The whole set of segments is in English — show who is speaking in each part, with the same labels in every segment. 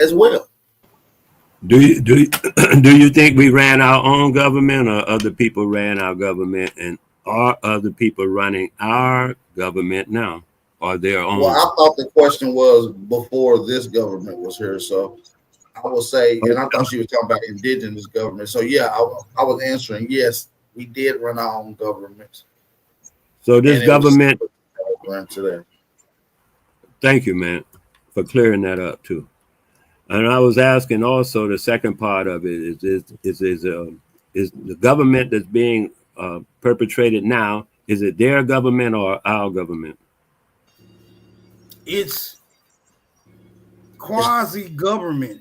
Speaker 1: as well.
Speaker 2: Do you think we ran our own government or other people ran our government, and are other people running our government now or their
Speaker 1: Well,
Speaker 2: own?
Speaker 1: I thought the question was before this government was here, so I will say, and I thought she was talking about indigenous government. So yeah, I was answering yes, we did run our own government,
Speaker 2: So this
Speaker 1: and it was
Speaker 2: government,
Speaker 1: run today.
Speaker 2: thank you, man, for clearing that up too. And I was asking also the second part of it is the government that's being perpetrated now, is it their government or our government?
Speaker 3: It's quasi government,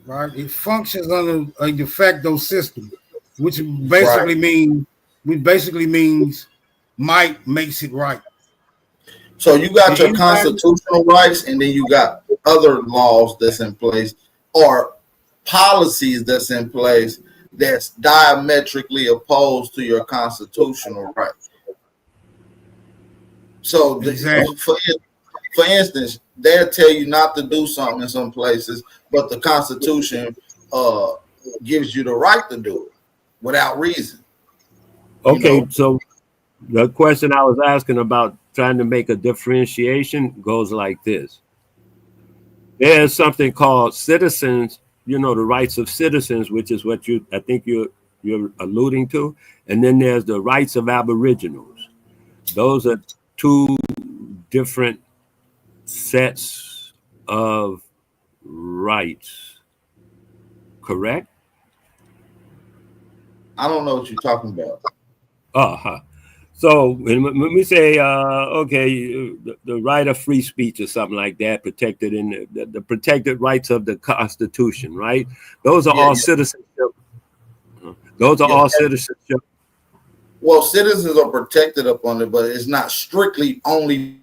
Speaker 3: right? It functions under a de facto system, which basically means might makes it right.
Speaker 1: So you got your constitutional rights, and then you got other laws that's in place or policies that's in place that's diametrically opposed to your constitutional rights. So,
Speaker 3: exactly.
Speaker 1: for instance, they'll tell you not to do something in some places, but the Constitution gives you the right to do it without reason.
Speaker 2: Okay, so the question I was asking about trying to make a differentiation goes like this. There's something called citizens, the rights of citizens, which is what I think you're alluding to. And then there's the rights of aboriginals. Those are two different sets of rights, correct?
Speaker 1: I don't know what you're talking about.
Speaker 2: So when we say, okay, the right of free speech or something like that, protected in the protected rights of the Constitution, right? Those are all citizenship. Those are all citizenship.
Speaker 1: Well, citizens are protected up on it, but it's not strictly only.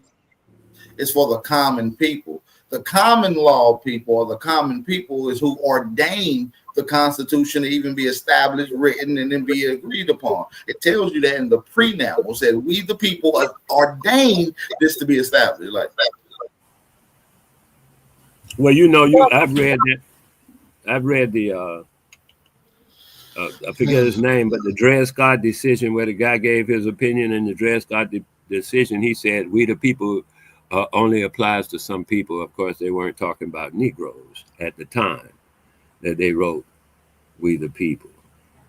Speaker 1: It's for the common people. The common law people, or the common people, is who ordain the Constitution to even be established, written, and then be agreed upon. It tells you that in the preamble. It said, "We the people ordained this to be established." Like that.
Speaker 2: Well, I've read that. I've read the. I forget his name, but the Dred Scott decision, where the guy gave his opinion in the Dred Scott decision, he said, "We the people." Only applies to some people. Of course, they weren't talking about Negroes at the time that they wrote "We the People,"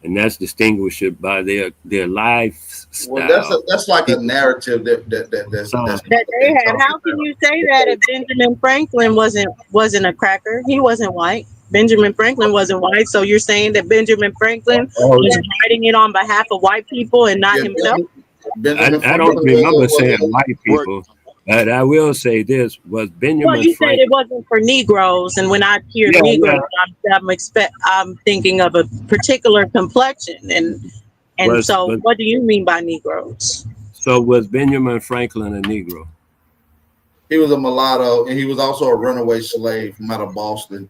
Speaker 2: and that's distinguished by their lifestyle.
Speaker 1: Well, that's like a narrative that
Speaker 4: they have. How can you say that if Benjamin Franklin wasn't a cracker? He wasn't white. Benjamin Franklin wasn't white, so you're saying that Benjamin Franklin was writing it on behalf of white people and not himself?
Speaker 2: I don't remember saying white people. But I will say this was Benjamin.
Speaker 4: Well, you said it wasn't for Negroes, and when I hear Negroes, I'm thinking of a particular complexion, and so what do you mean by Negroes?
Speaker 2: So was Benjamin Franklin a Negro?
Speaker 1: He was a mulatto, and he was also a runaway slave from out of Boston.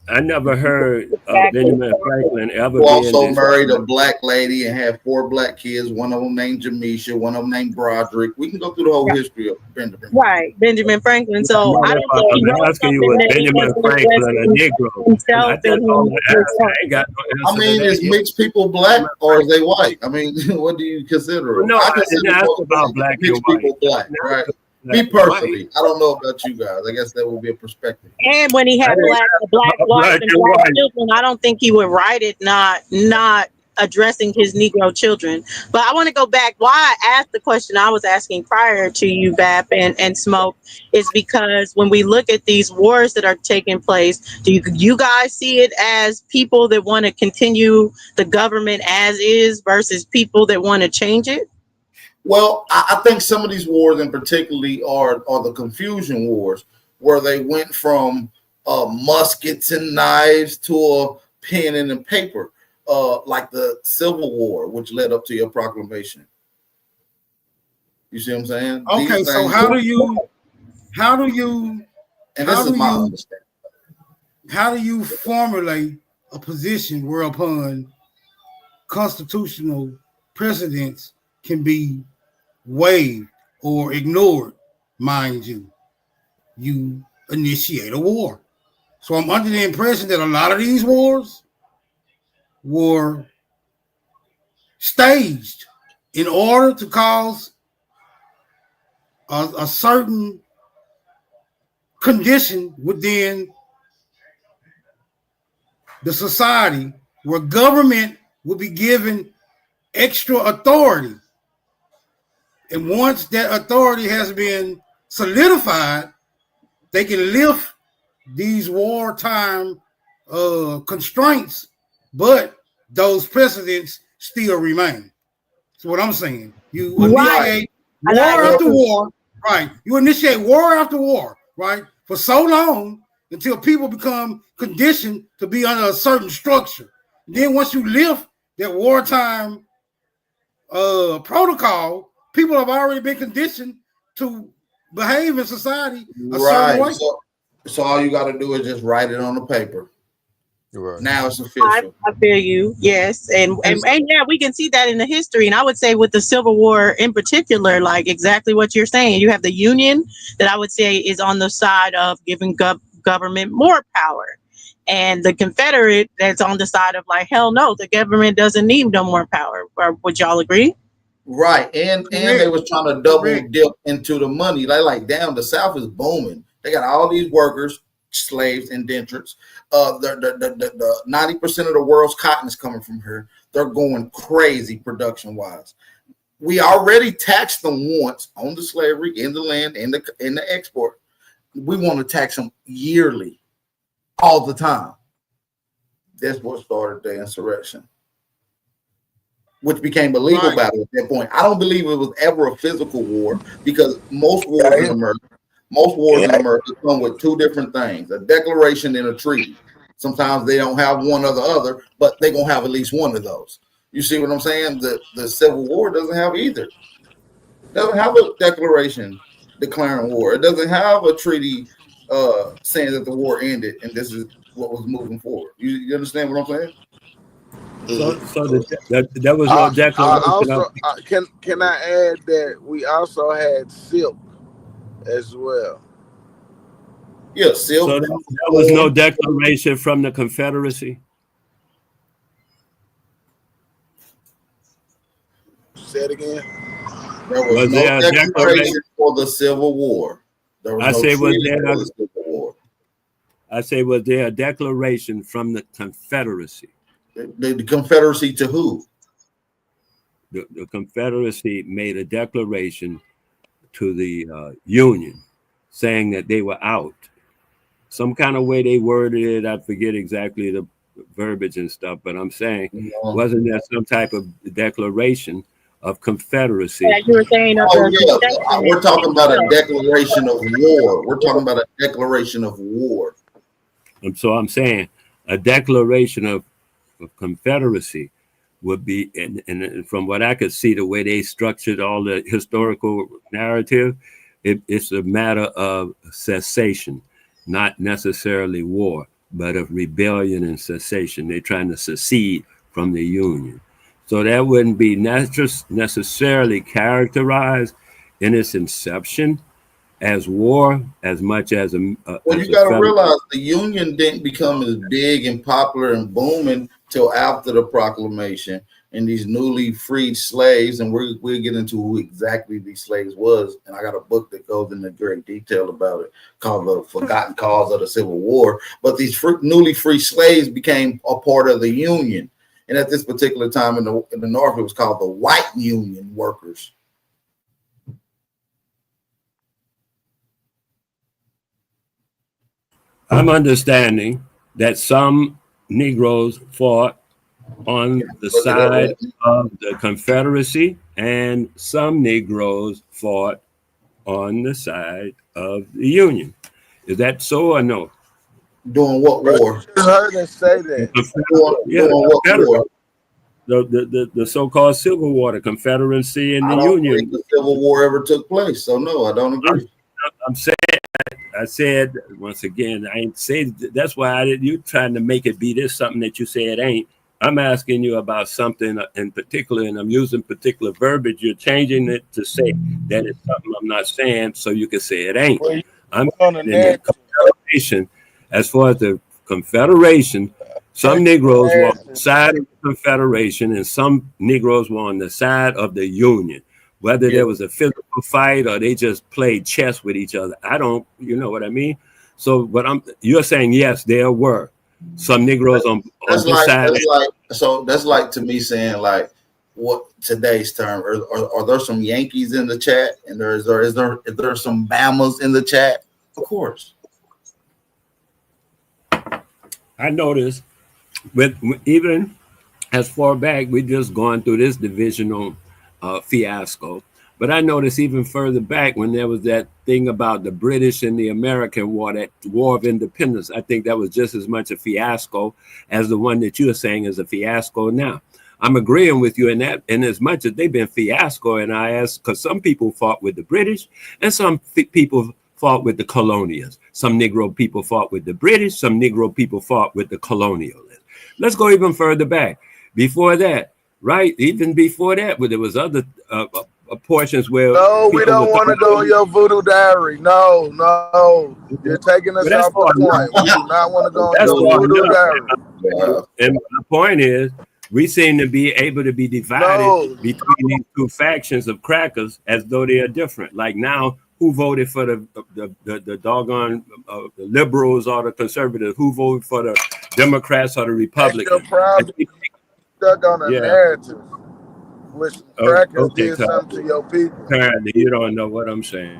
Speaker 2: I never heard of Benjamin Franklin ever.
Speaker 1: Who also married a black lady and had 4 black kids. One of them named Jamisha, one of them named Broderick. We can go through the whole history of Benjamin.
Speaker 4: Right, Benjamin Franklin. So I don't know.
Speaker 2: I'm asking you, was Benjamin Franklin a Negro?
Speaker 1: I mean, is mixed people black or is they white? I mean, what do you consider?
Speaker 2: No, I didn't ask about black and white.
Speaker 1: People black, right? Me personally, I don't know about you guys. I guess that would be a perspective.
Speaker 4: And when he had black wife and black children, I don't think he would write it not addressing his Negro children. But I want to go back. Why I asked the question I was asking prior to you, Vap and Smoke, is because when we look at these wars that are taking place, do you guys see it as people that want to continue the government as is versus people that want to change it?
Speaker 1: Well, I think some of these wars, in particularly, are the confusion wars, where they went from muskets and knives to a pen and a paper, like the Civil War, which led up to your proclamation. You see what I'm saying?
Speaker 3: Okay, so how do you?
Speaker 1: And this is my understanding.
Speaker 3: How do you formulate a position whereupon constitutional precedents can be waived or ignored? Mind you, you initiate a war. So I'm under the impression that a lot of these wars were staged in order to cause a certain condition within the society where government will be given extra authority. And once that authority has been solidified, they can lift these wartime constraints, but those precedents still remain. That's what I'm saying. You initiate war after war, right? You initiate war after war, right? For so long until people become conditioned to be under a certain structure. Then once you lift that wartime protocol, people have already been conditioned to behave in society a certain way.
Speaker 1: So all you got to do is just write it on the paper.
Speaker 5: Right.
Speaker 1: Now it's official.
Speaker 4: I feel you. Yes. And yeah, we can see that in the history. And I would say with the Civil War in particular, like exactly what you're saying, you have the Union that I would say is on the side of giving government more power. And the Confederate that's on the side of like, hell no, the government doesn't need no more power. Or would y'all agree?
Speaker 1: Right. And they was trying to double dip into the money. Like damn, the South is booming. They got all these workers, slaves, indentureds. The 90% of the world's cotton is coming from here. They're going crazy production wise. We already taxed them once on the slavery, in the land, in the export. We want to tax them yearly, all the time. That's what started the insurrection, which became a legal battle at that point. I don't believe it was ever a physical war because most wars in America come with two different things: a declaration and a treaty. Sometimes they don't have one or the other, but they're gonna have at least one of those. You see what I'm saying? The Civil War doesn't have either. It doesn't have a declaration declaring war. It doesn't have a treaty saying that the war ended and this is what was moving forward. You understand what I'm saying?
Speaker 2: So there was no declaration.
Speaker 5: Can I add that we also had silk as well?
Speaker 1: Yeah, silk.
Speaker 2: So there was no declaration from the Confederacy.
Speaker 5: Say it again.
Speaker 1: There was no declaration for the Civil War. There was no treaty for the Civil War.
Speaker 2: I say, was there a declaration from the Confederacy?
Speaker 1: The Confederacy to who?
Speaker 2: The Confederacy made a declaration to the Union saying that they were out. Some kind of way they worded it, I forget exactly the verbiage and stuff, but I'm saying, wasn't there some type of declaration of Confederacy?
Speaker 4: Yeah, you were saying.
Speaker 1: We're talking about a declaration of war. We're talking about a declaration of war.
Speaker 2: And so I'm saying a declaration of Confederacy would be, and from what I could see, the way they structured all the historical narrative, it's a matter of cessation, not necessarily war, but of rebellion and cessation. They're trying to secede from the Union. So that wouldn't be necessarily characterized in its inception as war as much as you got
Speaker 1: to realize the Union didn't become as big and popular and booming till after the proclamation and these newly freed slaves, and we'll get into who exactly these slaves was. And I got a book that goes into great detail about it called The Forgotten Cause of the Civil War. But these newly free slaves became a part of the Union. And at this particular time in the North, it was called the White Union Workers.
Speaker 2: I'm understanding that some Negroes fought on the side of the Confederacy and some Negroes fought on the side of the Union. Is that so or no?
Speaker 1: Doing what war?
Speaker 5: I heard them say that.
Speaker 1: Doing what war?
Speaker 2: The so-called Civil War, the Confederacy and the Union.
Speaker 1: I don't think the Civil War ever took place, so no, I don't agree.
Speaker 2: I'm saying, I said once again, I ain't saying that's why you trying to make it be this something that you say it ain't. I'm asking you about something in particular, and I'm using particular verbiage. You're changing it to say that it's something I'm not saying, so you can say it ain't. I'm in the Confederation As far as the Confederation, some Negroes were on the side of the Confederation and some Negroes were on the side of the Union. Whether there was a physical fight or they just played chess with each other, I don't, you know what I mean? So, but you're saying yes, there were some Negroes on the side.
Speaker 1: That's like to me saying like what today's term. Are there some Yankees in the chat? And is there some Bamas in the chat? Of course.
Speaker 2: I noticed, with even as far back, we just gone through this divisional fiasco. But I noticed even further back when there was that thing about the British and the American war, that War of Independence, I think that was just as much a fiasco as the one that you're saying is a fiasco now. I'm agreeing with you in that, and as much as they've been fiasco, and I ask, because some people fought with the British and some people fought with the colonials. Some Negro people fought with the British, some Negro people fought with the colonialists. Let's go even further back. Before that, right? Even before that, where there was other portions where
Speaker 5: we don't want to go on your voodoo diary. No, you're taking us off the point. We do not want to go on your voodoo diary.
Speaker 2: And my point is, we seem to be able to be divided between these two factions of crackers as though they are different. Like now, who voted for the doggone the liberals or the conservatives? Who voted for the Democrats or the Republicans?
Speaker 5: Stuck on a narrative. Which crackers did something to your people.
Speaker 2: Apparently, you don't know what I'm saying.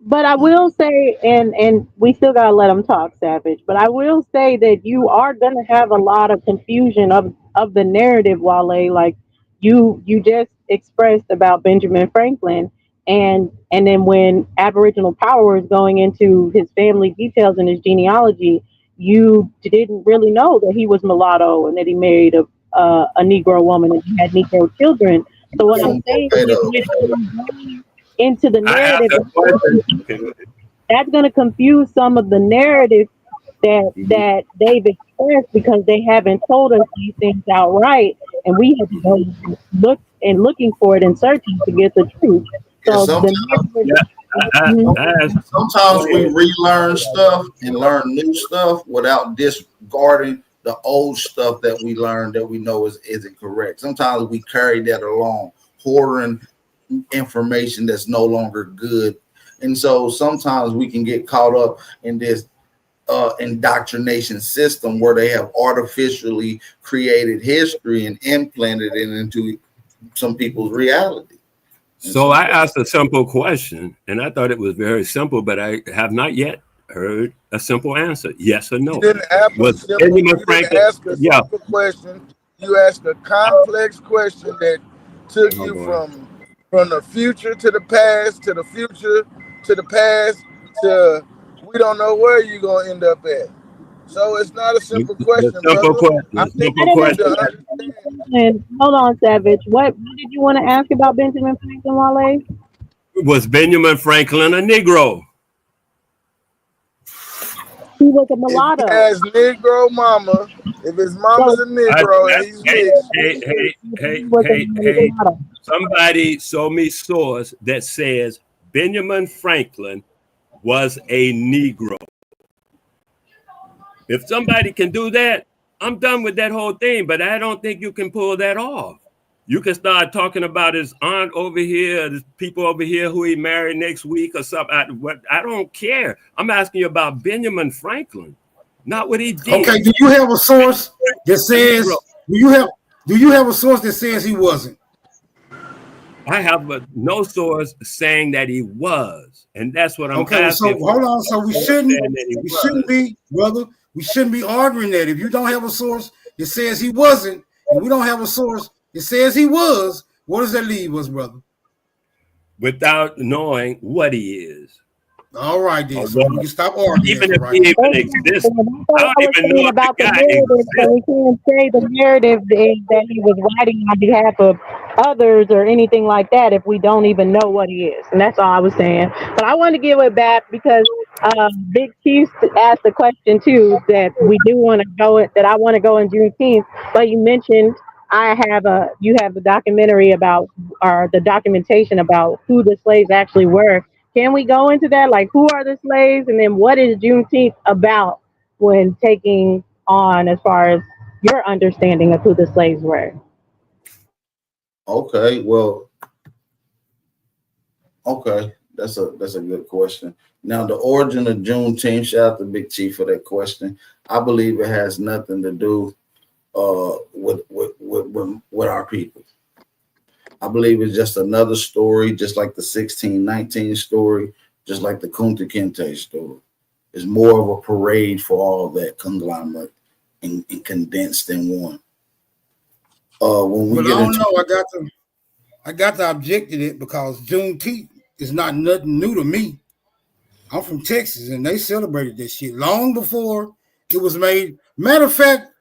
Speaker 4: But I will say, and we still gotta let them talk, Savage. But I will say that you are gonna have a lot of confusion of the narrative, Wale. Like you just expressed about Benjamin Franklin, and then when Aboriginal Power was going into his family details and his genealogy, you didn't really know that he was mulatto and that he married a Negro woman and he had Negro children. So what I'm saying is, into the narrative, that's going to confuse some of the narrative that they've expressed because they haven't told us these things outright, and we have to go looking for it and searching to get the truth. So
Speaker 1: sometimes we relearn stuff and learn new stuff without discarding the old stuff that we learned that we know isn't correct. Sometimes we carry that along, hoarding information that's no longer good. And so sometimes we can get caught up in this indoctrination system where they have artificially created history and implanted it into some people's reality.
Speaker 2: So I asked a simple question, and I thought it was very simple, but I have not yet heard a simple answer. Yes or no?
Speaker 5: You didn't ask a simple question. You asked a complex question that took you from the future to the past, to the future to the past, to we don't know where you're going to end up at. So it's not a simple question,
Speaker 4: Hold on, Savage. What did you want to ask about Benjamin Franklin, Wale?
Speaker 2: Was Benjamin Franklin a Negro?
Speaker 4: He was a mulatto.
Speaker 5: If he has Negro mama, if his mama's a Negro and he's mixed.
Speaker 2: Hey. Somebody show me source that says Benjamin Franklin was a Negro. If somebody can do that, I'm done with that whole thing, but I don't think you can pull that off. You can start talking about his aunt over here, the people over here who he married next week or something. I don't care. I'm asking you about Benjamin Franklin, not what he did.
Speaker 3: Okay, do you have a source that says do you have a source that says he wasn't?
Speaker 2: I have no source saying that he was, and that's what I'm asking.
Speaker 3: So hold on. So we shouldn't be, brother. We shouldn't be arguing that. If you don't have a source that says he wasn't, and we don't have a source that says he was, what does that leave us, brother?
Speaker 2: Without knowing what he is.
Speaker 3: All right, then. So we can stop arguing.
Speaker 2: Even if he even exists, I don't even know
Speaker 4: about the narrative. So we can't say the narrative that he was writing on behalf of others or anything like that if we don't even know what he is. And that's all I was saying. But I want to give it back because Big Chief asked the question too that we do want to go that I want to go in Juneteenth. But you mentioned you have the documentary about or the documentation about who the slaves actually were. Can we go into that? Like, who are the slaves, and then what is Juneteenth about when taking on, as far as your understanding of who the slaves were?
Speaker 1: Okay, well, okay, that's a good question. Now, the origin of Juneteenth, shout out to Big Chief for that question. I believe it has nothing to do with our people. I believe it's just another story, just like the 1619 story, just like the Kunta Kinte story. It's more of a parade for all that conglomerate and condensed in one. When we
Speaker 3: But
Speaker 1: get
Speaker 3: I don't
Speaker 1: into
Speaker 3: know. I got to object to it because Juneteenth is not nothing new to me. I'm from Texas, and they celebrated this shit long before it was made. Matter of fact,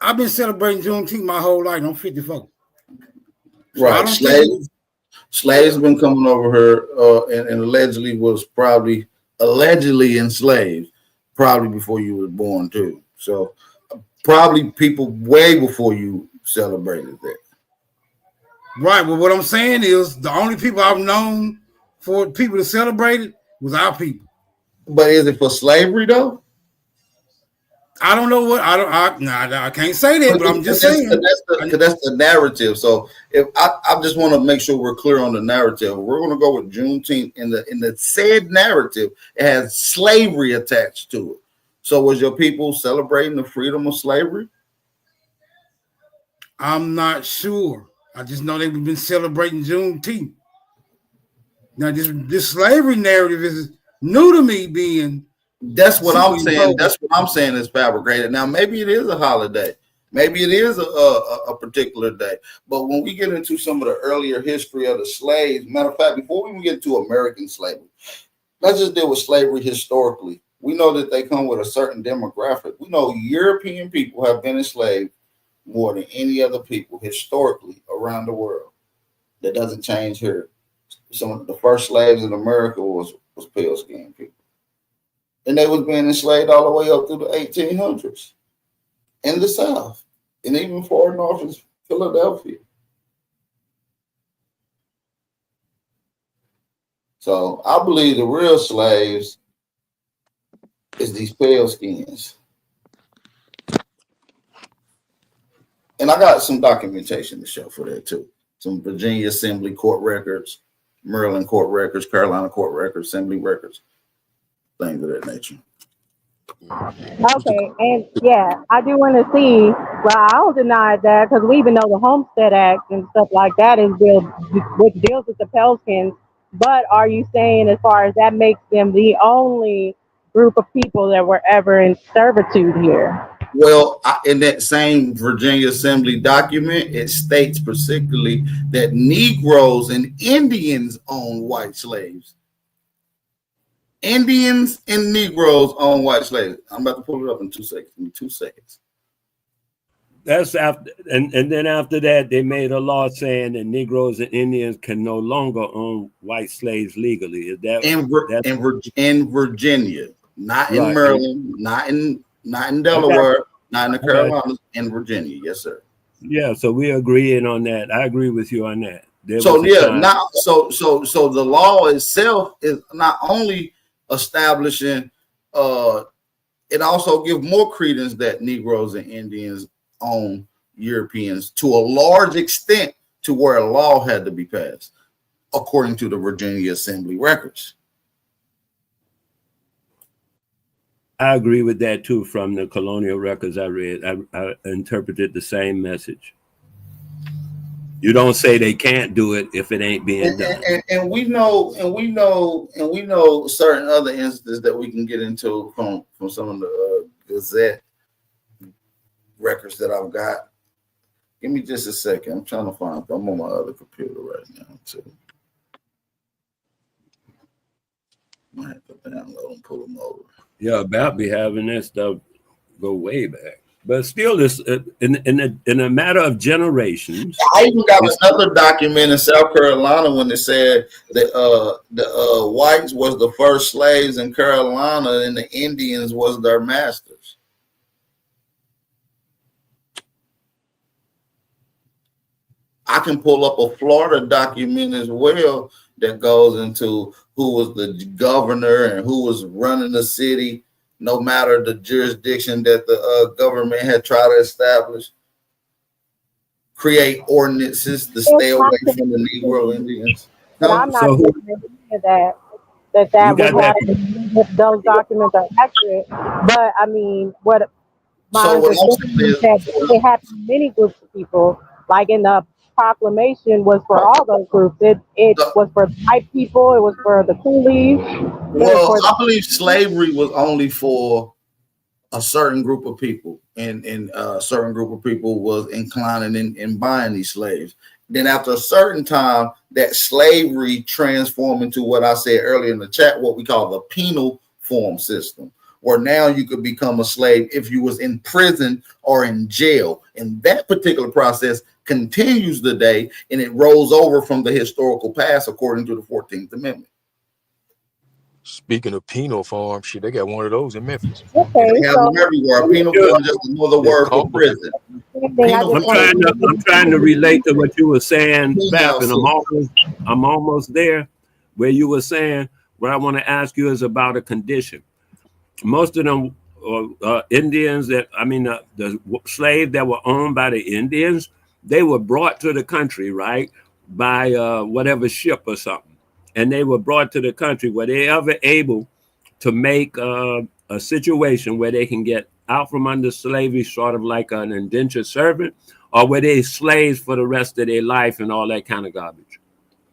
Speaker 3: I've been celebrating Juneteenth my whole life. I'm 54. So I
Speaker 1: right,
Speaker 3: don't think
Speaker 1: slaves been coming over here and allegedly was allegedly enslaved probably before you were born too. So probably people way before you celebrated that.
Speaker 3: right. Well, what I'm saying is the only people I've known for people to celebrate it was our people.
Speaker 1: But is it for slavery though?
Speaker 3: I don't know what I can't say that, but I'm just saying
Speaker 1: that's the narrative. So if I just want to make sure we're clear on the narrative, we're going to go with Juneteenth in the said narrative. It has slavery attached to it. So was your people celebrating the freedom of slavery?
Speaker 3: I'm not sure. I just know they've been celebrating Juneteenth. Now this slavery narrative is new to me.
Speaker 1: That's what I'm saying. That's what I'm saying is fabricated. Now, maybe it is a holiday. Maybe it is a particular day. But when we get into some of the earlier history of the slaves, matter of fact, before we even get to American slavery, let's just deal with slavery historically. We know that they come with a certain demographic. We know European people have been enslaved more than any other people historically around the world. That doesn't change here. Some of the first slaves in America was pale skinned people. And they was being enslaved all the way up through the 1800s in the South, and even far north as Philadelphia. So I believe the real slaves is these pale skins. And I got some documentation to show for that too. Some Virginia Assembly court records, Maryland court records, Carolina court records, Assembly records, things of that nature.
Speaker 4: Okay, and yeah, I do want to see. Well, I don't deny that because we even know the Homestead Act and stuff like that which deals with the Pelskins. But are you saying, as far as that makes them the only group of people that were ever in servitude here?
Speaker 1: Well, in that same Virginia Assembly document, it states particularly that Negroes and Indians own white slaves. Indians and Negroes own white slaves. I'm about to pull it up in 2 seconds. Give me 2 seconds.
Speaker 2: That's after, and then after that, they made a law saying that Negroes and Indians can no longer own white slaves legally. Is that
Speaker 1: in Virginia, not in Maryland, not in Delaware, not in the Carolinas, in Virginia? Yes, sir.
Speaker 2: Yeah, so we agreeing on that. I agree with you on that.
Speaker 1: So the law itself is not only establishing, it also gives more credence that Negroes and Indians own Europeans to a large extent, to where a law had to be passed, according to the Virginia Assembly records.
Speaker 2: I agree with that too. From the colonial records I read, I interpreted the same message. You don't say they can't do it if it ain't being done.
Speaker 1: And we know certain other instances that we can get into from some of the Gazette records that I've got. Give me just a second. I'm trying to find. I'm on my other computer right now too. I have to download and pull them over.
Speaker 2: Yeah, about be having that stuff go way back. But still, this in a matter of generations.
Speaker 1: I even got another document in South Carolina when it said that the whites was the first slaves in Carolina and the Indians was their masters. I can pull up a Florida document as well that goes into who was the governor and who was running the city, no matter the jurisdiction that the government had tried to establish. Create ordinances to stay away from the Negro Indians.
Speaker 6: But I'm not saying that would happen if those documents are accurate. But I mean, what my understanding is that it happened to many groups of people. Like in the proclamation was for all those groups. It was for white people. It was for the coolies.
Speaker 1: Well, I believe slavery was only for a certain group of people, and a certain group of people was inclining in buying these slaves. Then after a certain time, that slavery transformed into what I said earlier in the chat, what we call the penal form system, where now you could become a slave if you was in prison or in jail. And that particular process continues today, and it rolls over from the historical past according to the 14th Amendment.
Speaker 7: Speaking of penal form, shit, they got one of those in Memphis.
Speaker 6: Okay,
Speaker 1: they have them everywhere. Penal form is just another word for prison.
Speaker 2: I'm trying to relate to what you were saying, Bap, and I'm almost there. Where you were saying, what I want to ask you is about a condition. Most of them Indians the slaves that were owned by the Indians, they were brought to the country, right, by whatever ship or something. And they were brought to the country. Were they ever able to make a situation where they can get out from under slavery, sort of like an indentured servant, or were they slaves for the rest of their life and all that kind of garbage?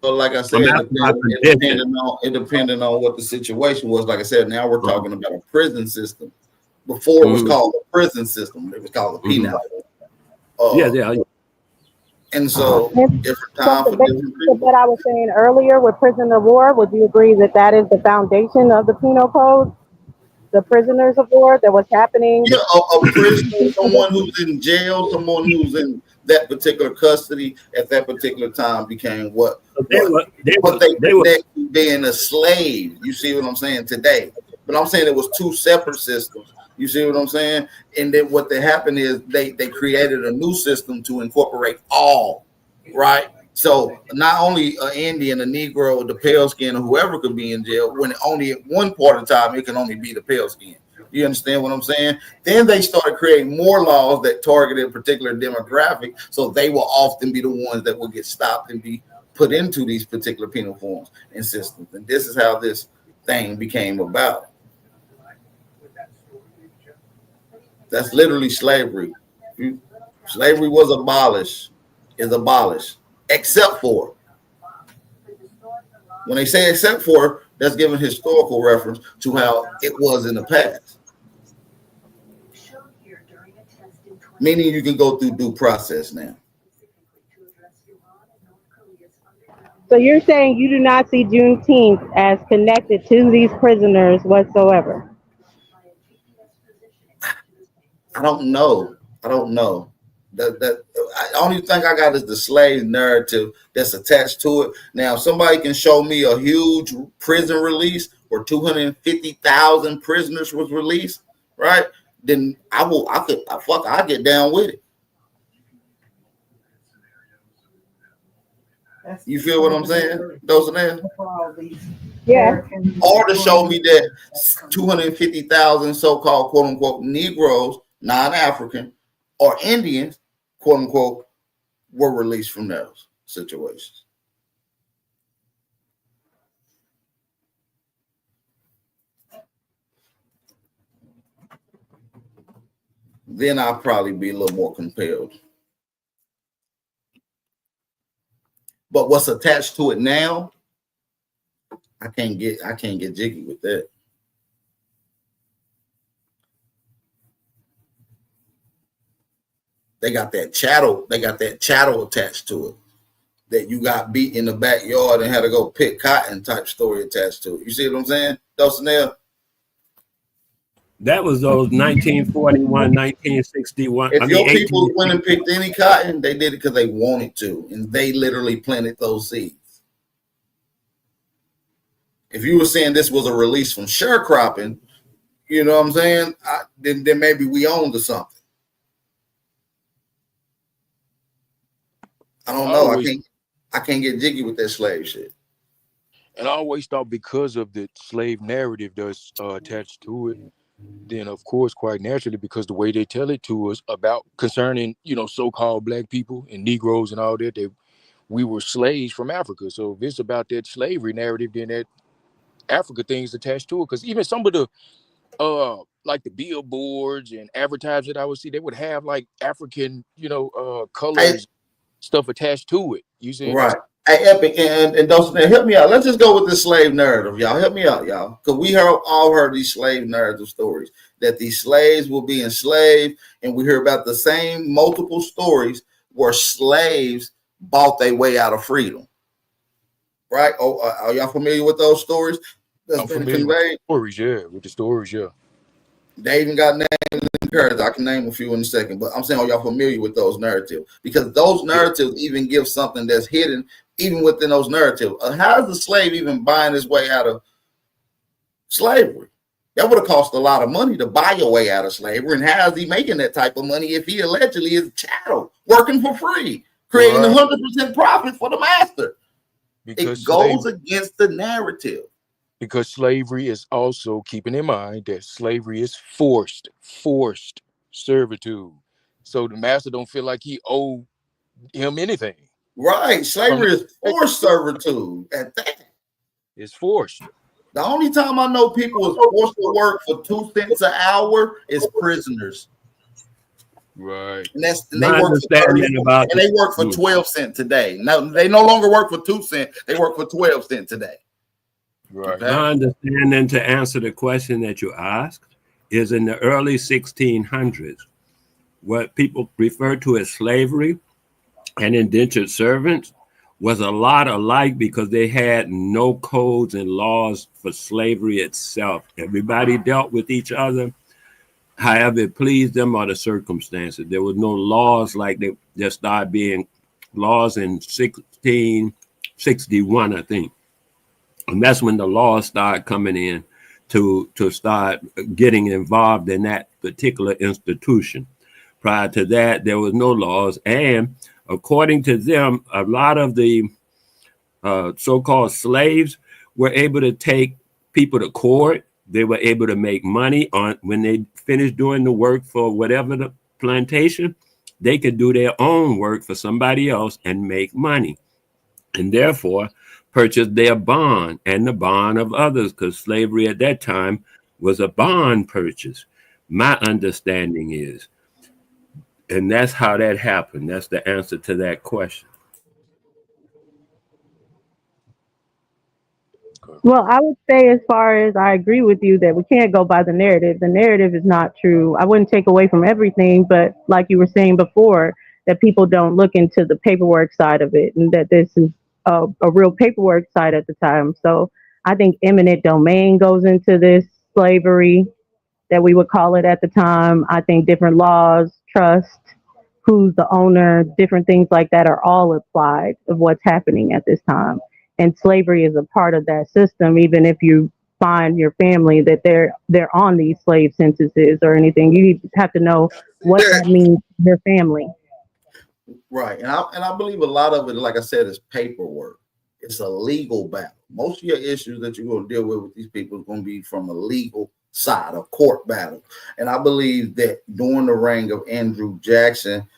Speaker 1: So, like I said, it depended on what the situation was. Like I said, now we're talking about a prison system. Before it was called a prison system, it was called a penal.
Speaker 2: Yeah.
Speaker 1: And so, different time for different people.
Speaker 6: What I was saying earlier with prisoner of war, would you agree that that is the foundation of the penal code? The prisoners of war, that was happening?
Speaker 1: Yeah, a prisoner, someone who's in jail, someone who's in that particular custody at that particular time became what they were being a slave. You see what I'm saying today? But I'm saying it was two separate systems. You see what I'm saying? And then what happened is they created a new system to incorporate all, right? So not only an Indian, a Negro, the pale skin, or whoever could be in jail, when only at one part of the time it can only be the pale skin. You understand what I'm saying? Then they started creating more laws that targeted a particular demographic, so they will often be the ones that will get stopped and be put into these particular penal forms and systems. And this is how this thing became about. That's literally slavery. Slavery was abolished, except for. When they say except for, that's giving historical reference to how it was in the past. Meaning you can go through due process now.
Speaker 6: So you're saying you do not see Juneteenth as connected to these prisoners whatsoever?
Speaker 1: I don't know. The only thing I got is the slave narrative that's attached to it. Now, if somebody can show me a huge prison release where 250,000 prisoners was released, right? Then I get down with it. You feel what I'm saying? Those are there.
Speaker 6: Yeah.
Speaker 1: Or to show me that 250,000 so-called quote unquote Negroes, non-African, or Indians, quote unquote, were released from those situations. Then I'll probably be a little more compelled. But what's attached to it now, I can't get jiggy with that. They got that chattel attached to it. That you got beat in the backyard and had to go pick cotton type story attached to it. You see what I'm saying, Dulcinea?
Speaker 2: That was those 1941, 1961.
Speaker 1: If your people went and picked any cotton, they did it because they wanted to, and they literally planted those seeds. If you were saying this was a release from sharecropping, you know what I'm saying? Then maybe we owned to something. I don't know. I can't get jiggy with that slave shit.
Speaker 7: And I always thought because of the slave narrative that's attached to it, then of course, quite naturally, because the way they tell it to us about concerning, so-called black people and Negroes and all that, we were slaves from Africa. So if it's about that slavery narrative, then that Africa things attached to it. Because even some of the like the billboards and advertisements I would see, they would have like African, colors, stuff attached to it. You see?
Speaker 1: Right. Hey, Epic and Dawson, help me out. Let's just go with the slave narrative, y'all. Help me out, y'all. Because we all heard these slave narrative stories that these slaves will be enslaved, and we hear about the same multiple stories where slaves bought their way out of freedom. Right? Oh, are y'all familiar with those stories?
Speaker 7: I'm familiar with the stories, yeah. With the stories, yeah.
Speaker 1: They even got names in curves. I can name a few in a second, but I'm saying, are y'all familiar with those narratives? Because those narratives even give something that's hidden even within those narratives. How is the slave even buying his way out of slavery? That would have cost a lot of money to buy your way out of slavery. And how is he making that type of money if he allegedly is a chattel working for free, creating 100% profit for the master? Because it goes against the narrative.
Speaker 7: Because slavery is also, keeping in mind that slavery is forced servitude. So the master don't feel like he owe him anything.
Speaker 1: Right. Slavery is forced servitude at that.
Speaker 7: It's forced.
Speaker 1: The only time I know people was forced to work for 2 cents an hour is prisoners.
Speaker 7: Right.
Speaker 1: And they work for 12 cents today. Now they no longer work for 2 cents, they work for 12 cents today.
Speaker 7: Right.
Speaker 2: My understanding, to answer the question that you asked, is in the early 1600s, what people refer to as slavery and indentured servants was a lot alike because they had no codes and laws for slavery itself. Everybody dealt with each other however it pleased them or the circumstances. There was no laws like there started being laws in 1661, I think. And that's when the laws started coming in to start getting involved in that particular institution. Prior to that, there was no laws. And according to them, a lot of the so-called slaves were able to take people to court. They were able to make money on when they finished doing the work for whatever the plantation. They could do their own work for somebody else and make money. And therefore, purchase their bond and the bond of others, because slavery at that time was a bond purchase. My understanding is, and that's how that happened. That's the answer to that question.
Speaker 6: Well, I would say, as far as I agree with you, that we can't go by the narrative. The narrative is not true. I wouldn't take away from everything, but like you were saying before, that people don't look into the paperwork side of it, and that this is a real paperwork side at the time. So I think eminent domain goes into this slavery that we would call it at the time. I think different laws, trust, who's the owner, different things like that are all applied of what's happening at this time. And slavery is a part of that system, even if you find your family that they're on these slave censuses or anything. You have to know what that means to your family.
Speaker 1: Right. And I believe a lot of it, like I said, is paperwork. It's a legal battle. Most of your issues that you're going to deal with these people is going to be from a legal side, a court battle. And I believe that during the reign of Andrew Jackson,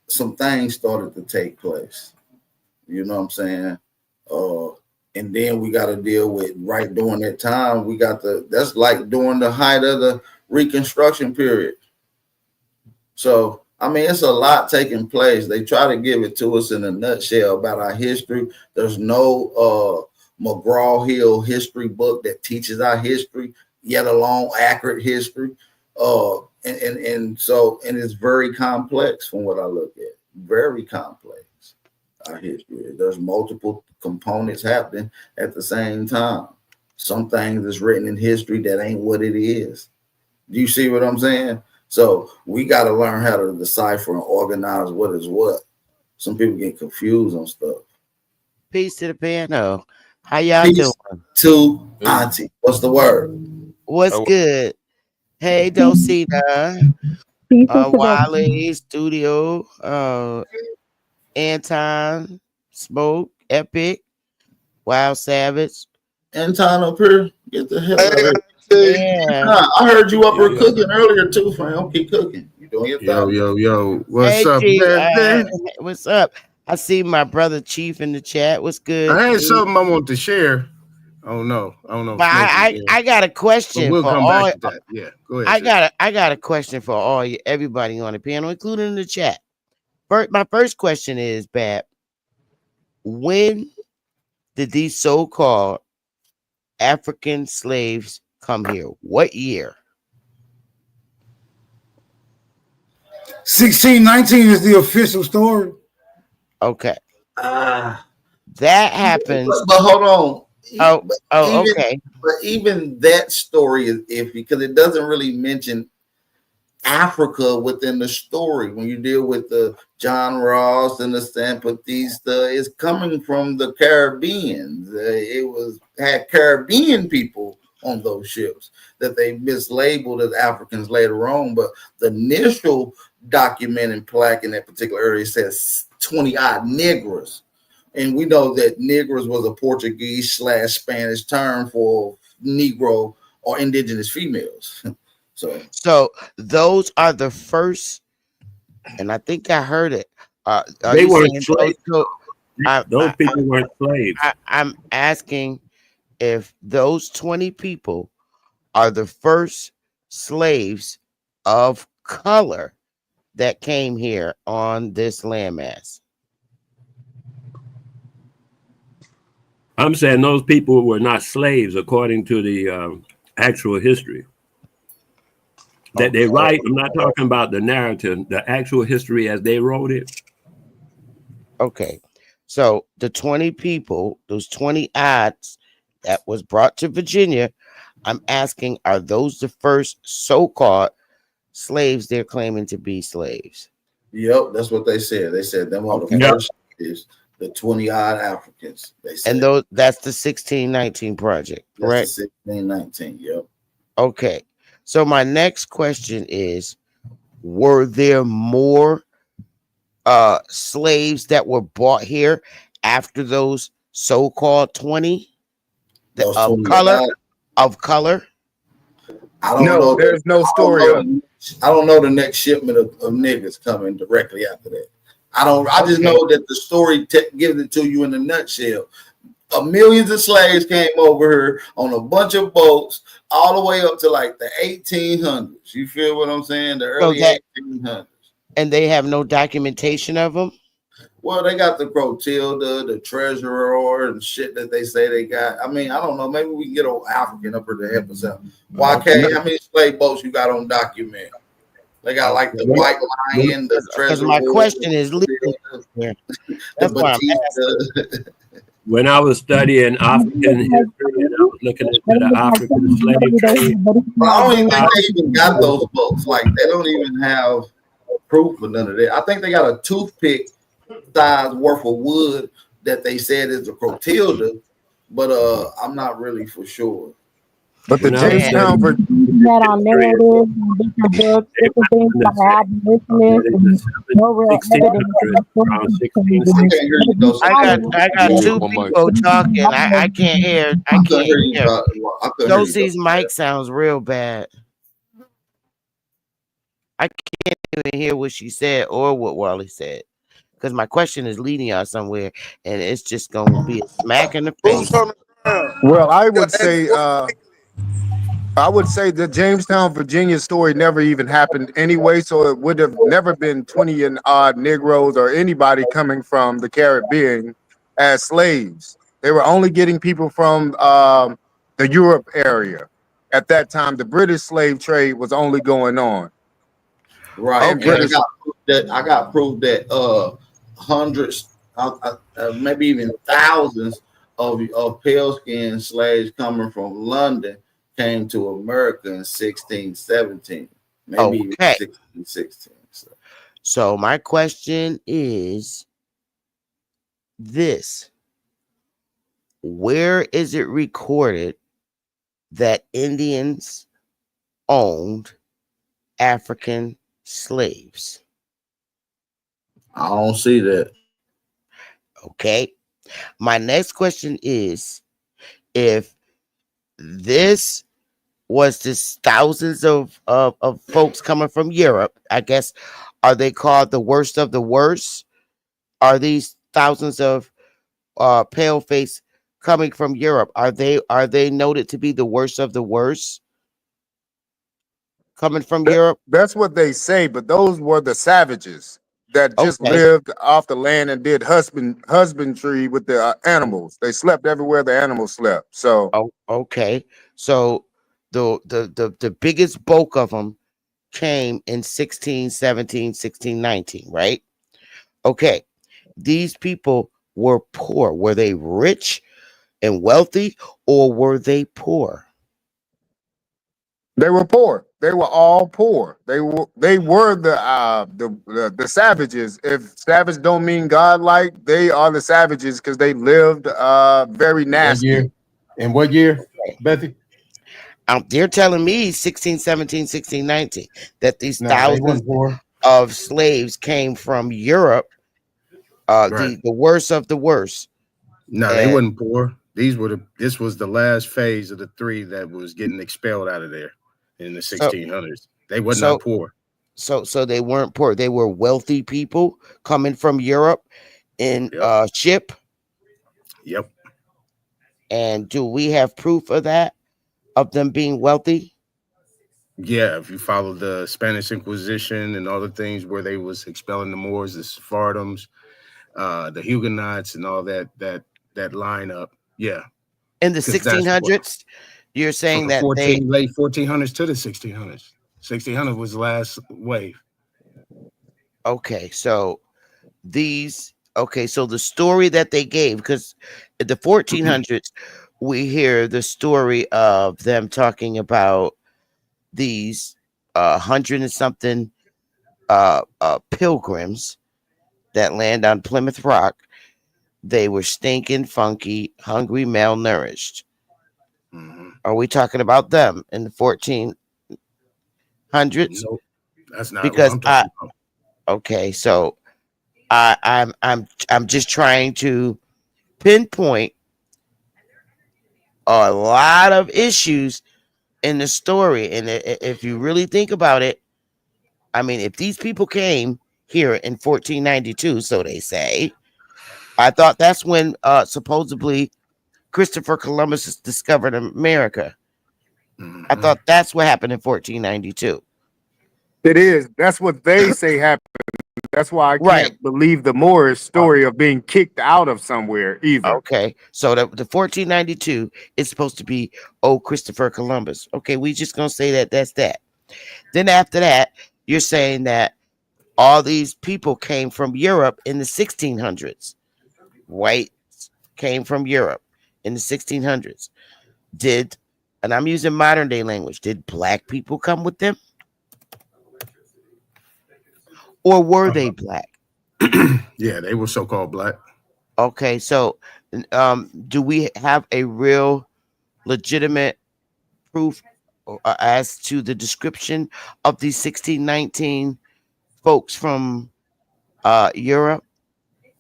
Speaker 1: some things started to take place. You know what I'm saying? And then we got to deal with, right during that time, that's like during the height of the Reconstruction period. So, I mean, it's a lot taking place. They try to give it to us in a nutshell about our history. There's no McGraw-Hill history book that teaches our history, yet alone accurate history. And it's very complex from what I look at. Very complex, our history. There's multiple components happening at the same time. Some things is written in history that ain't what it is. Do you see what I'm saying? So we got to learn how to decipher and organize what is what. Some people get confused on stuff.
Speaker 8: Peace to the panel. How y'all doing?
Speaker 1: To Auntie. What's the word?
Speaker 8: What's good? Hey, Dosita. Wiley, Studio, Anton, Smoke, Epic, Wild Savage.
Speaker 1: Anton up here, get the hell out of here.
Speaker 8: Yeah.
Speaker 1: I heard you up here cooking earlier too, fam. Keep cooking. You doing your thing.
Speaker 9: Yo. What's up,
Speaker 8: Chief,
Speaker 9: man?
Speaker 8: what's up? I see my brother Chief in the chat. What's good?
Speaker 9: I had something I want to share. I don't know.
Speaker 8: But I got a question.
Speaker 9: But we'll
Speaker 8: for
Speaker 9: come
Speaker 8: all,
Speaker 9: back to that. Yeah, go ahead.
Speaker 8: I got a question for all you, everybody on the panel, including in the chat. My first question is, Bab, when did these so-called African slaves come here? What year?
Speaker 3: 1619 is the official story.
Speaker 8: Okay. That happens.
Speaker 1: But hold on.
Speaker 8: Okay.
Speaker 1: But even that story is iffy because it doesn't really mention Africa within the story. When you deal with the John Ross and the San Batista, it's coming from the Caribbean. It had Caribbean people on those ships that they mislabeled as Africans later on. But the initial documented plaque in that particular area says 20-odd Negroes. And we know that Negroes was a Portuguese/Spanish term for Negro or indigenous females. So
Speaker 8: those are the first, and I think I heard it.
Speaker 2: They weren't slaves. Those people weren't slaves.
Speaker 8: I'm asking if those 20 people are the first slaves of color that came here on this landmass.
Speaker 2: I'm saying those people were not slaves according to the actual history that they write. I'm not talking about the narrative, the actual history as they wrote it.
Speaker 8: Okay. So the 20 people, those 20 odds that was brought to Virginia, I'm asking, are those the first so-called slaves they're claiming to be slaves?
Speaker 1: Yep, that's what they said. They said them are the first slaves. The 20-odd Africans, they said.
Speaker 8: And that's the 1619 project, correct?
Speaker 1: That's the 1619, yep.
Speaker 8: Okay. So my next question is, were there more slaves that were bought here after those so-called 20 of color?
Speaker 1: I don't know.
Speaker 9: There's no story of it.
Speaker 1: I don't know the next shipment of niggas coming directly after that. I just know that the story gives it to you in a nutshell. Millions of slaves came over here on a bunch of boats all the way up to like the 1800s. You feel what I'm saying? The early 1800s.
Speaker 8: And they have no documentation of them?
Speaker 1: Well, they got the Clotilda, the Treasurer, and shit that they say they got. I mean, I don't know. Maybe we can get an African up here to help us out. YK, how many slave boats you got on document? They got like the White Lion, the Treasurer.
Speaker 8: My question is legal. That's why I'm asking.
Speaker 2: When I was studying African history and I was looking into the African slave trade,
Speaker 1: but I don't even think they even got those books. Like they don't even have proof of none of that. I think they got a toothpick size worth of wood that they said is a Clotilda, but I'm not really for sure.
Speaker 9: But the Jamestown,
Speaker 6: that on narratives and different books, different things like abolitionists and no real evidence.
Speaker 8: I got two people talking. I can't hear. I can't hear. Josie's mic sounds real bad. I can't even hear what she said or what Wally said. Because my question is leading y'all somewhere, and it's just going to be a smack in the face.
Speaker 9: Well, I would say the Jamestown, Virginia story never even happened anyway, so it would have never been 20 and odd Negroes or anybody coming from the Caribbean as slaves. They were only getting people from the Europe area. At that time, the British slave trade was only going on.
Speaker 1: Right. I got proof that hundreds, maybe even thousands of pale skin slaves coming from London came to America in 1617, maybe even 1616.
Speaker 8: So my question is this: where is it recorded that Indians owned African slaves?
Speaker 1: I don't see that.
Speaker 8: Okay. My next question is, if this was just thousands of folks coming from Europe, I guess, are they called the worst of the worst? Are these thousands of pale face coming from Europe? Are they noted to be the worst of the worst coming from Europe?
Speaker 9: That's what they say, but those were the savages that just lived off the land and did husbandry with the animals. They slept everywhere the animals slept. So
Speaker 8: okay. So the biggest bulk of them came in 1617, 1619, right? Okay. These people were poor. Were they rich and wealthy, or were they poor?
Speaker 9: They were poor. They were all poor. They were the savages. If savage don't mean godlike, they are the savages because they lived very nasty.
Speaker 10: In what year, Bethy?
Speaker 8: They're telling me 1617, 1619 that these thousands of slaves came from Europe. The worst of the worst.
Speaker 10: No, they wasn't poor. This was the last phase of the three that was getting expelled out of there in the 1600s. They wasn't not poor.
Speaker 8: So they weren't poor. They were wealthy people coming from Europe in ship.
Speaker 10: Yep.
Speaker 8: And do we have proof of that, of them being wealthy?
Speaker 10: Yeah, if you follow the Spanish Inquisition and all the things where they was expelling the Moors, the Sephardims, the Huguenots, and all that lineup. Yeah.
Speaker 8: In the 1600s, you're saying that
Speaker 10: late 1400s to the 1600s. 1600 was the last wave.
Speaker 8: Okay, so so the story that they gave, because at the 1400s, we hear the story of them talking about these 100 and something pilgrims that land on Plymouth Rock. They were stinking, funky, hungry, malnourished.
Speaker 10: Mm-hmm.
Speaker 8: Are we talking about them in the 1400s?
Speaker 10: No, that's not
Speaker 8: because
Speaker 10: what I'm talking about.
Speaker 8: Okay, so I'm just trying to pinpoint a lot of issues in the story, and if you really think about it, I mean, if these people came here in 1492, so they say, I thought that's when supposedly Christopher Columbus discovered America.
Speaker 10: Mm-hmm.
Speaker 8: I thought that's what happened in 1492.
Speaker 9: It is. That's what they say happened. That's why I can't believe the Moorish story of being kicked out of somewhere either.
Speaker 8: Okay, so the 1492 is supposed to be Christopher Columbus. Okay, we just gonna say that's that. Then after that, you're saying that all these people came from Europe in the 1600s. Whites came from Europe in the 1600s. And I'm using modern day language, did black people come with them? Or were they black?
Speaker 10: Yeah, they were so-called black.
Speaker 8: Okay, so do we have a real legitimate proof as to the description of these 1619 folks from Europe?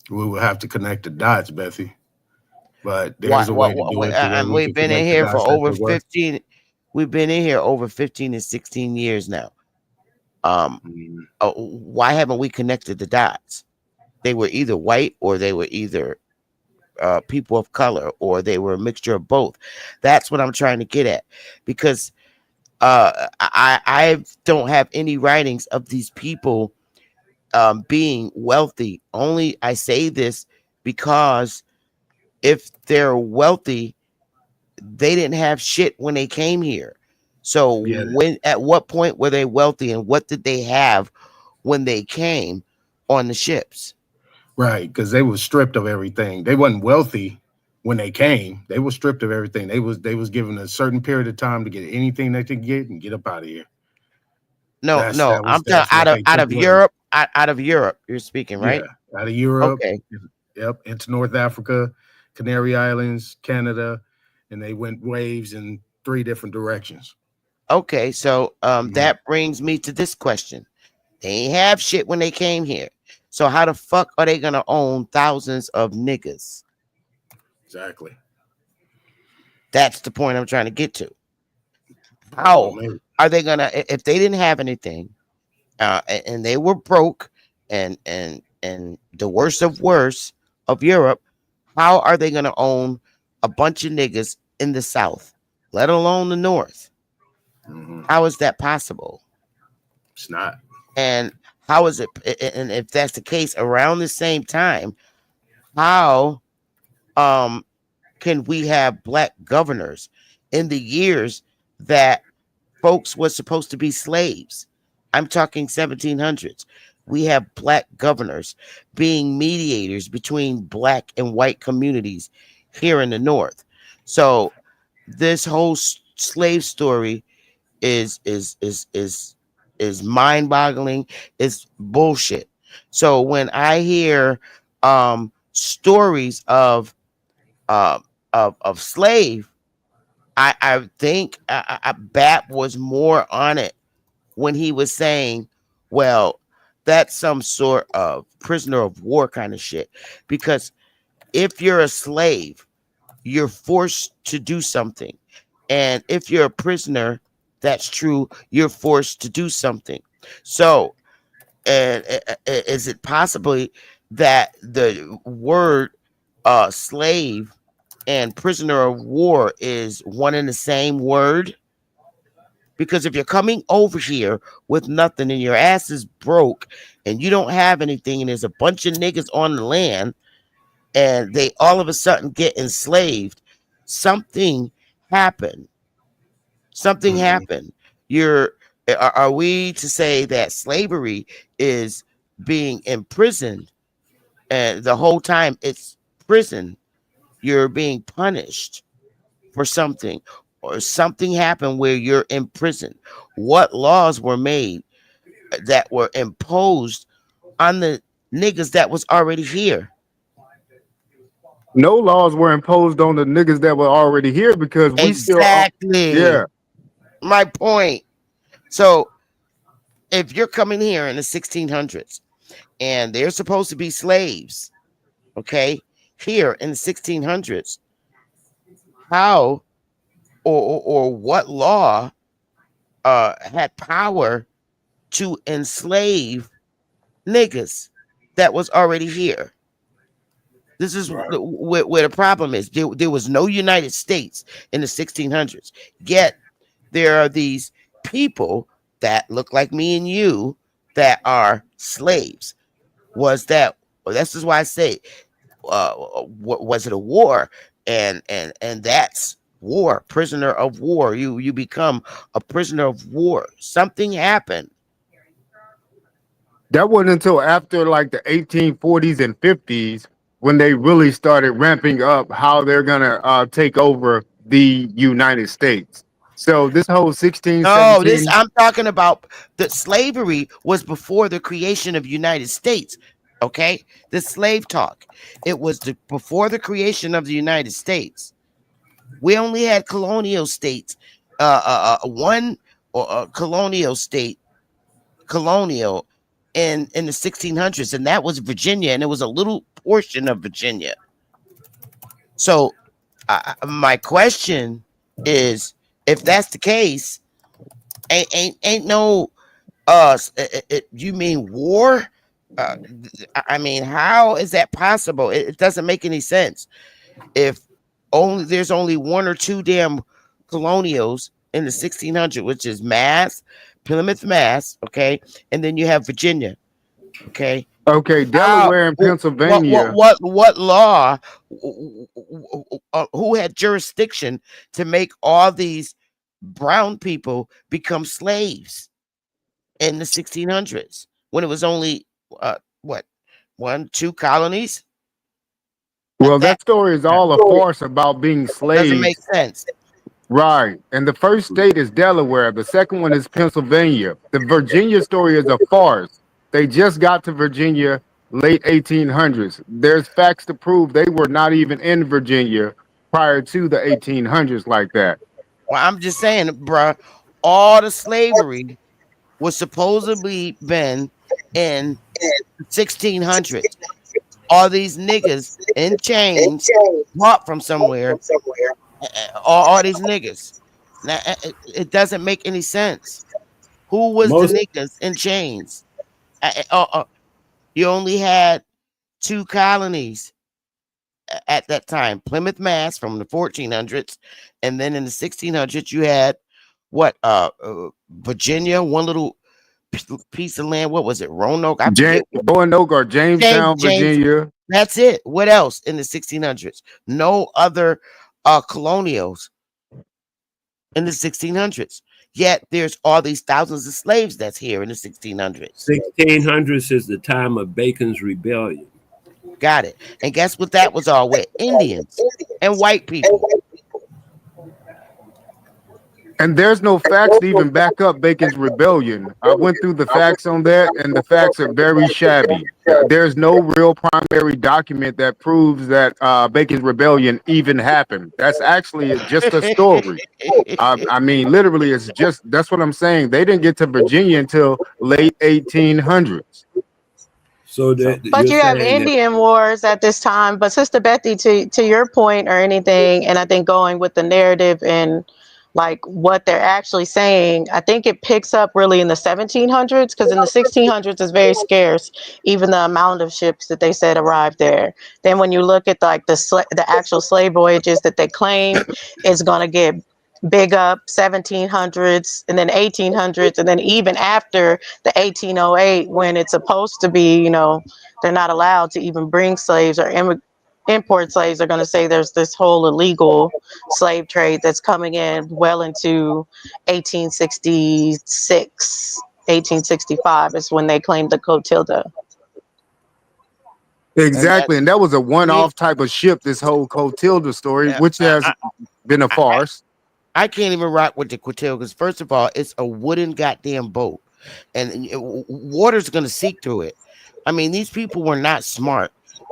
Speaker 10: We will have to connect the dots, Bethy. But there's a way to do it.
Speaker 8: We've been in here for over 15. We've been in here over 15 and 16 years now. Why haven't we connected the dots? They were either white, or they were either people of color, or they were a mixture of both. That's what I'm trying to get at, because I don't have any writings of these people being wealthy. Only I say this because if they're wealthy, they didn't have shit when they came here. So at what point were they wealthy, and what did they have when they came on the ships?
Speaker 10: Right, because they were stripped of everything. They wasn't wealthy when they came. They were stripped of everything. They was given a certain period of time to get anything they could get and get up out of here.
Speaker 8: I'm talking out of Europe. Out of Europe, you're speaking, right?
Speaker 10: Yeah, out of Europe.
Speaker 8: Okay.
Speaker 10: Yep, into North Africa, Canary Islands, Canada, and they went waves in 3 different directions.
Speaker 8: Okay, so that brings me to this question. They ain't have shit when they came here. So how the fuck are they gonna own thousands of niggas?
Speaker 10: Exactly.
Speaker 8: That's the point I'm trying to get to. How are they gonna, if they didn't have anything, and they were broke, and the worst of Europe, how are they gonna own a bunch of niggas in the South, let alone the North? How is that possible?
Speaker 10: It's not.
Speaker 8: And how is it? And if that's the case, around the same time, how can we have black governors in the years that folks were supposed to be slaves? I'm talking 1700s. We have black governors being mediators between black and white communities here in the North. So this whole slave story is mind-boggling. It's bullshit. So when I hear stories of slave, I think Bap was more on it when he was saying, well, that's some sort of prisoner of war kind of shit. Because if you're a slave, you're forced to do something. And if you're a prisoner, that's true, you're forced to do something. So, and is it possibly that the word slave and prisoner of war is one and the same word? Because if you're coming over here with nothing and your ass is broke and you don't have anything and there's a bunch of niggas on the land and they all of a sudden get enslaved, something happened. Something happened. Are we to say that slavery is being imprisoned and the whole time it's prison, you're being punished for something, or something happened where you're in prison? What laws were made that were imposed on the niggas that was already here?
Speaker 9: No laws were imposed on the niggas that were already here because we
Speaker 8: exactly.
Speaker 9: still, yeah.
Speaker 8: My point. So if you're coming here in the 1600s and they're supposed to be slaves, okay, here in the 1600s, how or what law had power to enslave niggas that was already here? This is where the problem is. There was no United States in the 1600s, yet there are these people that look like me and you that are slaves. This is why I say, was it a war? And that's war, prisoner of war. You become a prisoner of war. Something happened.
Speaker 9: That wasn't until after like the 1840s and 50s when they really started ramping up how they're gonna take over the United States. So this whole 16,
Speaker 8: no, I'm talking about the slavery was before the creation of United States. Okay, the slave talk. It was before the creation of the United States. We only had colonial states. One colonial state, colonial in the 1600s, and that was Virginia, and it was a little portion of Virginia. So my question is, if that's the case, ain't no you mean war? I mean, how is that possible? It doesn't make any sense. If there's only one or two damn colonials in the 1600s, which is Plymouth, Mass, okay, and then you have Virginia, okay.
Speaker 9: Okay, Delaware and Pennsylvania.
Speaker 8: What law? Who had jurisdiction to make all these brown people become slaves in the 1600s when it was only 1-2 colonies?
Speaker 9: Well, that story is all a farce about being slaves.
Speaker 8: Doesn't make sense.
Speaker 9: Right. And the first state is Delaware. The second one is Pennsylvania. The Virginia story is a farce. They just got to Virginia late 1800s. There's facts to prove they were not even in Virginia prior to the 1800s like that.
Speaker 8: Well, I'm just saying, bruh, all the slavery was supposedly been in 1600s. all these niggas in chains brought from somewhere, all these niggas. Now, it doesn't make any sense. Who was the niggas in chains? You only had 2 colonies at that time, Plymouth, Mass, from the 1400s, and then in the 1600s you had what? Virginia, one little piece of land. What was it? Roanoke?
Speaker 9: Roanoke or Jamestown, Virginia.
Speaker 8: That's it. What else in the 1600s? No other colonials in the 1600s. Yet there's all these thousands of slaves that's here in the 1600s.
Speaker 2: 1600s is the time of Bacon's Rebellion.
Speaker 8: Got it. And guess what that was all with? Indians and white people.
Speaker 9: And there's no facts to even back up Bacon's Rebellion. I went through the facts on that, and the facts are very shabby. There's no real primary document that proves that Bacon's Rebellion even happened. That's actually just a story. I mean, literally, it's just, that's what I'm saying. They didn't get to Virginia until late 1800s.
Speaker 2: So
Speaker 4: but you have Indian wars at this time. But Sister Bethy, to your point or anything, and I think going with the narrative and like what they're actually saying, I think it picks up really in the 1700s, because in the 1600s it's very scarce, even the amount of ships that they said arrived there. Then when you look at like the actual slave voyages that they claim, it's going to get big up 1700s and then 1800s, and then even after the 1808, when it's supposed to be, you know, they're not allowed to even bring slaves or import slaves. They're going to say there's this whole illegal slave trade that's coming in well into 1866, 1865 is when they claimed the Clotilda.
Speaker 9: Exactly, and that was a one-off type of ship, this whole Clotilda story, which has been a farce.
Speaker 8: I can't even rock with the Clotilda because, first of all, it's a wooden goddamn boat, and water's going to seep through it. I mean, these people were not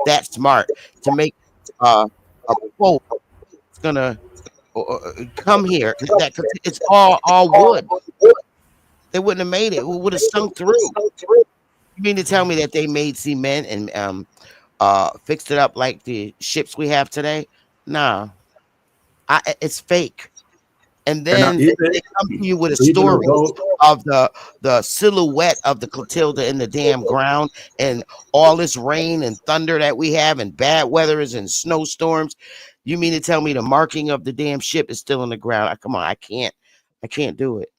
Speaker 8: that smart to make a boat that's going to come here. It's all wood. They wouldn't have made it. It would have sunk through. You mean to tell me that they made cement and fixed it up like the ships we have today? No. It's fake. And then they come to you with a story of the silhouette of the Clotilda in the damn ground and all this rain and thunder that we have and bad weathers and snowstorms. You mean to tell me the marking of the damn ship is still in the ground? Come on, I can't do it.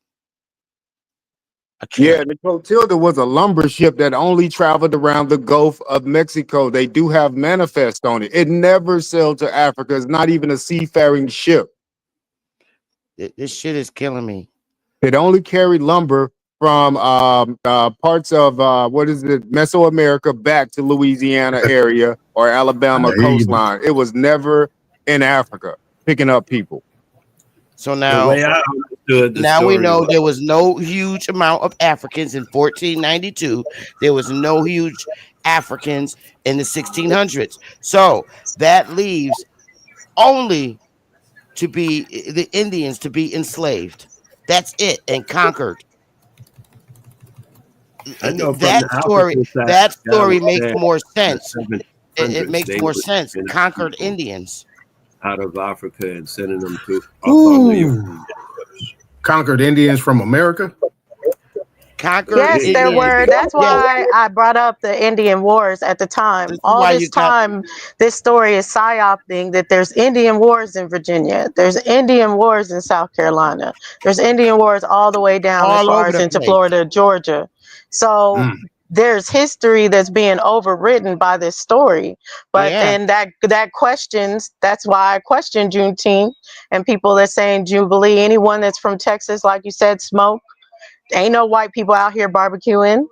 Speaker 9: Yeah, the Clotilda was a lumber ship that only traveled around the Gulf of Mexico. They do have manifest on it. It never sailed to Africa. It's not even a seafaring ship.
Speaker 8: This shit is killing me.
Speaker 9: It only carried lumber from parts of Mesoamerica back to Louisiana area or Alabama coastline. It was never in Africa picking up people.
Speaker 8: So now we know there was no huge amount of Africans in 1492. There was no huge Africans in the 1600s. So that leaves only to be the Indians to be enslaved. That's it, and conquered.
Speaker 2: I know
Speaker 8: that story makes more sense. It makes more sense. Conquered Indians
Speaker 2: out of Africa and sending them to
Speaker 10: conquered Indians from America.
Speaker 4: Yes, there were. That's why I brought up the Indian Wars at the time. All this time, this story is psyoping that there's Indian Wars in Virginia. There's Indian Wars in South Carolina. There's Indian Wars all the way down as far as into Florida, Georgia. So there's history that's being overwritten by this story. But then that questions, that's why I question Juneteenth and people that saying Jubilee. Anyone that's from Texas, like you said, smoke. Ain't no white people out here barbecuing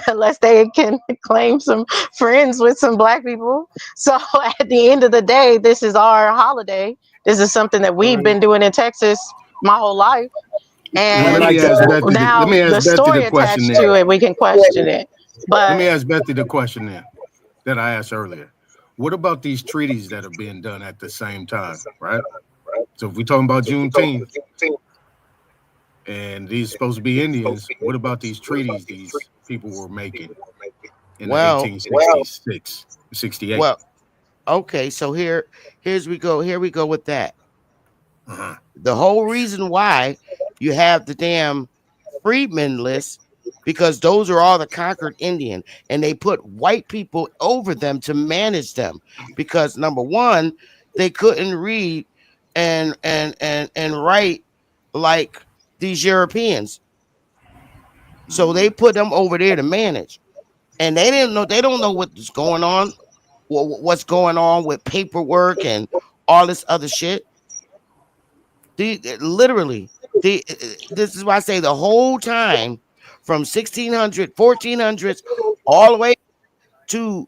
Speaker 4: unless they can claim some friends with some black people. So at the end of the day, this is our holiday. This is something that we've been doing in Texas my whole life. And now the story attached to it, we can question it. But
Speaker 10: let me ask Bethy the question then that I asked earlier. What about these treaties that are being done at the same time, right? So if we're talking about Juneteenth, and these supposed to be Indians, what about these treaties these people were making? in 1866, 68.
Speaker 8: Well, okay, so here we go with that. The whole reason why you have the damn freedmen list, because those are all the conquered Indian, and they put white people over them to manage them, because number one, they couldn't read and write like these Europeans, so they put them over there to manage, and they don't know what's going on with paperwork and all this other shit. This is why I say the whole time from 1600, 1400s, all the way to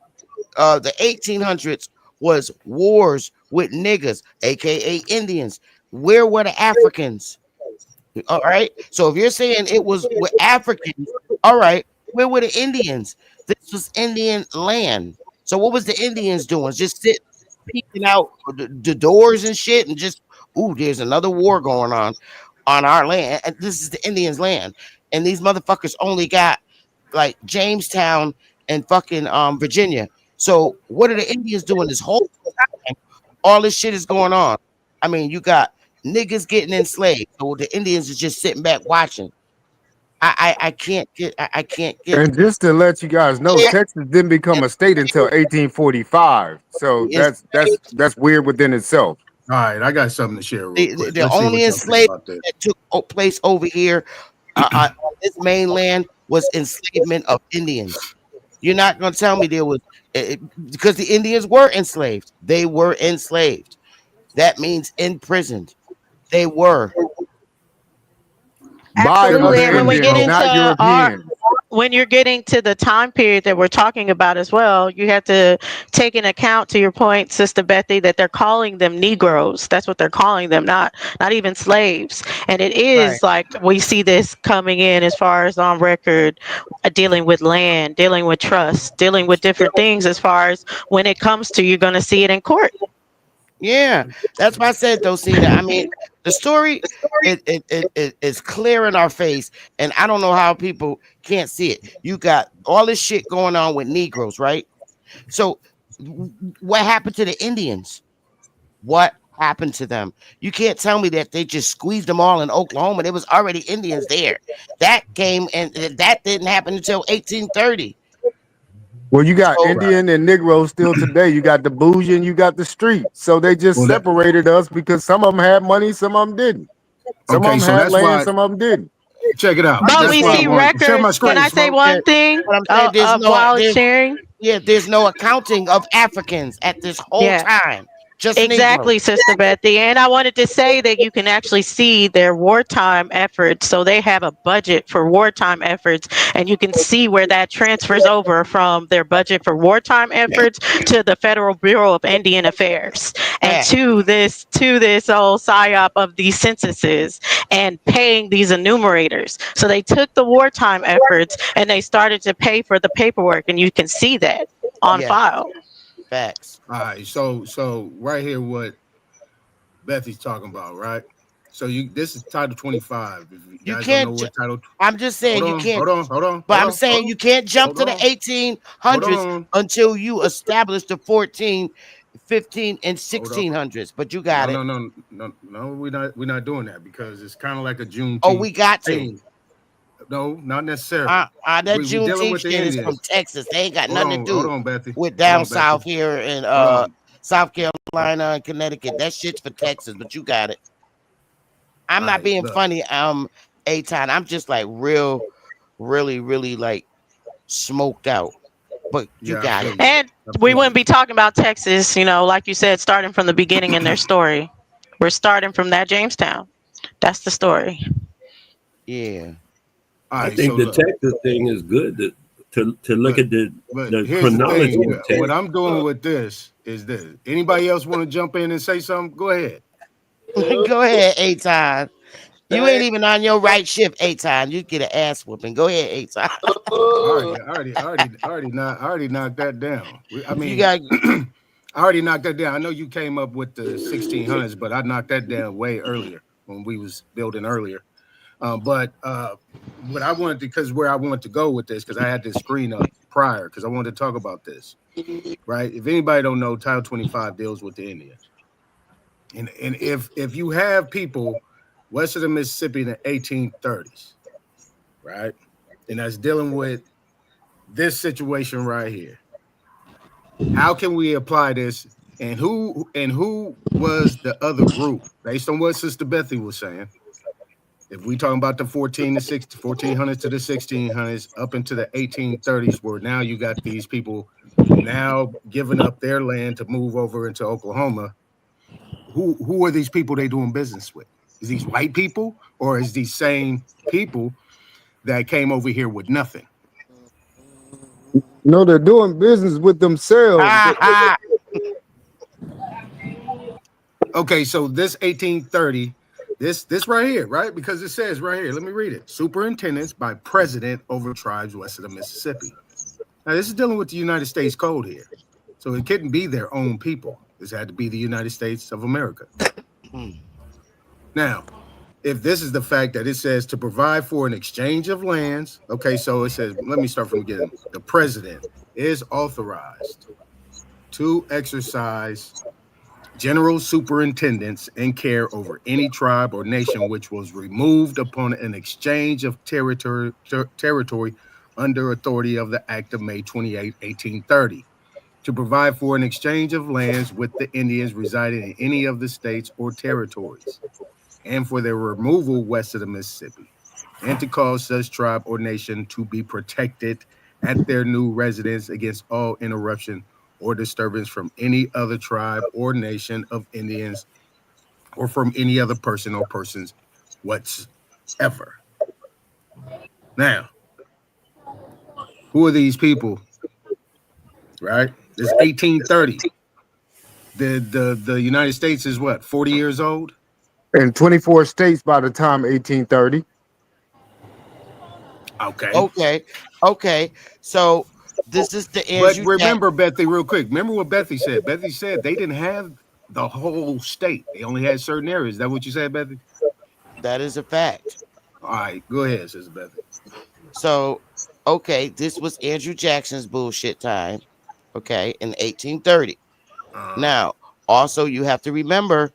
Speaker 8: the 1800s was wars with niggas, aka Indians. Where were the Africans? All right. So if you're saying it was with Africans, all right, where were the Indians? This was Indian land. So what was the Indians doing? Just peeking out the doors and shit, and just, ooh, there's another war going on our land. And this is the Indians' land. And these motherfuckers only got like Jamestown and fucking Virginia. So what are the Indians doing this whole time? All this shit is going on. I mean, you got niggas getting enslaved. So the Indians are just sitting back watching. I can't get.
Speaker 9: And just to let you guys know, Texas didn't become a state until 1845. So that's weird within itself.
Speaker 10: All right, I got something to share.
Speaker 8: The only enslavement that took place over here on this mainland was enslavement of Indians. You're not going to tell me there was, because the Indians were enslaved. They were enslaved. That means imprisoned. They were.
Speaker 4: Absolutely. And when you're getting to the time period that we're talking about as well, you have to take into account, to your point, Sister Bethy, that they're calling them Negroes. That's what they're calling them, not even slaves. And it is like we see this coming in as far as on record, dealing with land, dealing with trust, dealing with different things. As far as when it comes to, you're going to see it in court.
Speaker 8: Yeah, that's why I said, Dosita. I mean, the story it is clear in our face, and I don't know how people can't see it. You got all this shit going on with Negroes, right? So what happened to the Indians? What happened to them? You can't tell me that they just squeezed them all in Oklahoma. There was already Indians there. That came, and that didn't happen until 1830.
Speaker 9: Well, you got Indian and Negro still today. You got the bougie and you got the street. So they just separated us because some of them had money, some of them didn't. Some of them had land, some of them didn't.
Speaker 10: Check it out.
Speaker 4: But we see records. Can I say one thing while sharing?
Speaker 8: Yeah, there's no accounting of Africans at this whole time. Just
Speaker 4: exactly, Sister Bethy. And I wanted to say that you can actually see their wartime efforts. So they have a budget for wartime efforts, and you can see where that transfers over from their budget for wartime efforts to the Federal Bureau of Indian Affairs, and to this whole psyop of these censuses and paying these enumerators. So they took the wartime efforts and they started to pay for the paperwork, and you can see that on file.
Speaker 8: Facts.
Speaker 10: All right, so right here, what Bethy's talking about, right? So this is Title 25. If you guys
Speaker 8: can't.
Speaker 10: don't know what title.
Speaker 8: I'm just saying you can't.
Speaker 10: Hold on.
Speaker 8: But I'm saying you can't jump to the 1800s until you establish the 14, 15, and 1600s. But you got it.
Speaker 10: No. We're not doing that because it's kind of like a Juneteenth.
Speaker 8: Oh, we got to.
Speaker 10: No, not necessarily.
Speaker 8: That Juneteenth shit is from Texas. They ain't got nothing to do with down south here in South Carolina and Connecticut. That shit's for Texas, but you got it. I'm not being funny, Aton. I'm just like really like smoked out. But you got it.
Speaker 4: And we wouldn't be talking about Texas, like you said, starting from the beginning in their story. We're starting from that Jamestown. That's the story.
Speaker 8: Yeah.
Speaker 2: I think the Texas thing is good to look at the chronology.
Speaker 10: What I'm doing with this is this. Anybody else want to jump in and say something? Go ahead.
Speaker 8: Go ahead, Aton. You ain't even on your right shift, Aton. You get an ass whooping. Go ahead, Aton.
Speaker 10: I already knocked that down. I mean, I already knocked that down. I know you came up with the 1600s, but I knocked that down way earlier when we was building earlier. But what I wanted to, because where I wanted to go with this, because I had this screen up prior because I wanted to talk about this. Right? If anybody don't know, Title 25 deals with the Indians. And if you have people west of the Mississippi in the 1830s, right? And that's dealing with this situation right here. How can we apply this? And who was the other group based on what Sister Bethy was saying? If we talking about the 1400s to the 1600s up into the 1830s, where now you got these people now giving up their land to move over into Oklahoma. Who are these people they doing business with? Is these white people or is these same people that came over here with nothing?
Speaker 9: No, they're doing business with themselves.
Speaker 10: Okay, so this 1830, this right here, right? Because it says right here, let me read it. Superintendents by president over tribes west of the Mississippi. Now, this is dealing with the United States Code here. So it couldn't be their own people. This had to be the United States of America. Now, if this is the fact that it says to provide for an exchange of lands, okay, so it says, let me start from the beginning. The president is authorized to exercise general superintendence and care over any tribe or nation which was removed upon an exchange of territory under authority of the Act of May 28, 1830, to provide for an exchange of lands with the Indians residing in any of the states or territories, and for their removal west of the Mississippi, and to cause such tribe or nation to be protected at their new residence against all interruption or disturbance from any other tribe or nation of Indians or from any other person or persons whatsoever. Now, who are these people? Right? It's 1830. The United States is what, 40 years old?
Speaker 9: In 24 states by the time 1830.
Speaker 8: Okay. So this is the
Speaker 10: But remember, Bethy, real quick. Remember what Bethy said. Bethy said they didn't have the whole state. They only had certain areas. Is that what you said, Bethy?
Speaker 8: That is a fact.
Speaker 10: All right, go ahead, Sister Bethy.
Speaker 8: So, okay, this was Andrew Jackson's bullshit time, okay, in 1830. Now, also, you have to remember,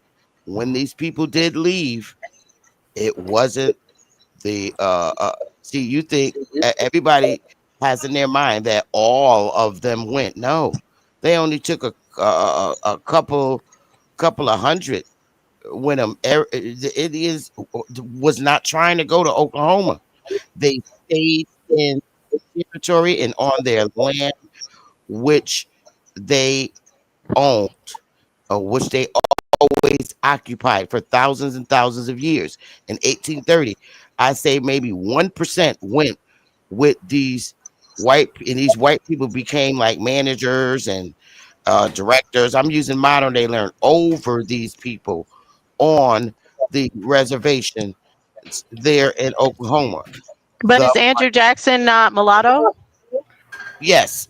Speaker 8: when these people did leave, it wasn't the, see, you think everybody has in their mind that all of them went. No, they only took a couple of hundred when the Indians was not trying to go to Oklahoma. They stayed in the territory and on their land, which they owned, which they always occupied for thousands and thousands of years. In 1830, I say maybe 1% went with these white, and these white people became like managers and directors. I'm using modern day learn over these people on the reservation there in Oklahoma.
Speaker 4: But is Andrew Jackson not mulatto?
Speaker 8: Yes.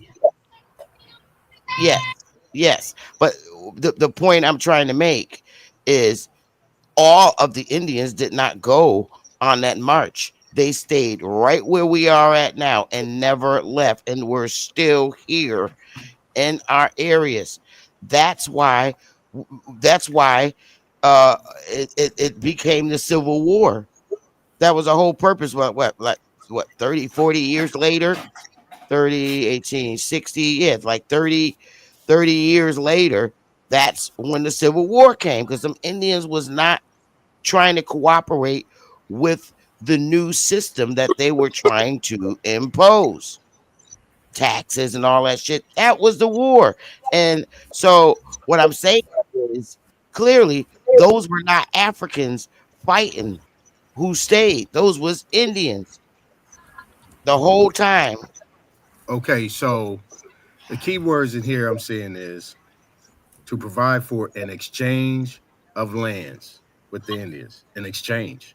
Speaker 8: But the point I'm trying to make is all of the Indians did not go on that march. They stayed right where we are at now and never left, and we're still here in our areas. That's why it became the Civil War. That was a whole purpose. What 30, 40 years later, 30, 18, 60, yeah, like 30 years later, that's when the Civil War came, because some Indians was not trying to cooperate with the new system that they were trying to impose. Taxes and all that shit. That was the war. And so what I'm saying is, clearly, those were not Africans fighting who stayed. Those was Indians the whole time.
Speaker 10: Okay, so the key words in here I'm saying is to provide for an exchange of lands with the Indians, an exchange,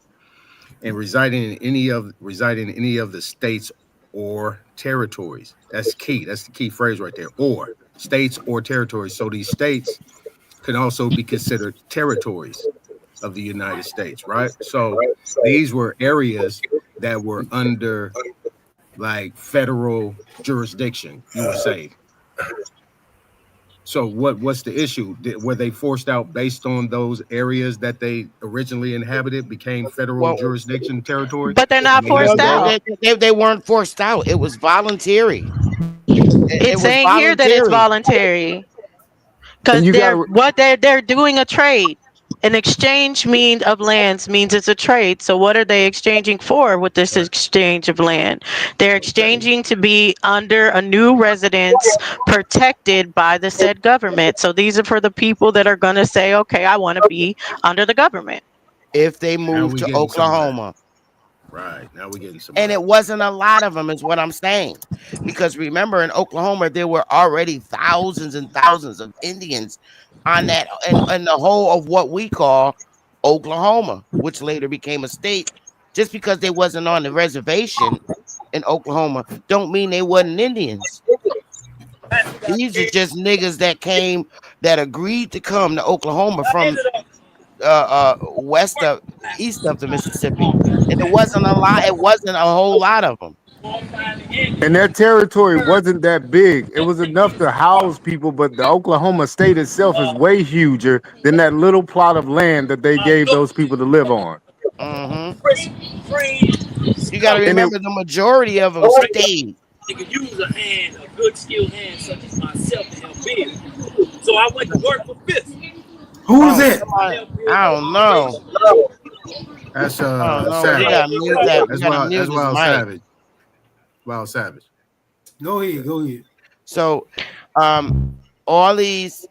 Speaker 10: and residing in any of the states or territories. That's key. That's the key phrase right there. Or states or territories. So these states can also be considered territories of the United States, right? So these were areas that were under like federal jurisdiction, you would say. So what's the issue? Were they forced out based on those areas that they originally inhabited became federal jurisdiction territory?
Speaker 4: But they're not forced out.
Speaker 8: They weren't forced out. It was voluntary.
Speaker 4: It's saying here that it's voluntary. Because they're doing a trade. An exchange of lands means it's a trade. So what are they exchanging for with this exchange of land? They're exchanging to be under a new residence protected by the said government. So these are for the people that are going to say, okay, I want to be under the government.
Speaker 8: If they move to Oklahoma.
Speaker 10: Right, now we're getting some.
Speaker 8: And it wasn't a lot of them, is what I'm saying. Because remember, in Oklahoma, there were already thousands and thousands of Indians on that, and the whole of what we call Oklahoma, which later became a state. Just because they wasn't on the reservation in Oklahoma, don't mean they wasn't Indians. These are just niggas that agreed to come to Oklahoma from east of the Mississippi, and it wasn't a lot. It wasn't a whole lot of them.
Speaker 9: And their territory wasn't that big. It was enough to house people, but the Oklahoma state itself is way huger than that little plot of land that they gave those people to live on.
Speaker 8: You got to remember, the majority of them stayed.
Speaker 11: They could use a good skilled hand such as myself to help build. So I went to work for Fifth.
Speaker 3: Who's it?
Speaker 8: I don't know.
Speaker 10: That's
Speaker 8: Savage.
Speaker 10: That's Wild Savage. Wild Savage.
Speaker 3: Go ahead.
Speaker 8: So, all these,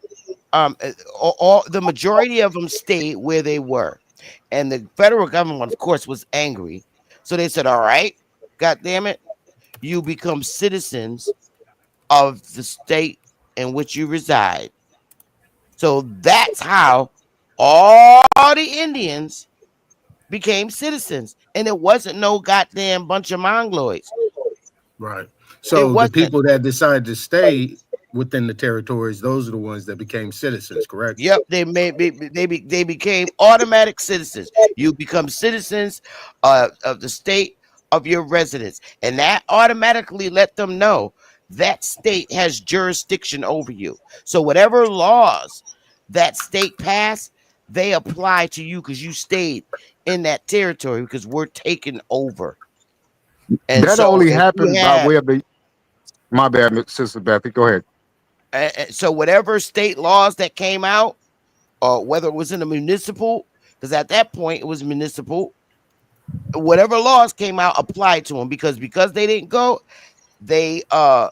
Speaker 8: all the majority of them stayed where they were, and the federal government, of course, was angry. So they said, "All right, God damn it, you become citizens of the state in which you reside." So that's how all the Indians became citizens. And it wasn't no goddamn bunch of Mongoloids.
Speaker 10: Right. So the people that decided to stay within the territories, those are the ones that became citizens, correct?
Speaker 8: Yep. They became automatic citizens. You become citizens of the state of your residence. And that automatically let them know that state has jurisdiction over you. So whatever laws that state passed, they apply to you because you stayed in that territory, because we're taking over. And
Speaker 9: that only happened by way of the. My bad, Sister Bethy. Go ahead.
Speaker 8: So whatever state laws that came out, or whether it was in the municipal, because at that point it was municipal, whatever laws came out applied to them, because they didn't go, they the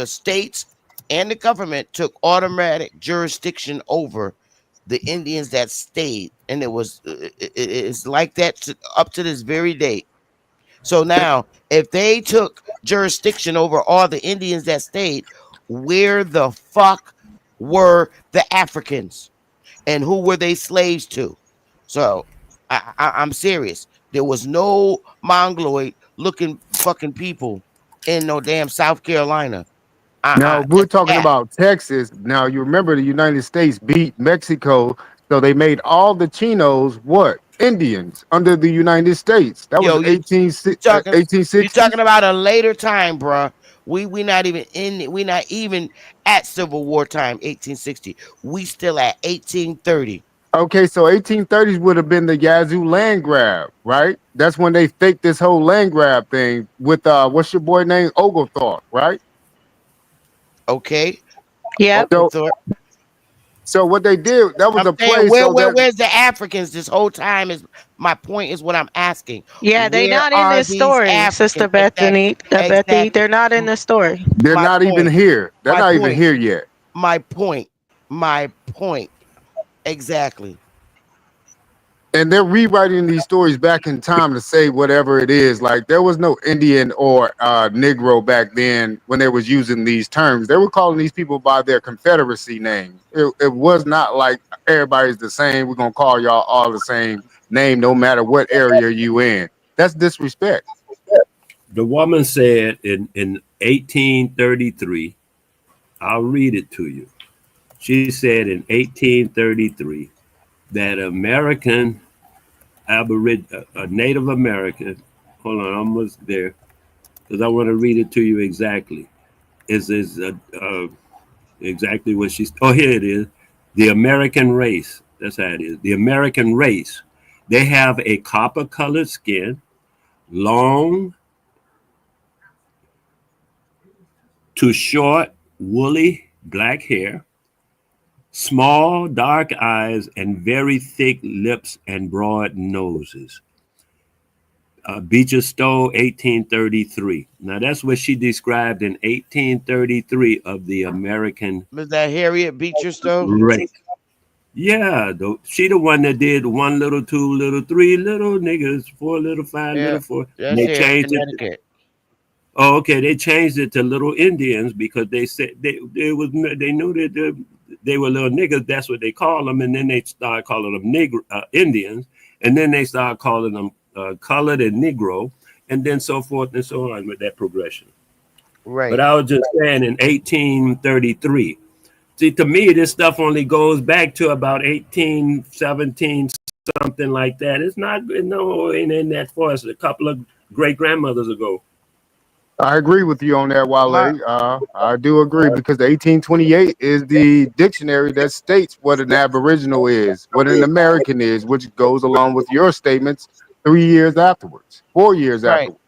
Speaker 8: states and the government took automatic jurisdiction over the Indians that stayed, and it's like that up to this very day. So now, if they took jurisdiction over all the Indians that stayed, where the fuck were the Africans, and who were they slaves to? So I'm serious. There was no Mongoloid looking fucking people in no damn South Carolina.
Speaker 9: Now we're talking about Texas. Now you remember the United States beat Mexico, so they made all the Chinos what? Indians under the United States. That was 1860.
Speaker 8: You're talking about a later time, bruh. We not even at Civil War time, 1860. We still at 1830.
Speaker 9: Okay, so 1830s would have been the Yazoo land grab, right? That's when they faked this whole land grab thing with what's your boy name? Oglethorpe, right?
Speaker 8: Okay.
Speaker 4: Yeah.
Speaker 9: So what they did, that was a place.
Speaker 8: Where's the Africans this whole time? Is my point, is what I'm asking.
Speaker 4: Yeah, they're not in this story, Sister Bethany. Bethany, they're not in the story.
Speaker 9: They're not even here. They're not even here yet.
Speaker 8: My point. Exactly.
Speaker 9: And they're rewriting these stories back in time to say whatever it is. Like there was no Indian or Negro back then when they was using these terms. They were calling these people by their Confederacy name. It was not like everybody's the same. We're gonna call y'all all the same name, no matter what area you in. That's disrespect.
Speaker 2: The woman said in 1833, I'll read it to you. She said in 1833 that Native American, hold on, almost there, because I want to read it to you exactly. Is exactly what she's. Oh, here it is. The American race. That's how it is. The American race. They have a copper-colored skin, long to short, woolly black hair, small dark eyes, and very thick lips and broad noses. Beecher Stowe, 1833. Now that's what she described in 1833 of the American.
Speaker 8: Was that Harriet Beecher Stowe?
Speaker 2: Race. Yeah, she the one that did 1 little, 2 little, 3 little niggas, 4 little, 5 little, 4.
Speaker 8: That's
Speaker 2: They changed it. Oh, okay. They changed it to Little Indians because they said they knew that they were little niggas. That's what they call them, and then they started calling them Indians, and then they started calling them colored and Negro, and then so forth and so on with that progression.
Speaker 8: Right.
Speaker 2: But I was just saying in 1833. See, to me, this stuff only goes back to about 1817, something like that. It's not, no, ain't in that for us. A couple of great grandmothers ago.
Speaker 9: I agree with you on that, Wale. I do agree because the 1828 is the dictionary that states what an Aboriginal is, what an American is, which goes along with your statements 3 years afterwards, 4 years afterwards.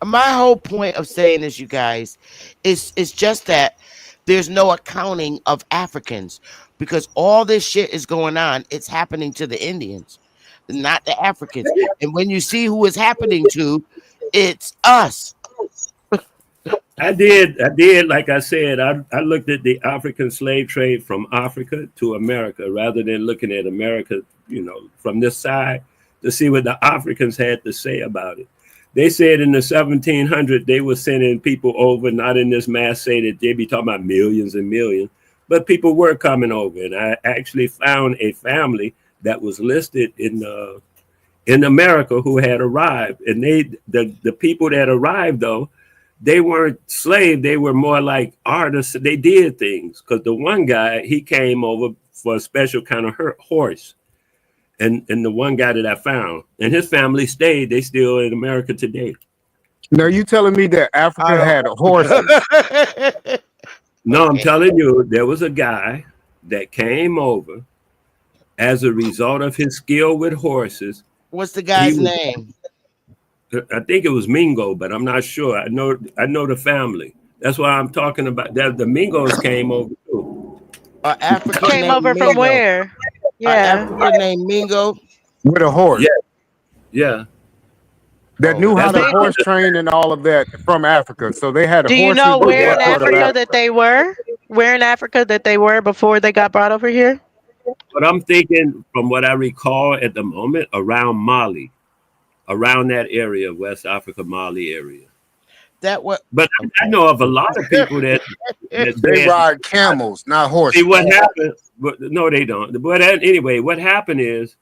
Speaker 8: My whole point of saying this, you guys, is just that there's no accounting of Africans because all this shit is going on. It's happening to the Indians, not the Africans. And when you see who it's happening to, it's us.
Speaker 2: I did. Like I said, I looked at the African slave trade from Africa to America rather than looking at America, from this side to see what the Africans had to say about it. They said in the 1700s, they were sending people over, not in this mass say that they be talking about millions and millions, but people were coming over. And I actually found a family that was listed in America who had arrived. And the people that arrived, though, they weren't slaves. They were more like artists. They did things because the one guy, he came over for a special kind of horse. And the one guy that I found, and his family stayed. They still in America today.
Speaker 9: Now you telling me that Africa had horses?
Speaker 2: No, I'm telling you, there was a guy that came over as a result of his skill with horses.
Speaker 8: What's the guy's name?
Speaker 2: I think it was Mingo, but I'm not sure. I know the family. That's why I'm talking about that. The Mingos came over too.
Speaker 8: Africa
Speaker 4: came over
Speaker 8: Mingo.
Speaker 4: from where? Yeah,
Speaker 8: African named Mingo
Speaker 9: with a horse.
Speaker 2: Yeah.
Speaker 9: That knew how to horse train and all of that from Africa. So they had.
Speaker 4: Do you know where in Africa that they were? Where in Africa that they were before they got brought over here?
Speaker 2: But I'm thinking, from what I recall at the moment, around Mali, around that area, West Africa, Mali area. But I know of a lot of people that
Speaker 9: they ride camels, not horses.
Speaker 2: See what happened? But no, they don't. But anyway, what happened is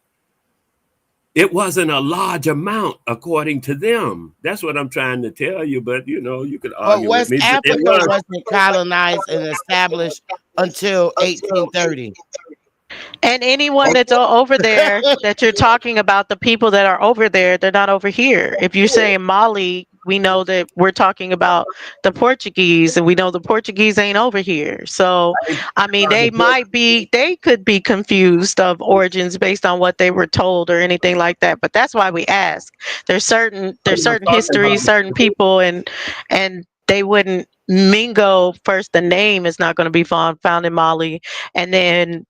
Speaker 2: it wasn't a large amount according to them. That's what I'm trying to tell you. But you could argue.
Speaker 8: But West Africa wasn't colonized and established until 1830.
Speaker 4: And anyone that's over there that you're talking about, the people that are over there, they're not over here. If you're saying Mali, we know that we're talking about the Portuguese, and we know the Portuguese ain't over here. So, I mean, they could be confused of origins based on what they were told or anything like that. But that's why we ask. There's certain histories, certain people, and they wouldn't. Mingo, first, the name is not going to be found in Mali, and then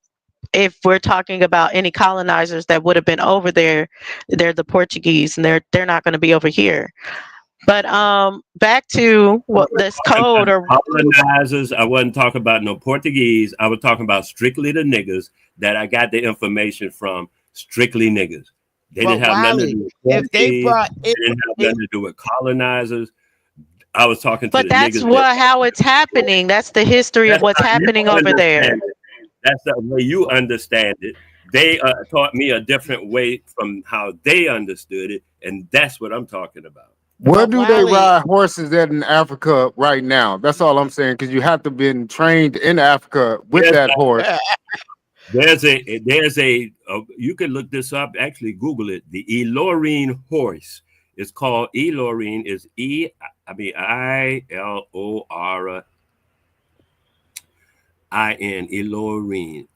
Speaker 4: if we're talking about any colonizers that would have been over there, they're the Portuguese, and they're not going to be over here. But back to what this code or
Speaker 2: colonizers, I wasn't talking about no Portuguese. I was talking about strictly the niggas that I got the information from. Strictly niggas. They didn't have nothing to do with Portuguese. They didn't have nothing to do with colonizers. I was talking to
Speaker 4: but
Speaker 2: the
Speaker 4: that's
Speaker 2: niggas.
Speaker 4: how it's happening. That's the history of what's happening over there.
Speaker 2: That's the way you understand it. They taught me a different way from how they understood it, and that's what I'm talking about.
Speaker 9: Where do they ride horses at in Africa right now? That's all I'm saying, because you have to been trained in Africa with that horse.
Speaker 2: There's a you can look this up, actually Google it. The Ilorine horse. It's called Ilorine, is Ilorin. Ilorin. Ilorin.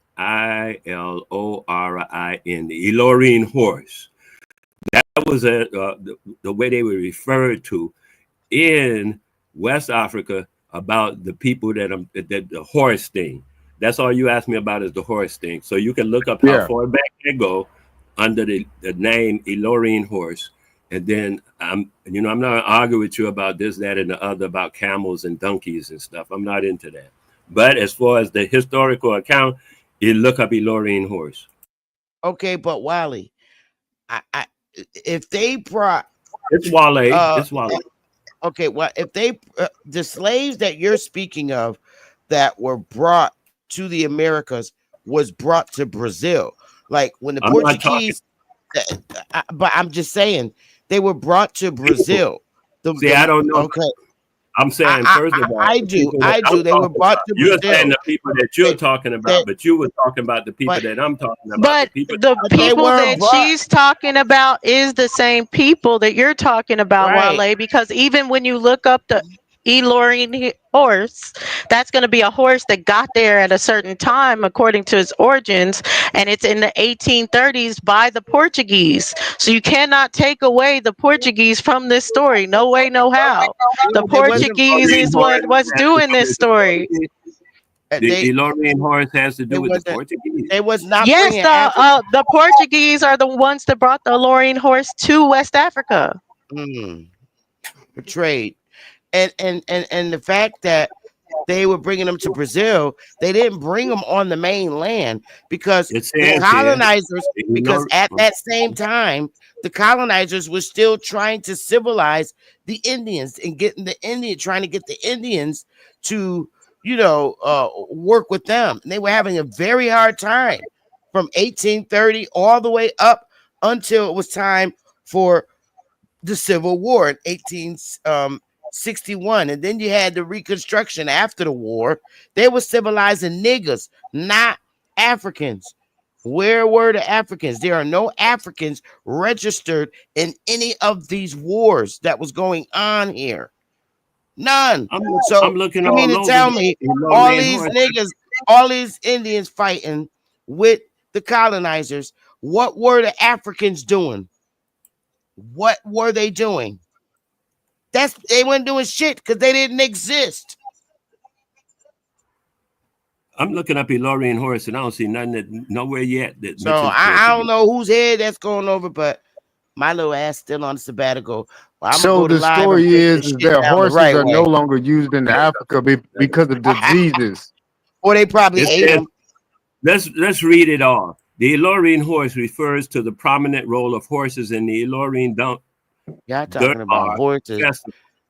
Speaker 2: The Ilorin horse. That was the way they were referred to in West Africa about the people that the horse thing. That's all you asked me about is the horse thing. So you can look up how far back they go under the name Ilorin horse. And then I'm not arguing with you about this, that, and the other about camels and donkeys and stuff. I'm not into that. But as far as the historical account, you look up Ilorin horse.
Speaker 8: Okay, but Wally, if they brought
Speaker 2: it's Wale. It's Wale.
Speaker 8: Okay, well, if they the slaves that you're speaking of that were brought to the Americas was brought to Brazil, like when the Portuguese. But I'm just saying they were brought to Brazil.
Speaker 2: I don't know.
Speaker 8: Okay.
Speaker 2: I'm saying, first of all,
Speaker 8: I do. They were brought to Brazil.
Speaker 2: You're saying the people that you're talking about, but you were talking about the people that I'm talking about.
Speaker 4: But the people that she's talking about is the same people that you're talking about, Wale, because even when you look up the Ilorin horse, that's going to be a horse that got there at a certain time according to its origins, and it's in the 1830s by the Portuguese. So you cannot take away the Portuguese from this story. No way, no how. The Portuguese is what's doing this story.
Speaker 2: The Ilorin horse has to do with the Portuguese.
Speaker 8: They was not.
Speaker 4: Yes, the Portuguese are the ones that brought the Ilorin horse to West Africa.
Speaker 8: For trade. And the fact that they were bringing them to Brazil, they didn't bring them on the mainland because the colonizers, because at that same time, the colonizers were still trying to civilize the Indians and trying to get the Indians to, work with them. And they were having a very hard time from 1830 all the way up until it was time for the Civil War in 1861, and then you had the Reconstruction after the war. They were civilizing niggas, not Africans. Where were the Africans? There are no Africans registered in any of these wars that was going on here. None.
Speaker 2: I'm looking.
Speaker 8: You mean to tell me all these niggas, all these Indians fighting with the colonizers? What were the Africans doing? What were they doing? They weren't doing shit because they didn't exist.
Speaker 2: I'm looking up Ilorin horse and I don't see nothing nowhere yet.
Speaker 8: So I don't know whose head that's going over, but my little ass still on the sabbatical. Well,
Speaker 9: so the story is that horses are no longer used in Africa because of diseases.
Speaker 8: Or they probably ate them.
Speaker 2: Let's read it all. The Ilorin horse refers to the prominent role of horses in the Ilorin
Speaker 8: Y'all talking about horses.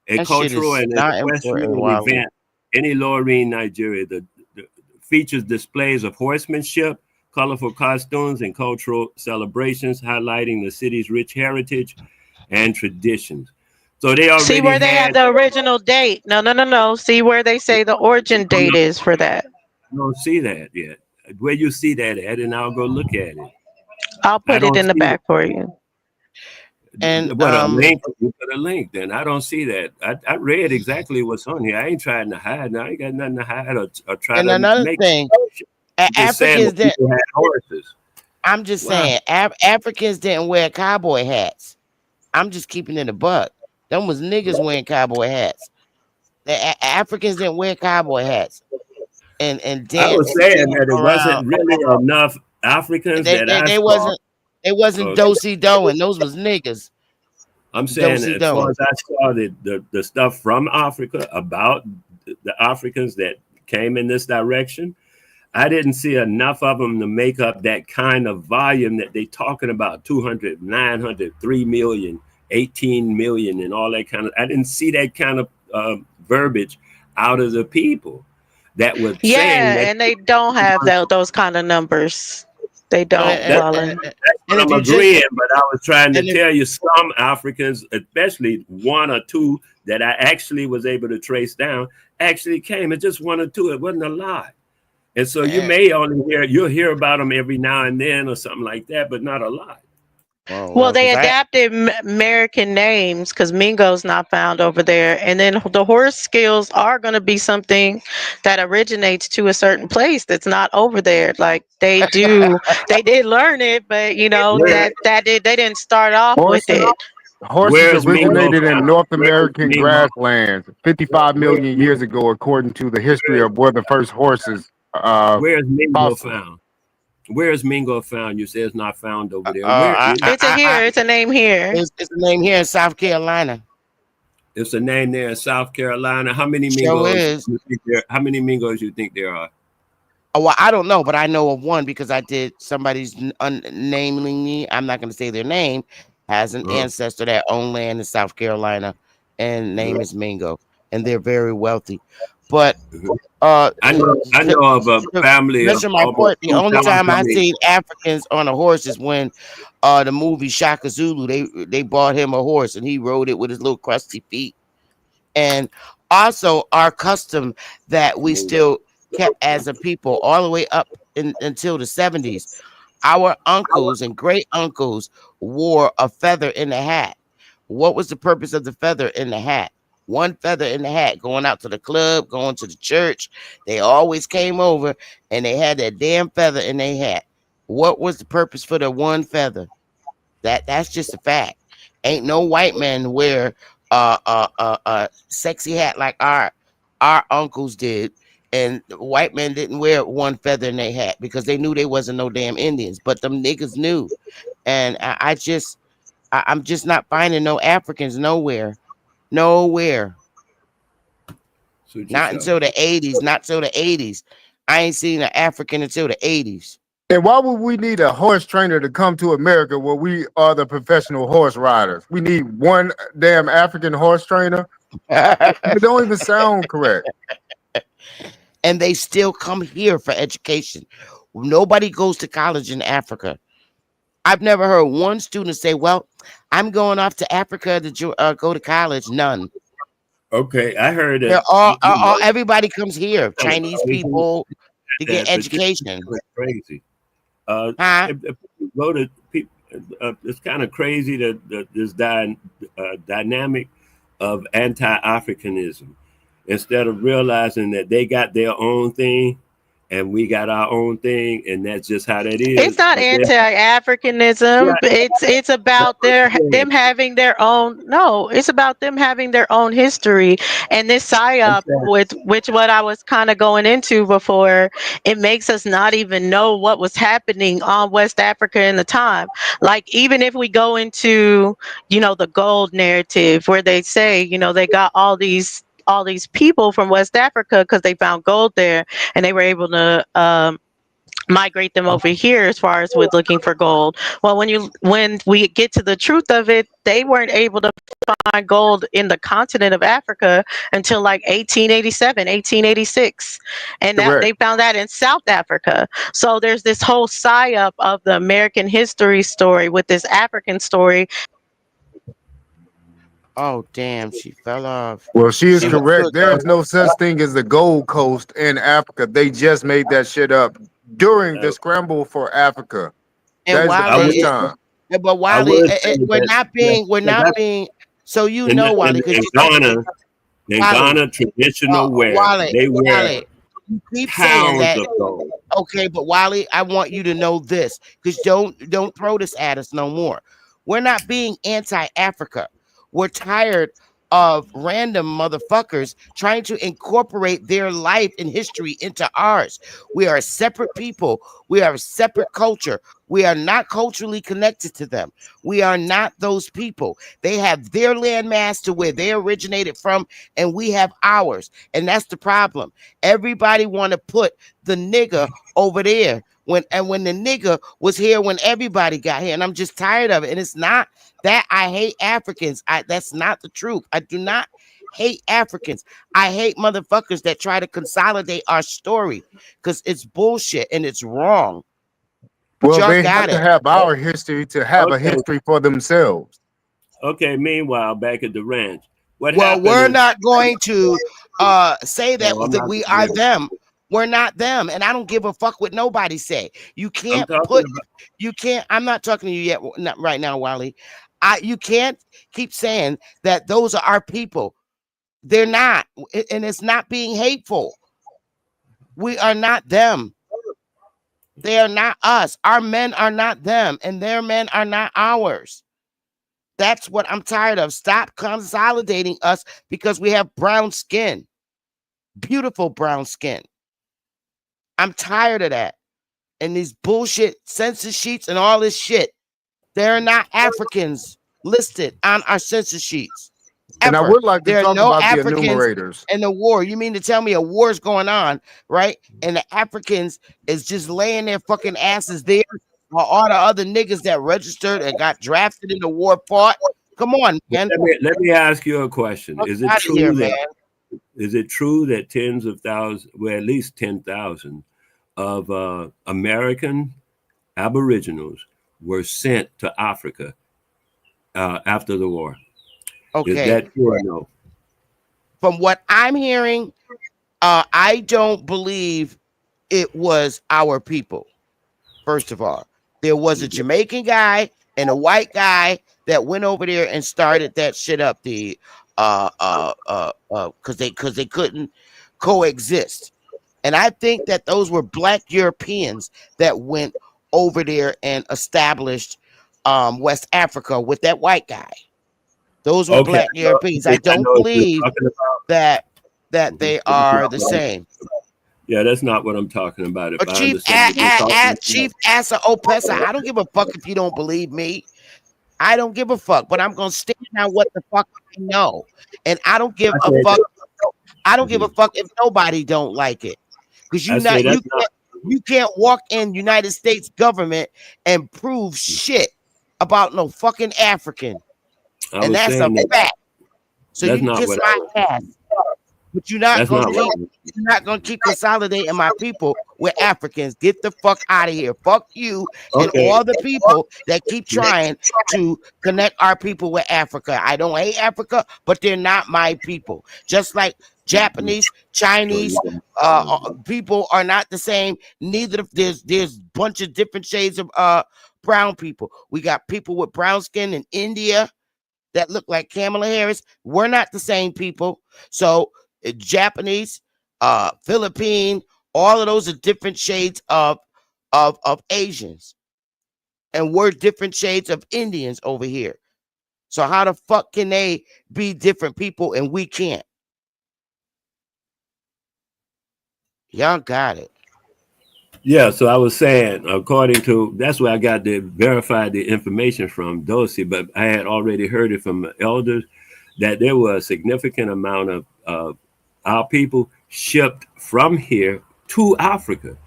Speaker 2: A cultural and equestrian event in Ilorin, Nigeria. The features displays of horsemanship, colorful costumes, and cultural celebrations, highlighting the city's rich heritage and traditions. So they already
Speaker 4: see where they have the original date. No. See where they say the origin date is for that.
Speaker 2: I don't see that yet. Where you see that at, and I'll go look at it.
Speaker 4: I'll put it in the back for you.
Speaker 8: And
Speaker 2: a link, you put a link. Then I don't see that. I read exactly what's on here. I ain't trying to hide. I ain't got nothing to hide or try
Speaker 8: and
Speaker 2: to
Speaker 8: another
Speaker 2: make
Speaker 8: thing. Africans didn't.
Speaker 2: Horses.
Speaker 8: I'm just saying, Africans didn't wear cowboy hats. I'm just keeping it a buck. Them was niggas wearing cowboy hats. The Africans didn't wear cowboy hats. And
Speaker 2: I was saying that it wasn't really enough Africans
Speaker 8: It wasn't do-si-do, and those was niggas.
Speaker 2: I'm saying as far as I saw the stuff from Africa about the Africans that came in this direction, I didn't see enough of them to make up that kind of volume that they talking about 200, 900, 3 million, 18 million, and all that kind of. I didn't see that kind of verbiage out of the people that was saying that.
Speaker 4: And they don't have those kind of numbers. They don't.
Speaker 2: I'm agreeing, but I was trying to tell you some Africans, especially one or two that I actually was able to trace down, actually came. It's just one or two. It wasn't a lot. And so you may only you'll hear about them every now and then or something like that, but not a lot.
Speaker 4: Well, they adapted American names because Mingo's not found over there. And then the horse skills are going to be something that originates to a certain place that's not over there. Like they did learn it, but you know, they didn't start off with it.
Speaker 9: Horses originated in North American grasslands 55 million years ago, according to the history of where the first horses.
Speaker 2: Where's Mingo found? Where's Mingo found? You say it's not found over there.
Speaker 4: It's a name here.
Speaker 8: It's a name here in South Carolina.
Speaker 2: It's a name there in South Carolina. How many Mingos? How many Mingos you think there are?
Speaker 8: Oh, well, I don't know, but I know of one because I did. Somebody's naming me. I'm not going to say their name. Has an ancestor that owned land in South Carolina, and name is Mingo, and they're very wealthy. But
Speaker 2: I know of a family.
Speaker 8: Listen, my point. The only time I seen Africans on a horse is when the movie Shaka Zulu. They bought him a horse and he rode it with his little crusty feet. And also our custom that we still kept as a people all the way up until the 70s. Our uncles and great uncles wore a feather in the hat. What was the purpose of the feather in the hat? One feather in the hat, going out to the club, going to the church. They always came over and they had that damn feather in their hat. What was the purpose for the one feather? That's just a fact. Ain't no white man wear a sexy hat like our uncles did. And the white men didn't wear one feather in their hat because they knew they wasn't no damn Indians, but them niggas knew. And I'm just not finding no Africans nowhere. Nowhere. Not until the 80s. Not till the 80s. I ain't seen an African until the 80s.
Speaker 9: And why would we need a horse trainer to come to America where we are the professional horse riders? We need one damn African horse trainer. It don't even sound correct.
Speaker 8: And they still come here for education. Nobody goes to college in Africa. I've never heard one student say, well, I'm going off to Africa to go to college. None.
Speaker 2: Okay, I heard that.
Speaker 8: Everybody comes here. Chinese people to get education.
Speaker 2: Crazy. It's kind of crazy that this dynamic of anti-Africanism. Instead of realizing that they got their own thing and we got our own thing, and that's just how that is.
Speaker 4: It's not anti-Africanism. It's about them having their own. No, it's about them having their own history. And this psyop, with what I was kind of going into before, it makes us not even know what was happening on West Africa in the time. Like even if we go into, the gold narrative where they say, they got all these people from West Africa because they found gold there and they were able to migrate them over here as far as with looking for gold. Well, when we get to the truth of it, they weren't able to find gold in the continent of Africa until like 1887, 1886. And they found that in South Africa. So there's this whole psyop of the American history story with this African story.
Speaker 8: Oh, damn, she fell off.
Speaker 9: Well, she is correct. There is no such thing as the Gold Coast in Africa. They just made that shit up during the scramble for Africa.
Speaker 8: And
Speaker 9: Wally, time.
Speaker 8: But Wally, we're not being. So Wally,
Speaker 2: because in Ghana, traditional wear, they wear pounds of gold.
Speaker 8: Okay, but Wally, I want you to know this, because don't throw this at us no more. We're not being anti-Africa. We're tired of random motherfuckers trying to incorporate their life and history into ours. We are a separate people. We are a separate culture. We are not culturally connected to them. We are not those people. They have their landmass to where they originated from, and we have ours. And that's the problem. Everybody want to put the nigger over there when the nigger was here when everybody got here. And I'm just tired of it. And it's not that I hate Africans. That's not the truth. I do not hate Africans. I hate motherfuckers that try to consolidate our story because it's bullshit and it's wrong.
Speaker 9: But well, they have to have our history to have a history for themselves.
Speaker 2: Okay, meanwhile, back at the ranch.
Speaker 8: We're not going to say that we are them. We're not them, and I don't give a fuck what nobody say. You can't I'm not talking to you yet, not right now, Wally. You can't keep saying that those are our people. They're not, and it's not being hateful. We are not them. They are not us. Our men are not them, and their men are not ours. That's what I'm tired of. Stop consolidating us because we have brown skin. Beautiful brown skin. I'm tired of that. And these bullshit census sheets and all this shit. There are not Africans listed on our census sheets.
Speaker 9: And I would like to
Speaker 8: there
Speaker 9: talk
Speaker 8: are no
Speaker 9: about
Speaker 8: Africans
Speaker 9: the enumerators.
Speaker 8: in the war. You mean to tell me a war is going on, right? And the Africans is just laying their fucking asses there, or all the other niggas that registered and got drafted in the war fought? Come on, man.
Speaker 2: Let me ask you a question. Is it true is it true that tens of thousands, well, at least 10,000 of American Aboriginals were sent to Africa after the war?
Speaker 8: Okay.
Speaker 2: Is that true or no?
Speaker 8: From what I'm hearing, I don't believe it was our people. First of all, there was a Jamaican guy and a white guy that went over there and started that shit up. Because they couldn't coexist, and I think that those were Black Europeans that went over there and established West Africa with that white guy. Those were Black Europeans. I don't believe that they are the same.
Speaker 2: Yeah, that's not what I'm talking about.
Speaker 8: But Chief Asa Opesa, I don't give a fuck if you don't believe me. I don't give a fuck, but I'm gonna stand on what the fuck I know, and I don't give a fuck. I don't give a fuck if nobody don't like it, because you can't walk in United States government and prove shit about no fucking African, and that's a fact. So you kiss my ass. But you're not gonna keep consolidating my people with Africans. Get the fuck out of here. Fuck you and all the people that keep trying to connect our people with Africa. I don't hate Africa, but they're not my people. Just like Japanese, Chinese people are not the same. Neither there's a bunch of different shades of brown people. We got people with brown skin in India that look like Kamala Harris. We're not the same people. So Japanese, Philippine, all of those are different shades of Asians, and we're different shades of Indians over here. So how the fuck can they be different people and we can't? Y'all got it.
Speaker 2: Yeah, so I was saying, according to, that's where I got to verify the information from Dosey, but I had already heard it from elders that there was a significant amount of our people shipped from here to Africa,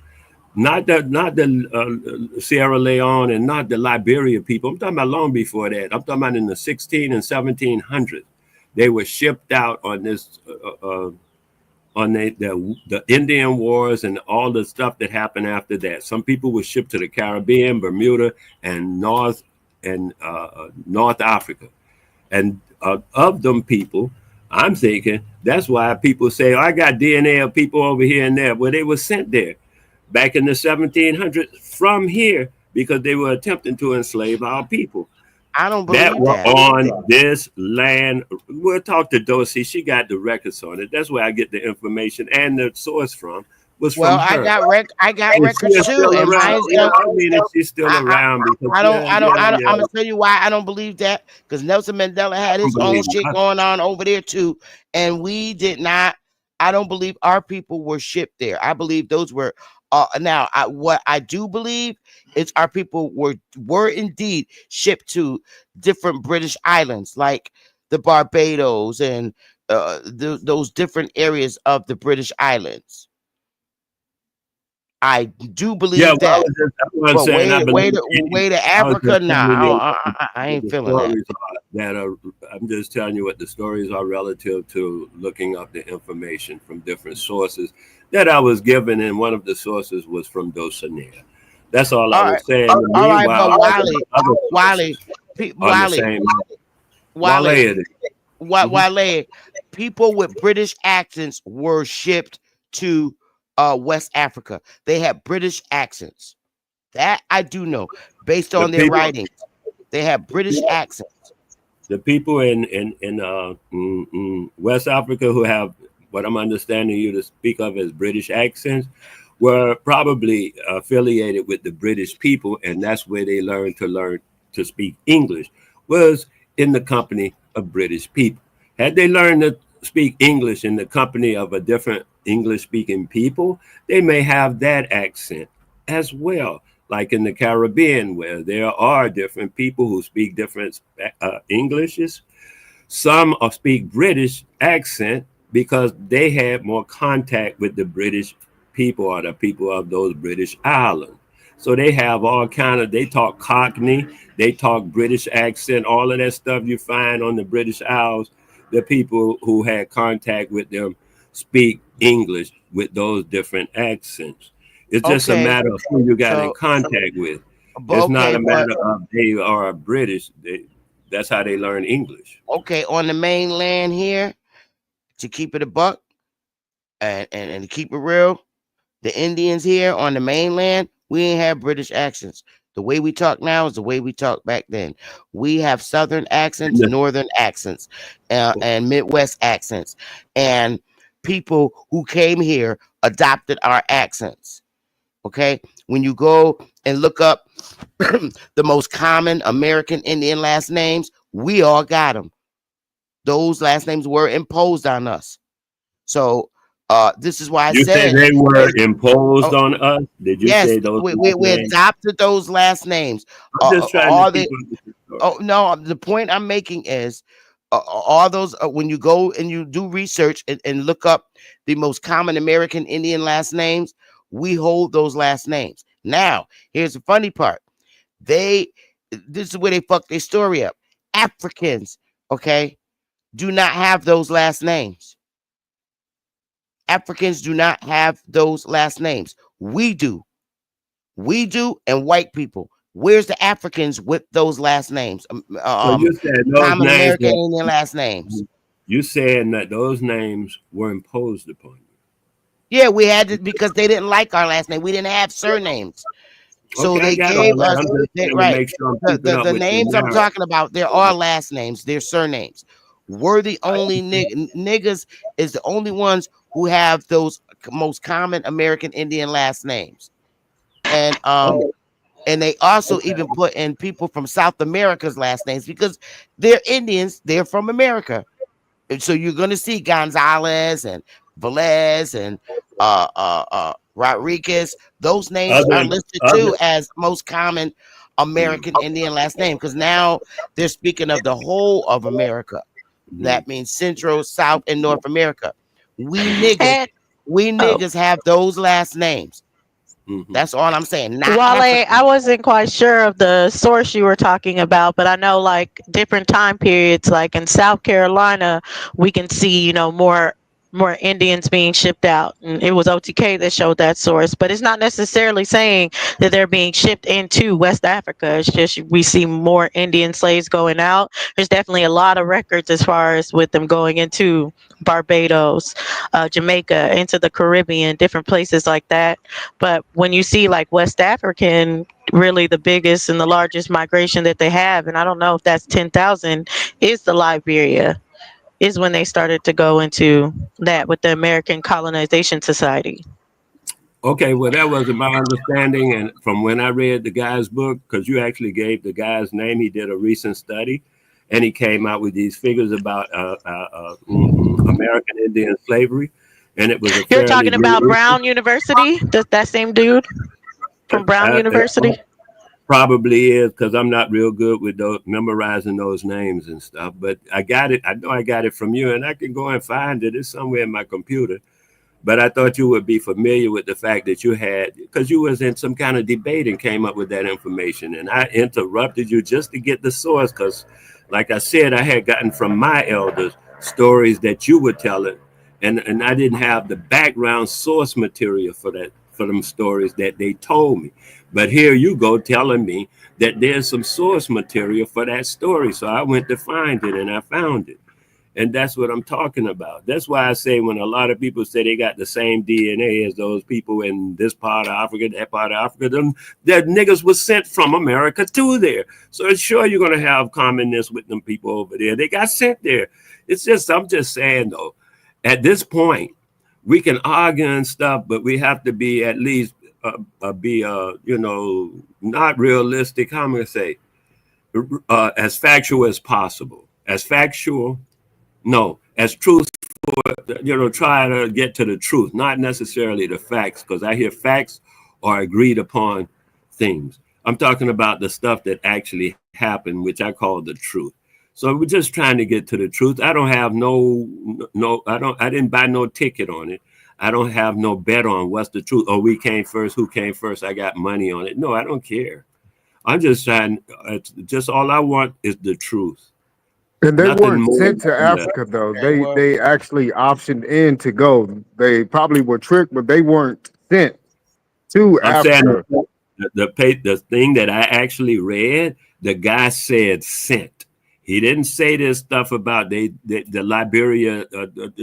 Speaker 2: not the Sierra Leone and not the Liberia people. I'm talking about long before that. I'm talking about in the 16 and 1700s. They were shipped out on this on the Indian Wars and all the stuff that happened after that. Some people were shipped to the Caribbean, Bermuda, and North Africa, and of them people, I'm thinking that's why people say, oh, I got DNA of people over here and there. Well, they were sent there back in the 1700s from here because they were attempting to enslave our people.
Speaker 8: I don't believe
Speaker 2: that were on this land. We'll talk to Dosey. She got the records on it. That's where I get the information and the source from. Was from her.
Speaker 8: I got records too. And
Speaker 2: she's still around.
Speaker 8: I'm gonna tell you why I don't believe that, because Nelson Mandela had his own shit going on over there too, and we did not. I don't believe our people were shipped there. I believe those were. What I do believe is our people were indeed shipped to different British islands, like the Barbados and those different areas of the British islands. I do believe that. Way to Africa now. I ain't feeling
Speaker 2: that. I'm just telling you what the stories are relative to looking up the information from different sources that I was given, and one of the sources was from Dosania. That's all I was saying.
Speaker 8: All right, but Wale, people with British accents were shipped to West Africa. They had British accents. That I do know, based on their writings. They have British accents.
Speaker 2: The people in West Africa who have what I'm understanding you to speak of as British accents were probably affiliated with the British people, and that's where they learned to speak English, was in the company of British people. Had they learned to speak English in the company of a different English-speaking people, they may have that accent as well. Like in the Caribbean, where there are different people who speak different Englishes. Some speak British accent because they had more contact with the British people or the people of those British islands. So they have all kind of, they talk Cockney, they talk British accent, all of that stuff you find on the British Isles. The people who had contact with them speak English with those different accents. It's just a matter of who you got in contact with. It's not a matter of they are British. That's how they learn English.
Speaker 8: Okay, on the mainland here, to keep it a buck and to keep it real, the Indians here on the mainland, we ain't have British accents. The way we talk now is the way we talk back then. We have Southern accents, Northern accents, and Midwest accents. And people who came here adopted our accents. Okay, when you go and look up the most common American Indian last names, we all got them. Those last names were imposed on us. So this is why I said
Speaker 2: they were imposed on us. Did you say those?
Speaker 8: We adopted those last names.
Speaker 2: I'm just trying to
Speaker 8: no, the point I'm making is all those when you go and you do research and look up the most common American Indian last names, we hold those last names. Now, here's the funny part. This is where they fuck their story up. Africans, okay, do not have those last names. Africans do not have those last names. We do. We do, and white people. Where's the Africans with those last names?
Speaker 2: So you said those
Speaker 8: common
Speaker 2: names
Speaker 8: American Indian last names.
Speaker 2: You saying that those names were imposed upon you?
Speaker 8: Yeah, we had to because they didn't like our last name. We didn't have surnames. So they gave us right. The names I'm talking about, they're all last names, they're surnames. We're the only niggas is the only ones who have those most common American Indian last names. And they also even put in people from South America's last names because they're Indians, they're from America. And so you're gonna see Gonzalez and Velez and Rodriguez. Those names are listed too as most common American Indian last name because now they're speaking of the whole of America. That means Central, South, and North America. We niggas have those last names. That's all I'm saying.
Speaker 4: Wale, I wasn't quite sure of the source you were talking about, but I know like different time periods, like in South Carolina, we can see, more Indians being shipped out. And it was OTK that showed that source, but it's not necessarily saying that they're being shipped into West Africa. It's just we see more Indian slaves going out. There's definitely a lot of records as far as with them going into Barbados, Jamaica, into the Caribbean, different places like that. But when you see like West African, really the biggest and the largest migration that they have, and I don't know if that's 10,000, is the Liberia. Is when they started to go into that with the American Colonization Society.
Speaker 2: Okay, well, that was my understanding. And from when I read the guy's book, because you actually gave the guy's name, he did a recent study and he came out with these figures about American Indian slavery. And it was
Speaker 4: You're talking about Brown University? That same dude from Brown University?
Speaker 2: Probably is because I'm not real good with memorizing those names and stuff, but I got it. I know I got it from you and I can go and find it. It's somewhere in my computer, but I thought you would be familiar with the fact that you had, because you was in some kind of debate and came up with that information. And I interrupted you just to get the source. Cause like I said, I had gotten from my elders stories that you were telling and I didn't have the background source material for them stories that they told me. But here you go telling me that there's some source material for that story. So I went to find it and I found it. And that's what I'm talking about. That's why I say when a lot of people say they got the same DNA as those people in this part of Africa, that part of Africa, them that niggas was sent from America to there. So sure you're gonna have commonness with them people over there. They got sent there. It's just, I'm just saying though, at this point, we can argue and stuff, but we have to be at least you know, not realistic. How am I gonna say? As factual as possible. As factual. No, as truthful, you know, try to get to the truth, not necessarily the facts, because I hear facts are agreed upon things. I'm talking about the stuff that actually happened, which I call the truth. So we're just trying to get to the truth. I don't have I didn't buy no ticket on it. I don't have no bet on what's the truth. Oh, we came first, who came first? I got money on it. No, I don't care. I'm just trying, just all I want is the truth.
Speaker 9: And they weren't sent to Africa, though. They actually optioned in to go. They probably were tricked, but they weren't sent to Africa.
Speaker 2: The thing that I actually read, the guy said sent. He didn't say this stuff about the Liberia.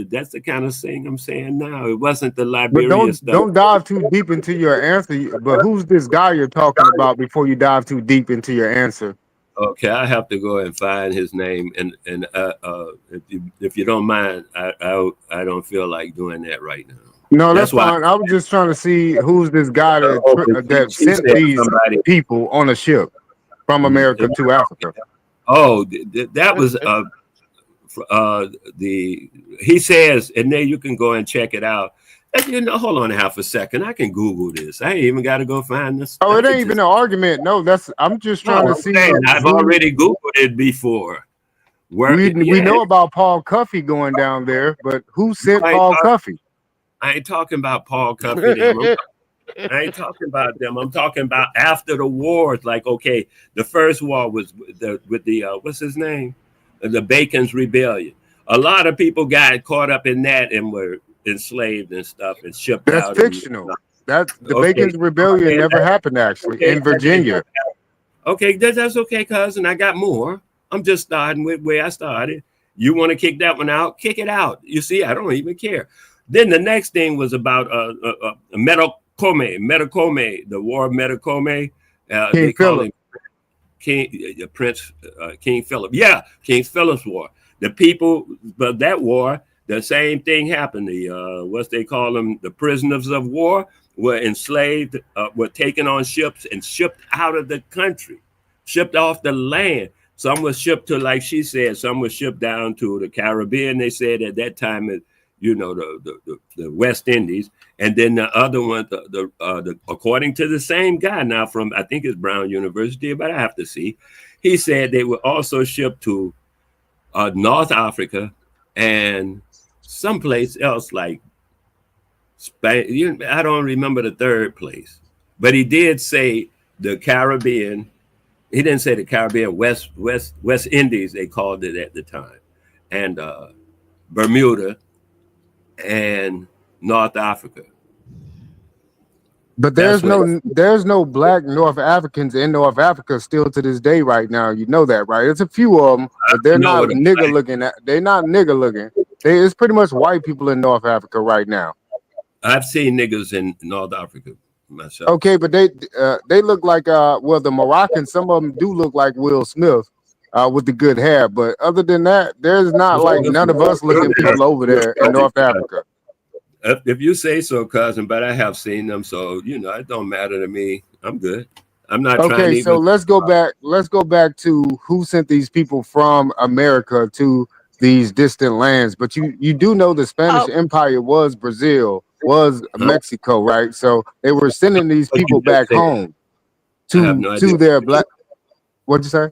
Speaker 2: That's the kind of thing I'm saying now. It wasn't the Liberia stuff.
Speaker 9: Don't dive too deep into your answer. But who's this guy you're talking about before you dive too deep into your answer?
Speaker 2: Okay, I have to go and find his name, and if you don't mind, I don't feel like doing that right now.
Speaker 9: No, that's fine. I was just trying to see who's this guy that sent these people on a ship from America to Africa.
Speaker 2: Oh, that was he says, and then you can go and check it out. You know, hold on half a second. I can Google this. I ain't even got to go find this.
Speaker 9: Oh, it ain't even an argument. No, I'm just trying to see.
Speaker 2: I've already Googled it before.
Speaker 9: We know about Paul Cuffey going down there, but who sent Paul Cuffey?
Speaker 2: I ain't talking about Paul Cuffey. I ain't talking about them. I'm talking about after the wars. Like, okay, the first war was with the what's his name? The Bacon's Rebellion. A lot of people got caught up in that and were enslaved and stuff and shipped out.
Speaker 9: That's fictional. The Bacon's Rebellion never happened actually in Virginia.
Speaker 2: Okay, that's okay, cousin. I got more. I'm just starting with where I started. You want to kick that one out? Kick it out. You see, I don't even care. Then the next thing was about Metacome, the War of Metacome.
Speaker 9: King Philip.
Speaker 2: King Philip. Yeah, King Philip's War. The people, but that war, the same thing happened. The what they call them, the prisoners of war were enslaved, were taken on ships and shipped out of the country, shipped off the land. Some was shipped to, like she said, some was shipped down to the Caribbean. They said at that time, you know, the West Indies, and then the other one, according to the same guy now from, I think it's Brown University, but I have to see. He said they were also shipped to North Africa and someplace else like Spain. I don't remember the third place, but he did say the Caribbean. He didn't say the Caribbean, West Indies, they called it at the time, and Bermuda and North Africa.
Speaker 9: But there's no black North Africans in North Africa still to this day right now. You know that, right? There's a few of them, but they're not nigga looking. They're not nigga looking. It's pretty much white people in North Africa right now.
Speaker 2: I've seen niggas in North Africa myself.
Speaker 9: Okay, but they look like the Moroccans. Some of them do look like Will Smith with the good hair. But other than that, there's not like none of us looking people over there in North Africa.
Speaker 2: If you say so, cousin, but I have seen them, so you know it don't matter to me. I'm good. I'm not trying to.
Speaker 9: Okay, so let's go back. Let's go back to who sent these people from America to these distant lands. But you do know the Spanish Empire was Brazil, was Mexico, right? So they were sending these people back home to their black. What'd you say?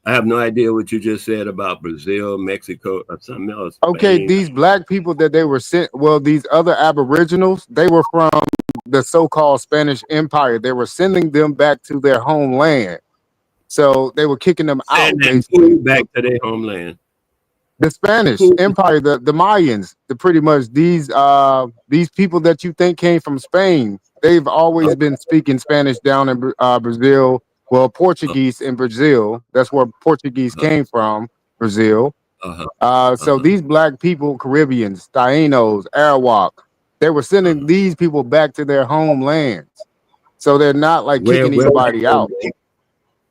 Speaker 2: I have no idea what you just said about Brazil, Mexico, or something else.
Speaker 9: Okay,
Speaker 2: Spain.
Speaker 9: These black people that they were sent, well, these other aboriginals, they were from the so-called Spanish Empire. They were sending them back to their homeland. So they were kicking them out.
Speaker 2: Back to their homeland.
Speaker 9: The Spanish Empire, the Mayans, pretty much these people that you think came from Spain, they've always been speaking Spanish down in Brazil. Well, Portuguese in Brazil, that's where Portuguese came from, Brazil. So these black people, Caribbeans, Tainos, Arawak, they were sending these people back to their homelands. So they're not like kicking anybody out.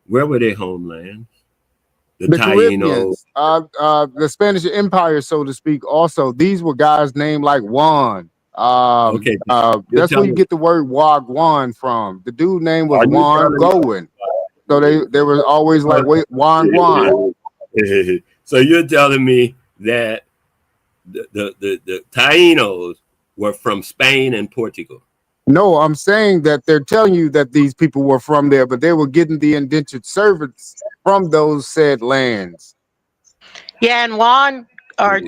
Speaker 2: Where were their homelands?
Speaker 9: The Caribbeans, the Spanish Empire, so to speak. Also, these were guys named like Juan. That's where you get the word Wagwan from. The dude name was Juan Gowen. So they were always like Juan.
Speaker 2: So you're telling me that the Tainos were from Spain and Portugal?
Speaker 9: No, I'm saying that they're telling you that these people were from there, but they were getting the indentured servants from those said lands.
Speaker 4: Yeah, and Juan, or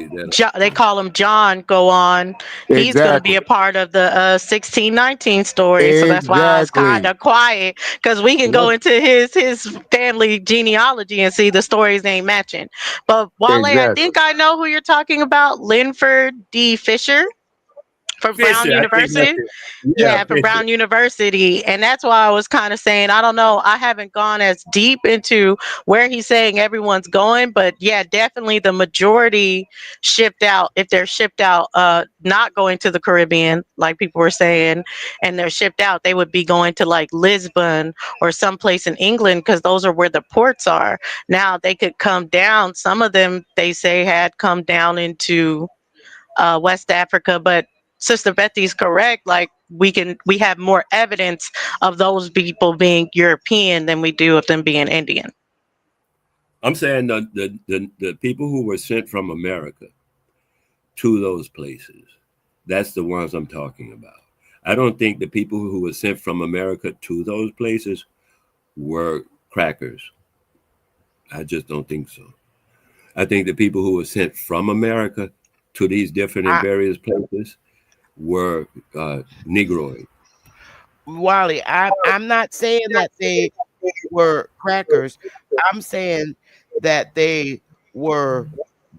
Speaker 4: they call him John, go on. He's going to be a part of the 1619 story. So that's why I was kind of quiet, because we can go into his family genealogy and see the stories ain't matching. But Wale, I think I know who you're talking about. Linford D. Fisher. From Brown University. Yeah, from Brown University. And that's why I was kind of saying, I don't know, I haven't gone as deep into where he's saying everyone's going, but yeah, definitely the majority shipped out. If they're shipped out, not going to the Caribbean, like people were saying, and they're shipped out, they would be going to like Lisbon or someplace in England, because those are where the ports are. Now they could come down. Some of them, they say, had come down into West Africa, but Sister Betty's correct. Like we have more evidence of those people being European than we do of them being Indian.
Speaker 2: I'm saying the people who were sent from America to those places, that's the ones I'm talking about. I don't think the people who were sent from America to those places were crackers. I just don't think so. I think the people who were sent from America to these different and various places were Negroid.
Speaker 8: Wally, I'm not saying that they were crackers. I'm saying that they were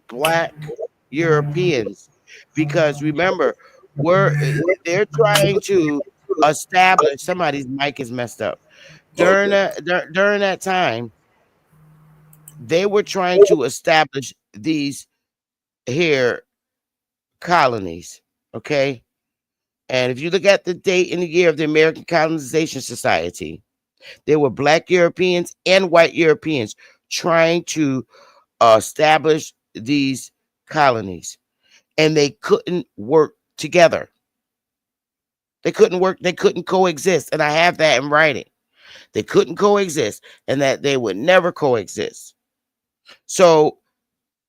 Speaker 8: Black Europeans, because remember, they're trying to establish. Somebody's mic is messed up. During that time, they were trying to establish these here colonies. Okay. And if you look at the date and the year of the American Colonization Society, there were Black Europeans and white Europeans trying to establish these colonies, and they couldn't work together. They couldn't coexist. And I have that in writing. They couldn't coexist, and that they would never coexist. So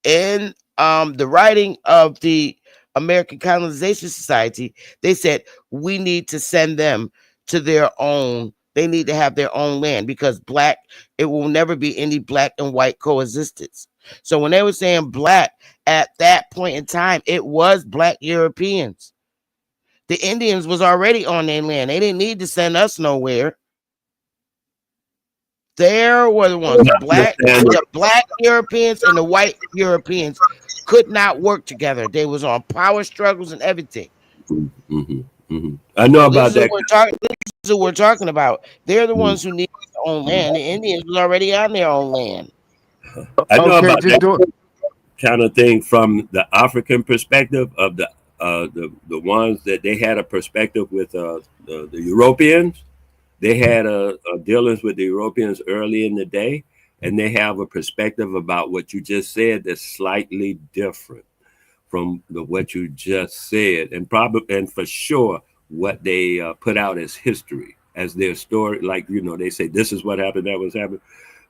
Speaker 8: in the writing of the American Colonization Society, they said we need to send them to their own. They need to have their own land, because it will never be any Black and white coexistence. So when they were saying Black at that point in time, it was Black Europeans. The Indians was already on their land. They didn't need to send us nowhere. There were the ones, the Black Europeans and the white Europeans could not work together. They was on power struggles and everything.
Speaker 2: I know about that.
Speaker 8: This is what we're talking about. They're the ones who need their own land. The Indians was already on their own land.
Speaker 2: I know about that kind of thing from the African perspective of the ones that they had a perspective with the Europeans. They had a dealings with the Europeans early in the day, and they have a perspective about what you just said that's slightly different from what you just said, and for sure what they put out as history, as their story. Like, they say this is what happened, that was happened.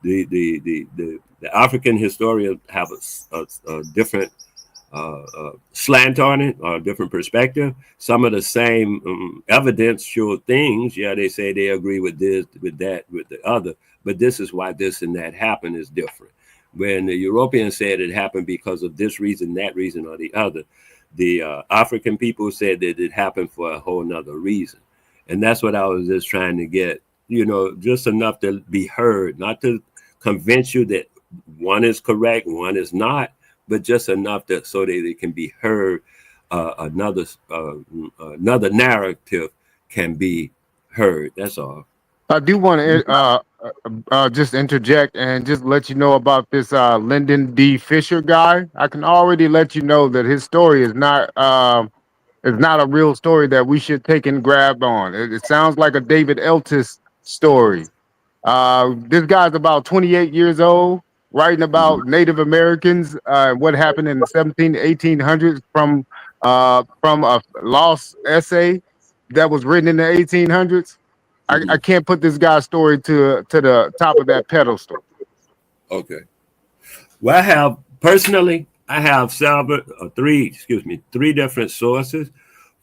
Speaker 2: The African historians have a different slant on it, or a different perspective. Some of the same evidence show things. Yeah, they say they agree with this, with that, with the other, but this is why this and that happened is different. When the Europeans said it happened because of this reason, that reason, or the other, the African people said that it happened for a whole nother reason. And that's what I was just trying to get, just enough to be heard, not to convince you that one is correct, one is not, but just enough so that it can be heard. Another narrative can be heard. That's all.
Speaker 9: I do want to just interject and just let you know about this Lyndon D. Fisher guy. I can already let you know that his story is not a real story that we should take and grab on. It sounds like a David Eltis story. This guy's about 28 years old, writing about Native Americans, what happened in the 1800s from a lost essay that was written in the 1800s. I can't put this guy's story to the top of that pedestal.
Speaker 2: Okay. Well, I have three different sources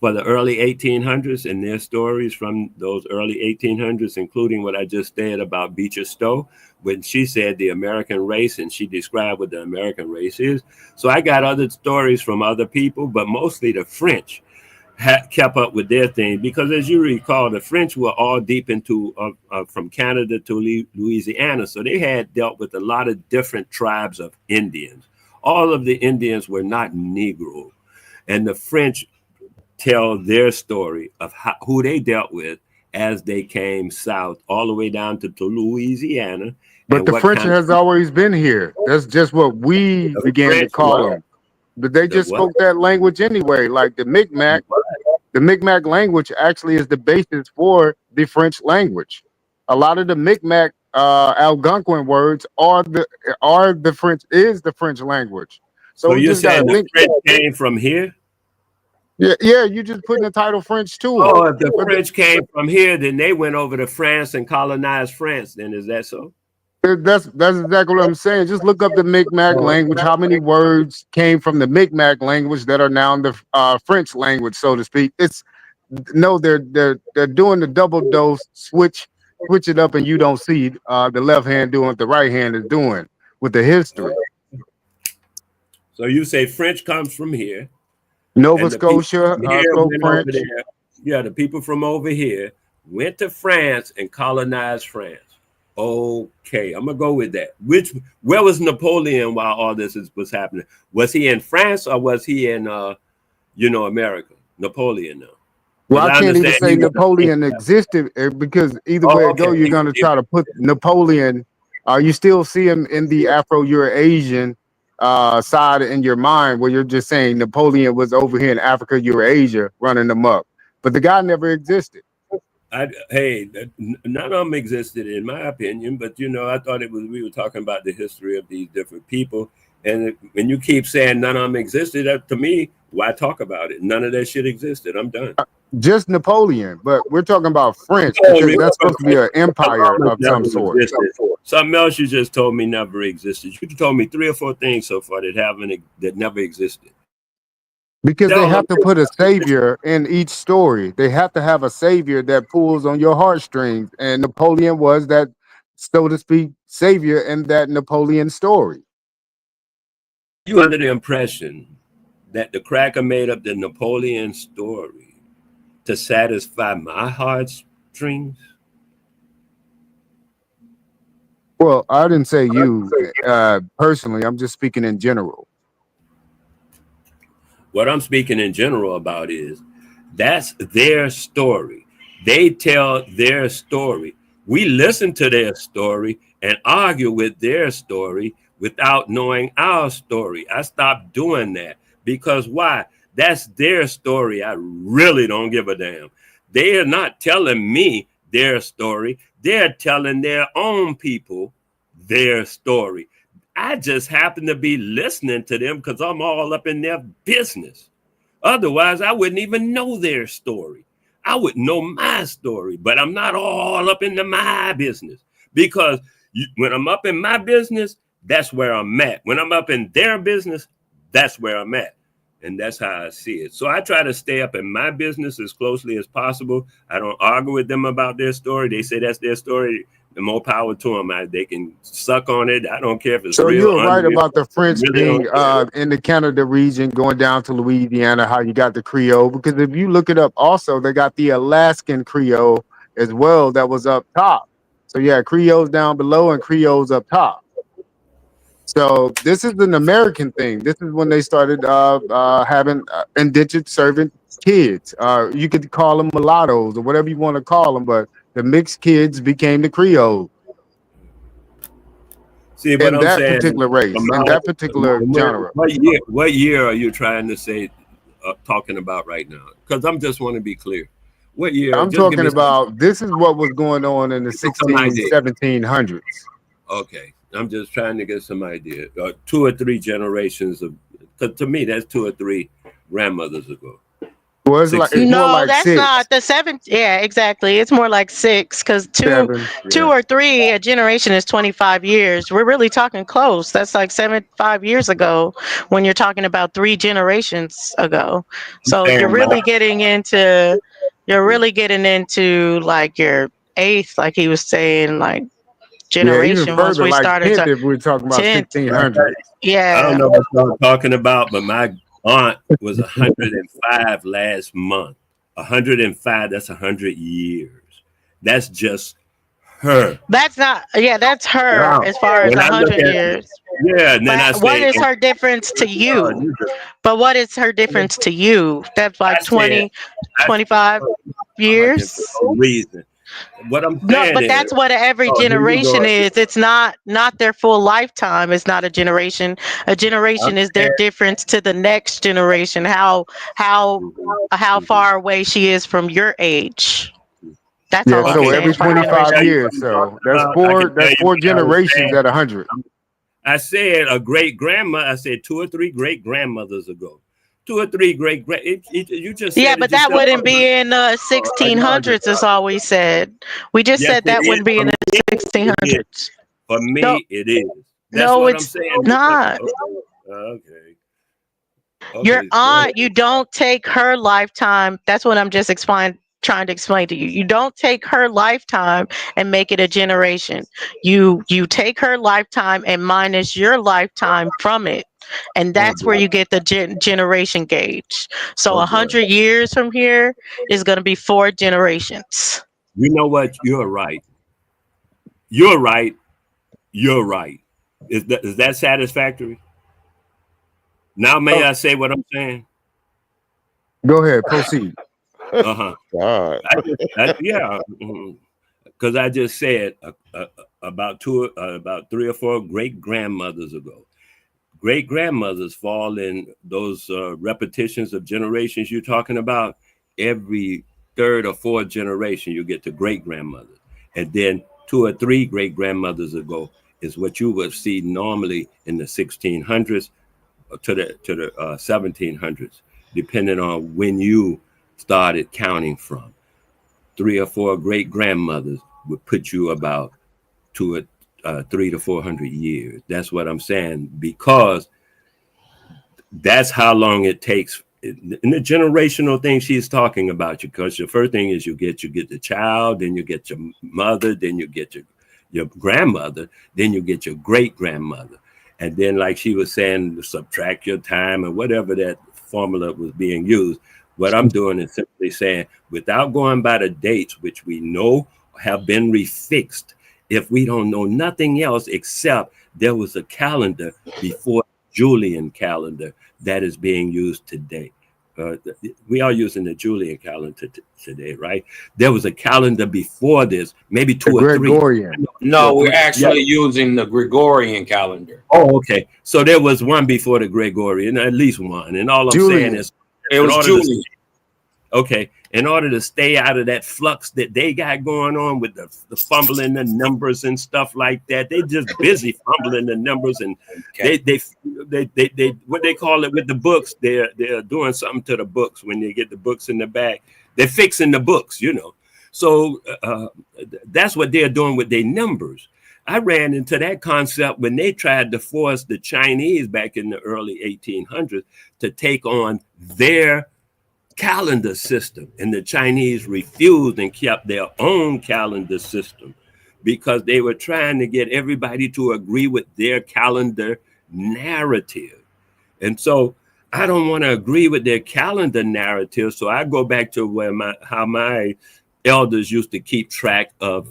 Speaker 2: for the early 1800s and their stories from those early 1800s, including what I just said about Beecher Stowe, when she said the American race, and she described what the American race is. So I got other stories from other people, but mostly the French kept up with their thing, because as you recall, the French were all deep into from Canada to Louisiana. So they had dealt with a lot of different tribes of Indians. All of the Indians were not Negro, and the French tell their story of who they dealt with as they came south, all the way down to Louisiana.
Speaker 9: But the French has always been here. That's just what we began to call them. But they just spoke that language anyway, like the Mi'kmaq. The Mi'kmaq language actually is the basis for the French language. A lot of the Mi'kmaq Algonquin words are the French language.
Speaker 2: So you saying the French came from here?
Speaker 9: Yeah, you just putting the title French too.
Speaker 2: Oh, if the French came from here, then they went over to France and colonized France. Then is that so?
Speaker 9: That's exactly what I'm saying. Just look up the Mi'kmaq language. How many words came from the Mi'kmaq language that are now in the French language, so to speak? They're doing the double dose, switch it up, and you don't see the left hand doing what the right hand is doing with the history.
Speaker 2: So you say French comes from here.
Speaker 9: Nova Scotia, French.
Speaker 2: Yeah, the people from over here went to France and colonized France. Okay, I'm gonna go with that. Where was Napoleon while all this was happening? Was he in France or was he in America? Napoleon, no.
Speaker 9: Well, I can't even say Napoleon existed, because either way it go, you're gonna try to put Napoleon. You still see him in the Afro-Eurasian side in your mind, where you're just saying Napoleon was over here in Africa, Eurasia, running them up, but the guy never existed.
Speaker 2: None of them existed in my opinion, but I thought we were talking about the history of these different people, and when you keep saying none of them existed, to me, why talk about it? None of that shit existed. I'm done.
Speaker 9: Just Napoleon, but we're talking about French, because that's supposed to be an empire of some sort.
Speaker 2: Something else you just told me never existed. You told me 3 or 4 things so far that never existed.
Speaker 9: Because they have to put a savior in each story. They have to have a savior that pulls on your heartstrings. And Napoleon was that, so to speak, savior in that Napoleon story.
Speaker 2: You under the impression that the cracker made up the Napoleon story to satisfy my heartstrings?
Speaker 9: Well, I didn't say you personally. I'm just speaking in general.
Speaker 2: What I'm speaking in general about is that's their story. They tell their story. We listen to their story and argue with their story without knowing our story. I stopped doing that because why? That's their story. I really don't give a damn. They are not telling me their story. They're telling their own people their story. I just happen to be listening to them because I'm all up in their business. Otherwise, I wouldn't even know their story. I would know my story, but I'm not all up into my business, because when I'm up in my business, that's where I'm at. When I'm up in their business, that's where I'm at. And that's how I see it. So I try to stay up in my business as closely as possible. I don't argue with them about their story. They say that's their story. The more power to them. They can suck on it. I don't care if it's
Speaker 9: so
Speaker 2: real.
Speaker 9: So you're right about the French being in the Canada region, going down to Louisiana, how you got the Creole. Because if you look it up, also, they got the Alaskan Creole as well that was up top. So yeah, Creole's down below and Creole's up top. So this is an American thing. This is when they started having indentured servant kids. You could call them mulattoes or whatever you want to call them, but the mixed kids became the Creole.
Speaker 2: See, but
Speaker 9: in that particular race, in that particular genre.
Speaker 2: What year are you trying to say, talking about right now? Because I'm just want to be clear. What year?
Speaker 9: I'm talking about, this is what was going on in the 1700s.
Speaker 2: Okay. I'm just trying to get some idea. 2 or 3 generations of, because to me, that's 2 or 3 grandmothers ago.
Speaker 9: Well, it's like, it's
Speaker 4: no,
Speaker 9: more like
Speaker 4: that's
Speaker 9: 6.
Speaker 4: not the 7. Yeah, exactly. It's more like 6 because 2 or 3 a generation is 25 years. We're really talking close. That's like 75 years ago when you're talking about 3 generations ago. So you're really getting into like your 8th, like he was saying, like generation.
Speaker 9: Even further,
Speaker 4: once we
Speaker 9: like
Speaker 4: started
Speaker 9: 10th, if we're talking about 1600.
Speaker 2: I don't know what you're talking about, but my aunt was 105 last month. 105, that's 100 years. That's just her.
Speaker 4: That's not, that's her.
Speaker 2: Wow.
Speaker 4: As far as 100 years.
Speaker 2: Yeah, and then
Speaker 4: what is her difference to you? But what is her difference to you? That's like 25 years.
Speaker 2: Reason. What I'm saying
Speaker 4: no, but that's what every generation is. It's not their full lifetime. It's not a generation. A generation is their difference to the next generation. How far away she is from your age. That's all.
Speaker 9: So every 25 years. So that's 4 generations at 100.
Speaker 2: I said a great grandma. I said 2 or 3 great grandmothers ago. 2 or 3 great. You just said
Speaker 4: but that wouldn't be in the 1600s. Is all we said. We just said that wouldn't be in the 1600s.
Speaker 2: For me, it is. That's
Speaker 4: no,
Speaker 2: what
Speaker 4: it's
Speaker 2: I'm saying.
Speaker 4: not.
Speaker 2: Okay.
Speaker 4: Your aunt, you don't take her lifetime. That's what I'm just trying to explain to you. You don't take her lifetime and make it a generation. You take her lifetime and minus your lifetime from it. And that's where you get the generation gauge. So 100 years from here is going to be 4 generations.
Speaker 2: You know what? You're right. You're right. You're right. Is that satisfactory? Now may I say what I'm saying?
Speaker 9: Go ahead, proceed.
Speaker 2: God. Yeah, because I just said about 3 or 4 great grandmothers ago. Great grandmothers fall in those repetitions of generations you're talking about. Every 3rd or 4th generation, you get to great grandmother, and then 2 or 3 great grandmothers ago is what you would see normally in the 1600s to the 1700s, depending on when you started counting from. 3 or 4 great grandmothers would put you about 300 to 400 years. That's what I'm saying, because that's how long it takes in the generational thing she's talking about. Because your first thing is you get the child, then you get your mother, then you get your grandmother, then you get your great grandmother, and then, like she was saying, subtract your time or whatever that formula was being used. What I'm doing is simply saying, without going by the dates, which we know have been refixed, if we don't know nothing else except there was a calendar before Julian calendar that is being used today. We are using the Julian calendar today, right? There was a calendar before this, maybe 2 or 3.
Speaker 9: Gregorian.
Speaker 12: No, we're actually using the Gregorian calendar.
Speaker 2: Oh, okay. So there was one before the Gregorian, at least one. And all I'm saying is,
Speaker 12: it was Julian.
Speaker 2: Okay, in order to stay out of that flux that they got going on with the fumbling the numbers and stuff like that, they just busy fumbling the numbers, and they what they call it with the books, they're doing something to the books when they get the books in the back. They're fixing the books, you know. So that's what they're doing with their numbers. I ran into that concept when they tried to force the Chinese back in the early 1800s to take on their calendar system, and the Chinese refused and kept their own calendar system because they were trying to get everybody to agree with their calendar narrative. And so I don't want to agree with their calendar narrative, so I go back to how my elders used to keep track of,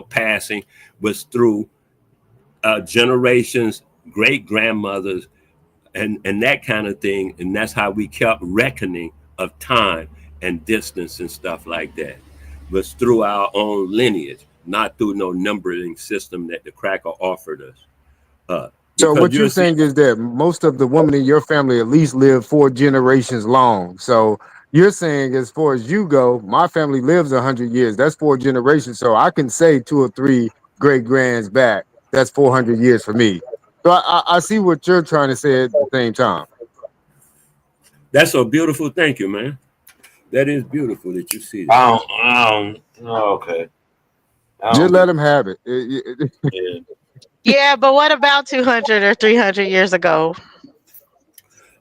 Speaker 2: passing was through generations, great grandmothers, and that kind of thing, and that's how we kept reckoning of time and distance and stuff like that. was through our own lineage, not through no numbering system that the cracker offered us.
Speaker 9: So what you're saying is that most of the women in your family at least live 4 generations long. So you're saying, as far as you go, my family lives 100 years. That's 4 generations. So I can say 2 or 3 great grands back. That's 400 years for me. So I see what you're trying to say at the same time.
Speaker 2: That's so beautiful. Thank you, man. That is beautiful that you see that.
Speaker 12: Okay.
Speaker 9: Just let them have it.
Speaker 12: Yeah.
Speaker 4: Yeah, but what about 200 or 300 years ago?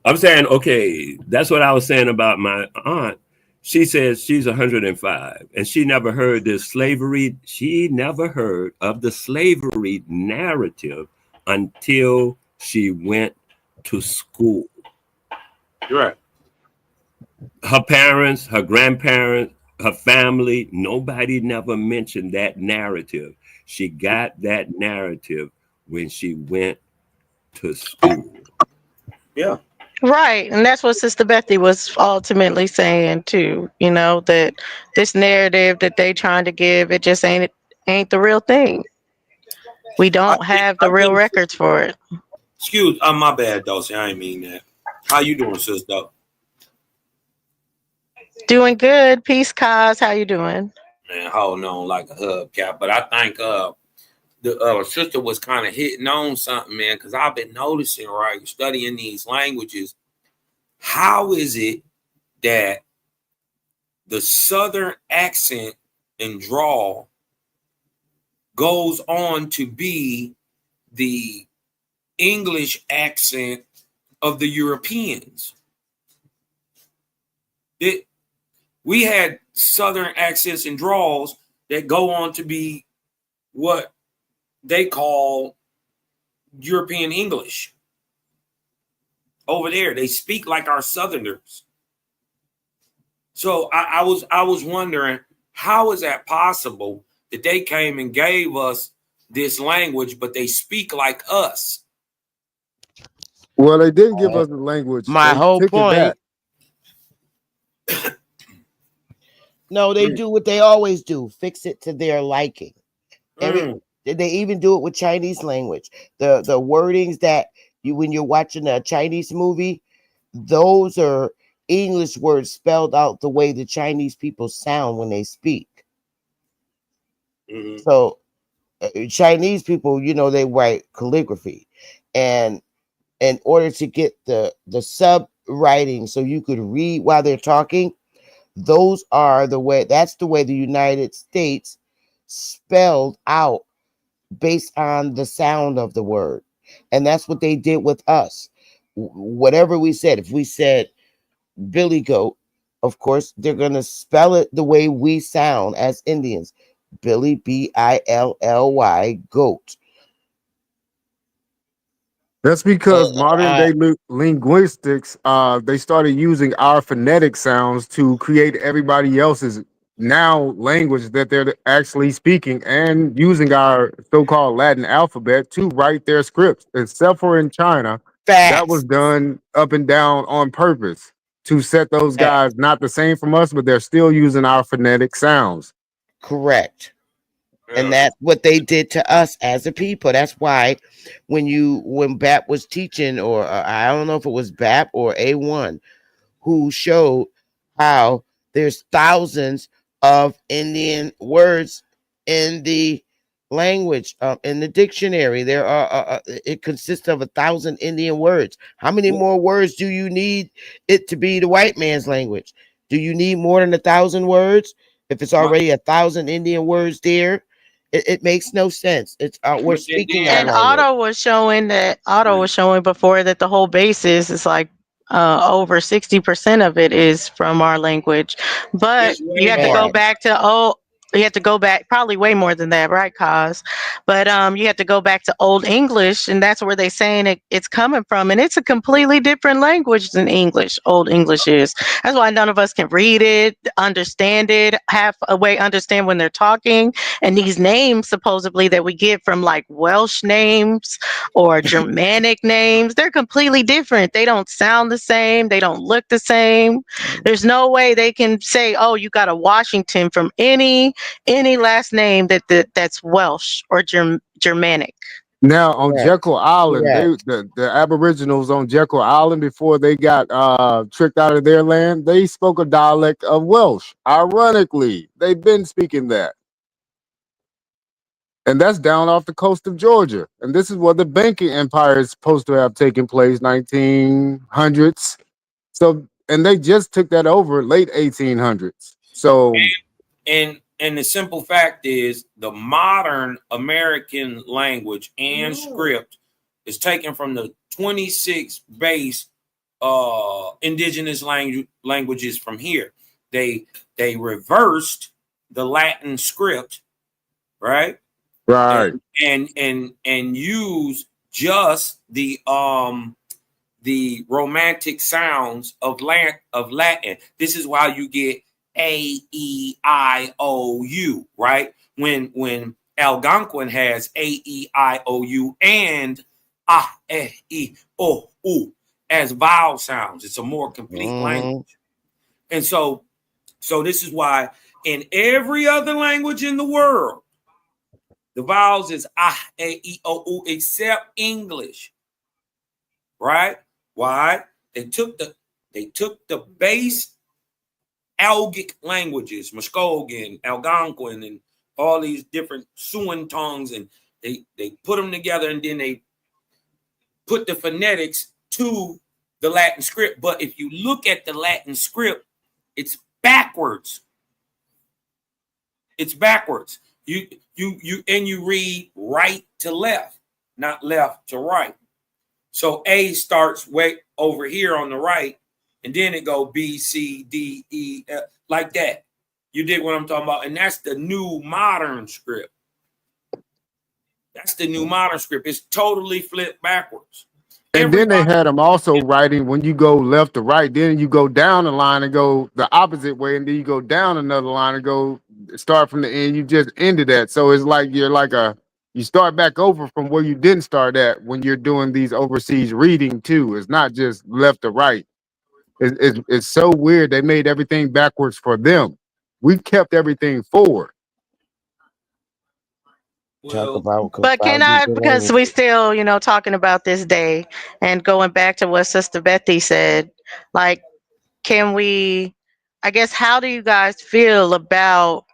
Speaker 2: I'm saying, okay, that's what I was saying about my aunt. She says she's 105 and she never heard this slavery. She never heard of the slavery narrative until she went to school.
Speaker 12: Right.
Speaker 2: Her parents, her grandparents, her family, nobody never mentioned that narrative. She got that narrative when she went to school.
Speaker 12: Yeah.
Speaker 4: Right. And that's what Sister Bethy was ultimately saying too, you know, that this narrative that they trying to give, it just ain't the real thing. We don't have the real records for it.
Speaker 12: Excuse, my bad, Dulcie. I ain't mean that. How you doing, sister?
Speaker 4: Doing good. Peace, Kaz. How you doing?
Speaker 12: Man, holding on like a hubcap. But I think the sister was kind of hitting on something, man, because I've been noticing, right, studying these languages. How is it that the Southern accent and drawl goes on to be the English accent of the Europeans? We had Southern accents and drawls that go on to be what they call European English. Over there, they speak like our Southerners. So I was wondering, how is that possible that they came and gave us this language, but they speak like us?
Speaker 9: Well, they didn't give us the language.
Speaker 8: My whole point. No, they
Speaker 12: Mm.
Speaker 8: do what they always do: fix it to their liking. They even do it with Chinese language. The wordings that when you're watching a Chinese movie, those are English words spelled out the way the Chinese people sound when they speak.
Speaker 12: Mm-hmm.
Speaker 8: So Chinese people, you know, they write calligraphy, and in order to get the sub writing so you could read while they're talking, those are the way. That's the way the United States spelled out based on the sound of the word. And that's what they did with us. Whatever we said, if we said Billy Goat, of course, they're going to spell it the way we sound as Indians. Billy, Billy, goat.
Speaker 9: That's because modern day linguistics, they started using our phonetic sounds to create everybody else's now language that they're actually speaking, and using our so-called Latin alphabet to write their scripts. Except for in China, that was done up and down on purpose to set those guys not the same from us, but they're still using our phonetic sounds.
Speaker 8: Correct. And that's what they did to us as a people. That's why when BAP was teaching, or I don't know if it was BAP or A1, who showed how there's thousands of Indian words in the language, in the dictionary. There are it consists of 1,000 Indian words. How many more words do you need it to be the white man's language? Do you need more than 1,000 words? If it's already 1,000 Indian words there, it makes no sense. It's we're speaking.
Speaker 4: And Otto was showing before that the whole basis is like over 60% of it is from our language. But you have to go back to you have to go back probably way more than that, right, Cause? But you have to go back to Old English, and that's where they're saying it's coming from, and it's a completely different language than English. Old English is. That's why none of us can read it, understand it, have a way understand when they're talking. And these names supposedly that we get from like Welsh names or Germanic names, they're completely different. They don't sound the same. They don't look the same. There's no way they can say, "Oh, you got a Washington" from any last name that's Welsh or Germanic.
Speaker 9: Now on
Speaker 8: Yeah.
Speaker 9: Jekyll Island,
Speaker 8: Yeah.
Speaker 9: the Aboriginals on Jekyll Island, before they got tricked out of their land, they spoke a dialect of Welsh. Ironically, they've been speaking that. And that's down off the coast of Georgia. And this is where the banking empire is supposed to have taken place, 1900s. So, and they just took that over late 1800s. So,
Speaker 12: and the simple fact is the modern American language and script is taken from the 26 base indigenous languages from here. They reversed the Latin script, right?
Speaker 9: Right.
Speaker 12: And use just the romantic sounds of Latin. This is why you get A, E, I, O, U, right? When Algonquin has A, E, I, O, U and Ah, Eh, E, O, U as vowel sounds. It's a more complete language. And so this is why in every other language in the world, the vowels is ah, a, e, o, u, except English, right? Why? They took the base Algic languages, Muskogee, Algonquin, and all these different Siouan tongues, and they put them together, and then they put the phonetics to the Latin script. But if you look at the Latin script, it's backwards. It's backwards. You read right to left, not left to right. So A starts way over here on the right, and then it go B, C, D, E, F, like that. You dig what I'm talking about? And that's the new modern script. That's the new modern script. It's totally flipped backwards.
Speaker 9: And then they had them also writing when you go left to right, then you go down the line and go the opposite way, and then you go down another line and go start from the end. You just ended that. So it's like you start back over from where you didn't start at when you're doing these overseas reading too. It's not just left to right. It's so weird. They made everything backwards for them. We kept everything forward.
Speaker 8: Talk about,
Speaker 4: but can I, because we still, talking about this day and going back to what Sister Bethy said, like, can we, I guess, how do you guys feel about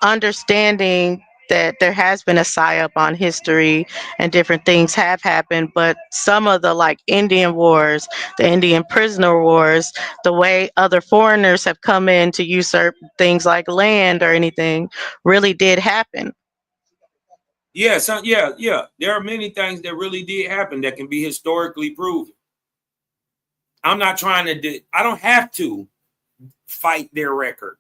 Speaker 4: understanding that there has been a psyop on history and different things have happened, but some of the like Indian wars, the Indian prisoner wars, the way other foreigners have come in to usurp things like land or anything really did happen?
Speaker 12: Yeah, yeah. There are many things that really did happen that can be historically proven. I'm not trying to I don't have to fight their record.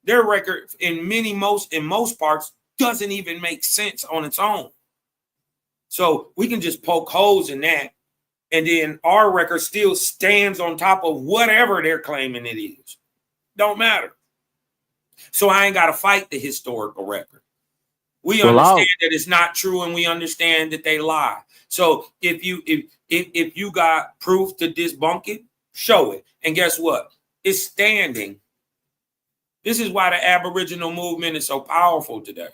Speaker 12: Their record in most parts doesn't even make sense on its own. So we can just poke holes in that, and then our record still stands on top of whatever they're claiming it is. Don't matter. So I ain't got to fight the historical record. We understand that it's not true, and we understand that they lie. So if you got proof to debunk it, show it. And guess what? It's standing. This is why the Aboriginal movement is so powerful today.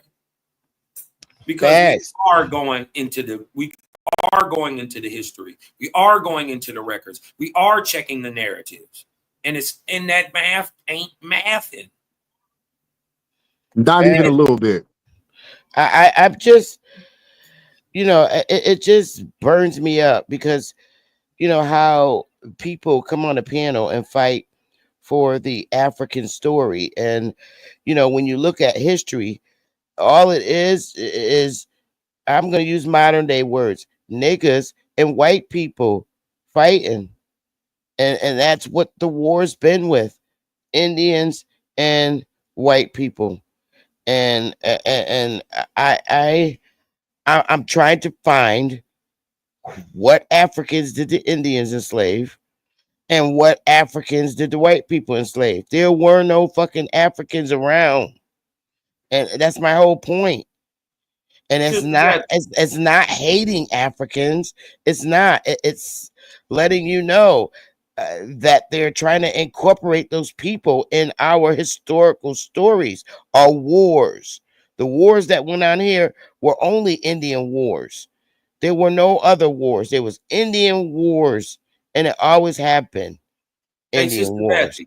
Speaker 12: Because we are going into the history. We are going into the records. We are checking the narratives. And that math ain't mathing.
Speaker 9: Not even a little bit.
Speaker 8: I've just, it just burns me up because, how people come on a panel and fight for the African story. And, when you look at history, all it is I'm going to use modern day words, niggas and white people fighting. And that's what the war's been with Indians and white people. and I'm trying to find what Africans did the Indians enslave and what Africans did the white people enslave. There were no fucking Africans around, and that's my whole point. And it's not hating Africans. It's not. It's letting you know that they're trying to incorporate those people in our historical stories, our wars. The wars that went on here were only Indian wars. There were no other wars. There was Indian wars, and it always have been Indian wars.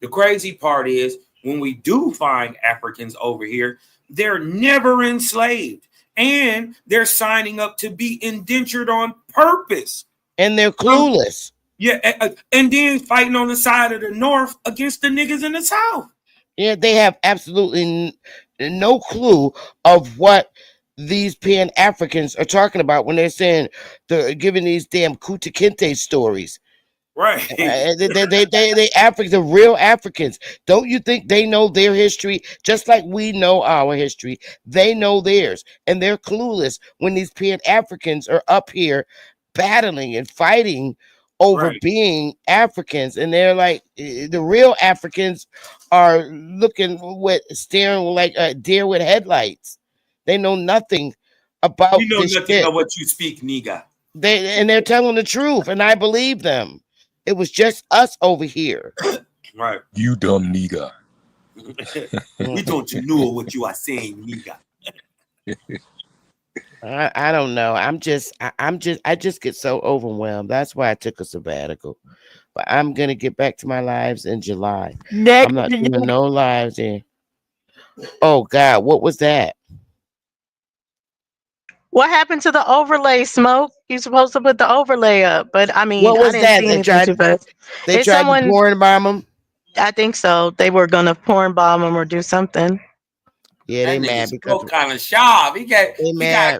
Speaker 12: The crazy part is when we do find Africans over here, they're never enslaved. And they're signing up to be indentured on purpose.
Speaker 8: And they're clueless.
Speaker 12: Yeah, and then fighting on the side of the North against the niggas in the South.
Speaker 8: Yeah, they have absolutely no clue of what these Pan-Africans are talking about when they're saying they're giving these damn Kunta Kinte stories.
Speaker 12: Right.
Speaker 8: The real Africans. Don't you think they know their history just like we know our history? They know theirs, and they're clueless when these Pan-Africans are up here battling and fighting over being Africans, and they're like the real Africans are staring like a deer with headlights. They know nothing about.
Speaker 12: You know nothing of what you speak, nigga.
Speaker 8: They're telling the truth, and I believe them. It was just us over here.
Speaker 12: Right.
Speaker 7: You dumb nigga.
Speaker 12: We don't know what you are saying, nigga.
Speaker 8: I don't know. I just get so overwhelmed. That's why I took a sabbatical. But I'm gonna get back to my lives in July. I'm not doing no lives in. Oh God, what was that?
Speaker 4: What happened to the overlay, Smoke? You're supposed to put the overlay up, but I mean,
Speaker 8: what was
Speaker 4: I didn't
Speaker 8: that?
Speaker 4: see anything.
Speaker 8: They tried to porn bomb them.
Speaker 4: I think so. They were gonna porn bomb them or do something.
Speaker 8: Yeah, they mad because
Speaker 12: kind of sharp. He got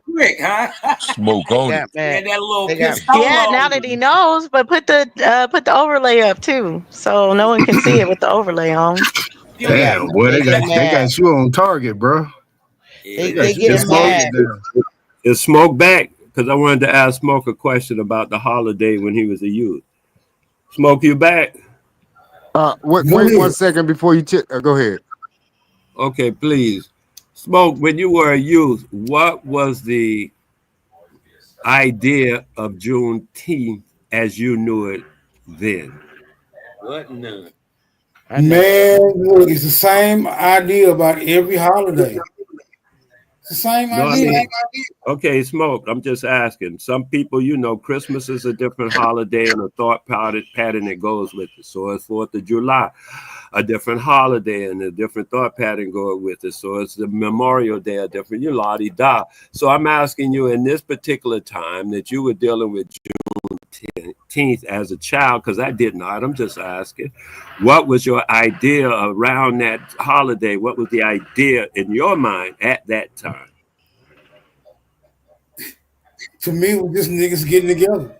Speaker 12: quick, huh?
Speaker 7: Smoke on it.
Speaker 12: And that little
Speaker 4: yeah, now that he knows, but put the overlay up too, so no one can see it with the overlay on.
Speaker 10: Damn, boy, they got you on target, bro.
Speaker 8: They get mad.
Speaker 2: Is Smoke back? Because I wanted to ask Smoke a question about the holiday when he was a youth. Smoke, you back?
Speaker 9: Wait 1 second before you go ahead.
Speaker 2: Okay, please. Smoke, when you were a youth, what was the idea of Juneteenth as you knew it then?
Speaker 12: What? No.
Speaker 3: Man, look, it's the same idea about every holiday. The same idea.
Speaker 2: Okay, Smoke, I'm just asking. Some people, Christmas is a different holiday and a thought pattern that goes with it. So it's 4th of July, a different holiday and a different thought pattern going with it. So it's the Memorial Day, a different, la-di-da. So I'm asking you in this particular time that you were dealing with Juneteenth as a child, because I did not. I'm just asking, what was your idea around that holiday? What was the idea in your mind at that time?
Speaker 3: To me, it was just niggas getting together.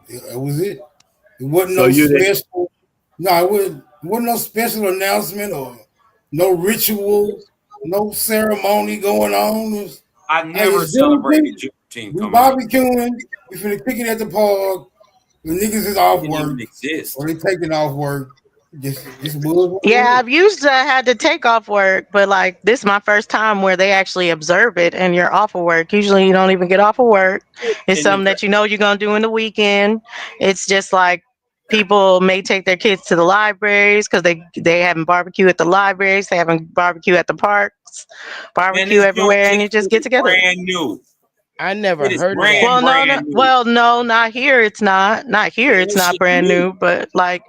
Speaker 3: That was it. It wasn't no special. No, it wasn't no special announcement or no ritual, no ceremony going on.
Speaker 12: I never celebrated Juneteenth.
Speaker 3: We barbecuing. We finna kick it at the park. The niggas is off work. Or they taking off work.
Speaker 4: Yeah, I've used to had to take off work, but like this is my first time where they actually observe it and you're off of work. Usually you don't even get off of work. It's something that you're gonna do in the weekend. It's just like people may take their kids to the libraries because they having barbecue at the libraries, they having barbecue at the parks, barbecue everywhere, and you just get together.
Speaker 12: Brand new.
Speaker 8: I never heard of that.
Speaker 4: Well, no, not here. It's not here. It's not brand new. But like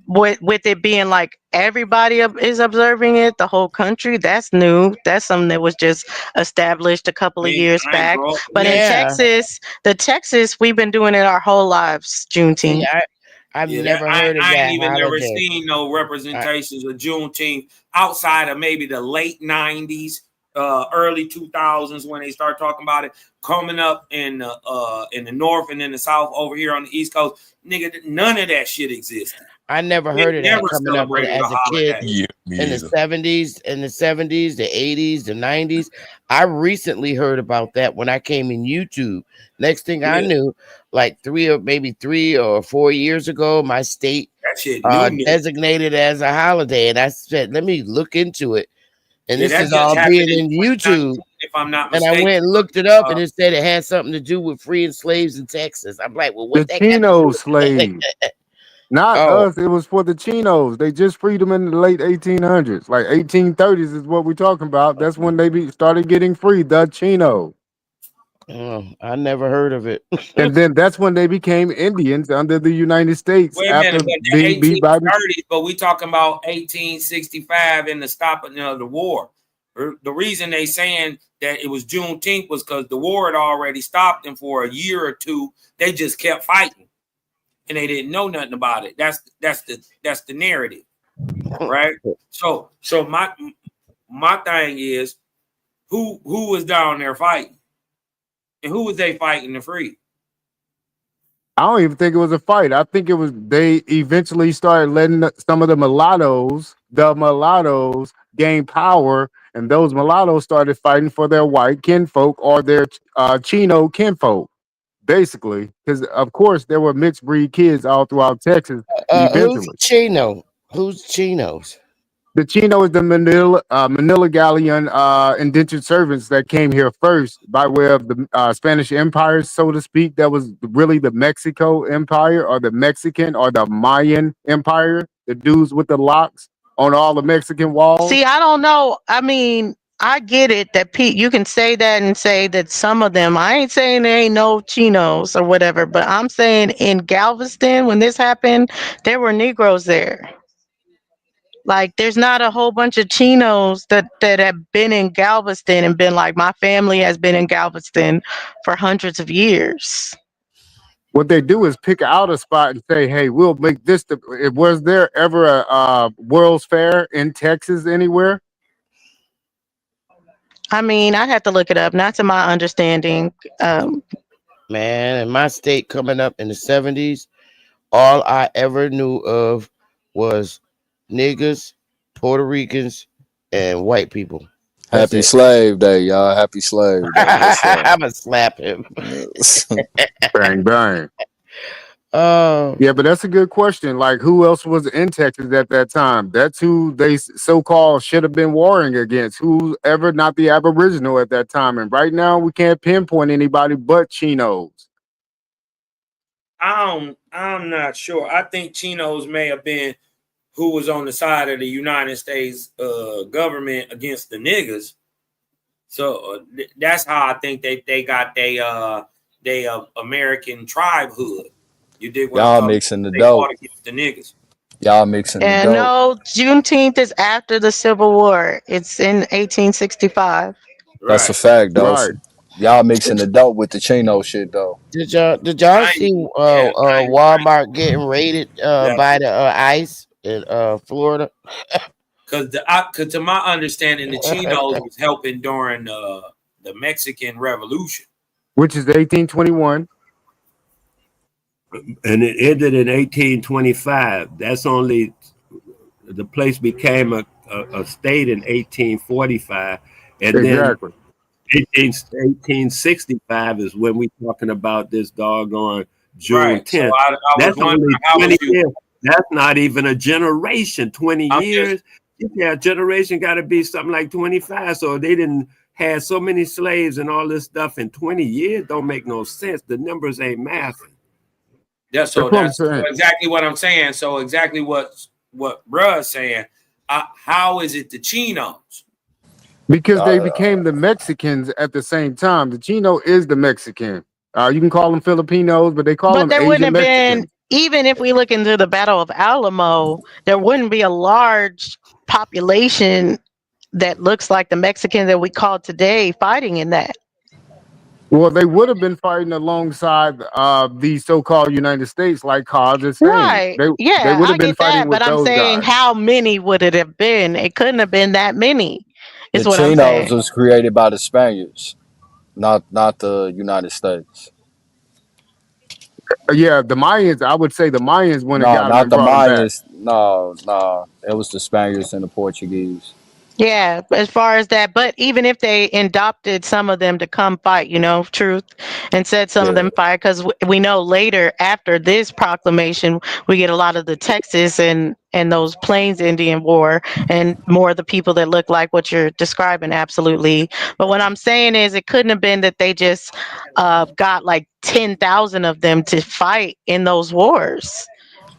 Speaker 4: with it being like everybody is observing it, the whole country. That's new. That's something that was just established a couple of years back. But in Texas, we've been doing it our whole lives. Juneteenth.
Speaker 8: I've never heard of that.
Speaker 12: I ain't even never seen no representations of Juneteenth outside of maybe the late 90s. Early 2000s when they start talking about it coming up in the north and in the south over here on the East Coast, nigga, none of that shit existed.
Speaker 8: I never
Speaker 12: They
Speaker 8: heard of that
Speaker 12: never
Speaker 8: coming up
Speaker 12: celebrated
Speaker 8: as
Speaker 12: a
Speaker 8: a kid
Speaker 12: holiday.
Speaker 7: Yeah, me
Speaker 8: in the
Speaker 7: either.
Speaker 8: 70s, the 80s, the 90s. I recently heard about that when I came in YouTube. Next thing I
Speaker 12: Yeah,
Speaker 8: knew, like 3 or 4 years ago, my state
Speaker 12: that shit new.
Speaker 8: designated as a holiday, and I said, let me look into it. And
Speaker 12: Yeah,
Speaker 8: this
Speaker 12: that
Speaker 8: is
Speaker 12: just
Speaker 8: all
Speaker 12: happened
Speaker 8: being
Speaker 12: in
Speaker 8: in YouTube.
Speaker 12: 2019, if I'm not
Speaker 8: And I
Speaker 12: mistaken.
Speaker 8: went and looked it up, and it said it had something to do with freeing slaves in Texas. I'm like, well,
Speaker 9: The
Speaker 8: what that got to
Speaker 9: Chino
Speaker 8: do with
Speaker 9: slaves, not
Speaker 8: Oh,
Speaker 9: us. It was for the Chinos. They just freed them in the late 1800s, like 1830s is what we're talking about. That's when they started getting free, the Chino.
Speaker 8: I never heard of it.
Speaker 9: And then that's when they became Indians under the United States
Speaker 12: Wait a
Speaker 9: after
Speaker 12: minute, but the
Speaker 9: being beat by the
Speaker 12: 1830s, but we talking about 1865 and the stopping of the war. The reason they saying that it was Juneteenth was because the war had already stopped, and for a year or two they just kept fighting, and they didn't know nothing about it. That's the narrative, right? So my thing is, who was down there fighting, and who was they fighting to free?
Speaker 9: I don't even think it was a fight. I think it was they eventually started letting some of the mulattoes gain power, and those mulattoes started fighting for their white kinfolk or their Chino kinfolk, basically. Because of course there were mixed breed kids all throughout Texas.
Speaker 8: Who's
Speaker 9: Eventually,
Speaker 8: Chino? Who's Chinos?
Speaker 9: the Chino is the Manila Galleon indentured servants that came here first by way of the Spanish Empire, so to speak. That was really the Mexico Empire or the Mexican or the Mayan Empire. The dudes with the locks on all the Mexican walls.
Speaker 4: See, I don't know. I mean, I get it that you can say that and say that some of them, I ain't saying there ain't no Chinos or whatever, but I'm saying in Galveston, when this happened, there were Negroes there. Like, there's not a whole bunch of Chinos that have been in Galveston and been like, my family has been in Galveston for hundreds of years.
Speaker 9: What they do is pick out a spot and say, hey, we'll make this. Was there ever a World's Fair in Texas anywhere?
Speaker 4: I mean, I'd have to look it up. Not to my understanding.
Speaker 8: Man, in my state coming up in the 70s, all I ever knew of was niggas, Puerto Ricans, and white people.
Speaker 13: Happy Slave Day, y'all. Happy Slave Day.
Speaker 8: I'm gonna slap him.
Speaker 9: Bang, bang. Yeah, but that's a good question. Like, who else was in Texas at that time? That's who they so-called should have been warring against. Whoever not the Aboriginal at that time. And right now, we can't pinpoint anybody but Chinos.
Speaker 12: I'm not sure. I think Chinos may have been who was on the side of the United States government against the niggas. So that's how I think they got they American tribehood. You did what
Speaker 13: y'all mixing the
Speaker 12: they
Speaker 13: dope.
Speaker 12: fought against the niggas.
Speaker 13: Y'all mixing the
Speaker 4: And
Speaker 13: dope.
Speaker 4: no, Juneteenth is after the Civil War. It's in 1865.
Speaker 13: That's a fact, though.
Speaker 9: Right.
Speaker 13: Y'all mixing the dope with the Chino shit, though.
Speaker 8: Did y'all see Walmart getting raided by the ICE in Florida?
Speaker 12: Because to my understanding, the Chinos was helping during the Mexican Revolution,
Speaker 9: which is 1821.
Speaker 2: And it ended in 1825. That's only the place became a state in 1845, and
Speaker 9: exactly.
Speaker 2: Then 1865 is when we're talking about this doggone June
Speaker 12: right.
Speaker 2: 10th.
Speaker 12: So I
Speaker 2: that's only 20 years. That's not even a generation. 20 years. Yeah, generation got to be something like 25. So they didn't have so many slaves and all this stuff in 20 years. Don't make no sense. The numbers ain't mathing.
Speaker 12: That's exactly what I'm saying. So exactly what bruh's saying. How is it the Chinos?
Speaker 9: Because they became the Mexicans at the same time. The Chino is the Mexican. You can call them Filipinos, but they call them
Speaker 4: there
Speaker 9: Asian
Speaker 4: wouldn't have
Speaker 9: Mexicans.
Speaker 4: been, even if we look into the Battle of Alamo, there wouldn't be a large population that looks like the Mexican that we call today fighting in that.
Speaker 9: Well, they would have been fighting alongside the so-called United States, like Cause is saying.
Speaker 4: Right.
Speaker 9: They would have been fighting with
Speaker 4: but I'm
Speaker 9: those
Speaker 4: saying
Speaker 9: guys.
Speaker 4: how many would it have been? It couldn't have been that many. Is
Speaker 13: The
Speaker 4: what I'm saying.
Speaker 13: Chinos was created by the Spaniards, not the United States.
Speaker 9: Yeah, the Mayans. I would say the Mayans went and
Speaker 13: No,
Speaker 9: got them
Speaker 13: not
Speaker 9: and
Speaker 13: the
Speaker 9: brought them back.
Speaker 13: Mayans. No. It was the Spaniards and the Portuguese.
Speaker 4: Yeah, as far as that, but even if they adopted some of them to come fight, truth, and said some of
Speaker 13: Yeah.
Speaker 4: them fight, because we know later after this proclamation, we get a lot of the Texas and those Plains Indian War, and more of the people that look like what you're describing. Absolutely, but what I'm saying is, it couldn't have been that they just got like 10,000 of them to fight in those wars.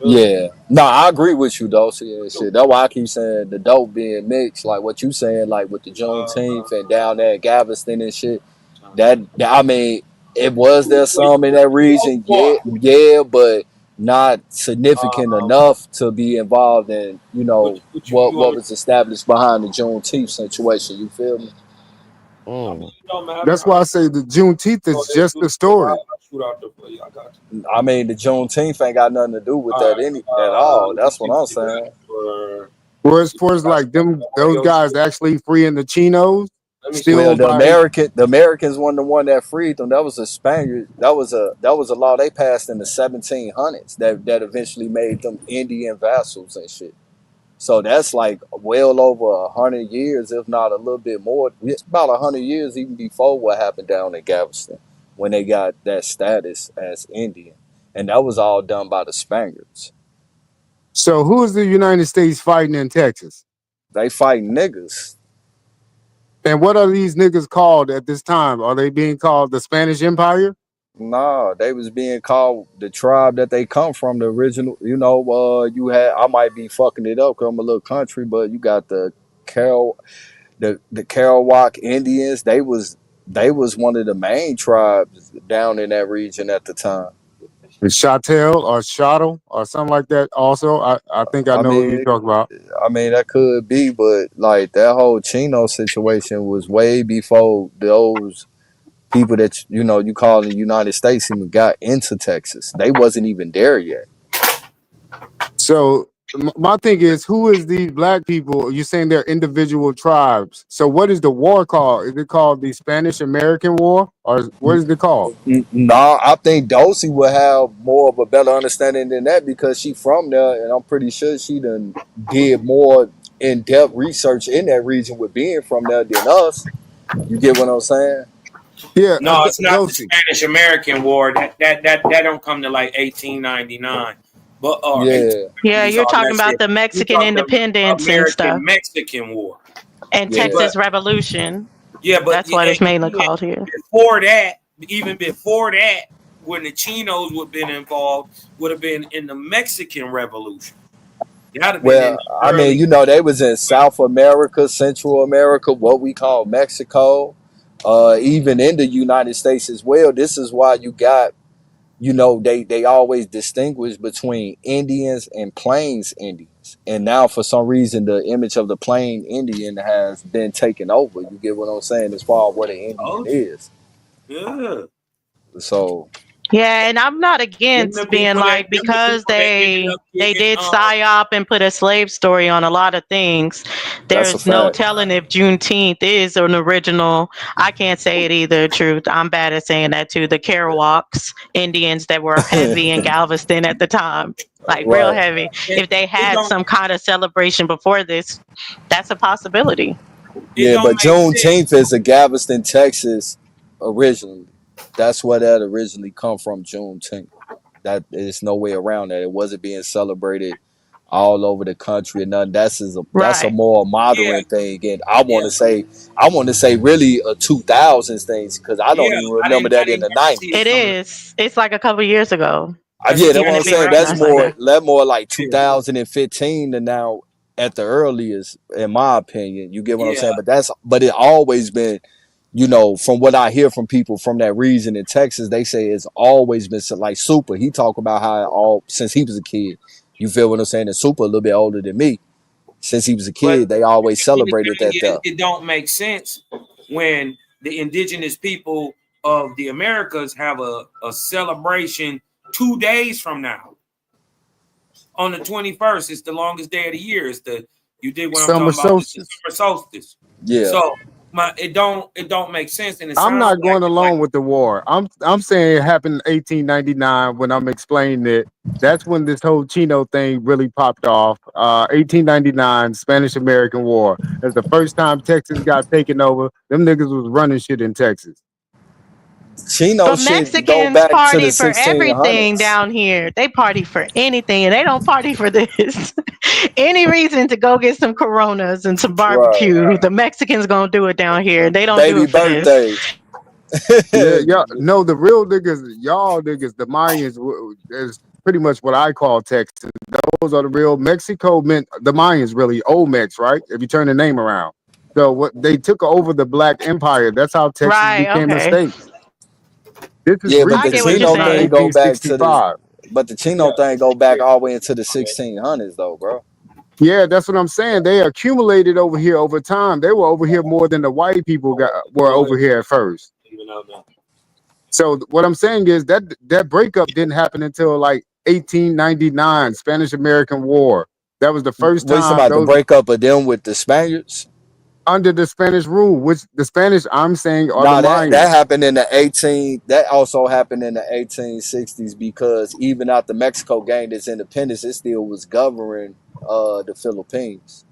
Speaker 13: Yeah. No, I agree with you though. So, yeah, shit. That's why I keep saying the dope being mixed, like what you saying, like with the Juneteenth and down there in Galveston and shit. That I mean, it was there some in that region, yeah, but not significant enough to be involved in, what was established behind the Juneteenth situation. You feel me?
Speaker 9: That's why I say the Juneteenth is just the story.
Speaker 13: I mean, the Juneteenth ain't got nothing to do with that at all. That's what I'm saying.
Speaker 9: Whereas for like those guys actually freeing the Chinos,
Speaker 13: Well,
Speaker 9: still
Speaker 13: the
Speaker 9: like
Speaker 13: Americans weren't the one that freed them. That was a Spaniard. That was a law they passed in the 1700s that eventually made them Indian vassals and shit. So that's like well over 100 years, if not a little bit more. It's about 100 years even before what happened down in Galveston when they got that status as Indian, and that was all done by the Spaniards.
Speaker 9: So who is the United States fighting in Texas?
Speaker 13: They fighting niggas.
Speaker 9: And what are these niggas called at this time? Are they being called the Spanish Empire?
Speaker 13: Nah, they was being called the tribe that they come from, the original. You had, I might be fucking it up because I'm a little country, but you got the Kerouac Indians. They was one of the main tribes down in that region at the time.
Speaker 9: The Chattel or Shuttle or something like that. Also, I think I
Speaker 13: I
Speaker 9: know who
Speaker 13: mean,
Speaker 9: you talk about.
Speaker 13: that could be, but like that whole Chino situation was way before those people that you call in the United States even got into Texas. They wasn't even there yet.
Speaker 9: So my thing is, who is these black people? You're saying they're individual tribes. So what is the war called? Is it called the Spanish American War, or what is it called?
Speaker 13: Nah, I think Dulcie would have more of a better understanding than that because she from there, and I'm pretty sure she done did more in-depth research in that region with being from there than us. You get what I'm saying?
Speaker 9: Yeah.
Speaker 12: No, it's not the Spanish American War. That don't come to like 1899. But
Speaker 4: yeah, you're talking about the Mexican independence and stuff.
Speaker 12: Mexican War
Speaker 4: and Texas Revolution.
Speaker 12: Yeah, but
Speaker 4: that's what it's mainly called here.
Speaker 12: Even before that, when the Chinos would have been involved, would have been in the Mexican Revolution.
Speaker 13: Well, I mean, they was in South America, Central America, what we call Mexico, even in the United States as well. This is why you got, they always distinguish between Indians and Plains Indians. And now for some reason, the image of the Plain Indian has been taken over. You get what I'm saying? As far as what an Indian is.
Speaker 12: Yeah.
Speaker 13: So.
Speaker 4: Yeah, and I'm not against being like, because they did PSYOP and put a slave story on a lot of things. There's no telling if Juneteenth is an original. I can't say it either. Truth, I'm bad at saying that too. The Kerouacs Indians that were heavy in Galveston at the time, like real heavy. If they had some kind of celebration before this, that's a possibility.
Speaker 13: Yeah, but Juneteenth is a Galveston, Texas, originally. That's where that originally come from, Juneteenth. That is no way around that. It wasn't being celebrated all over the country and nothing. That's a more modern thing. And I want to say really a 2000s thing because I don't even remember that in the 90s.
Speaker 4: It is. It's like a couple years ago.
Speaker 13: That's what I'm saying. That's more like 2015 than now at the earliest, in my opinion. You get what I'm saying? But it always been. From what I hear from people from that region in Texas, they say it's always been like Super. He talk about how since he was a kid, you feel what I'm saying? And Super a little bit older than me. Since he was a kid, they always celebrated that.
Speaker 12: It don't make sense when the indigenous people of the Americas have a celebration 2 days from now. On the 21st, it's the longest day of the year. You did what I'm talking about. It's the summer solstice.
Speaker 13: Yeah.
Speaker 12: So it don't make sense, and it
Speaker 9: I'm
Speaker 12: sounds
Speaker 9: not going
Speaker 12: like
Speaker 9: along with the war. I'm saying it happened in 1899 when I'm explaining it. That's when this whole Chino thing really popped off. 1899 Spanish-American War. That's the first time Texas got taken over. Them niggas was running shit in Texas.
Speaker 13: Chino
Speaker 4: But
Speaker 13: shit go
Speaker 4: Mexicans
Speaker 13: back to the
Speaker 4: party for everything
Speaker 13: 1600s.
Speaker 4: down here. They party for anything, and they don't party for this. Any reason to go get some Coronas and some
Speaker 13: Right.
Speaker 4: barbecue, the Mexicans gonna do it down here. They don't do
Speaker 13: Baby
Speaker 4: it for
Speaker 13: birthday.
Speaker 9: Yeah, y'all, no, the real niggas, y'all niggas, the Mayans is pretty much what I call Texas. Those are the real. Mexico meant the Mayans really Olmecs, right? If you turn the name around. So what they took over the Black Empire. That's how Texas
Speaker 4: Right,
Speaker 9: became a
Speaker 4: okay.
Speaker 9: state. This is
Speaker 13: Yeah, but
Speaker 4: I
Speaker 13: the
Speaker 4: get what you're
Speaker 13: Chino thing
Speaker 4: saying.
Speaker 13: go back to the
Speaker 9: 1865.
Speaker 13: but the Chino thing go back all the way into the 1600s though, bro.
Speaker 9: Yeah, that's what I'm saying. They accumulated over here over time. They were over here more than the white people were over here at first. So what I'm saying is that breakup didn't happen until like 1899, Spanish-American War. That was the first
Speaker 13: Wait,
Speaker 9: time
Speaker 13: about the
Speaker 9: those
Speaker 13: breakup of them with the Spaniards?
Speaker 9: under the Spanish rule, which the Spanish I'm saying are
Speaker 13: No,
Speaker 9: the
Speaker 13: that
Speaker 9: Mayans.
Speaker 13: happened in that also happened in the 1860s because even after Mexico gained its independence, it still was governing the Philippines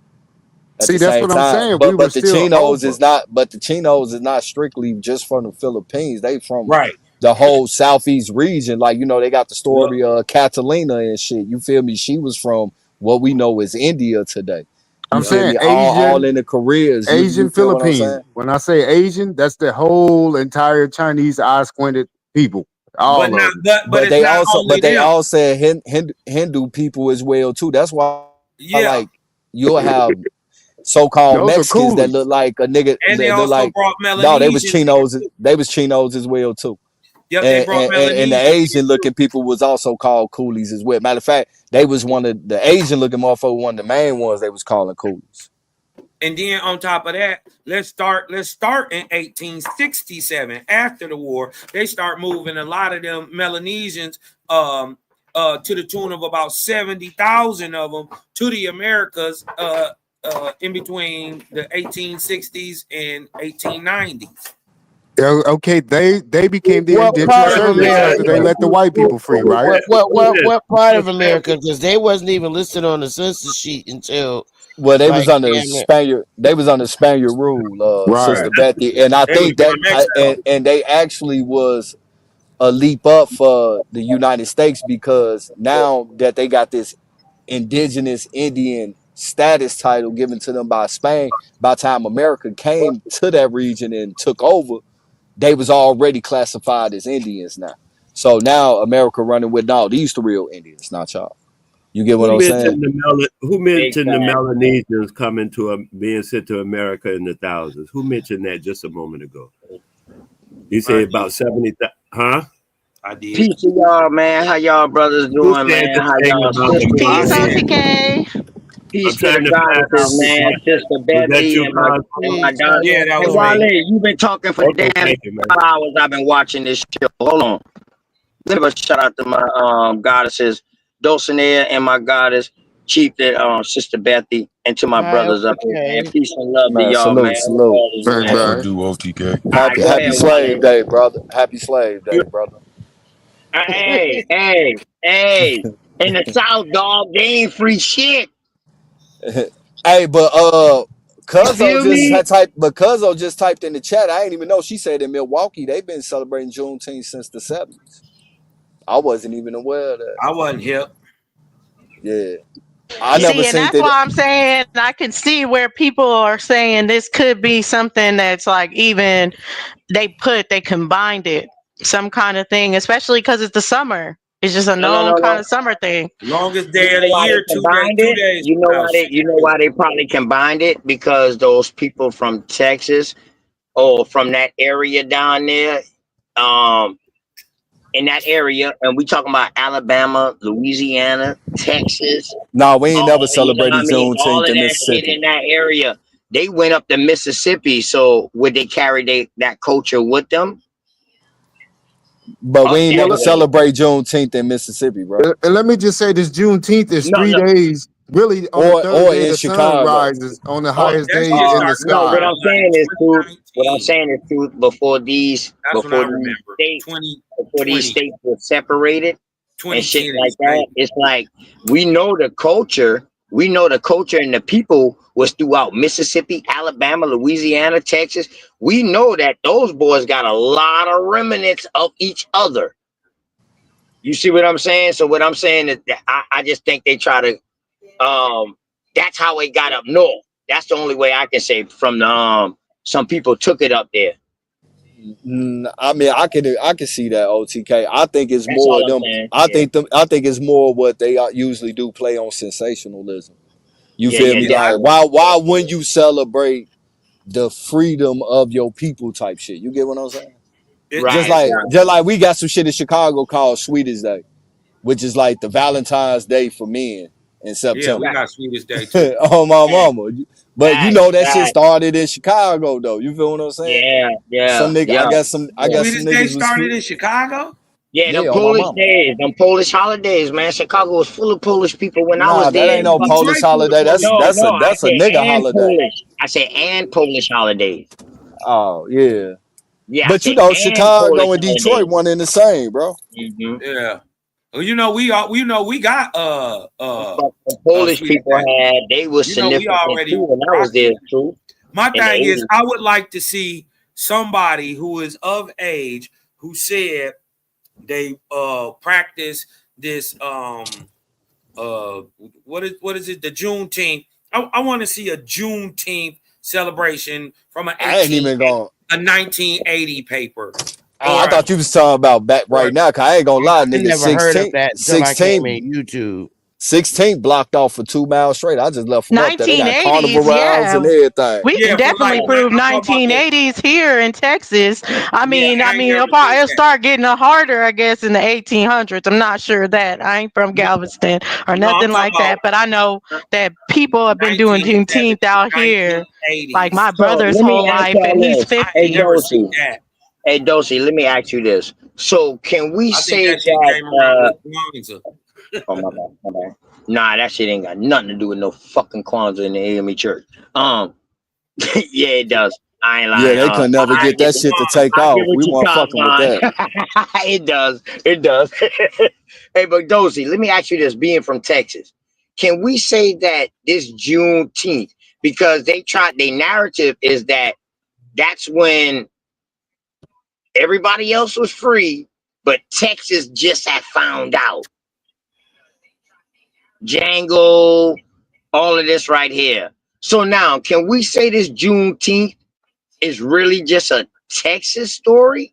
Speaker 13: at
Speaker 9: See,
Speaker 13: the
Speaker 9: that's
Speaker 13: same
Speaker 9: what I'm
Speaker 13: time.
Speaker 9: saying. We were
Speaker 13: But the
Speaker 9: still
Speaker 13: Chinos
Speaker 9: over.
Speaker 13: is not strictly just from the Philippines. They from
Speaker 12: right.
Speaker 13: the whole southeast region. Like, you know, they got the story of Catalina and shit. You feel me? She was from what we know as India today. You
Speaker 9: I'm
Speaker 13: feel
Speaker 9: saying
Speaker 13: me? All in the careers. You
Speaker 9: Asian
Speaker 13: feel what I'm
Speaker 9: Philippines.
Speaker 13: saying?
Speaker 9: When I say Asian, that's the whole entire Chinese eye squinted people. All
Speaker 12: But
Speaker 9: of
Speaker 12: not,
Speaker 9: them.
Speaker 12: but it's
Speaker 13: they
Speaker 12: not
Speaker 13: also
Speaker 12: only
Speaker 13: they
Speaker 12: them.
Speaker 13: all said Hindu people as well too. That's why
Speaker 12: Yeah,
Speaker 13: like you'll have so-called
Speaker 9: Those are
Speaker 13: Mexicans that
Speaker 9: coolies.
Speaker 13: look like a nigga
Speaker 12: and they
Speaker 13: that look
Speaker 12: also
Speaker 13: like
Speaker 12: brought
Speaker 13: no, they was
Speaker 12: Melanesians.
Speaker 13: Chinos as well too.
Speaker 12: Yep, they brought
Speaker 13: And the
Speaker 12: Melanesians.
Speaker 13: Asian looking people was also called coolies as well. Matter of fact, they was one of the Asian looking motherfucker, one of the main ones they was calling coolies.
Speaker 12: And then on top of that, let's start in 1867. After the war, they start moving a lot of them Melanesians to the tune of about 70,000 of them to the Americas in between the 1860s and 1890s.
Speaker 9: Okay, they became the
Speaker 8: What
Speaker 9: indentured
Speaker 8: part of
Speaker 9: servants after
Speaker 8: America?
Speaker 9: they let the white people free, right?
Speaker 8: What part of America? Because they wasn't even listed on the census sheet until
Speaker 13: Well, they
Speaker 8: like
Speaker 13: was under
Speaker 8: damn it.
Speaker 13: Spaniard. They was under Spaniard rule,
Speaker 9: Right.
Speaker 13: Sister Betty, and I
Speaker 12: They was
Speaker 13: think
Speaker 12: from
Speaker 13: that
Speaker 12: Mexico.
Speaker 13: and they actually was a leap up for the United States because now that they got this indigenous Indian status title given to them by Spain, by the time America came to that region and took over, they was already classified as Indians now. So now America running with no, these the real Indians, not y'all. You get what I'm saying?
Speaker 2: Who mentioned the Melanesians coming to being sent to America in the thousands? Who mentioned that just a moment ago? You said about 70,000, huh?
Speaker 12: I did.
Speaker 14: Peace to y'all, man. How y'all brothers doing, man? How y'all sisters,
Speaker 4: Peace,
Speaker 14: man?
Speaker 4: OTK.
Speaker 14: Peace to the goddesses, man. Sister Betty and my God.
Speaker 12: Yeah, that was
Speaker 14: Wale,
Speaker 12: me.
Speaker 14: you've been talking for damn 5 hours. I've been watching this show. Hold on. Give a shout out to my goddesses, Dulcinea, and my goddess, Chief, Sister Bethy, and to my brothers up here, man. Peace and love to y'all, man.
Speaker 13: Salute.
Speaker 14: Man.
Speaker 7: Do OTK.
Speaker 13: Happy Slave Day, brother. Happy Slave Day, brother.
Speaker 14: Hey, in the South, dog, they ain't free shit.
Speaker 13: Hey, but
Speaker 14: Feel me?
Speaker 13: Cuzzo just typed in the chat. I didn't even know. She said in Milwaukee they've been celebrating Juneteenth since the 70s. I wasn't even aware of that.
Speaker 12: I wasn't hip.
Speaker 13: Yeah. I never
Speaker 4: and
Speaker 13: seen
Speaker 4: that's why I'm saying I can see where people are saying this could be something that's like even they combined it, some kind of thing, especially because it's the summer. It's just a known kind of summer thing.
Speaker 12: Longest day of the year, 2 days.
Speaker 14: You know why they probably combined it? Because those people from Texas or from that area down there, in that area, and we talking about Alabama, Louisiana, Texas.
Speaker 13: No, we ain't never celebrated Juneteenth
Speaker 14: all of
Speaker 13: in
Speaker 14: that
Speaker 13: Mississippi.
Speaker 14: shit in that area. They went up to Mississippi, so would they carry that culture with them?
Speaker 13: But we ain't never celebrate Juneteenth in Mississippi, bro.
Speaker 9: And let me just say this: Juneteenth is 3 days. Really, on the third
Speaker 13: or
Speaker 9: day,
Speaker 13: in
Speaker 9: the sun
Speaker 13: Chicago.
Speaker 9: rises on the
Speaker 14: Oh,
Speaker 9: highest day
Speaker 12: That shit
Speaker 9: in the
Speaker 12: started
Speaker 14: no, what
Speaker 9: sky.
Speaker 14: I'm
Speaker 12: around like
Speaker 14: saying is, truth. What I'm
Speaker 12: 2019.
Speaker 14: saying is, truth. Before these
Speaker 12: That's when I remember.
Speaker 14: states,
Speaker 12: 2020.
Speaker 14: states were separated and shit
Speaker 12: 2010
Speaker 14: like
Speaker 12: is
Speaker 14: that,
Speaker 12: crazy.
Speaker 14: it's like we know the culture. We know the culture and the people was throughout Mississippi, Alabama, Louisiana, Texas. We know that those boys got a lot of remnants of each other. You see what I'm saying? So what I'm saying is that I just think they try to that's how it got up north. That's the only way I can say from the some people took it up there.
Speaker 13: I mean, I can see that, OTK. I think it's
Speaker 14: That's
Speaker 13: more
Speaker 14: all
Speaker 13: of
Speaker 14: I'm
Speaker 13: them.
Speaker 14: saying.
Speaker 13: I
Speaker 14: Yeah.
Speaker 13: think it's more what they usually do, play on sensationalism. You
Speaker 14: Yeah,
Speaker 13: feel
Speaker 14: yeah,
Speaker 13: me?
Speaker 14: yeah.
Speaker 13: Like why wouldn't you celebrate the freedom of your people type shit? You get what I'm saying?
Speaker 14: Right, right.
Speaker 13: Just like we got some shit in Chicago called Sweetest Day, which is like the Valentine's Day for men in
Speaker 12: Yeah, we
Speaker 13: September.
Speaker 12: got Sweetest Day too.
Speaker 13: Oh my mama. But you
Speaker 14: Facts,
Speaker 13: know that shit
Speaker 14: facts.
Speaker 13: started in Chicago though. You feel what I'm saying?
Speaker 14: Yeah, yeah,
Speaker 13: Some nigga,
Speaker 14: yeah.
Speaker 13: I got some
Speaker 12: Sweetest Day
Speaker 13: niggas with
Speaker 12: started in Chicago?
Speaker 14: Yeah, them
Speaker 13: Yeah, on my
Speaker 14: Polish
Speaker 13: mama.
Speaker 14: days, them Polish holidays, man. Chicago was full of Polish people when I was
Speaker 13: Nah, that
Speaker 14: there.
Speaker 13: ain't no Polish holiday. That's
Speaker 14: No,
Speaker 13: that's a
Speaker 14: I
Speaker 13: that's a
Speaker 14: said
Speaker 13: nigga
Speaker 14: and
Speaker 13: holiday.
Speaker 14: Polish. I said and Polish holidays.
Speaker 13: Oh yeah.
Speaker 14: Yeah, I
Speaker 13: But you
Speaker 14: said
Speaker 13: know,
Speaker 14: and Polish
Speaker 13: Chicago and Detroit
Speaker 14: holidays.
Speaker 13: one in the same, bro.
Speaker 14: Mm-hmm.
Speaker 12: Yeah. Well, we got
Speaker 14: Polish
Speaker 12: Sweetest
Speaker 14: people
Speaker 12: Day.
Speaker 14: they was
Speaker 12: We
Speaker 14: significant
Speaker 12: already
Speaker 14: too when I was
Speaker 12: rocking
Speaker 14: there
Speaker 12: that.
Speaker 14: too.
Speaker 12: My
Speaker 14: In the
Speaker 12: thing is,
Speaker 14: 80s.
Speaker 12: I would like to see somebody who is of age who said they practice this what is it, the Juneteenth. I want to see a Juneteenth celebration from
Speaker 13: I ain't even gonna.
Speaker 12: a 1980 paper.
Speaker 13: I thought you was talking about back right now. Cause I ain't gonna lie,
Speaker 8: I
Speaker 13: nigga.
Speaker 8: never heard of that until I came in YouTube.
Speaker 13: 16 blocked off for 2 miles straight. I just left from up there. They got carnival
Speaker 4: 1980s,
Speaker 13: rides
Speaker 4: yeah.
Speaker 13: and everything.
Speaker 4: We can definitely prove 1980s here in Texas. I mean, it'll start getting harder, I guess, in the 1800s. I'm not sure that. I ain't from Galveston or nothing like that, but I know that people have been doing Juneteenth out here, like my
Speaker 14: So
Speaker 4: brother's
Speaker 14: let me
Speaker 4: whole
Speaker 14: ask
Speaker 4: life,
Speaker 14: y'all
Speaker 4: and he's
Speaker 14: this.
Speaker 4: 50.
Speaker 14: Hey Dosey. Hey Dosey, let me ask you this. So can we say
Speaker 12: that shit came around with Kwanzaa.
Speaker 14: oh my bad. Nah, that shit ain't got nothing to do with no fucking Kwanzaa in the AME church. Yeah, it does. I ain't lying.
Speaker 13: Yeah, they could never get that shit to take
Speaker 14: I
Speaker 13: off.
Speaker 14: get what
Speaker 13: We
Speaker 14: you
Speaker 13: weren't
Speaker 14: call
Speaker 13: fucking with that.
Speaker 14: It does. It does. Hey, but Dosey, let me ask you this: being from Texas, can we say that this Juneteenth, because their narrative is that that's when everybody else was free, but Texas just had found out. Django, all of this right here. So now, can we say this Juneteenth is really just a Texas story?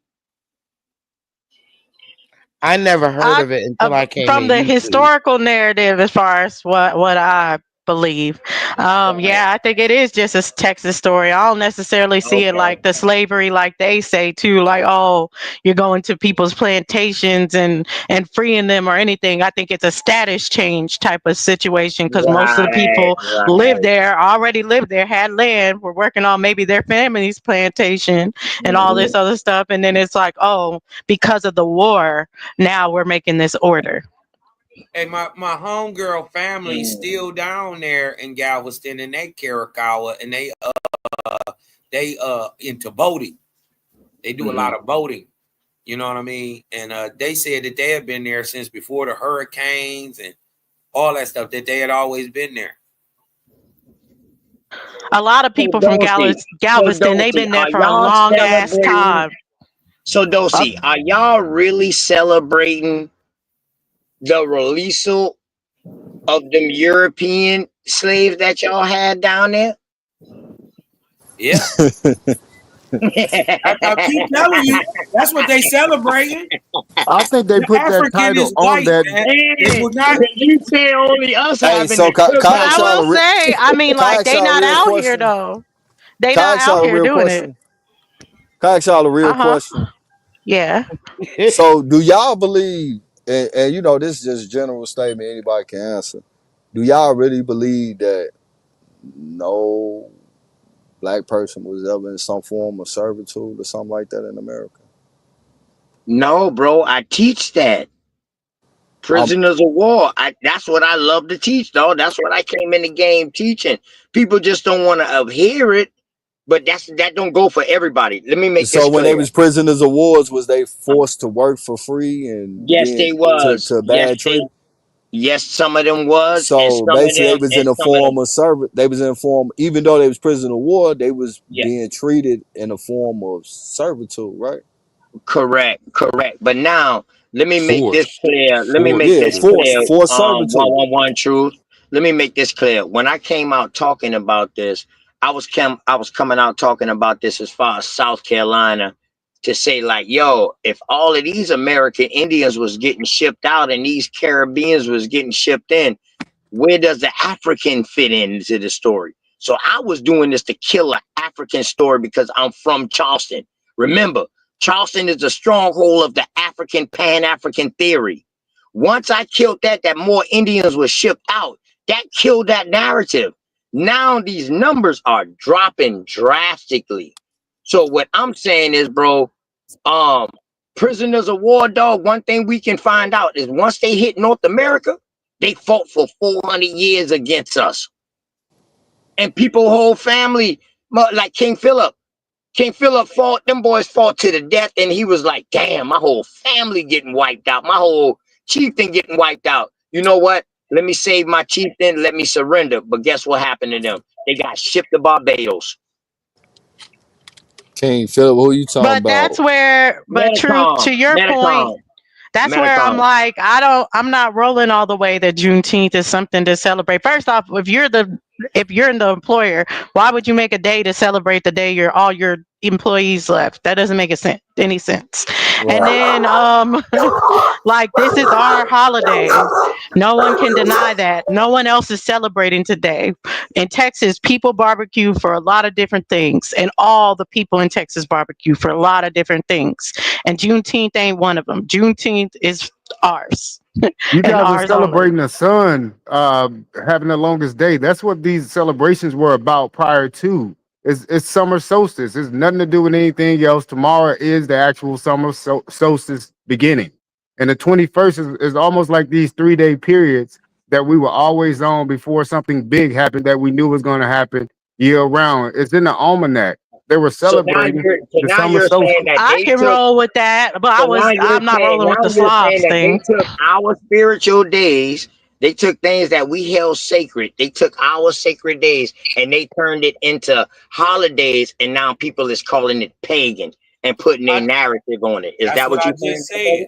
Speaker 8: I never heard of it until I came
Speaker 4: From
Speaker 8: in
Speaker 4: the
Speaker 8: YouTube.
Speaker 4: historical narrative, as far as what I believe, yeah, I think it is just a Texas story. I don't necessarily see it like the slavery, like they say too, like, oh, you're going to people's plantations and freeing them or anything. I think it's a status change type of situation, because most of the people already lived there, had land, were working on maybe their family's plantation and all this other stuff, and then it's like, oh, because of the war, now we're making this order.
Speaker 12: Hey, my homegirl family still down there in Galveston, and they Karakawa, and they into boating. They do a lot of boating. You know what I mean? And they said that they have been there since before the hurricanes and all that stuff, that they had always been there.
Speaker 4: A lot of people from Galveston, they've been there for a long ass time.
Speaker 14: So Dosey, are y'all really celebrating the release of them European slaves that y'all had down there?
Speaker 12: Yeah. I keep telling you, that's what they celebrating.
Speaker 9: I think they put that title on that.
Speaker 14: You say only us having
Speaker 13: so
Speaker 14: it.
Speaker 13: Kyle,
Speaker 4: I will say, I mean, like, they not out here though. They not out here doing it.
Speaker 13: Can I ask y'all a real question?
Speaker 4: Yeah.
Speaker 13: So do y'all believe, and you know, this is just a general statement, anybody can answer. Do y'all really believe that no black person was ever in some form of servitude or something like that in America?
Speaker 14: No, bro, I teach that. Prisoners of war. That's what I love to teach, though. That's what I came in the game teaching. People just don't want to hear it, but that don't go for everybody. Let me make
Speaker 13: So
Speaker 14: this
Speaker 13: when
Speaker 14: clear.
Speaker 13: they was prisoners of wars, was they forced to work for free and
Speaker 14: Yes,
Speaker 13: being
Speaker 14: they was.
Speaker 13: to bad treatment?
Speaker 14: Yes, some of them was, and
Speaker 13: So
Speaker 14: some of
Speaker 13: basically, they
Speaker 14: them,
Speaker 13: was
Speaker 14: and
Speaker 13: in a
Speaker 14: some of
Speaker 13: form
Speaker 14: them.
Speaker 13: of service. They was in a form, even though they was prisoner of war, they was
Speaker 14: Yeah.
Speaker 13: being treated in a form of servitude, right?
Speaker 14: Correct. But now, let me make this
Speaker 7: Force.
Speaker 14: clear. Let me
Speaker 7: Force.
Speaker 14: make
Speaker 13: Yeah,
Speaker 14: this clear.
Speaker 13: forced servitude.
Speaker 14: 111 truth. Let me make this clear. When I came out talking about this, I was coming out talking about this as far as South Carolina, to say like, yo, if all of these American Indians was getting shipped out and these Caribbeans was getting shipped in, where does the African fit into the story? So I was doing this to kill an African story because I'm from Charleston. Remember, Charleston is the stronghold of the African Pan-African theory. Once I killed that more Indians were shipped out, that killed that narrative. Now these numbers are dropping drastically. So what I'm saying is, bro, prisoners of war, dog, one thing we can find out is once they hit North America, they fought for 400 years against us. And people, whole family, like King Philip fought, them boys fought to the death, and he was like, damn, my whole family getting wiped out. My whole chieftain getting wiped out. You know what? Let me save my chieftain, let me surrender. But guess what happened to them? They got shipped to Barbados.
Speaker 13: King Philip, who you talking
Speaker 4: But
Speaker 13: about?
Speaker 4: that's where, but Truth, to your point, that's where I'm like, I'm not rolling all the way that Juneteenth is something to celebrate. First off, if you're in the employer, why would you make a day to celebrate the day all your employees left? That doesn't make any sense. Right. And then like, this is our holiday. No one can deny that. No one else is celebrating today. In Texas, people barbecue for a lot of different things, and all the people in Texas barbecue for a lot of different things. And Juneteenth ain't one of them. Juneteenth is ours.
Speaker 9: You guys are celebrating
Speaker 4: only.
Speaker 9: the sun having the longest day. That's what these celebrations were about prior to. It's summer solstice. It's nothing to do with anything else. Tomorrow is the actual summer solstice beginning. And the 21st is almost like these 3-day periods that we were always on before something big happened that we knew was going to happen year round. It's in the almanac. They were celebrating the summer solstice.
Speaker 4: I can roll with that, but I'm not rolling with the Slavs thing.
Speaker 14: They took our spiritual days. They took things that we held sacred. They took our sacred days and they turned it into holidays. And now people is calling it pagan and putting their narrative on it. Is that what you
Speaker 12: just said?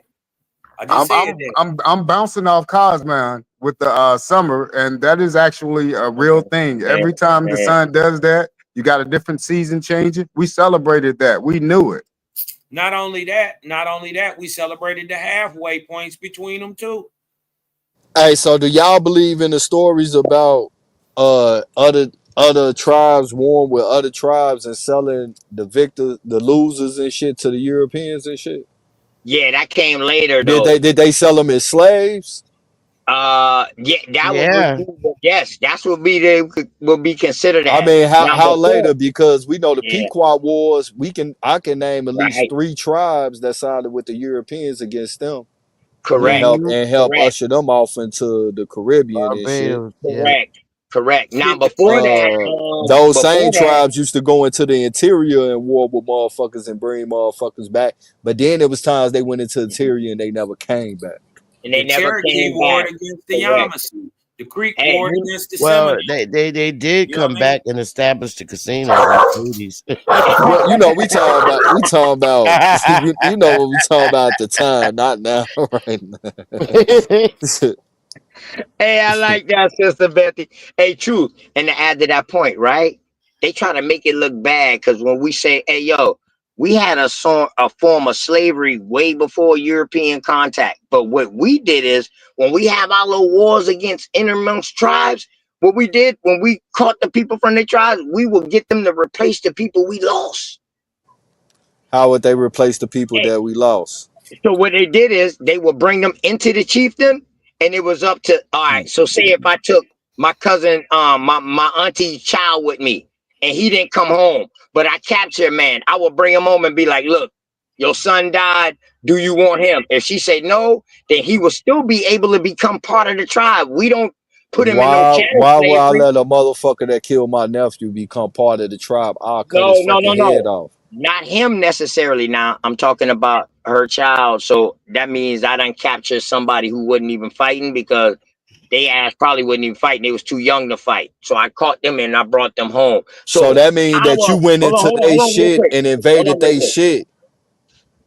Speaker 9: I'm bouncing off Cosman with the summer, and that is actually a real thing. Every time the sun does that, you got a different season changing. We celebrated that. We knew it.
Speaker 12: Not only that, we celebrated the halfway points between them too.
Speaker 13: Hey, so do y'all believe in the stories about other tribes warring with other tribes and selling the losers and shit to the Europeans and shit?
Speaker 14: Yeah, that came later though.
Speaker 13: Did they sell them as slaves?
Speaker 14: Yes, that's what will be considered.
Speaker 13: I mean, how later? Because we know the Pequot Wars. I can name at least 3 tribes that sided with the Europeans against them.
Speaker 14: Correct.
Speaker 13: And help usher them off into the Caribbean and shit.
Speaker 14: Correct. Now before that,
Speaker 13: those same tribes used to go into the interior and war with motherfuckers and bring motherfuckers back. But then there was times they went into the interior and they never came back.
Speaker 14: And they never
Speaker 12: Cherokee
Speaker 14: came
Speaker 12: warred
Speaker 14: back.
Speaker 12: against the Yamasee. The Creek warred against the Seminole.
Speaker 8: They did come back and establish the casino in the 80s.
Speaker 13: Well, you know, we talking about you know what we talking about at the time, not now, right now.
Speaker 14: Hey, I like that, Sister Betty. Hey, truth. And to add to that point, right? They try to make it look bad because when we say, hey, yo, we had a form of slavery way before European contact. But what we did is when we have our little wars against intermixed tribes, what we did when we caught the people from their tribes, we will get them to replace the people we lost.
Speaker 13: How would they replace the people that we lost?
Speaker 14: So what they did is they would bring them into the chiefdom, and it was up to, all right, so say if I took my cousin, my auntie's child with me, and he didn't come home, but I captured, man, I would bring him home and be like, look, your son died. Do you want him? If she said no, then he will still be able to become part of the tribe. We don't put him in no chattel
Speaker 13: Why would I
Speaker 14: slavery.
Speaker 13: let a motherfucker that killed my nephew become part of the tribe? I'll cut his
Speaker 14: No.
Speaker 13: fucking head off.
Speaker 14: Not him necessarily. Now I'm talking about her child. So that means I done captured somebody who wasn't even fighting, because they ass probably wasn't even fighting. They was too young to fight. So I caught them and I brought them home.
Speaker 13: So that means that you went into their shit and invaded their shit.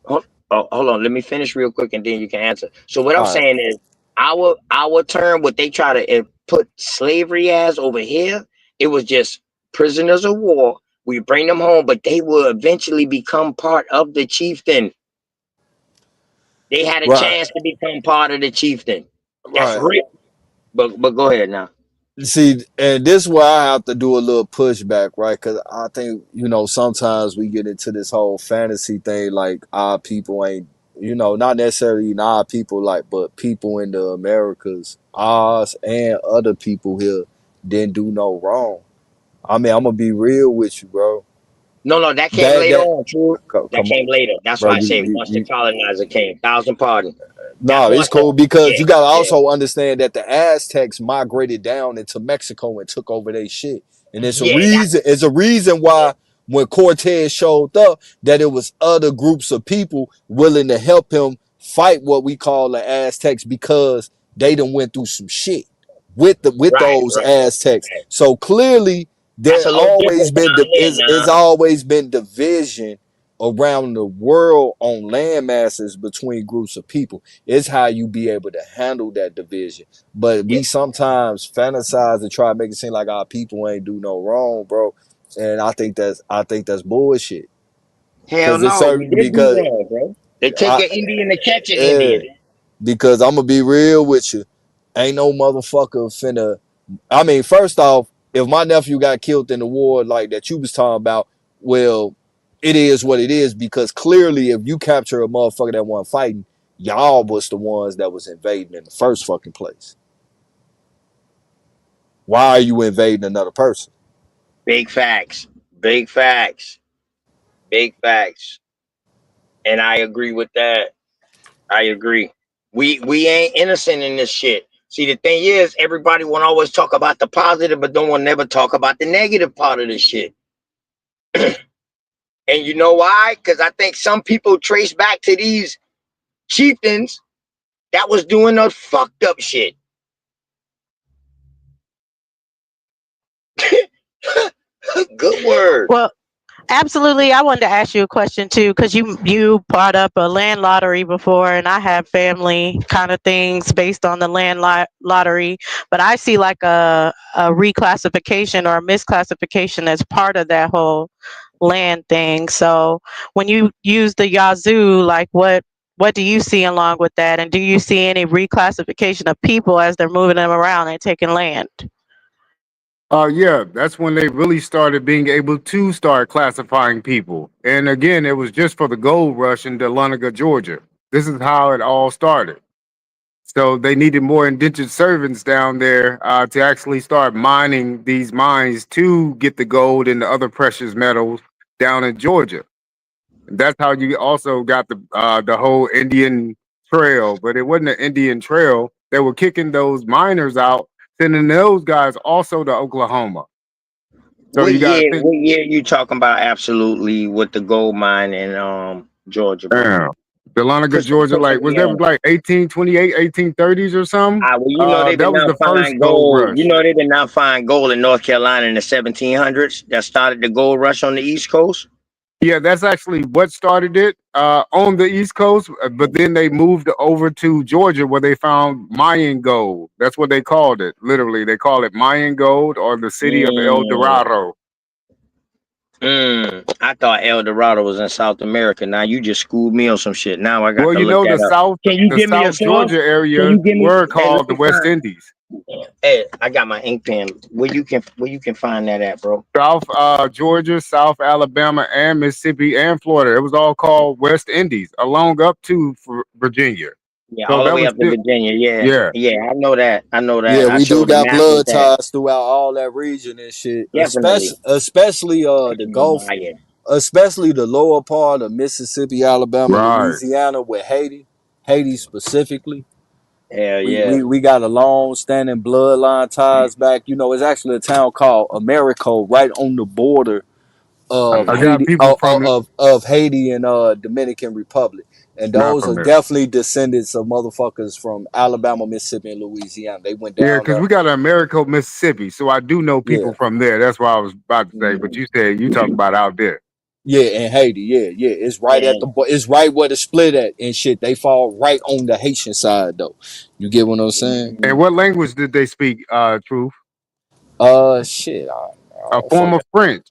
Speaker 14: Hold on. Let me finish real quick and then you can answer. So what I'm
Speaker 13: All right.
Speaker 14: saying is our term, what they try to put slavery as over here, it was just prisoners of war. We bring them home, but they will eventually become part of the chieftain. They had a chance to become part of the chieftain. That's real. But go ahead now.
Speaker 13: See, and this is where I have to do a little pushback, right? Because I think, sometimes we get into this whole fantasy thing, like our people ain't, not necessarily our people, but people in the Americas, ours and other people here didn't do no wrong. I mean, I'm gonna be real with you, bro.
Speaker 14: No, that came later on, true. That came later. That's why I say once the colonizer came. 1,000 pardon.
Speaker 13: No, it's cool because you gotta also understand that the Aztecs migrated down into Mexico and took over their shit. And it's a reason why when Cortez showed up, that it was other groups of people willing to help him fight what we call the Aztecs, because they done went through some shit with those Aztecs. So clearly there's always been it's always been division around the world on land masses between groups of people. It's how you be able to handle that division. But we sometimes fantasize and try to make it seem like our people ain't do no wrong, bro. And I think that's bullshit.
Speaker 14: Hell no, we did do wrong, bro. They take an Indian to catch an Indian.
Speaker 13: Because I'm gonna be real with you. Ain't no motherfucker finna. I mean, first off, if my nephew got killed in the war like that you was talking about, well, it is what it is, because clearly if you capture a motherfucker that wasn't fighting, y'all was the ones that was invading in the first fucking place. Why are you invading another person?
Speaker 14: Big facts. And I agree with that. I agree. We ain't innocent in this shit. See, the thing is, everybody want to always talk about the positive, but don't want to never talk about the negative part of this shit. And you know why? Because I think some people trace back to these chieftains that was doing the fucked up shit. Good word.
Speaker 4: Well, absolutely. I wanted to ask you a question too, because you brought up a land lottery before, and I have family kind of things based on the land lottery, but I see like a reclassification or a misclassification as part of that whole land thing. So when you use the Yazoo, like what do you see along with that, and do you see any reclassification of people as they're moving them around and taking land?
Speaker 9: Yeah, that's when they really started being able to start classifying people. And again, it was just for the gold rush in Dahlonega, Georgia. This is how it all started. So they needed more indentured servants down there to actually start mining these mines to get the gold and the other precious metals down in Georgia. That's how you also got the whole Indian Trail, but it wasn't an Indian Trail. They were kicking those miners out, sending those guys also to Oklahoma. So
Speaker 14: what year you talking about? Absolutely, with the gold mine in Georgia, bro?
Speaker 9: Yeah. Dahlonega, Georgia, was that like 1828, 1830s or something?
Speaker 14: Well, you know they did not find gold. You know they did not find gold in North Carolina in the 1700s. That started the gold rush on the East Coast.
Speaker 9: Yeah, that's actually what started it on the East Coast. But then they moved over to Georgia where they found Mayan gold. That's what they called it. Literally, they call it Mayan gold or the city of El Dorado.
Speaker 14: I thought El Dorado was in South America. Now you just schooled me on some shit. Now I got
Speaker 9: to look that up.
Speaker 14: South. Can you give me a
Speaker 9: Georgia area were called the West Indies.
Speaker 14: Hey, I got my ink pen. Where you can find that at, bro?
Speaker 9: South Georgia, South Alabama, and Mississippi, and Florida. It was all called West Indies, along up to Virginia.
Speaker 14: Yeah, so all the way up to Virginia. Yeah. I know that.
Speaker 13: Yeah, we do got blood ties throughout all that region and shit.
Speaker 14: Definitely.
Speaker 13: Especially the Gulf. especially the lower part of Mississippi, Alabama,
Speaker 9: Right.
Speaker 13: Louisiana, with Haiti specifically.
Speaker 14: Hell yeah.
Speaker 13: We got a long standing bloodline ties back. You know, it's actually a town called Americo right on the border of
Speaker 9: I got
Speaker 13: Haiti
Speaker 9: people from it.
Speaker 13: of Haiti and Dominican Republic. And
Speaker 9: Not
Speaker 13: those
Speaker 9: from
Speaker 13: are
Speaker 9: there.
Speaker 13: definitely descendants of motherfuckers from Alabama, Mississippi, and Louisiana. They went
Speaker 9: Yeah,
Speaker 13: down
Speaker 9: because
Speaker 13: there.
Speaker 9: we got Americo, Mississippi, so I do know people
Speaker 13: Yeah.
Speaker 9: from there. That's what I was about to say. But you said you talking about out there.
Speaker 13: Yeah, in Haiti, yeah. It's right at it's right where the split at and shit. They fall right on the Haitian side though. You get what I'm saying?
Speaker 9: And what language did they speak? Truth.
Speaker 13: Shit.
Speaker 9: A form of French.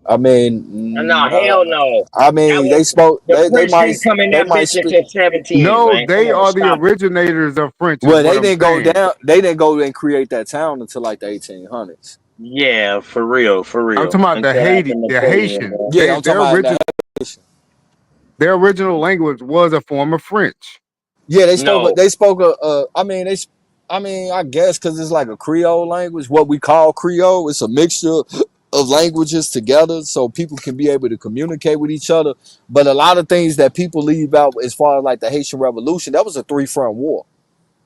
Speaker 13: I mean,
Speaker 14: No, hell no.
Speaker 13: I mean,
Speaker 14: That
Speaker 13: they spoke.
Speaker 14: the
Speaker 13: They
Speaker 14: French
Speaker 13: might.
Speaker 14: didn't come in
Speaker 13: They
Speaker 14: that
Speaker 13: might
Speaker 14: bitch
Speaker 13: speak.
Speaker 14: until 17,
Speaker 9: No,
Speaker 14: man.
Speaker 9: they
Speaker 14: Come on,
Speaker 9: are the
Speaker 14: stop it.
Speaker 9: originators of French.
Speaker 13: Well,
Speaker 9: Is what
Speaker 13: they
Speaker 9: I'm
Speaker 13: didn't go
Speaker 9: saying.
Speaker 13: down. They didn't go and create that town until like the 1800s.
Speaker 14: Yeah, for real.
Speaker 9: I'm talking about the
Speaker 14: Until
Speaker 9: Haiti,
Speaker 14: after
Speaker 9: the
Speaker 14: Napoleon,
Speaker 9: Haitian.
Speaker 14: man.
Speaker 13: Yeah, I'm talking about
Speaker 9: Their original language was a form of French.
Speaker 13: Yeah, they spoke.
Speaker 14: No.
Speaker 13: They spoke. I mean, I guess because it's like a Creole language, what we call Creole. It's a mixture of languages together, so people can be able to communicate with each other. But a lot of things that people leave out, as far as like the Haitian Revolution, that was a 3-front war.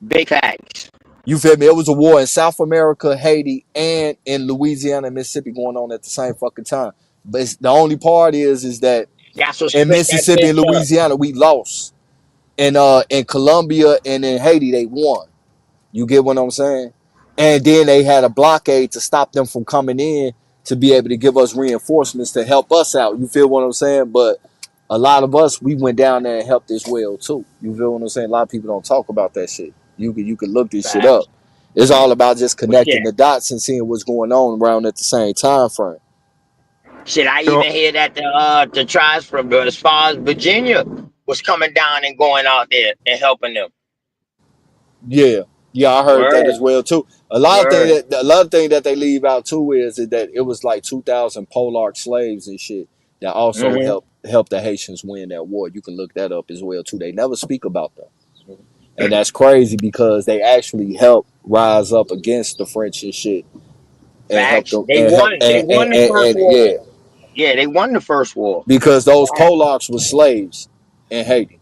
Speaker 14: Big facts.
Speaker 13: You feel me? It was a war in South America, Haiti, and in Louisiana and Mississippi going on at the same fucking time. But the only part is that
Speaker 14: That's what
Speaker 13: in
Speaker 14: split that
Speaker 13: Mississippi and
Speaker 14: bitch up.
Speaker 13: Louisiana we lost. In Colombia and in Haiti they won. You get what I'm saying? And then they had a blockade to stop them from coming in to be able to give us reinforcements to help us out. You feel what I'm saying? But a lot of us, we went down there and helped as well too. You feel what I'm saying? A lot of people don't talk about that shit. You can look this shit up. It's all about just connecting the dots and seeing what's going on around at the same time frame.
Speaker 14: Shit, I even hear that the tribes from as far as Virginia was coming down and going out there and helping them.
Speaker 13: Yeah, I heard that as well too. A lot of things that they leave out too is that it was like 2,000 Polark slaves and shit that also helped the Haitians win that war. You can look that up as well too. They never speak about them, and that's crazy because they actually helped rise up against the French and shit. And help them.
Speaker 14: They won the first war. Yeah, they won the first war
Speaker 13: because those Polacks were slaves in Haiti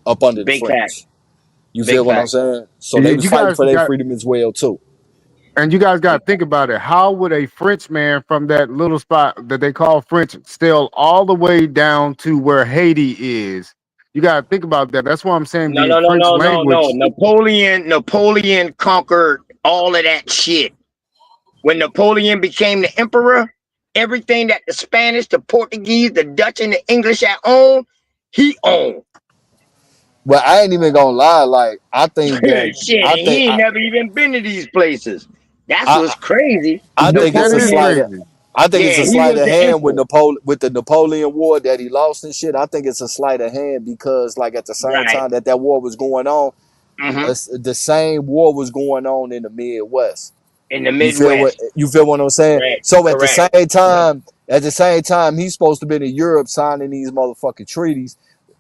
Speaker 13: up under the French. You feel what I'm saying? So they was fighting for their freedom as well too.
Speaker 9: And you guys got to think about it. How would a Frenchman from that little spot that they call French sail all the way down to where Haiti is? You got to think about that. That's why I'm saying
Speaker 14: No. Napoleon conquered all of that shit. When Napoleon became the emperor, everything that the Spanish, the Portuguese, the Dutch, and the English had owned, he owned.
Speaker 13: Well, I ain't even gonna lie. Like, I think that
Speaker 14: shit, he ain't never even been to these places. That's what's crazy.
Speaker 13: I think it's a slight. I think it's a sleight of hand with the Napoleon War that he lost and shit. I think it's a sleight of hand because, like, at the same time that war was going on, the same war was going on in the Midwest.
Speaker 14: In the Midwest,
Speaker 13: you feel what I'm saying?
Speaker 14: Correct.
Speaker 13: So at the same time, he's supposed to be in Europe signing these motherfucking treaties.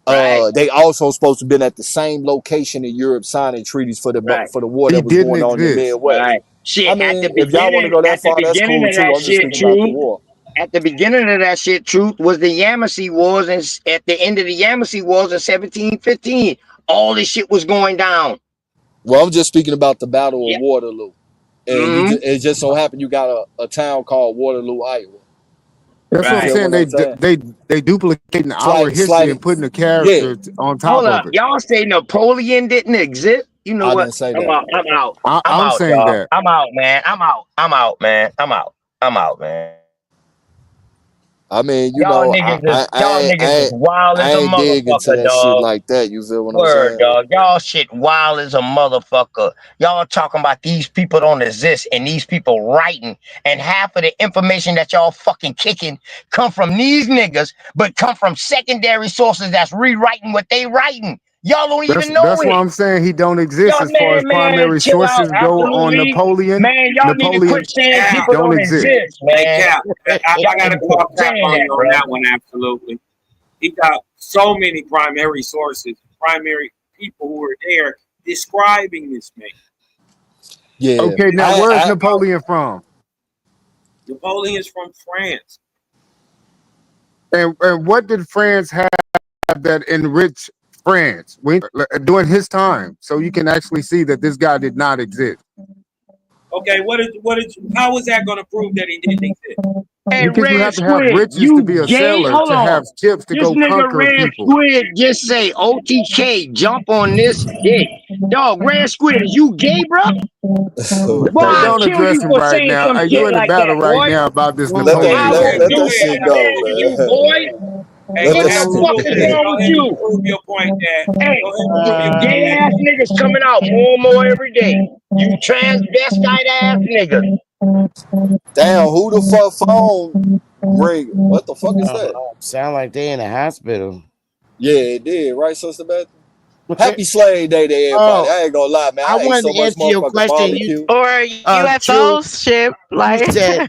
Speaker 13: They also supposed to have been at the same location in Europe signing treaties for the war that was going on in the Midwest.
Speaker 14: Right. Shit,
Speaker 13: I mean, if y'all want to go that far, that's cool too. I'm just thinking about the war.
Speaker 14: At the beginning of that shit, truth was the Yamasee Wars, and at the end of the Yamasee Wars in 1715, all this shit was going down.
Speaker 13: Well, I'm just speaking about the Battle of Waterloo, and it just so happened you got a town called Waterloo, Iowa.
Speaker 9: That's what I'm saying. They duplicating our history and putting the character on top of it.
Speaker 14: Y'all say Napoleon didn't exist? You know what?
Speaker 13: Didn't say
Speaker 14: I'm out.
Speaker 9: I'm saying
Speaker 14: y'all.
Speaker 9: that.
Speaker 14: I'm out, man. I'm out, man.
Speaker 13: I mean,
Speaker 14: y'all niggas is wild as a
Speaker 13: motherfucker. I ain't dig into that shit like that. You feel what I'm saying?
Speaker 14: Dog. Y'all shit wild as a motherfucker. Y'all talking about these people don't exist and these people writing, and half of the information that y'all fucking kicking come from these niggas, but come from secondary sources that's rewriting what they writing. Y'all don't even know
Speaker 9: That's
Speaker 14: it.
Speaker 9: why I'm saying he don't exist as far as primary sources go on Napoleon.
Speaker 14: Man, y'all need to quit saying people don't exist, man.
Speaker 12: Hey, Cap, I got to call Cap on that one, absolutely. He got so many primary sources, primary people who are there describing this man.
Speaker 13: Yeah.
Speaker 9: Okay, now where's Napoleon from?
Speaker 12: Napoleon's from France.
Speaker 9: And what did France have that enriched France during his time? So you can actually see that this guy did not exist.
Speaker 12: Okay, how was that going to prove that he didn't exist?
Speaker 14: Hey,
Speaker 9: Because you
Speaker 14: Red
Speaker 9: have to have
Speaker 14: Squid,
Speaker 9: riches
Speaker 14: you
Speaker 9: to be a
Speaker 14: gay?
Speaker 9: sailor,
Speaker 14: Hold
Speaker 9: to
Speaker 14: on.
Speaker 9: have ships to
Speaker 14: This
Speaker 9: go
Speaker 14: nigga
Speaker 9: conquer
Speaker 14: Red
Speaker 9: people.
Speaker 14: Squid just say OTK, jump on this dick. Dog, Red Squid, is you gay, bro? Boy,
Speaker 9: Hey,
Speaker 14: I'll
Speaker 9: don't
Speaker 14: kill
Speaker 9: address
Speaker 14: you
Speaker 9: him
Speaker 14: for
Speaker 9: right
Speaker 14: saying
Speaker 9: now.
Speaker 14: some
Speaker 9: Hey,
Speaker 14: shit
Speaker 9: you in a
Speaker 14: like
Speaker 9: battle
Speaker 14: that,
Speaker 9: right
Speaker 14: boy.
Speaker 9: now about this
Speaker 13: Let
Speaker 14: I will
Speaker 13: that
Speaker 9: Napoleon.
Speaker 14: do
Speaker 13: shit
Speaker 14: it,
Speaker 13: go,
Speaker 14: man, you
Speaker 13: man.
Speaker 14: boy.
Speaker 12: Hey,
Speaker 13: Let
Speaker 14: What
Speaker 13: that
Speaker 14: the
Speaker 13: shit
Speaker 14: fuck
Speaker 13: go.
Speaker 14: is wrong with
Speaker 12: and
Speaker 14: you?
Speaker 12: prove your point that.
Speaker 14: Hey,
Speaker 12: Go ahead and prove your point
Speaker 14: gay
Speaker 12: that.
Speaker 14: ass niggas coming out more and more every day. You transvestite ass niggas.
Speaker 13: Damn, who the fuck phone ring? What the fuck is that?
Speaker 8: Sound like they in the hospital.
Speaker 13: Yeah, it did, right, Sister Beth?
Speaker 8: What's
Speaker 13: Happy Slave Day to everybody.
Speaker 8: Oh,
Speaker 13: I ain't gonna lie, man.
Speaker 8: I
Speaker 13: I ate
Speaker 8: wanted
Speaker 13: so
Speaker 8: to
Speaker 13: much
Speaker 8: answer your
Speaker 13: motherfucking
Speaker 8: question.
Speaker 13: barbecue.
Speaker 4: Or
Speaker 8: Truth,
Speaker 4: UFOs ship,
Speaker 8: you
Speaker 4: like
Speaker 8: said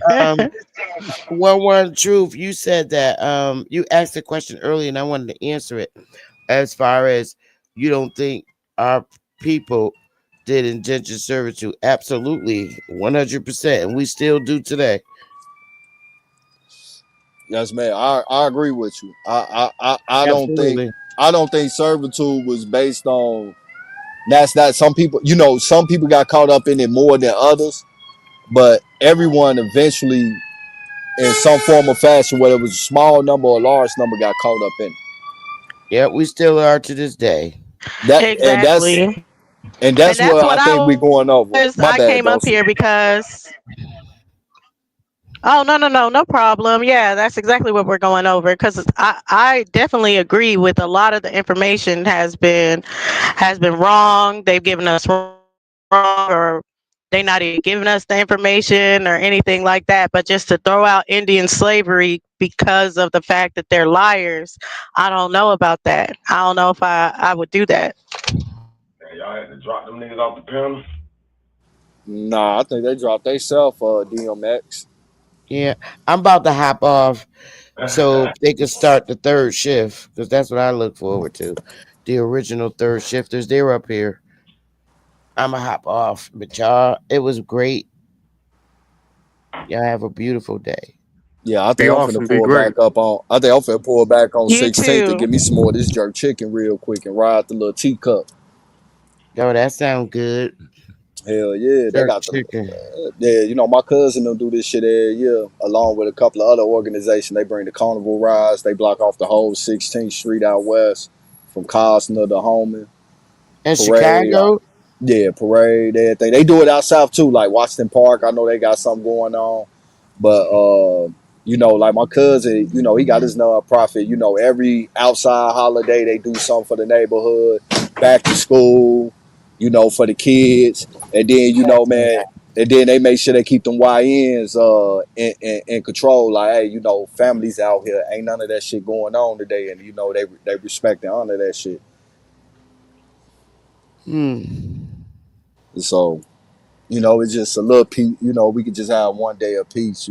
Speaker 8: one truth. You said that you asked the question earlier, and I wanted to answer it. As far as you don't think our people did indentured servitude, absolutely, 100%, and we still do today.
Speaker 13: Yes, man. I agree with you. I
Speaker 8: Absolutely.
Speaker 13: don't think servitude was based on that some people, some people got caught up in it more than others, but everyone eventually in some form or fashion, whether it was a small number or a large number, got caught up in it.
Speaker 8: Yeah, we still are to this day.
Speaker 4: exactly.
Speaker 13: And that's
Speaker 4: That's
Speaker 13: what I
Speaker 4: what
Speaker 13: think we're going over. My
Speaker 4: I
Speaker 13: bad,
Speaker 4: came up
Speaker 13: Dawson.
Speaker 4: here because. Oh, no problem. Yeah, that's exactly what we're going over, because I definitely agree with a lot of the information has been wrong. They've given us wrong, or they not even giving us the information or anything like that. But just to throw out Indian slavery because of the fact that they're liars, I don't know about that. I don't know if I would do that.
Speaker 15: Man, y'all had to drop them niggas off the panel.
Speaker 13: Nah, I think they dropped they self DMX.
Speaker 8: Yeah, I'm about to hop off so they can start the third shift, because that's what I look forward to. The original third shifters, they're up here. I'm gonna hop off, but y'all, it was great. Y'all have a beautiful day.
Speaker 13: Yeah, I think
Speaker 9: Be
Speaker 13: I'm
Speaker 9: awesome.
Speaker 13: finna
Speaker 9: Be
Speaker 13: pull
Speaker 9: great.
Speaker 13: back up on. I think I'm finna pull back on
Speaker 4: You
Speaker 13: 16th and
Speaker 4: too.
Speaker 13: give me some more of this jerk chicken real quick and ride the little teacup.
Speaker 8: Yo, that sound good.
Speaker 13: Hell yeah, they
Speaker 8: Jerk
Speaker 13: got the
Speaker 8: chicken.
Speaker 13: my cousin them do this shit every year along with a couple of other organizations. They bring the carnival rides. They block off the whole 16th Street out west from Costner to Holman.
Speaker 8: In
Speaker 13: Parade,
Speaker 8: Chicago?
Speaker 13: yeah, parade, everything. They do it out south too, like Washington Park. I know they got something going on, but like my cousin, he got his nonprofit. Every outside holiday they do something for the neighborhood, back to school, for the kids, and then man, and then they make sure they keep them YNs in control. Like, hey, families out here, ain't none of that shit going on today, and they respect and honor that shit. So, it's just a little piece. We could just have one day of peace.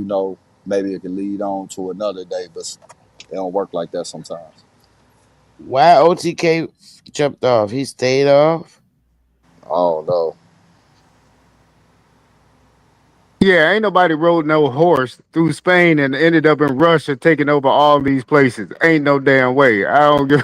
Speaker 13: Maybe it can lead on to another day, but it don't work like that sometimes.
Speaker 8: Why OTK jumped off? He stayed off?
Speaker 13: I don't know.
Speaker 9: Yeah, ain't nobody rode no horse through Spain and ended up in Russia taking over all these places. Ain't no damn way. I don't give.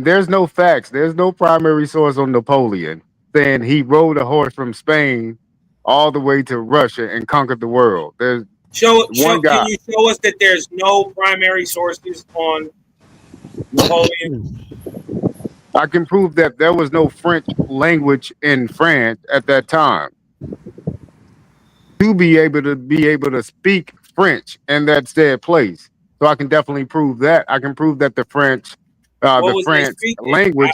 Speaker 9: There's no facts. There's no primary source on Napoleon saying he rode a horse from Spain all the way to Russia and conquered the world. There's one guy.
Speaker 12: Can you show us that there's no primary sources on Napoleon?
Speaker 9: I can prove that there was no French language in France at that time. To be able to speak French in that said place. So I can definitely prove that. I can prove that the French language,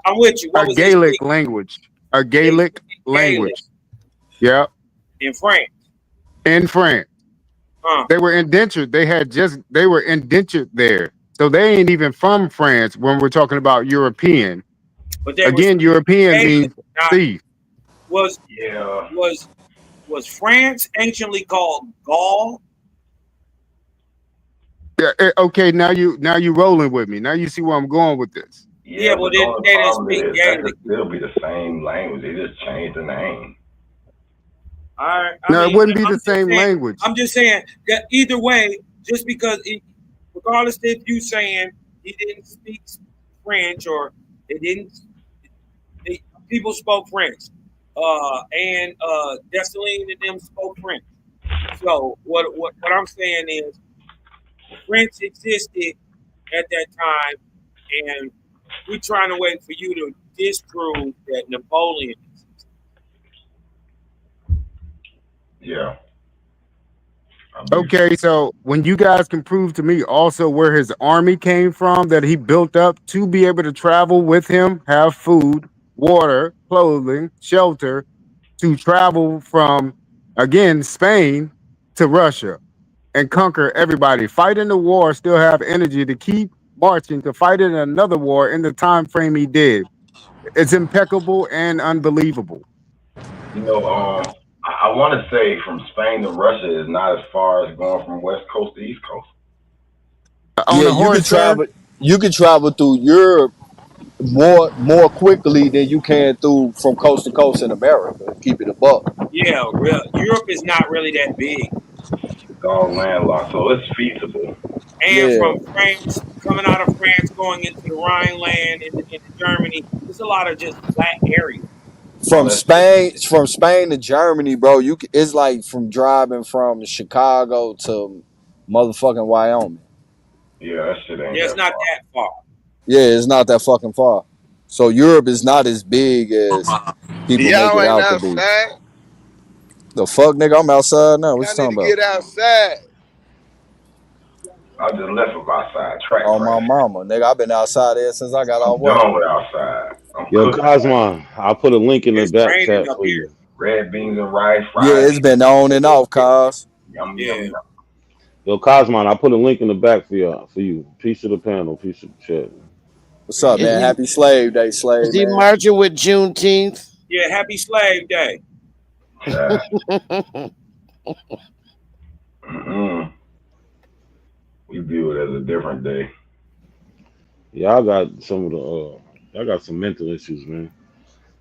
Speaker 12: I'm with you. What was
Speaker 9: Gaelic language. A Gaelic language. Yeah.
Speaker 12: In France.
Speaker 9: In France. They were indentured. They were indentured there. So they ain't even from France when we're talking about European.
Speaker 12: But
Speaker 9: again, European means thief.
Speaker 12: Was France anciently called Gaul?
Speaker 9: Yeah. Okay. Now you rolling with me. Now you see where I'm going with this.
Speaker 15: Yeah, but the problem is that could still be the same language. They just changed the name.
Speaker 12: All right.
Speaker 9: It wouldn't be the same language.
Speaker 12: I'm just saying that either way, just because regardless if you saying he didn't speak French or people spoke French, and Dessalines and them spoke French. So what I'm saying is, French existed at that time, and we're trying to wait for you to disprove that Napoleon existed.
Speaker 15: Yeah.
Speaker 9: Okay, so when you guys can prove to me also where his army came from that he built up to be able to travel with him, have food, water, clothing, shelter, to travel from, again, Spain to Russia and conquer everybody, fight in the war, still have energy to keep marching to fight in another war in the time frame he did. It's impeccable and unbelievable.
Speaker 15: You know, I want to say from Spain to Russia is not as far as going from West Coast to East Coast.
Speaker 13: Yeah, you can travel through Europe more quickly than you can through from coast to coast in America. Keep it a buck.
Speaker 12: Yeah, Europe is not really that big.
Speaker 15: It's all landlocked, so it's feasible.
Speaker 12: And from France, coming out of France, going into the Rhineland, into Germany, there's a lot of just flat areas.
Speaker 13: From Spain to Germany, bro, it's like from driving from Chicago to motherfucking Wyoming.
Speaker 15: Yeah, that shit ain't.
Speaker 12: Yeah, it's not that far.
Speaker 13: Yeah, it's not that fucking far. So Europe is not as big as people make it out to be. The fuck, nigga, I'm outside now. What you talking about?
Speaker 5: Get outside.
Speaker 15: I just left from outside track.
Speaker 13: Oh my mama, nigga, I've been outside there since I got off work.
Speaker 15: Done with outside.
Speaker 16: Yo, Cosmo, I'll put a link in the back chat for you.
Speaker 15: Red beans and rice.
Speaker 13: Yeah, it's been on and off, Cos.
Speaker 15: Yum, yum.
Speaker 16: Yo, Cosmo, I'll put a link in the back for you. Piece of the panel, piece of the chat.
Speaker 13: What's up, man? Happy Slave Day, slave.
Speaker 8: Is he
Speaker 13: man.
Speaker 8: marching with Juneteenth?
Speaker 12: Yeah, happy Slave Day.
Speaker 15: We view it as a different day.
Speaker 16: Yeah, I got some of the I got some mental issues, man.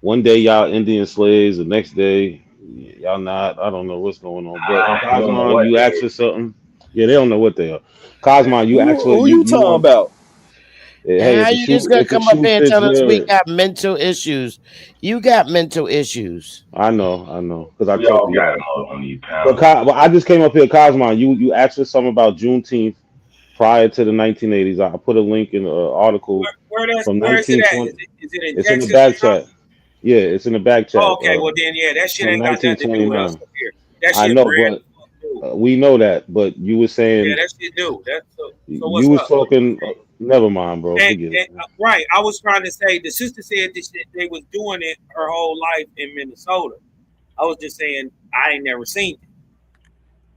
Speaker 16: One day y'all Indian slaves, the next day y'all not. I don't know what's going on. But Cosmo, you asked for something. Yeah, they don't know what they are. Cosmo, you asked for
Speaker 13: who you talking about?
Speaker 16: Hey,
Speaker 8: how you just gonna come up here and tell us we got mental issues? You got mental issues.
Speaker 16: I know, because I
Speaker 15: We all
Speaker 16: talked to
Speaker 15: got
Speaker 16: y'all.
Speaker 15: them on these panels.
Speaker 16: But I just came up here, Cosmo. You asked for something about Juneteenth prior to the 1980s. I put a link in the article
Speaker 12: Where is
Speaker 16: from
Speaker 12: it at?
Speaker 16: 1920.
Speaker 12: Is it in
Speaker 16: It's
Speaker 12: Texas?
Speaker 16: in the back chat. Yeah, it's in the back chat.
Speaker 12: Oh, okay, well then, yeah, that shit ain't got nothing to do with us up here. That shit
Speaker 16: I know,
Speaker 12: brand
Speaker 16: but we know that. But you were saying
Speaker 12: yeah, that shit new. That's so what's
Speaker 16: you was
Speaker 12: up?
Speaker 16: talking. Never mind, bro. Forget it.
Speaker 12: Right, I was trying to say the sister said this shit, they was doing it her whole life in Minnesota. I was just saying I ain't never seen it.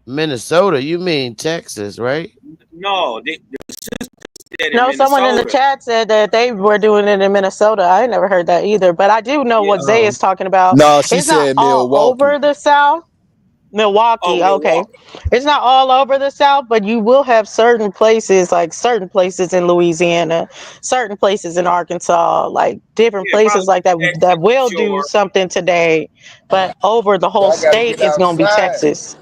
Speaker 8: Minnesota, you mean Texas, right?
Speaker 12: No, the sister said
Speaker 4: No, someone in the chat said that they were doing it in Minnesota. I ain't never heard that either, but I do know what Zay is talking about.
Speaker 13: No, she
Speaker 4: It's not
Speaker 13: said
Speaker 4: all
Speaker 13: Milwaukee.
Speaker 4: over the South. Milwaukee, okay. It's not all over the South, but you will have certain places, like certain places in Louisiana, certain places in Arkansas, like different places like that that will do something today, but over the whole state is going to be Texas.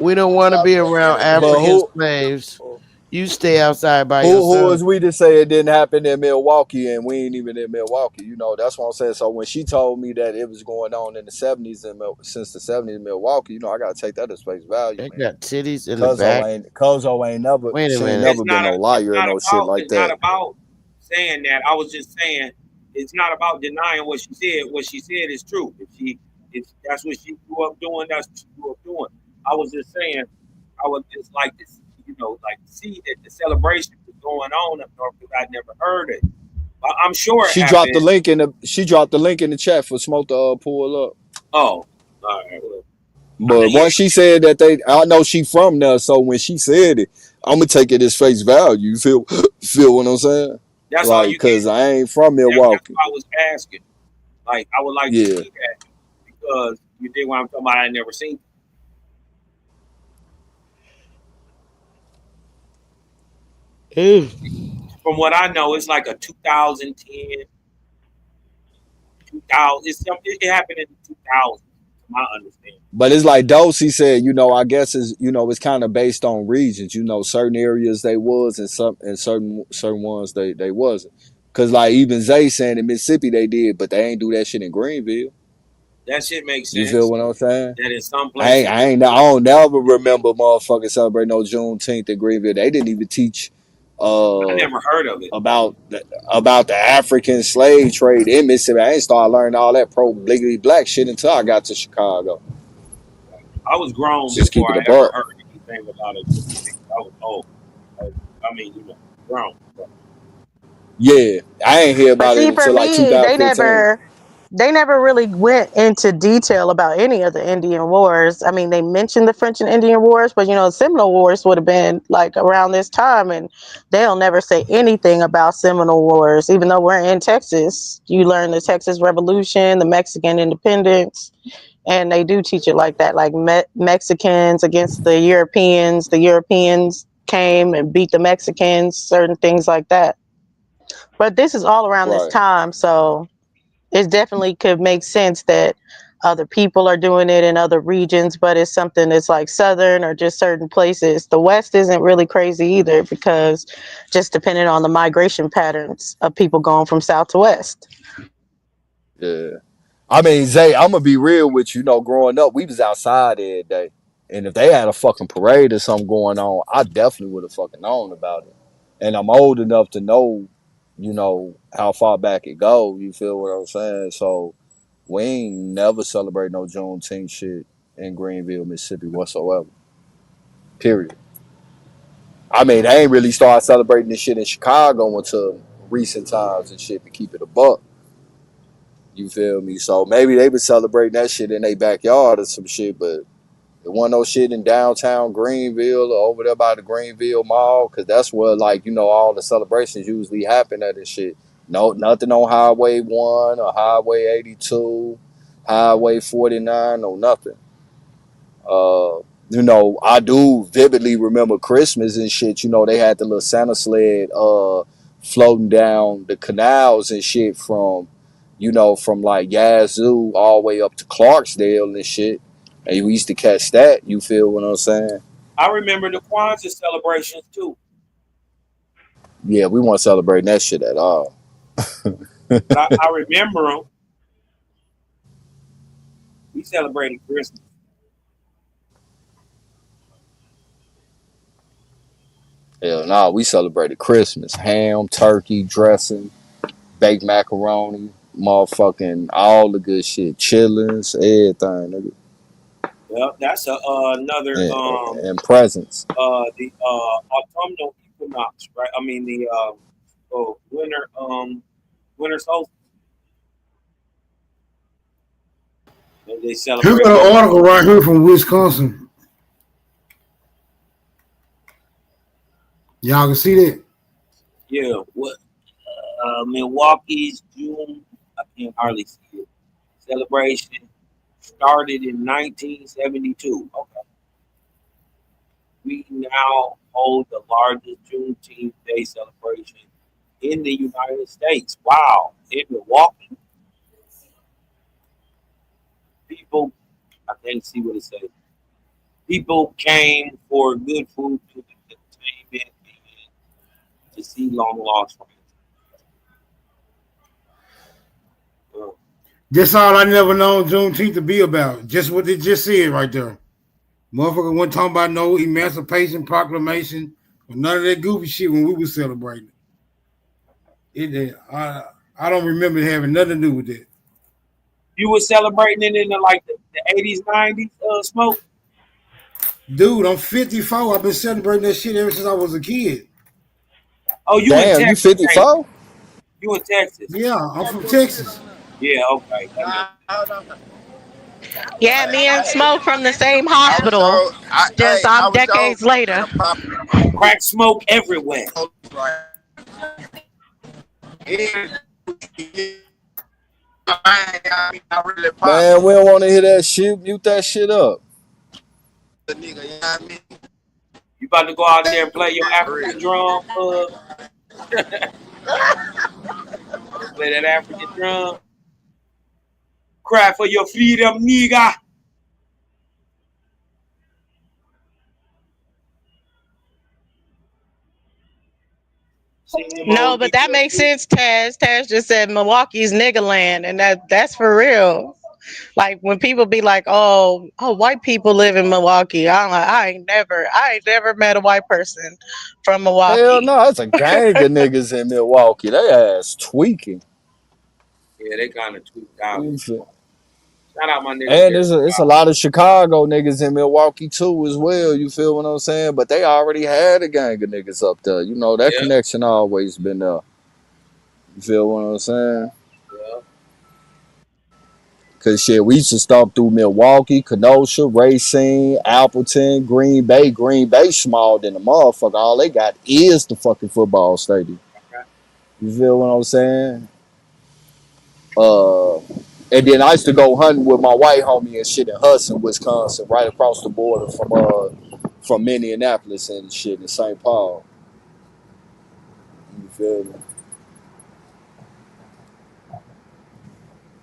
Speaker 8: We don't want to be around African slaves. You stay outside by
Speaker 13: Who
Speaker 8: yourself.
Speaker 13: is we to say it didn't happen in Milwaukee and we ain't even in Milwaukee? You know, that's what I'm saying. So when she told me that it was going on in the 70s and since the 70s in Milwaukee, you know, I gotta take that as face value.
Speaker 8: They
Speaker 13: Man.
Speaker 8: got titties in the back.
Speaker 13: Cuzzo ain't never,
Speaker 8: Wait a
Speaker 13: she ain't
Speaker 8: minute.
Speaker 13: never been no liar or no shit like
Speaker 12: It's not
Speaker 13: that.
Speaker 12: about saying that. I was just saying it's not about denying what she said. What she said is true. If that's what she grew up doing, that's what she grew up doing. I was just saying I would just like to, like see that the celebration was going on up north because I'd never heard it. But I'm sure
Speaker 13: She dropped the link in the chat for Smoke to pull up.
Speaker 12: Oh, all right. Well,
Speaker 13: But once she said that I know she from there, so when she said it, I'm gonna take it as face value. You feel what I'm saying?
Speaker 12: That's all you
Speaker 13: because I ain't from Milwaukee.
Speaker 12: That's why I was asking. Like I would like to see that because you did what I'm talking about. I never seen. From what I know, it's like a 2010, 2000. It happened in 2000. my understanding.
Speaker 13: But it's like Dosey said, I guess it's kind of based on regions. Certain areas they was, and certain ones they wasn't. Cause like even Zay saying in Mississippi they did, but they ain't do that shit in Greenville.
Speaker 12: That shit makes
Speaker 13: You
Speaker 12: sense.
Speaker 13: feel what I'm saying?
Speaker 12: That in some places,
Speaker 13: I don't never remember motherfuckers celebrating no Juneteenth in Greenville. They didn't even teach
Speaker 12: I never heard of it.
Speaker 13: about the African slave trade in Mississippi. I ain't started learning all that pro-bliggity black shit until I got to Chicago.
Speaker 12: I was grown
Speaker 13: Just
Speaker 12: before
Speaker 13: keep it
Speaker 12: I
Speaker 13: a
Speaker 12: ever
Speaker 13: buck.
Speaker 12: heard anything about it. I was old. I mean, grown.
Speaker 13: Yeah, I ain't hear
Speaker 4: But
Speaker 13: about it
Speaker 4: see, for
Speaker 13: until like
Speaker 4: me,
Speaker 13: 2015.
Speaker 4: they never really went into detail about any of the Indian Wars. I mean, they mentioned the French and Indian Wars, but Seminole Wars would have been like around this time, and they'll never say anything about Seminole Wars. Even though we're in Texas, you learn the Texas Revolution, the Mexican Independence, and they do teach it like that, like Mexicans against the Europeans. The Europeans came and beat the Mexicans, certain things like that. But this is all around this
Speaker 13: Right.
Speaker 4: time, so it definitely could make sense that other people are doing it in other regions, but it's something that's like Southern or just certain places. The West isn't really crazy either, because just depending on the migration patterns of people going from South to West.
Speaker 13: Yeah. I mean, Zay, I'm gonna be real with you. Growing up, we was outside every day, and if they had a fucking parade or something going on, I definitely would have fucking known about it. And I'm old enough to know, how far back it go. You feel what I'm saying? So we ain't never celebrate no Juneteenth shit in Greenville, Mississippi whatsoever. Period. I mean, they ain't really started celebrating this shit in Chicago until recent times and shit, to keep it a buck. You feel me? So maybe they been celebrating that shit in their backyard or some shit, but there wasn't no shit in downtown Greenville or over there by the Greenville Mall, because that's where, all the celebrations usually happen at and shit. No, nothing on Highway 1 or Highway 82, Highway 49, no nothing. I do vividly remember Christmas and shit. They had the little Santa sled floating down the canals and shit from like Yazoo all the way up to Clarksdale and shit. And we used to catch that. You feel what I'm saying?
Speaker 12: I remember the Kwanzaa celebrations too.
Speaker 13: Yeah, we weren't celebrating that shit at all.
Speaker 12: But I remember them. We celebrated Christmas.
Speaker 13: Hell no, we celebrated Christmas. Ham, turkey, dressing, baked macaroni, motherfucking all the good shit. Chillings, everything, nigga.
Speaker 12: Well, that's another
Speaker 13: and presents.
Speaker 12: The autumnal equinox, right? I mean the winter solstice. They celebrate.
Speaker 3: Here's an article right here from Wisconsin. Y'all can see that?
Speaker 12: Yeah. What? Milwaukee's June, I can hardly see it. Celebration started in 1972. Okay. We now hold the largest Juneteenth Day celebration in the United States. Wow. In Milwaukee. People, I can't see what it says. People came for good food, to entertainment, and to see long lost friends.
Speaker 3: That's all I never known Juneteenth to be about. Just what they just said right there. Motherfucker wasn't talking about no Emancipation Proclamation or none of that goofy shit when we was celebrating. I don't remember it having nothing to do with that.
Speaker 12: You were celebrating it in the 80s, 90s, Smoke?
Speaker 3: Dude, I'm 54. I've been celebrating that shit ever since I was a kid.
Speaker 12: Oh, you
Speaker 13: Damn,
Speaker 12: in Texas?
Speaker 13: You 54?
Speaker 12: You in Texas?
Speaker 3: Yeah, I'm from Texas.
Speaker 12: Yeah, okay.
Speaker 4: Yeah, me and Smoke from the same hospital. I'm decades later.
Speaker 12: Crack smoke everywhere.
Speaker 13: Man, we don't want to hear that shit. Mute that shit up.
Speaker 12: You about to go out there and play your African drum? Play that African drum. Cry for your freedom, nigga.
Speaker 4: No, but that makes sense, Taz. Taz just said Milwaukee's nigga land, and that's for real. Like when people be like, "Oh, white people live in Milwaukee," I'm like, I ain't never met a white person from
Speaker 13: Hell
Speaker 4: Milwaukee.
Speaker 13: no, it's a gang of niggas in Milwaukee. They ass tweaking.
Speaker 12: Yeah, they kind of tweaked out.
Speaker 13: You feel-
Speaker 12: Shout out my nigga
Speaker 13: And
Speaker 12: Gary.
Speaker 13: it's a lot of Chicago niggas in Milwaukee too as well. You feel what I'm saying? But they already had a gang of niggas up there. You know that
Speaker 12: Yeah.
Speaker 13: connection always been there. You feel what I'm saying?
Speaker 12: Yeah.
Speaker 13: Cause shit, we used to stop through Milwaukee, Kenosha, Racine, Appleton, Green Bay. Green Bay small than the motherfucker. All they got is the fucking football stadium. You feel what I'm saying? And then I used to go hunting with my white homie and shit in Hudson, Wisconsin, right across the border from Minneapolis and shit in St. Paul. You feel me?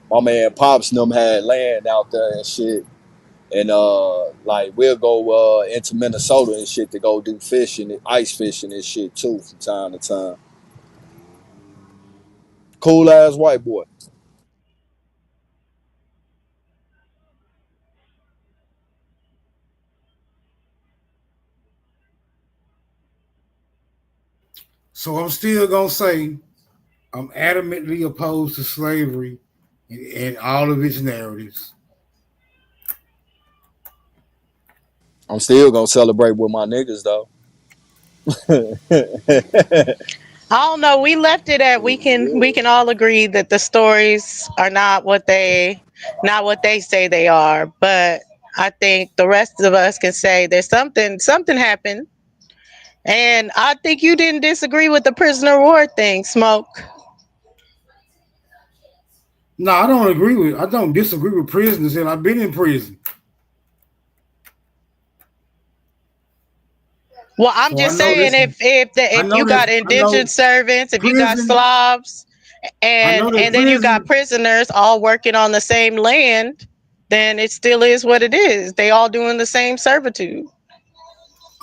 Speaker 13: My man Pops and them had land out there and shit. And like we'll go into Minnesota and shit to go do fishing, ice fishing and shit too from time to time. Cool ass white boy.
Speaker 3: So I'm still gonna say I'm adamantly opposed to slavery and all of its narratives.
Speaker 13: I'm still gonna celebrate with my niggas though.
Speaker 4: I don't know. We left it at we can all agree that the stories are not what they say they are. But I think the rest of us can say there's something happened. And I think you didn't disagree with the prisoner of war thing, Smoke.
Speaker 3: No, I don't disagree with prisoners, and I've been in prison.
Speaker 4: Well, I'm just saying if you got indentured servants, if you got Slavs, and then you got prisoners all working on the same land, then it still is what it is. They all doing the same servitude.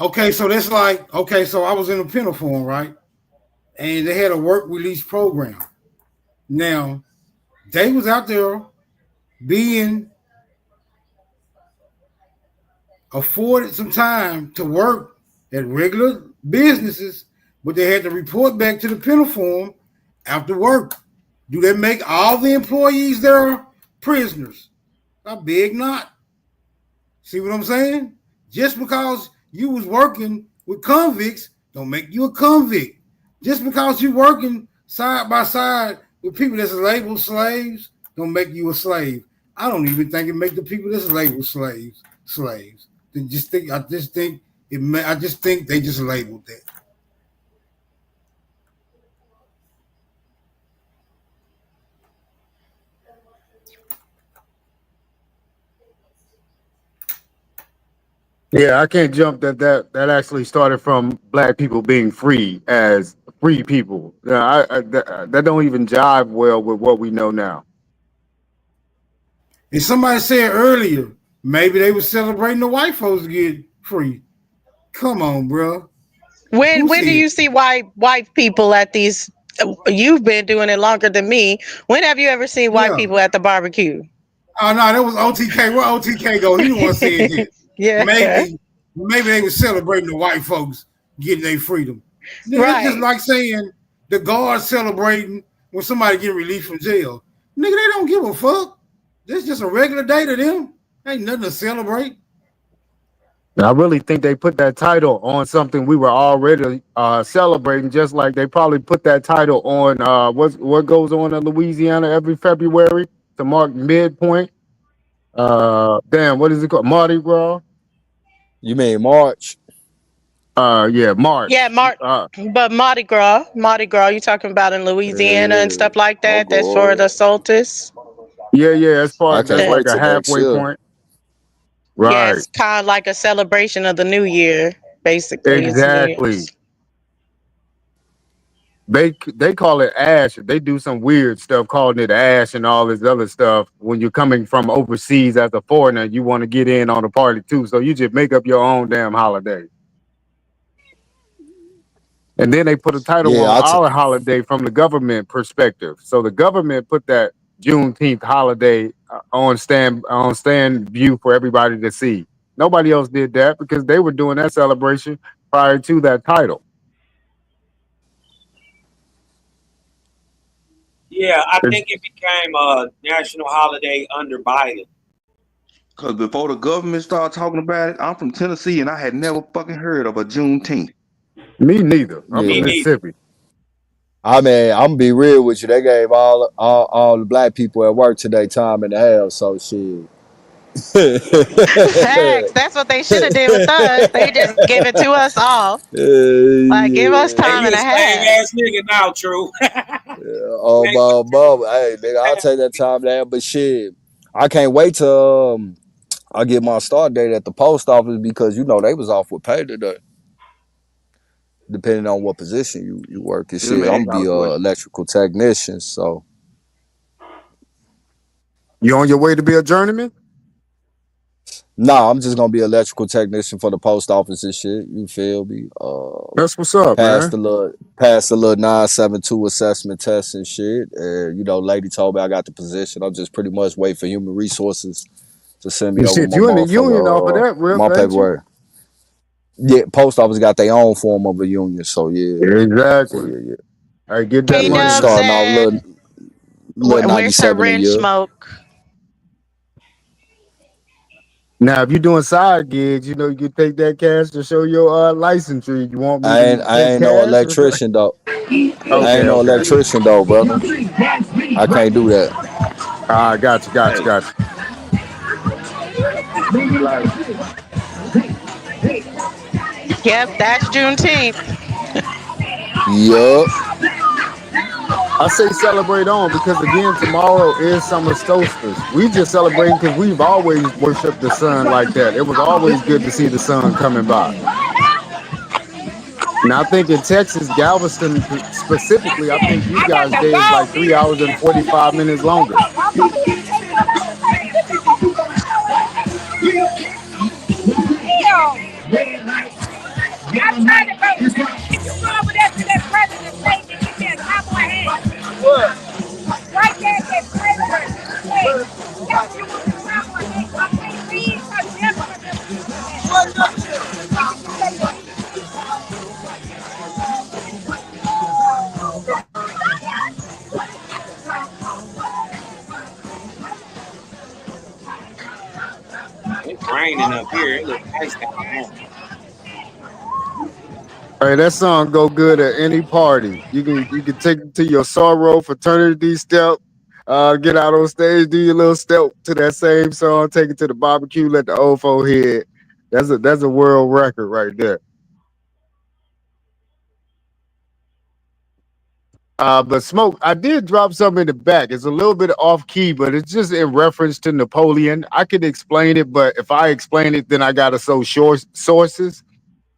Speaker 3: Okay, so that's like, so I was in a penal, right? And they had a work release program. Now, they was out there being afforded some time to work at regular businesses, but they had to report back to the penal form after work. Do they make all the employees there prisoners? I beg not. See what I'm saying? Just because you was working with convicts don't make you a convict. Just because you're working side by side with people that's labeled slaves don't make you a slave. I don't even think it make the people that's labeled slaves. I just think they just labeled that.
Speaker 9: Yeah, I can't jump that actually started from black people being free as free people. That don't even jive well with what we know now.
Speaker 3: And somebody said earlier, maybe they were celebrating the white folks get free. Come on, bro.
Speaker 4: When do you see white people at these? You've been doing it longer than me. When have you ever seen white people at the barbecue?
Speaker 3: Oh no, that was OTK. Where OTK go? He didn't want to say it yet.
Speaker 4: Yeah.
Speaker 3: Maybe they were celebrating the white folks getting their freedom.
Speaker 4: Right.
Speaker 3: It's just like saying the guards celebrating when somebody get released from jail. Nigga, they don't give a fuck. This just a regular day to them. Ain't nothing to celebrate.
Speaker 9: I really think they put that title on something we were already celebrating, just like they probably put that title on what goes on in Louisiana every February to mark midpoint. What is it called? Mardi Gras?
Speaker 13: You mean March?
Speaker 9: Yeah, March.
Speaker 4: Yeah, but Mardi Gras, you talking about in Louisiana and stuff like that? That's for the solstice.
Speaker 9: Yeah, that's like a halfway point. Right.
Speaker 4: Yeah, it's kind of like a celebration of the new year, basically.
Speaker 9: Exactly. They call it ash. They do some weird stuff calling it ash and all this other stuff. When you're coming from overseas as a foreigner, you want to get in on the party too. So you just make up your own damn holiday. And then they put a title
Speaker 13: Yeah,
Speaker 9: on our holiday from the government perspective. So the government put that Juneteenth holiday on stand view for everybody to see. Nobody else did that because they were doing that celebration prior to that title.
Speaker 12: Yeah, I think it became a national holiday under Biden.
Speaker 17: Because before the government started talking about it, I'm from Tennessee and I had never fucking heard of a Juneteenth.
Speaker 9: Me neither. I'm
Speaker 13: Yeah.
Speaker 9: from Mississippi.
Speaker 13: I mean, I'm gonna be real with you. They gave all the black people at work today time and a half. So shit.
Speaker 4: Facts. That's what they should have did with us. They just give it to us all. Like, give us
Speaker 12: Hey,
Speaker 4: time
Speaker 12: you
Speaker 4: and
Speaker 12: a
Speaker 4: a
Speaker 12: slave
Speaker 4: half.
Speaker 12: ass nigga now, True.
Speaker 13: Oh my mama, hey nigga, I'll take that time down. But shit, I can't wait till I get my start date at the post office because you know they was off with pay today. Depending on what position you work, and shit, I'm gonna be a electrical technician. So
Speaker 9: you on your way to be a journeyman?
Speaker 13: Nah, I'm just gonna be an electrical technician for the post office and shit. You feel me?
Speaker 9: That's what's up,
Speaker 13: Passed
Speaker 9: man.
Speaker 13: the little 972 assessment test and shit. You know, lady told me I got the position. I'm just pretty much waiting for human resources to send me over
Speaker 9: Shit,
Speaker 13: my
Speaker 9: you in the union off of that,
Speaker 13: my
Speaker 9: Rip, ain't you?
Speaker 13: paperwork. Yeah, post office got their own form of a union, so yeah.
Speaker 9: Exactly.
Speaker 13: Yeah.
Speaker 9: Hey, get that money.
Speaker 4: K-Dub
Speaker 13: Starting off
Speaker 4: said,
Speaker 13: little
Speaker 4: where's her
Speaker 13: 97 a
Speaker 4: wrench
Speaker 13: year.
Speaker 4: smoke?
Speaker 9: Now, if you're doing side gigs, you know you can take that cash to show your licensure. You want me to
Speaker 13: I
Speaker 9: take
Speaker 13: ain't no
Speaker 9: cash?
Speaker 13: electrician though. I
Speaker 9: Okay,
Speaker 13: ain't no electrician though, brother. I can't do that.
Speaker 9: Got you.
Speaker 4: Yep, that's Juneteenth.
Speaker 13: Yup.
Speaker 9: I say celebrate on because again, tomorrow is summer solstice. We just celebrating because we've always worshipped the sun like that. It was always good to see the sun coming by. Now I think in Texas, Galveston specifically, I think you guys' day is like 3 hours and 45 minutes longer.
Speaker 12: It's raining up here. It looks nice down home.
Speaker 9: Hey, that song go good at any party. You can take it to your sorrow fraternity step. Get out on stage, do your little step to that same song. Take it to the barbecue, let the old folk hear it. That's a world record right there. But Smoke, I did drop something in the back. It's a little bit off key, but it's just in reference to Napoleon. I could explain it, but if I explain it, then I gotta show sources.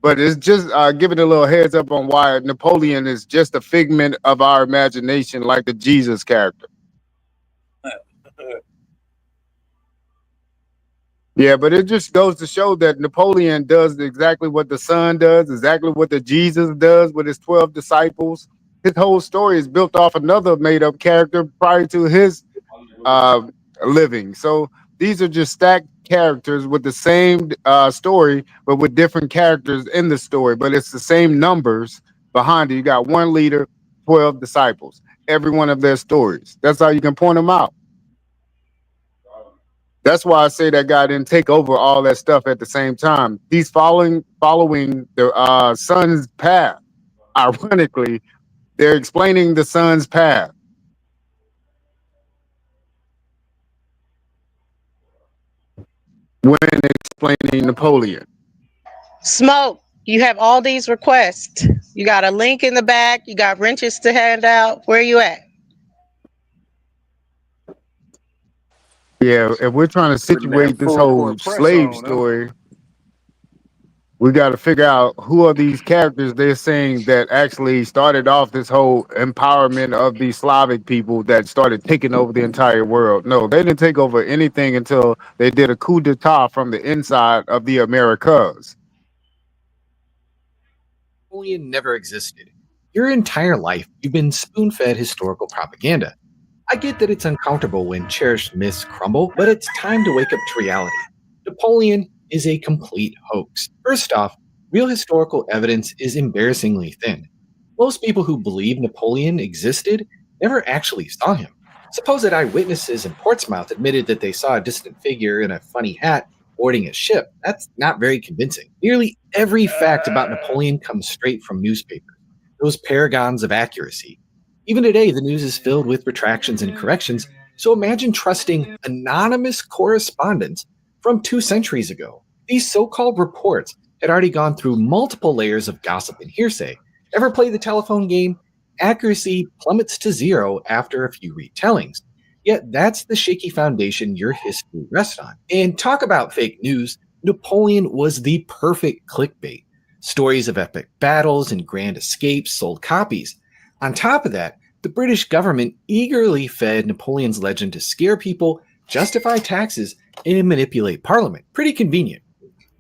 Speaker 9: But it's just giving a little heads up on why Napoleon is just a figment of our imagination, like the Jesus character. Yeah, but it just goes to show that Napoleon does exactly what the Son does, exactly what the Jesus does with his 12 disciples. His whole story is built off another made-up character prior to his living. So these are just stacked characters with the same story, but with different characters in the story. But it's the same numbers behind it. You got one leader, 12 disciples, every one of their stories. That's how you can point them out. That's why I say that God didn't take over all that stuff at the same time. He's following the Son's path. Ironically, they're explaining the Son's path. When explaining Napoleon.
Speaker 4: Smoke, you have all these requests. You got a link in the back. You got wrenches to hand out. Where are you at?
Speaker 9: Yeah, if we're trying to situate this whole slave story, we got to figure out who are these characters they're saying that actually started off this whole empowerment of these Slavic people that started taking over the entire world. No, they didn't take over anything until they did a coup d'etat from the inside of the Americas.
Speaker 18: Napoleon never existed. Your entire life, you've been spoon-fed historical propaganda. I get that it's uncomfortable when cherished myths crumble, but it's time to wake up to reality. Napoleon is a complete hoax. First off, real historical evidence is embarrassingly thin. Most people who believe Napoleon existed never actually saw him. Supposed eyewitnesses in Portsmouth admitted that they saw a distant figure in a funny hat boarding a ship. That's not very convincing. Nearly every fact about Napoleon comes straight from newspapers, those paragons of accuracy. Even today, the news is filled with retractions and corrections, so imagine trusting anonymous correspondence from 2 centuries ago. These so-called reports had already gone through multiple layers of gossip and hearsay. Ever play the telephone game? Accuracy plummets to zero after a few retellings. Yet that's the shaky foundation your history rests on. And talk about fake news, Napoleon was the perfect clickbait. Stories of epic battles and grand escapes sold copies. On top of that, the British government eagerly fed Napoleon's legend to scare people, justify taxes, and manipulate Parliament. Pretty convenient.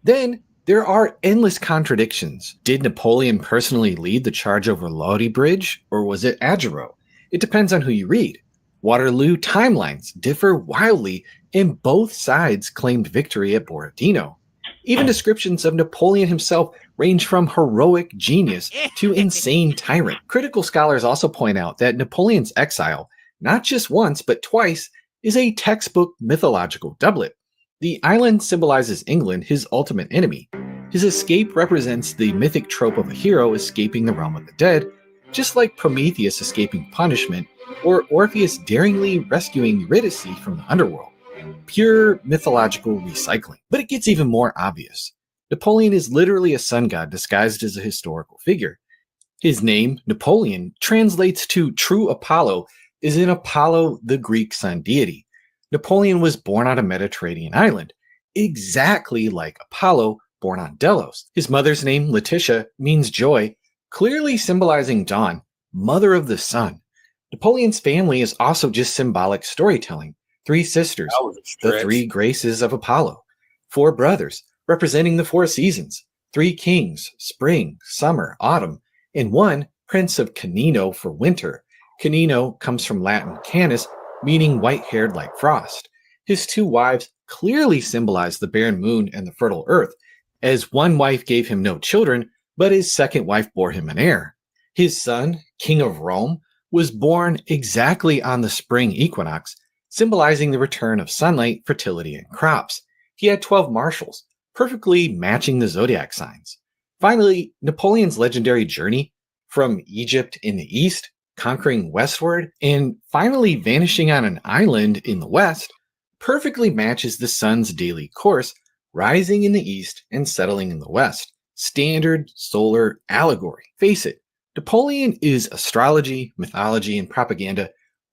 Speaker 18: Then there are endless contradictions. Did Napoleon personally lead the charge over Lodi Bridge, or was it Augereau? It depends on who you read. Waterloo timelines differ wildly, and both sides claimed victory at Borodino. Even descriptions of Napoleon himself range from heroic genius to insane tyrant. Critical scholars also point out that Napoleon's exile, not just once but twice, is a textbook mythological doublet. The island symbolizes England, his ultimate enemy. His escape represents the mythic trope of a hero escaping the realm of the dead, just like Prometheus escaping punishment, or Orpheus daringly rescuing Eurydice from the underworld. Pure mythological recycling. But it gets even more obvious. Napoleon is literally a sun god disguised as a historical figure. His name, Napoleon, translates to true Apollo, is in Apollo, the Greek sun deity. Napoleon was born on a Mediterranean island, exactly like Apollo, born on Delos. His mother's name, Letitia, means joy, clearly symbolizing dawn, mother of the sun. Napoleon's family is also just symbolic storytelling. 3 sisters, the 3 graces of Apollo. 4 brothers, representing the 4 seasons. 3 kings, spring, summer, autumn. And 1 prince of Canino for winter. Canino comes from Latin canis, meaning white-haired like frost. His 2 wives clearly symbolize the barren moon and the fertile earth, as one wife gave him no children, but his second wife bore him an heir. His son, King of Rome, was born exactly on the spring equinox, symbolizing the return of sunlight, fertility, and crops. He had 12 marshals, perfectly matching the zodiac signs. Finally, Napoleon's legendary journey from Egypt in the east, conquering westward, and finally vanishing on an island in the west, perfectly matches the sun's daily course, rising in the east and settling in the west. Standard solar allegory. Face it, Napoleon is astrology, mythology, and propaganda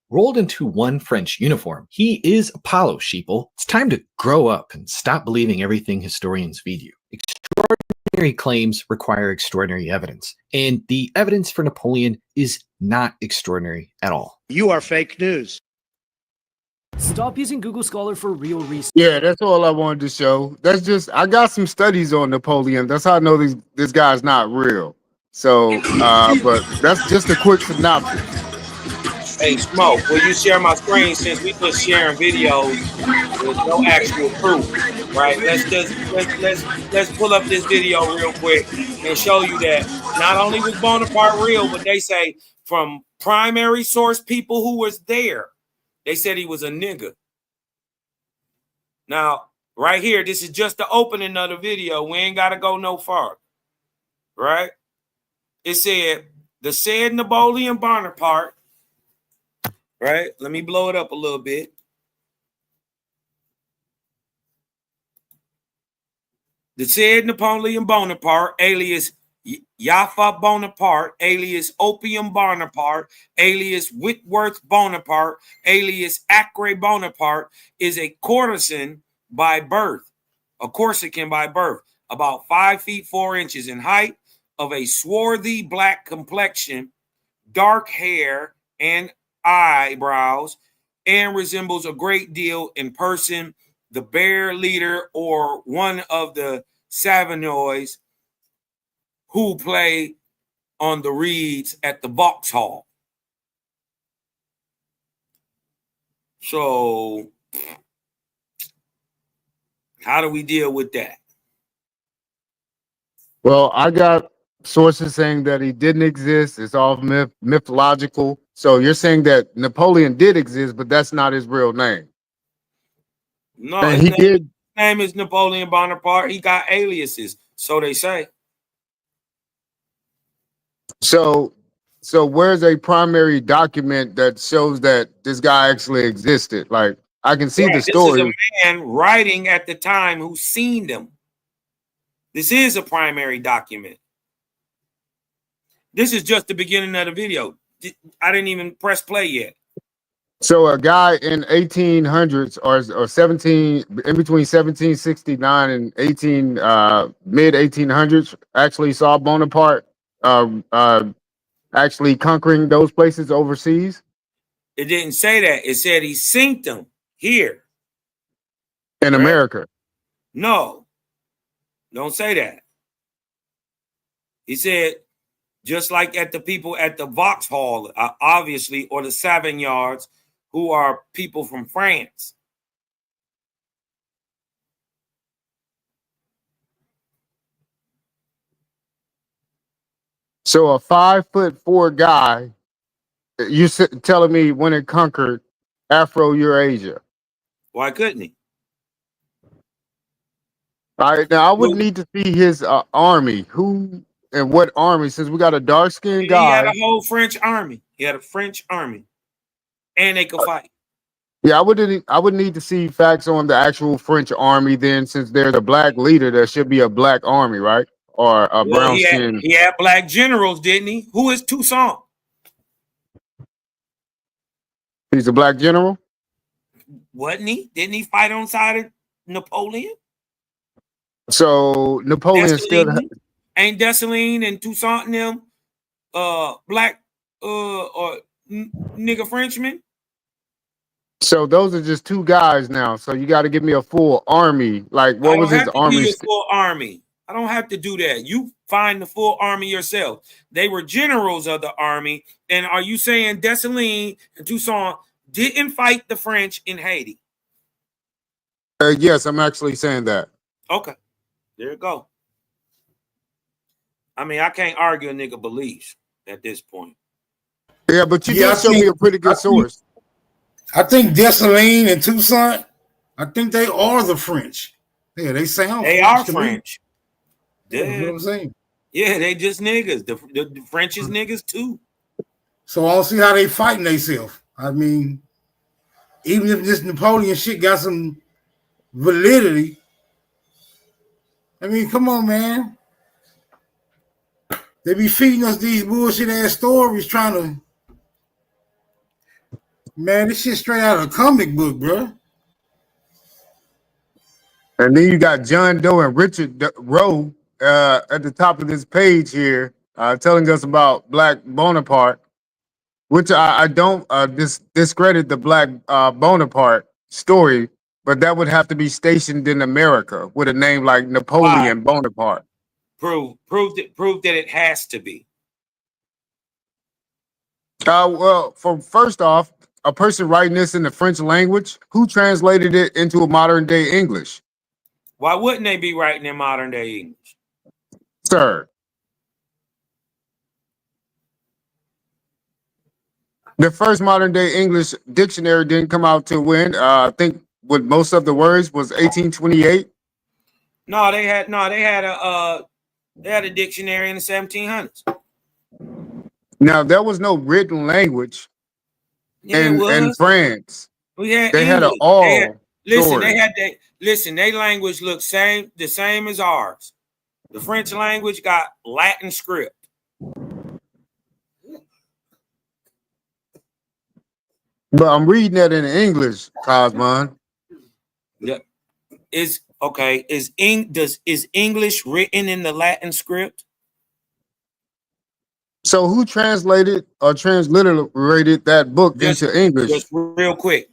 Speaker 18: rolled into one French uniform. He is Apollo, sheeple. It's time to grow up and stop believing everything historians feed you. Extraordinary claims require extraordinary evidence, and the evidence for Napoleon is not extraordinary at all.
Speaker 19: You are fake news.
Speaker 20: Stop using Google Scholar for real research.
Speaker 9: Yeah, that's all I wanted to show. That's just, I got some studies on Napoleon. That's how I know this guy's not real. So, but that's just a quick synopsis.
Speaker 12: Hey, Smoke, will you share my screen since we just sharing videos with no actual proof, right? Let's pull up this video real quick and show you that not only was Bonaparte real, but they say from primary source people who was there, they said he was a nigga. Now, right here, this is just the opening of the video. We ain't got to go no far, right? It said, the said Napoleon Bonaparte, right? Let me blow it up a little bit. The said Napoleon Bonaparte, alias Jaffa Bonaparte, alias Opium Bonaparte, alias Whitworth Bonaparte, alias Acre Bonaparte, is a courtesan by birth, a Corsican by birth, about 5 feet 4 inches in height, of a swarthy black complexion, dark hair and eyebrows, and resembles a great deal in person the bear leader or one of the Savanois who play on the reeds at the Vauxhall. So how do we deal with that?
Speaker 9: Well, I got sources saying that he didn't exist. It's all mythological. So you're saying that Napoleon did exist, but that's not his real name.
Speaker 12: No,
Speaker 9: and
Speaker 12: his name is Napoleon Bonaparte. He got aliases, so they say.
Speaker 9: So where's a primary document that shows that this guy actually existed? Like, I can see the story.
Speaker 12: This is a man writing at the time who seen them. This is a primary document. This is just the beginning of the video. I didn't even press play yet.
Speaker 9: So a guy in 1800s or 17, in between 1769 and mid 1800s actually saw Bonaparte actually conquering those places overseas.
Speaker 12: It didn't say that. It said he seen them here
Speaker 9: in America.
Speaker 12: No, don't say that. He said, just like at the people at the Vauxhall, obviously, or the Savoyards, who are people from France.
Speaker 9: So a 5'4" guy, you're telling me when it conquered Afro-Eurasia?
Speaker 12: Why couldn't he?
Speaker 9: All right, now I would need to see his army. Who and what army? Since we got a dark-skinned guy.
Speaker 12: He had a whole French army. He had a French army, and they could fight.
Speaker 9: Yeah, I would need to see facts on the actual French army. Then, since there's a black leader, there should be a black army, right? Or a brown skin.
Speaker 12: He had black generals, didn't he? Who is Toussaint?
Speaker 9: He's a black general.
Speaker 12: Wasn't he? Didn't he fight on side of Napoleon?
Speaker 9: So Napoleon
Speaker 12: ain't Dessalines and Toussaint and them black or nigga Frenchmen?
Speaker 9: So those are just two guys now. So you got to give me a full army. Like, what was his army?
Speaker 12: Full army. I don't have to do that. You find the full army yourself. They were generals of the army. And are you saying Dessalines and Toussaint didn't fight the French in Haiti?
Speaker 9: Yes, I'm actually saying that.
Speaker 12: Okay. There you go. I mean, I can't argue a nigga beliefs at this point.
Speaker 9: Yeah, but you did show me a pretty good source.
Speaker 3: I think Dessalines and Toussaint, I think they are the French. Yeah, they sound
Speaker 12: They
Speaker 3: French
Speaker 12: are
Speaker 3: to
Speaker 12: French.
Speaker 3: Me. You know what I'm saying?
Speaker 12: Yeah, they just niggas. The French is niggas too.
Speaker 3: So I don't see how they fighting themselves. I mean, even if this Napoleon shit got some validity, I mean, come on, man. They be feeding us these bullshit ass stories trying to, man, this shit straight out of a comic book, bro.
Speaker 9: And then you got John Doe and Richard Rowe at the top of this page here, telling us about Black Bonaparte, which I don't discredit the Black Bonaparte story, but that would have to be stationed in America with a name like Napoleon Bonaparte.
Speaker 12: Prove that it has to be.
Speaker 9: Well, first off, a person writing this in the French language, who translated it into a modern day English?
Speaker 12: Why wouldn't they be writing in modern day English?
Speaker 9: Sir. The first modern day English dictionary didn't come out till when? I think with most of the words was 1828.
Speaker 12: No, they had a dictionary in the 1700s.
Speaker 9: Now there was no written language in France. They had an all.
Speaker 12: Listen, their language looked the same as ours. The French language got Latin script.
Speaker 9: But I'm reading that in English, Cosmon.
Speaker 12: Yeah. Is English written in the Latin script?
Speaker 9: So who translated or transliterated that book into English?
Speaker 12: Just real quick.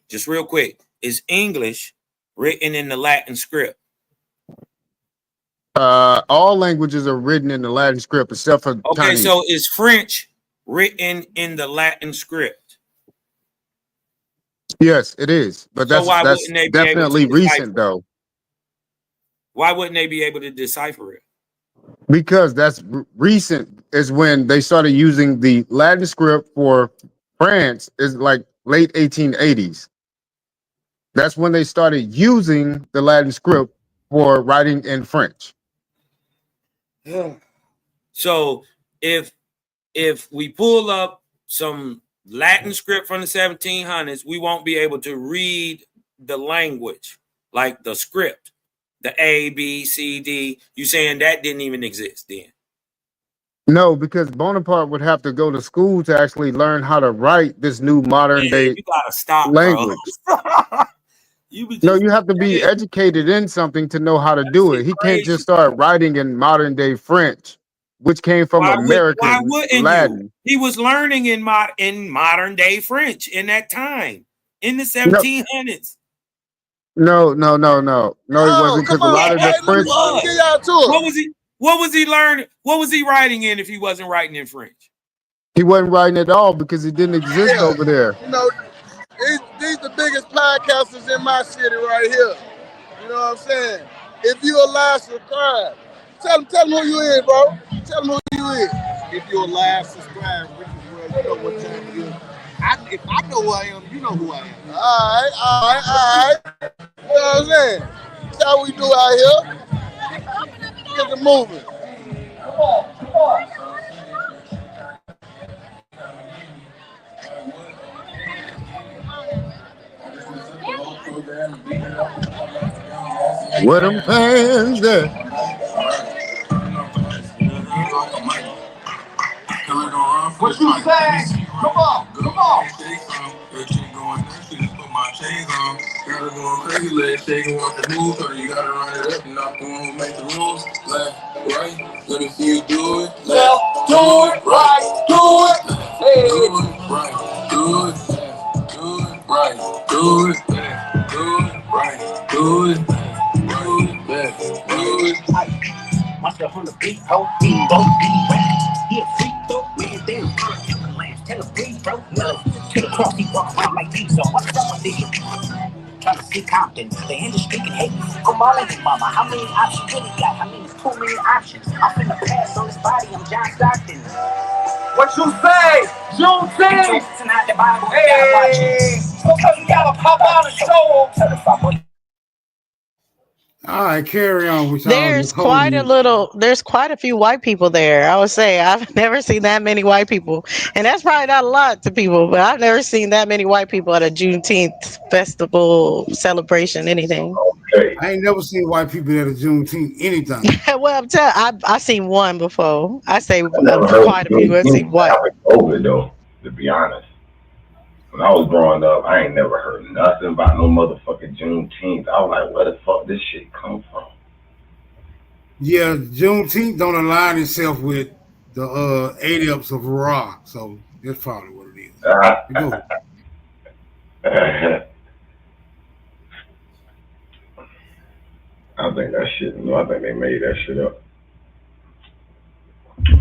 Speaker 12: Is English written in the Latin script?
Speaker 9: All languages are written in the Latin script except for
Speaker 12: Okay,
Speaker 9: Chinese.
Speaker 12: so is French written in the Latin script?
Speaker 9: Yes, it is. But
Speaker 12: So why
Speaker 9: that's
Speaker 12: wouldn't they be able
Speaker 9: definitely
Speaker 12: to
Speaker 9: recent
Speaker 12: decipher it?
Speaker 9: though,
Speaker 12: Why wouldn't they be able to decipher it?
Speaker 9: because that's recent is when they started using the Latin script for France is like late 1880s. That's when they started using the Latin script for writing in French.
Speaker 12: So if we pull up some Latin script from the 1700s, we won't be able to read the language, like the script, the A, B, C, D. You saying that didn't even exist then?
Speaker 9: No, because Bonaparte would have to go to school to actually learn how to write this new modern day
Speaker 12: You gotta stop,
Speaker 9: language.
Speaker 12: bro. You
Speaker 9: have to be educated in something to know how to do it. He can't just start writing in modern day French, which came from
Speaker 12: why
Speaker 9: American
Speaker 12: wouldn't
Speaker 9: Latin.
Speaker 12: you? He was learning in modern day French in that time, in the 1700s.
Speaker 9: No, he wasn't, because a lot of the French.
Speaker 12: What was he learning? What was he writing in if he wasn't writing in French?
Speaker 9: He wasn't writing at all because it didn't exist over there.
Speaker 5: You know, these the biggest podcasters in my city right here. You know what I'm saying? If you alive, subscribe. Tell them who you is, bro. Tell them who you is. If you alive, subscribe. Which is where you know what time it is. If I know who I am, you know who I am. All right. You know what I'm saying? That's how we do out here. Get it moving. Come on.
Speaker 9: Where them fans at?
Speaker 5: What you say? Come on.
Speaker 19: Gotta go on crazy, legs shaking, want the move, so you gotta run it up and not the one who make the rules. Left, right, let me see you do it.
Speaker 5: Left, do it, right, do it. Hey.
Speaker 19: Do it, right, do it, left, do it, right, do it, left, do it, right, do it, left, do it.
Speaker 11: Myself on the beat, whole team, both beat rap. He a freak, though, man, damn. Tell a big bro, no. To the cross, he walk around like these, so what's up with it? Trying to see Compton, the industry can hate me. Come on, lady mama, how many options really got? I mean, it's too many options. I'm finna pass on this body, I'm John Stockton.
Speaker 5: What you say? Juneteenth.
Speaker 11: Tonight, the Bible, you gotta watch it. So you gotta pop out and show them.
Speaker 3: All right, carry on with y'all.
Speaker 4: There's quite a few white people there. I would say I've never seen that many white people, and that's probably not a lot to people, but I've never seen that many white people at a Juneteenth festival celebration, anything.
Speaker 3: Okay. I ain't never seen white people at a Juneteenth anything.
Speaker 4: Well, I'm telling, I've seen one before. I say quite a few. I've seen one.
Speaker 15: COVID though, to be honest. When I was growing up, I ain't never heard nothing about no motherfucking Juneteenth. I was like, where the fuck this shit come from?
Speaker 3: Yeah, Juneteenth don't align itself with the ADEPs of Ra, so that's probably what it is.
Speaker 15: I think that shit, I think they made that shit up.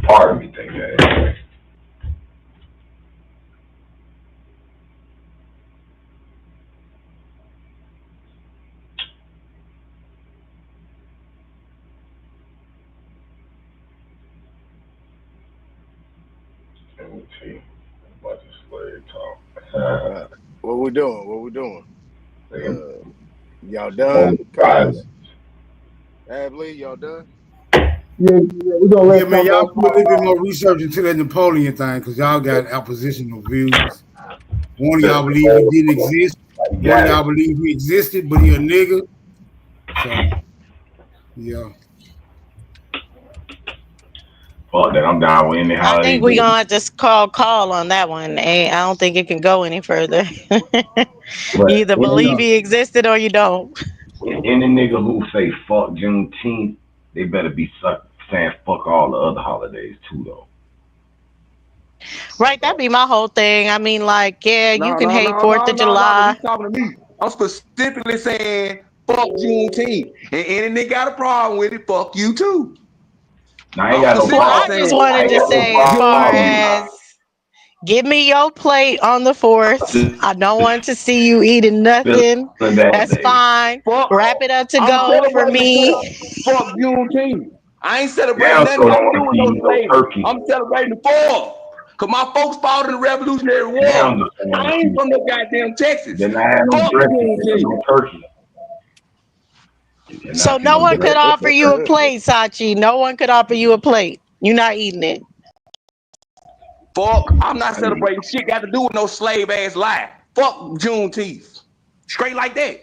Speaker 15: Part of me think that anyway. Let me see. Bunch of slave talk.
Speaker 5: What we doing? Y'all done? Lee, y'all done?
Speaker 3: Yeah, we're gonna let man, y'all do a little bit more research into that Napoleon thing, because y'all got oppositional views. One of y'all believe he didn't exist. One of y'all believe he existed, but he a nigga. So, yeah.
Speaker 15: Fuck that, I'm down with any holiday.
Speaker 4: I think we're gonna just call on that one. I don't think it can go any further. You either believe he existed or you don't.
Speaker 15: Any nigga who say fuck Juneteenth, they better be saying fuck all the other holidays too, though.
Speaker 4: Right, that'd be my whole thing. I mean, like, you can hate 4th of July.
Speaker 17: He's talking to me. I'm specifically saying Fuck Juneteenth. And any nigga got a problem with it, fuck you too.
Speaker 15: I ain't got no
Speaker 4: Well, I
Speaker 15: problem.
Speaker 4: just wanted to say, as far as give me your plate on the 4th. I don't want to see you eating nothing. That's fine. Wrap it up to go for me.
Speaker 17: Fuck Juneteenth. I ain't celebrating nothing got to do with no slavery. I'm celebrating the 4th. Cause my folks fought in the Revolutionary War. I ain't from no goddamn Texas.
Speaker 15: Then I had no dressing, no turkey.
Speaker 4: So no one could offer you a plate, Sachi. No one could offer you a plate. You're not eating it.
Speaker 17: Fuck, I'm not celebrating shit got to do with no slave ass life. Fuck Juneteenth. Straight like that.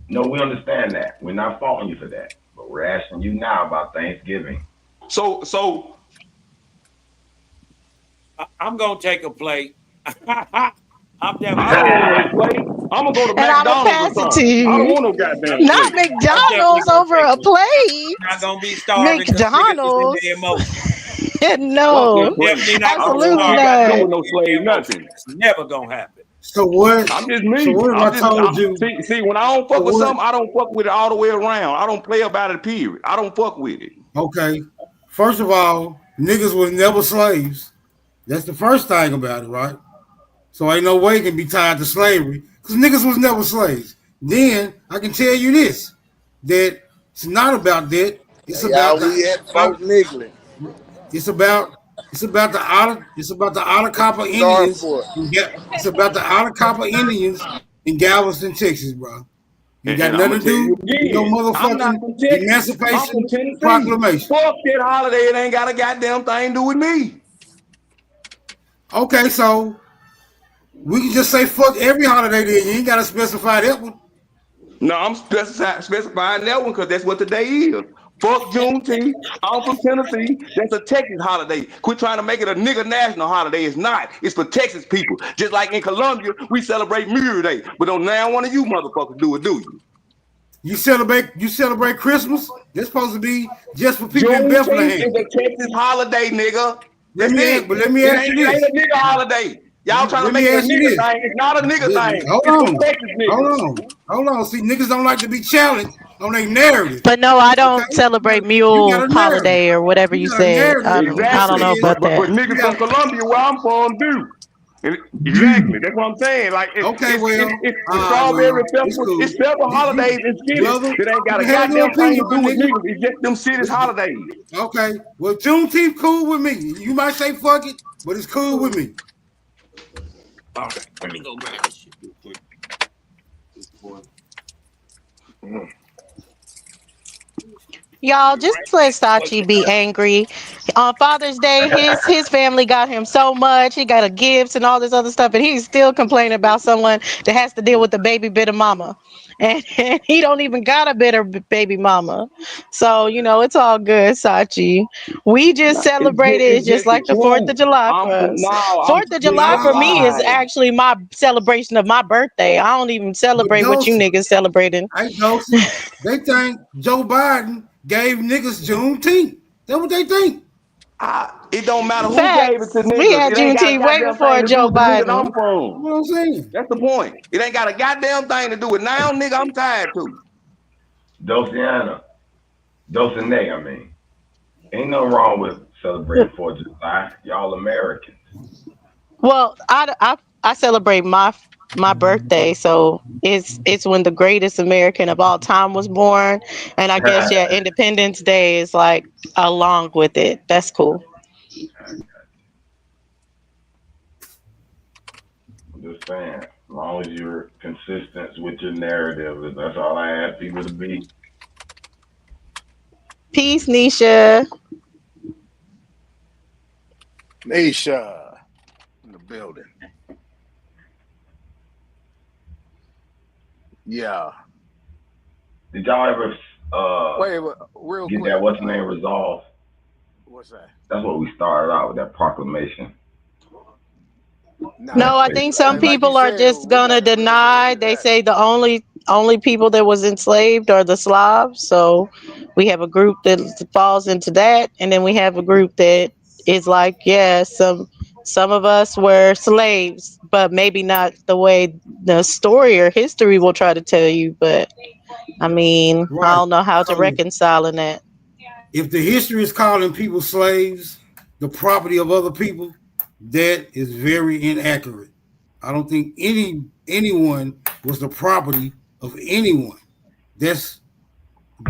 Speaker 15: No, we understand that. We're not faulting you for that. But we're asking you now about Thanksgiving.
Speaker 17: So
Speaker 12: I'm gonna take a plate. I'm
Speaker 17: definitely. I'm gonna go to McDonald's or something. I don't want no goddamn
Speaker 4: Not
Speaker 17: plate.
Speaker 4: McDonald's over a plate.
Speaker 12: Not gonna be starving.
Speaker 4: McDonald's. No, absolutely not.
Speaker 17: No slave nothing.
Speaker 12: It's never gonna happen.
Speaker 3: So what?
Speaker 17: I'm just me.
Speaker 3: So what if I told you?
Speaker 17: See, when I don't fuck with something, I don't fuck with it all the way around. I don't play about it, period. I don't fuck with it.
Speaker 3: Okay. First of all, niggas was never slaves. That's the first thing about it, right? So ain't no way it can be tied to slavery because niggas was never slaves. Then I can tell you this, that it's not about that. It's about It's about the Atacama Indians. It's about the Atacama Indians in Galveston, Texas, bro. You got nothing to do with no motherfucking Emancipation Proclamation.
Speaker 17: Fuck that holiday. It ain't got a goddamn thing to do with me.
Speaker 3: Okay, so we can just say fuck every holiday then. You ain't got to specify that one.
Speaker 17: No, I'm specifying that one because that's what the day is. Fuck Juneteenth. I'm from Tennessee. That's a Texas holiday. Quit trying to make it a nigga national holiday. It's not. It's for Texas people. Just like in Colombia, we celebrate Mirror Day. But don't now one of you motherfuckers do it, do you?
Speaker 3: You celebrate Christmas? It's supposed to be just for people in Bethlehem.
Speaker 17: It's a Texas holiday, nigga.
Speaker 3: Let me ask you this.
Speaker 17: It ain't a nigga holiday. Y'all trying to make it a nigga thing. It's not a nigga thing.
Speaker 3: Hold on. See, niggas don't like to be challenged on their narrative.
Speaker 4: But no, I don't celebrate Mule Holiday or whatever you said. I don't know about that.
Speaker 17: But niggas from Colombia, where I'm from, do. Exactly, that's what I'm saying. Like, it's strawberry festival. Cool. It's several holidays in cities that ain't got a goddamn thing to do with niggas. It's just them cities' holidays.
Speaker 3: Okay, well, Juneteenth cool with me. You might say fuck it, but it's cool with me.
Speaker 12: All right, let me go grab this shit real quick.
Speaker 4: Y'all, just let Sachi be angry. On Father's Day, his family got him so much. He got a gifts and all this other stuff, and he's still complaining about someone that has to deal with the baby bitter mama. And he don't even got a bitter baby mama. So, it's all good, Sachi. We just celebrated. It's just like the 4th of July for us. 4th of July for me is actually my celebration of my birthday. I don't even celebrate what you niggas celebrating.
Speaker 3: They think Joe Biden gave niggas Juneteenth. That's what they think.
Speaker 17: It don't matter who gave it to niggas.
Speaker 4: We had Juneteenth way before Joe Biden.
Speaker 3: What I'm saying.
Speaker 17: That's the point. It ain't got a goddamn thing to do with now, nigga. I'm tired too.
Speaker 15: Dulcinea, I mean. Ain't nothing wrong with celebrating 4th of July. Y'all Americans.
Speaker 4: Well, I celebrate my birthday, so it's when the greatest American of all time was born, and I guess Independence Day is like along with it. That's cool.
Speaker 15: I'm just saying, as long as you're consistent with your narrative, that's all I ask people to be.
Speaker 4: Peace, Nisha.
Speaker 5: Nisha in the building. Yeah.
Speaker 15: Did y'all ever
Speaker 5: wait, real
Speaker 15: get
Speaker 5: quick,
Speaker 15: that what's the name resolved?
Speaker 5: What's that?
Speaker 15: That's what we started out with, that proclamation.
Speaker 4: No, I think some people are just gonna deny. They say the only people that was enslaved are the Slavs. So we have a group that falls into that, and then we have a group that is like, some of us were slaves, but maybe not the way the story or history will try to tell you. But I mean,
Speaker 3: Right.
Speaker 4: I don't know how to
Speaker 3: So
Speaker 4: reconcile in that.
Speaker 3: if the history is calling people slaves, the property of other people, that is very inaccurate. I don't think anyone was the property of anyone. That's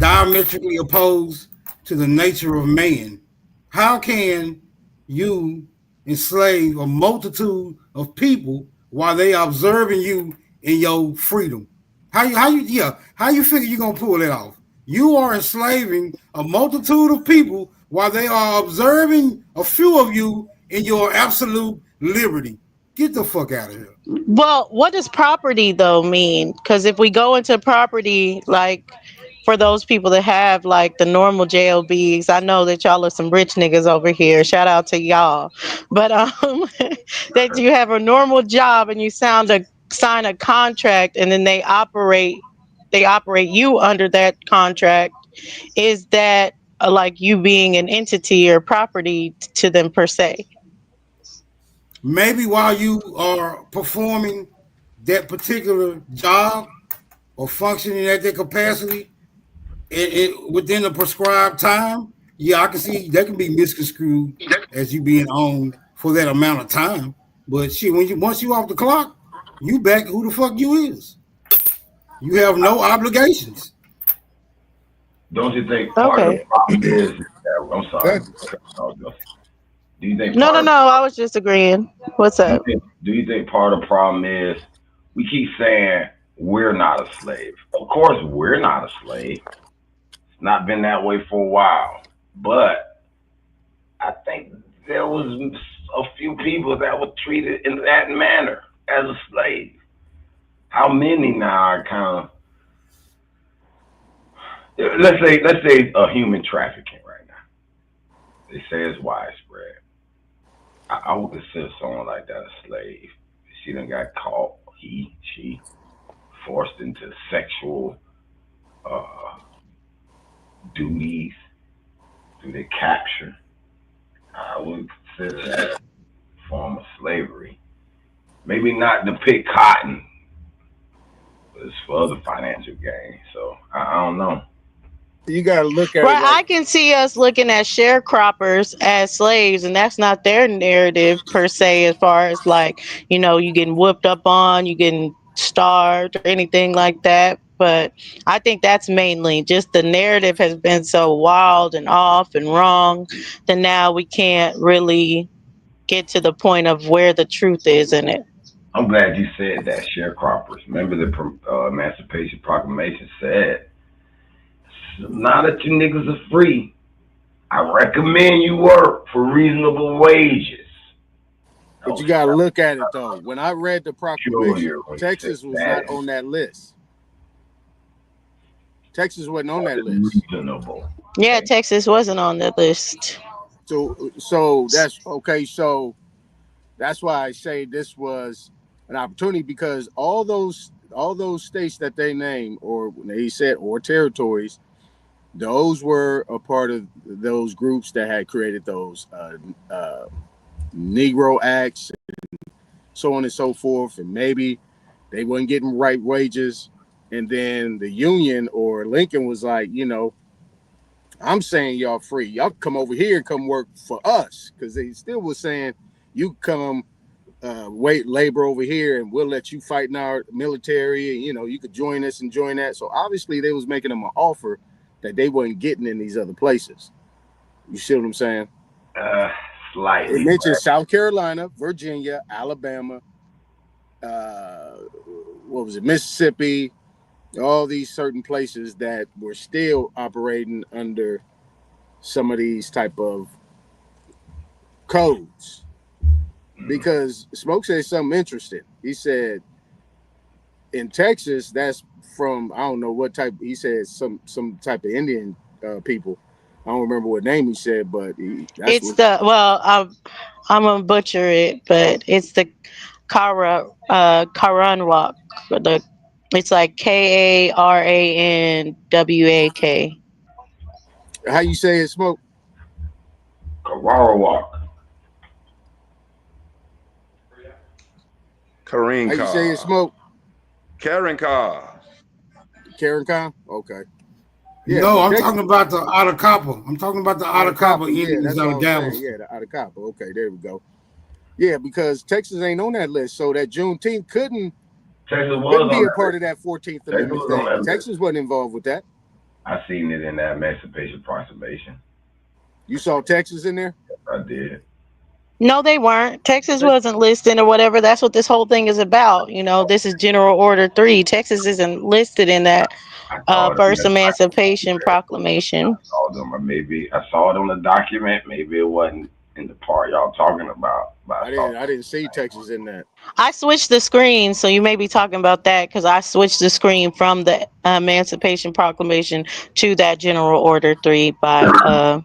Speaker 3: diametrically opposed to the nature of man. How can you enslave a multitude of people while they are observing you in your freedom? How you figure you're gonna pull it off? You are enslaving a multitude of people while they are observing a few of you in your absolute liberty. Get the fuck out of here.
Speaker 4: Well, what does property though mean? Because if we go into property, like for those people that have like the normal JLBs, I know that y'all are some rich niggas over here. Shout out to y'all. But that you have a normal job and you sign a contract and then they operate you under that contract. Is that like you being an entity or property to them per se?
Speaker 3: Maybe while you are performing that particular job or functioning at that capacity within a prescribed time, yeah, I can see that can be misconstrued as you being owned for that amount of time. But shit, once you off the clock, you back who the fuck you is. You have no obligations.
Speaker 15: Don't you think part of the problem is that, I'm sorry. Do you think
Speaker 4: No, I was just agreeing. What's up?
Speaker 15: Do you think part of the problem is we keep saying we're not a slave? Of course, we're not a slave. It's not been that way for a while. But I think there was a few people that were treated in that manner as a slave. How many now are kind of, let's say human trafficking right now. They say it's widespread. I would consider someone like that a slave. She done got caught, she forced into sexual duties through their capture. I would consider that a form of slavery. Maybe not to pick cotton, but it's for other financial gain. So I don't know.
Speaker 9: You got to look at
Speaker 4: Right,
Speaker 9: it like,
Speaker 4: I can see us looking at sharecroppers as slaves, and that's not their narrative per se, as far as like, you know, you getting whooped up on, you getting starved or anything like that. But I think that's mainly just the narrative has been so wild and off and wrong that now we can't really get to the point of where the truth is in it.
Speaker 15: I'm glad you said that, sharecroppers. Remember the Emancipation Proclamation said, now that you niggas are free, I recommend you work for reasonable wages.
Speaker 9: but you got to look at it though. When I read the proclamation, Texas was not on that list. Texas wasn't on that list.
Speaker 15: Reasonable.
Speaker 4: Yeah, Texas wasn't on the list.
Speaker 9: So that's okay. So that's why I say this was an opportunity, because all those states that they named, or they said, or territories, those were a part of those groups that had created those Negro Acts and so on and so forth. And maybe they weren't getting right wages. And then the Union or Lincoln was like, you know, I'm saying y'all free. Y'all come over here and come work for us. Because they still was saying you come wait labor over here and we'll let you fight in our military. And, you know, you could join us and join that. So obviously they was making them an offer that they weren't getting in these other places. You see what I'm saying?
Speaker 15: Slightly.
Speaker 9: It mentions South Carolina, Virginia, Alabama, what was it, Mississippi, all these certain places that were still operating under some of these type of codes. Because Smoke said something interesting. He said in Texas, that's from, I don't know what type, he said some type of Indian people. I don't remember what name he said, but I'm
Speaker 4: gonna butcher it, but it's the Karanwak. It's like Karanwak.
Speaker 9: How you say it, Smoke?
Speaker 15: Karanwak.
Speaker 17: Karinka.
Speaker 9: How you say it, Smoke?
Speaker 17: Karinka.
Speaker 9: Karen Khan? Okay.
Speaker 3: Yeah, no, I'm talking about the Atacama. I'm talking about the Atacama Indians out of Galveston.
Speaker 9: Yeah, the Atacama. Okay, there we go. Yeah, because Texas ain't on that list, so that Juneteenth couldn't be a part of that 14th Amendment thing. Texas wasn't involved with that.
Speaker 15: I seen it in that Emancipation Proclamation.
Speaker 9: You saw Texas in there?
Speaker 15: I did.
Speaker 4: No, they weren't. Texas wasn't listed or whatever. That's what this whole thing is about. You know, this is General Order 3. Texas isn't listed in that first Emancipation Proclamation.
Speaker 15: I saw them, or maybe I saw it on the document. Maybe it wasn't in the part y'all talking about.
Speaker 9: I didn't see Texas in that.
Speaker 4: I switched the screen, so you may be talking about that because I switched the screen from the Emancipation Proclamation to that General Order 3 by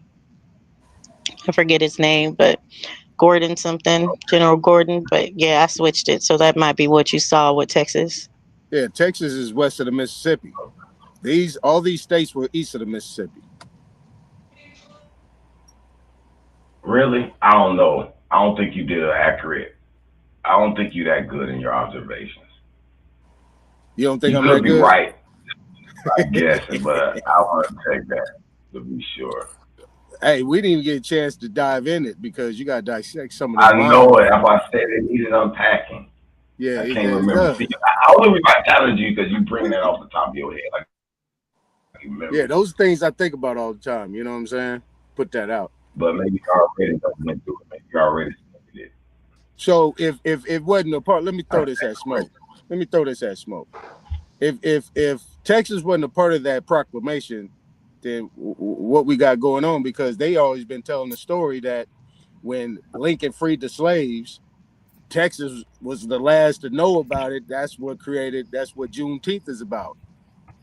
Speaker 4: I forget his name, but Gordon something, General Gordon. But yeah, I switched it, so that might be what you saw with Texas.
Speaker 9: Yeah, Texas is west of the Mississippi. All these states were east of the Mississippi.
Speaker 15: Really? I don't know. I don't think you did an accurate. I don't think you're that good in your observations.
Speaker 9: You don't think
Speaker 15: you
Speaker 9: I'm
Speaker 15: could
Speaker 9: that
Speaker 15: be
Speaker 9: good?
Speaker 15: Right, I guess, but I want to take that to be sure.
Speaker 9: Hey, we didn't get a chance to dive in it because you got to dissect some of
Speaker 15: I
Speaker 9: the
Speaker 15: know it. That's why I said it needed unpacking.
Speaker 9: Yeah,
Speaker 15: I can't remember. See, I only reason I challenge you because you bring that off the top of your head. Like, you remember.
Speaker 9: Yeah, those things I think about all the time. You know what I'm saying? Put that out.
Speaker 15: But maybe you already went through it. Maybe you already did it.
Speaker 9: So if it wasn't a part, let me throw this at Smoke. If Texas wasn't a part of that proclamation, then what we got going on? Because they always been telling the story that when Lincoln freed the slaves, Texas was the last to know about it. That's what Juneteenth is about.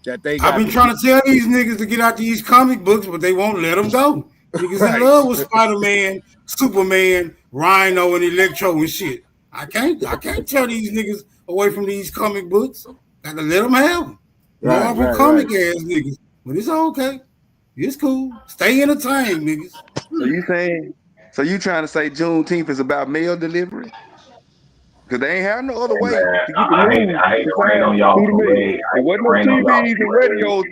Speaker 9: That they
Speaker 3: I've been trying to tell these niggas to get out these comic books, but they won't let them go. Niggas in love with Spider-Man, Superman, Rhino, and Electro and shit. I can't tell these niggas away from these comic books. Got to let them have them. Marvel comic ass niggas. But it's okay. It's cool. Stay entertained, niggas.
Speaker 17: So you trying to say Juneteenth is about mail delivery? Because they ain't have no other way to get the news.
Speaker 15: I hate to rain on y'all parade.
Speaker 17: There wasn't no TVs and radios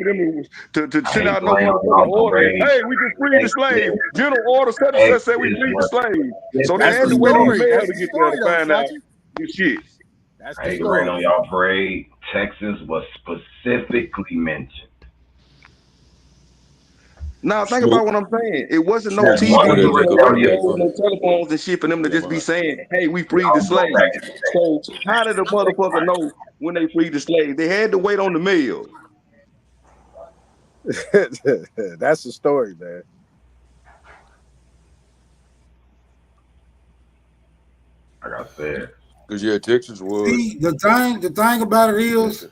Speaker 17: for them to send out no motherfucking order. Hey, we just freed the slave. General Order such and such said we freed the slave. So they had to wait on mail to get there to find out this shit.
Speaker 15: I hate to rain on y'all parade. Texas was specifically mentioned.
Speaker 17: Now think about what I'm saying. It wasn't no TV, no telephones and shit for them to just be saying, "Hey, we freed the slaves." So how did the motherfucker know when they freed the slaves? They had to wait on the mail.
Speaker 9: That's the story, man.
Speaker 15: Like I said,
Speaker 7: because yeah, Texas was.
Speaker 3: See, the thing about it is,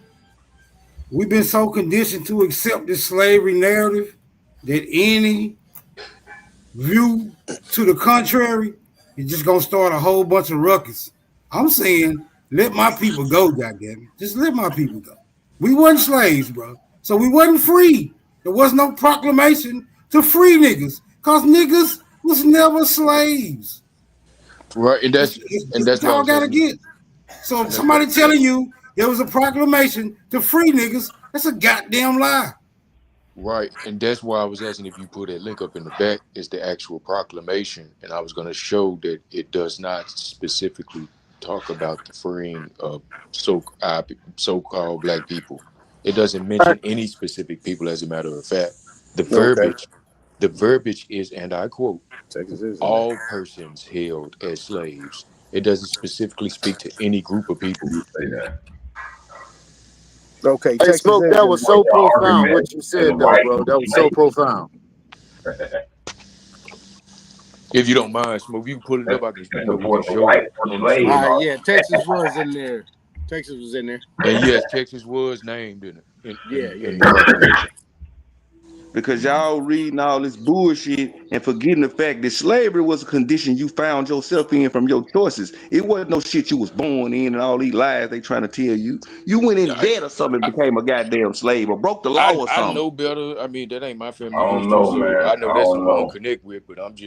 Speaker 3: we've been so conditioned to accept this slavery narrative that any view to the contrary is just gonna start a whole bunch of ruckus. I'm saying, let my people go, goddamn it. Just let my people go. We wasn't slaves, bro. So we wasn't free. There was no proclamation to free niggas, cause niggas was never slaves.
Speaker 7: Right, and that's
Speaker 3: what y'all gotta get. So if somebody telling you there was a proclamation to free niggas, that's a goddamn lie.
Speaker 7: Right, and that's why I was asking if you put that link up in the back. Is the actual proclamation, and I was going to show that it does not specifically talk about the freeing of so-called black people. It doesn't mention any specific people. As a matter of fact, the verbiage is, and I quote, "All persons held as slaves." It doesn't specifically speak to any group of people.
Speaker 15: Say that.
Speaker 9: Okay, hey, Smoke, that was so profound what you said, though, bro. That was so profound.
Speaker 7: If you don't mind, Smoke, you can pull it up. I can show
Speaker 9: it. Yeah, Texas was in there. Texas was in there.
Speaker 7: And yes, Texas was named in it.
Speaker 9: Yeah.
Speaker 17: Because y'all reading all this bullshit and forgetting the fact that slavery was a condition you found yourself in from your choices. It wasn't no shit you was born in and all these lies they trying to tell you. You went in debt or something and became a goddamn slave or broke the law or something.
Speaker 7: I know better. I mean, that ain't my family.
Speaker 15: I don't know, man.
Speaker 7: I know that's something I don't connect with, but we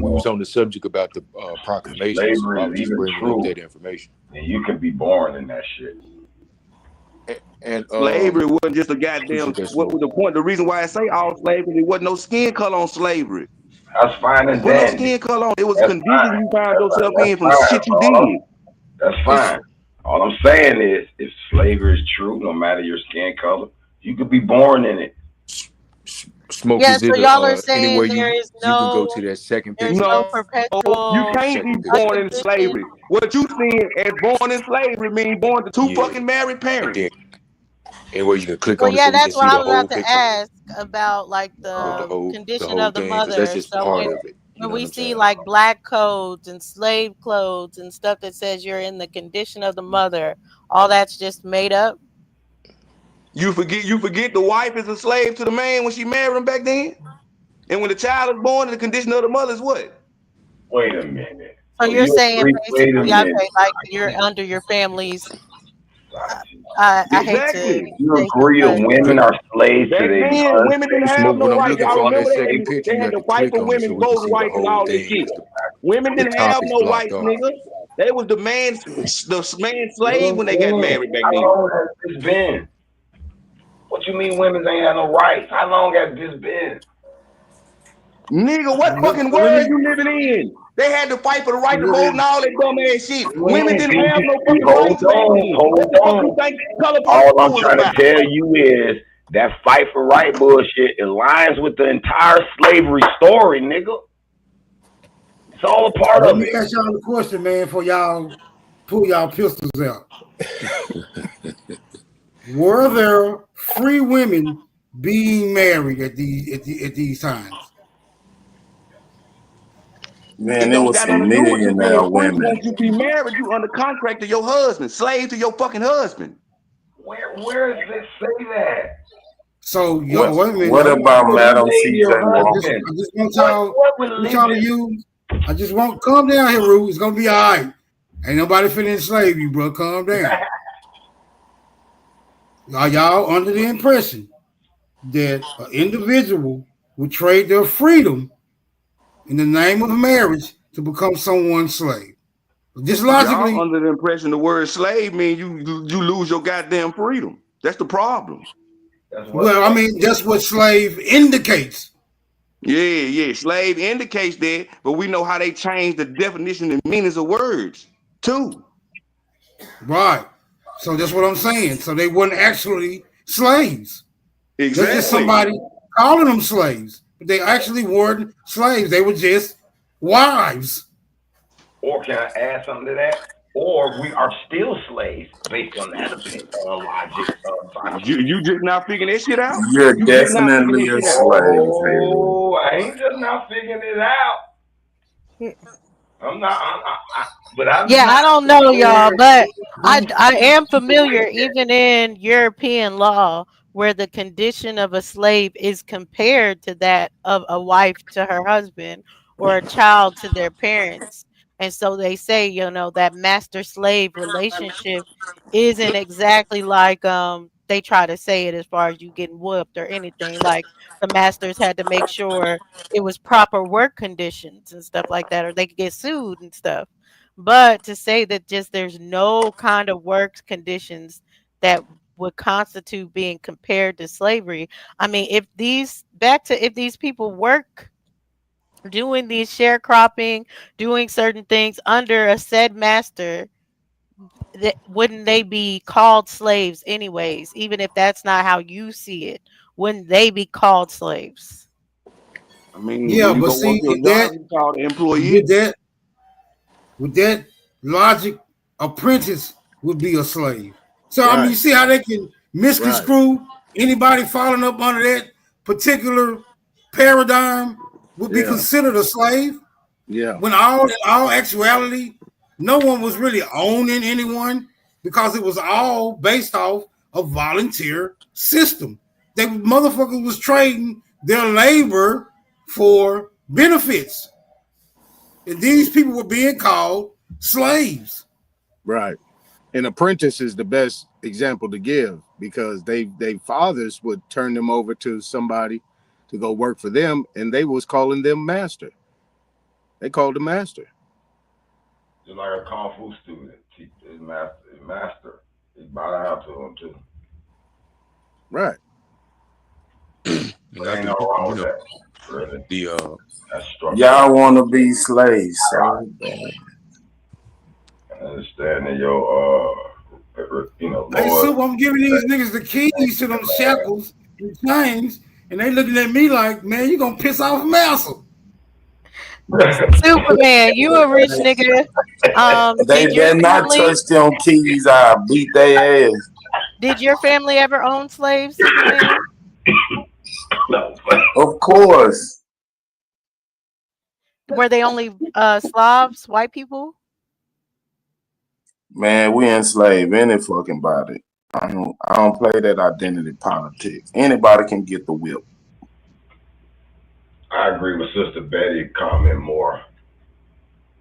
Speaker 7: was on the subject about the proclamation.
Speaker 15: Slavery
Speaker 7: so I was
Speaker 15: is
Speaker 7: just
Speaker 15: even
Speaker 7: bringing
Speaker 15: true.
Speaker 7: up that information.
Speaker 15: And you could be born in that shit.
Speaker 7: And
Speaker 17: slavery wasn't just a goddamn.
Speaker 7: appreciate that
Speaker 17: What
Speaker 7: smoke.
Speaker 17: was the point? The reason why I say all slavery, there wasn't no skin color on slavery.
Speaker 15: That's fine and
Speaker 17: Wasn't no
Speaker 15: dandy.
Speaker 17: skin color on. It was a
Speaker 15: That's
Speaker 17: condition
Speaker 15: fine.
Speaker 17: you found yourself
Speaker 15: That's
Speaker 17: in from
Speaker 15: fine.
Speaker 17: shit you did.
Speaker 15: That's fine. All I'm saying is, if slavery is true, no matter your skin color, you could be born in it.
Speaker 7: Smoke,
Speaker 4: Yeah,
Speaker 7: is
Speaker 4: so
Speaker 7: it
Speaker 4: y'all are
Speaker 7: anywhere
Speaker 4: saying there is
Speaker 7: you can go
Speaker 4: no,
Speaker 7: to that second
Speaker 4: there's
Speaker 7: picture?
Speaker 4: no
Speaker 17: No,
Speaker 4: perpetual
Speaker 17: you can't be
Speaker 7: Second
Speaker 17: born in
Speaker 7: picture.
Speaker 17: slavery. What you seeing as born in slavery mean born to two
Speaker 7: Yeah.
Speaker 17: fucking married
Speaker 7: And
Speaker 17: parents.
Speaker 7: then anywhere you can click
Speaker 4: Well,
Speaker 7: on it
Speaker 4: yeah,
Speaker 7: so we can
Speaker 4: that's what
Speaker 7: see
Speaker 4: I
Speaker 7: the
Speaker 4: was
Speaker 7: whole
Speaker 4: about to
Speaker 7: picture
Speaker 4: ask about, like
Speaker 7: with
Speaker 4: the
Speaker 7: the
Speaker 4: condition
Speaker 7: whole
Speaker 4: of the
Speaker 7: thing, because that's
Speaker 4: mother.
Speaker 7: just
Speaker 4: So
Speaker 7: part of it. You
Speaker 4: when
Speaker 7: know
Speaker 4: we
Speaker 7: what I'm
Speaker 4: see
Speaker 7: saying?
Speaker 4: like black codes and slave clothes and stuff that says you're in the condition of the mother, all that's just made up.
Speaker 17: You forget the wife is a slave to the man when she married him back then, and when the child is born, the condition of the mother is what?
Speaker 15: Wait a minute.
Speaker 4: So
Speaker 15: So
Speaker 4: you're
Speaker 15: you
Speaker 4: saying
Speaker 15: agree? Wait a
Speaker 4: basically,
Speaker 15: minute.
Speaker 4: okay, like you're under your family's. I hate to
Speaker 17: Exactly.
Speaker 15: You
Speaker 4: say
Speaker 15: agree that
Speaker 4: something.
Speaker 15: women are slaves to
Speaker 17: Back
Speaker 15: their
Speaker 17: then, women didn't have
Speaker 7: Smoke,
Speaker 17: no
Speaker 7: what I'm
Speaker 17: rights.
Speaker 7: looking
Speaker 17: I
Speaker 7: for on that
Speaker 17: remember
Speaker 7: second picture,
Speaker 17: they
Speaker 7: you
Speaker 17: had
Speaker 7: have
Speaker 17: to
Speaker 7: to
Speaker 17: fight
Speaker 7: click
Speaker 17: for
Speaker 7: on it so
Speaker 17: women's
Speaker 7: we can
Speaker 17: voting
Speaker 7: see the
Speaker 17: rights and
Speaker 7: whole
Speaker 17: all this
Speaker 7: thing,
Speaker 17: shit.
Speaker 7: because
Speaker 17: Women
Speaker 7: the
Speaker 17: didn't
Speaker 7: top
Speaker 17: have
Speaker 7: is
Speaker 17: no
Speaker 7: blocked
Speaker 17: rights,
Speaker 7: off.
Speaker 17: nigga. They was the man's slave when they got married back
Speaker 15: How
Speaker 17: then.
Speaker 15: long has this been? What you mean women ain't had no rights? How long has this been?
Speaker 17: Nigga, what fucking world you living in? They had to fight for the right to vote and all that dumb ass shit. Women didn't have no fucking rights back then. What the fuck you think color
Speaker 15: All
Speaker 17: purple
Speaker 15: I'm
Speaker 17: was
Speaker 15: trying to
Speaker 17: about?
Speaker 15: tell you is that fight for right bullshit aligns with the entire slavery story, nigga. It's all a part
Speaker 3: Let
Speaker 15: of
Speaker 3: me
Speaker 15: it.
Speaker 3: ask y'all a question, man, for y'all pull y'all pistols out. Were there free women being married at these times?
Speaker 5: Man,
Speaker 17: It
Speaker 5: there
Speaker 17: don't
Speaker 5: was
Speaker 17: got
Speaker 5: some
Speaker 17: nothing to do with you being
Speaker 5: millionaire
Speaker 17: free.
Speaker 5: women.
Speaker 17: Once you be married, you under contract to your husband, slave to your fucking husband.
Speaker 15: Where does it say that?
Speaker 3: So y'all, wait a minute.
Speaker 5: What about Madam
Speaker 15: Slave your
Speaker 5: C.J.
Speaker 3: I
Speaker 5: Walker?
Speaker 3: just want
Speaker 15: What
Speaker 3: y'all
Speaker 15: religion?
Speaker 3: to use. I just want calm down here, Rue. It's gonna be all right. Ain't nobody finna enslave you, bro. Calm down. Are y'all under the impression that an individual would trade their freedom in the name of marriage to become someone's slave? Just logically.
Speaker 17: Y'all under the impression the word slave mean you lose your goddamn freedom. That's the problem.
Speaker 3: Well, I mean, that's what slave indicates.
Speaker 17: Yeah. Slave indicates that, but we know how they changed the definition and meanings of words too.
Speaker 3: Right. So that's what I'm saying. So they weren't actually slaves.
Speaker 17: Exactly.
Speaker 3: There's just somebody calling them slaves, but they actually weren't slaves. They were just wives.
Speaker 15: Or can I add something to that? Or we are still slaves based on that logic.
Speaker 17: You just not figuring that shit out?
Speaker 5: You're
Speaker 17: You just not figuring
Speaker 5: definitely
Speaker 17: that
Speaker 5: a
Speaker 17: shit out?
Speaker 5: slave,
Speaker 15: Oh, I ain't just not figuring it out. I'm not. But I'm
Speaker 4: Yeah,
Speaker 15: not
Speaker 4: I don't know, y'all, but I am familiar, even in European law, where the condition of a slave is compared to that of a wife to her husband or a child to their parents. And so they say, that master slave relationship isn't exactly like they try to say it as far as you getting whooped or anything. Like the masters had to make sure it was proper work conditions and stuff like that, or they could get sued and stuff. But to say that just there's no kind of work conditions that would constitute being compared to slavery. I mean, if these people work doing these sharecropping, doing certain things under a said master, wouldn't they be called slaves anyways? Even if that's not how you see it, wouldn't they be called slaves?
Speaker 17: I mean,
Speaker 3: Yeah,
Speaker 17: when you
Speaker 3: but
Speaker 17: go work
Speaker 3: see,
Speaker 17: your job, you call the employee.
Speaker 3: With that logic, apprentice would be a slave. So I mean,
Speaker 5: Right.
Speaker 3: you see how they can misconstrue anybody falling up under that particular paradigm would be considered a slave.
Speaker 5: Yeah.
Speaker 3: When in all actuality, no one was really owning anyone because it was all based off a volunteer system. They motherfuckers was trading their labor for benefits. And these people were being called slaves.
Speaker 5: Right. An apprentice is the best example to give because they fathers would turn them over to somebody to go work for them, and they was calling them master. They called him master.
Speaker 15: Just like a kung fu student, teach his master. He bow down to him too.
Speaker 10: Right.
Speaker 15: Ain't no wrong with that. Really. That's struggle.
Speaker 21: Y'all want to be slaves so bad.
Speaker 15: I understand that your
Speaker 3: Hey,
Speaker 15: Lord.
Speaker 3: so I'm giving these niggas the keys to them shackles and chains, and they looking at me like, man, you gonna piss off Massa.
Speaker 22: Superman, you a rich nigga.
Speaker 21: They better not touch them keys. I beat their ass.
Speaker 22: Did your family ever own slaves, Superman?
Speaker 15: No.
Speaker 21: Of course.
Speaker 22: Were they only Slavs, white people?
Speaker 21: Man, we enslave any fucking body. I don't play that identity politics. Anybody can get the whip.
Speaker 15: I agree with Sister Betty. Comment more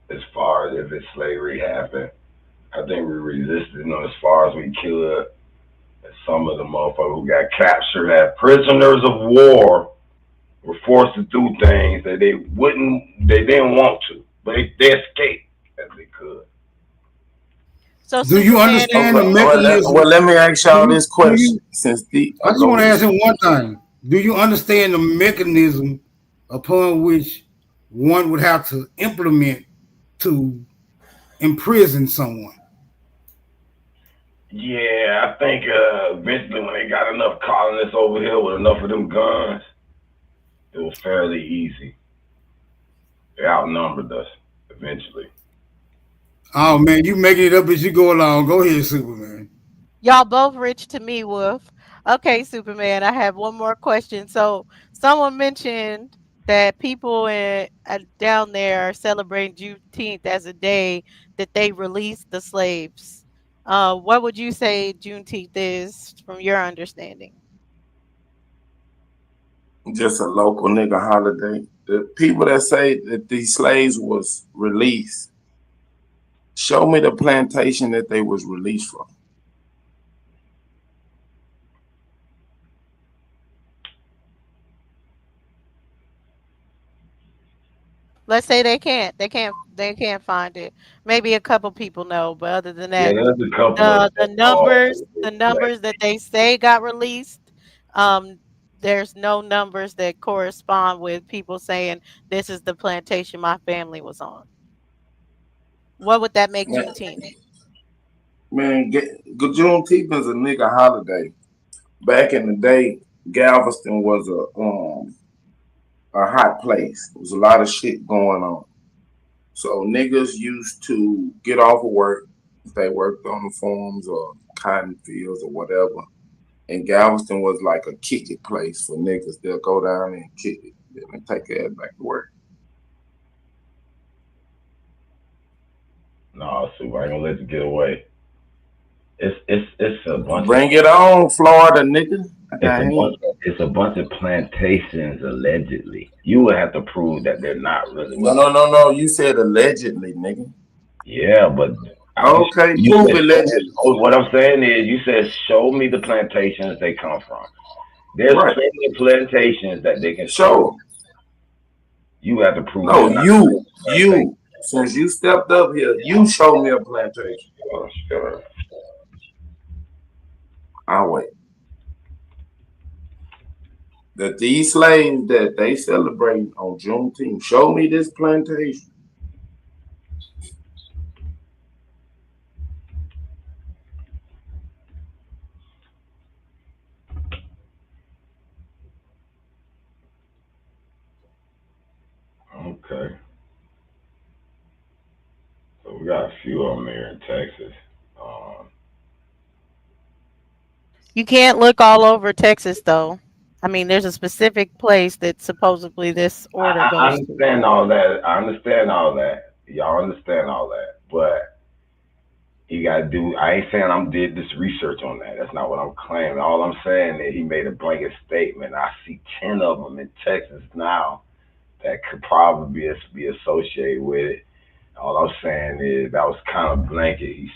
Speaker 15: as far as if it's slavery happened. I think we resisted, as far as we could. And some of the motherfuckers who got captured as prisoners of war were forced to do things that they didn't want to, but they escaped as they could.
Speaker 22: So
Speaker 3: do you understand the mechanism?
Speaker 21: Well, let me ask y'all this question.
Speaker 3: I just want to ask him one thing. Do you understand the mechanism upon which one would have to implement to imprison someone?
Speaker 15: Yeah, I think eventually when they got enough colonists over here with enough of them guns, it was fairly easy. They outnumbered us eventually.
Speaker 3: Oh man, you making it up as you go along. Go ahead, Superman.
Speaker 22: Y'all both rich to me, Wolf. Okay, Superman, I have one more question. So someone mentioned that people down there are celebrating Juneteenth as a day that they released the slaves. What would you say Juneteenth is from your understanding?
Speaker 21: Just a local nigga holiday. The people that say that these slaves was released, show me the plantation that they was released from.
Speaker 22: Let's say they can't find it. Maybe a couple people know, but other than that,
Speaker 15: there's a couple
Speaker 22: the numbers that they say got released, there's no numbers that correspond with people saying this is the plantation my family was on. What would that make Juneteenth?
Speaker 21: Man, Juneteenth is a nigga holiday. Back in the day, Galveston was a hot place. There was a lot of shit going on. So niggas used to get off of work if they worked on the farms or cotton fields or whatever. And Galveston was like a kick it place for niggas. They'll go down and kick it and take their ass back to work.
Speaker 15: No, Super, I ain't gonna let you get away. It's a bunch.
Speaker 21: Bring it on, Florida nigga.
Speaker 15: It's a bunch of plantations allegedly. You would have to prove that they're not really.
Speaker 21: No. You said allegedly, nigga.
Speaker 15: Yeah, but
Speaker 21: okay, prove allegedly.
Speaker 15: What I'm saying is, you said show me the plantations they come from. There's plenty of plantations that they can show. You have to prove.
Speaker 21: No, you. Since you stepped up here, you show me a plantation.
Speaker 15: Oh, sure.
Speaker 21: I'll wait. That these slaves that they celebrate on Juneteenth, show me this plantation.
Speaker 15: Okay. So we got a few of them here in Texas.
Speaker 22: You can't look all over Texas, though. I mean, there's a specific place that supposedly this order goes to.
Speaker 15: I understand all that. Y'all understand all that. But you got to do, I ain't saying I did this research on that. That's not what I'm claiming. All I'm saying is he made a blanket statement. I see 10 of them in Texas now that could probably be associated with it. All I'm saying is that was kind of blanket.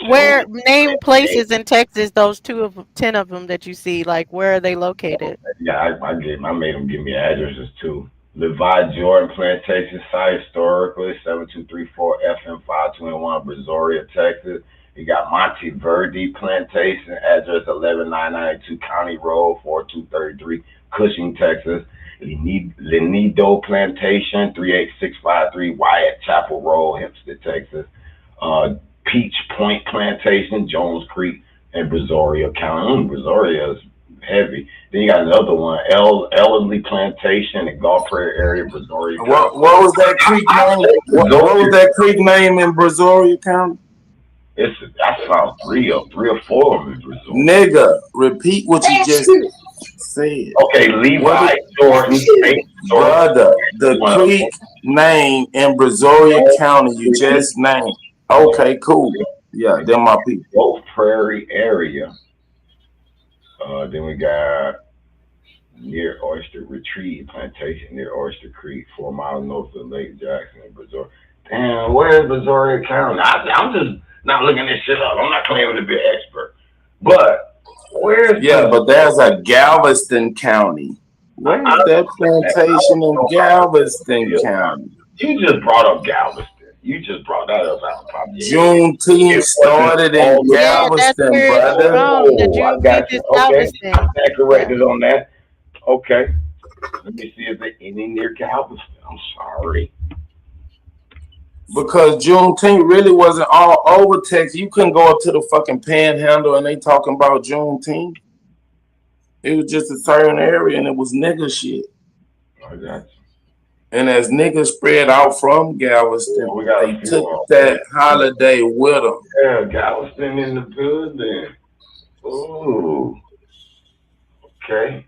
Speaker 22: Where name places in Texas? Those 10 of them that you see, like where are they located?
Speaker 15: Yeah, I made them give me addresses too. Levi Jordan Plantation Site historically 7234 FM 521 Brazoria, Texas. You got Monte Verde Plantation, address 11992 County Road 4233 Cushing, Texas. Lenido Plantation 38653 Wyatt Chapel Road, Hempstead, Texas. Peach Point Plantation, Jones Creek, and Brazoria County. Brazoria is heavy. Then you got another one, Ellerslie Plantation in Gulf Prairie area, Brazoria County.
Speaker 21: What was that creek name? What was that creek name in Brazoria County?
Speaker 15: I saw three or four of them in Brazoria.
Speaker 21: Nigga, repeat what you just said.
Speaker 15: Okay, Levi Jordan.
Speaker 21: Brother, the creek name in Brazoria County you just named. Okay, cool. Yeah, they're my people.
Speaker 15: Gulf Prairie area. Then we got near Oyster Retreat Plantation, near Oyster Creek, 4 miles north of Lake Jackson in Brazoria. Damn, where's Brazoria County? I'm just not looking this shit up. I'm not claiming to be an expert. But where's
Speaker 21: but there's a Galveston County. Where's that plantation in Galveston County?
Speaker 15: You just brought up Galveston. You just brought that up out of pocket.
Speaker 21: Juneteenth started in Galveston, brother.
Speaker 15: I got you. Okay, I'm corrected on that. Okay. Let me see if there's any near Galveston. I'm sorry.
Speaker 21: Because Juneteenth really wasn't all over Texas. You couldn't go up to the fucking Panhandle and they talking about Juneteenth. It was just a certain area and it was nigga shit.
Speaker 15: I got you.
Speaker 21: And as niggas spread out from Galveston, they took that holiday with them.
Speaker 15: Yeah, Galveston in the building. Ooh. Okay.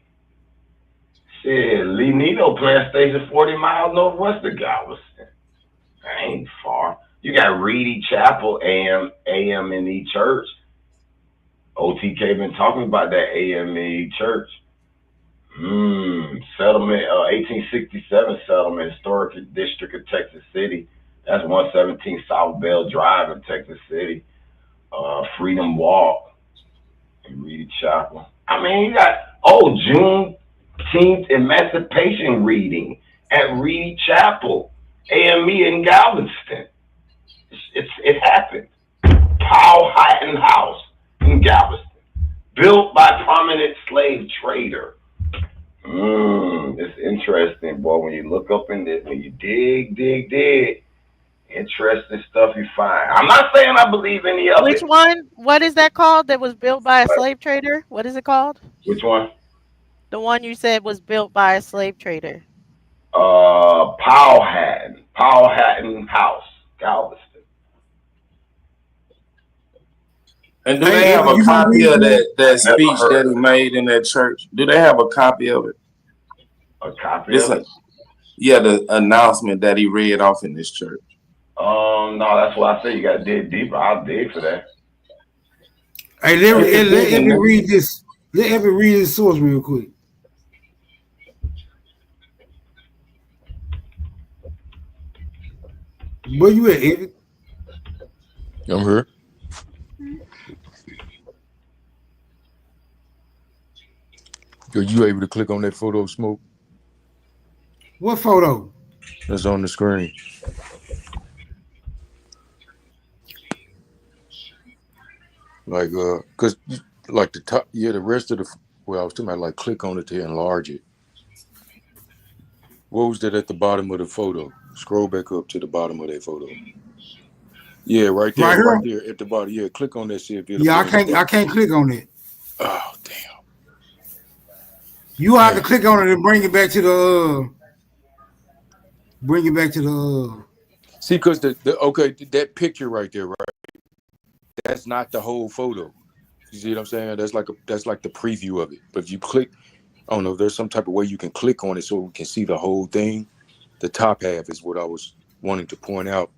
Speaker 15: Shit, Lenido Plantation, 40 miles northwest of Galveston. That ain't far. You got Reedy Chapel, AME Church. OTK been talking about that AME Church. Settlement, 1867 settlement, historic district of Texas City. That's 117 South Bell Drive in Texas City. Freedom Walk in Reedy Chapel. I mean, you got Juneteenth Emancipation reading at Reedy Chapel, AME in Galveston. It happened. Powhatan House in Galveston, built by prominent slave trader. It's interesting, boy. When you look up in this, when you dig, interesting stuff you find. I'm not saying I believe any of it.
Speaker 22: Which one? What is that called that was built by a slave trader? What is it called?
Speaker 15: Which one?
Speaker 22: The one you said was built by a slave trader.
Speaker 15: Powhatan House, Galveston.
Speaker 21: And do they have a copy of that speech that he made in that church? Do they have a copy of it?
Speaker 15: A copy of it?
Speaker 21: Yeah, the announcement that he read off in this church.
Speaker 15: No, that's why I say you got to dig deeper. I'll dig for that.
Speaker 3: Hey, let me read this. Let me read this source real quick. Where you at, Evan?
Speaker 7: I'm here. Are you able to click on that photo, Smoke?
Speaker 3: What photo?
Speaker 7: That's on the screen. Like, cause like the top, the rest of the, well, I was talking about like click on it to enlarge it. What was that at the bottom of the photo? Scroll back up to the bottom of that photo. Yeah, right there, right there at the bottom. Yeah, click on that. See if it'll.
Speaker 3: Yeah, I can't click on it.
Speaker 7: Oh damn!
Speaker 3: You have to click on it and bring it back to the.
Speaker 7: See, because that picture right there, right? That's not the whole photo. You see what I'm saying? That's like the preview of it. But if you click, I don't know, there's some type of way you can click on it so we can see the whole thing. The top half is what I was wanting to point out.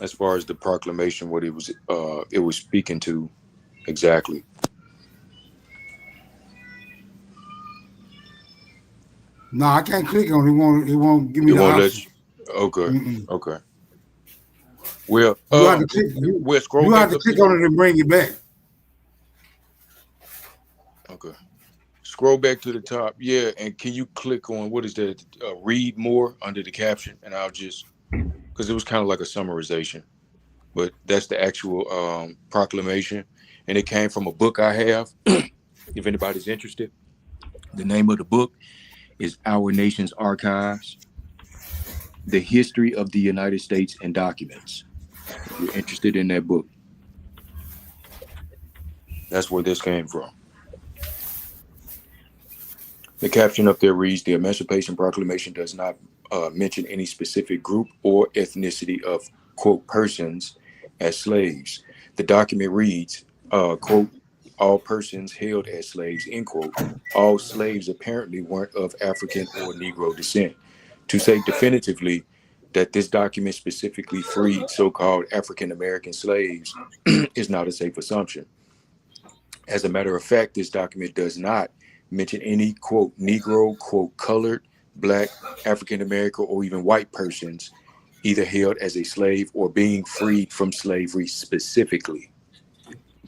Speaker 7: As far as the proclamation, what it was speaking to exactly.
Speaker 3: No, I can't click on it. It won't give me the option.
Speaker 7: Okay. Okay. Well,
Speaker 3: you have to click. You have to click on it and bring it back.
Speaker 7: Okay. Scroll back to the top. Yeah, and can you click on what is that? Read more under the caption, and I'll just because it was kind of like a summarization, but that's the actual proclamation, and it came from a book I have. If anybody's interested, the name of the book is Our Nation's Archives: The History of the United States and Documents. If you're interested in that book, that's where this came from. The caption up there reads, "The Emancipation Proclamation does not mention any specific group or ethnicity of, quote, persons as slaves. The document reads, quote, all persons held as slaves, end quote. All slaves apparently weren't of African or Negro descent. To say definitively that this document specifically freed so-called African-American slaves is not a safe assumption. As a matter of fact, this document does not mention any, quote, Negro, quote, colored, Black, African-American, or even white persons either held as a slave or being freed from slavery specifically.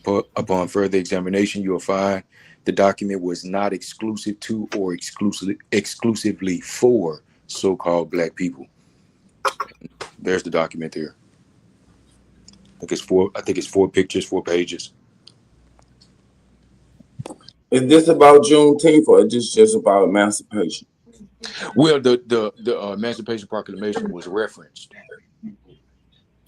Speaker 7: But upon further examination, you will find the document was not exclusive to or exclusively for so-called Black people." There's the document there. I think it's 4 pictures, 4 pages.
Speaker 21: Is this about Juneteenth or is this just about emancipation?
Speaker 7: Well, the Emancipation Proclamation was referenced.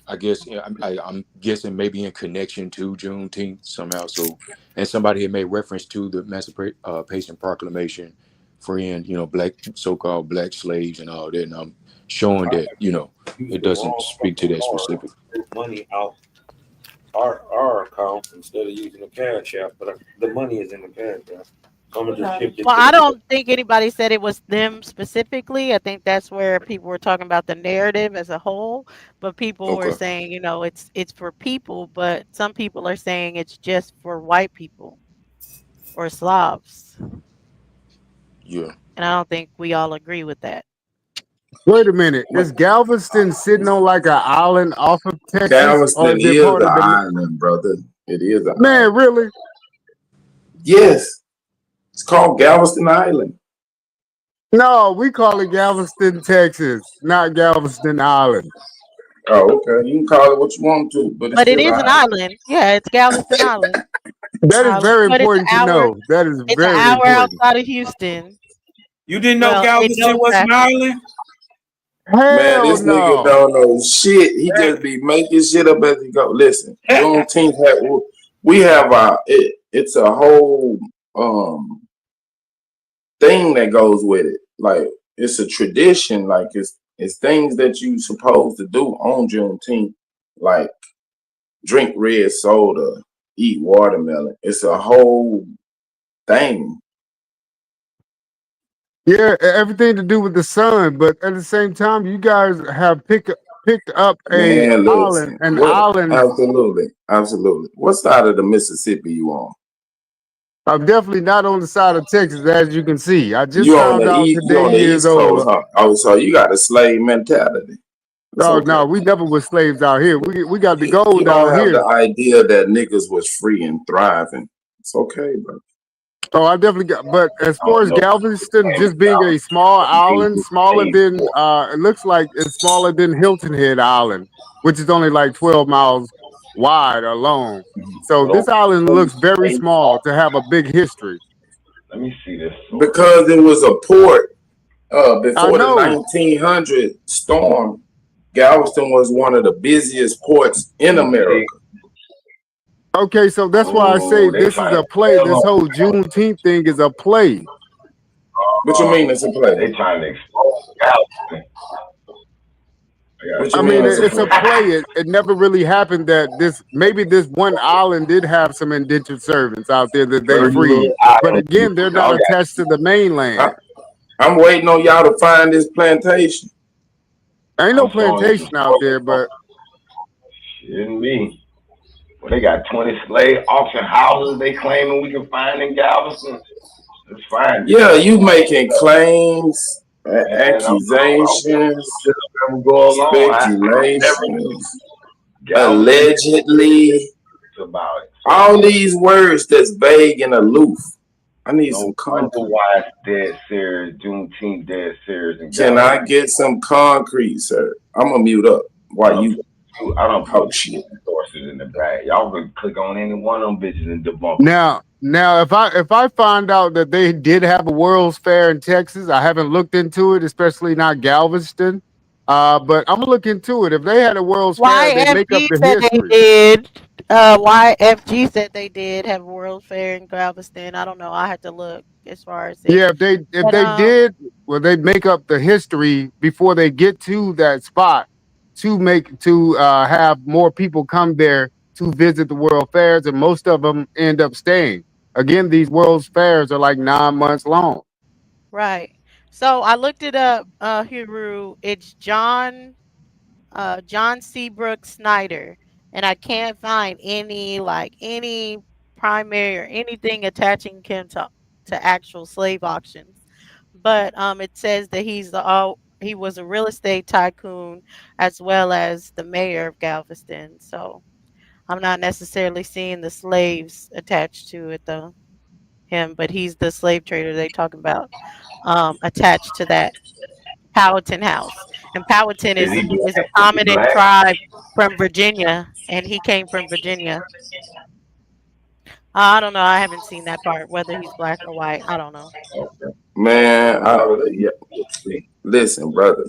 Speaker 7: I guess I'm guessing maybe in connection to Juneteenth somehow. So, and somebody had made reference to the Emancipation Proclamation, freeing, Black, so-called Black slaves and all that. And I'm showing that, it doesn't speak to that specific.
Speaker 12: Money out our account instead of using the Cash App, but the money is in the Cash App.
Speaker 22: Well, I don't think anybody said it was them specifically. I think that's where people were talking about the narrative as a whole, but people were saying, it's for people, but some people are saying it's just for white people or Slavs.
Speaker 7: Yeah.
Speaker 22: And I don't think we all agree with that.
Speaker 9: Wait a minute. Is Galveston sitting on like an island off of Texas?
Speaker 21: Galveston is an island, brother. It is an
Speaker 9: Man,
Speaker 21: island.
Speaker 9: really?
Speaker 21: Yes. It's called Galveston Island.
Speaker 9: No, we call it Galveston, Texas, not Galveston Island.
Speaker 21: Oh, okay. You can call it what you want to, but
Speaker 22: it is an island. Yeah, it's Galveston Island.
Speaker 9: That is very
Speaker 22: but it's
Speaker 9: important to know. That is
Speaker 22: It's
Speaker 9: very
Speaker 22: an hour
Speaker 9: important.
Speaker 22: outside of Houston.
Speaker 12: You didn't know
Speaker 22: Well,
Speaker 12: Galveston was an island?
Speaker 21: Man, this
Speaker 9: Hell
Speaker 21: nigga
Speaker 9: no.
Speaker 21: don't know shit. He just be making shit up as he go. Listen, Juneteenth we have it's a whole thing that goes with it. Like it's a tradition. Like it's things that you supposed to do on Juneteenth, like drink red soda, eat watermelon. It's a whole thing.
Speaker 9: Yeah, everything to do with the sun, but at the same time, you guys have picked up
Speaker 21: Man, listen.
Speaker 9: an
Speaker 21: What?
Speaker 9: island.
Speaker 21: Absolutely. What side of the Mississippi you on?
Speaker 9: I'm definitely not on the side of Texas, as you can see. I just
Speaker 21: You on
Speaker 9: found
Speaker 21: the
Speaker 9: out
Speaker 21: east? You on
Speaker 9: today
Speaker 21: the
Speaker 9: years
Speaker 21: East Coast?
Speaker 9: old.
Speaker 21: Huh? Oh, so you got a slave mentality. It's
Speaker 9: Oh
Speaker 21: okay.
Speaker 9: no, we never was slaves out here. We got the
Speaker 21: You
Speaker 9: gold
Speaker 21: don't
Speaker 9: out
Speaker 21: have
Speaker 9: here.
Speaker 21: the idea that niggas was free and thriving. It's okay, bro.
Speaker 9: Oh, I definitely got. But as far as Galveston, just being a small island, smaller than it looks like it's smaller than Hilton Head Island, which is only like 12 miles wide or long. So this island looks very small to have a big history.
Speaker 15: Let me see this.
Speaker 21: Because it was a port before the
Speaker 9: know.
Speaker 21: 1900 storm. Galveston was one of the busiest ports in America.
Speaker 9: Okay, so that's why I say this is a play. This whole Juneteenth thing is a play.
Speaker 21: What you mean it's a play?
Speaker 15: They trying to expose Galveston.
Speaker 21: What you
Speaker 9: I mean,
Speaker 21: it's
Speaker 9: it's a play. It never really happened that maybe this one island did have some indentured servants out there that they freed. But again, they're not attached to the mainland.
Speaker 21: I'm waiting on y'all to find this plantation.
Speaker 9: Ain't no plantation out there, but
Speaker 15: Shouldn't be. Well, they got 20 slave auction houses they claiming we can find in Galveston. Let's find it.
Speaker 21: Yeah, you making claims, accusations, speculations, allegedly.
Speaker 15: It's about it.
Speaker 21: All these words that's vague and aloof. I need
Speaker 15: No
Speaker 21: some
Speaker 15: wonder
Speaker 21: concrete.
Speaker 15: why it's dead serious, Juneteenth dead serious. And
Speaker 21: Can I get some concrete, sir? I'm gonna mute up while you.
Speaker 15: I don't
Speaker 21: Oh
Speaker 15: put
Speaker 21: shit.
Speaker 15: sources in the back. Y'all can click on any one of them bitches and debunk.
Speaker 9: Now, if I find out that they did have a World's Fair in Texas, I haven't looked into it, especially not Galveston. But I'm gonna look into it. If they had a World's Fair, they make up
Speaker 22: YFG
Speaker 9: the
Speaker 22: said they
Speaker 9: history.
Speaker 22: did. YFG said they did have a World Fair in Galveston. I don't know. I had to look as far as it.
Speaker 9: Yeah, if they did, well, they make up the history before they get to that spot to have more people come there to visit the World Fairs, and most of them end up staying. Again, these World's Fairs are like 9 months long.
Speaker 22: Right. So I looked it up, Huru. It's John Seabrook Snyder, and I can't find any primary or anything attaching him to actual slave auctions. But it says that he was a real estate tycoon as well as the mayor of Galveston. So I'm not necessarily seeing the slaves attached to it though. Him, but he's the slave trader they talking about attached to that Powhatan House. And Powhatan
Speaker 15: Is he
Speaker 22: is
Speaker 15: black?
Speaker 22: a
Speaker 15: Is he
Speaker 22: prominent
Speaker 15: black?
Speaker 22: tribe from Virginia, and he came from Virginia. I don't know. I haven't seen that part. Whether he's black or white, I don't know.
Speaker 21: Man, listen, brother.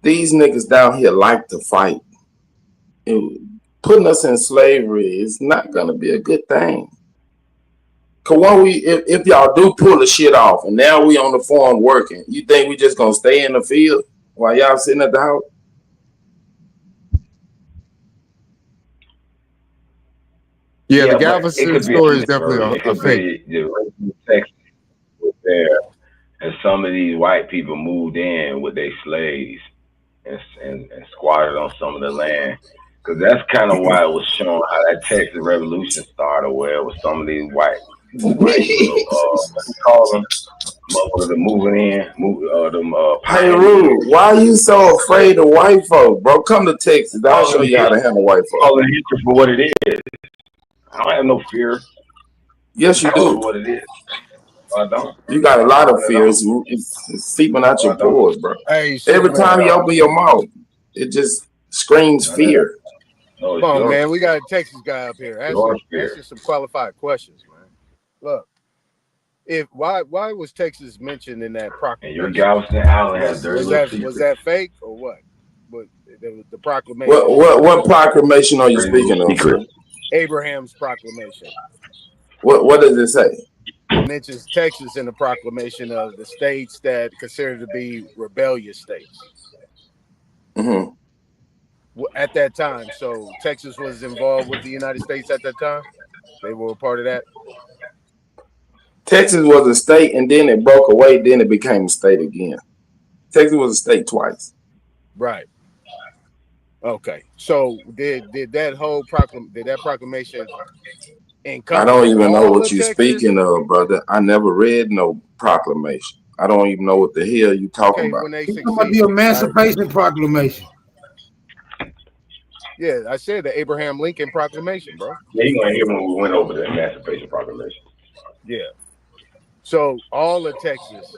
Speaker 21: These niggas down here like to fight. Putting us in slavery is not gonna be a good thing. Cause when if y'all do pull the shit off, and now we on the farm working, you think we just gonna stay in the field while y'all sitting at the house?
Speaker 9: Yeah, the
Speaker 15: but it
Speaker 9: Galveston
Speaker 15: could be
Speaker 9: story is definitely
Speaker 15: it
Speaker 9: a
Speaker 15: could
Speaker 9: fake.
Speaker 15: be the racial Texas was there, and some of these white people moved in with their slaves and squatted on some of the land. Because that's kind of why it was shown how that Texas Revolution started, where it was some of these white what you call them, motherfuckers moving in,
Speaker 21: Hey, Rude, why are you so afraid of white folk, bro? Come to Texas. I'll show you how to handle white folk.
Speaker 15: Calling history for what it is. I don't have no fear.
Speaker 21: Yes, you do.
Speaker 15: What it is. I don't.
Speaker 21: You got a lot of fears. It's seeping out your pores, bro.
Speaker 5: Hey,
Speaker 21: Every time you open your mouth, it just screams fear.
Speaker 5: Come on, man. We got a Texas guy up here. Answer some qualified questions, man. Look, why was Texas mentioned in that proclamation?
Speaker 15: And your Galveston Island has dirty
Speaker 5: was that fake or what? But the proclamation.
Speaker 21: What proclamation are you speaking of? Sir?
Speaker 5: Abraham's proclamation.
Speaker 21: What does it say?
Speaker 5: It mentions Texas in the proclamation of the states that considered to be rebellious states.
Speaker 21: Mm-hmm.
Speaker 5: At that time, so Texas was involved with the United States at that time. They were a part of that.
Speaker 21: Texas was a state, and then it broke away. Then it became a state again. Texas was a state twice.
Speaker 5: Right. Okay. So did that proclamation encompass?
Speaker 21: I don't even know what you're
Speaker 5: Texas?
Speaker 21: speaking of, brother. I never read no proclamation. I don't even know what the hell you talking about.
Speaker 3: It's about the Emancipation Proclamation.
Speaker 5: Yeah, I said the Abraham Lincoln Proclamation, bro.
Speaker 15: Yeah, you're gonna hear when we went over the Emancipation Proclamation.
Speaker 5: Yeah. So all of Texas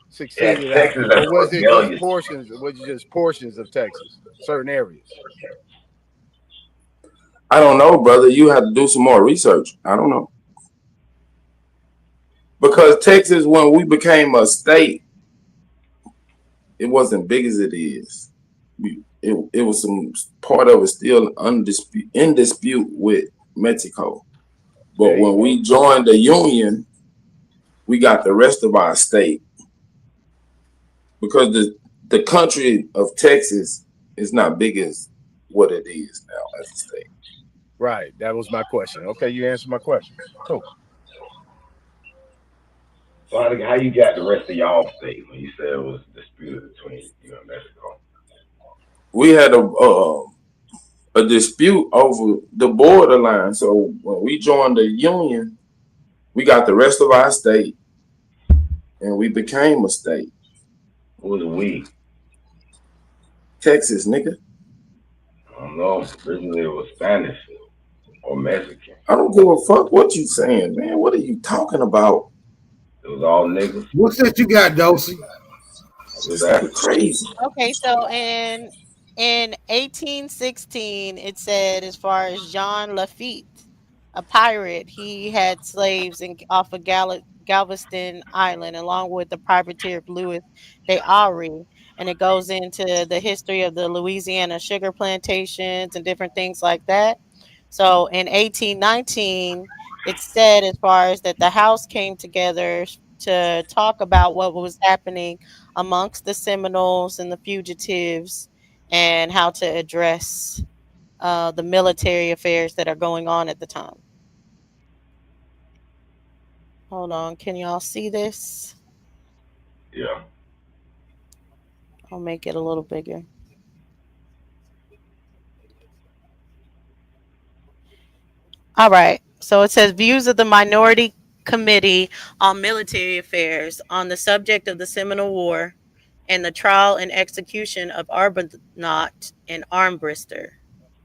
Speaker 5: succeeded.
Speaker 15: Yeah, Texas
Speaker 5: or was it
Speaker 15: rebellious.
Speaker 5: just portions? Was it just portions of Texas, certain areas?
Speaker 21: I don't know, brother. You have to do some more research. I don't know. Because Texas, when we became a state, it wasn't big as it is. It was some part of it still in dispute with Mexico. But when we joined the Union, we got the rest of our state. Because the country of Texas is not big as what it is now as a state.
Speaker 5: Right. That was my question. Okay, you answered my question. Cool.
Speaker 15: So how you got the rest of y'all state when you said it was disputed between you and Mexico?
Speaker 21: We had a dispute over the borderline. So when we joined the Union, we got the rest of our state, and we became a state.
Speaker 15: Who was we?
Speaker 21: Texas, nigga.
Speaker 15: I don't know. Originally it was Spanish. or Mexican.
Speaker 21: I don't give a fuck what you saying, man. What are you talking about?
Speaker 15: It was all niggas.
Speaker 3: What's that you got, Dosey?
Speaker 21: That's crazy.
Speaker 22: Okay, so in 1816, it said as far as Jean Lafitte, a pirate, he had slaves off of Galveston Island, along with the privateer Louis de Aury, and it goes into the history of the Louisiana sugar plantations and different things like that. So in 1819, it said as far as that the House came together to talk about what was happening amongst the Seminoles and the fugitives and how to address the military affairs that are going on at the time. Hold on, can y'all see this?
Speaker 15: Yeah.
Speaker 22: I'll make it a little bigger. All right, so it says views of the Minority Committee on Military Affairs on the subject of the Seminole War and the trial and execution of Arbuthnot and Armbrister.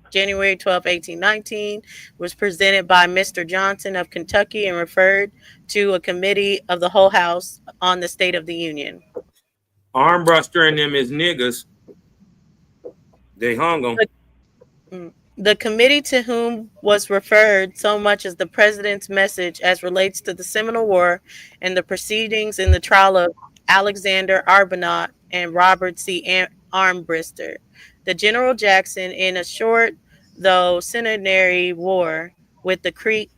Speaker 22: January 12, 1819, was presented by Mr. Johnson of Kentucky and referred to a committee of the whole House on the State of the Union.
Speaker 12: Armbruster and them is niggas. They hung them.
Speaker 22: The committee to whom was referred so much as the president's message as relates to the Seminole War and the proceedings in the trial of Alexander Arbuthnot and Robert C. Armbrister. The General Jackson, in a short though centenary war with the Creek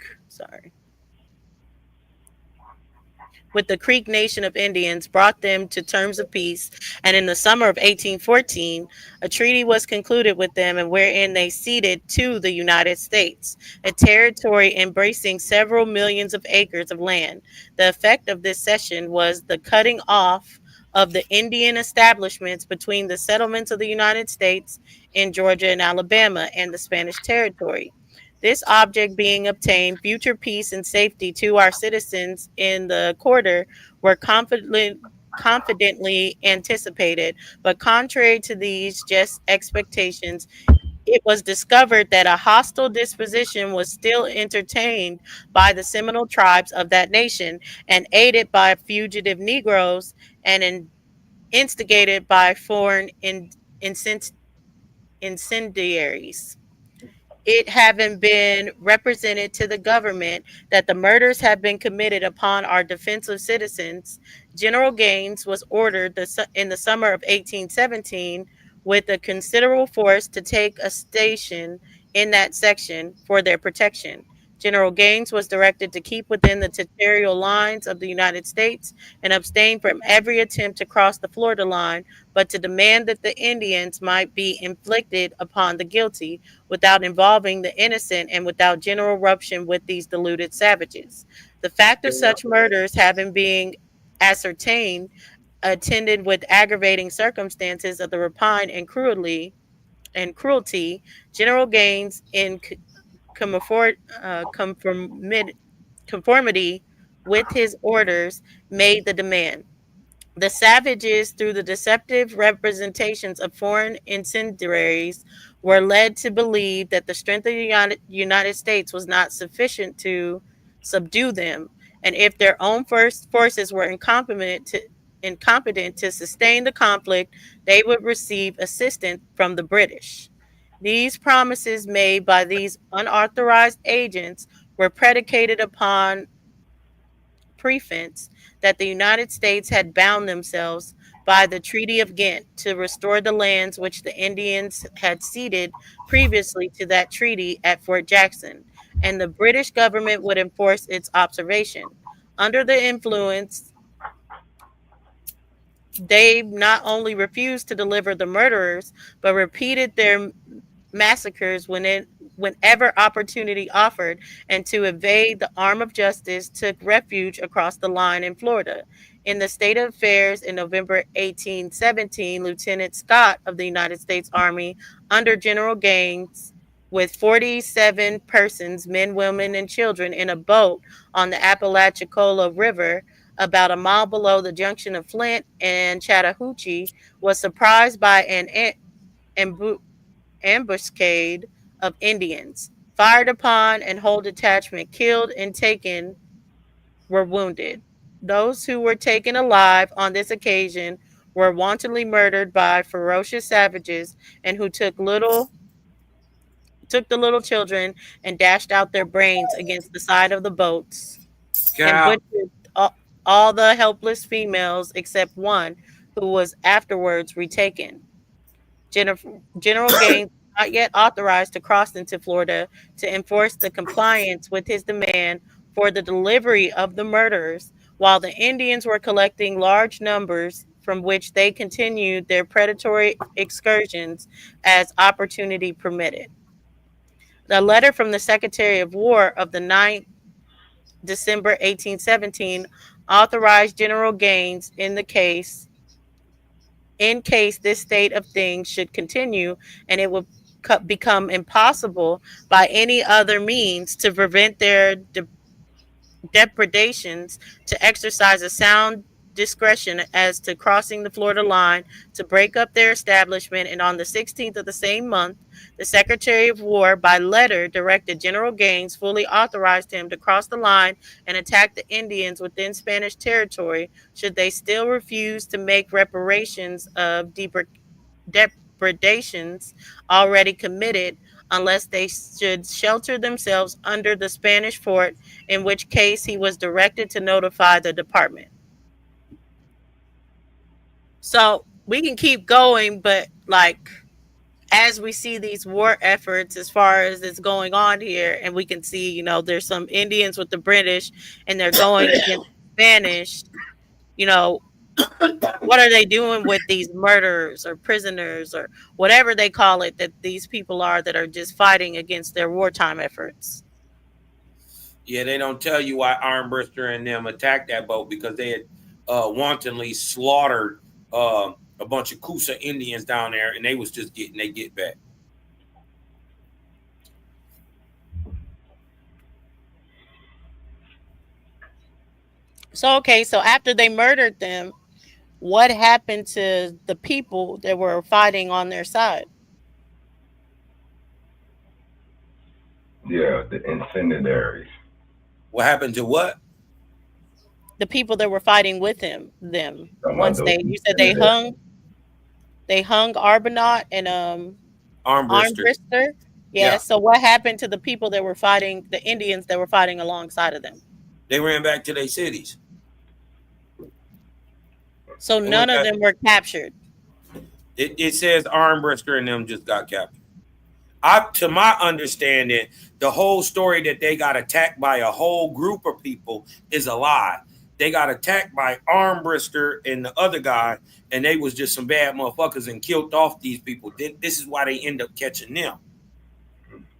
Speaker 22: Nation of Indians, brought them to terms of peace, and in the summer of 1814, a treaty was concluded with them, and wherein they ceded to the United States a territory embracing several millions of acres of land. The effect of this cession was the cutting off of the Indian establishments between the settlements of the United States in Georgia and Alabama and the Spanish territory. This object being obtained, future peace and safety to our citizens in the quarter were confidently anticipated, but contrary to these just expectations, it was discovered that a hostile disposition was still entertained by the Seminole tribes of that nation, and aided by fugitive Negroes and instigated by foreign incendiaries. It having been represented to the government that the murders have been committed upon our defensive citizens, General Gaines was ordered in the summer of 1817 with a considerable force to take a station in that section for their protection. General Gaines was directed to keep within the territorial lines of the United States and abstain from every attempt to cross the Florida line, but to demand that the Indians might be inflicted upon the guilty without involving the innocent and without general rupture with these deluded savages. The fact of such murders having been ascertained, attended with aggravating circumstances of the rapine and cruelty, General Gaines, in conformity with his orders, made the demand. The savages, through the deceptive representations of foreign incendiaries, were led to believe that the strength of the United States was not sufficient to subdue them, and if their own forces were incompetent to sustain the conflict, they would receive assistance from the British. These promises made by these unauthorized agents were predicated upon pretense that the United States had bound themselves by the Treaty of Ghent to restore the lands which the Indians had ceded previously to that treaty at Fort Jackson, and the British government would enforce its observation. Under the influence, they not only refused to deliver the murderers, but repeated their massacres whenever opportunity offered, and to evade the arm of justice took refuge across the line in Florida. In the state of affairs in November 1817, Lieutenant Scott of the United States Army, under General Gaines, with 47 persons, men, women, and children, in a boat on the Apalachicola River, about a mile below the junction of Flint and Chattahoochee, was surprised by an ambuscade of Indians.
Speaker 4: fired upon, and whole detachment killed and taken were wounded. Those who were taken alive on this occasion were wantonly murdered by ferocious savages, and who took the little children and dashed out their brains against the side of the boats, and
Speaker 12: Cap.
Speaker 4: butchered all the helpless females except one, who was afterwards retaken. General Gaines was not yet authorized to cross into Florida to enforce the compliance with his demand for the delivery of the murderers, while the Indians were collecting large numbers from which they continued their predatory excursions as opportunity permitted. The letter from the Secretary of War of the 9th December 1817 authorized General Gaines in case this state of things should continue, and it would become impossible by any other means to prevent their depredations, to exercise a sound discretion as to crossing the Florida line, to break up their establishment. And on the 16th of the same month, the Secretary of War, by letter, directed General Gaines, fully authorized him to cross the line and attack the Indians within Spanish territory, should they still refuse to make reparations of depredations already committed, unless they should shelter themselves under the Spanish fort, in which case he was directed to notify the department. So we can keep going, but like, as we see these war efforts, as far as it's going on here, and we can see, there's some Indians with the British, and they're going against Spanish, what are they doing with these murderers or prisoners or whatever they call it that these people are that are just fighting against their wartime efforts?
Speaker 12: Yeah, they don't tell you why Armbruster and them attacked that boat, because they had wantonly slaughtered a bunch of Coosa Indians down there, and they was just getting their get back.
Speaker 4: So, okay, so after they murdered them, what happened to the people that were fighting on their side?
Speaker 15: Yeah, the incendiaries.
Speaker 12: What happened to what?
Speaker 4: The people that were fighting with them. Once you said they hung Arbonite and Armbruster. Yeah. So what happened to the people that were fighting, the Indians that were fighting alongside of them?
Speaker 12: They ran back to their cities.
Speaker 4: So none of them were captured.
Speaker 12: It says Armbruster and them just got captured. To my understanding, the whole story that they got attacked by a whole group of people is a lie. They got attacked by Armbruster and the other guy, and they was just some bad motherfuckers and killed off these people. This is why they end up catching them.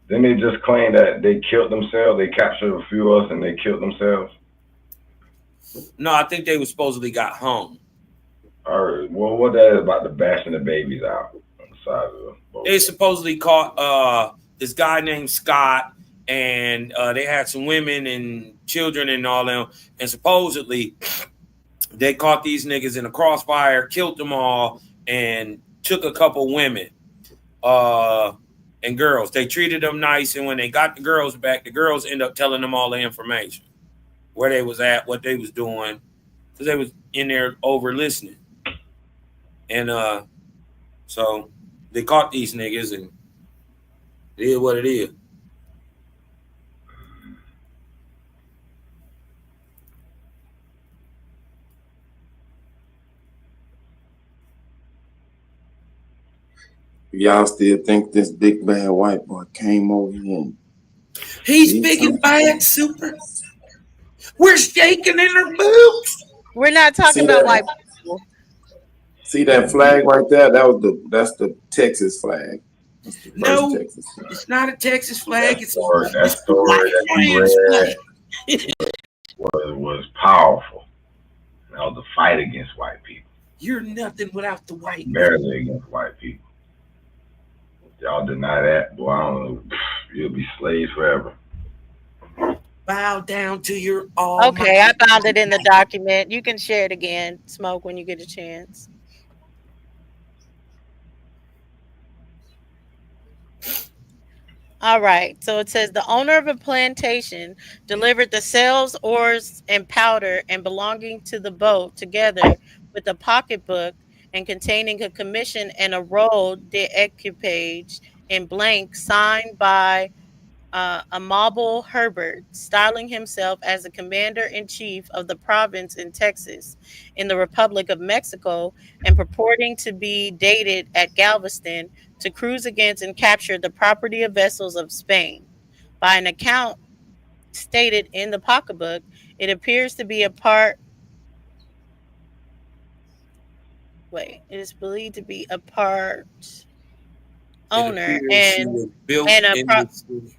Speaker 15: Didn't they just claim that they killed themselves? They captured a few of us and they killed themselves?
Speaker 12: No, I think they was supposedly got hung.
Speaker 15: All right. Well, what that is about the bashing the babies out on the side of the boat?
Speaker 12: They supposedly caught this guy named Scott, and they had some women and children and all them, and supposedly they caught these niggas in a crossfire, killed them all, and took a couple women and girls. They treated them nice, and when they got the girls back, the girls end up telling them all the information, where they was at, what they was doing, because they was in there over listening. And so they caught these niggas, and it is what it is.
Speaker 21: Y'all still think this big bad white boy came over here?
Speaker 12: He's big and bad, super. We're shaking in our boots.
Speaker 4: We're not talking about white people.
Speaker 21: See that flag right there? That's the Texas flag.
Speaker 12: No,
Speaker 21: Texas flag.
Speaker 12: It's not a Texas flag.
Speaker 15: That story that you read was powerful. That was a fight against white people.
Speaker 12: You're nothing without the white.
Speaker 15: Barely against white people. Y'all deny that, boy, I don't know. You'll be slaves forever.
Speaker 12: Bow down to your all.
Speaker 4: Okay, I found it in the document. You can share it again, Smoke, when you get a chance. All right. So it says the owner of a plantation delivered the sails, oars, and powder and belonging to the boat together with a pocketbook and containing a commission and a roll d'equipage in blank signed by Amable Herbert, styling himself as the commander in chief of the province in Texas, in the Republic of Mexico, and purporting to be dated at Galveston to cruise against and capture the property of vessels of Spain. By an account stated in the pocketbook, it appears to be a part. It is believed to be a part
Speaker 12: It
Speaker 4: owner
Speaker 12: appears she was built
Speaker 4: and a
Speaker 12: in
Speaker 4: pro.
Speaker 12: the city.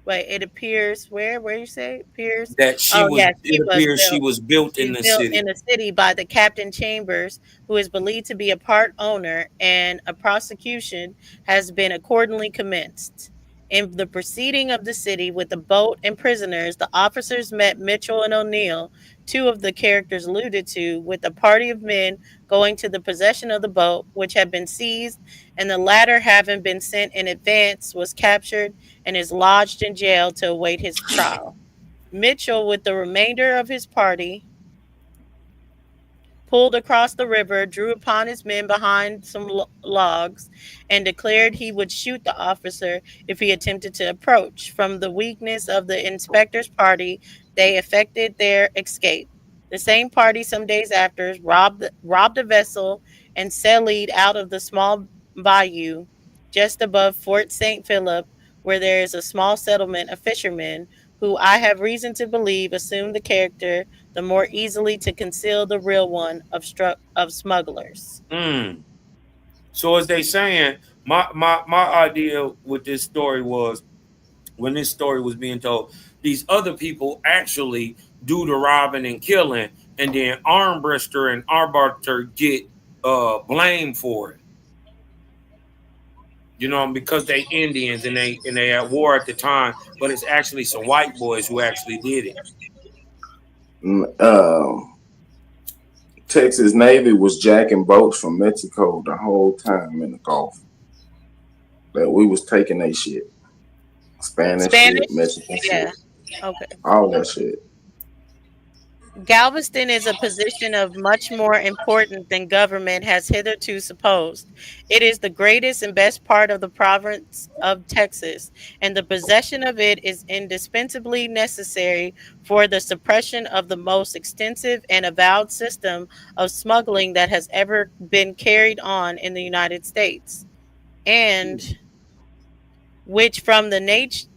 Speaker 4: Wait, it appears where you say appears?
Speaker 12: That she
Speaker 4: Oh
Speaker 12: was.
Speaker 4: yes,
Speaker 12: It appears she was built in
Speaker 4: she's
Speaker 12: the
Speaker 4: built
Speaker 12: city.
Speaker 4: in the city by the Captain Chambers, who is believed to be a part owner, and a prosecution has been accordingly commenced. In the proceeding of the city with the boat and prisoners, the officers met Mitchell and O'Neill, two of the characters alluded to, with a party of men going to the possession of the boat, which had been seized, and the latter, having been sent in advance, was captured and is lodged in jail to await his trial. Mitchell, with the remainder of his party, pulled across the river, drew upon his men behind some logs, and declared he would shoot the officer if he attempted to approach. From the weakness of the inspector's party, they effected their escape. The same party, some days after, robbed a vessel and sallied out of the small bayou just above Fort St. Philip, where there is a small settlement of fishermen who I have reason to believe assumed the character the more easily to conceal the real one of smugglers.
Speaker 12: So as they saying, my idea with this story was, when this story was being told, these other people actually do the robbing and killing, and then Armbruster and Arbiter get blamed for it. You know, because they Indians and they at war at the time, but it's actually some white boys who actually did it.
Speaker 21: Texas Navy was jacking boats from Mexico the whole time in the Gulf. That we was taking that shit. Spanish shit, Mexican shit.
Speaker 4: Okay.
Speaker 21: All that shit.
Speaker 4: Galveston is a position of much more importance than government has hitherto supposed. It is the greatest and best part of the province of Texas, and the possession of it is indispensably necessary for the suppression of the most extensive and avowed system of smuggling that has ever been carried on in the United States, and which from the nature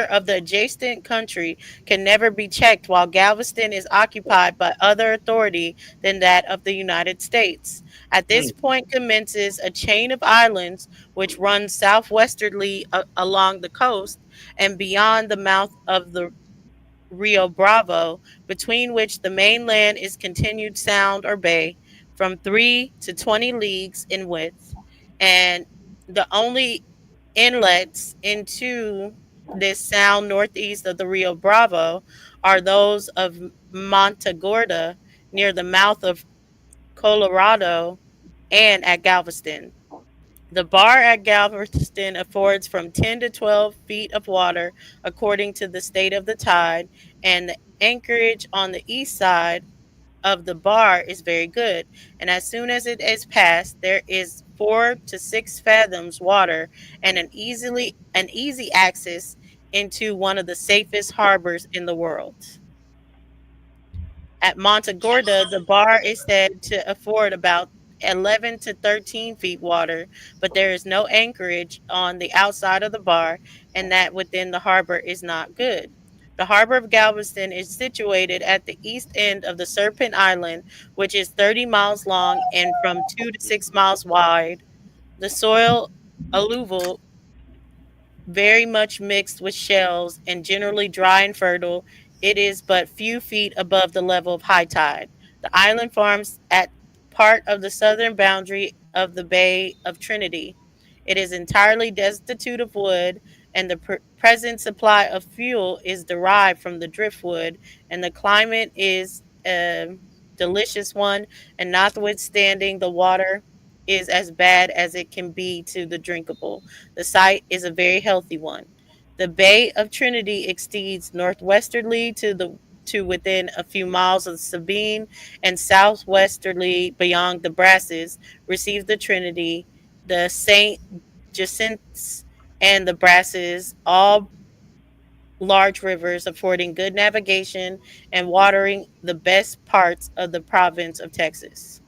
Speaker 4: of the adjacent country can never be checked while Galveston is occupied by other authority than that of the United States. At this point commences a chain of islands which runs southwesterly along the coast and beyond the mouth of the Rio Bravo, between which the mainland is continued sound or bay from 3 to 20 leagues in width, and the only inlets into this sound northeast of the Rio Bravo are those of Montagorda near the mouth of Colorado and at Galveston. The bar at Galveston affords from 10 to 12 feet of water according to the state of the tide, and the anchorage on the east side of the bar is very good, and as soon as it is passed, there is 4 to 6 fathoms water and an easy access into one of the safest harbors in the world. At Montagorda, the bar is said to afford about 11 to 13 feet water, but there is no anchorage on the outside of the bar, and that within the harbor is not good. The harbor of Galveston is situated at the east end of the Serpent Island, which is 30 miles long and from 2 to 6 miles wide. The soil alluvial, very much mixed with shells and generally dry and fertile. It is but few feet above the level of high tide. The island forms at part of the southern boundary of the Bay of Trinity. It is entirely destitute of wood, and the present supply of fuel is derived from the driftwood, and the climate is a delicious one, and notwithstanding the water is as bad as it can be to the drinkable. The site is a very healthy one. The Bay of Trinity extends northwesterly to within a few miles of Sabine and southwesterly beyond the Brasses receives the Trinity, the St. Jacinths, and the Brasses, all large rivers affording good navigation and watering the best parts of the province of Texas.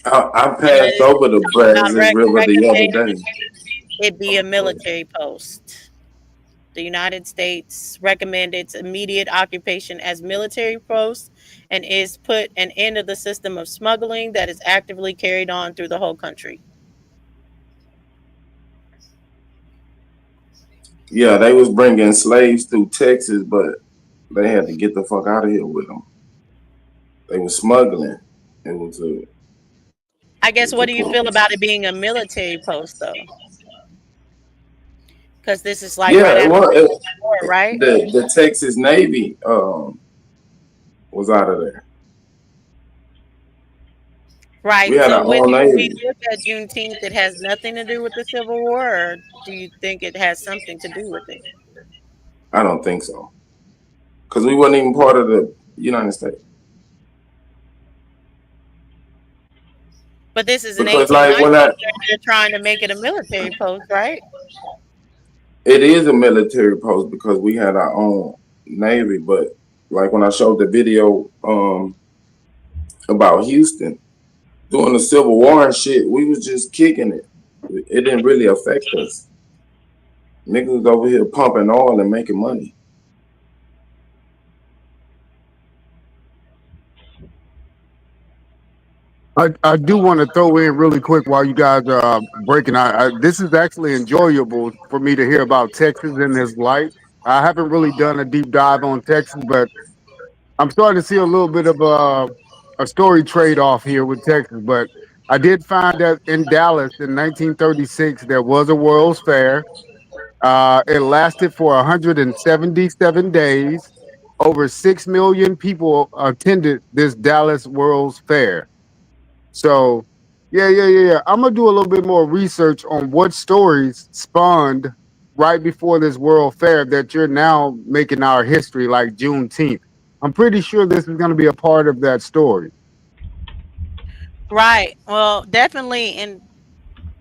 Speaker 21: I passed over the Brazos River the other day.
Speaker 4: It be a military post. The United States recommended its immediate occupation as military post and is put an end to the system of smuggling that is actively carried on through the whole country.
Speaker 21: Yeah, they was bringing slaves through Texas, but they had to get the fuck out of here with them. They were smuggling. It was a.
Speaker 4: I guess, what do you feel about it being a military post, though? Because this is like right after the war, right?
Speaker 21: The Texas Navy was out of there.
Speaker 4: Right.
Speaker 21: We had
Speaker 4: So
Speaker 21: our
Speaker 4: when
Speaker 21: own
Speaker 4: we
Speaker 21: Navy.
Speaker 4: look at Juneteenth, it has nothing to do with the Civil War, or do you think it has something to do with it?
Speaker 21: I don't think so. Because we weren't even part of the United States.
Speaker 4: But this is an
Speaker 21: Because
Speaker 4: 1890s, they're trying to make it a military post, right?
Speaker 21: It is a military post because we had our own Navy, but like when I showed the video about Houston during the Civil War and shit, we was just kicking it. It didn't really affect us. Niggas was over here pumping oil and making money.
Speaker 9: I do want to throw in really quick while you guys are breaking out. This is actually enjoyable for me to hear about Texas in this light. I haven't really done a deep dive on Texas, but I'm starting to see a little bit of a story trade-off here with Texas. But I did find that in Dallas in 1936, there was a World's Fair. It lasted for 177 days. Over 6 million people attended this Dallas World's Fair. So, yeah. I'm gonna do a little bit more research on what stories spawned right before this World Fair that you're now making our history, like Juneteenth. I'm pretty sure this is gonna be a part of that story.
Speaker 4: Right. Well, definitely, and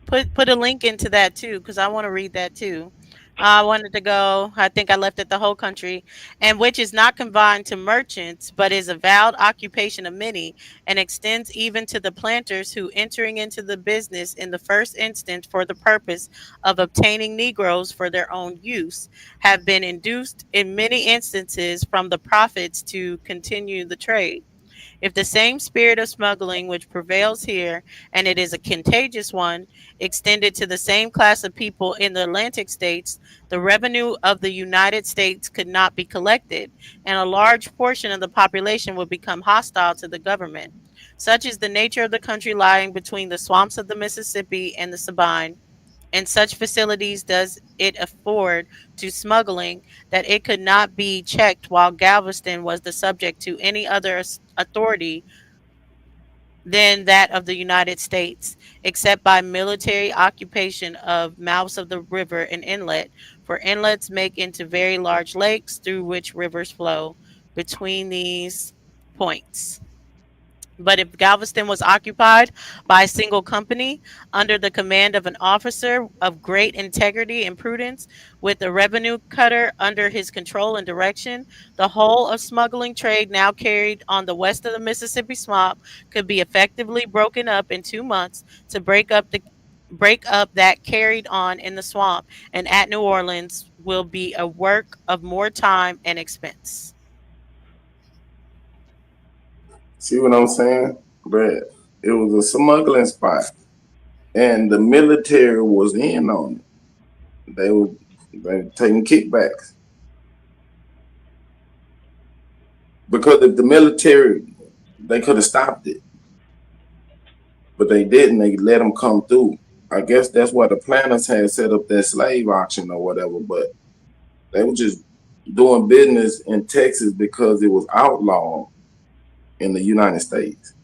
Speaker 4: put a link into that too, because I want to read that too. I wanted to go. I think I left it the whole country, and which is not confined to merchants, but is avowed occupation of many, and extends even to the planters who, entering into the business in the first instance for the purpose of obtaining Negroes for their own use, have been induced in many instances from the profits to continue the trade. If the same spirit of smuggling which prevails here, and it is a contagious one, extended to the same class of people in the Atlantic states, the revenue of the United States could not be collected, and a large portion of the population would become hostile to the government. Such is the nature of the country lying between the swamps of the Mississippi and the Sabine, and such facilities does it afford to smuggling that it could not be checked while Galveston was the subject to any other authority than that of the United States, except by military occupation of mouths of the river and inlet, for inlets make into very large lakes through which rivers flow between these points. But if Galveston was occupied by a single company under the command of an officer of great integrity and prudence, with a revenue cutter under his control and direction, the whole of smuggling trade now carried on the west of the Mississippi swamp could be effectively broken up in 2 months to break up that carried on in the swamp and at New Orleans will be a work of more time and expense.
Speaker 21: See what I'm saying? But it was a smuggling spot, and the military was in on it. They were taking kickbacks because if the military, they could have stopped it, but they didn't. They let them come through. I guess that's why the planters had set up that slave auction or whatever. But they were just doing business in Texas because it was outlawed in the United States.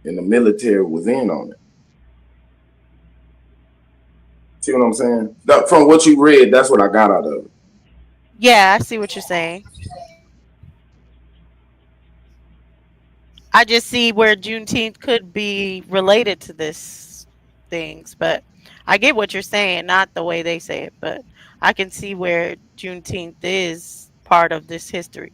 Speaker 21: and the military was in on it. See what I'm saying? From what you read, that's what I got out of it.
Speaker 22: Yeah, I see what you're saying. I just see where Juneteenth could be related to this things, but I get what you're saying, not the way they say it, but I can see where Juneteenth is part of this history.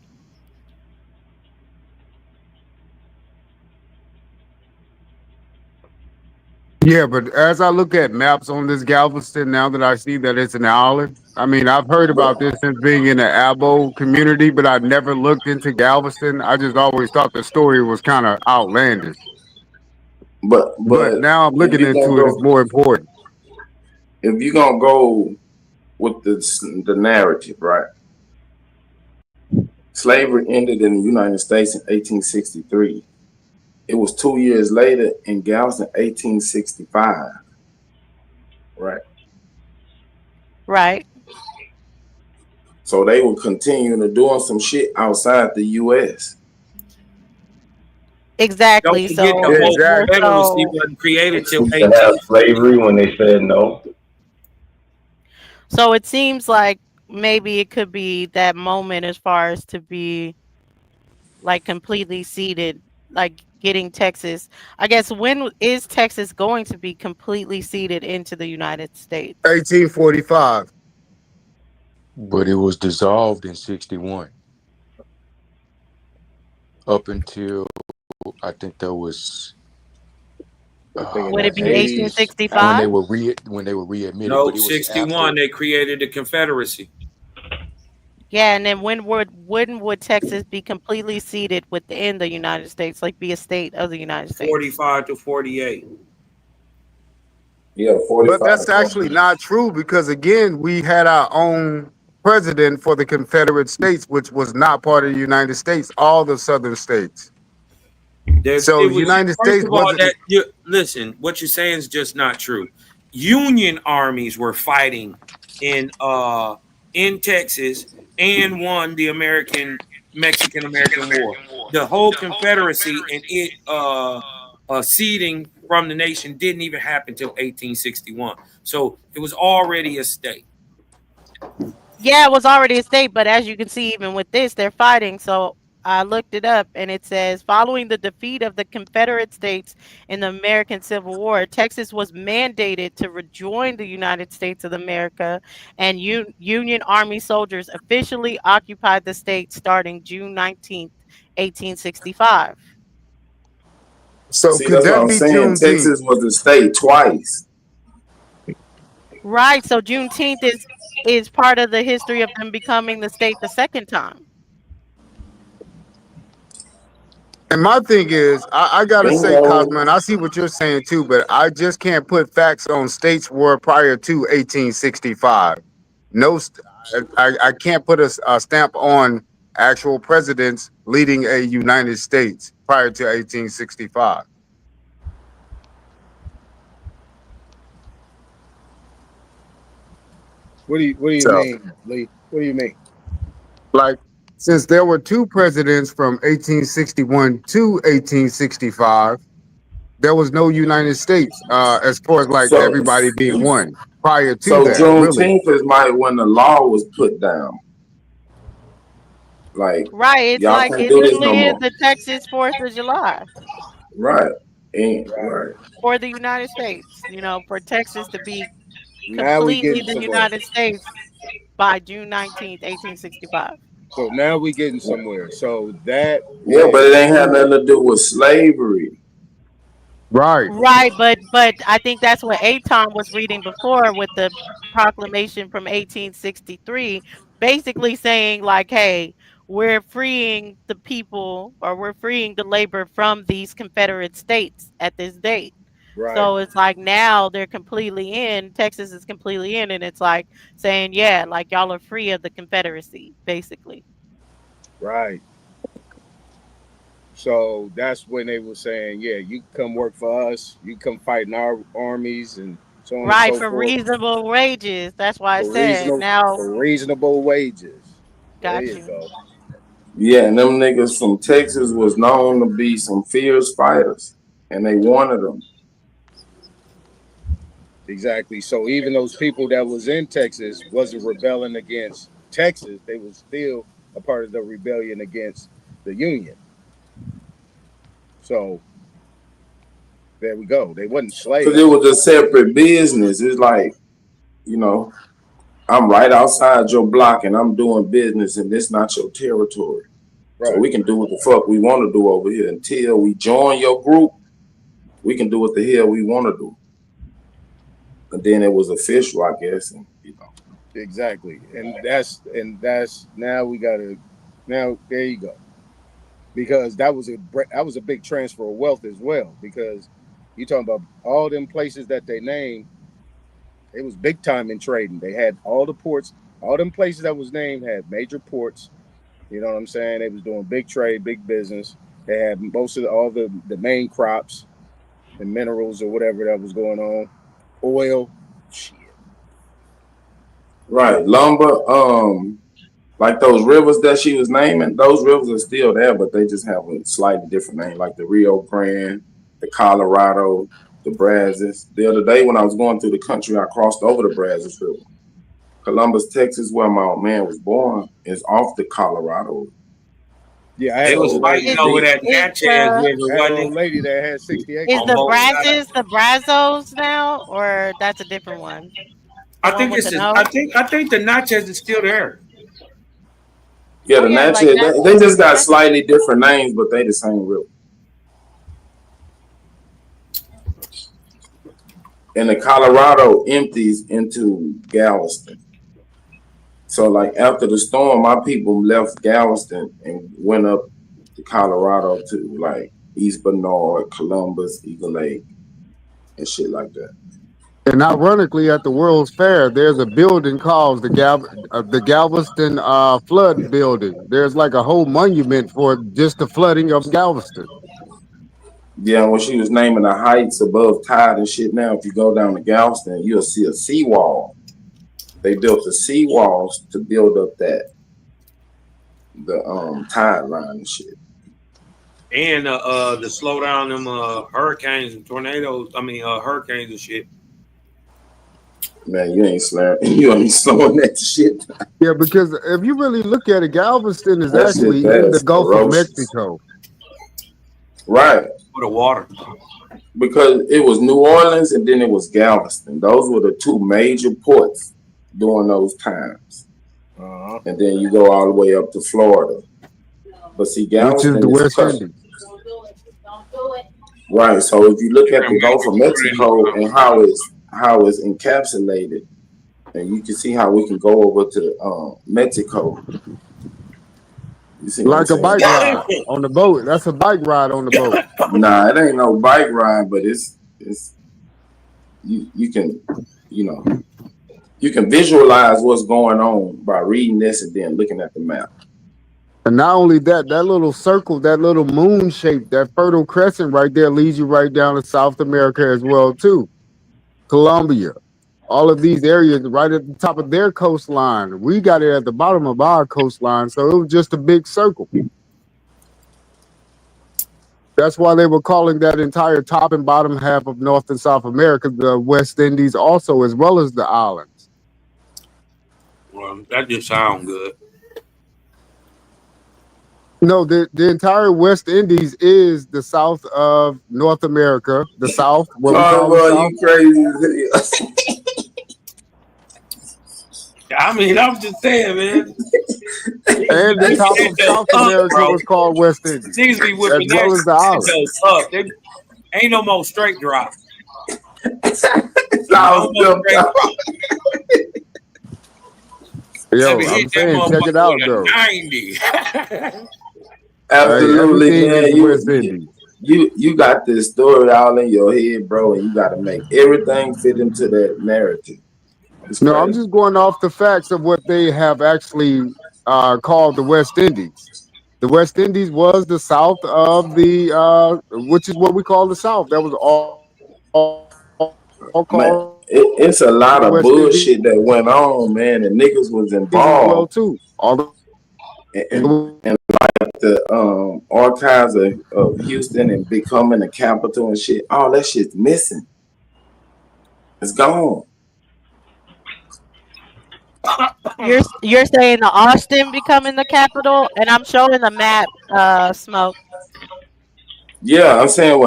Speaker 9: Yeah, but as I look at maps on this Galveston, now that I see that it's an island, I mean, I've heard about this since being in the Abo community, but I never looked into Galveston. I just always thought the story was kind of outlandish.
Speaker 21: But
Speaker 9: now I'm looking into it, it's more important.
Speaker 21: If you're gonna go with the narrative, right? Slavery ended in the United States in 1863. It was 2 years later in Galveston, 1865. Right.
Speaker 22: Right.
Speaker 21: So they were continuing to doing some shit outside the U.S.
Speaker 22: Exactly.
Speaker 12: Don't forget the whole Confederacy wasn't created till
Speaker 15: They have slavery when they said no.
Speaker 22: So it seems like maybe it could be that moment as far as to be like completely ceded, like getting Texas. I guess when is Texas going to be completely ceded into the United States?
Speaker 9: 1845.
Speaker 7: But it was dissolved in 61. Up until I think that was
Speaker 22: would it be 1865
Speaker 7: when they were readmitted?
Speaker 12: No,
Speaker 7: but it was
Speaker 12: 61
Speaker 7: after.
Speaker 12: they created the Confederacy.
Speaker 22: Yeah, and then when would Texas be completely ceded within the United States, like be a state of the United States?
Speaker 12: 45 to 48.
Speaker 21: Yeah, 45.
Speaker 9: But that's actually not true because again, we had our own president for the Confederate States, which was not part of the United States, all the southern states. So United States wasn't.
Speaker 12: Listen, what you're saying is just not true. Union armies were fighting in Texas and won the Mexican-American War. The whole Confederacy and it ceding from the nation didn't even happen until 1861. So it was already a state.
Speaker 22: Yeah, it was already a state, but as you can see, even with this, they're fighting. So I looked it up, and it says, following the defeat of the Confederate States in the American Civil War, Texas was mandated to rejoin the United States of America, and Union Army soldiers officially occupied the state starting June 19th, 1865.
Speaker 21: So see, that's what I'm saying. Texas was a state twice.
Speaker 22: Right. So Juneteenth is part of the history of them becoming the state the second time.
Speaker 9: And my thing is, I gotta say, Cosmo, and I see what you're saying too, but I just can't put facts on states were prior to 1865. No, I can't put a stamp on actual presidents leading a United States prior to 1865.
Speaker 5: What do you mean, Lee? What do you mean?
Speaker 9: Like, since there were two presidents from 1861 to 1865, there was no United States as far as like everybody being one prior to that.
Speaker 21: So Juneteenth is like when the law was put down. Like,
Speaker 22: right, it's like it literally is the Texas 4th of July.
Speaker 21: Right. Right.
Speaker 22: For the United States, for Texas to be completely the United States by June 19th, 1865.
Speaker 5: So now we getting somewhere. So that
Speaker 21: but it ain't had nothing to do with slavery.
Speaker 9: Right,
Speaker 22: but I think that's what Aton was reading before with the proclamation from 1863, basically saying like, hey, we're freeing the people, or we're freeing the labor from these Confederate states at this date. Right. So it's like now they're completely in, Texas is completely in, and it's like saying, yeah, like y'all are free of the Confederacy, basically.
Speaker 5: Right. So that's when they were saying, yeah, you can come work for us, you come fight in our armies and so on.
Speaker 22: Right,
Speaker 5: and so
Speaker 22: for
Speaker 5: forth.
Speaker 22: Reasonable wages. That's why I said now
Speaker 5: for reasonable wages.
Speaker 22: Got
Speaker 5: there
Speaker 22: you.
Speaker 5: Go.
Speaker 21: Yeah, and them niggas from Texas was known to be some fierce fighters. and they wanted them.
Speaker 5: Exactly. So even those people that was in Texas wasn't rebelling against Texas. They was still a part of the rebellion against the Union. So there we go. They wasn't slaves.
Speaker 21: Because it was a separate business. It's like, you know, I'm right outside your block and I'm doing business and it's not your territory. Right. So we can do what the fuck we want to do over here. Until we join your group, we can do what the hell we want to do. And then it was official, I guess. And, you know.
Speaker 5: Exactly. And that's now we gotta, now there you go. Because that was a big transfer of wealth as well. Because you talking about all them places that they named, it was big time in trading. They had all the ports, all them places that was named had major ports. You know what I'm saying? They was doing big trade, big business. They had most of all the main crops and minerals or whatever that was going on. Oil, shit.
Speaker 21: Right, lumber, like those rivers that she was naming, those rivers are still there, but they just have a slightly different name, like the Rio Grande, the Colorado, the Brazos. The other day when I was going through the country, I crossed over the Brazos River. Columbus, Texas, where my old man was born, is off the Colorado.
Speaker 5: Yeah,
Speaker 12: they was fighting over that Natchez River, wasn't it?
Speaker 5: Lady that had 60 acres.
Speaker 22: Is the Brazos now, or that's a different one?
Speaker 12: I think I think the Natchez is still there.
Speaker 21: Yeah, the Natchez, they just got slightly different names, but they the same river. And the Colorado empties into Galveston. So like after the storm, my people left Galveston and went up to Colorado to like East Bernard, Columbus, Eagle Lake, and shit like that.
Speaker 9: And ironically, at the World's Fair, there's a building called the Galveston Flood Building. There's like a whole monument for just the flooding of Galveston.
Speaker 21: Yeah, when she was naming the heights above tide and shit, now if you go down to Galveston, you'll see a seawall. They built the seawalls to build up the tide line and shit.
Speaker 12: And to slow down them hurricanes and tornadoes. I mean hurricanes and shit.
Speaker 21: Man, you ain't slowing that shit down.
Speaker 9: Yeah, because if you really look at it, Galveston is actually in the Gulf of Mexico.
Speaker 21: Right.
Speaker 12: For the water.
Speaker 21: Because it was New Orleans and then it was Galveston. Those were the two major ports during those times. And then you go all the way up to Florida. But see, Galveston
Speaker 9: is the West Indies.
Speaker 21: Right. So if you look at the Gulf of Mexico and how it's encapsulated, and you can see how we can go over to Mexico. You see
Speaker 9: like a bike ride on the boat. That's a bike ride on the boat.
Speaker 21: Nah, it ain't no bike ride, but it's you can, you know, you can visualize what's going on by reading this and then looking at the map.
Speaker 9: And not only that, that little circle, that little moon shape, that Fertile Crescent right there leads you right down to South America as well too. Colombia, all of these areas right at the top of their coastline. We got it at the bottom of our coastline, so it was just a big circle. That's why they were calling that entire top and bottom half of North and South America the West Indies also, as well as the islands.
Speaker 12: Well, that just sounds good.
Speaker 9: No, the entire West Indies is the south of North America. The South. What we call the South.
Speaker 21: You crazy.
Speaker 12: I mean, I'm just saying, man.
Speaker 9: And the top of South America was called West Indies.
Speaker 12: Niggas be whipping
Speaker 9: as well as the islands.
Speaker 12: up. Ain't no more straight drop.
Speaker 9: Yo, I'm saying, check it out, though.
Speaker 12: 90.
Speaker 21: Absolutely, man. You got this story all in your head, bro, and you got to make everything fit into that narrative.
Speaker 9: No, I'm just going off the facts of what they have actually called the West Indies. The West Indies was the south of the, which is what we call the South. That was all called.
Speaker 21: It's a lot of bullshit that went on, man, and niggas was involved.
Speaker 9: Well, too.
Speaker 21: And like the archives of Houston and becoming the capital and shit, all that shit's missing. It's gone.
Speaker 22: You're saying the Austin becoming the capital, and I'm showing the map. Smoke.
Speaker 21: Yeah, I'm saying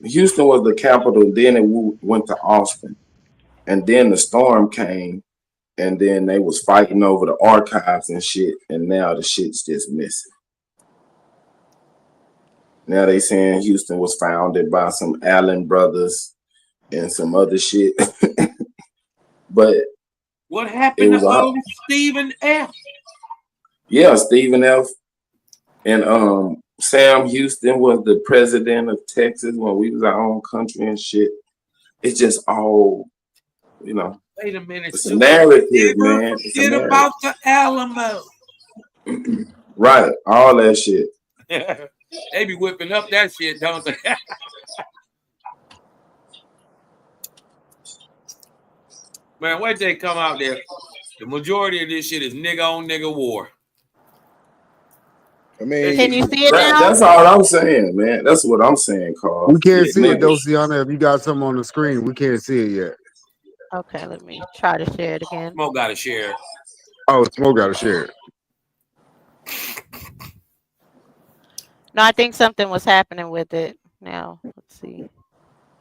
Speaker 21: Houston was the capital, then it went to Austin, and then the storm came, and then they was fighting over the archives and shit, and now the shit's just missing. Now they saying Houston was founded by some Allen brothers and some other shit, but
Speaker 12: what happened to Stephen F?
Speaker 21: Yeah, Stephen F. And Sam Houston was the president of Texas when we was our own country and shit. It's just all, you know.
Speaker 12: Wait a minute.
Speaker 21: It's a narrative, man.
Speaker 12: Forget about the Alamo.
Speaker 21: Right, all that shit.
Speaker 12: They be whipping up that shit, don't they? Man, wait till they come out there. The majority of this shit is nigga on nigga war.
Speaker 21: I mean,
Speaker 22: can you see it now?
Speaker 21: That's all I'm saying, man. That's what I'm saying, Carl.
Speaker 9: We can't see it, Dosiana. If you got something on the screen, we can't see it yet.
Speaker 22: Okay, let me try to share it again.
Speaker 12: Smoke got to share.
Speaker 9: Oh, Smoke got to share it.
Speaker 22: No, I think something was happening with it. Now, let's see.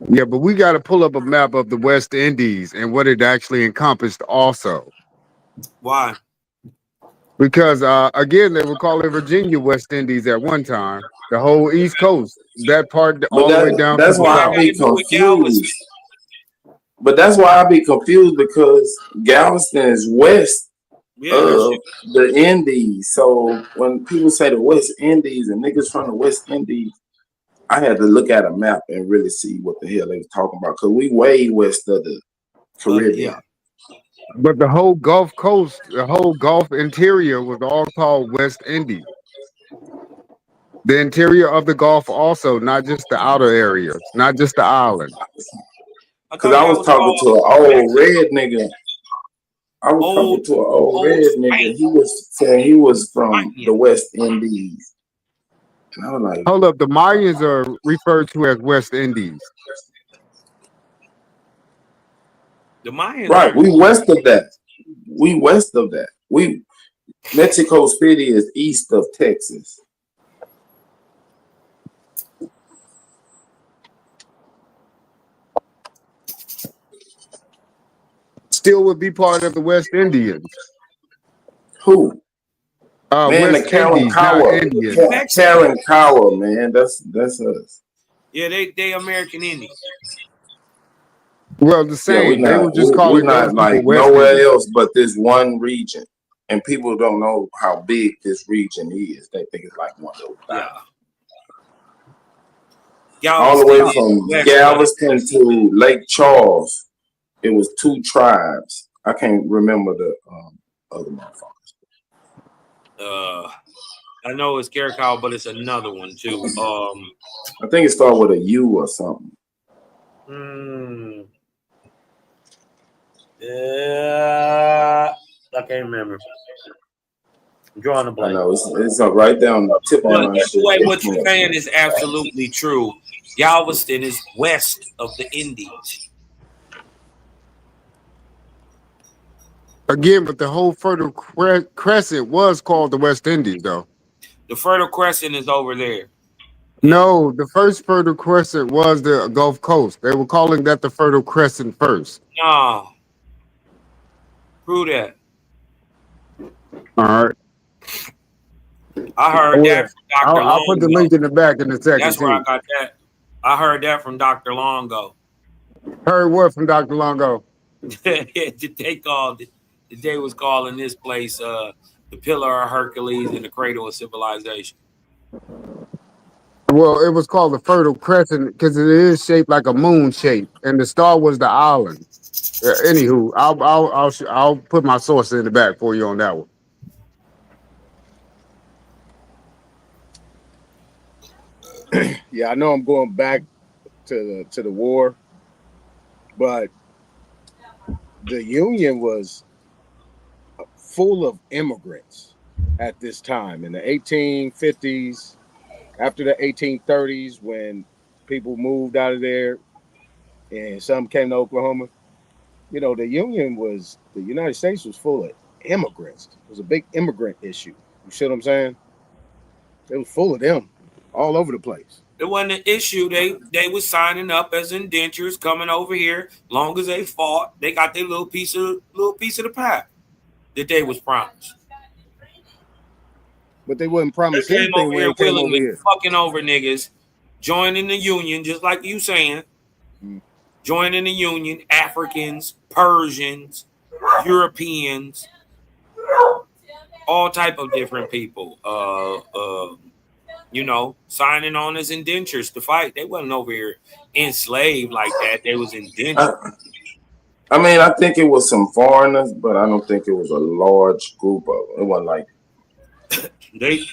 Speaker 9: Yeah, but we got to pull up a map of the West Indies and what it actually encompassed also.
Speaker 12: Why?
Speaker 9: Because, again, they were calling Virginia West Indies at one time. The whole East Coast, that part all the way down.
Speaker 21: That's why I be confused. But that's why I be confused because Galveston is west of the Indies. So when people say the West Indies and niggas from the West Indies, I had to look at a map and really see what the hell they was talking about. Because we way west of the Caribbean.
Speaker 9: But the whole Gulf Coast, the whole Gulf interior was all called West Indies. The interior of the Gulf also, not just the outer areas, not just the island.
Speaker 21: Because I was talking to an old red nigga. I was talking to an old red nigga. He was saying he was from the West Indies. And I was like,
Speaker 9: hold up, the Mayans are referred to as West Indies.
Speaker 12: The Mayans,
Speaker 21: right? We west of that. We west of that. We Mexico City is east of Texas.
Speaker 9: Still would be part of the West Indians.
Speaker 21: Who? Man,
Speaker 9: West
Speaker 21: the Karankawa. Karankawa, man. That's us.
Speaker 12: Yeah, they American Indians.
Speaker 9: Well, the same. They were just calling
Speaker 21: not like nowhere else but this one region. And people don't know how big this region is. They think it's like one of those. Yeah. All the way from Galveston to Lake Charles, it was 2 tribes. I can't remember the other motherfuckers.
Speaker 12: I know it's Karankawa, but it's another one too.
Speaker 21: I think it started with a U or something.
Speaker 12: Yeah, I can't remember. I'm drawing a blank.
Speaker 21: I know it's right down the tip of my shit.
Speaker 12: Anyway, what you're saying is absolutely true. Galveston is west of the Indies.
Speaker 9: Again, but the whole Fertile Crescent was called the West Indies, though.
Speaker 12: The Fertile Crescent is over there.
Speaker 9: No, the first Fertile Crescent was the Gulf Coast. They were calling that the Fertile Crescent first.
Speaker 12: No. Prove that.
Speaker 9: All right.
Speaker 12: I heard that from Dr. Longo.
Speaker 9: I'll put the link in the back in a second.
Speaker 12: That's where I got that. I heard that from Dr. Longo.
Speaker 9: Heard what from Dr. Longo?
Speaker 12: They called it. They was calling this place the Pillar of Hercules and the Cradle of Civilization.
Speaker 9: Well, it was called the Fertile Crescent because it is shaped like a moon shape, and the star was the island. Anywho, I'll put my source in the back for you on that one.
Speaker 5: Yeah, I know I'm going back to the war, but the Union was full of immigrants.
Speaker 1: at this time in the 1850s, after the 1830s, when people moved out of there and some came to Oklahoma. You know, the United States was full of immigrants. It was a big immigrant issue. You see what I'm saying? It was full of them all over the place.
Speaker 12: It wasn't an issue. They was signing up as indentures coming over here. Long as they fought, they got their little piece of the pie that they was promised.
Speaker 1: But they wouldn't promise
Speaker 12: they
Speaker 1: anything when they came over here.
Speaker 12: Fucking over niggas, joining the union, just like you saying. Joining the union, Africans, Persians, Europeans, all type of different people. You know, signing on as indentures to fight. They wasn't over here enslaved like that. They was indentured.
Speaker 21: I mean, I think it was some foreigners, but I don't think it was a large group of them. It wasn't like
Speaker 12: they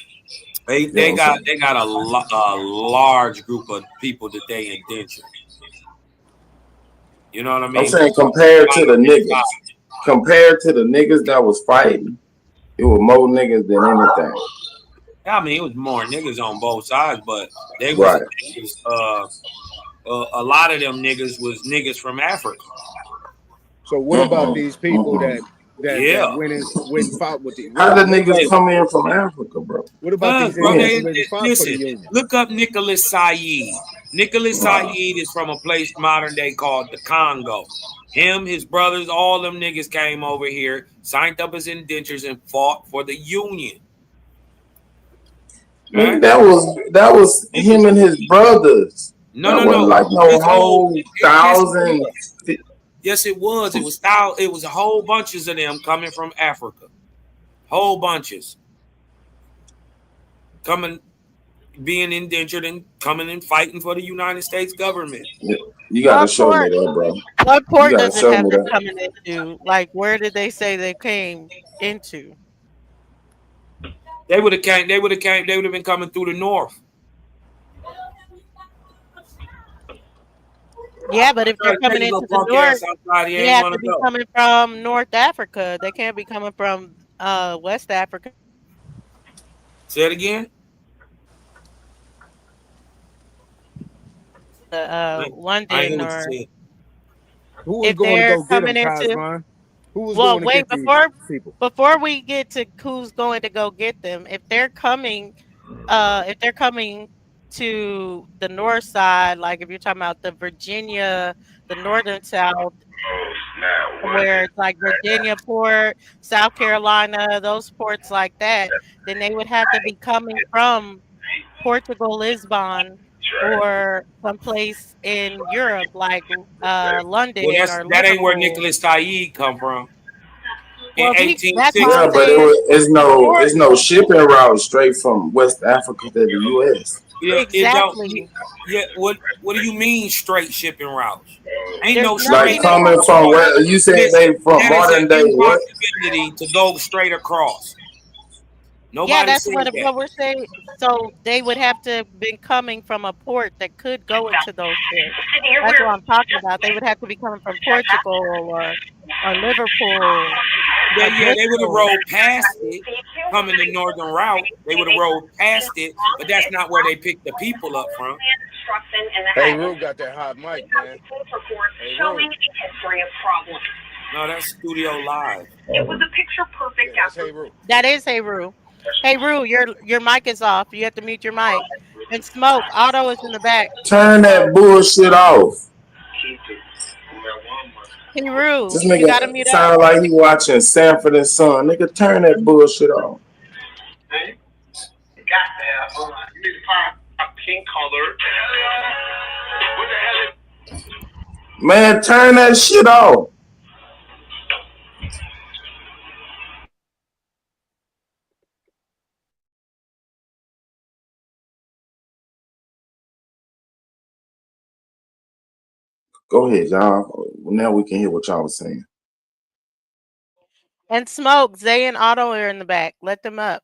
Speaker 12: got a large group of people that they indentured. You know what I mean?
Speaker 21: I'm saying compared to the niggas that was fighting, it was more niggas than anything.
Speaker 12: I mean, it was more niggas on both sides, but they was a lot of them niggas was niggas from Africa.
Speaker 1: So what about these people that went and fought with the?
Speaker 21: How did niggas come in from Africa, bro?
Speaker 1: What about these niggas that fought for the Union?
Speaker 12: Look up Nicholas Said. Nicholas Said is from a place modern day called the Congo. Him, his brothers, all them niggas came over here, signed up as indentures, and fought for the Union.
Speaker 21: Right? That was him and his brothers.
Speaker 12: No.
Speaker 21: Like no whole thousand.
Speaker 12: Yes, it was. It was a whole bunches of them coming from Africa. Whole bunches. Coming, being indentured and coming and fighting for the United States government.
Speaker 21: Yeah. You gotta show me that, bro.
Speaker 22: What port does it have them coming into? Like, where did they say they came into?
Speaker 12: They would have been coming through the north.
Speaker 22: Yeah, but if they're coming into the north, they have to be coming from North Africa. They can't be coming from West Africa.
Speaker 12: Say it again.
Speaker 22: London or
Speaker 1: who was going to go get them, Cosman?
Speaker 22: Well, wait, before we get to who's going to go get them, if they're coming to the north side, like if you're talking about the Virginia, the northern South, where it's like Virginia port, South Carolina, those ports like that, then they would have to be coming from Portugal, Lisbon, or someplace in Europe, like London.
Speaker 12: Well, that ain't where Nicholas Said come from.
Speaker 21: In 1860. Yeah, but it's no shipping route straight from West Africa to the U.S.
Speaker 12: Exactly. What do you mean straight shipping routes? Ain't no
Speaker 21: like coming from where you said they from modern day what?
Speaker 12: To go straight across. Nobody
Speaker 22: that's what we're saying. So they would have to have been coming from a port that could go into those ports. That's what I'm talking about. They would have to be coming from Portugal or Liverpool.
Speaker 12: Yeah, they would have rolled past it, coming the northern route. They would have rolled past it, but that's not where they picked the people up from.
Speaker 1: Hey, Rue got that hot mic, man.
Speaker 6: Showing a history of problems.
Speaker 12: No, that's Studio Live.
Speaker 6: It was a picture perfect.
Speaker 22: That is Hey Rue. Hey Rue, your mic is off. You have to mute your mic. And Smoke, Otto is in the back.
Speaker 21: Turn that bullshit off.
Speaker 22: Hey Rue,
Speaker 21: this
Speaker 22: you gotta mute
Speaker 21: sound
Speaker 22: up.
Speaker 21: like he watching Sanford and Son. Nigga, turn that bullshit off.
Speaker 6: Hey, you got to have. You need to find a pink color. What the hell is?
Speaker 21: Man, turn that shit off. Go ahead, y'all. Now we can hear what y'all was saying.
Speaker 22: And Smoke, Zay and Otto are in the back. Let them up.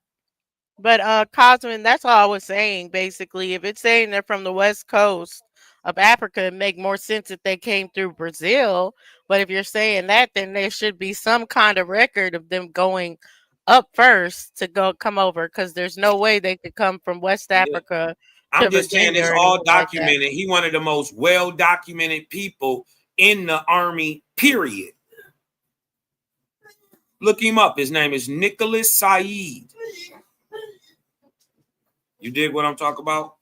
Speaker 22: But Cosman, that's all I was saying, basically. If it's saying they're from the west coast of Africa, it make more sense if they came through Brazil. But if you're saying that, then there should be some kind of record of them going up first to come over because there's no way they could come from West Africa
Speaker 12: I'm
Speaker 22: to
Speaker 12: just saying
Speaker 22: Virginia
Speaker 12: it's
Speaker 22: or
Speaker 12: all
Speaker 22: anything like that.
Speaker 12: documented. He one of the most well-documented people in the army, period. Look him up. His name is Nicholas Said. You dig what I'm talking about?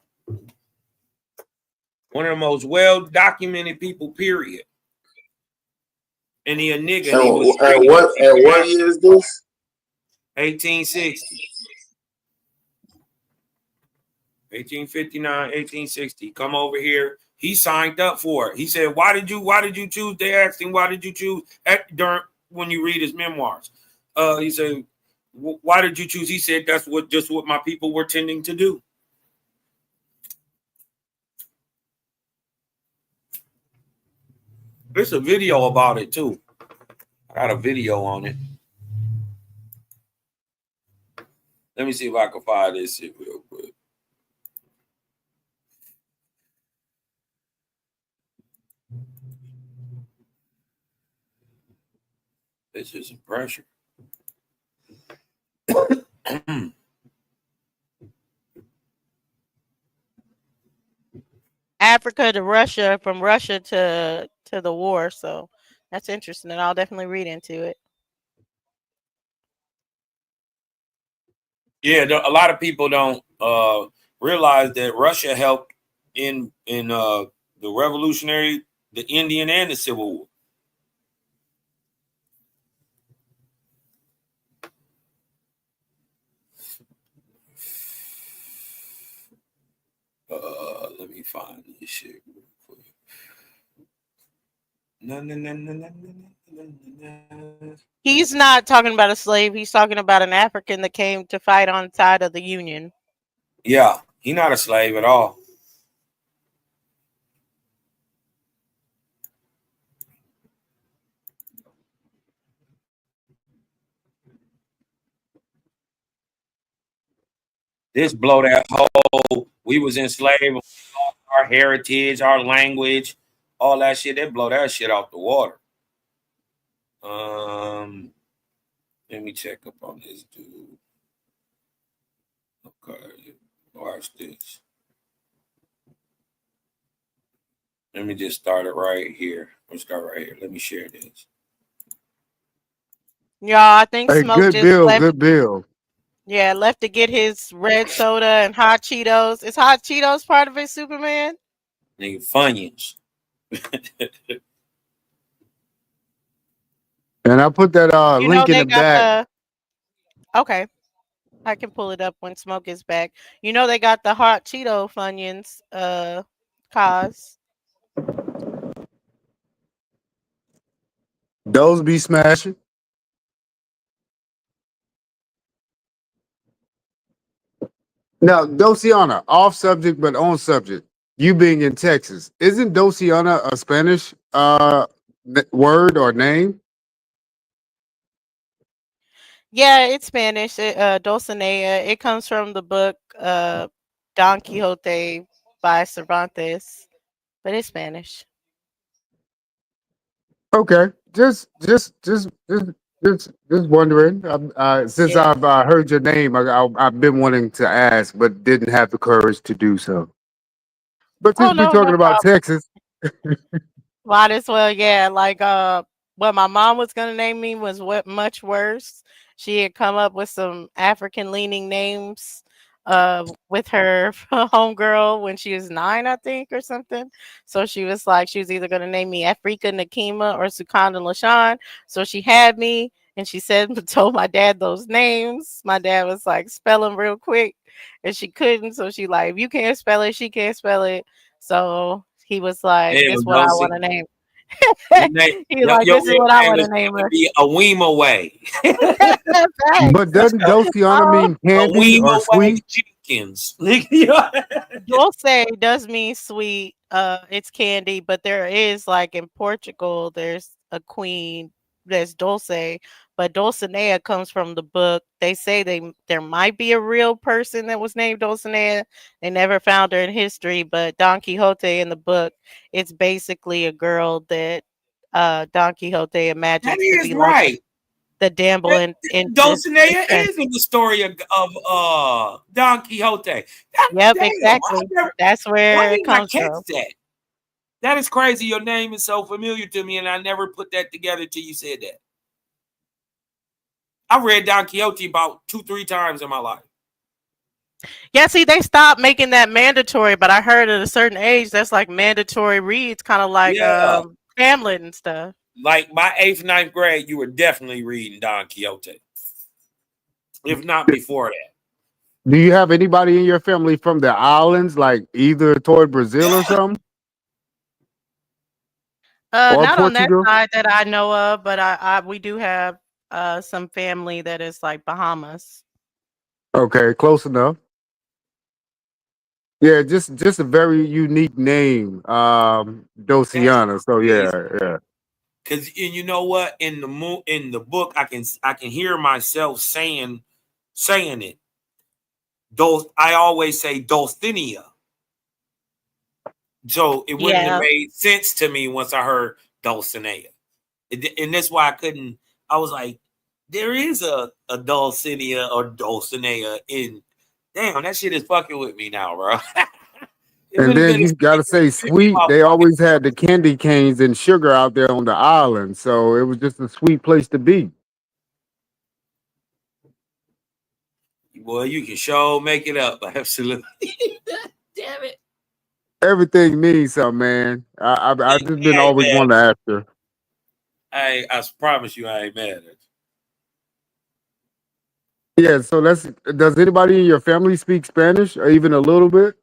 Speaker 12: One of the most well-documented people, period. And he a nigga.
Speaker 21: And,
Speaker 12: He was
Speaker 21: and what year is this?
Speaker 12: 1860. 1859, 1860. Come over here. He signed up for it. He said, why did you choose? They asked him, why did you choose during when you read his memoirs? He said, why did you choose? He said, that's just what my people were tending to do. There's a video about it too. I got a video on it. Let me see if I can find this shit real quick. This is some pressure.
Speaker 22: Africa to Russia, from Russia to the war. So that's interesting, and I'll definitely read into it.
Speaker 12: Yeah, a lot of people don't realize that Russia helped in the Revolutionary, the Indian, and the Civil War. Let me find this shit real quick.
Speaker 22: He's not talking about a slave. He's talking about an African that came to fight on side of the Union.
Speaker 12: Yeah, he's not a slave at all. This blow that whole, we was enslaved, our heritage, our language, all that shit, they blow that shit out the water. Let me check up on this dude. Okay, watch this. Let me just start it right here. Let's start right here. Let me share this.
Speaker 22: Yeah, I think Smoke
Speaker 9: good
Speaker 22: just
Speaker 9: bill,
Speaker 22: left.
Speaker 9: good bill.
Speaker 22: Yeah, left to get his red soda and hot Cheetos. Is hot Cheetos part of it, Superman?
Speaker 12: Nigga, Funyuns.
Speaker 9: And I put that link in the back.
Speaker 22: Okay. I can pull it up when Smoke is back. You know they got the hot Cheeto Funyuns, cause
Speaker 9: Those be smashing. Now, Dociana, off subject but on subject. You being in Texas, isn't Dociana a Spanish word or name?
Speaker 22: yeah, it's Spanish. Dulcinea. It comes from the book Don Quixote by Cervantes, but it's Spanish.
Speaker 9: Okay, just wondering. Since
Speaker 22: Yeah.
Speaker 9: I've heard your name, I've been wanting to ask, but didn't have the courage to do so. But
Speaker 22: Oh
Speaker 9: since we're
Speaker 22: no,
Speaker 9: talking
Speaker 22: no
Speaker 9: about
Speaker 22: problem.
Speaker 9: Texas,
Speaker 22: Might as well, yeah. Like what my mom was gonna name me was much worse. She had come up with some African leaning names with her homegirl when she was 9, I think, or something. So she was like, she was either gonna name me Afrika Nakima or Sukanda Lashawn. So she had me and she said told my dad those names. My dad was like, spell them real quick, and she couldn't. So she like, if you can't spell it, she can't spell it. So he was like,
Speaker 12: Damn,
Speaker 22: this is what I want
Speaker 12: Dulcie.
Speaker 22: to name. He's
Speaker 12: Your
Speaker 22: like, this is
Speaker 12: real
Speaker 22: what I
Speaker 12: name
Speaker 22: want
Speaker 12: is
Speaker 22: to name
Speaker 12: going to
Speaker 22: her.
Speaker 12: be a weem away.
Speaker 9: but doesn't Dociana mean
Speaker 12: A
Speaker 9: candy
Speaker 12: weem
Speaker 9: or
Speaker 12: away
Speaker 9: sweet?
Speaker 12: chickens.
Speaker 22: Dulce does mean sweet. It's candy, but there is like in Portugal, there's a queen that's Dulce, but Dulcinea comes from the book. They say there might be a real person that was named Dulcinea. They never found her in history, but Don Quixote in the book, it's basically a girl that Don Quixote
Speaker 12: That
Speaker 22: imagines to
Speaker 12: is
Speaker 22: be like
Speaker 12: right.
Speaker 22: the damble in
Speaker 12: Dulcinea is in the story of Don Quixote.
Speaker 22: Yep,
Speaker 12: Damn,
Speaker 22: exactly. That's
Speaker 12: why
Speaker 22: where it
Speaker 12: didn't I
Speaker 22: comes
Speaker 12: catch
Speaker 22: from.
Speaker 12: that? That is crazy. Your name is so familiar to me, and I never put that together till you said that. I read Don Quixote about 2-3 times in my life.
Speaker 22: Yeah, see, they stopped making that mandatory, but I heard at a certain age that's like mandatory reads, kind of like
Speaker 12: Yeah.
Speaker 22: Hamlet and stuff.
Speaker 12: Like my 8th, 9th grade, you were definitely reading Don Quixote. If not before that.
Speaker 9: Do you have anybody in your family from the islands, like either toward Brazil or something? Or
Speaker 22: Not on that
Speaker 9: Portugal?
Speaker 22: side that I know of, but we do have some family that is like Bahamas.
Speaker 9: Okay, close enough. Yeah, just a very unique name, Dociana. So yeah.
Speaker 12: Because you know what, in the book, I can hear myself saying it. I always say Dulcinea. So it wouldn't have made sense to me once I heard Dulcinea. And that's why I was like, there is a Dulcinea or Dulcinea in. Damn, that shit is fucking with me now, bro.
Speaker 9: And then you gotta say sweet. They always had the candy canes and sugar out there on the island, so it was just a sweet place to be.
Speaker 12: Boy, you can sure make it up. Absolutely. Damn it.
Speaker 9: Everything means something, man. I just been always wanting to ask her.
Speaker 12: I promise you, I ain't mad at you.
Speaker 9: Yeah, so does anybody in your family speak Spanish or even a little bit?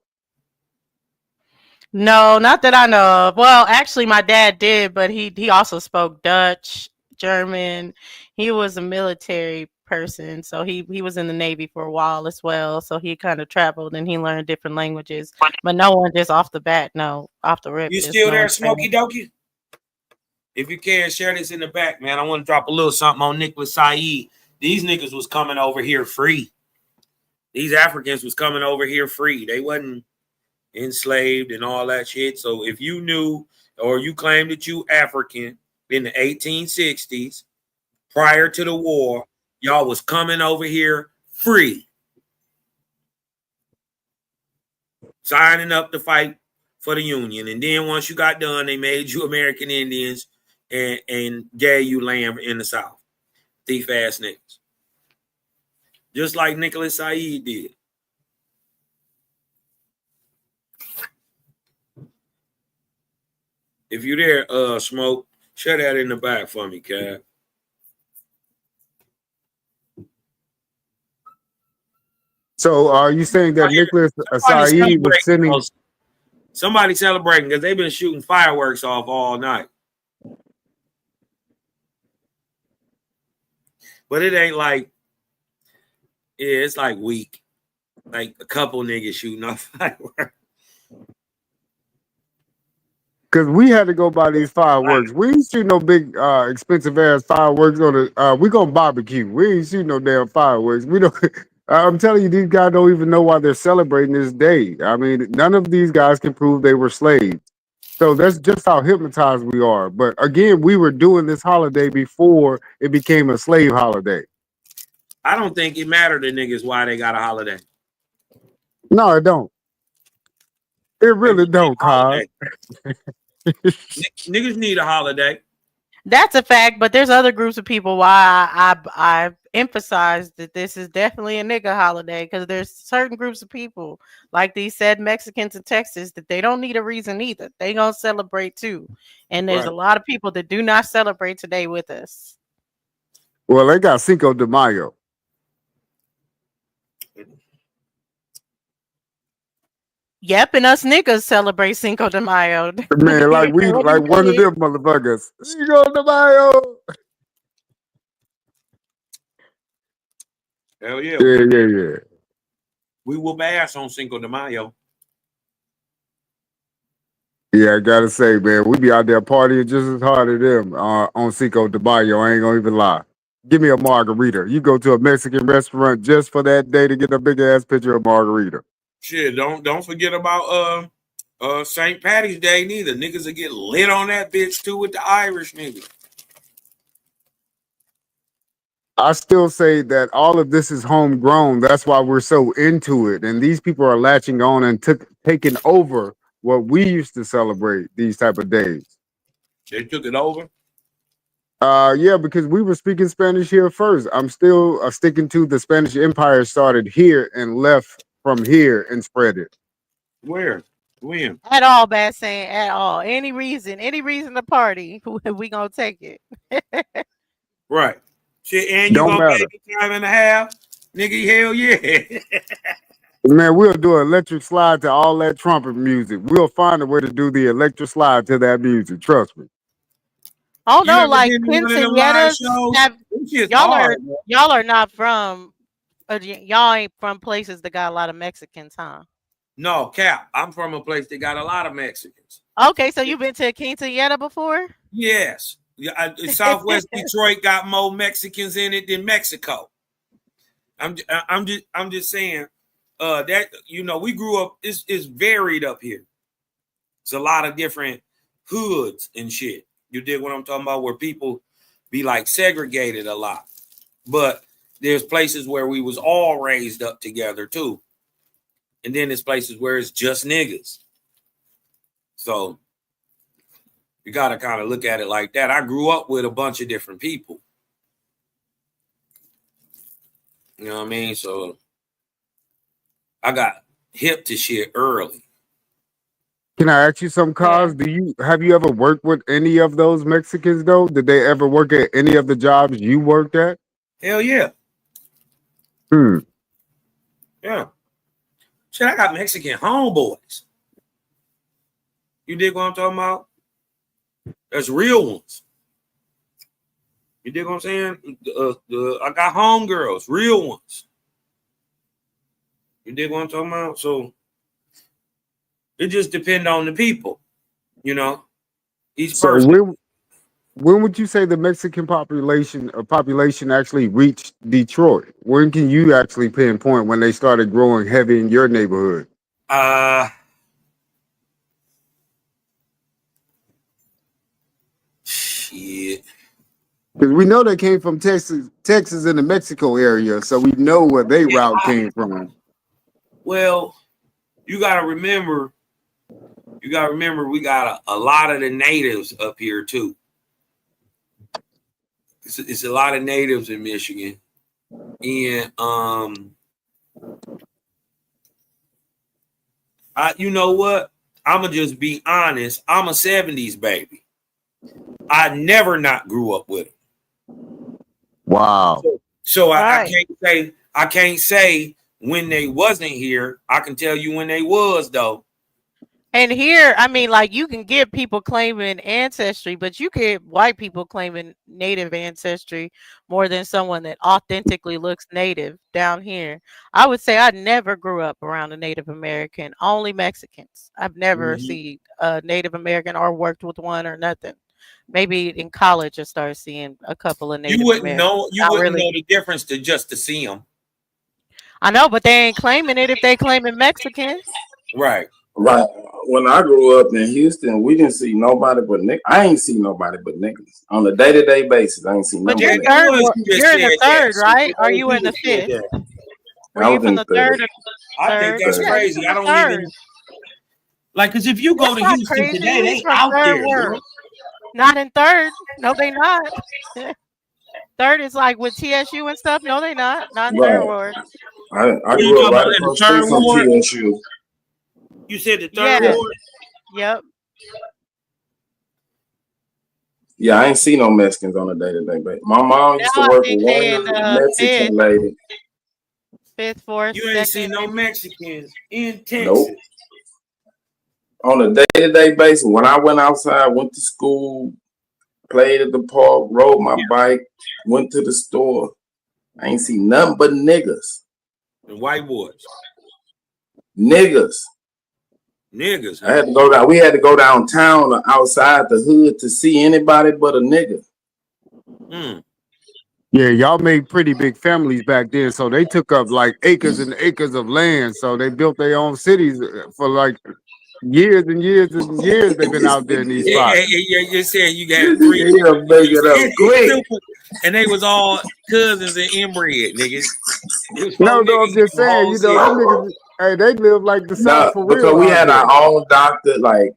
Speaker 22: No, not that I know of. Well, actually, my dad did, but he also spoke Dutch, German. He was a military person, so he was in the Navy for a while as well. So he kind of traveled and he learned different languages. But no one just off the bat, no, off the rip.
Speaker 12: You
Speaker 22: just
Speaker 12: still
Speaker 22: no
Speaker 12: there,
Speaker 22: one
Speaker 12: Smokey Dokey? If you can, share this in the back, man. I want to drop a little something on Nicholas Saeed. These niggas was coming over here free. These Africans was coming over here free. They wasn't enslaved and all that shit. So if you knew or you claimed that you African in the 1860s, prior to the war, y'all was coming over here free. Signing up to fight for the Union. And then once you got done, they made you American Indians and gave you land in the South. Thief ass niggas. Just like Nicholas Saeed did. If you there, Smoke, share that in the back for me, Cap.
Speaker 9: So are you saying that Nicholas Saeed was sending?
Speaker 12: Somebody celebrating because they've been shooting fireworks off all night. But it ain't like, yeah, it's like weak. Like a couple niggas shooting off fireworks.
Speaker 9: Because we had to go buy these fireworks. We ain't shoot no big expensive ass fireworks on the we gonna barbecue. We ain't shoot no damn fireworks. We don't I'm telling you, these guys don't even know why they're celebrating this day. I mean, none of these guys can prove they were slaves. So that's just how hypnotized we are. But again, we were doing this holiday before it became a slave holiday.
Speaker 12: I don't think it mattered to niggas why they got a holiday.
Speaker 9: No, it don't. It really don't, Kyle.
Speaker 12: Niggas need a holiday.
Speaker 22: That's a fact, but there's other groups of people why I emphasize that this is definitely a nigga holiday, because there's certain groups of people like these said Mexicans in Texas that they don't need a reason either. They gonna celebrate too, and there's a lot of people that do not celebrate today with us.
Speaker 9: Well, they got Cinco de Mayo.
Speaker 22: Yep, and us niggas celebrate Cinco de Mayo.
Speaker 9: Man, like we like one of them motherfuckers. Cinco de Mayo.
Speaker 12: Hell yeah.
Speaker 9: Yeah.
Speaker 12: We whoop ass on Cinco de Mayo.
Speaker 9: Yeah, I gotta say, man, we be out there partying just as hard as them on Cinco de Mayo. I ain't gonna even lie. Give me a margarita. You go to a Mexican restaurant just for that day to get a big ass picture of margarita.
Speaker 12: Shit, don't forget about St. Patty's Day neither. Niggas will get lit on that bitch too with the Irish niggas.
Speaker 9: I still say that all of this is homegrown. That's why we're so into it. And these people are latching on and taking over what we used to celebrate these type of days.
Speaker 12: They took it over.
Speaker 9: Yeah, because we were speaking Spanish here first. I'm still sticking to the Spanish Empire started here and left from here and spread it.
Speaker 12: Where? When?
Speaker 22: At all, bad saying at all. Any reason to party, we gonna take it.
Speaker 12: Right. Shit, and you
Speaker 9: Don't
Speaker 12: gonna
Speaker 9: matter.
Speaker 12: pay the time and a half? Nigga, hell yeah.
Speaker 9: Man, we'll do an electric slide to all that trumpet music. We'll find a way to do the electric slide to that music. Trust me.
Speaker 22: Oh
Speaker 12: You
Speaker 22: no,
Speaker 12: ever
Speaker 22: like
Speaker 12: been to one of them live
Speaker 22: quinceañeras
Speaker 12: shows?
Speaker 22: have
Speaker 12: Them shit's
Speaker 22: y'all
Speaker 12: hard, bro.
Speaker 22: y'all are not from y'all ain't from places that got a lot of Mexicans, huh?
Speaker 12: No, Cap. I'm from a place that got a lot of Mexicans.
Speaker 22: Okay, so you've been to a quinceañera before?
Speaker 12: Yes. Yeah, Southwest Detroit got more Mexicans in it than Mexico. I'm just saying that, you know, we grew up, it's varied up here. It's a lot of different hoods and shit. You dig what I'm talking about? Where people be like segregated a lot. But there's places where we was all raised up together too. And then there's places where it's just niggas. So you got to kind of look at it like that. I grew up with a bunch of different people. You know what I mean? So I got hip to shit early.
Speaker 9: Can I ask you some, cause have you ever worked with any of those Mexicans though? Did they ever work at any of the jobs you worked at?
Speaker 12: Hell yeah. Yeah. Shit, I got Mexican homeboys. You dig what I'm talking about? That's real ones. You dig what I'm saying? I got homegirls, real ones. You dig what I'm talking about? So it just depends on the people, you know. Each person.
Speaker 9: When would you say the Mexican population actually reached Detroit? When can you actually pinpoint when they started growing heavy in your neighborhood?
Speaker 12: Shit.
Speaker 9: Because we know they came from Texas and the Mexico area, so we know where they route came from.
Speaker 12: Well, you gotta remember we got a lot of the natives up here too. It's a lot of natives in Michigan. And you know what? I'ma just be honest. I'm a 70s baby. I never not grew up with them.
Speaker 9: Wow.
Speaker 12: So I can't say when they wasn't here. I can tell you when they was though.
Speaker 22: And here, I mean, like you can get people claiming ancestry, but you get white people claiming native ancestry more than someone that authentically looks native down here. I would say I never grew up around a Native American, only Mexicans. I've never seen a Native American or worked with one or nothing. Maybe in college I started seeing a couple of Native Americans.
Speaker 12: Know the difference to see them.
Speaker 22: I know, but they ain't claiming it if they claiming Mexicans.
Speaker 12: Right.
Speaker 21: Right. When I grew up in Houston, we didn't see nobody but niggas. I ain't see nobody but niggas on a day-to-day basis. I ain't seen
Speaker 22: But
Speaker 21: nobody.
Speaker 22: you're in the third, right? Or are you in the fifth? Were you from the third?
Speaker 12: I think that's crazy. I don't even like, because if you go to Houston today, they out there.
Speaker 22: Not in third. No, they not. Third is like with TSU and stuff. No, they not. Not in third ward.
Speaker 21: I grew up right across the street from TSU.
Speaker 12: You said the third ward?
Speaker 22: Yep.
Speaker 21: Yeah, I ain't see no Mexicans on a day-to-day basis. My mom used to work with one Mexican lady.
Speaker 22: Fifth, fourth.
Speaker 12: You ain't see no Mexicans in Texas.
Speaker 21: Nope. On a day-to-day basis, when I went outside, went to school, played at the park, rode my bike, went to the store, I ain't see nothing but niggas.
Speaker 12: And white boys.
Speaker 21: Niggas.
Speaker 12: Niggas.
Speaker 21: I had to go down. We had to go downtown or outside the hood to see anybody but a nigga.
Speaker 9: Yeah, y'all made pretty big families back then, so they took up like acres and acres of land. So they built their own cities for like years and years and years they've been out there in these spots.
Speaker 12: You're saying you got 3
Speaker 21: make it up quick.
Speaker 12: and they was all cousins and inbred, niggas.
Speaker 9: No, I'm just saying, you know, them niggas, hey, they live like the South for real.
Speaker 21: Because we had
Speaker 9: there.
Speaker 21: our own doctor, like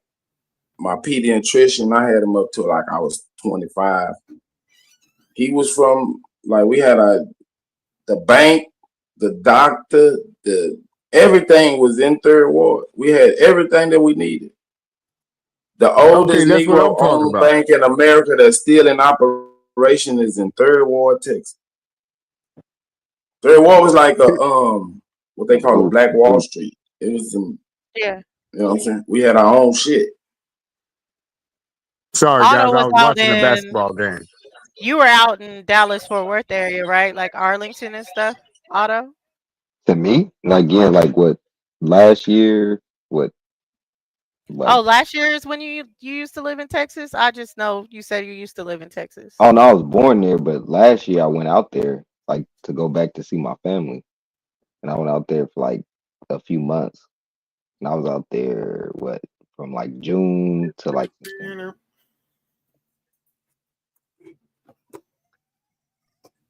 Speaker 21: my pediatrician. I had him up to like I was 25. He was from like we had the bank, the doctor, everything was in Third Ward. We had everything that we needed. The oldest Negro-owned bank in America that's still in operation is in Third Ward, Texas. Third Ward was like a what they call a Black Wall Street. It was
Speaker 22: Yeah.
Speaker 21: You know what I'm saying? We had our own shit.
Speaker 9: Sorry,
Speaker 22: Otto
Speaker 9: guys, I
Speaker 22: was
Speaker 9: was
Speaker 22: out
Speaker 9: watching a
Speaker 22: in-
Speaker 9: basketball game.
Speaker 22: You were out in Dallas-Fort Worth area, right? Like Arlington and stuff, Otto?
Speaker 2: To me, like yeah, like what last year, what? Like,
Speaker 22: Oh, last year is when you used to live in Texas? I just know you said you used to live in Texas.
Speaker 2: oh no, I was born there, but last year I went out there like to go back to see my family, and I went out there for like a few months, and I was out there from like June to like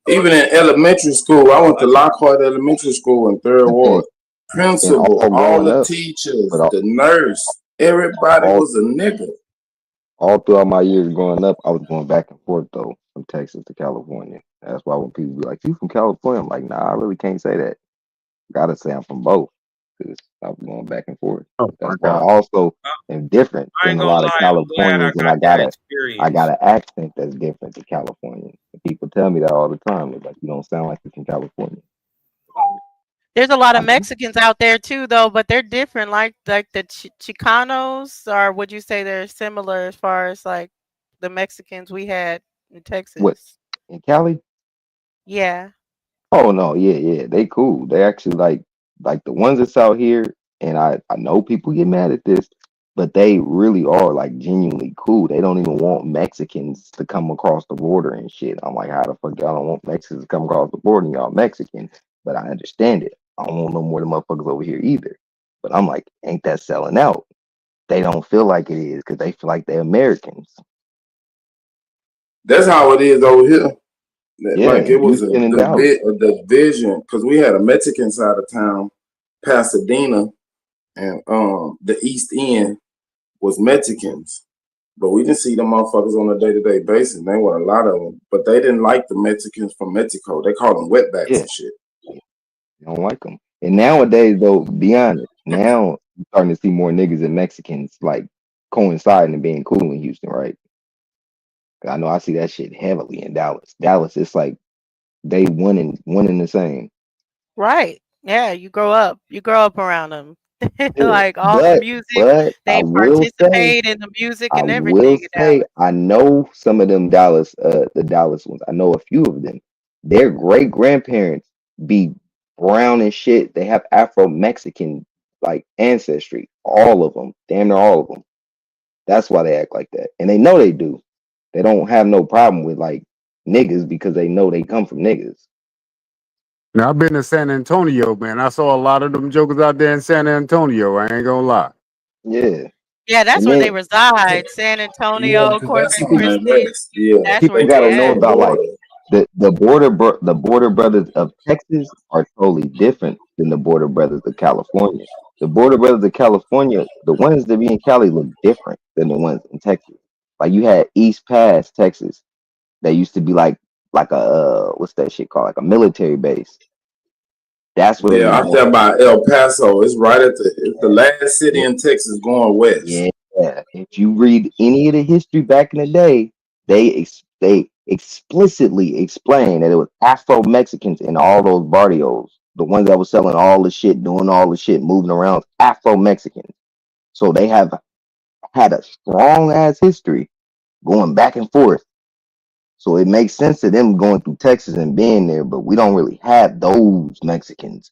Speaker 21: Even in elementary school, I went to Lockhart Elementary School in Third Ward. Principal, all the teachers, the nurse, everybody was a nigga.
Speaker 2: all throughout my years growing up, I was going back and forth though from Texas to California. That's why when people be like, "You from California?" I'm like, "Nah, I really can't say that. Gotta say I'm from both." Because I was going back and forth. That's why I also am different than a lot of Californians, and I got an accent that's different to Californians. And people tell me that all the time. They're like, "You don't sound like you're from California."
Speaker 22: There's a lot of Mexicans out there too, though, but they're different. Like the Chicanos, or would you say they're similar as far as like the Mexicans we had in Texas?
Speaker 2: What in Cali?
Speaker 22: Yeah.
Speaker 2: Oh no, yeah, they cool. They actually like the ones that's out here, and I know people get mad at this, but they really are like genuinely cool. They don't even want Mexicans to come across the border and shit. I'm like, how the fuck y'all don't want Mexicans to come across the border and y'all Mexican? But I understand it. I don't want no more of the motherfuckers over here either. But I'm like, ain't that selling out? They don't feel like it is because they feel like they're Americans.
Speaker 21: That's how it is over here.
Speaker 2: Yeah,
Speaker 21: like it was a
Speaker 2: Houston and Dallas.
Speaker 21: division because we had a Mexican side of town, Pasadena, and the East End was Mexicans, but we didn't see them motherfuckers on a day-to-day basis. There were a lot of them, but they didn't like the Mexicans from Mexico. They called them wetbacks and shit.
Speaker 2: I don't like them. And nowadays, though, be honest, now you're starting to see more niggas and Mexicans like coinciding and being cool in Houston, right? I know I see that shit heavily in Dallas. Dallas, it's like they one in the same.
Speaker 22: Right. Yeah, you grow up around them. Like all the music,
Speaker 2: But
Speaker 22: they participate in the music and everything.
Speaker 2: I will say, I know some of them Dallas, the Dallas ones. I know a few of them. Their great grandparents be brown and shit. They have Afro Mexican like ancestry. All of them, damn near all of them. That's why they act like that, and they know they do. They don't have no problem with like niggas because they know they come from niggas.
Speaker 9: Now I've been to San Antonio, man. I saw a lot of them jokers out there in San Antonio. I ain't gonna lie.
Speaker 2: Yeah.
Speaker 22: Yeah, that's
Speaker 2: And
Speaker 22: where
Speaker 2: then-
Speaker 22: they reside. San Antonio, Corpus Christi. That's
Speaker 2: People
Speaker 22: where
Speaker 2: gotta
Speaker 22: they
Speaker 2: know
Speaker 22: at.
Speaker 2: about like the border brothers of Texas are totally different than the border brothers of California. The border brothers of California, the ones that be in Cali look different than the ones in Texas. Like you had East Pass, Texas, that used to be like a what's that shit called? Like a military base. That's what.
Speaker 21: Yeah, I'm talking about El Paso. It's right at it's the last city in Texas going west.
Speaker 2: Yeah, if you read any of the history back in the day, they explicitly explain that it was Afro Mexicans in all those barrios, the ones that was selling all the shit, doing all the shit, moving around, Afro Mexicans. So they have had a strong ass history going back and forth. So it makes sense to them going through Texas and being there, but we don't really have those Mexicans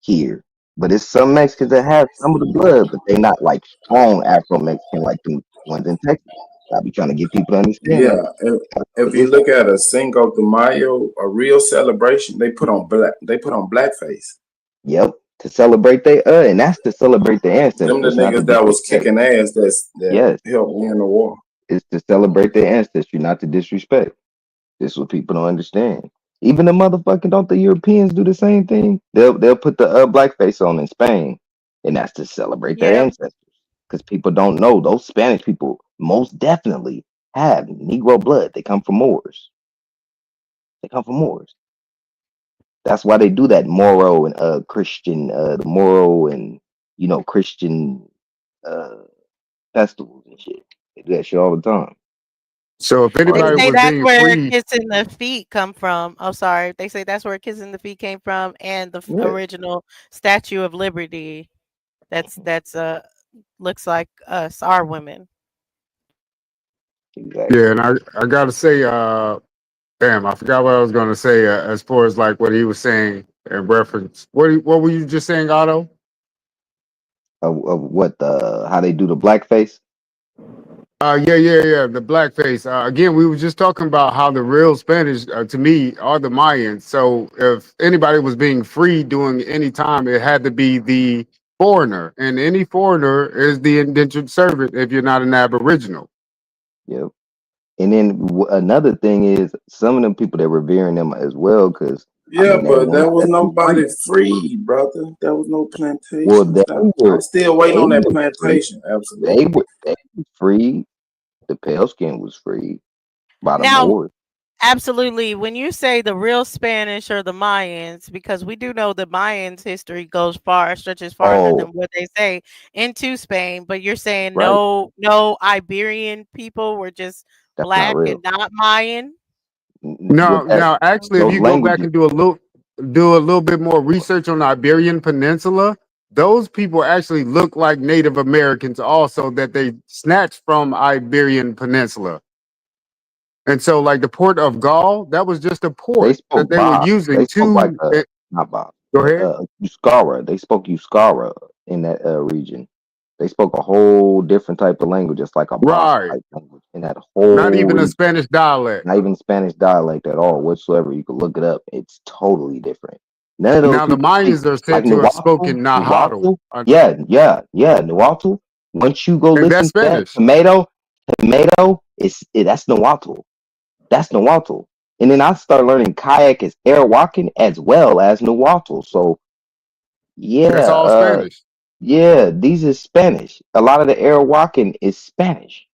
Speaker 2: here. But it's some Mexicans that have some of the blood, but they're not like strong Afro Mexican like the ones in Texas. I be trying to get people to understand.
Speaker 21: Yeah, if you look at a Cinco de Mayo, a real celebration, they put on blackface.
Speaker 2: Yep. To celebrate and that's to celebrate their ancestors.
Speaker 21: Them the
Speaker 2: not to
Speaker 21: niggas that was
Speaker 2: disrespect.
Speaker 21: kicking ass that
Speaker 2: Yes,
Speaker 21: helped win the war.
Speaker 2: it's to celebrate their ancestry, not to disrespect. This is what people don't understand. Even the motherfucking don't the Europeans do the same thing? They'll put the blackface on in Spain, and that's to celebrate their
Speaker 22: Yep.
Speaker 2: ancestors. Because people don't know those Spanish people most definitely have Negro blood. They come from Moors. They come from Moors. That's why they do that Moro and Christian, the Moro and Christian festivals and shit. They do that shit all the time.
Speaker 9: So if
Speaker 22: They
Speaker 9: anybody
Speaker 22: say
Speaker 9: was
Speaker 22: that's
Speaker 9: being
Speaker 22: where
Speaker 9: free,
Speaker 22: kissing the feet come from. Oh, sorry. They say that's where kissing the feet came from, and the
Speaker 2: Yeah.
Speaker 22: original Statue of Liberty. That's looks like us, our women.
Speaker 2: Exactly.
Speaker 9: yeah, and I gotta say, damn, I forgot what I was gonna say as far as like what he was saying in reference. What were you just saying, Otto?
Speaker 2: Of what how they do the blackface?
Speaker 9: Yeah. The blackface. Again, we were just talking about how the real Spanish, to me, are the Mayans. So if anybody was being free during any time, it had to be the foreigner, and any foreigner is the indentured servant if you're not an Aboriginal.
Speaker 2: Yep. And then another thing is some of them people they're revering them as well because
Speaker 21: Yeah, but there was nobody free, brother. There was no plantation.
Speaker 2: Well,
Speaker 21: I'm still waiting on that plantation. Absolutely.
Speaker 2: They were free. The pale skin was free by the
Speaker 22: Now,
Speaker 2: Moors.
Speaker 22: absolutely. When you say the real Spanish or the Mayans, because we do know the Mayans' history stretches farther than what they say into Spain, but you're saying
Speaker 2: Right.
Speaker 22: no Iberian people were just
Speaker 2: That's
Speaker 22: black
Speaker 2: not real.
Speaker 22: and not Mayan.
Speaker 9: No, actually, if you go back and do a little bit more research on the Iberian Peninsula, those people actually look like Native Americans also that they snatched from Iberian Peninsula. And so like the port of Gaul, that was just a port that they were using to
Speaker 2: not Bob.
Speaker 9: Go ahead.
Speaker 2: Euskara. They spoke Euskara in that region. They spoke a whole different type of language, just like a Basque type language in that whole
Speaker 9: Not even a
Speaker 2: region.
Speaker 9: Spanish dialect.
Speaker 2: Not even Spanish dialect at all whatsoever. You can look it up. It's totally different. None of those
Speaker 9: Now the
Speaker 2: people
Speaker 9: Mayans
Speaker 2: speak
Speaker 9: are said to have spoken Nahuatl.
Speaker 2: Yeah, Nahuatl. Once you go
Speaker 9: And
Speaker 2: listen
Speaker 9: that's
Speaker 2: to that,
Speaker 9: Spanish.
Speaker 2: tomato that's Nahuatl. That's Nahuatl. And then I started learning kayak is Arawakan as well as Nahuatl. So
Speaker 9: That's all Spanish.
Speaker 2: yeah, these is Spanish. A lot of the Arawakan is Spanish.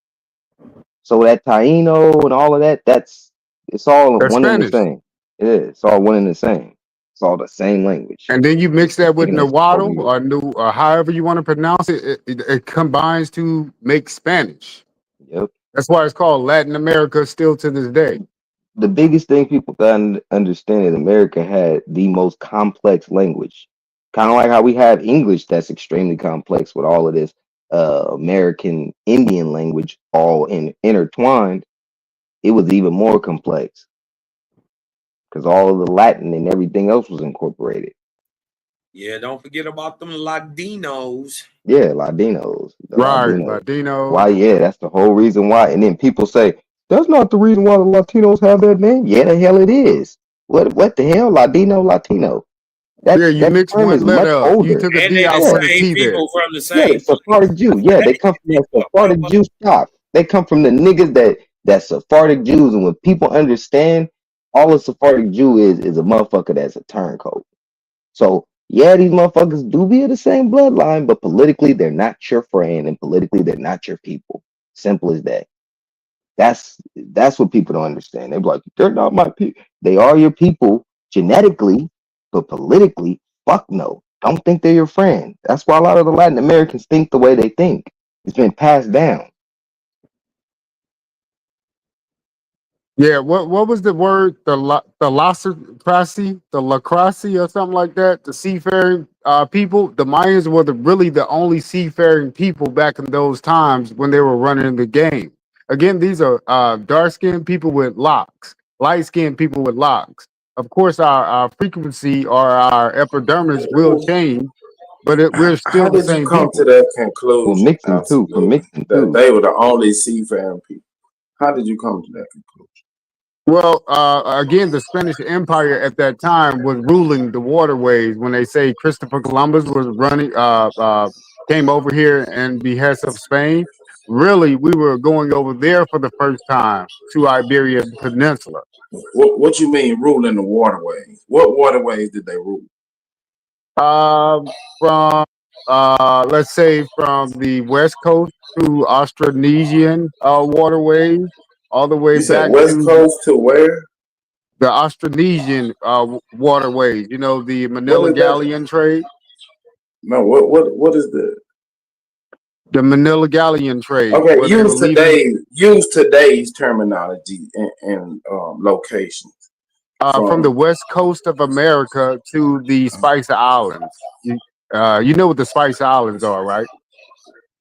Speaker 2: So that Taino and all of it's all
Speaker 9: That's
Speaker 2: one and the
Speaker 9: Spanish.
Speaker 2: same. It is. It's all one and the same. It's all the same language.
Speaker 9: And then you mix that with
Speaker 2: Taking us
Speaker 9: Nahuatl
Speaker 2: over
Speaker 9: or however you want to pronounce it, it combines to make Spanish.
Speaker 2: Yep.
Speaker 9: That's why it's called Latin America still to this day.
Speaker 2: The biggest thing people gotta understand is America had the most complex language. Kind of like how we have English that's extremely complex with all of this American Indian language all intertwined. It was even more complex because all of the Latin and everything else was incorporated.
Speaker 12: Yeah, don't forget about them Latinos.
Speaker 2: Yeah, Latinos.
Speaker 9: Right, Latino.
Speaker 2: Why? Yeah, that's the whole reason why. And then people say that's not the reason why the Latinos have that name. Yeah, the hell it is. What the hell, Latino?
Speaker 9: You mixed
Speaker 2: term
Speaker 9: one
Speaker 2: is
Speaker 9: letter
Speaker 2: much
Speaker 9: up.
Speaker 2: older.
Speaker 9: You took a
Speaker 12: And
Speaker 9: D
Speaker 12: they
Speaker 9: out
Speaker 12: the
Speaker 9: for the
Speaker 12: same
Speaker 9: T there.
Speaker 12: people from the
Speaker 2: Yeah,
Speaker 12: same.
Speaker 2: Sephardic Jew. Yeah, they come from the Sephardic Jew stock. They come from the niggas that Sephardic Jews. And when people understand, all a Sephardic Jew is a motherfucker that's a turncoat. So yeah, these motherfuckers do be of the same bloodline, but politically they're not your friend, and politically they're not your people. Simple as that. That's what people don't understand. They're like, they're not my people. They are your people genetically, but politically, fuck no. Don't think they're your friend. That's why a lot of the Latin Americans think the way they think. It's been passed down.
Speaker 9: Yeah, what was the word? The lacracy or something like that. The seafaring people. The Mayans were really the only seafaring people back in those times when they were running the game. Again, these are dark-skinned people with locks, light-skinned people with locks. Of course, our frequency or our epidermis will change, but we're still
Speaker 21: How
Speaker 9: the
Speaker 21: did you
Speaker 9: same
Speaker 21: come
Speaker 9: people.
Speaker 21: to that conclusion?
Speaker 2: For mixing too.
Speaker 21: That they were the only seafaring people. How did you come to that conclusion?
Speaker 9: Well, again, the Spanish Empire at that time was ruling the waterways. When they say Christopher Columbus was came over here in behest of Spain, really, we were going over there for the first time to Iberian Peninsula.
Speaker 21: What you mean ruling the waterways? What waterways did they rule?
Speaker 9: From let's say from the west coast to Austronesian waterways, all the way
Speaker 21: You said
Speaker 9: back
Speaker 21: west
Speaker 9: to
Speaker 21: coast to where?
Speaker 9: the Austronesian waterways. You know, the
Speaker 21: What
Speaker 9: Manila
Speaker 21: is that?
Speaker 9: galleon trade.
Speaker 21: No, what is
Speaker 9: The Manila galleon trade,
Speaker 21: okay?
Speaker 9: where they were leaving
Speaker 21: Use today's terminology and locations
Speaker 9: from the
Speaker 21: from.
Speaker 9: west coast of America to the Spice Islands. You know what the Spice Islands are, right?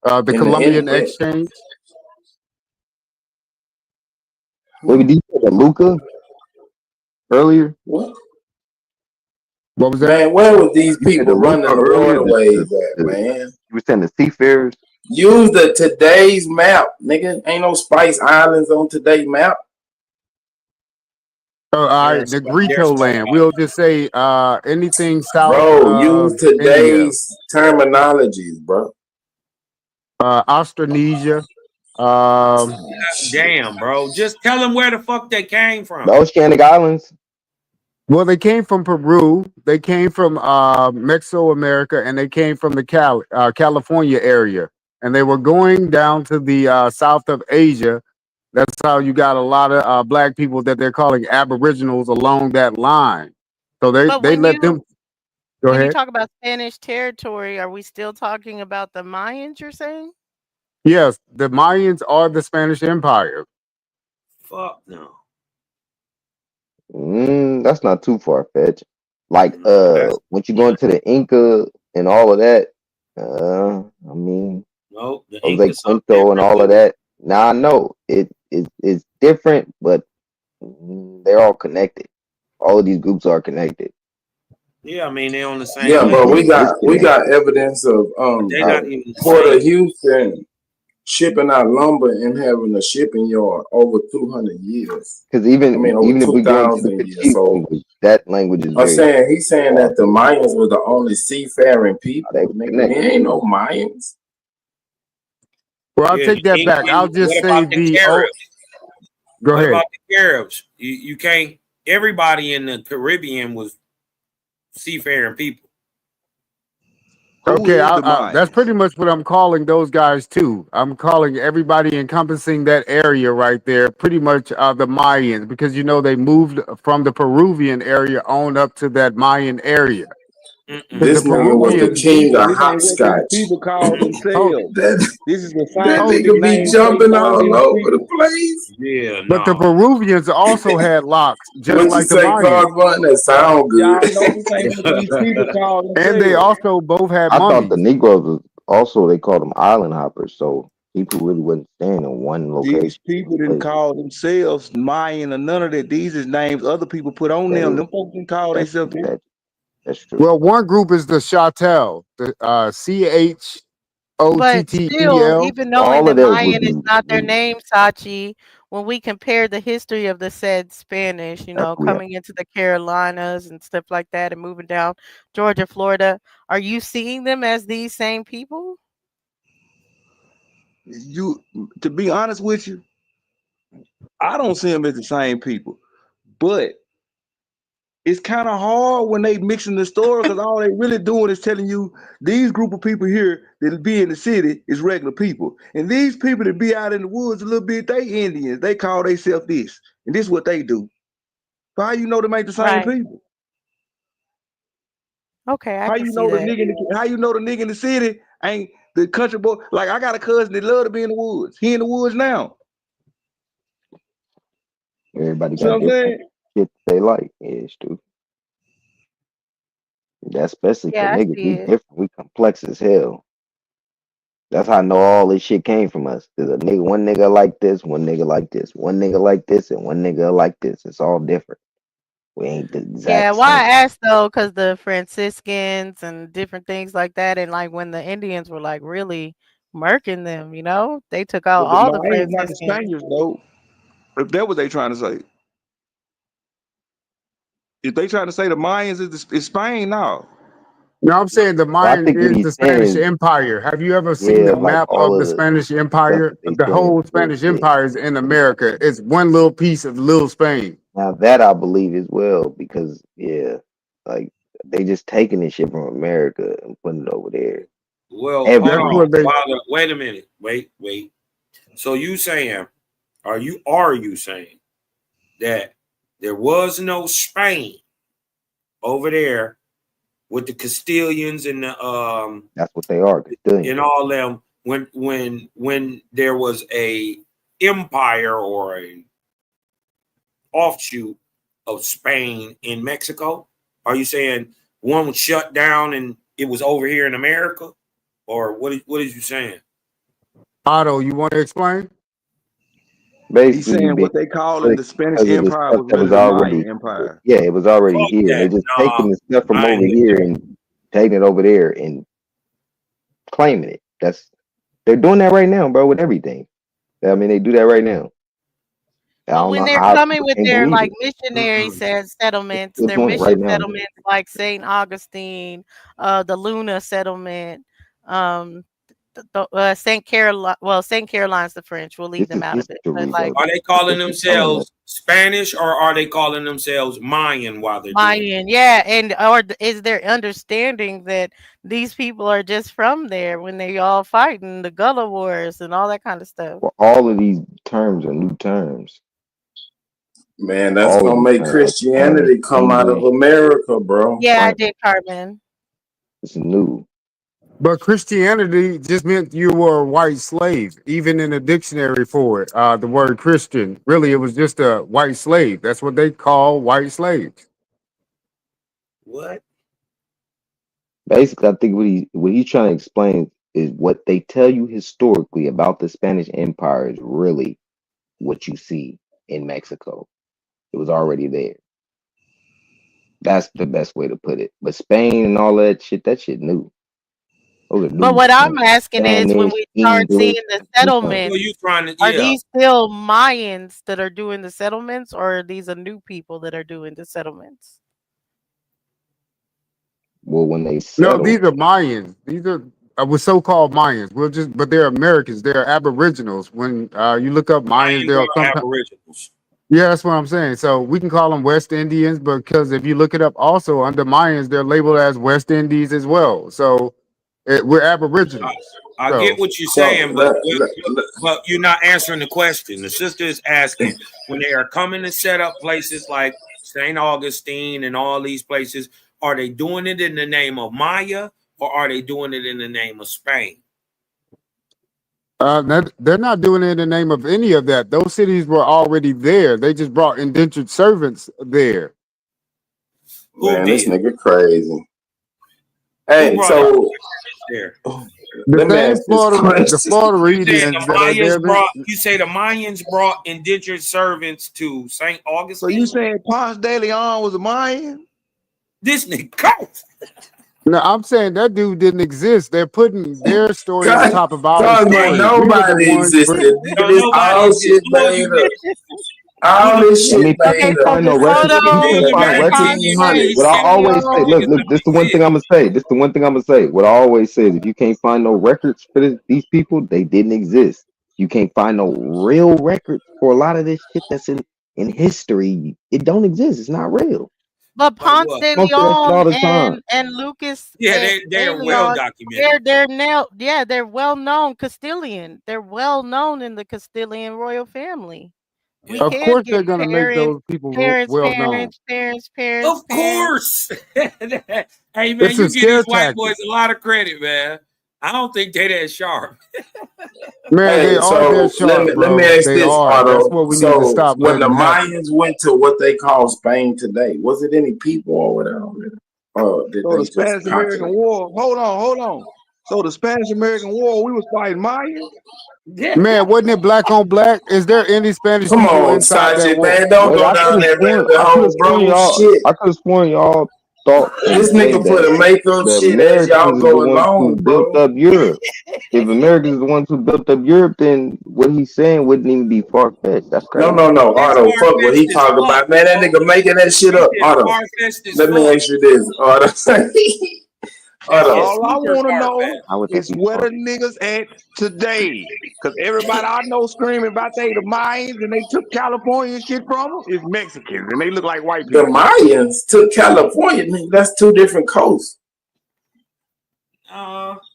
Speaker 9: The
Speaker 21: In the
Speaker 9: Columbian
Speaker 21: in
Speaker 9: Exchange.
Speaker 2: Maybe did you say the Luca earlier?
Speaker 21: What?
Speaker 9: What was that?
Speaker 21: Man, where was these
Speaker 2: You said the
Speaker 21: people running
Speaker 2: Luca
Speaker 21: the
Speaker 2: earlier.
Speaker 21: waterways at, man?
Speaker 2: You were saying the seafarers.
Speaker 21: Use the today's map, nigga. Ain't no Spice Islands on today's map.
Speaker 9: All right, Negrito land. We'll just say anything south
Speaker 21: Bro, use
Speaker 9: of India.
Speaker 21: today's terminologies, bro.
Speaker 9: Austronesia.
Speaker 12: Damn, bro. Just tell them where the fuck they came from.
Speaker 2: The Oceanic Islands.
Speaker 9: Well, they came from Peru. They came from Mesoamerica, and they came from the California area. And they were going down to the south of Asia. That's how you got a lot of black people that they're calling aboriginals along that line. So
Speaker 22: But
Speaker 9: they
Speaker 22: when
Speaker 9: let them go
Speaker 22: when you
Speaker 9: ahead.
Speaker 22: talk about Spanish territory, are we still talking about the Mayans? You're saying?
Speaker 9: Yes, the Mayans are the Spanish Empire.
Speaker 12: Fuck no.
Speaker 2: That's not too far fetched. Like once you go into the Inca and all of that, I mean
Speaker 12: Nope. The
Speaker 2: Jose
Speaker 12: Incas are
Speaker 2: Quinto and
Speaker 12: different
Speaker 2: all of
Speaker 12: too.
Speaker 2: that. Now I know it's different, but they're all connected. All of these groups are connected.
Speaker 12: Yeah, I mean they're on the same
Speaker 21: Yeah, but
Speaker 12: level.
Speaker 21: we got evidence of
Speaker 12: But they're not even the
Speaker 21: Port of
Speaker 12: same.
Speaker 21: Houston shipping out lumber and having a shipping yard over 200 years.
Speaker 2: Because
Speaker 21: I
Speaker 2: even
Speaker 21: mean, over
Speaker 2: if we go into the
Speaker 21: 2,000 years.
Speaker 2: Kashif
Speaker 21: So
Speaker 2: language, that language is
Speaker 21: I'm
Speaker 2: very
Speaker 21: saying he's saying that the Mayans were the only seafaring people.
Speaker 2: they were
Speaker 21: Nigga,
Speaker 2: connected.
Speaker 21: there ain't no Mayans.
Speaker 9: Well, I'll
Speaker 12: Yeah,
Speaker 9: take that back. I'll just
Speaker 12: what
Speaker 9: say
Speaker 12: about the
Speaker 9: the
Speaker 12: Caribs?
Speaker 9: go
Speaker 12: What
Speaker 9: ahead.
Speaker 12: about the Caribs? You can't. Everybody in the Caribbean was seafaring people.
Speaker 9: Okay, that's pretty much what I'm calling those guys too. I'm calling everybody encompassing that area right there, pretty much the Mayans, because you know they moved from the Peruvian area on up to that Mayan area.
Speaker 21: This nigga was the king of hopscotch.
Speaker 17: People call themselves. This is the
Speaker 21: That
Speaker 17: scientific
Speaker 21: nigga be
Speaker 17: name for
Speaker 21: jumping
Speaker 17: these
Speaker 21: all over the
Speaker 17: people.
Speaker 21: place.
Speaker 12: Yeah,
Speaker 9: But the Peruvians also had locks, just
Speaker 21: What you
Speaker 9: like the
Speaker 21: say,
Speaker 9: Mayans.
Speaker 21: Carbon? That sound
Speaker 17: Y'all
Speaker 21: good.
Speaker 17: know this ain't what these people call themselves.
Speaker 9: And they also both had
Speaker 2: I thought
Speaker 9: mummies.
Speaker 2: the Negroes was also they called them island hoppers, so people really wasn't staying in one location.
Speaker 17: These people didn't call themselves Mayan or none of that. These is names other people put on them. Them folks didn't call themselves.
Speaker 2: That's true.
Speaker 9: Well, one group is the Chattel, the
Speaker 22: But still,
Speaker 9: CHOTTEL.
Speaker 22: even knowing the Mayan is not their name, Sachi, when we compare the history of the said Spanish, you know, coming into the Carolinas and stuff like that and moving down Georgia, Florida, are you seeing them as these same people?
Speaker 17: To be honest with you, I don't see them as the same people. But it's kind of hard when they mixing the story because all they really doing is telling you these group of people here that be in the city is regular people. And these people that be out in the woods a little bit, they Indians. They call themselves this. And this is what they do. So how you know them ain't the same people?
Speaker 22: Okay, I
Speaker 17: How
Speaker 22: can
Speaker 17: you
Speaker 22: see
Speaker 17: know the
Speaker 22: that.
Speaker 17: nigga how you know the nigga in the city ain't the country boy? Like I got a cousin that love to be in the woods. He in the woods now.
Speaker 2: Everybody
Speaker 17: See what
Speaker 2: got
Speaker 17: I'm
Speaker 2: different
Speaker 17: saying?
Speaker 2: shit they like. Yeah, it's true. That's especially
Speaker 22: Yeah, I
Speaker 2: because niggas,
Speaker 22: see
Speaker 2: we
Speaker 22: it.
Speaker 2: different. We complex as hell. That's how I know all this shit came from us. There's a nigga, one nigga like this, one nigga like this, one nigga like this, and one nigga like this. It's all different. We ain't the exact
Speaker 22: Yeah,
Speaker 2: same.
Speaker 22: why I asked though, because the Franciscans and different things like that, and like when the Indians were like really murking them, you know, they took out
Speaker 17: But the
Speaker 22: all the
Speaker 17: Mayans not the
Speaker 22: Franciscans.
Speaker 17: Spaniards though. If that what they trying to say. If they try to say the Mayans is Spain, no.
Speaker 9: No, I'm saying the
Speaker 2: Well, I
Speaker 9: Mayan
Speaker 2: think what
Speaker 9: is
Speaker 2: he's
Speaker 9: the
Speaker 2: saying
Speaker 9: Spanish
Speaker 2: is,
Speaker 9: Empire. Have you ever seen
Speaker 2: yeah,
Speaker 9: the
Speaker 2: like
Speaker 9: map
Speaker 2: all
Speaker 9: of the
Speaker 2: of the
Speaker 9: Spanish
Speaker 2: stuff
Speaker 9: Empire?
Speaker 2: that they
Speaker 9: The
Speaker 2: saying is
Speaker 9: whole Spanish
Speaker 2: bullshit.
Speaker 9: Empire is in America. It's one little piece of little Spain.
Speaker 2: Now that I believe as well, because yeah, like they just taking this shit from America and putting it over there.
Speaker 12: Well, hold
Speaker 9: That's
Speaker 2: Everything.
Speaker 12: on,
Speaker 9: what they.
Speaker 12: Father. Wait a minute. Wait. So you saying, are you saying that there was no Spain over there with the Castilians and the
Speaker 2: That's what they are, Castilians.
Speaker 12: and all them when there was a empire or a offshoot of Spain in Mexico? Are you saying one was shut down and it was over here in America, or what is you saying?
Speaker 9: Otto, you want to explain?
Speaker 2: Basically,
Speaker 17: He's saying what they call in the Spanish
Speaker 2: because of the
Speaker 17: Empire
Speaker 2: stuff
Speaker 17: was
Speaker 2: that
Speaker 17: really
Speaker 2: was
Speaker 17: the
Speaker 2: already,
Speaker 17: Mayan Empire.
Speaker 2: yeah, it was already
Speaker 12: Fuck
Speaker 2: here, and
Speaker 12: that.
Speaker 2: they're just
Speaker 12: Nah,
Speaker 2: taking the stuff from
Speaker 12: I ain't
Speaker 2: over
Speaker 12: with
Speaker 2: here
Speaker 12: that.
Speaker 2: and taking it over there and claiming it. They're doing that right now, bro, with everything. I mean, they do that right now. I
Speaker 22: But
Speaker 2: don't
Speaker 22: when
Speaker 2: know
Speaker 22: they're
Speaker 2: how
Speaker 22: coming
Speaker 2: people
Speaker 22: with
Speaker 2: can't
Speaker 22: their
Speaker 2: believe
Speaker 22: like
Speaker 2: it.
Speaker 22: missionary settlements,
Speaker 2: Still
Speaker 22: their
Speaker 2: doing it right
Speaker 22: mission
Speaker 2: now.
Speaker 22: settlements like Saint Augustine, the Luna settlement, Saint Caroline. Well, Saint Caroline's the French. We'll leave
Speaker 2: This
Speaker 22: them
Speaker 2: is
Speaker 22: out of it. But
Speaker 2: history,
Speaker 22: like
Speaker 2: though.
Speaker 12: Are they
Speaker 2: That's
Speaker 12: calling
Speaker 2: what she's telling us.
Speaker 12: themselves Spanish or are they calling themselves Mayan while they're doing it?
Speaker 22: Mayan, yeah, and or is there understanding that these people are just from there when they all fighting the Gullah Wars and all that kind of stuff?
Speaker 2: Well, all of these terms are new terms.
Speaker 21: Man, that's
Speaker 2: All of
Speaker 21: gonna
Speaker 2: these
Speaker 21: make
Speaker 2: terms, like
Speaker 21: Christianity
Speaker 2: Spanish,
Speaker 21: come out of
Speaker 2: English,
Speaker 21: America, bro.
Speaker 22: Yeah, I
Speaker 2: right?
Speaker 22: did, Carmen.
Speaker 2: It's new.
Speaker 9: But Christianity just meant you were a white slave, even in a dictionary for it. The word Christian, really, it was just a white slave. That's what they call white slaves.
Speaker 12: What?
Speaker 2: Basically, I think what he's trying to explain is what they tell you historically about the Spanish Empire is really what you see in Mexico. It was already there. That's the best way to put it. But Spain and all that shit new. Those are
Speaker 22: But
Speaker 2: new
Speaker 22: what I'm
Speaker 2: terms.
Speaker 22: asking is when
Speaker 2: Spanish,
Speaker 22: we start
Speaker 2: English,
Speaker 22: seeing the
Speaker 2: new terms.
Speaker 22: settlements,
Speaker 12: Well, you trying to
Speaker 22: are these still Mayans that are doing the settlements, or are these new people that are doing the settlements?
Speaker 2: Well, when they
Speaker 9: No,
Speaker 2: settle,
Speaker 9: these are Mayans. These are so-called Mayans. But they're Americans. They're Aboriginals. When you look up Mayans,
Speaker 12: Mayans
Speaker 9: they'll
Speaker 12: are
Speaker 9: sometimes.
Speaker 12: Aboriginals.
Speaker 9: Yeah, that's what I'm saying. So we can call them West Indians, because if you look it up, also under Mayans, they're labeled as West Indies as well. So we're Aboriginals.
Speaker 12: I
Speaker 9: So
Speaker 12: get what you're saying, but you're not answering the question. The sister is asking when they are coming to set up places like St. Augustine and all these places, are they doing it in the name of Maya or are they doing it in the name of Spain?
Speaker 9: they're not doing it in the name of any of that. Those cities were already there. They just brought indentured servants there.
Speaker 21: Man, this nigga crazy. Hey, so
Speaker 12: there?
Speaker 21: Let me ask this question.
Speaker 9: Floridians that are there.
Speaker 12: You say the Mayans brought indentured servants to St. Augustine?
Speaker 17: So you saying Ponce de Leon was a Mayan?
Speaker 12: This nigga cold.
Speaker 9: No, I'm saying that dude didn't exist. They're putting their story on top of our
Speaker 21: God,
Speaker 9: story.
Speaker 21: nobody existed. Nigga, this all shit made up. All this shit made up.
Speaker 2: no records. You can't find records. What I always say, look, this is the one thing I'm gonna say. What I always say is, if you can't find no records for these people, they didn't exist. You can't find no real records for a lot of this shit that's in history. It don't exist. It's not real.
Speaker 22: But Ponce de
Speaker 2: Most of that shit all the
Speaker 22: Leon
Speaker 2: time.
Speaker 22: and Lucas,
Speaker 12: they're
Speaker 22: Leon,
Speaker 12: well documented.
Speaker 22: they're now, they're well known Castilian. They're well known in the Castilian royal family. We
Speaker 9: Of
Speaker 22: can
Speaker 9: course,
Speaker 22: get
Speaker 9: they're gonna make those people well known.
Speaker 22: parents.
Speaker 12: Of course. Hey man,
Speaker 9: It's
Speaker 12: you
Speaker 9: a
Speaker 12: give
Speaker 9: scare
Speaker 12: these white
Speaker 9: tactic.
Speaker 12: boys a lot of credit, man. I don't think they that sharp.
Speaker 9: Man, they are that sharp,
Speaker 21: let
Speaker 9: bro.
Speaker 21: me ask
Speaker 9: They
Speaker 21: this,
Speaker 9: are.
Speaker 21: Otto.
Speaker 9: That's what we need to stop
Speaker 21: when the
Speaker 9: letting happen.
Speaker 21: Mayans went to what they call Spain today, was it any people over there already? Did
Speaker 17: So
Speaker 21: they
Speaker 17: the
Speaker 21: just
Speaker 17: Spanish American
Speaker 21: populate?
Speaker 17: War. Hold on. So the Spanish American War, we was fighting Mayans.
Speaker 12: Yeah.
Speaker 9: Man, wasn't it black on black? Is there any Spanish
Speaker 21: Come
Speaker 9: people
Speaker 21: on,
Speaker 9: inside that
Speaker 21: Sajid,
Speaker 9: war?
Speaker 21: man, don't
Speaker 2: Wait,
Speaker 21: go
Speaker 2: I
Speaker 21: down
Speaker 2: could have
Speaker 21: that
Speaker 2: sworn,
Speaker 21: rabbit hole, bro. Shit.
Speaker 2: I could have sworn y'all thought and
Speaker 21: This
Speaker 2: say
Speaker 21: nigga put
Speaker 2: that
Speaker 21: a makeup
Speaker 2: the
Speaker 21: shit as y'all
Speaker 2: Americans is the
Speaker 21: go
Speaker 2: ones who
Speaker 21: along,
Speaker 2: built
Speaker 21: bro.
Speaker 2: up Europe. If Americans is the ones who built up Europe, then what he's saying wouldn't even be far fetched. That's
Speaker 21: No,
Speaker 2: crazy.
Speaker 21: no, no,
Speaker 12: It's
Speaker 21: Otto. Fuck what he
Speaker 12: far-fetched as
Speaker 21: talking
Speaker 12: fuck,
Speaker 21: about, man. That
Speaker 12: bro.
Speaker 21: nigga making that shit
Speaker 12: This
Speaker 21: up,
Speaker 12: is
Speaker 21: Otto.
Speaker 12: far-fetched as
Speaker 21: Let me
Speaker 12: fuck.
Speaker 21: ask you this, Otto.
Speaker 17: And
Speaker 21: Otto.
Speaker 17: all I
Speaker 12: Super
Speaker 17: want to know
Speaker 12: far-fetched.
Speaker 2: How would that
Speaker 17: is
Speaker 2: be
Speaker 17: where
Speaker 2: far?
Speaker 17: the niggas at today. Because everybody I know screaming about they the Mayans and they took California and shit from them is Mexicans and they look like white
Speaker 21: The
Speaker 17: people.
Speaker 21: Mayans took California, nigga. That's two different coasts.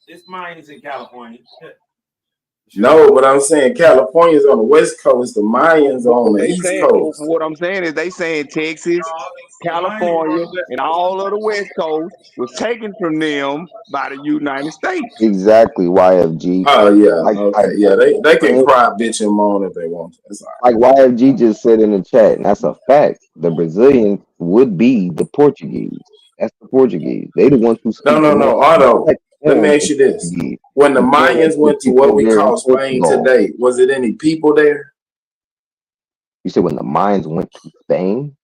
Speaker 12: It's Mayans in California.
Speaker 21: No, but I'm saying California's on the west coast, the Mayans are on the
Speaker 17: They
Speaker 21: east
Speaker 17: saying
Speaker 21: coast.
Speaker 17: what I'm saying is they saying Texas,
Speaker 12: The Mayans are on
Speaker 17: California,
Speaker 12: the West
Speaker 17: and
Speaker 12: Coast.
Speaker 17: all of the West Coast was taken from them by the United States.
Speaker 2: Exactly, YFG.
Speaker 21: Oh yeah,
Speaker 2: Like
Speaker 21: okay, yeah. They can cry, bitch, and moan if they want to. It's all right.
Speaker 2: like YFG just said in the chat, and that's a fact. The Brazilians would be the Portuguese. That's the Portuguese. They the ones who speak the
Speaker 21: No,
Speaker 2: most
Speaker 21: Otto.
Speaker 2: complex
Speaker 21: Let me
Speaker 2: form
Speaker 21: ask
Speaker 2: of
Speaker 21: you this:
Speaker 2: Portuguese
Speaker 21: when the
Speaker 2: compared
Speaker 21: Mayans
Speaker 2: to the
Speaker 21: went to
Speaker 2: people
Speaker 21: what
Speaker 2: over
Speaker 21: we
Speaker 2: there in
Speaker 21: call Spain
Speaker 2: Portugal.
Speaker 21: today, was it any people there?
Speaker 2: You said when the Mayans went to Spain,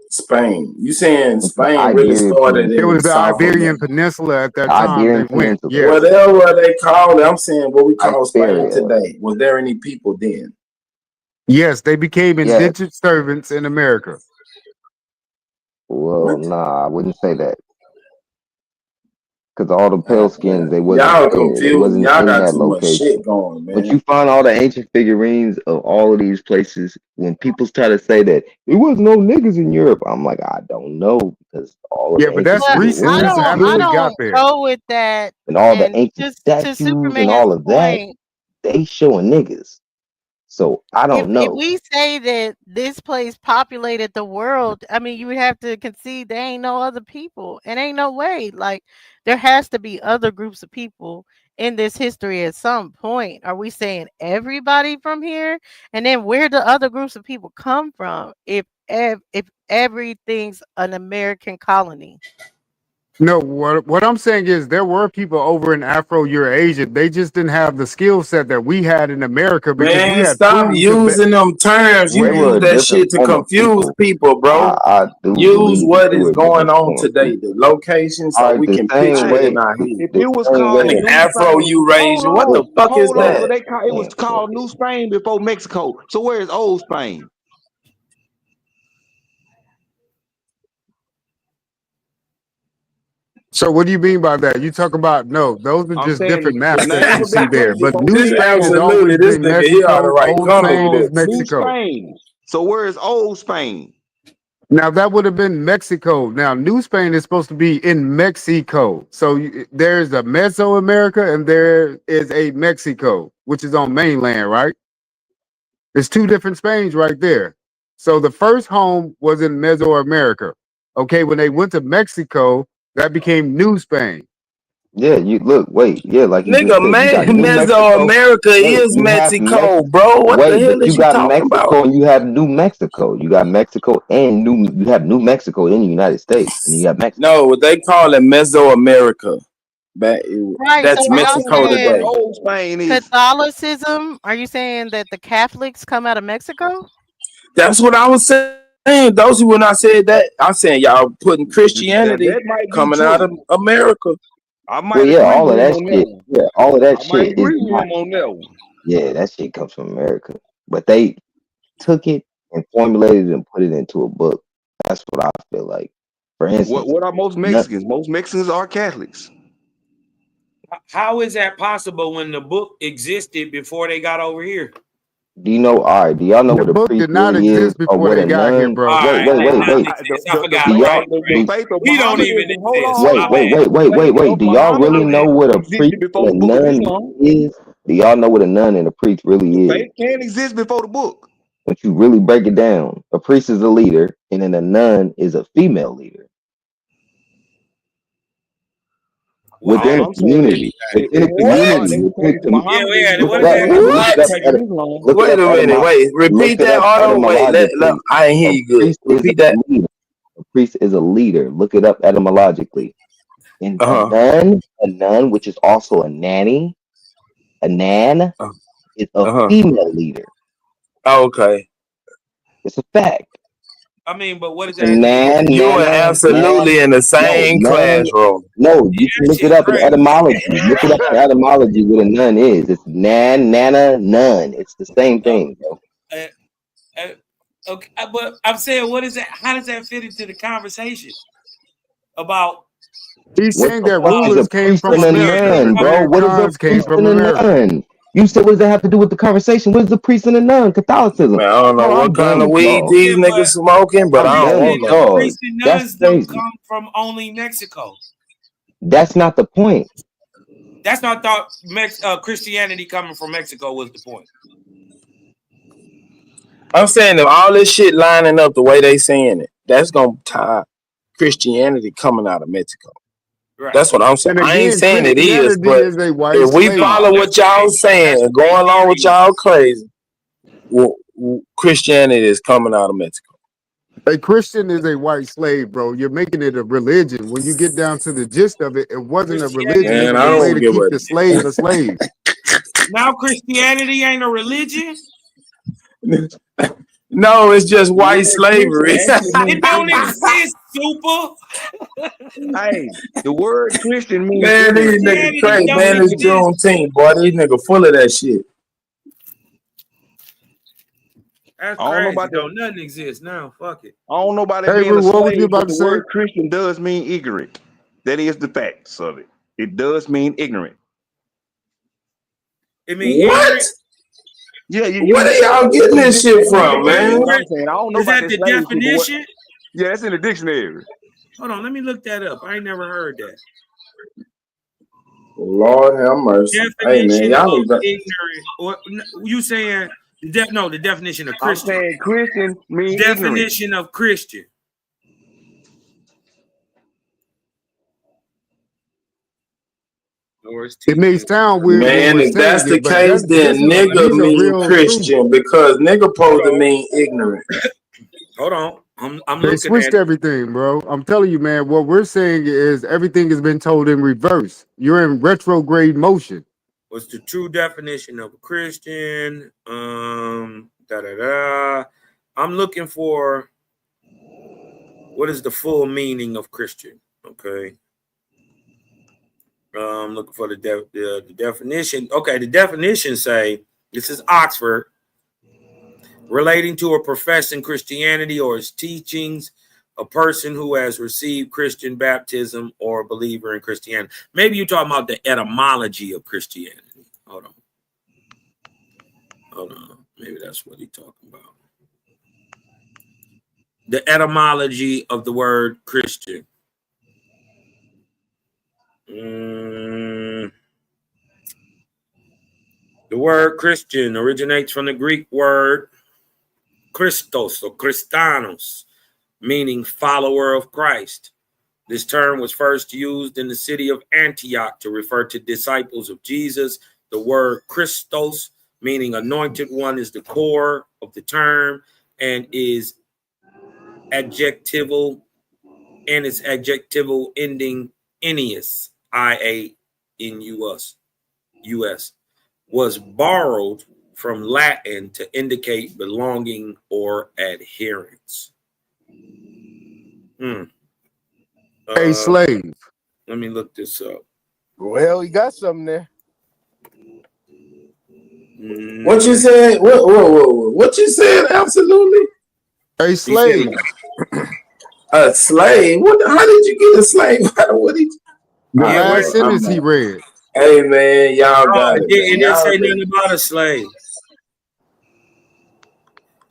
Speaker 21: Spain. You saying
Speaker 2: went to the
Speaker 21: Spain really
Speaker 2: Iberian
Speaker 21: started
Speaker 9: It
Speaker 21: in
Speaker 9: was
Speaker 2: Peninsula,
Speaker 9: the
Speaker 21: South
Speaker 9: Iberian
Speaker 21: America?
Speaker 9: Peninsula at
Speaker 2: the
Speaker 9: that time they
Speaker 2: Iberian
Speaker 9: went.
Speaker 2: Peninsula,
Speaker 9: Yes.
Speaker 21: Whatever they call it, I'm saying what we call Spain
Speaker 2: Iberia.
Speaker 21: today. Was there any people then?
Speaker 9: Yes, they became
Speaker 2: Yes.
Speaker 9: indentured servants in America.
Speaker 2: Well, nah, I wouldn't say that. Because all the pale skins, they wasn't
Speaker 21: Y'all
Speaker 2: there. They
Speaker 21: confused.
Speaker 2: wasn't
Speaker 21: Y'all
Speaker 2: in
Speaker 21: got
Speaker 2: that
Speaker 21: too much
Speaker 2: location.
Speaker 21: shit going,
Speaker 2: But
Speaker 21: man.
Speaker 2: you find all the ancient figurines of all of these places. When people try to say that there was no niggas in Europe, I'm like, I don't know, because all of
Speaker 9: Yeah,
Speaker 2: the
Speaker 9: but
Speaker 2: ancient
Speaker 9: that's
Speaker 22: But
Speaker 9: recent
Speaker 22: I
Speaker 2: figurines
Speaker 9: since
Speaker 2: and
Speaker 22: don't I
Speaker 2: shit,
Speaker 9: Africa got
Speaker 22: don't
Speaker 9: there.
Speaker 22: go with that.
Speaker 2: and all the
Speaker 22: And
Speaker 2: ancient
Speaker 22: just to
Speaker 2: statues and
Speaker 22: Superman's
Speaker 2: all of that,
Speaker 22: point,
Speaker 2: they showing niggas. So I don't
Speaker 22: if
Speaker 2: know.
Speaker 22: we say that this place populated the world, I mean, you would have to concede there ain't no other people, and ain't no way. Like there has to be other groups of people in this history at some point. Are we saying everybody from here? And then where do other groups of people come from? If everything's an American colony.
Speaker 9: No, what I'm saying is there were people over in Afro-Eurasia. They just didn't have the skill set that we had in America because we
Speaker 21: Man,
Speaker 9: had
Speaker 21: stop
Speaker 9: food to
Speaker 21: using them terms. You
Speaker 2: They were
Speaker 21: use
Speaker 2: a
Speaker 21: that
Speaker 2: different
Speaker 21: shit to
Speaker 2: form of
Speaker 21: confuse
Speaker 2: people.
Speaker 21: people, bro.
Speaker 2: I do
Speaker 21: Use
Speaker 2: believe
Speaker 21: what
Speaker 2: they
Speaker 21: is
Speaker 2: were a
Speaker 21: going
Speaker 2: different
Speaker 21: on
Speaker 2: form of
Speaker 21: today,
Speaker 2: people.
Speaker 21: the location, so
Speaker 2: All right,
Speaker 21: we
Speaker 2: the
Speaker 21: can
Speaker 2: same
Speaker 21: picture it in
Speaker 2: way,
Speaker 21: our head.
Speaker 17: If
Speaker 2: the
Speaker 17: it was
Speaker 2: same
Speaker 17: called
Speaker 2: way.
Speaker 17: New Spain,
Speaker 21: Afro-Eurasia, what the fuck is
Speaker 17: hold on. So
Speaker 21: that?
Speaker 17: it was called New Spain before Mexico. So where is Old Spain?
Speaker 9: So what do you mean by that? You talk about no, those are
Speaker 17: I'm
Speaker 9: just
Speaker 17: saying
Speaker 9: different
Speaker 17: the
Speaker 9: maps that
Speaker 17: name
Speaker 9: you
Speaker 17: of this
Speaker 9: see there.
Speaker 17: place
Speaker 9: But
Speaker 17: before
Speaker 9: New
Speaker 21: This
Speaker 9: Spain has
Speaker 17: Mexico
Speaker 21: absolutely,
Speaker 9: always
Speaker 21: this
Speaker 9: been
Speaker 21: nigga, he ought to
Speaker 9: Mexico.
Speaker 21: write
Speaker 9: Old
Speaker 21: comic
Speaker 9: Spain is
Speaker 21: books.
Speaker 17: New
Speaker 9: Mexico.
Speaker 17: Spain. So where is Old Spain?
Speaker 9: Now that would have been Mexico. Now New Spain is supposed to be in Mexico. So there's a Mesoamerica and there is a Mexico, which is on mainland, right? There's two different Spains right there. So the first home was in Mesoamerica. Okay, when they went to Mexico, that became New Spain.
Speaker 2: Yeah, you look, wait, yeah, like you just
Speaker 21: Nigga,
Speaker 2: said, you got New Mexico.
Speaker 21: Mesoamerica
Speaker 2: Wait,
Speaker 21: is
Speaker 2: you have
Speaker 21: Mexico, bro. What the
Speaker 2: wait,
Speaker 21: hell
Speaker 2: but you
Speaker 21: is you
Speaker 2: got
Speaker 21: talking about?
Speaker 2: Mexico and you have New Mexico. You got Mexico and you have New Mexico in the United States, and you got Mexico.
Speaker 21: No, they call it Mesoamerica.
Speaker 22: Right.
Speaker 21: That's
Speaker 22: So are y'all
Speaker 21: Mexico
Speaker 17: Where
Speaker 21: today.
Speaker 22: saying
Speaker 17: Old Spain is.
Speaker 22: Catholicism? Are you saying that the Catholics come out of Mexico?
Speaker 21: That's what I was saying. Those who when I said that, I'm saying y'all putting Christianity
Speaker 17: That might be
Speaker 21: coming out
Speaker 17: true.
Speaker 21: of America.
Speaker 17: I
Speaker 2: Well,
Speaker 17: might
Speaker 2: yeah,
Speaker 17: agree
Speaker 2: all of
Speaker 17: with him
Speaker 2: that
Speaker 17: on that
Speaker 2: shit,
Speaker 17: one.
Speaker 2: yeah, all of that
Speaker 17: I might
Speaker 2: shit is
Speaker 17: agree with
Speaker 2: not.
Speaker 17: him on that one.
Speaker 2: Yeah, that shit comes from America, but they took it and formulated it and put it into a book. That's what I feel like. For instance,
Speaker 17: What are most Mexicans? Most Mexicans are Catholics.
Speaker 12: How is that possible when the book existed before they got over here?
Speaker 2: do you know? All right, do y'all know
Speaker 9: The
Speaker 2: what a
Speaker 9: book
Speaker 2: priest
Speaker 9: did not
Speaker 2: really is,
Speaker 9: exist
Speaker 2: or
Speaker 9: before
Speaker 2: what
Speaker 9: they
Speaker 2: a
Speaker 9: got here,
Speaker 2: nun?
Speaker 9: bro.
Speaker 12: All right,
Speaker 2: Wait.
Speaker 12: I forgot.
Speaker 2: Do y'all?
Speaker 12: Right.
Speaker 17: The faith of
Speaker 12: He don't even
Speaker 17: Mohammedanism. Hold
Speaker 12: exist.
Speaker 17: on,
Speaker 2: Wait.
Speaker 12: My
Speaker 17: hold on.
Speaker 12: bad.
Speaker 17: The faith of
Speaker 2: Do y'all really know
Speaker 17: Mohammedanism
Speaker 2: what a priest
Speaker 17: existed before
Speaker 2: and
Speaker 17: the
Speaker 2: a
Speaker 17: Book of
Speaker 2: nun
Speaker 17: Islam.
Speaker 2: is? Do y'all know what a nun and a priest
Speaker 17: The
Speaker 2: really is?
Speaker 17: faith can exist before the book.
Speaker 2: When you really break it down, a priest is a leader, and then a nun is a female leader within a
Speaker 17: All I'm saying is,
Speaker 2: community. Within a
Speaker 21: What?
Speaker 2: community,
Speaker 17: they were
Speaker 2: within a
Speaker 17: taking
Speaker 12: Yeah.
Speaker 17: Mohammedanism
Speaker 12: What
Speaker 2: look
Speaker 12: is
Speaker 2: it
Speaker 17: before
Speaker 2: up.
Speaker 12: that?
Speaker 17: they
Speaker 2: Look it
Speaker 21: What?
Speaker 2: up.
Speaker 17: came to Islam.
Speaker 2: Look it
Speaker 21: Wait
Speaker 2: up.
Speaker 21: a minute. Wait.
Speaker 2: Look
Speaker 21: Repeat
Speaker 2: it
Speaker 21: that,
Speaker 2: up
Speaker 21: Otto. Wait.
Speaker 2: etymologically.
Speaker 21: I ain't hear
Speaker 2: A
Speaker 21: you good.
Speaker 2: priest is
Speaker 21: Repeat
Speaker 2: a
Speaker 21: that.
Speaker 2: leader. A priest is a leader. Look it up etymologically. And
Speaker 21: Uh
Speaker 2: a nun, which is also a nanny, a nan,
Speaker 21: huh.
Speaker 2: is a
Speaker 21: Uh huh.
Speaker 2: female leader.
Speaker 21: Okay.
Speaker 2: It's a fact.
Speaker 12: I mean, but what does that
Speaker 2: And
Speaker 12: mean?
Speaker 2: you
Speaker 15: are absolutely in the same classroom.
Speaker 2: No, you can look it up in etymology. Look it up in etymology what a nun is. It's nan, nana, nun. It's the same thing, bro.
Speaker 12: Okay, but I'm saying, what is that? How does that fit into the conversation about?
Speaker 9: He's
Speaker 2: What
Speaker 9: saying
Speaker 2: the
Speaker 9: that
Speaker 2: fuck is
Speaker 9: rulers
Speaker 2: a
Speaker 9: came
Speaker 2: priest
Speaker 9: from
Speaker 2: and a
Speaker 9: America
Speaker 2: nun,
Speaker 9: and
Speaker 2: bro?
Speaker 9: then
Speaker 2: What is a
Speaker 9: cons came
Speaker 2: priest
Speaker 9: from
Speaker 2: and a
Speaker 9: America.
Speaker 2: nun? You said, what does that have to do with the conversation? What is a priest and a nun? Catholicism.
Speaker 15: Man, I don't know
Speaker 2: Bro,
Speaker 15: what
Speaker 2: I'm done
Speaker 15: kind of
Speaker 2: with
Speaker 15: weed
Speaker 2: y'all.
Speaker 15: these niggas smoking, but
Speaker 2: I'm
Speaker 15: I don't
Speaker 2: done
Speaker 15: want
Speaker 2: with
Speaker 15: none.
Speaker 2: y'all.
Speaker 12: Priests and
Speaker 2: That's
Speaker 12: nuns don't
Speaker 2: crazy.
Speaker 12: come from only Mexico.
Speaker 2: That's not the point.
Speaker 12: That's not thought. Christianity coming from Mexico was the point.
Speaker 15: I'm saying if all this shit lining up the way they saying it, that's gonna tie Christianity coming out of Mexico.
Speaker 12: Right.
Speaker 15: That's what I'm saying.
Speaker 9: And
Speaker 15: I ain't
Speaker 9: again,
Speaker 15: saying it is,
Speaker 9: Christianity
Speaker 15: but
Speaker 9: is a white
Speaker 15: if we
Speaker 9: slave.
Speaker 15: follow what y'all saying and go along with y'all crazy, well, Christianity is coming out of Mexico.
Speaker 9: A Christian is a white slave, bro. You're making it a religion. When you get down to the gist of it, it wasn't a religion. It
Speaker 15: Man,
Speaker 9: was
Speaker 15: I
Speaker 9: a way
Speaker 15: don't
Speaker 9: to
Speaker 15: give
Speaker 9: keep
Speaker 15: a
Speaker 9: the slave a slave.
Speaker 12: Now Christianity ain't a religion.
Speaker 15: No, it's just white slavery.
Speaker 12: It don't exist, super.
Speaker 17: Hey, the word Christian means
Speaker 15: Man, these niggas crazy. Man, it's Juneteenth, boy. These niggas full of that shit.
Speaker 12: That's
Speaker 17: I don't know
Speaker 12: crazy.
Speaker 17: about
Speaker 12: Though nothing exists now. Fuck it.
Speaker 17: I don't know about it
Speaker 9: Hey,
Speaker 17: being a
Speaker 9: Ru, what was you
Speaker 17: slave,
Speaker 9: about
Speaker 17: but
Speaker 9: to
Speaker 17: the
Speaker 9: say?
Speaker 17: word Christian does mean ignorant. That is the facts of it. It does mean ignorant.
Speaker 12: It mean
Speaker 15: What?
Speaker 12: ignorant.
Speaker 17: Yeah,
Speaker 15: Where are y'all getting this shit from, man?
Speaker 17: I'm saying, I don't know
Speaker 12: Is
Speaker 17: about
Speaker 12: that
Speaker 17: this
Speaker 12: the
Speaker 17: slave shit, but what?
Speaker 12: definition?
Speaker 17: Yeah, it's in the dictionary.
Speaker 12: Hold on, let me look that up. I ain't never heard that.
Speaker 21: Lord have mercy. Hey, man,
Speaker 12: Definition
Speaker 21: y'all
Speaker 12: of
Speaker 21: need to.
Speaker 12: ignorant, or you saying the definition of
Speaker 17: I'm
Speaker 12: Christian.
Speaker 17: saying Christian means ignorant.
Speaker 12: Definition of Christian.
Speaker 9: It may sound weird when
Speaker 15: Man,
Speaker 9: we're
Speaker 15: if that's
Speaker 9: saying
Speaker 15: the
Speaker 9: it, but
Speaker 15: case, then nigga
Speaker 9: these are
Speaker 15: mean
Speaker 9: real
Speaker 15: Christian because nigga supposed to mean ignorant.
Speaker 12: Hold on, I'm
Speaker 9: They
Speaker 12: looking
Speaker 9: switched
Speaker 12: at it.
Speaker 9: everything, bro. I'm telling you, man. What we're saying is everything has been told in reverse. You're in retrograde motion.
Speaker 12: What's the true definition of a Christian? I'm looking for what is the full meaning of Christian. Okay. I'm looking for the definition. Okay, the definition say this is Oxford, relating to a professing Christianity or its teachings, a person who has received Christian baptism or a believer in Christianity. Maybe you're talking about the etymology of Christianity. Hold on. Maybe that's what he's talking about. The etymology of the word Christian. The word Christian originates from the Greek word Christos or Christanos, meaning follower of Christ. This term was first used in the city of Antioch to refer to disciples of Jesus. The word Christos, meaning anointed one, is the core of the term and is adjectival, and its adjectival ending "ineus," I-A-N-U-S, U-S, was borrowed from Latin to indicate belonging or adherence.
Speaker 9: A slave.
Speaker 12: Let me look this up.
Speaker 1: Well, he got something there.
Speaker 21: What you said? What you said? Absolutely.
Speaker 9: A slave.
Speaker 21: A slave? How did you get a slave?
Speaker 9: The last sentence he read.
Speaker 21: Hey man, y'all got it.
Speaker 12: It didn't say nothing about a slave.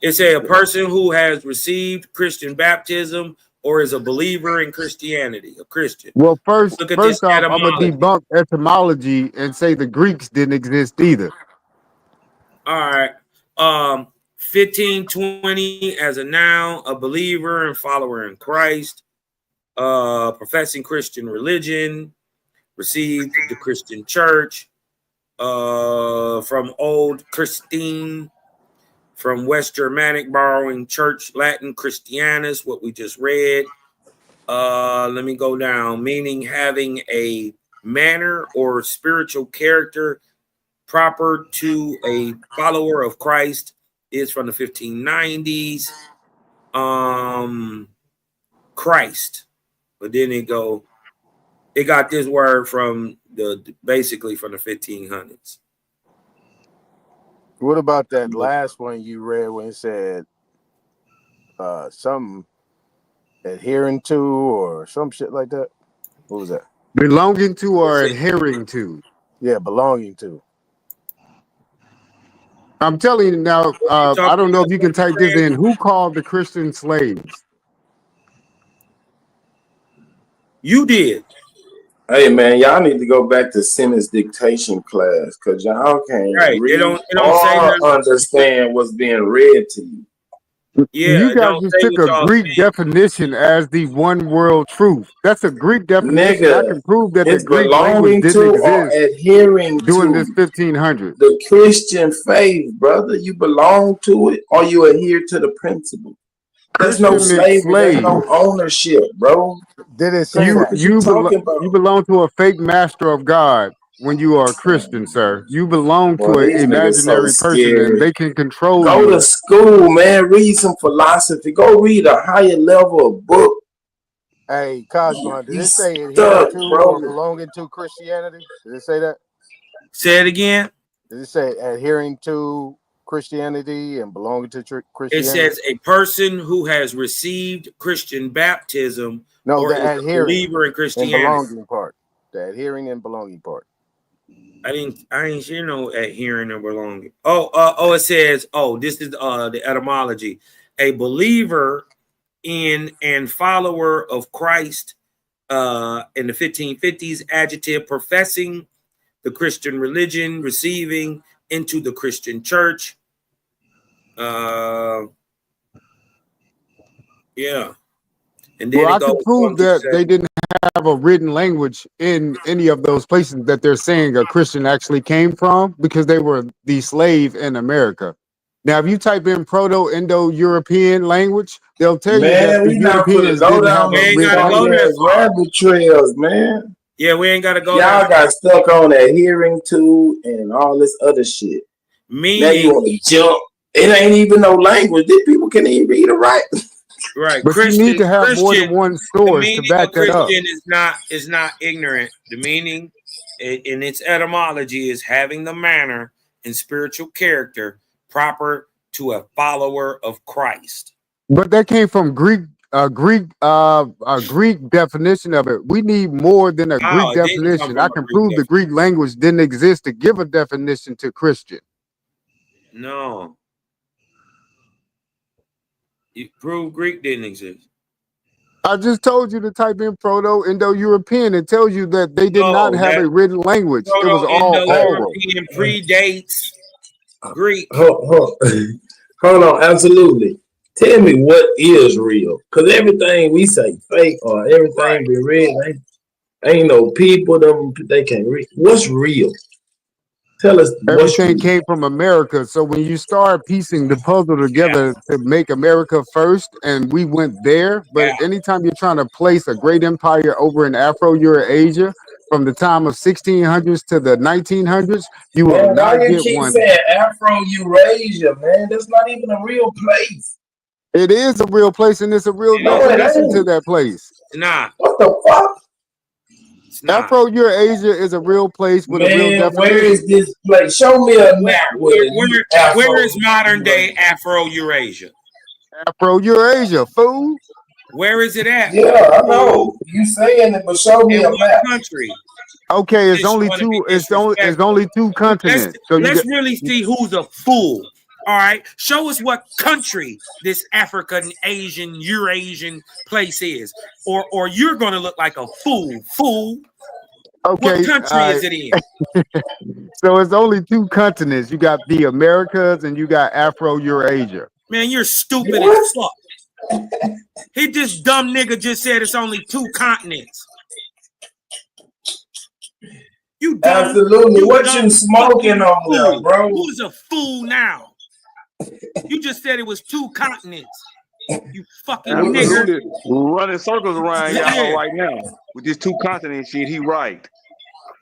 Speaker 12: It said a person who has received Christian baptism or is a believer in Christianity, a Christian.
Speaker 9: Well, first
Speaker 12: Look at
Speaker 9: off,
Speaker 12: this
Speaker 9: I'm gonna
Speaker 12: etymology.
Speaker 9: debunk etymology and say the Greeks didn't exist either.
Speaker 12: All right. 1520 as a noun, a believer and follower in Christ, professing Christian religion, received the Christian church, from Old Christine, from West Germanic, borrowing church Latin Christianus, what we just read. Let me go down. Meaning having a manner or spiritual character proper to a follower of Christ, is from the 1590s. Christ, but then it got this word from basically from the 1500s.
Speaker 1: What about that last one you read when it said something adhering to or some shit like that? What was that?
Speaker 9: Belonging to or adhering to?
Speaker 1: Yeah, belonging to.
Speaker 9: I'm telling you now, I don't know if you can type this in. Who called the Christian slaves?
Speaker 12: You did.
Speaker 21: Hey man, y'all need to go back to sentence dictation class because y'all can't read
Speaker 12: it don't say
Speaker 21: or
Speaker 12: nothing.
Speaker 21: understand what's being read to you.
Speaker 12: Yeah,
Speaker 9: you guys just took a Greek definition as the one world truth. That's a Greek definition. I can prove that the
Speaker 21: It's
Speaker 9: Greek language
Speaker 21: belonging
Speaker 9: didn't
Speaker 21: to or
Speaker 9: exist
Speaker 21: adhering
Speaker 9: during
Speaker 21: to
Speaker 9: this 1500s.
Speaker 21: the Christian faith, brother. You belong to it or you adhere to the principle. There's no slavery. There's no ownership, bro.
Speaker 1: Did it say that?
Speaker 9: You belong to a fake master of God when you are a Christian, sir. You belong to an imaginary person and they can control
Speaker 21: Go
Speaker 9: you.
Speaker 21: to school, man. Read some philosophy. Go read a higher level of book.
Speaker 1: Hey, Cosmo, did it say adhering
Speaker 21: stuck,
Speaker 1: to
Speaker 21: bro.
Speaker 1: or belonging to Christianity? Did it say that?
Speaker 12: Say it again.
Speaker 1: Did it say adhering to Christianity and belonging to
Speaker 12: It
Speaker 1: Christianity?
Speaker 12: says a person who has received Christian baptism or
Speaker 1: the
Speaker 12: is a
Speaker 1: adhering
Speaker 12: believer in
Speaker 1: and
Speaker 12: Christianity.
Speaker 1: belonging part. The adhering and belonging part.
Speaker 12: I didn't hear no adhering or belonging. It says, this is the etymology. A believer in and follower of Christ in the 1550s, adjective professing the Christian religion, receiving into the Christian church. Yeah. And then
Speaker 9: I can prove that they didn't have a written language in any of those places that they're saying a Christian actually came from because they were the slave in America. Now, if you type in Proto-Indo-European language, they'll tell you that the Europeans didn't have a written language.
Speaker 21: Rabbit trails, man.
Speaker 12: Yeah, we ain't got to go.
Speaker 21: Y'all got stuck on adhering to and all this other shit. Now you want to jump. It ain't even no language. These people can't even read or write.
Speaker 12: Right,
Speaker 9: but you need to have more than one source to back that up.
Speaker 12: Christian is not ignorant. The meaning in its etymology is having the manner and spiritual character proper to a follower of Christ.
Speaker 9: But that came from Greek definition of it. We need more than a Greek definition. I can prove the Greek language didn't exist to give a definition to Christian.
Speaker 12: No. You prove Greek didn't exist.
Speaker 9: I just told you to type in Proto-Indo-European. It tells you that they did not have a written language. It was all oral.
Speaker 12: Predates Greek.
Speaker 21: Hold on, absolutely. Tell me what is real, because everything we say fake or everything we read ain't no people. They can't read. What's real? Tell us.
Speaker 9: Everything came from America. So when you start piecing the puzzle together to make America first, and we went there, but anytime you're trying to place a great empire over in Afro-Eurasia from the time of 1600s to the 1900s, you will not get
Speaker 21: keep
Speaker 9: one.
Speaker 21: Saying Afro-Eurasia, man, that's not even a real place.
Speaker 9: It is a real place, and it's a real definition to that place.
Speaker 12: Nah.
Speaker 21: What the fuck?
Speaker 9: Afro-Eurasia is a real place with a real definition.
Speaker 21: Where is this place? Show me a map.
Speaker 12: Where is modern day Afro-Eurasia?
Speaker 9: Afro-Eurasia, fool.
Speaker 12: Where is it at?
Speaker 21: Yeah, I know. You saying it, but show me a map.
Speaker 12: Country.
Speaker 9: Okay, it's only two. It's only two continents.
Speaker 12: Let's really see who's a fool. All right, show us what country this African, Asian, Eurasian place is, or you're gonna look like a fool.
Speaker 9: Okay,
Speaker 12: what country is it in?
Speaker 9: So it's only two continents. You got the Americas and you got Afro-Eurasia.
Speaker 12: Man, you're stupid as fuck. This dumb nigga just said it's only two continents. You dumb.
Speaker 21: Absolutely. What you smoking on there, bro?
Speaker 12: Who's a fool now? You just said it was two continents. You fucking nigger.
Speaker 17: Running circles around y'all right now with this two continent shit. He right.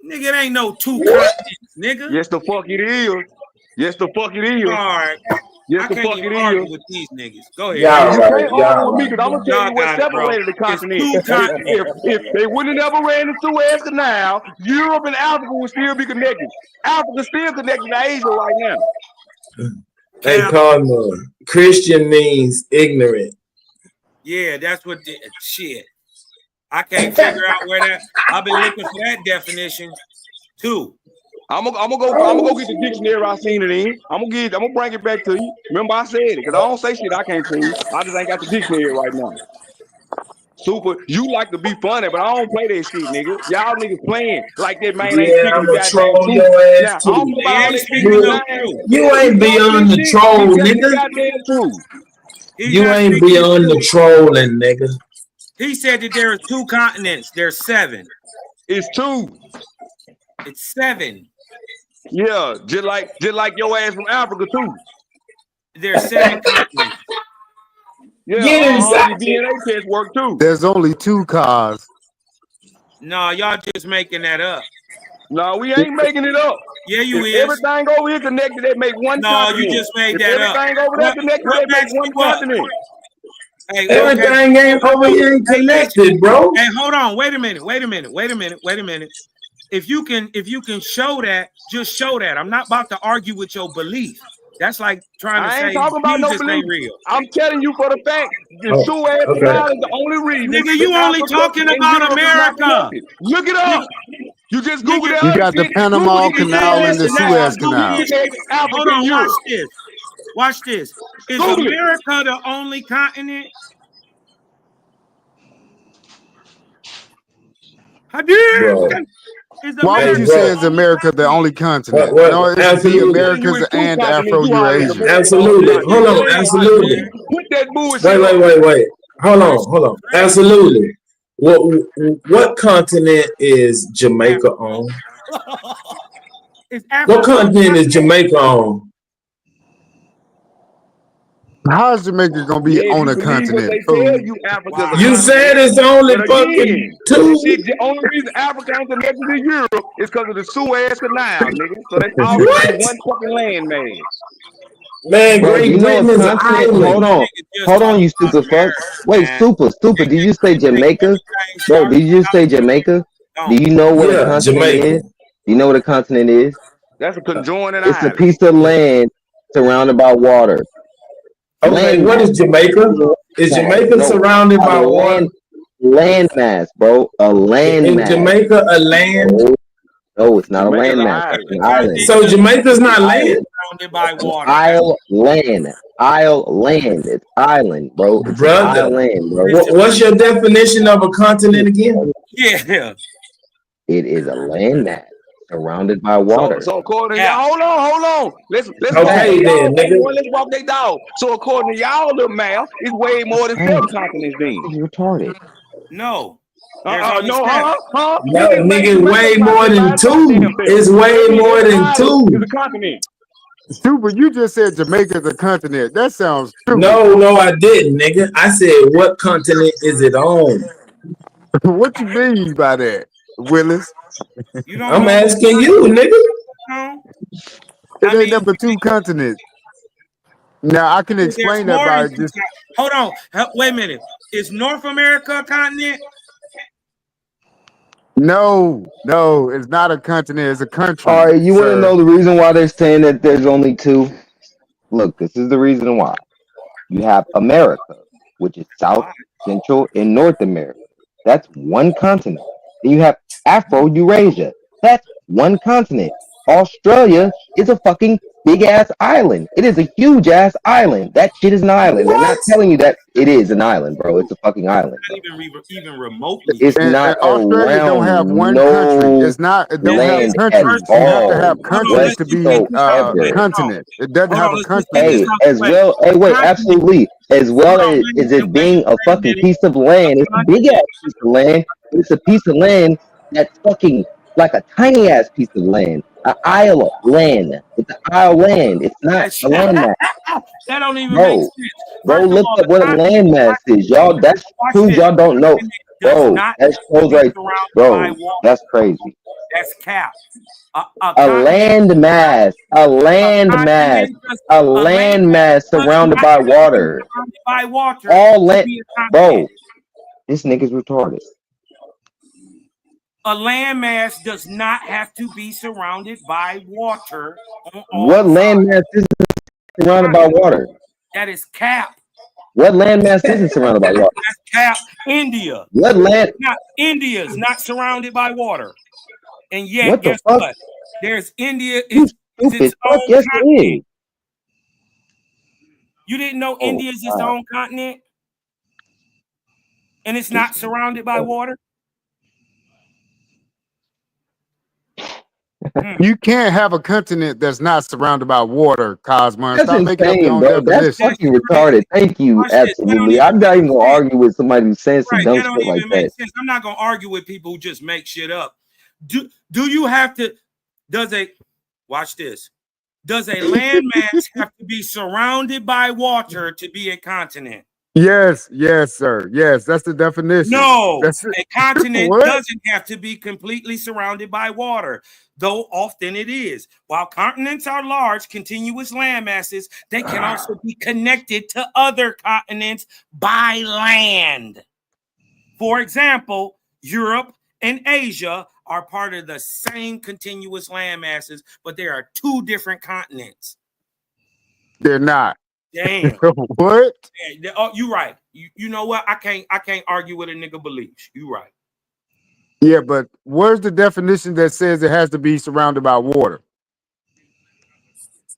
Speaker 12: Nigga, it ain't no two continents, nigga.
Speaker 17: Yes, the fuck it is. Yes, the fuck it is.
Speaker 12: All right.
Speaker 17: Yes,
Speaker 12: I
Speaker 17: the
Speaker 12: can't
Speaker 17: fuck
Speaker 12: even
Speaker 17: it
Speaker 12: argue
Speaker 17: is.
Speaker 12: with these niggas. Go ahead.
Speaker 21: Y'all
Speaker 17: You
Speaker 21: right.
Speaker 17: can't
Speaker 21: Y'all
Speaker 17: argue with me
Speaker 21: right.
Speaker 17: because I'm gonna tell
Speaker 12: Y'all
Speaker 17: you what
Speaker 12: got it, bro.
Speaker 17: separated the
Speaker 12: It's
Speaker 17: continent.
Speaker 12: two continents.
Speaker 17: If they wouldn't have never ran the Suez Canal, Europe and Africa would still be connected. Africa still connected to Asia right now.
Speaker 21: Hey, Cardinal, Christian means ignorant.
Speaker 12: Yeah, that's what the shit. I can't figure out where that. I've been looking for that definition too.
Speaker 17: I'm gonna go get the dictionary I seen it in. I'm gonna bring it back to you. Remember I said it because I don't say shit I can't see. I just ain't got the dictionary right now. Super, you like to be funny, but I don't play that shit, nigga. Y'all niggas playing like that man ain't
Speaker 21: Yeah,
Speaker 17: speaking
Speaker 21: I'm
Speaker 17: the
Speaker 21: gonna
Speaker 17: goddamn
Speaker 21: troll
Speaker 17: truth.
Speaker 21: your
Speaker 17: Now,
Speaker 21: ass
Speaker 17: I don't
Speaker 21: too.
Speaker 17: know about all that
Speaker 12: speaking
Speaker 17: ignorant
Speaker 12: the
Speaker 17: lying.
Speaker 12: truth.
Speaker 21: You ain't beyond the troll,
Speaker 17: He telling
Speaker 21: nigga.
Speaker 17: the goddamn truth.
Speaker 21: You ain't beyond the trolling, nigga.
Speaker 12: He said that there are 2 continents. There's 7.
Speaker 17: It's 2.
Speaker 12: It's 7.
Speaker 17: Yeah, just like your ass from Africa too.
Speaker 12: There's 7 continents.
Speaker 17: Yeah,
Speaker 21: Yes,
Speaker 17: your DNA test work too.
Speaker 9: There's only 2 cars.
Speaker 12: No, y'all just making that up.
Speaker 17: No, we ain't making it up.
Speaker 12: Yeah, you
Speaker 17: if
Speaker 12: is.
Speaker 17: everything over here connected, they make one
Speaker 12: No,
Speaker 17: continent.
Speaker 12: you just made
Speaker 17: if
Speaker 12: that up.
Speaker 17: everything over there connected,
Speaker 12: What
Speaker 17: they make
Speaker 12: makes
Speaker 17: one
Speaker 12: what?
Speaker 17: continent.
Speaker 12: Hey,
Speaker 21: Everything ain't over here ain't connected, bro.
Speaker 12: Hey, hold on. Wait a minute. If you can show that, just show that. I'm not about to argue with your belief. That's like trying to
Speaker 17: I
Speaker 12: say
Speaker 17: ain't talking about no
Speaker 12: Jesus
Speaker 17: belief.
Speaker 12: ain't real.
Speaker 17: I'm telling you for the fact the Suez Canal is the only reason.
Speaker 12: Nigga, you
Speaker 17: that
Speaker 12: only
Speaker 17: Africa
Speaker 12: talking
Speaker 17: and
Speaker 12: about
Speaker 17: Europe is not
Speaker 12: America.
Speaker 17: connected. Look it up. You just Google that
Speaker 9: You
Speaker 17: other
Speaker 9: got the
Speaker 17: shit.
Speaker 9: Panama
Speaker 17: Google the
Speaker 9: Canal and the
Speaker 17: Suez Canal.
Speaker 9: Suez
Speaker 17: Google
Speaker 9: Canal.
Speaker 17: Africa
Speaker 12: Hold on,
Speaker 17: and Europe.
Speaker 12: Watch this. Is
Speaker 17: Google it.
Speaker 12: America the only continent?
Speaker 21: Bro.
Speaker 12: Is
Speaker 9: Why would
Speaker 12: America
Speaker 9: you
Speaker 21: bro.
Speaker 9: say is America the only continent?
Speaker 21: What?
Speaker 9: No, it would be
Speaker 21: Absolutely.
Speaker 9: Americas and Afro-Eurasia.
Speaker 21: Absolutely. Hold on. Absolutely.
Speaker 17: Put that bullshit
Speaker 21: Wait. Hold on. Absolutely. What continent is Jamaica on?
Speaker 12: Is
Speaker 21: What continent is Jamaica on?
Speaker 9: How is Jamaica gonna be
Speaker 17: Yeah,
Speaker 9: on
Speaker 17: you
Speaker 9: a
Speaker 17: believe what
Speaker 9: continent?
Speaker 17: they tell you, Africa's a
Speaker 21: You
Speaker 17: continent.
Speaker 21: said it's only
Speaker 17: But
Speaker 21: fucking
Speaker 17: again,
Speaker 21: 2.
Speaker 17: the only reason Africa ain't connected to Europe is because of the Suez Canal, nigga. So that's all
Speaker 21: What?
Speaker 17: one fucking landmass.
Speaker 21: Man,
Speaker 2: Bro, do
Speaker 21: Great
Speaker 2: you know
Speaker 21: Britain
Speaker 2: a
Speaker 21: is an
Speaker 2: continent?
Speaker 21: island.
Speaker 2: Hold on, you stupid fuck. Wait, super. Did you say Jamaica? Bro, did you just say Jamaica? Do you know what a
Speaker 21: Yeah,
Speaker 2: continent
Speaker 21: Jamaica.
Speaker 2: is? Do you know what a continent is?
Speaker 17: That's a conjoining
Speaker 2: It's a
Speaker 17: island.
Speaker 2: piece of land surrounded by water.
Speaker 21: Okay, what is Jamaica? Is Jamaica surrounded by water?
Speaker 2: Landmass, bro. A landmass.
Speaker 21: Is Jamaica a land?
Speaker 2: No, it's not
Speaker 17: Jamaica's
Speaker 2: a
Speaker 17: an
Speaker 2: landmass.
Speaker 17: island.
Speaker 2: It's an island.
Speaker 21: So Jamaica's not land?
Speaker 12: surrounded by water.
Speaker 2: Isle land. It's island, bro. It's
Speaker 21: Brother.
Speaker 2: an island, bro.
Speaker 21: What's your definition of a continent again?
Speaker 12: Yeah.
Speaker 2: It is a landmass surrounded by water.
Speaker 17: So according to y'all, hold on. Let's walk
Speaker 21: Okay
Speaker 17: their
Speaker 21: then,
Speaker 17: dog.
Speaker 21: nigga.
Speaker 17: Let's walk their dog. So according to y'all, little math, it's way more than 7 continents then.
Speaker 2: You're retarded.
Speaker 12: No. There's only
Speaker 17: No,
Speaker 12: 7.
Speaker 21: No, nigga, way more than 2. It's way more than 2.
Speaker 17: It's a continent.
Speaker 9: Stupid, you just said Jamaica is a continent. That sounds stupid.
Speaker 21: No, I didn't, nigga. I said, what continent is it on?
Speaker 9: What you mean by that, Willis?
Speaker 21: I'm asking you, nigga.
Speaker 9: It ain't number 2 continents. Now I can explain that by just.
Speaker 12: Hold on. Wait a minute. Is North America a continent?
Speaker 9: No, it's not a continent. It's a country.
Speaker 2: All right, you want to
Speaker 9: sir.
Speaker 2: know the reason why they're saying that there's only 2? Look, this is the reason why. You have America, which is South, Central, and North America. That's one continent. Then you have Afro-Eurasia. That's one continent. Australia is a fucking big ass island. It is a huge ass island. That shit is an island. They're not telling you that it is an island, bro. It's a fucking island.
Speaker 12: Not even remotely.
Speaker 2: It's not
Speaker 9: Australia
Speaker 2: around
Speaker 9: don't have one
Speaker 2: no
Speaker 9: country. It don't have
Speaker 2: land at
Speaker 9: countries. You have to
Speaker 2: all
Speaker 9: have countries to be
Speaker 2: whatsoever.
Speaker 9: continent. It doesn't have a country.
Speaker 2: Hey, absolutely. As well as it being a fucking piece of land, it's a big ass piece of land. It's a piece of land that's fucking like a tiny ass piece of land. An isle of land. It's an isle land. It's not a landmass.
Speaker 12: That don't even make sense.
Speaker 2: Bro, look up what a landmass is, y'all. That proves y'all don't know. Bro, that shows right. Bro, that's crazy.
Speaker 12: That's cap.
Speaker 2: A landmass surrounded by water.
Speaker 12: Surrounded by water.
Speaker 2: All
Speaker 12: to
Speaker 2: land,
Speaker 12: be a
Speaker 2: bro.
Speaker 12: continent.
Speaker 2: This nigga's retarded.
Speaker 12: A landmass does not have to be surrounded by water.
Speaker 2: What landmass isn't surrounded by water?
Speaker 12: That is cap.
Speaker 2: What landmass isn't surrounded by water?
Speaker 12: That's cap. India.
Speaker 2: What land?
Speaker 12: India is not surrounded by water. And yet,
Speaker 2: What the
Speaker 12: guess
Speaker 2: fuck?
Speaker 12: what? There's India
Speaker 2: You
Speaker 12: is
Speaker 2: stupid
Speaker 12: its
Speaker 2: fuck.
Speaker 12: own
Speaker 2: Yes, it
Speaker 12: continent.
Speaker 2: is.
Speaker 12: You didn't know
Speaker 2: Oh,
Speaker 12: India is its
Speaker 2: wow.
Speaker 12: own continent? And it's not surrounded by water?
Speaker 9: You can't have a continent that's not surrounded by water, Cosmo.
Speaker 2: That's
Speaker 9: Stop making up your
Speaker 2: insane,
Speaker 9: own
Speaker 2: bro. That's
Speaker 9: definition.
Speaker 2: fucking retarded. Thank you.
Speaker 12: Watch this. That don't
Speaker 2: Absolutely.
Speaker 12: even
Speaker 2: I'm not even gonna
Speaker 12: make
Speaker 2: argue with somebody who's saying some
Speaker 12: Right,
Speaker 2: dumb
Speaker 12: that don't
Speaker 2: shit like
Speaker 12: even make
Speaker 2: that.
Speaker 12: sense. I'm not gonna argue with people who just make shit up. Do you have to? Watch this? Does a landmass have to be surrounded by water to be a continent?
Speaker 9: Yes, sir. Yes, that's the definition.
Speaker 12: No,
Speaker 9: That's
Speaker 12: a continent
Speaker 9: What?
Speaker 12: doesn't have to be completely surrounded by water, though often it is. While continents are large, continuous landmasses, they can also be connected to other continents by land. For example, Europe and Asia are part of the same continuous landmasses, but there are two different continents.
Speaker 9: They're not.
Speaker 12: Damn.
Speaker 9: What?
Speaker 12: Oh, you right. You know what? I can't argue with a nigga beliefs. You right.
Speaker 9: Yeah, but where's the definition that says it has to be surrounded by water?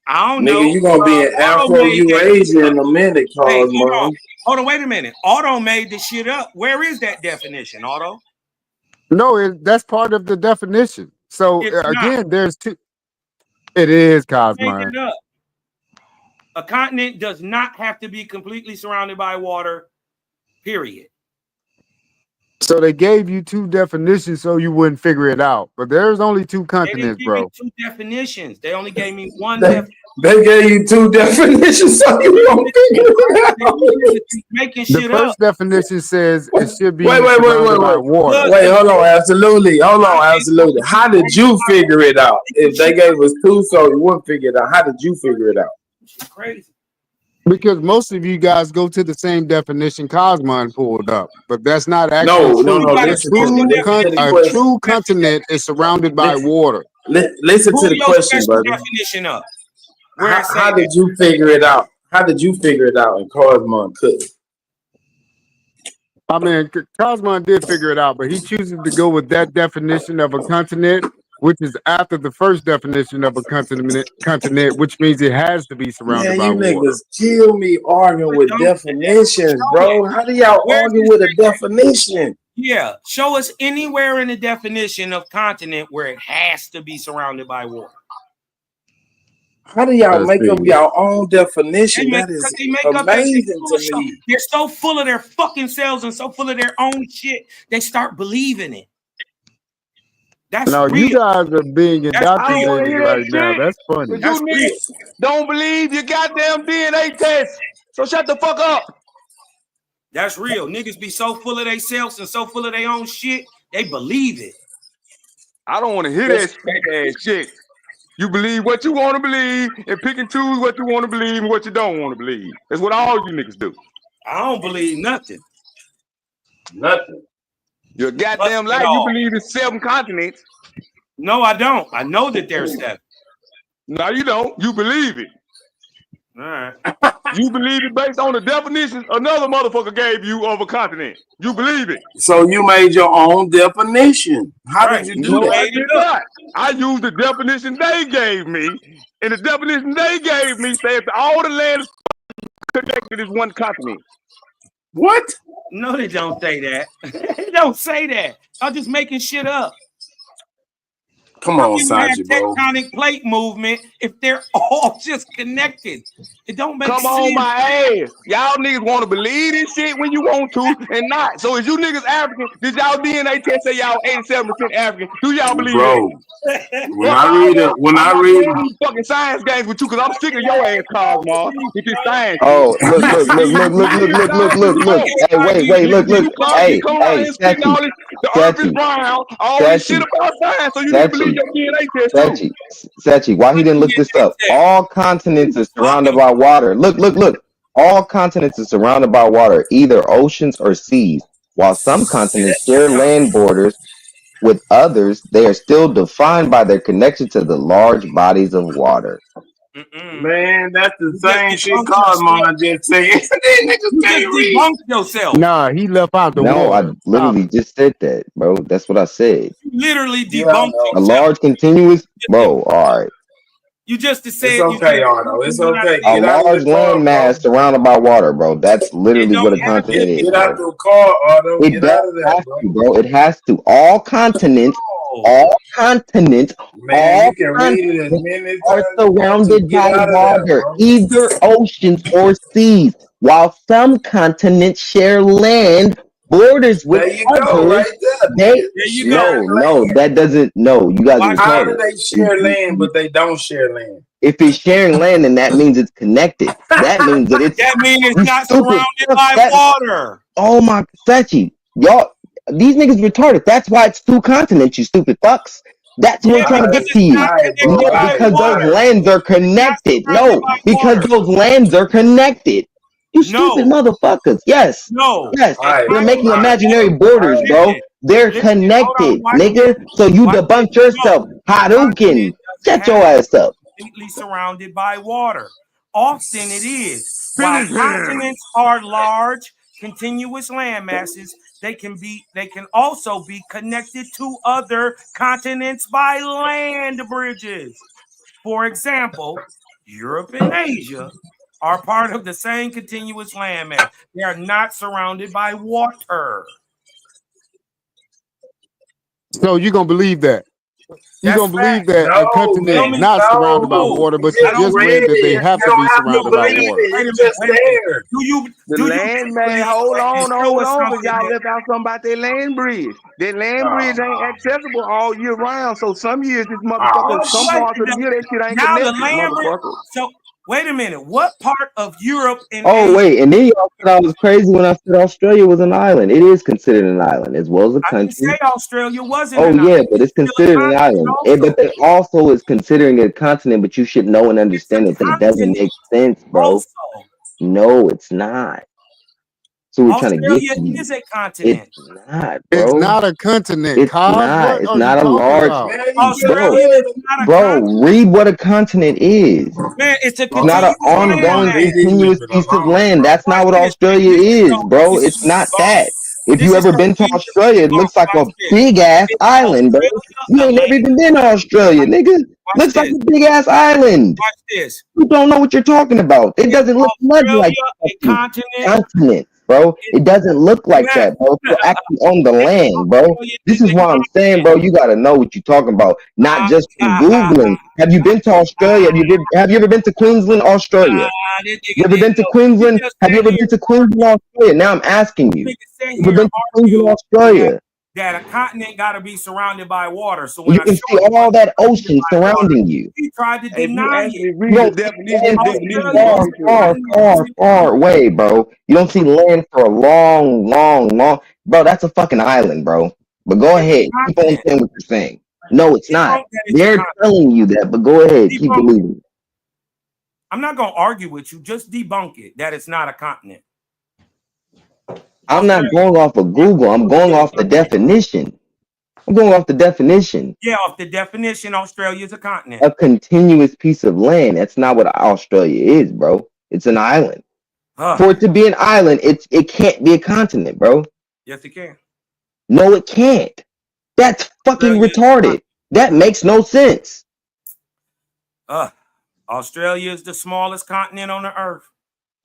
Speaker 12: I don't know.
Speaker 21: Nigga, you gonna be an Afro-Eurasian in a minute,
Speaker 12: Hey,
Speaker 21: Cosmo.
Speaker 12: hold on, wait a minute. Otto made this shit up. Where is that definition, Otto?
Speaker 9: No, that's part of the definition. So
Speaker 12: It's not.
Speaker 9: again, there's two. It is,
Speaker 12: Make
Speaker 9: Cosmo.
Speaker 12: it up. A continent does not have to be completely surrounded by water, period.
Speaker 9: So they gave you two definitions so you wouldn't figure it out. But there's only two
Speaker 12: They didn't
Speaker 9: continents,
Speaker 12: give
Speaker 9: bro.
Speaker 12: me two definitions. They only gave me one
Speaker 21: They,
Speaker 12: definition.
Speaker 21: they gave you two definitions so you don't figure it out.
Speaker 12: Making
Speaker 9: The
Speaker 12: shit
Speaker 9: first
Speaker 12: up.
Speaker 9: definition says it should be
Speaker 21: Wait,
Speaker 9: surrounded by water.
Speaker 21: Wait, hold on, absolutely. How did you figure it out? If they gave us two, so you wouldn't figure it out. How did you figure it out?
Speaker 12: Crazy.
Speaker 9: Because most of you guys go to the same definition Cosmon pulled up, but that's not actually
Speaker 21: No.
Speaker 9: true.
Speaker 21: Listen to the
Speaker 9: A
Speaker 21: question.
Speaker 9: true continent is surrounded by water.
Speaker 21: Listen to
Speaker 12: Pull
Speaker 21: the
Speaker 12: your
Speaker 21: question,
Speaker 12: special
Speaker 21: brother.
Speaker 12: definition up. Where it say
Speaker 21: How did you figure it out? How did you figure it out? And Cosmon couldn't.
Speaker 9: I mean, Cosmon did figure it out, but he chooses to go with that definition of a continent, which is after the first definition of a continent, which means it has to be surrounded
Speaker 21: Man,
Speaker 9: by
Speaker 21: you
Speaker 9: water.
Speaker 21: niggas kill me arguing with definitions, bro. How do y'all argue with a definition?
Speaker 12: Yeah, show us anywhere in the definition of continent where it has to be surrounded by water.
Speaker 21: How do y'all
Speaker 9: That's
Speaker 21: make up
Speaker 9: big.
Speaker 21: your own definition? That
Speaker 12: Because
Speaker 21: is
Speaker 12: they make up that shit
Speaker 21: amazing
Speaker 12: full of
Speaker 21: to
Speaker 12: stuff.
Speaker 21: me.
Speaker 12: They're so full of their fucking selves and so full of their own shit, they start believing it. That's
Speaker 9: Now
Speaker 12: real.
Speaker 9: you guys are being
Speaker 12: That's
Speaker 17: I don't want to
Speaker 9: indoctrinated
Speaker 17: hear that
Speaker 9: right now.
Speaker 17: shit.
Speaker 9: That's funny.
Speaker 17: But
Speaker 12: That's
Speaker 17: you
Speaker 12: real.
Speaker 17: niggas don't believe your goddamn DNA test. So shut the fuck up.
Speaker 12: That's real. Niggas be so full of themselves and so full of their own shit, they believe it.
Speaker 17: I don't want to hear that fake ass shit. You believe what you want to believe and pick and choose what you want to believe and what you don't want to believe. That's what all you niggas do.
Speaker 12: I don't believe nothing.
Speaker 21: Nothing.
Speaker 17: You're goddamn
Speaker 12: Nothing at
Speaker 17: like you
Speaker 12: all.
Speaker 17: believe in 7 continents.
Speaker 12: No, I don't. I know that there's 7.
Speaker 17: No, you don't. You believe it.
Speaker 12: All right.
Speaker 17: You believe it based on the definitions another motherfucker gave you of a continent. You believe it.
Speaker 21: So you made your own definition. How
Speaker 12: Right.
Speaker 21: did you
Speaker 12: You
Speaker 21: do
Speaker 17: No,
Speaker 21: that?
Speaker 17: I did not. I used the definition they gave me, and the definition they gave me said that all the land is connected as one continent.
Speaker 21: What?
Speaker 12: No, they don't say that. They don't say that. I'm just making shit up.
Speaker 21: Come on,
Speaker 12: You have
Speaker 21: Sanji, bro.
Speaker 12: tectonic plate movement if they're all just connected. It don't make
Speaker 17: Come
Speaker 12: sense.
Speaker 17: on, my ass. Y'all niggas want to believe this shit when you want to and not. So is you niggas African? Did y'all DNA test say y'all 87% African? Do y'all believe
Speaker 21: Bro,
Speaker 17: that?
Speaker 21: when I read
Speaker 17: I'm not playing these fucking science games with you because I'm sick of your ass, Cosmo. With this science.
Speaker 2: Oh, look. Hey, wait, look. Hey,
Speaker 17: You come around here spitting all this The earth is round. All this shit about science, so you need to believe your DNA test too.
Speaker 2: Sachi, why he didn't look this up? All continents are surrounded by water. Look. All continents are surrounded by water, either oceans or seas. While some continents share land borders with others, they are still defined by their connection to the large bodies of water.
Speaker 21: Man, that's the same shit Cosmon just said. These niggas can't read.
Speaker 12: Yourself.
Speaker 9: Nah, he left out the
Speaker 2: No,
Speaker 9: water.
Speaker 2: I literally just said that, bro. That's what I said.
Speaker 12: You literally debunked
Speaker 2: A
Speaker 12: yourself.
Speaker 2: large continuous, bro. All right.
Speaker 12: You just said
Speaker 21: It's okay, Arno. It's okay.
Speaker 2: A large landmass surrounded by water, bro. That's literally what a continent is.
Speaker 21: Get out the car, Arno.
Speaker 2: It
Speaker 21: Get out of
Speaker 2: does
Speaker 21: there,
Speaker 2: have to, bro. It has to. All continents,
Speaker 21: Man, you can read it as many
Speaker 2: are
Speaker 21: times
Speaker 2: surrounded
Speaker 21: get
Speaker 2: by
Speaker 21: out of there,
Speaker 2: water,
Speaker 21: bro.
Speaker 2: either oceans or seas. While some continents share land borders with
Speaker 21: There you go,
Speaker 2: others,
Speaker 21: right there.
Speaker 2: they
Speaker 21: you go.
Speaker 2: no, that doesn't. No, you guys are
Speaker 21: How do
Speaker 2: retarded.
Speaker 21: they share land, but they don't share land?
Speaker 2: If it's sharing land, then that means it's connected. That means that it's.
Speaker 12: That means it's
Speaker 2: you
Speaker 12: not
Speaker 2: stupid
Speaker 12: surrounded
Speaker 2: fuck,
Speaker 12: by
Speaker 2: that-
Speaker 12: water.
Speaker 2: Oh my, Sachi, y'all, these niggas retarded. That's why it's two continents, you stupid fucks. That's what we're trying to get to you. No, because those lands are connected. No, because those lands are connected. You stupid motherfuckers. Yes.
Speaker 12: No.
Speaker 2: Yes. They're making imaginary borders, bro. They're connected, nigga. So you debunked yourself. Hadouken. Shut your ass up.
Speaker 12: Completely surrounded by water. Often it is. While continents are large, continuous land masses, they can also be connected to other continents by land bridges. For example, Europe and Asia are part of the same continuous landmass. They are not surrounded by water.
Speaker 9: So you're gonna believe that? You're gonna believe that a continent is not surrounded by water, but you just read that they have to be surrounded by water.
Speaker 21: It's just there.
Speaker 17: The land man, hold on, because y'all left out something about that land bridge. That land bridge ain't accessible all year round. So some years this motherfucker, some parts of the year that shit ain't
Speaker 12: Now the
Speaker 17: connected,
Speaker 12: land bridge.
Speaker 17: motherfucker.
Speaker 12: So wait a minute. What part of Europe and
Speaker 2: Oh
Speaker 12: Asia?
Speaker 2: wait, and then y'all said I was crazy when I said Australia was an island. It is considered an island as well as a
Speaker 12: I didn't
Speaker 2: country.
Speaker 12: say Australia wasn't.
Speaker 2: Oh
Speaker 12: an
Speaker 2: yeah,
Speaker 12: island.
Speaker 2: but it's considered an island. But they also is considering it a continent. But you should know and understand that it doesn't make sense, bro. No, it's not. So we're trying to get
Speaker 12: Australia
Speaker 2: to you.
Speaker 12: is a continent.
Speaker 2: It's not, bro.
Speaker 9: It's not a continent.
Speaker 2: It's
Speaker 9: Cos.
Speaker 2: not.
Speaker 9: What
Speaker 2: It's
Speaker 9: are
Speaker 2: not
Speaker 9: you
Speaker 2: a
Speaker 9: talking
Speaker 2: large.
Speaker 9: about?
Speaker 12: Australia is not a
Speaker 2: Bro, read what a continent is.
Speaker 12: Man, it's a
Speaker 2: It's not an
Speaker 12: continuous
Speaker 2: ongoing,
Speaker 12: landmass.
Speaker 2: continuous piece of land. That's not what Australia is, bro. It's not that. If you ever been to Australia, it looks like a big ass island, bro. You ain't never even been to Australia, nigga. Looks like a big ass island.
Speaker 12: Watch this.
Speaker 2: You don't know what you're talking about. It doesn't look much like
Speaker 12: a
Speaker 2: continent, bro. It doesn't look like that, bro. You're actually on the land, bro. This is why I'm saying, bro, you gotta know what you're talking about, not just from Googling. Have you been to Australia? Have you ever been to Queensland, Australia? You ever been to Queensland? Have you ever been to Queensland, Australia? Now I'm asking you. You ever been to Queensland, Australia?
Speaker 12: That a continent got to be surrounded by water. So
Speaker 2: You can see all that ocean surrounding you.
Speaker 12: he tried to deny it.
Speaker 17: Read the definition.
Speaker 2: Far away, bro. You don't see land for a long, bro. That's a fucking island, bro. But go ahead, keep on saying what you're saying. No, it's not. They're telling you that, but go ahead, keep believing.
Speaker 12: I'm not gonna argue with you. Just debunk it that it's not a continent.
Speaker 2: I'm not going off of Google. I'm going off the definition.
Speaker 12: Yeah, off the definition, Australia is a continent.
Speaker 2: A continuous piece of land. That's not what Australia is, bro. It's an island. For it to be an island, it can't be a continent, bro.
Speaker 12: Yes, it can.
Speaker 2: No, it can't. That's fucking retarded. That makes no sense.
Speaker 12: Australia is the smallest continent on the earth.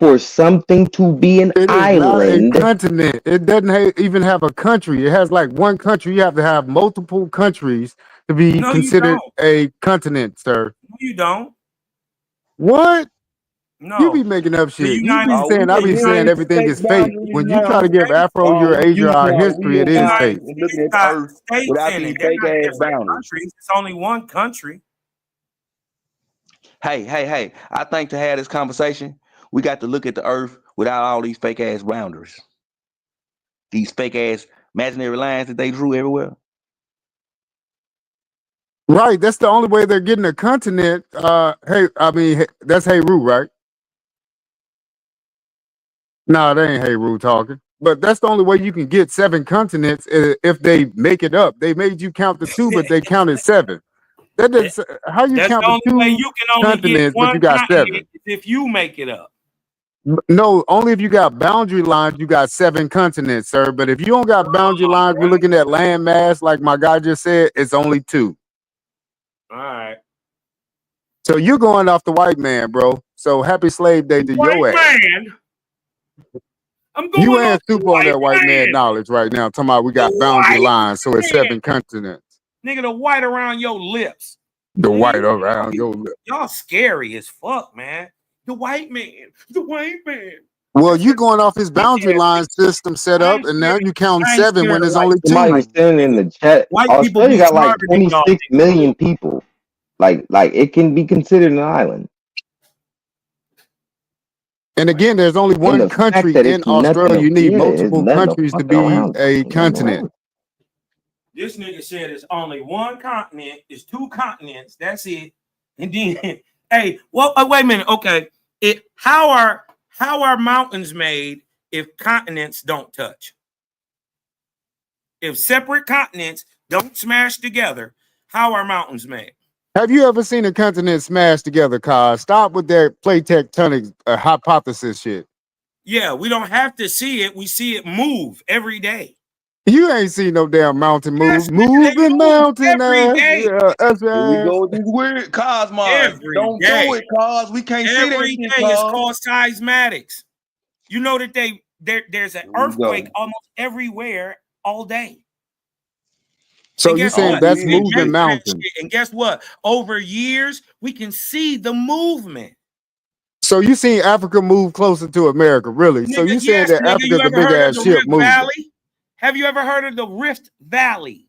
Speaker 2: For something to be an island,
Speaker 9: not a continent. It doesn't even have a country. It has like one country. You have to have multiple countries to be considered a continent, sir.
Speaker 12: No, you don't.
Speaker 9: What?
Speaker 12: No.
Speaker 9: You be making up shit. You be saying, I be saying everything is fake. When you try to give Afro-Eurasia our history, it is fake.
Speaker 17: Looking at the earth without these fake ass boundaries.
Speaker 12: It's only one country.
Speaker 17: Hey. I think to have this conversation, we got to look at the earth without all these fake ass boundaries. These fake ass Imaginary lines that they drew everywhere.
Speaker 9: Right. That's the only way they're getting a continent. That's Heru, right? No, they ain't Heru talking. But that's the only way you can get 7 continents if they make it up. They made you count the 2, but they counted 7. That does how you
Speaker 12: That's
Speaker 9: count
Speaker 12: the only
Speaker 9: the
Speaker 12: way
Speaker 9: 2
Speaker 12: you can only get
Speaker 9: continents, but you
Speaker 12: one
Speaker 9: got 7.
Speaker 12: continent is if you make it up.
Speaker 9: No, only if you got boundary lines, you got 7 continents, sir. But if you don't got boundary lines, we're looking at land mass, like my guy just said, it's only 2.
Speaker 12: All right.
Speaker 9: So you're going off the white man, bro. So happy slave day to your ass.
Speaker 12: Man, I'm going
Speaker 9: You
Speaker 12: off
Speaker 9: ain't
Speaker 12: the
Speaker 9: super on that white man
Speaker 12: man.
Speaker 9: knowledge right now. Talking about we got
Speaker 12: The
Speaker 9: boundary
Speaker 12: white
Speaker 9: lines, so it's
Speaker 12: man.
Speaker 9: 7 continents.
Speaker 12: Nigga, the white around your lips.
Speaker 9: The white around your lips.
Speaker 12: Y'all scary as fuck, man. The white man. The white man.
Speaker 9: Well, you going off his boundary line system set up, and now you count 7 when there's only 2.
Speaker 2: Somebody was saying in the chat,
Speaker 12: White people
Speaker 2: Australia
Speaker 12: be
Speaker 2: got like
Speaker 12: smarter than y'all
Speaker 2: 26 million people. Like it can be considered an island.
Speaker 9: And again, there's only
Speaker 2: And
Speaker 9: one
Speaker 2: the fact
Speaker 9: country
Speaker 2: that
Speaker 9: in
Speaker 2: it's nothing
Speaker 9: Australia. You need multiple
Speaker 2: nothing
Speaker 9: countries to
Speaker 2: fucking
Speaker 9: be
Speaker 2: around.
Speaker 9: a continent.
Speaker 12: This nigga said it's only one continent, it's 2 continents, that's it. And then, hey, well, wait a minute. Okay. How are mountains made if continents don't touch? If separate continents don't smash together, how are mountains made?
Speaker 9: Have you ever seen a continent smash together, Kaz? Stop with that plate tectonic hypothesis shit.
Speaker 12: Yeah, we don't have to see it. We see it move every day.
Speaker 9: You ain't seen no damn mountain move.
Speaker 12: Yes,
Speaker 9: Moving mountain
Speaker 12: every
Speaker 9: ass.
Speaker 12: day.
Speaker 9: Yeah, that's
Speaker 17: Here we
Speaker 9: right.
Speaker 17: go with these weird cosmos.
Speaker 12: Every
Speaker 17: Don't
Speaker 12: day.
Speaker 17: do it, cause we can't see that
Speaker 12: Every
Speaker 17: shit,
Speaker 12: day is
Speaker 17: cause.
Speaker 12: called seismatics. You know that there's an earthquake almost everywhere all day.
Speaker 9: So you're saying that's moving mountains.
Speaker 12: And guess what? Over years, we can see the movement.
Speaker 9: So you seen Africa move closer to America, really? So you saying that Africa's a big ass ship moving?
Speaker 12: Have you ever heard of the Rift Valley?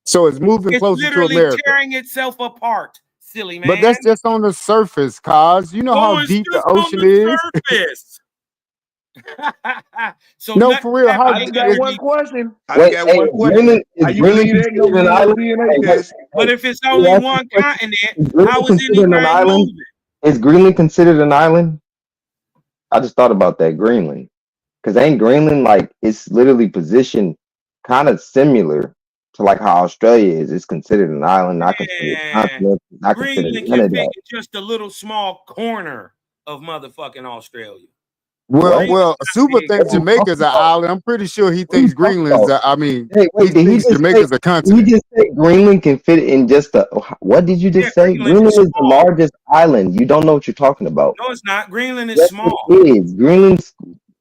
Speaker 9: So it's moving closer to
Speaker 12: literally
Speaker 9: America.
Speaker 12: tearing itself apart, silly man.
Speaker 9: But that's just on the surface, cause you know how deep the ocean is.
Speaker 12: So
Speaker 9: no, for real. How
Speaker 17: I
Speaker 9: deep
Speaker 17: got
Speaker 9: is
Speaker 17: one question.
Speaker 2: Wait, hey, Greenland
Speaker 17: How
Speaker 2: is
Speaker 17: you
Speaker 2: Greenland
Speaker 17: believe that
Speaker 2: considered an
Speaker 17: no
Speaker 2: island?
Speaker 17: DNA test?
Speaker 12: But if it's only one continent, how is
Speaker 2: considered an
Speaker 12: anything
Speaker 2: island?
Speaker 12: moving?
Speaker 2: Is Greenland considered an island? I just thought about that, Greenland. Because ain't Greenland like it's literally positioned kind of similar to like how Australia is. It's considered an island, not considered a continent, not considered
Speaker 12: Greenland
Speaker 2: none
Speaker 12: can
Speaker 2: of
Speaker 12: fit
Speaker 2: that.
Speaker 12: in just a little small corner of motherfucking Australia.
Speaker 9: Well, Super thinks Jamaica's an island. I'm pretty sure he thinks Greenland's.
Speaker 2: Hey, wait,
Speaker 9: he thinks Jamaica's a continent.
Speaker 2: Did he just say Greenland can fit in just a? What did you just say? Greenland is the largest island. You don't know what you're talking about.
Speaker 12: No, it's not. Greenland is
Speaker 2: Yes,
Speaker 12: small.
Speaker 2: it is. Greenland's.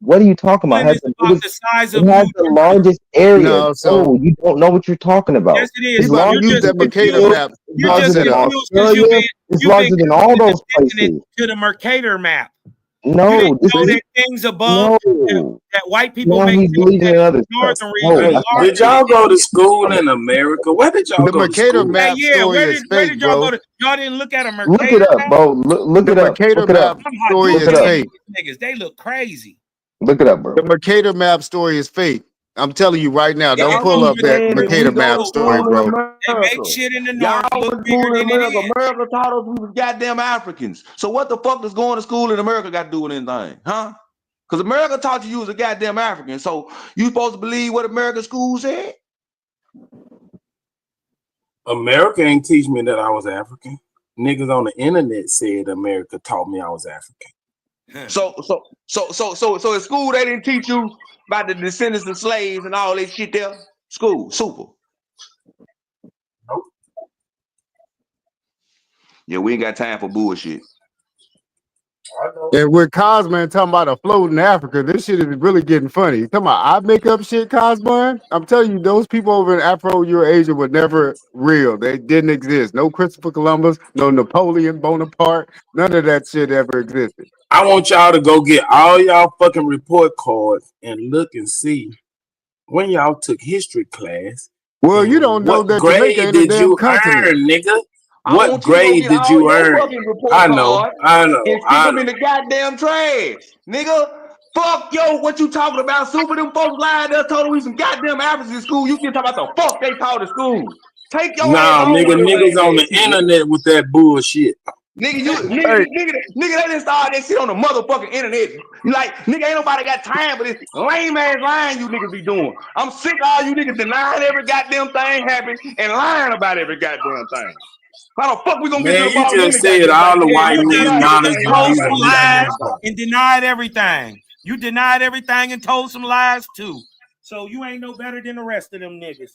Speaker 2: What are you talking about?
Speaker 12: Greenland is about the size of
Speaker 2: It has the largest area.
Speaker 9: No, so
Speaker 2: you don't know what you're talking about.
Speaker 12: Yes, it is.
Speaker 2: It's larger
Speaker 12: You're
Speaker 2: than
Speaker 12: just
Speaker 2: Mercator
Speaker 12: confused.
Speaker 2: map. It's
Speaker 12: You're
Speaker 2: larger
Speaker 12: just
Speaker 2: than
Speaker 12: confused because
Speaker 2: Australia. It's larger than all those places.
Speaker 12: to the Mercator map.
Speaker 2: No,
Speaker 12: You didn't
Speaker 2: this
Speaker 12: know
Speaker 2: is
Speaker 12: that things above that white people
Speaker 2: no.
Speaker 12: make
Speaker 2: He's believing in other
Speaker 12: northern
Speaker 2: stuff.
Speaker 12: region.
Speaker 21: Did y'all go to school in America? Where did y'all
Speaker 9: The
Speaker 21: go to
Speaker 9: Mercator
Speaker 21: school?
Speaker 9: map story
Speaker 12: where
Speaker 9: is
Speaker 12: did
Speaker 9: fake,
Speaker 12: y'all
Speaker 9: bro.
Speaker 12: go to? Y'all didn't look at a Mercator
Speaker 2: Look it up,
Speaker 12: map?
Speaker 2: bro. Look
Speaker 9: The
Speaker 2: it up.
Speaker 9: Mercator
Speaker 2: Look it
Speaker 9: map
Speaker 2: up.
Speaker 9: story
Speaker 2: Look
Speaker 9: is
Speaker 2: it up.
Speaker 9: fake.
Speaker 12: Niggas, they look crazy.
Speaker 2: Look it up, bro.
Speaker 9: The Mercator map story is fake. I'm telling you right now. Don't
Speaker 17: Y'all
Speaker 9: pull
Speaker 17: was
Speaker 9: up that
Speaker 17: saying that
Speaker 9: Mercator
Speaker 17: we go
Speaker 9: map
Speaker 17: to
Speaker 9: story,
Speaker 17: school in
Speaker 9: bro.
Speaker 12: They make
Speaker 17: America.
Speaker 12: shit in the
Speaker 17: Y'all
Speaker 12: north look
Speaker 17: went to
Speaker 12: bigger
Speaker 17: school in
Speaker 12: than it
Speaker 17: America.
Speaker 12: is.
Speaker 17: America taught us we was goddamn Africans. So what the fuck does going to school in America got to do with anything, huh? Because America taught you was a goddamn African. So you supposed to believe what American school said?
Speaker 21: America ain't teach me that I was African. Niggas on the internet said America taught me I was African.
Speaker 17: So at school they didn't teach you about the descendants of slaves and all that shit there. School, super.
Speaker 21: Nope.
Speaker 17: Yeah, we ain't got time for bullshit.
Speaker 9: And with Cosman talking about a float in Africa, this shit is really getting funny. Talking about I make up shit, Cosman. I'm telling you, those people over in Afro-Eurasia were never real. They didn't exist. No Christopher Columbus, no Napoleon Bonaparte. None of that shit ever existed.
Speaker 21: I want y'all to go get all y'all fucking report cards and look and see when y'all took history class.
Speaker 9: Well, you don't know that
Speaker 21: grade
Speaker 9: Jamaica ain't a
Speaker 21: did
Speaker 9: damn
Speaker 21: you
Speaker 9: continent.
Speaker 21: earn, nigga?
Speaker 17: I
Speaker 21: What
Speaker 17: want you to go
Speaker 21: grade
Speaker 17: get
Speaker 21: did
Speaker 17: all
Speaker 21: you
Speaker 17: your
Speaker 21: earn?
Speaker 17: fucking report
Speaker 21: I know,
Speaker 17: cards
Speaker 21: I know,
Speaker 17: and stick
Speaker 21: I
Speaker 17: them
Speaker 21: know.
Speaker 17: in the goddamn trash, nigga. Fuck yo, what you talking about? Super, them folks lied there, told them we some goddamn Africans in school. You can talk about the fuck they taught in school. Take your ass home.
Speaker 15: Niggas on the internet with that bullshit.
Speaker 17: Nigga, they didn't start that shit on the motherfucking internet. You like, nigga, ain't nobody got time for this lame ass lying you niggas be doing. I'm sick of all you niggas denying every goddamn thing happened and lying about every goddamn thing. How the fuck we gonna get to the bottom?
Speaker 15: You just said all the white niggas knowledge
Speaker 12: told some lies and denied everything. You denied everything and told some lies too. So you ain't no better than the rest of them niggas.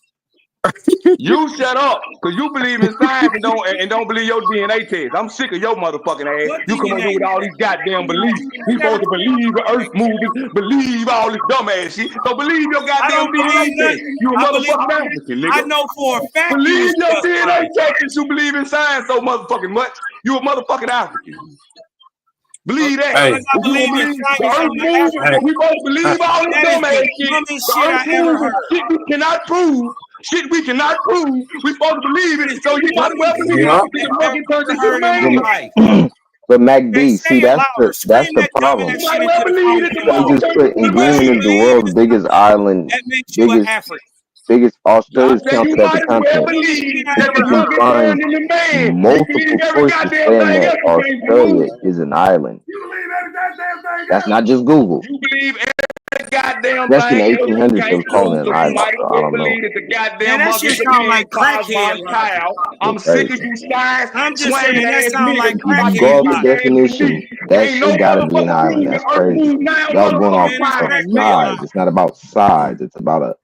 Speaker 17: You shut up, cause you believe in science and don't believe your DNA test. I'm sick of your motherfucking ass.
Speaker 12: What
Speaker 17: You come up
Speaker 12: DNA?
Speaker 17: here with all these goddamn beliefs. We supposed to believe the Earth moving, believe all this dumbass shit. So believe your
Speaker 12: I
Speaker 17: goddamn
Speaker 12: don't believe
Speaker 17: DNA test.
Speaker 12: nothing.
Speaker 17: You a
Speaker 12: I
Speaker 17: motherfucking
Speaker 12: believe-
Speaker 17: African, nigga.
Speaker 12: I know for a fact
Speaker 17: Believe
Speaker 12: you
Speaker 17: your
Speaker 12: was
Speaker 17: DNA test that you believe in science so motherfucking much. You a motherfucking African. Believe that.
Speaker 12: Hey.
Speaker 17: If you
Speaker 12: Believe in
Speaker 17: believe
Speaker 12: science,
Speaker 17: the Earth
Speaker 12: I'm
Speaker 17: moves,
Speaker 12: African.
Speaker 17: we both believe all this
Speaker 12: That is
Speaker 17: dumbass
Speaker 12: the
Speaker 17: shit.
Speaker 12: dumbest
Speaker 17: The
Speaker 12: shit
Speaker 17: Earth
Speaker 12: I ever
Speaker 17: moves,
Speaker 12: heard.
Speaker 17: shit we cannot prove. Shit we cannot prove. We supposed to believe it. So you might as well believe
Speaker 2: Yeah.
Speaker 17: it. The fucking turns into a man.
Speaker 2: But MacD, see, that's the problem.
Speaker 17: You might as well believe it.
Speaker 2: They just put Yemen is the world's biggest island, biggest Australia's counted as a continent.
Speaker 17: believe
Speaker 2: If
Speaker 17: that the
Speaker 2: you
Speaker 17: monkey
Speaker 2: find
Speaker 17: turned into man.
Speaker 2: multiple
Speaker 17: Believe every
Speaker 2: sources
Speaker 17: goddamn
Speaker 2: saying
Speaker 17: thing
Speaker 2: that
Speaker 17: else you can't
Speaker 2: Australia
Speaker 17: prove.
Speaker 2: is an island. That's not just Google.
Speaker 17: You believe every goddamn
Speaker 2: That's in the
Speaker 17: thing else you
Speaker 2: 1800s they
Speaker 17: can't
Speaker 2: was calling
Speaker 17: prove.
Speaker 2: it an
Speaker 17: So you
Speaker 2: island.
Speaker 17: might as
Speaker 2: So I
Speaker 17: well
Speaker 2: don't know.
Speaker 17: believe that the goddamn
Speaker 12: Man, that
Speaker 17: monkey
Speaker 12: shit
Speaker 17: is
Speaker 12: sound like
Speaker 17: Cosmos
Speaker 12: crackhead
Speaker 17: child. I'm
Speaker 2: It's
Speaker 17: sick of
Speaker 2: crazy.
Speaker 17: you science
Speaker 12: I'm just
Speaker 17: swinging
Speaker 12: saying that
Speaker 17: ass
Speaker 12: sound like
Speaker 17: niggas.
Speaker 2: If you
Speaker 12: crackhead
Speaker 2: go off the
Speaker 12: logic.
Speaker 2: definition, that
Speaker 17: Ain't no
Speaker 2: shit gotta be an
Speaker 17: motherfucker
Speaker 2: island.
Speaker 17: proving
Speaker 2: That's
Speaker 17: Earth
Speaker 2: crazy.
Speaker 17: move now,
Speaker 2: Y'all going off
Speaker 12: Man, it's
Speaker 2: of
Speaker 12: crackhead
Speaker 2: size.
Speaker 12: logic.
Speaker 2: It's not about size. It's about a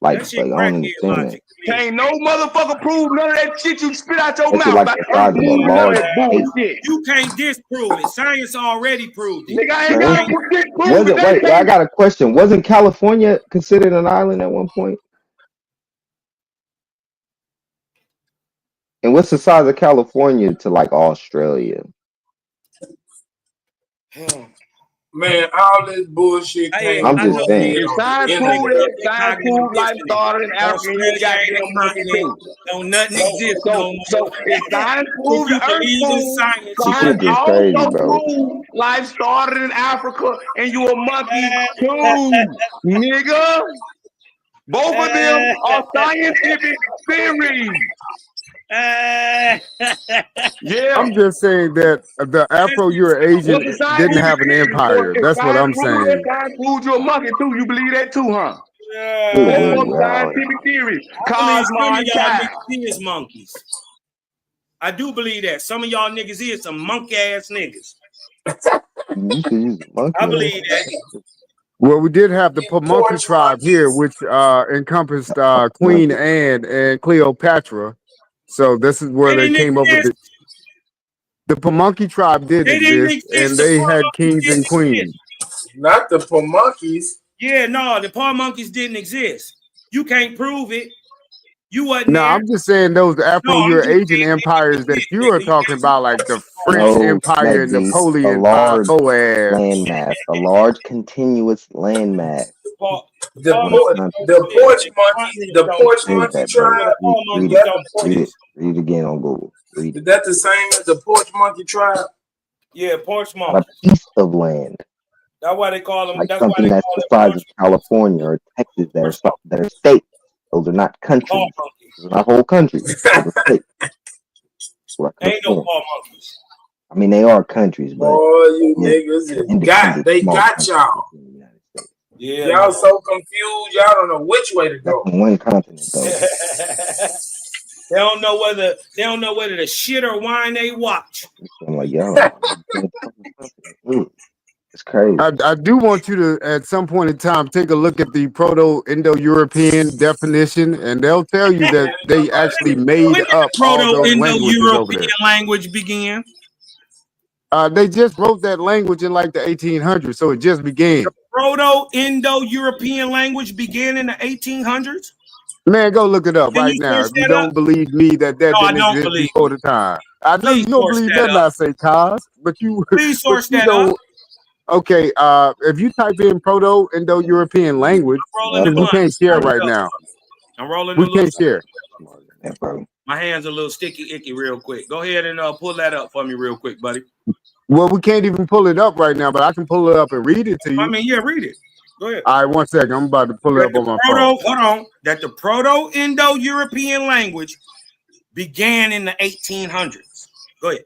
Speaker 12: That shit
Speaker 2: I don't
Speaker 12: crackhead
Speaker 2: understand that.
Speaker 12: logic.
Speaker 17: Can't no motherfucker prove none of that shit you spit out your
Speaker 2: That shit
Speaker 17: mouth
Speaker 2: like
Speaker 17: about
Speaker 2: the
Speaker 17: the Earth
Speaker 2: size of a
Speaker 17: move. None of
Speaker 2: large
Speaker 17: that
Speaker 2: state.
Speaker 17: bullshit.
Speaker 12: You can't disprove it. Science already proved it.
Speaker 17: Nigga, I ain't
Speaker 2: Man,
Speaker 17: gotta disprove it.
Speaker 2: wasn't
Speaker 17: They
Speaker 2: wait, I got a question. Wasn't California considered an island at one point? And what's the size of California to like Australia?
Speaker 21: Man, all this bullshit came
Speaker 2: I'm just saying.
Speaker 17: If science prove it, science prove life started in Africa, you goddamn monkey too.
Speaker 12: Don't nothing exist no more.
Speaker 17: So if science proves the
Speaker 12: If you
Speaker 17: Earth
Speaker 12: believe in
Speaker 17: moves,
Speaker 12: science, you
Speaker 17: science
Speaker 2: Shit is
Speaker 17: also
Speaker 2: crazy, bro.
Speaker 17: proves life started in Africa, and you a monkey too, nigga. Both of them are scientific theories. Yeah.
Speaker 9: I'm just saying that the Afro-Eurasian
Speaker 17: What's the
Speaker 9: didn't have
Speaker 17: scientific
Speaker 9: an empire.
Speaker 17: If
Speaker 9: That's what I'm
Speaker 17: science proves that,
Speaker 9: saying.
Speaker 17: science proves you a monkey too. You believe that too, huh?
Speaker 2: Ooh,
Speaker 17: That's both
Speaker 2: well,
Speaker 17: scientific theories.
Speaker 12: I believe some of
Speaker 17: Cosmos
Speaker 12: y'all
Speaker 17: child.
Speaker 12: niggas is monkeys. I do believe that. Some of y'all niggas is some monkey ass niggas.
Speaker 2: you should use a monkey.
Speaker 12: I believe that.
Speaker 9: Well, we did have the Pamunkey tribe here, which encompassed Queen Anne and Cleopatra. So this is where they came up with it. The Pamunkey tribe did
Speaker 12: They didn't
Speaker 9: exist,
Speaker 12: exist.
Speaker 9: and
Speaker 12: The
Speaker 9: they
Speaker 12: Paw
Speaker 9: had
Speaker 12: Monkeys
Speaker 9: kings
Speaker 12: didn't
Speaker 9: and queens.
Speaker 21: Not the Pamunkeys.
Speaker 12: Yeah, no, the Paw Monkeys didn't exist. You can't prove it. You wasn't
Speaker 9: No,
Speaker 12: there.
Speaker 9: I'm just saying those Afro-Eurasian empires that you are talking about, like the French
Speaker 2: No,
Speaker 9: Empire and
Speaker 2: Maggie, a
Speaker 9: Napoleon,
Speaker 2: large
Speaker 9: Boaz.
Speaker 2: landmass, a large continuous landmass.
Speaker 21: The porch monkey tribe.
Speaker 2: Read again on Google.
Speaker 21: Is that the same as the porch monkey tribe?
Speaker 12: Yeah, porch
Speaker 2: Not
Speaker 12: monkey.
Speaker 2: a piece of land,
Speaker 12: That's why they call them.
Speaker 2: like
Speaker 12: That's why
Speaker 2: something
Speaker 12: they
Speaker 2: that's
Speaker 12: call
Speaker 2: the
Speaker 12: them
Speaker 2: size of California or Texas that are states. Those are not countries. Those are not whole countries. Those are states.
Speaker 12: Ain't no paw monkeys.
Speaker 2: I mean, they are countries, but
Speaker 21: you niggas, they got y'all.
Speaker 12: Yeah,
Speaker 21: y'all so confused. Y'all don't know which way to go.
Speaker 2: One continent, though.
Speaker 12: They don't know whether to shit or wine they watch.
Speaker 2: I'm like, y'all. It's crazy.
Speaker 9: I do want you to, at some point in time, take a look at the Proto-Indo-European definition, and they'll tell you that they actually made
Speaker 12: When did
Speaker 9: up all those languages over
Speaker 12: Proto-Indo-European
Speaker 9: there.
Speaker 12: language began?
Speaker 9: They just wrote that language in like the 1800s, so it just began.
Speaker 12: Proto-Indo-European language began in the 1800s?
Speaker 9: Man, go look it up
Speaker 12: Can
Speaker 9: right
Speaker 12: you
Speaker 9: now.
Speaker 12: search
Speaker 9: If you
Speaker 12: that up?
Speaker 9: don't believe me that
Speaker 12: No, I
Speaker 9: didn't
Speaker 12: don't
Speaker 9: exist
Speaker 12: believe
Speaker 9: before the time. I know
Speaker 12: Please
Speaker 9: you don't
Speaker 12: source
Speaker 9: believe
Speaker 12: that
Speaker 9: nothing I say, Cos, but you
Speaker 12: Please
Speaker 9: but
Speaker 12: source
Speaker 9: you
Speaker 12: that
Speaker 9: don't.
Speaker 12: up.
Speaker 9: Okay, if you type in Proto-Indo-European language,
Speaker 12: Rolling the
Speaker 9: because we
Speaker 12: blunt.
Speaker 9: can't share right now.
Speaker 12: I'm rolling
Speaker 9: We
Speaker 12: a little.
Speaker 9: can't share.
Speaker 12: My hands a little sticky icky real quick. Go ahead and pull that up for me real quick, buddy.
Speaker 9: Well, we can't even pull it up right now, but I can pull it up and read it to you.
Speaker 12: I mean, yeah, read it. Go ahead.
Speaker 9: All right, 1 second. I'm about to pull it up on my phone.
Speaker 12: Hold on. That the Proto-Indo-European language began in the 1800s. Go ahead.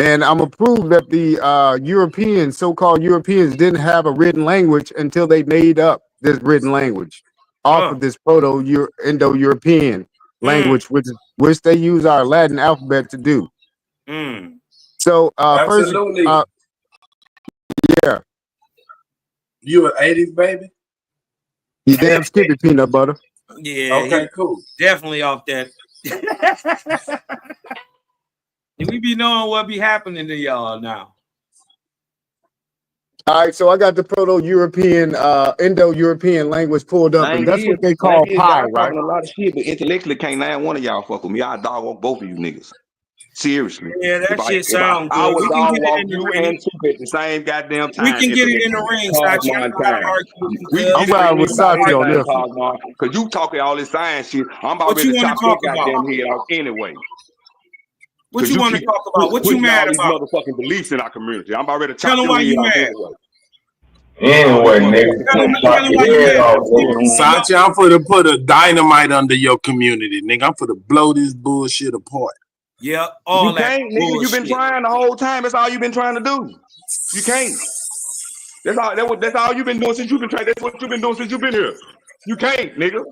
Speaker 9: And I'm gonna prove that the Europeans, so-called Europeans, didn't have a written language until they made up this written language off of this Proto-Indo-European language, which they use our Latin alphabet to do. So
Speaker 21: Absolutely.
Speaker 9: first, yeah,
Speaker 21: you an 80s baby?
Speaker 9: You damn skippy peanut butter.
Speaker 12: Yeah.
Speaker 21: Okay, cool.
Speaker 12: Definitely off that. We be knowing what be happening to y'all now.
Speaker 9: All right, so I got the Proto-European, Indo-European language pulled up, and that's what they call pi, right?
Speaker 17: A lot of shit, but intellectually can't none one of y'all fuck with me. I dog walk both of you niggas. Seriously.
Speaker 12: Yeah, that shit sound
Speaker 17: I
Speaker 12: good.
Speaker 17: would
Speaker 12: We can
Speaker 17: dog
Speaker 12: get
Speaker 17: walk
Speaker 12: it in the
Speaker 17: you
Speaker 12: ring.
Speaker 17: and Super at the same goddamn time.
Speaker 12: We can get it in the ring, Sachi. I'm not arguing with you.
Speaker 9: I'm riding with Sachi on this.
Speaker 17: Because you talking all this science shit. I'm about
Speaker 12: What
Speaker 17: ready
Speaker 12: you
Speaker 17: to
Speaker 12: wanna
Speaker 17: chop your
Speaker 12: talk about?
Speaker 17: goddamn head off anyway.
Speaker 12: What you want to talk about? What you mad
Speaker 17: all
Speaker 12: about?
Speaker 17: these motherfucking beliefs in our community. I'm about ready to chop
Speaker 12: Tell them
Speaker 17: your
Speaker 12: why
Speaker 17: head
Speaker 12: you
Speaker 17: off
Speaker 12: mad.
Speaker 17: anyway.
Speaker 21: Anyway, nigga. Sachi, I'm for to put a dynamite under your community, nigga. I'm for to blow this bullshit apart.
Speaker 12: Yeah, all
Speaker 17: You
Speaker 12: that
Speaker 17: can't, nigga. You've been
Speaker 12: bullshit.
Speaker 17: trying the whole time. That's all you've been trying to do. You can't. That's all you've been doing since you've been trying. That's what you've been doing since you've been here. You can't, nigga.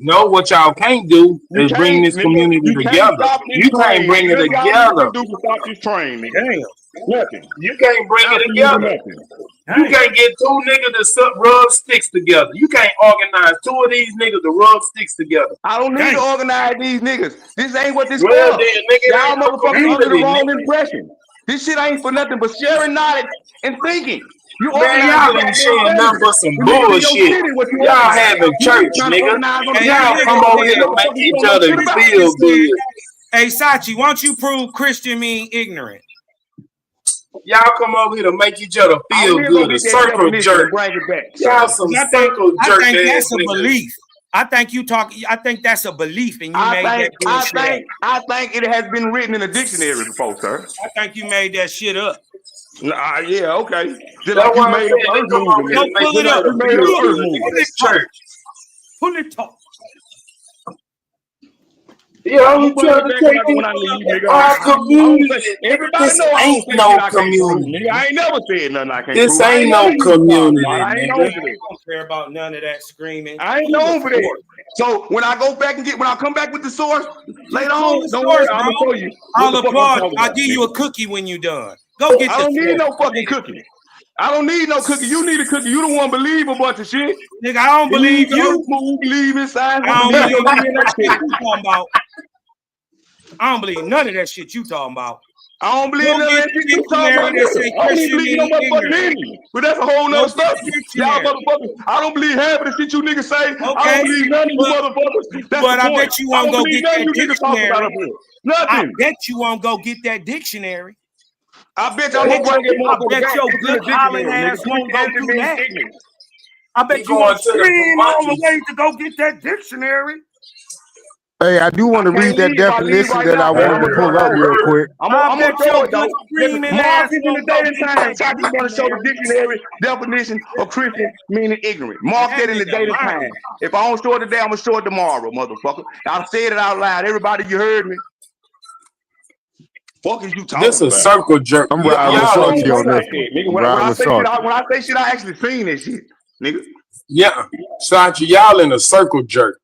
Speaker 21: No, what y'all can't do is bring this community together. You can't bring it together.
Speaker 17: Do to stop this train, nigga. Nothing.
Speaker 21: You can't bring it together. You can't get two niggas to rub sticks together. You can't organize two of these niggas to rub sticks together.
Speaker 17: I don't need to organize these niggas. This ain't what this
Speaker 21: Well,
Speaker 17: for.
Speaker 21: then, nigga,
Speaker 17: Y'all motherfuckers under the wrong
Speaker 21: nigga.
Speaker 17: impression. This shit ain't for nothing but sharing knowledge and thinking. You
Speaker 21: Man, y'all ain't sharing nothing but some bullshit. Y'all having church, nigga. Y'all come over here to make each other feel good.
Speaker 12: Hey, Sachi, why don't you prove Christian mean ignorant?
Speaker 21: Y'all come over here to make each other feel good. A circle jerk. Y'all some circle jerk.
Speaker 12: I think that's a belief. I think that's a belief, and you made that bullshit.
Speaker 17: I think it has been written in a dictionary before, sir.
Speaker 12: I think you made that shit up.
Speaker 17: Yeah, okay. Just like you made up Earth movement.
Speaker 12: Don't pull it up. Pull it up.
Speaker 21: Yeah, I'm trying to take our community. This ain't no community.
Speaker 17: I ain't never said nothing I can't
Speaker 21: This
Speaker 17: prove.
Speaker 21: ain't no community,
Speaker 17: I ain't
Speaker 21: nigga.
Speaker 17: over there.
Speaker 12: I don't care about none of that screaming.
Speaker 17: I ain't over there. So when I go back when I come back with the source later on, don't worry, I'm gonna show you.
Speaker 12: I'll applaud. I'll give you a cookie when you're done. Go get.
Speaker 17: I don't need no fucking cookie. I don't need no cookie. You need a cookie. You don't want to believe a bunch of shit.
Speaker 12: Nigga, I don't believe you.
Speaker 17: Believe in science.
Speaker 12: I don't believe that shit you talking about. I don't believe none of that shit you talking about.
Speaker 17: I don't believe none of that shit you talking about. I don't believe no motherfucking ignorant. But that's a whole nother stuff. Y'all motherfuckers, I don't believe half of the shit you niggas say. I don't believe none of you motherfuckers.
Speaker 12: But I bet you won't go get that dictionary.
Speaker 17: Nothing.
Speaker 12: I bet you won't go get that dictionary.
Speaker 17: I bet y'all gonna bring it.
Speaker 12: I bet your good Holland ass won't go do that. I bet you won't scream all the way to go get that dictionary.
Speaker 9: Hey, I do want to read that definition that I wanted to pull up real quick.
Speaker 17: I'm gonna show it though. Mark is in the day and time. I'm gonna show the dictionary definition of Christian meaning ignorant. Mark that in the day and time. If I don't show it today, I'm gonna show it tomorrow, motherfucker. I said it out loud. Everybody, you heard me. Fuck is you talking
Speaker 21: This
Speaker 17: about?
Speaker 21: a circle jerk.
Speaker 9: I'm riding with Sachi on this.
Speaker 17: Nigga, when I say shit, I actually seen that shit, nigga.
Speaker 21: Yeah, Sachi, y'all in a circle jerk.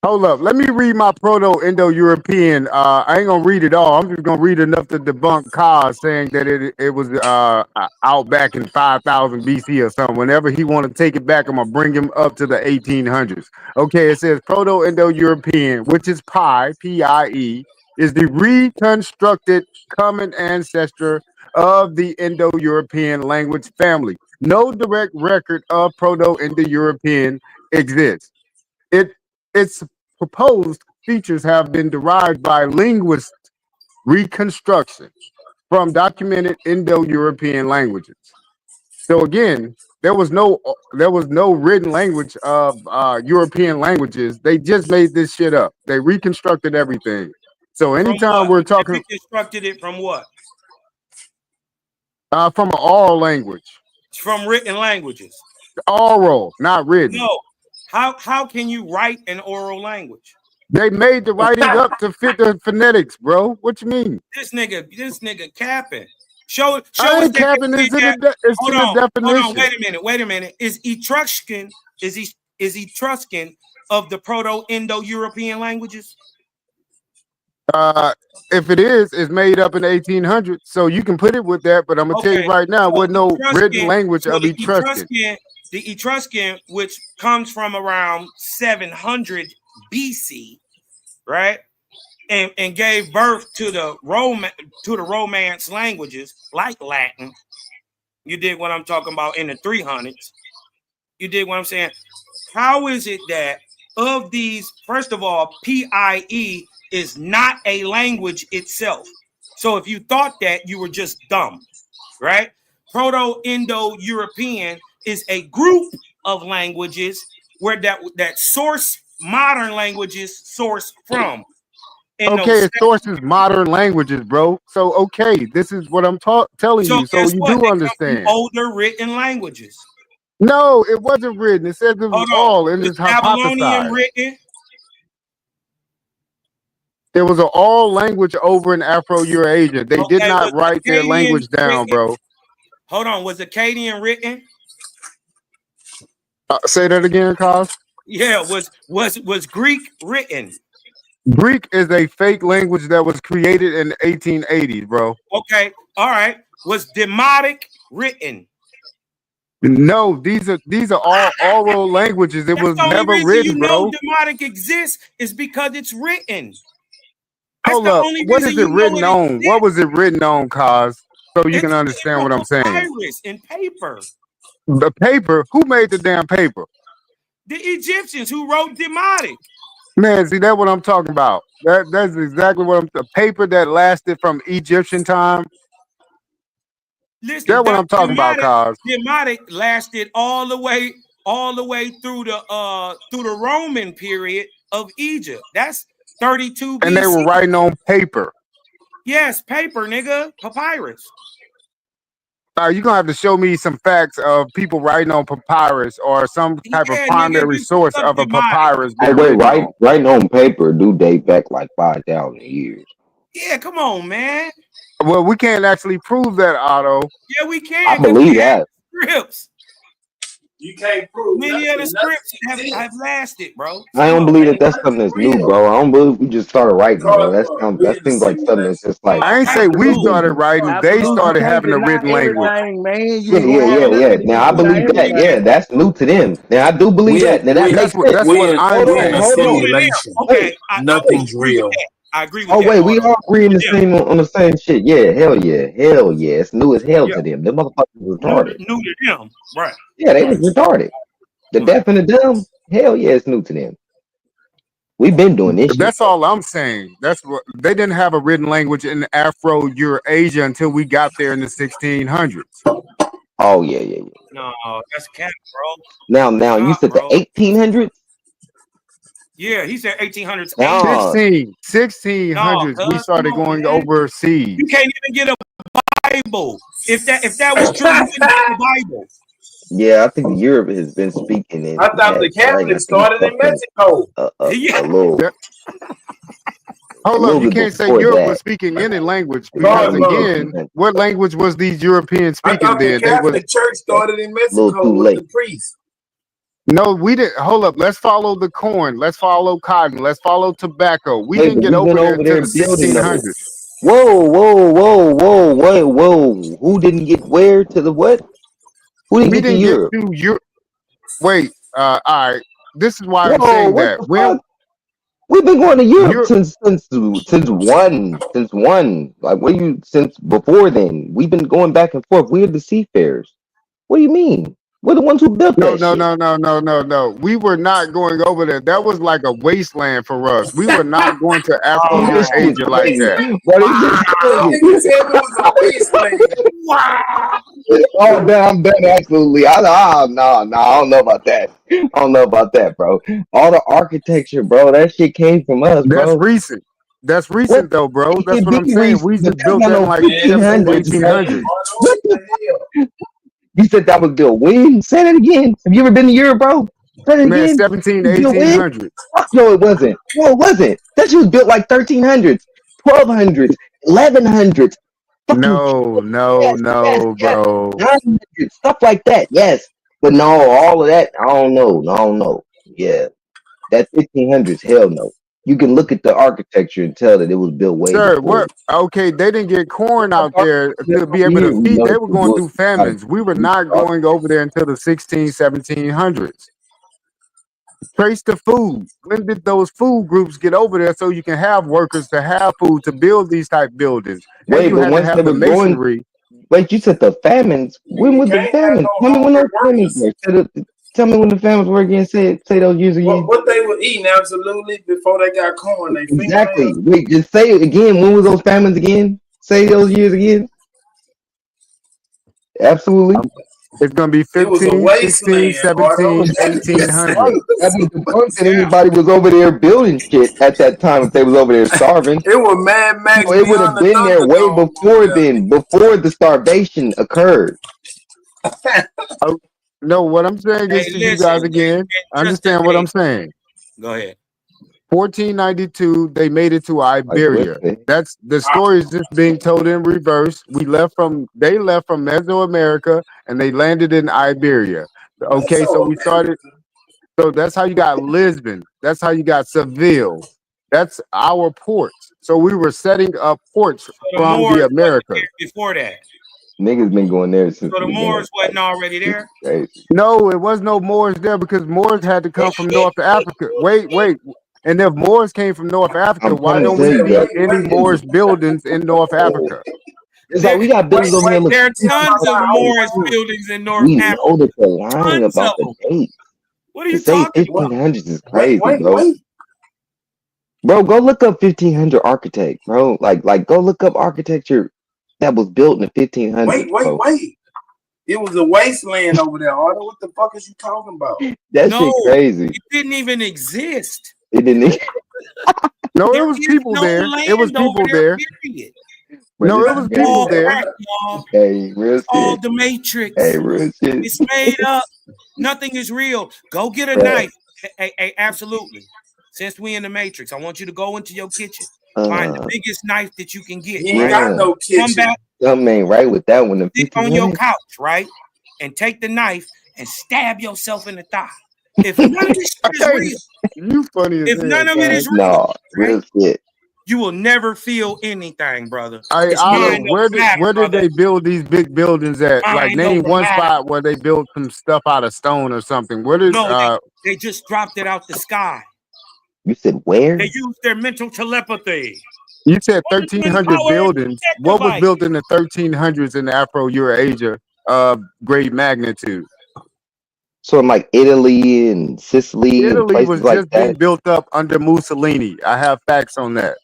Speaker 9: Hold up. Let me read my Proto-Indo-European. I ain't gonna read it all. I'm just gonna read enough to debunk Ka saying that it was out back in 5000 BC or something. Whenever he want to take it back, I'm gonna bring him up to the 1800s. Okay, it says Proto-Indo-European, which is pi, P-I-E, is the reconstructed common ancestor of the Indo-European language family. No direct record of Proto-Indo-European exists. Its proposed features have been derived by linguist reconstruction from documented Indo-European languages. So again, there was no written language of European languages. They just made this shit up. They reconstructed everything. So
Speaker 12: From
Speaker 9: anytime
Speaker 12: what?
Speaker 9: we're
Speaker 12: They
Speaker 9: talking
Speaker 12: reconstructed it from what?
Speaker 9: from an oral language,
Speaker 12: From written languages.
Speaker 9: oral, not written.
Speaker 12: No. How can you write an oral language?
Speaker 9: They made the writing up to fit the phonetics, bro. What you mean?
Speaker 12: This nigga capping. Show
Speaker 9: I
Speaker 12: us
Speaker 9: ain't
Speaker 12: that
Speaker 9: capping.
Speaker 12: they
Speaker 9: It's
Speaker 12: did
Speaker 9: in
Speaker 12: that.
Speaker 9: it's
Speaker 12: Hold
Speaker 9: in the
Speaker 12: on,
Speaker 9: definition.
Speaker 12: wait a minute. Is Etruscan Etruscan of the Proto-Indo-European languages?
Speaker 9: If it is, it's made up in the 1800s. So you can put it with that, but I'm gonna tell you
Speaker 12: Okay,
Speaker 9: right now,
Speaker 12: so
Speaker 9: with no written
Speaker 12: Etruscan,
Speaker 9: language
Speaker 12: so
Speaker 9: of Etruscan.
Speaker 12: the Etruscan, which comes from around 700 BC, right? And gave birth to the Romance languages like Latin. You dig what I'm talking about in the 300s? You dig what I'm saying? How is it that of these, first of all, PIE is not a language itself. So if you thought that, you were just dumb, right? Proto-Indo-European is a group of languages where that source modern languages source from.
Speaker 9: Okay, it sources modern languages, bro. So okay, this is what I'm telling
Speaker 12: So
Speaker 9: you. So
Speaker 12: guess
Speaker 9: you
Speaker 12: what?
Speaker 9: do
Speaker 12: They come from
Speaker 9: understand.
Speaker 12: older written languages.
Speaker 9: No, it wasn't written. It says it was
Speaker 12: Hold on.
Speaker 9: all, and
Speaker 12: Was
Speaker 9: it's
Speaker 12: Babylonian
Speaker 9: hypothesized.
Speaker 12: written?
Speaker 9: There was an all language over in Afro-Eurasia. They did
Speaker 12: Okay, was
Speaker 9: not write their
Speaker 12: Akkadian
Speaker 9: language down,
Speaker 12: written?
Speaker 9: bro.
Speaker 12: Hold on, was Akkadian written?
Speaker 9: Say that again, Cos.
Speaker 12: Yeah, was Greek written?
Speaker 9: Greek is a fake language that was created in the 1880s, bro.
Speaker 12: Okay, all right. Was Demotic written?
Speaker 9: No, these are all oral languages. It
Speaker 12: That's
Speaker 9: was
Speaker 12: the only
Speaker 9: never
Speaker 12: reason
Speaker 9: written,
Speaker 12: you know
Speaker 9: bro.
Speaker 12: Demotic exists is because it's written. That's
Speaker 9: Hold
Speaker 12: the
Speaker 9: up.
Speaker 12: only
Speaker 9: What
Speaker 12: reason
Speaker 9: is
Speaker 12: you
Speaker 9: it
Speaker 12: know
Speaker 9: written
Speaker 12: it
Speaker 9: on?
Speaker 12: exists.
Speaker 9: What was it written on, Cos? So you
Speaker 12: It's
Speaker 9: can understand what I'm saying.
Speaker 12: papyrus in paper.
Speaker 9: The paper? Who made the damn paper?
Speaker 12: The Egyptians who wrote Demotic.
Speaker 9: Man, see, that's what I'm talking about. That's exactly what the paper that lasted from Egyptian time.
Speaker 12: Listen,
Speaker 9: That's what I'm talking about, Cos.
Speaker 12: Demotic lasted all the way through the Roman period of Egypt. That's 32 BC.
Speaker 9: And they were writing on paper.
Speaker 12: Yes, paper, nigga, papyrus.
Speaker 9: You're gonna have to show me some facts of people writing on papyrus or some type of primary source of a papyrus.
Speaker 2: Oh wait, writing on paper do date back like 5,000 years.
Speaker 12: Yeah, come on, man.
Speaker 9: Well, we can't actually prove that, Otto.
Speaker 12: Yeah, we can.
Speaker 2: I believe that.
Speaker 12: Scripts.
Speaker 21: You can't prove
Speaker 12: many of the scripts have lasted, bro.
Speaker 2: I don't believe that that's something that's new, bro. I don't believe we just started writing, bro. That seems like something that's just like.
Speaker 9: I ain't say we started writing. They started having a written language.
Speaker 2: Yeah. Now I believe that. Yeah, that's new to them. Now I do believe that. Now that makes sense.
Speaker 9: That's what I'm saying.
Speaker 12: Okay,
Speaker 21: nothing's real.
Speaker 12: I agree with that.
Speaker 2: Oh wait, we all agree on the same on the same shit. Yeah, hell yeah. It's new as hell to them. Them motherfuckers was retarded.
Speaker 12: New to them, right?
Speaker 2: Yeah, they was retarded. The deaf and the dumb, hell yeah, it's new to them. We've been doing this.
Speaker 9: That's all I'm saying. That's what they didn't have a written language in Afro-Eurasia until we got there in the 1600s.
Speaker 2: Oh yeah.
Speaker 12: No, that's cap, bro.
Speaker 2: Now you said the 1800s.
Speaker 12: Yeah, he said 1800s.
Speaker 9: 1600s. We started going overseas.
Speaker 12: You can't even get a Bible. If that was true, you couldn't get the Bible.
Speaker 2: Yeah, I think Europe has been speaking in.
Speaker 21: I thought the Catholics started in Mexico.
Speaker 2: A little.
Speaker 9: Hold up, you can't say Europe was speaking any language because again, what language was these Europeans speaking
Speaker 21: I thought
Speaker 9: then?
Speaker 21: the Catholic Church started in Mexico with the priests.
Speaker 9: No, we didn't. Hold up. Let's follow the corn. Let's follow cotton. Let's follow tobacco. We didn't get over there until the 1600s.
Speaker 2: Whoa. Who didn't get where to the what? Who didn't get to Europe?
Speaker 9: Wait, all right. This is why I'm saying that.
Speaker 2: We've been going to Europe since one. Like since before then. We've been going back and forth. We're the seafarers. What do you mean? We're the ones who built
Speaker 9: No,
Speaker 2: that
Speaker 9: no,
Speaker 2: shit.
Speaker 9: no, no, no, no, no. We were not going over there. That was like a wasteland for us. We were not going to Afro
Speaker 2: This shit
Speaker 9: Eurasia like that.
Speaker 2: crazy. Bro, this shit crazy.
Speaker 21: Nigga said it was a wasteland.
Speaker 12: Wow.
Speaker 2: Oh, man, I'm done. Absolutely. No, I don't know about that. I don't know about that, bro. All the architecture, bro, that shit came from us,
Speaker 9: That's
Speaker 2: bro.
Speaker 9: recent. That's
Speaker 2: What?
Speaker 9: recent though, bro.
Speaker 2: It
Speaker 9: That's
Speaker 2: can
Speaker 9: what
Speaker 2: be
Speaker 9: I'm saying. We
Speaker 2: recent, but
Speaker 9: just
Speaker 2: that's
Speaker 9: built
Speaker 2: not
Speaker 9: that in
Speaker 2: no
Speaker 9: like
Speaker 21: Man, that was a
Speaker 2: 1500s, bro.
Speaker 21: wasteland.
Speaker 2: What the f- You said that was built when? Say that again. Have you ever been to Europe, bro? Say that
Speaker 9: Man,
Speaker 2: again.
Speaker 9: 17,
Speaker 2: It was built when?
Speaker 9: 1800s.
Speaker 2: Fuck no, it wasn't. No, it wasn't. That shit was built like 1300s, 1200s, 1100s. Fucking
Speaker 9: No, no,
Speaker 2: yes,
Speaker 9: no, bro.
Speaker 2: 900s, stuff like that. Yes, but no, all of that, I don't know. I don't know. Yeah, that 1500s, hell no. You can look at the architecture and tell that it was built way
Speaker 9: Sir,
Speaker 2: before.
Speaker 9: what? Okay, they didn't get corn out there to be able
Speaker 2: Yeah,
Speaker 9: to
Speaker 2: we
Speaker 9: feed.
Speaker 2: know
Speaker 9: They
Speaker 2: that
Speaker 9: were
Speaker 2: the
Speaker 9: going
Speaker 2: wood
Speaker 9: through
Speaker 2: was not
Speaker 9: famines. We were
Speaker 2: used
Speaker 9: not
Speaker 2: for
Speaker 9: going over there until the 1700s. Trace the food. When did those food groups get over there so you can have workers to have food to build these type buildings? And
Speaker 2: Wait,
Speaker 9: you
Speaker 2: but
Speaker 9: had to
Speaker 2: once they
Speaker 9: have the
Speaker 2: was going,
Speaker 9: masonry.
Speaker 2: wait, you said the famines. When
Speaker 21: You
Speaker 2: was the
Speaker 21: can't have
Speaker 2: famines?
Speaker 21: no
Speaker 2: Tell me when those
Speaker 21: hungry
Speaker 2: famines
Speaker 21: workers.
Speaker 2: were. Tell me when the famines were again. Say those years again.
Speaker 21: What they were eating absolutely before they got corn, they
Speaker 2: Exactly.
Speaker 21: fingernails.
Speaker 2: Wait, just say it again. When was those famines again? Say those years again. Absolutely.
Speaker 9: It's going to be
Speaker 21: It was a
Speaker 9: 15, 16,
Speaker 21: wasteland,
Speaker 9: 17,
Speaker 21: Bardo.
Speaker 9: 1800.
Speaker 2: Right. That was the point that anybody was over there building shit at that time if they was over there starving.
Speaker 21: It was Mad Max
Speaker 2: So it would
Speaker 21: Beyond
Speaker 2: have
Speaker 21: the
Speaker 2: been there way
Speaker 21: Thunderdome
Speaker 2: before
Speaker 21: over there.
Speaker 2: then, before the starvation occurred.
Speaker 9: Oh, no, what I'm saying
Speaker 12: Hey,
Speaker 9: is to you
Speaker 12: listen,
Speaker 9: guys again, understand what I'm saying.
Speaker 12: Go ahead.
Speaker 9: 1492, they made it to
Speaker 2: Like
Speaker 9: Iberia.
Speaker 2: what?
Speaker 9: That's the story is just being told in reverse. They left from Mesoamerica and they landed in Iberia. Okay, so we started. So that's how you got Lisbon. That's how you got Seville. That's our ports. So we were setting up ports
Speaker 12: the
Speaker 9: from
Speaker 12: Moors
Speaker 9: the
Speaker 12: wasn't
Speaker 9: Americas.
Speaker 12: there before that.
Speaker 2: Niggas been going there since
Speaker 12: So
Speaker 2: the
Speaker 12: the
Speaker 2: beginning.
Speaker 12: Moors wasn't already there.
Speaker 2: Crazy.
Speaker 9: No, it was no Moors there because Moors had to come from North Africa. Wait. And if Moors came from North Africa,
Speaker 2: I'm
Speaker 9: why
Speaker 2: trying to
Speaker 9: don't
Speaker 2: tell
Speaker 9: we
Speaker 2: you,
Speaker 9: see
Speaker 2: bro.
Speaker 9: any Moorish buildings in North Africa?
Speaker 2: It's like we got buildings over here. Look,
Speaker 12: There are tons of Moorish buildings in North
Speaker 2: we
Speaker 12: Africa.
Speaker 2: know that they're lying
Speaker 12: Tons
Speaker 2: about
Speaker 12: of
Speaker 2: the date.
Speaker 12: What are
Speaker 2: To
Speaker 12: you
Speaker 2: say
Speaker 12: talking about?
Speaker 2: 1500s is crazy, bro.
Speaker 21: Wait.
Speaker 2: Bro, go look up 1500 architect, bro. Like go look up architecture that was built in the 1500s. Bro.
Speaker 21: Wait. It was a wasteland over there, Ardo. What the fuck is you talking about?
Speaker 2: That
Speaker 12: No,
Speaker 2: shit crazy.
Speaker 12: it didn't even exist.
Speaker 2: It didn't.
Speaker 9: No,
Speaker 12: There
Speaker 9: it was
Speaker 12: is
Speaker 9: people
Speaker 12: no
Speaker 9: there. It was
Speaker 12: land over
Speaker 9: people
Speaker 12: there,
Speaker 9: there.
Speaker 12: period.
Speaker 9: No, it was people
Speaker 12: All
Speaker 9: there.
Speaker 12: crack, y'all.
Speaker 2: Hey, real
Speaker 12: All
Speaker 2: shit.
Speaker 12: the Matrix.
Speaker 2: Hey, real shit.
Speaker 12: It's made up. Nothing is real. Go get a
Speaker 2: Right.
Speaker 12: knife. Hey, absolutely. Since we in the Matrix, I want you to go into your kitchen. Find the biggest knife that you can get.
Speaker 21: You ain't got no kitchen.
Speaker 12: Come back,
Speaker 2: Something ain't right with that one. The
Speaker 12: sit on your
Speaker 2: 1500s.
Speaker 12: couch, right? And take the knife and stab yourself in the thigh. If none of this shit is real,
Speaker 9: You funny as
Speaker 12: if
Speaker 9: hell,
Speaker 12: none of it
Speaker 9: man.
Speaker 12: is real,
Speaker 2: No, real shit.
Speaker 12: you will never feel anything, brother.
Speaker 9: Hey,
Speaker 12: It's
Speaker 9: Otto,
Speaker 12: mind
Speaker 9: where
Speaker 12: over
Speaker 9: did
Speaker 12: matter, brother.
Speaker 9: they build these big buildings at? Like,
Speaker 12: Mind
Speaker 9: name
Speaker 12: over
Speaker 9: one
Speaker 12: matter.
Speaker 9: spot where they built some stuff out of stone or something. Where did
Speaker 12: No, they just dropped it out the sky.
Speaker 2: You said where?
Speaker 12: They used their mental telepathy.
Speaker 9: you said
Speaker 12: What is
Speaker 9: 1300
Speaker 12: power
Speaker 9: buildings? What was
Speaker 12: device?
Speaker 9: built in the 1300s in Afro-Eurasia of great magnitude?
Speaker 2: So in like Italy and Sicily and
Speaker 9: Italy
Speaker 2: places
Speaker 9: was
Speaker 2: like
Speaker 9: just being
Speaker 2: that.
Speaker 9: built up under Mussolini. I have facts on that.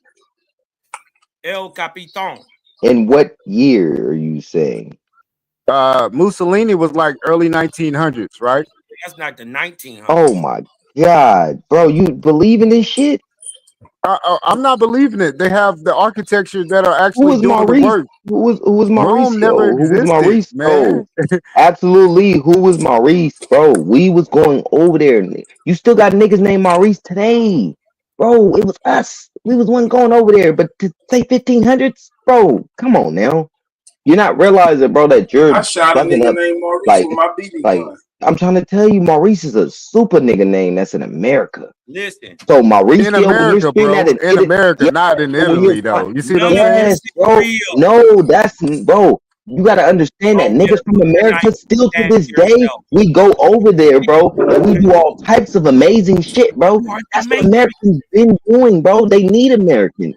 Speaker 12: El Capitan.
Speaker 2: In what year are you saying?
Speaker 9: Mussolini was like early 1900s, right?
Speaker 12: That's not the 1900s.
Speaker 2: Oh my god, bro, you believe in this shit?
Speaker 9: I'm not believing it. They have the architecture that are
Speaker 2: Who
Speaker 9: actually
Speaker 2: was
Speaker 9: doing the
Speaker 2: Maurice?
Speaker 9: work.
Speaker 2: Who was Mauricio?
Speaker 9: Rome never
Speaker 2: Who was
Speaker 9: existed,
Speaker 2: Maurice,
Speaker 9: man.
Speaker 2: bro? Absolutely, who was Maurice, bro? We was going over there. You still got niggas named Maurice today, bro. It was us. We was one going over there. But to say 1500s, bro, come on now. You're not realizing, bro, that you're
Speaker 21: I shot a
Speaker 2: fucking
Speaker 21: nigga
Speaker 2: up.
Speaker 21: named Maurice
Speaker 2: Like,
Speaker 21: with my BB gun.
Speaker 2: I'm trying to tell you, Maurice is a super nigga name that's in America.
Speaker 12: Listen.
Speaker 2: So Mauricio,
Speaker 9: In
Speaker 2: when you're
Speaker 9: America,
Speaker 2: seeing
Speaker 9: bro.
Speaker 2: that
Speaker 9: In America, not in
Speaker 2: when
Speaker 9: Italy,
Speaker 2: you're
Speaker 9: though. You see what I'm
Speaker 2: yes,
Speaker 9: saying?
Speaker 2: bro. No, that's bro. You gotta understand that niggas from America
Speaker 12: nice.
Speaker 2: still to
Speaker 12: Stand
Speaker 2: this day,
Speaker 12: yourself.
Speaker 2: we go over there, bro, and we do all types of amazing shit, bro.
Speaker 12: You are the
Speaker 2: That's what
Speaker 12: Matrix.
Speaker 2: Americans been doing, bro. They need Americans.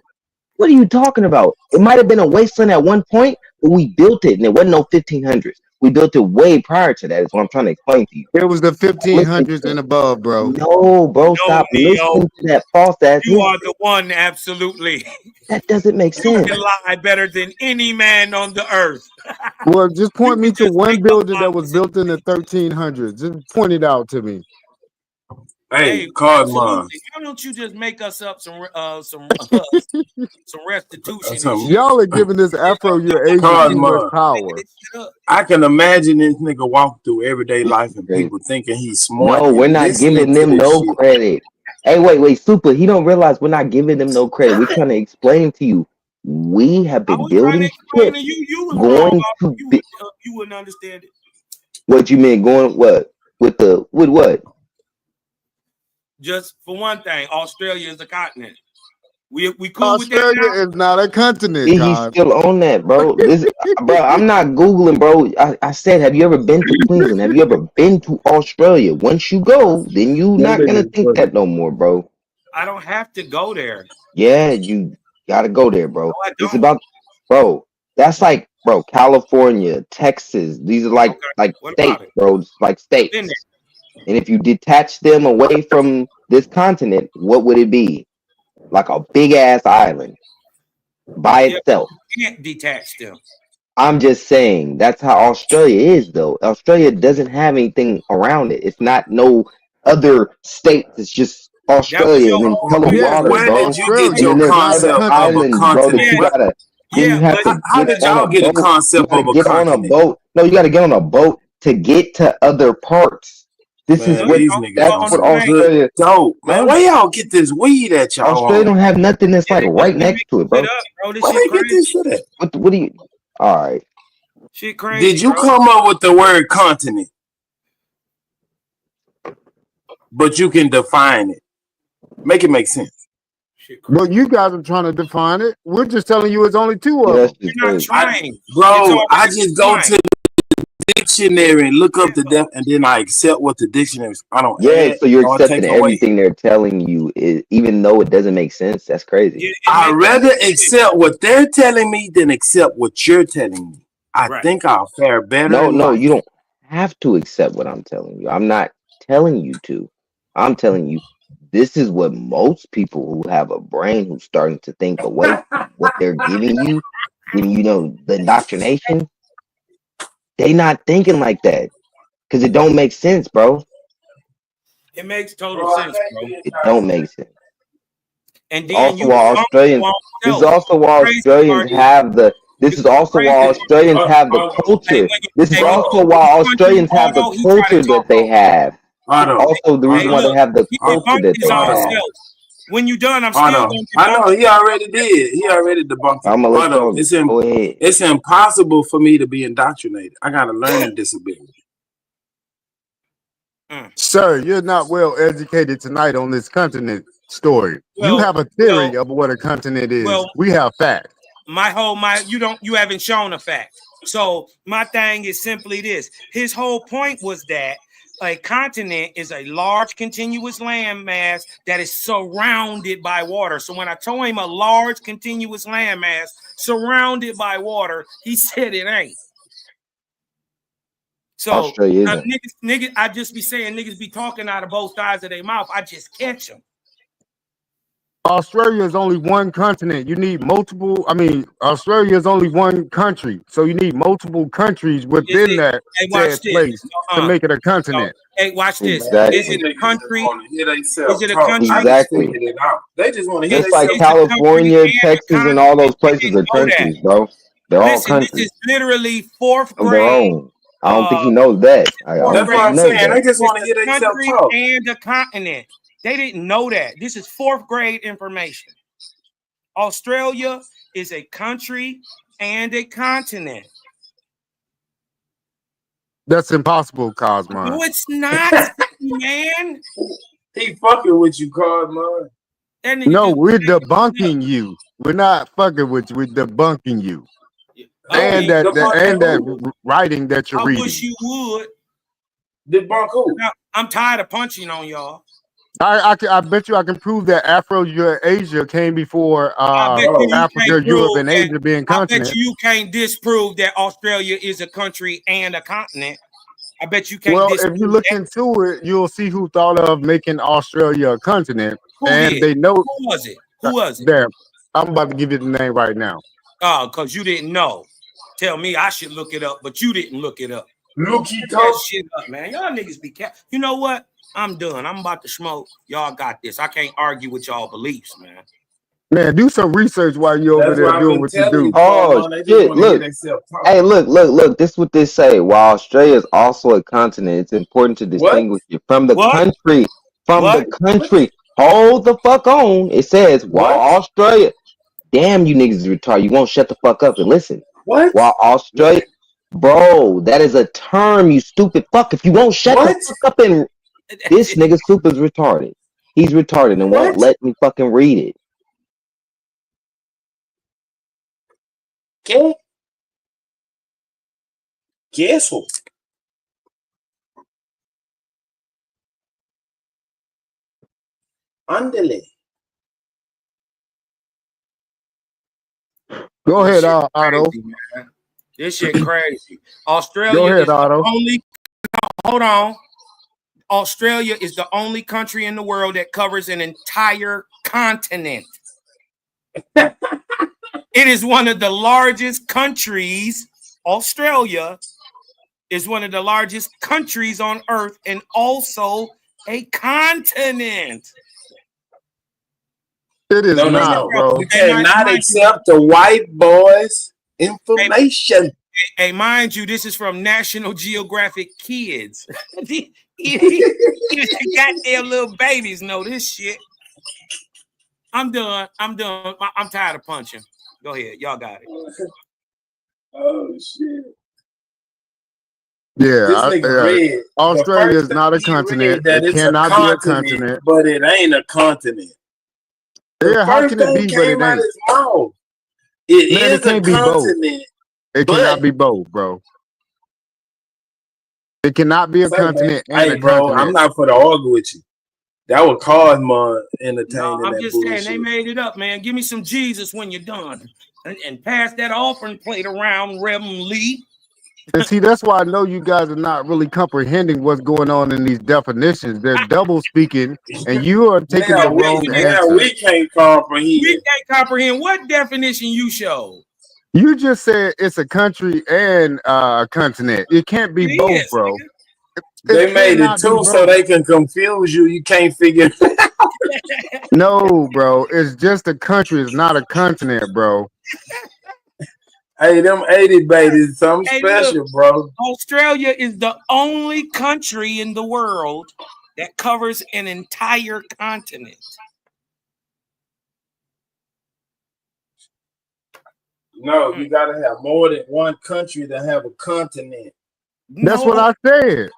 Speaker 2: What are you talking about? It might have been a wasteland at one point, but we built it, and it wasn't no 1500s. We built it way prior to that. Is what I'm trying to explain to you.
Speaker 9: It was the 1500s and above, bro.
Speaker 2: No, bro,
Speaker 12: No,
Speaker 2: stop
Speaker 12: Theo,
Speaker 2: listening to that false ass
Speaker 12: you are
Speaker 2: history.
Speaker 12: the one. Absolutely,
Speaker 2: That doesn't make
Speaker 12: you
Speaker 2: sense.
Speaker 12: can lie better than any man on the earth.
Speaker 9: Well, just point me to one
Speaker 12: make up
Speaker 9: building that
Speaker 12: lies.
Speaker 9: was built in the 1300s. Just point it out to me.
Speaker 12: Hey,
Speaker 21: Cosmon.
Speaker 12: why don't you just make us up some restitution?
Speaker 9: Y'all are giving this Afro your age too much power.
Speaker 21: I can imagine this nigga walk through everyday life and people thinking he's smart.
Speaker 2: No, we're not
Speaker 21: listening
Speaker 2: giving
Speaker 21: to
Speaker 2: them
Speaker 21: this
Speaker 2: no
Speaker 21: shit.
Speaker 2: credit. Hey, wait, Super. He don't realize we're not giving them no credit. We're trying to explain to you. We have been building ships going to be.
Speaker 12: You wouldn't understand it.
Speaker 2: What you mean going what? With what?
Speaker 12: Just for one thing, Australia is a continent. We cool with that
Speaker 9: Australia
Speaker 12: now?
Speaker 9: is not a continent,
Speaker 2: He's
Speaker 9: God.
Speaker 2: still on that, bro. Bro, I'm not Googling, bro. I said, have you ever been to Queensland? Have you ever been to Australia? Once you go, then you not gonna think that no more, bro.
Speaker 12: I don't have to go there.
Speaker 2: Yeah, you gotta go there, bro.
Speaker 12: No, I
Speaker 2: It's
Speaker 12: don't.
Speaker 2: about, bro. That's like, bro, California, Texas. These are like
Speaker 12: What about
Speaker 2: states,
Speaker 12: it?
Speaker 2: bro. It's like states.
Speaker 12: Been there.
Speaker 2: And if you detach them away from this continent, what would it be? Like a big ass island by itself.
Speaker 12: You can't detach them.
Speaker 2: I'm just saying that's how Australia is, though. Australia doesn't have anything around it. It's not no other states. It's just Australia and then hella water,
Speaker 21: Where
Speaker 2: bro.
Speaker 21: did you get
Speaker 2: And
Speaker 21: your
Speaker 2: then there's
Speaker 21: concept
Speaker 2: other
Speaker 21: of a
Speaker 2: islands, bro, that
Speaker 21: continent?
Speaker 2: you gotta. Then you have to
Speaker 21: how did y'all get a concept of a
Speaker 2: get on a
Speaker 21: continent?
Speaker 2: boat. No, you got to get on a boat to get to other parts. This
Speaker 21: Man,
Speaker 2: is what
Speaker 21: these niggas
Speaker 2: that's
Speaker 21: on
Speaker 2: what
Speaker 21: some
Speaker 2: Australia.
Speaker 21: good dope, man. Where y'all get this weed at, y'all?
Speaker 2: Australia don't have nothing that's like right next to it, bro.
Speaker 21: Where they get this shit at?
Speaker 2: What do you? All right.
Speaker 12: Shit crazy.
Speaker 21: Did you
Speaker 12: bro.
Speaker 21: come up with the word continent? But you can define it. Make it make sense.
Speaker 9: Well, you guys are trying to define it. We're just telling you it's only two of them.
Speaker 12: You're not trying.
Speaker 21: Bro, I just go to the dictionary and look up the def, and then I accept what the dictionary. I don't.
Speaker 2: Yeah,
Speaker 21: add
Speaker 2: so you're
Speaker 21: or
Speaker 2: accepting
Speaker 21: take away.
Speaker 2: everything they're telling you, even though it doesn't make sense. That's crazy.
Speaker 21: I'd rather accept what they're telling me than accept what you're telling me. I think I'll fare better.
Speaker 2: No,
Speaker 21: in
Speaker 2: no,
Speaker 21: life.
Speaker 2: you don't have to accept what I'm telling you. I'm not telling you to. I'm telling you this is what most people who have a brain who's starting to think away from what they're giving you, the indoctrination. They not thinking like that because it don't make sense, bro.
Speaker 12: It makes total sense, bro.
Speaker 2: It don't make sense.
Speaker 12: And then
Speaker 2: Also,
Speaker 12: you
Speaker 2: while Australians, this is also why Australians have the. This is also why Australians have the culture. This is also why Australians have the culture that they have. Also, the reason why they have the culture that they have.
Speaker 12: When you done, I'm
Speaker 21: I
Speaker 12: still
Speaker 21: know.
Speaker 12: going to
Speaker 21: I know. He already did. He already debunked it.
Speaker 2: I'm gonna let
Speaker 21: Otto,
Speaker 2: y'all go ahead.
Speaker 21: it's impossible for me to be indoctrinated. I got a learning disability.
Speaker 9: Sir, you're not well educated tonight on this continent story.
Speaker 12: Well,
Speaker 9: you have a theory of what a continent is.
Speaker 12: well-
Speaker 9: we have facts.
Speaker 12: You haven't shown a fact. So my thing is simply this. His whole point was that a continent is a large continuous landmass that is surrounded by water. So when I told him a large continuous landmass surrounded by water, he said it ain't. So
Speaker 2: Australia isn't.
Speaker 12: niggas, I just be saying niggas be talking out of both sides of their mouth. I just catch them.
Speaker 9: Australia is only one continent. You need multiple. I mean, Australia is only one country, so you need multiple countries within that said place to make it a continent.
Speaker 12: Hey, watch this.
Speaker 2: Exactly.
Speaker 12: Is it a country?
Speaker 21: Is
Speaker 12: it a country?
Speaker 2: Exactly.
Speaker 21: They just want to hear
Speaker 2: Just like
Speaker 21: themselves talk.
Speaker 2: California, Texas, and all those places are countries, bro. They're all
Speaker 12: Listen, this
Speaker 2: countries
Speaker 12: is literally fourth
Speaker 2: of their
Speaker 12: grade.
Speaker 2: own. I don't think he knows that. I don't
Speaker 21: That's
Speaker 2: think
Speaker 21: what
Speaker 2: he
Speaker 21: I'm
Speaker 2: knows
Speaker 21: saying.
Speaker 2: that.
Speaker 21: They just want to hear
Speaker 12: It's a
Speaker 21: themselves
Speaker 12: country
Speaker 21: talk.
Speaker 12: and a continent. They didn't know that. This is fourth grade information. Australia is a country and a continent.
Speaker 9: That's impossible, Cosmo.
Speaker 12: No, it's not, man.
Speaker 21: He fucking with you, Cosmo.
Speaker 9: No, we're debunking you. We're not fucking with you. We're debunking you. And that writing that you're
Speaker 12: I
Speaker 9: reading.
Speaker 12: wish you would.
Speaker 21: Debunk who?
Speaker 12: I'm tired of punching on y'all.
Speaker 9: I bet you I can prove that Afro-Asia came before
Speaker 12: I bet you
Speaker 9: Africa,
Speaker 12: can't
Speaker 9: Europe,
Speaker 12: prove
Speaker 9: and
Speaker 12: that.
Speaker 9: Asia being
Speaker 12: I bet
Speaker 9: continents.
Speaker 12: you can't disprove that Australia is a country and a continent. I bet you can't
Speaker 9: Well,
Speaker 12: disprove
Speaker 9: if you look
Speaker 12: that.
Speaker 9: into it, you'll see who thought of making Australia a continent,
Speaker 12: Who
Speaker 9: and
Speaker 12: did?
Speaker 9: they know.
Speaker 12: Who was it? Who was it?
Speaker 9: Damn, I'm about to give you the name right now.
Speaker 12: Oh, because you didn't know. Tell me I should look it up, but you didn't look it up.
Speaker 21: Look
Speaker 12: that shit up, man. Y'all niggas be You know what? I'm done. I'm about to smoke. Y'all got this. I can't argue with y'all beliefs, man.
Speaker 9: Man, do some research while you over
Speaker 21: That's
Speaker 9: there
Speaker 21: what I've
Speaker 9: doing
Speaker 21: been
Speaker 9: what you
Speaker 21: telling
Speaker 9: do.
Speaker 21: you,
Speaker 2: Oh
Speaker 21: They just
Speaker 2: shit!
Speaker 21: want to hear
Speaker 2: Look,
Speaker 21: themselves talk.
Speaker 2: hey, look. This is what they say. While Australia is also a continent, it's important to
Speaker 21: What?
Speaker 2: distinguish it from the
Speaker 12: What?
Speaker 2: country. From
Speaker 12: What?
Speaker 2: the country. Hold the fuck on. It says while
Speaker 21: What?
Speaker 2: Australia. Damn, you niggas is retarded. You won't shut the fuck up and listen.
Speaker 21: What?
Speaker 2: While Australia, bro, that is a term. You stupid fuck. If you won't shut
Speaker 21: What?
Speaker 2: the fuck up and this nigga super is retarded. He's retarded and won't
Speaker 21: What?
Speaker 2: let me fucking read it.
Speaker 21: ¿Qué? ¿Qué eso? Ándele.
Speaker 9: Go
Speaker 12: This
Speaker 9: ahead,
Speaker 12: shit
Speaker 9: Otto.
Speaker 12: crazy, man. This shit crazy. Australia
Speaker 9: Go ahead,
Speaker 12: is the
Speaker 9: Otto.
Speaker 12: only. Hold on. Australia is the only country in the world that covers an entire continent. It is one of the largest countries. Australia is one of the largest countries on Earth and also a continent.
Speaker 9: It is
Speaker 21: No,
Speaker 9: not, bro.
Speaker 21: You cannot accept the white boys' information.
Speaker 12: Hey, mind you, this is from National Geographic Kids. Goddamn little babies know this shit. I'm done. I'm tired of punching. Go ahead. Y'all got it.
Speaker 21: Oh, shit.
Speaker 9: Yeah,
Speaker 21: This nigga read.
Speaker 9: Australia is
Speaker 21: The
Speaker 9: not a
Speaker 21: first thing he
Speaker 9: continent.
Speaker 21: read that
Speaker 9: It
Speaker 21: it's
Speaker 9: cannot
Speaker 21: a
Speaker 9: be a
Speaker 21: continent,
Speaker 9: continent.
Speaker 21: but it ain't a continent.
Speaker 9: Yeah, how
Speaker 21: First
Speaker 9: can it
Speaker 21: thing
Speaker 9: be, but
Speaker 21: came
Speaker 9: it
Speaker 21: out
Speaker 9: ain't?
Speaker 21: his mouth. It
Speaker 9: Man, it
Speaker 21: is a
Speaker 9: can't be both.
Speaker 21: continent.
Speaker 9: It
Speaker 21: but-
Speaker 9: cannot be both, bro. It cannot be a
Speaker 21: Say,
Speaker 9: continent
Speaker 21: man,
Speaker 9: and
Speaker 21: hey,
Speaker 9: a
Speaker 21: bro,
Speaker 9: continent.
Speaker 21: I'm not for to argue with you. That would cause more entertaining.
Speaker 12: No, I'm
Speaker 21: that
Speaker 12: just
Speaker 21: bullshit.
Speaker 12: saying they made it up, man. Give me some Jesus when you're done. And pass that offering plate around, Reverend Lee.
Speaker 9: And see, that's why I know you guys are not really comprehending what's going on in these definitions. They're double speaking, and you are taking the wrong answer.
Speaker 21: we can't comprehend.
Speaker 12: We can't comprehend what definition you showed.
Speaker 9: You just said it's a country and a continent. It can't be
Speaker 12: It
Speaker 9: both,
Speaker 12: is,
Speaker 9: bro.
Speaker 21: They made it
Speaker 9: cannot be
Speaker 21: too so
Speaker 9: both.
Speaker 21: they can confuse you. You can't figure it out.
Speaker 9: No, bro. It's just a country. It's not a continent, bro.
Speaker 21: Hey, them 80 babies, something
Speaker 12: Hey,
Speaker 21: special,
Speaker 12: look,
Speaker 21: bro.
Speaker 12: Australia is the only country in the world that covers an entire continent.
Speaker 21: No, you gotta have more than one country to have a continent.
Speaker 9: That's what I said.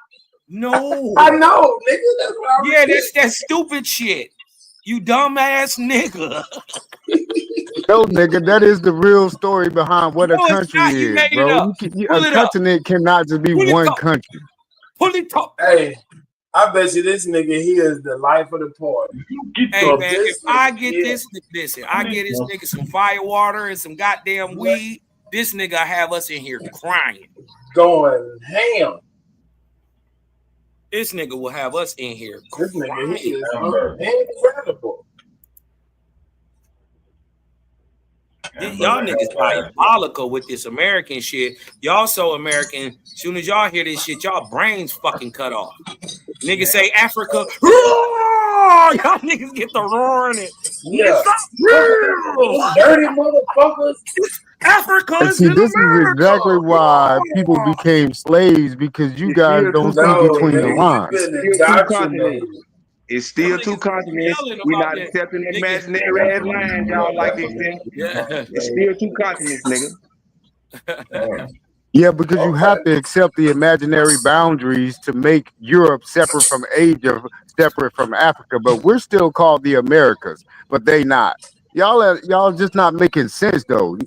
Speaker 12: No.
Speaker 21: I know, nigga. That's what I
Speaker 12: that's that stupid shit. You dumbass nigga.
Speaker 9: No, nigga, that is the real story behind what a
Speaker 12: No, it's
Speaker 9: country
Speaker 12: not. You
Speaker 9: is,
Speaker 12: made it
Speaker 9: bro.
Speaker 12: up. Pull
Speaker 9: A
Speaker 12: it up.
Speaker 9: continent cannot just be
Speaker 12: Pull it
Speaker 9: one
Speaker 12: up.
Speaker 9: country.
Speaker 12: Pull it up.
Speaker 21: Hey, I bet you this nigga here is the life of the party.
Speaker 12: Hey man, if I get this, listen, I get this nigga some fire water and some goddamn weed, this nigga have us in here crying.
Speaker 21: Going ham.
Speaker 12: This nigga will have us in here
Speaker 21: This nigga he
Speaker 12: crying.
Speaker 21: is incredible.
Speaker 12: Y'all niggas diabolical with this American shit. Y'all so American. As soon as y'all hear this shit, y'all brains fucking cut off. Niggas say Africa. Roar! Y'all niggas get the roar in it.
Speaker 21: Yeah.
Speaker 12: Dirty
Speaker 21: motherfuckers.
Speaker 12: Africa
Speaker 9: And
Speaker 12: is
Speaker 9: see,
Speaker 12: in
Speaker 9: this
Speaker 12: America.
Speaker 9: is exactly why people became slaves, because you guys don't see between the lines.
Speaker 17: It's still two continents. We're not accepting the imaginary ass land y'all like to accept. It's still two continents, nigga.
Speaker 9: Yeah, because you have to accept the imaginary boundaries to make Europe separate from Asia, separate from Africa. But we're still called the Americas, but they not. Y'all just not making sense though.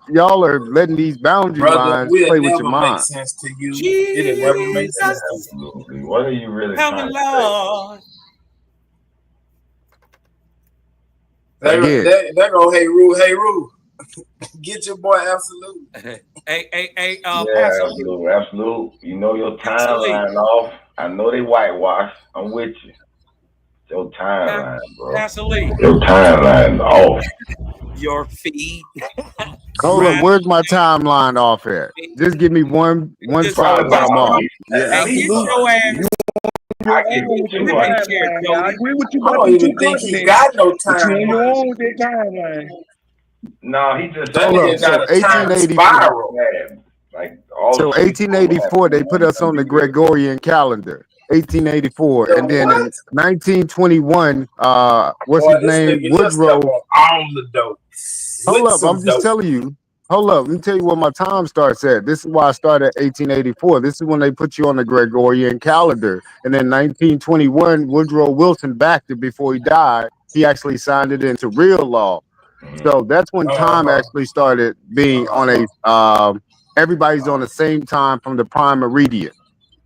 Speaker 9: Y'all are letting these boundary lines play with your mind.
Speaker 21: Make sense to you. It'll never make sense.
Speaker 15: Absolutely. What are you really
Speaker 12: Help
Speaker 15: trying
Speaker 12: me,
Speaker 15: to say?
Speaker 12: Lord.
Speaker 21: There go Hey Roo. Get your boy Absolute.
Speaker 15: Yeah, absolute. You know your timeline off. I know they whitewash. I'm with you. Your timeline, bro. Your timeline off.
Speaker 12: Your feed.
Speaker 9: Hold up, where's my timeline off at? Just give me one spot where I'm off.
Speaker 12: Yeah, get your ass.
Speaker 21: I
Speaker 17: agree with you.
Speaker 21: I don't even think he got no time.
Speaker 15: No, he just
Speaker 21: That nigga got a time spiral.
Speaker 15: Like all
Speaker 9: so 1884, they put us on the Gregorian calendar. 1884, and then in 1921, what's his name? Woodrow.
Speaker 21: On the dope.
Speaker 9: Hold up, I'm just telling you. Hold up, let me tell you where my time starts at. This is why I started at 1884. This is when they put you on the Gregorian calendar. And then 1921, Woodrow Wilson backed it before he died. He actually signed it into real law. So that's when time actually started being on a everybody's on the same time from the prime meridian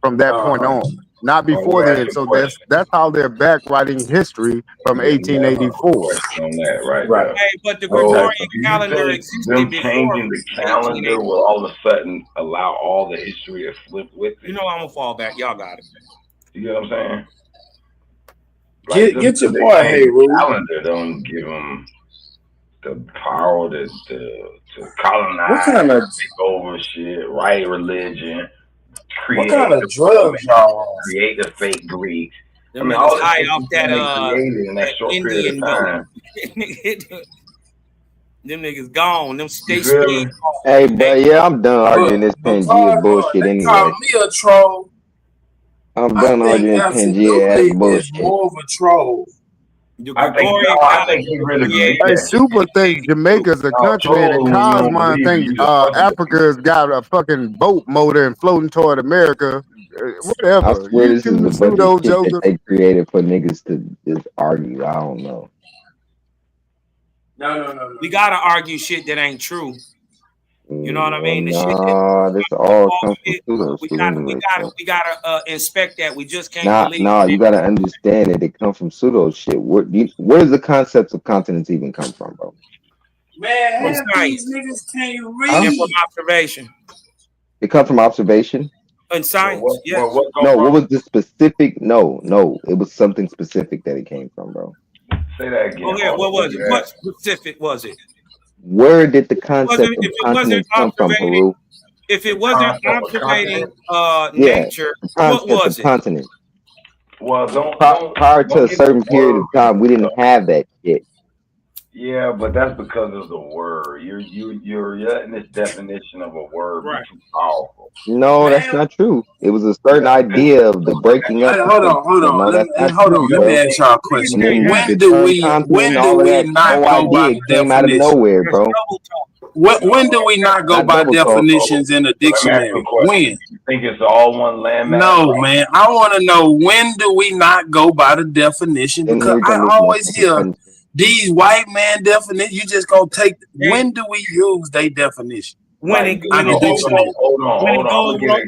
Speaker 9: from that point on. Not before then. So that's how they're back writing history from 1884.
Speaker 15: On that, right.
Speaker 12: Hey, but the Gregorian calendar existed
Speaker 15: them
Speaker 12: before.
Speaker 15: changing the calendar will all of a sudden allow all the history to flip with it.
Speaker 12: You know I'm gonna fall back. Y'all got it.
Speaker 15: You get what I'm saying?
Speaker 21: Get your boy Hey Roo.
Speaker 15: Calendar don't give them the power to colonize,
Speaker 21: What kind of
Speaker 15: take over shit, write religion, create
Speaker 21: what kind of drugs y'all on?
Speaker 15: create the fake Greeks.
Speaker 12: Them
Speaker 15: all
Speaker 12: niggas
Speaker 15: the
Speaker 12: high
Speaker 15: shit
Speaker 12: off that
Speaker 15: they created in that short period
Speaker 12: Indian
Speaker 15: of time.
Speaker 12: Them niggas gone. Them stay
Speaker 15: You feel
Speaker 12: speed.
Speaker 15: me?
Speaker 2: Hey, bro, yeah, I'm done arguing this Pangea bullshit
Speaker 21: They
Speaker 2: anyway.
Speaker 21: call me a troll.
Speaker 2: I'm
Speaker 21: I
Speaker 2: done
Speaker 21: think
Speaker 2: arguing Pangea
Speaker 21: Absolutely
Speaker 2: ass
Speaker 21: is
Speaker 2: bullshit.
Speaker 21: more of a troll.
Speaker 15: I think he really believes
Speaker 9: Hey,
Speaker 15: that.
Speaker 9: Super thinks Jamaica's a continent, and Cosmon thinks Africa's got a fucking boat motor and floating toward America.
Speaker 2: I
Speaker 9: Whatever.
Speaker 2: swear
Speaker 9: You
Speaker 2: this is
Speaker 9: two
Speaker 2: a bunch
Speaker 9: pseudo
Speaker 2: of shit that
Speaker 9: jokers.
Speaker 2: they created for niggas to just argue. I don't know.
Speaker 21: No.
Speaker 12: We gotta argue shit that ain't true. You know what I mean? The shit that
Speaker 2: Nah, this all comes from pseudo
Speaker 12: we
Speaker 2: shit anyway. bro.
Speaker 12: gotta inspect that. We just can't believe
Speaker 2: Nah,
Speaker 12: it.
Speaker 2: you gotta understand that it comes from pseudo shit. Where does the concept of continents even come from, bro?
Speaker 21: Man,
Speaker 12: From
Speaker 21: half
Speaker 12: science.
Speaker 21: these niggas can't
Speaker 12: And
Speaker 21: read.
Speaker 12: from observation.
Speaker 2: It comes from observation?
Speaker 12: In science, yes.
Speaker 2: No, what was the specific? No, it was something specific that it came from, bro.
Speaker 15: Say that again.
Speaker 12: Oh yeah, what was it? What specific was it?
Speaker 2: Where did the concept of
Speaker 12: If it
Speaker 2: continents come from,
Speaker 12: observating,
Speaker 2: Haru?
Speaker 12: if it wasn't observating
Speaker 2: Yeah,
Speaker 12: nature,
Speaker 2: the
Speaker 12: what
Speaker 2: concept
Speaker 12: was
Speaker 2: of
Speaker 12: it?
Speaker 2: continent.
Speaker 15: Well,
Speaker 2: Prior to a certain period of time, we didn't have that shit.
Speaker 15: Yeah, but that's because of the word. You're letting this definition of a word be too powerful.
Speaker 2: No, that's not true. It was a certain idea of the breaking up.
Speaker 21: Hey, hold on.
Speaker 2: No, that's not
Speaker 21: Hold on.
Speaker 2: true,
Speaker 21: Let me
Speaker 2: bro.
Speaker 21: ask y'all a question.
Speaker 2: And then
Speaker 21: When
Speaker 2: the
Speaker 21: do
Speaker 2: term
Speaker 21: we
Speaker 2: continent, all of that
Speaker 21: not
Speaker 2: whole
Speaker 21: go by
Speaker 2: idea
Speaker 21: the
Speaker 2: came out of
Speaker 21: definition?
Speaker 2: nowhere, bro.
Speaker 21: When do we not go
Speaker 2: Not
Speaker 21: by
Speaker 2: double talk.
Speaker 21: definitions in the
Speaker 15: Let me ask you a
Speaker 21: dictionary?
Speaker 15: question.
Speaker 21: When?
Speaker 15: You think it's all one landmass?
Speaker 21: No, man. I want to know, when do we not go by the definition?
Speaker 2: And
Speaker 21: Because
Speaker 2: here
Speaker 21: I
Speaker 2: come this
Speaker 21: always
Speaker 2: motherfucker
Speaker 21: hear
Speaker 2: cutting.
Speaker 21: these white man definitions. You just gonna take. When do we use their definition?
Speaker 12: When it
Speaker 21: on the dictionary.
Speaker 15: Hold on.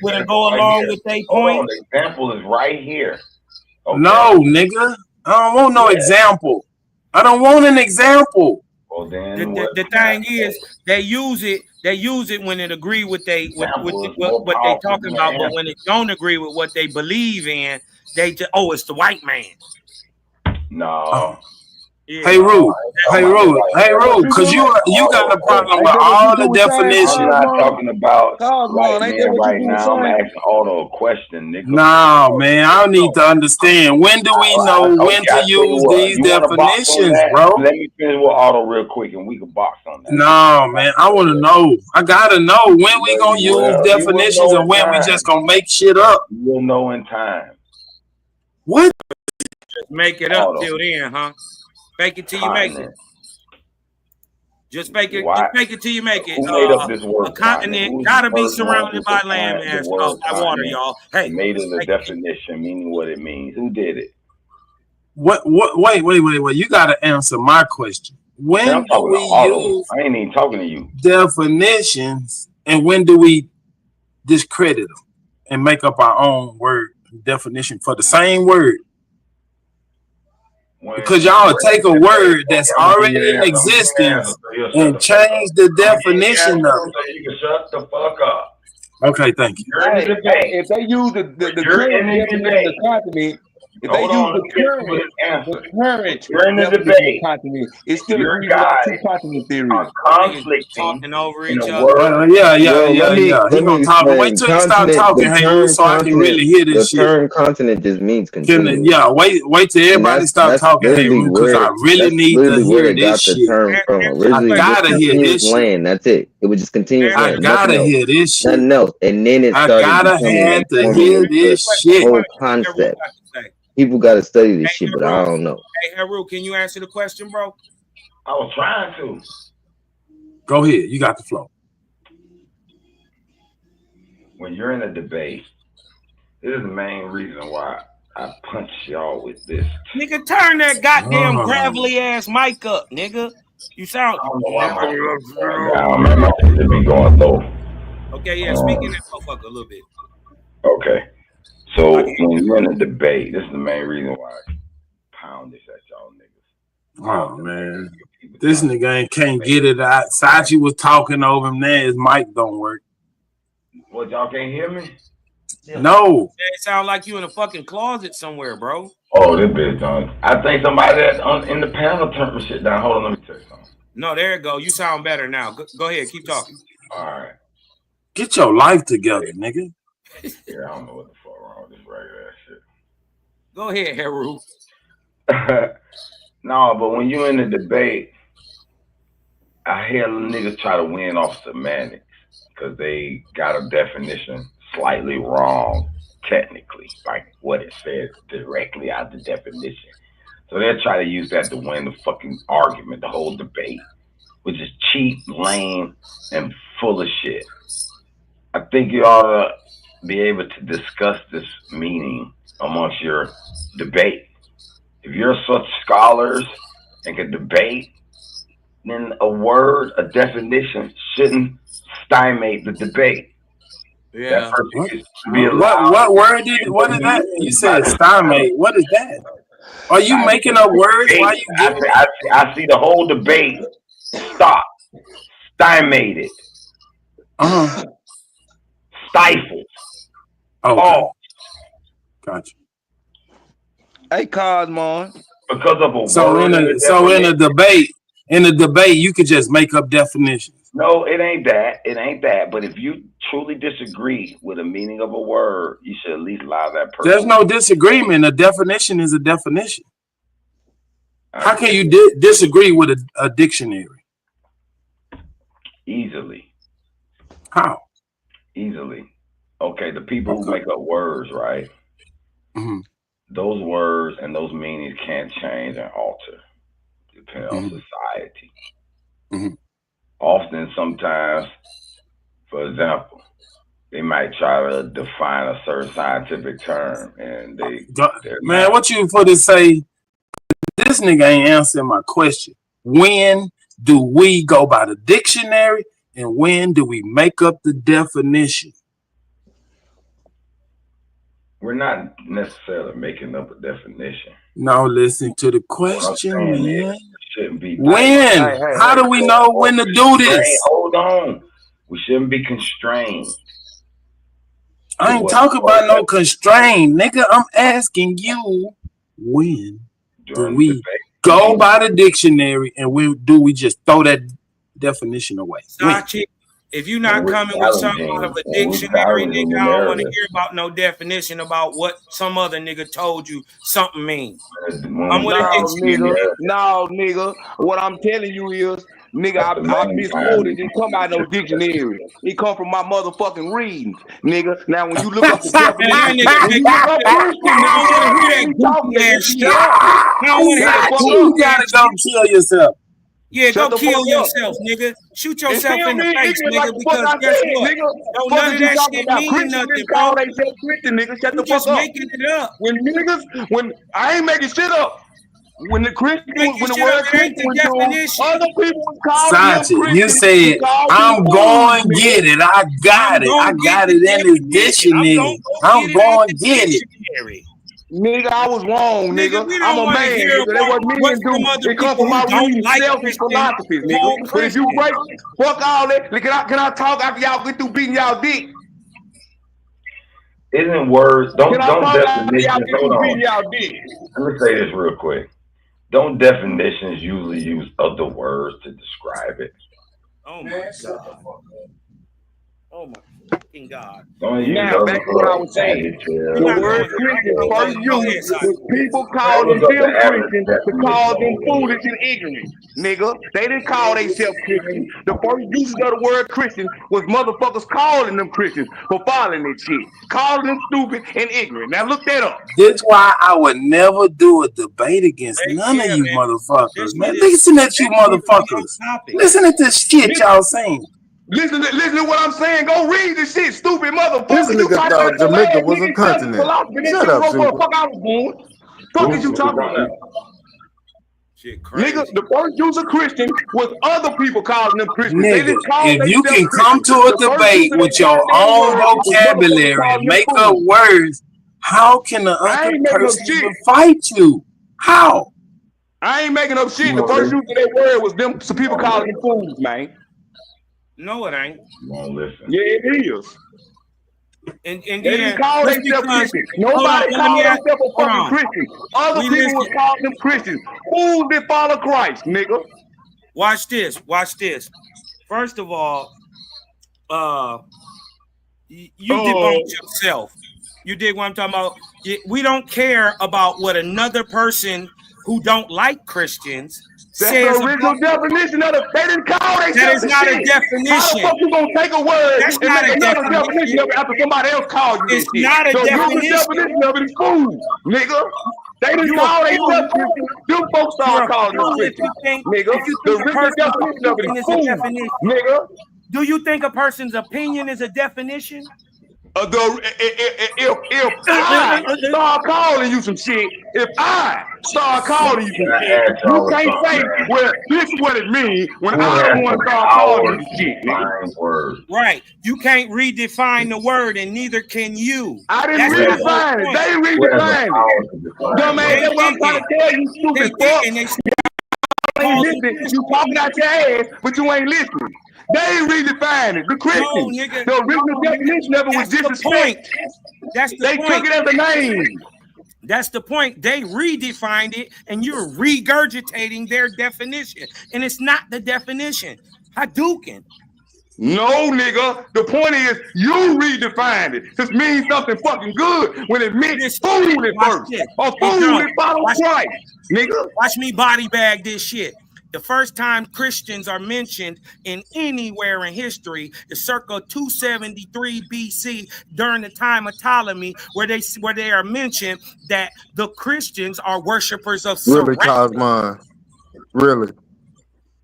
Speaker 12: When it go along with their point.
Speaker 15: The example is right here. Okay.
Speaker 21: No, nigga. I don't want no example. I don't want an example.
Speaker 15: Well, then
Speaker 12: The thing is, they use it when it agree with what they talking about, but when it don't agree with what they believe in, they just it's the white man.
Speaker 15: No.
Speaker 12: Yeah.
Speaker 21: Hey Roo, because you got a problem with all the definitions.
Speaker 15: I'm not talking about white man right now. I'm asking Otto a question, nigga.
Speaker 21: No, man, I need to understand. When do we know when to use these definitions, bro?
Speaker 15: Let me finish with Otto real quick, and we can box on that.
Speaker 21: No, man, I want to know. I gotta know when we gonna use definitions and when we just gonna make shit up.
Speaker 15: You'll know in time.
Speaker 21: What?
Speaker 12: Just make it up till then, huh? Fake it till you make it. Just fake it. Just fake it till you make it.
Speaker 15: Who made up this word?
Speaker 12: A continent gotta be surrounded by land mass, by water, y'all. Hey,
Speaker 15: made it a definition, meaning what it means. Who did it?
Speaker 21: What? Wait. You gotta answer my question. When do we use?
Speaker 15: I ain't even talking to you.
Speaker 21: Definitions, and when do we discredit them and make up our own word definition for the same word?
Speaker 14: Because y'all take a word that's already in existence and change the definition of it.
Speaker 15: You can shut the fuck up.
Speaker 14: Okay, thank you.
Speaker 17: Hey, if they use the current definition of the continent, if they use the current definition of the continent, it still agrees with our two continent theory.
Speaker 12: Talking over each other.
Speaker 14: Well, yeah. He gonna talk. Wait till you stop talking, hey, so I can really hear this shit.
Speaker 2: The term continent just means continue.
Speaker 14: Wait till everybody stop talking, hey, because I really need to hear this shit. I gotta hear this shit.
Speaker 2: Land. That's it. It would just continue.
Speaker 14: I gotta hear this shit.
Speaker 2: Nothing else. And then it started.
Speaker 14: I gotta have to hear this shit.
Speaker 2: Whole concept. People gotta study this shit, but I don't know.
Speaker 12: Hey, Haru, can you answer the question, bro?
Speaker 15: I was trying to.
Speaker 14: Go ahead. You got the flow.
Speaker 15: When you're in a debate, this is the main reason why I punch y'all with this.
Speaker 12: Nigga, turn that goddamn gravelly ass mic up, nigga. You sound.
Speaker 15: It be going low.
Speaker 12: Okay, yeah, speak in that motherfucker a little bit.
Speaker 15: Okay. So when you're in a debate, this is the main reason why I pound this at y'all niggas.
Speaker 14: Oh man, this nigga can't get it out. Sachi was talking over him. There, his mic don't work.
Speaker 15: What, y'all can't hear me?
Speaker 14: No.
Speaker 12: It sound like you in a fucking closet somewhere, bro.
Speaker 15: Oh, this bitch on. I think somebody that in the panel turned the shit down. Hold on, let me tell you something.
Speaker 12: No, there you go. You sound better now. Go ahead, keep talking.
Speaker 15: All right.
Speaker 14: Get your life together, nigga.
Speaker 15: Yeah, I don't know what the fuck wrong with this regular ass shit.
Speaker 12: Go ahead, Haru.
Speaker 15: No, but when you're in a debate, I hear niggas try to win off semantics because they got a definition slightly wrong technically, like what it says directly out the definition. So they'll try to use that to win the fucking argument, the whole debate, which is cheap, lame, and full of shit. I think you ought to be able to discuss this meaning amongst your debate. If you're such scholars and can debate, then a word, a definition shouldn't stymie the debate.
Speaker 12: Yeah.
Speaker 14: What word did? What is that? You said stymie. What is that? Are you making up words? Why you giving?
Speaker 15: I see the whole debate stop, stymied, stifled.
Speaker 14: Oh, gotcha.
Speaker 17: Hey, Cosmon.
Speaker 15: Because of a
Speaker 14: in a debate, you could just make up definitions.
Speaker 15: No, it ain't that. It ain't that. But if you truly disagree with the meaning of a word, you should at least allow that person.
Speaker 14: There's no disagreement. A definition is a definition. How can you disagree with a dictionary?
Speaker 15: Easily.
Speaker 14: How?
Speaker 15: Easily. Okay, the people who make up words, right?
Speaker 14: Mm-hmm.
Speaker 15: Those words and those meanings can't change and alter depending on society.
Speaker 14: Mm-hmm.
Speaker 15: Often, sometimes, for example, they might try to define a certain scientific term, and
Speaker 14: man, what you for to say? This nigga ain't answering my question. When do we go by the dictionary, and when do we make up the definition?
Speaker 15: We're not necessarily making up a definition.
Speaker 14: No, listen to the question, man.
Speaker 15: Shouldn't be
Speaker 14: when? How do we know when to do this?
Speaker 15: Hold on. We shouldn't be constrained.
Speaker 14: I ain't talking about no constraint, nigga. I'm asking you, when do we go by the dictionary, and when do we just throw that definition away?
Speaker 12: Sachi, if you're not coming with something out of a dictionary, nigga, I don't want to hear about no definition about what some other nigga told you something means. I'm with a dictionary.
Speaker 17: No, nigga. What I'm telling you is, nigga, I misquoted. It didn't come out no dictionary. It come from my motherfucking readings, nigga. Now, when you look up the definition,
Speaker 14: you gotta go kill yourself.
Speaker 12: Yeah, go kill yourself, nigga. Shoot yourself in the face, nigga, because guess what? Don't none of that shit mean nothing, bro. You just making it up.
Speaker 17: When I ain't making shit up. When the Christian, when the word Christian was used, other people was calling
Speaker 14: Sachi, you said, I'm going to get it. I got it. I got it in the dictionary. I'm going to get it.
Speaker 17: Nigga, I was wrong, nigga.
Speaker 12: We
Speaker 17: I'm
Speaker 12: don't
Speaker 17: a
Speaker 12: want to
Speaker 17: man,
Speaker 12: hear
Speaker 17: nigga. That
Speaker 12: about
Speaker 17: what
Speaker 12: what's
Speaker 17: men
Speaker 12: from
Speaker 17: do.
Speaker 12: other
Speaker 17: It come
Speaker 12: people
Speaker 17: from my
Speaker 12: who don't
Speaker 17: reading
Speaker 12: like
Speaker 17: selfish
Speaker 12: Christian
Speaker 17: philosophies,
Speaker 12: called
Speaker 17: nigga. But if you break,
Speaker 12: Christians.
Speaker 17: fuck all that. Can I talk after y'all get through beating y'all dick?
Speaker 15: Isn't words
Speaker 17: Can I
Speaker 15: don't
Speaker 17: talk after y'all
Speaker 15: definitions
Speaker 17: get
Speaker 15: hold
Speaker 17: through beating
Speaker 15: on.
Speaker 17: y'all dick?
Speaker 15: Let me say this real quick. Don't definitions usually use other words to describe it?
Speaker 12: Oh my God. Oh my fucking God.
Speaker 15: Don't use
Speaker 17: Now, back to what I was saying. The word Christian first used was people calling them Christians to call them foolish and ignorant. Nigga, they didn't call themselves Christians. The first usage of the word Christian was motherfuckers calling them Christians for following that shit. Calling them stupid and ignorant. Now look that up.
Speaker 14: That's why I would never do a debate against none of you motherfuckers, man. Listen at you motherfuckers. Listen at this shit y'all saying.
Speaker 17: Listen to what I'm saying. Go read this shit, stupid motherfucker.
Speaker 9: This
Speaker 17: You
Speaker 9: nigga
Speaker 17: talking
Speaker 9: thought
Speaker 17: about your
Speaker 9: Jamaica
Speaker 17: ass,
Speaker 9: was a
Speaker 17: nigga,
Speaker 9: continent.
Speaker 17: philosophy. That
Speaker 9: Shut
Speaker 17: shit
Speaker 9: up,
Speaker 17: wrote for the
Speaker 9: Super.
Speaker 17: fuck I was born. Fuck is you talking about?
Speaker 12: Shit crazy.
Speaker 17: Nigga, the first use of Christian was other people calling them Christians. They
Speaker 14: Nigga,
Speaker 17: didn't call
Speaker 14: if you
Speaker 17: themselves
Speaker 14: can come
Speaker 17: Christians.
Speaker 14: to a
Speaker 17: The first
Speaker 14: debate
Speaker 17: use of
Speaker 14: with
Speaker 17: that
Speaker 14: your
Speaker 17: goddamn
Speaker 14: own
Speaker 17: word was motherfuckers
Speaker 14: vocabulary and
Speaker 17: calling them
Speaker 14: make up
Speaker 17: fools.
Speaker 14: words, how can the
Speaker 17: I
Speaker 14: other
Speaker 17: ain't making up
Speaker 14: person
Speaker 17: shit.
Speaker 14: even fight you? How?
Speaker 17: I ain't making up shit. The first use of that word was them some people calling them fools, man.
Speaker 12: No, it ain't.
Speaker 17: Yeah, it is.
Speaker 12: And
Speaker 17: They
Speaker 12: then
Speaker 17: didn't call
Speaker 12: just
Speaker 17: themselves
Speaker 12: because
Speaker 17: Christians.
Speaker 12: hold on,
Speaker 17: Nobody
Speaker 12: let
Speaker 17: called
Speaker 12: me ask,
Speaker 17: themselves a
Speaker 12: hold
Speaker 17: fucking
Speaker 12: on.
Speaker 17: Christian. Other
Speaker 12: We
Speaker 17: people was
Speaker 12: listen.
Speaker 17: calling them Christians. Fools that follow Christ, nigga.
Speaker 12: Watch this. Watch this. First of all, you debunked yourself. You dig what I'm talking about? We don't care about what another person who don't like Christians
Speaker 17: That's
Speaker 12: says
Speaker 17: the original
Speaker 12: about
Speaker 17: definition of it. They didn't call
Speaker 12: that
Speaker 17: themselves
Speaker 12: is
Speaker 17: the
Speaker 12: not a
Speaker 17: shit. How the
Speaker 12: definition.
Speaker 17: fuck you gonna take a word
Speaker 12: That's
Speaker 17: and
Speaker 12: not
Speaker 17: make
Speaker 12: a
Speaker 17: another definition
Speaker 12: definition.
Speaker 17: of it after somebody else called you
Speaker 12: It's
Speaker 17: this shit?
Speaker 12: not a
Speaker 17: The original
Speaker 12: definition.
Speaker 17: definition of it is food, nigga. They didn't
Speaker 12: You a
Speaker 17: call
Speaker 12: fool.
Speaker 17: themselves Christians. Them folks
Speaker 12: You're
Speaker 17: started
Speaker 12: a
Speaker 17: calling them
Speaker 12: fool
Speaker 17: Christians, nigga.
Speaker 12: if you
Speaker 17: The
Speaker 12: think a
Speaker 17: original
Speaker 12: person's
Speaker 17: definition of it
Speaker 12: opinion
Speaker 17: is
Speaker 12: is a
Speaker 17: food,
Speaker 12: definition.
Speaker 17: nigga.
Speaker 12: Do you think a person's opinion is a definition?
Speaker 17: If I start calling you some shit, if I start calling you some shit, you can't say, well, this is what it means when I don't want to start calling you shit, nigga.
Speaker 12: Right. You can't redefine the word, and neither can you.
Speaker 17: I didn't
Speaker 12: That's the whole
Speaker 17: redefine it.
Speaker 12: point.
Speaker 17: They redefined it. Dumbass, that's what I'm trying to tell you, stupid fuck. You ain't listening. You talking out your ass, but you ain't listening. They redefined it. The Christians.
Speaker 12: nigga.
Speaker 17: The original definition of it was disrespect.
Speaker 12: That's the
Speaker 17: They
Speaker 12: point.
Speaker 17: took it as a name.
Speaker 12: That's the point. They redefined it, and you're regurgitating their definition, and it's not the definition. Hadouken.
Speaker 17: No, nigga. The point is, you redefined it. This means something fucking good when it meant food at first. A food that follows Christ, nigga.
Speaker 12: Watch me body bag this shit. The first time Christians are mentioned in anywhere in history is circa 273 BC during the time of Ptolemy, where they are mentioned that the Christians are worshipers of
Speaker 9: Really,
Speaker 12: Serapis.
Speaker 9: Cosmon? Really?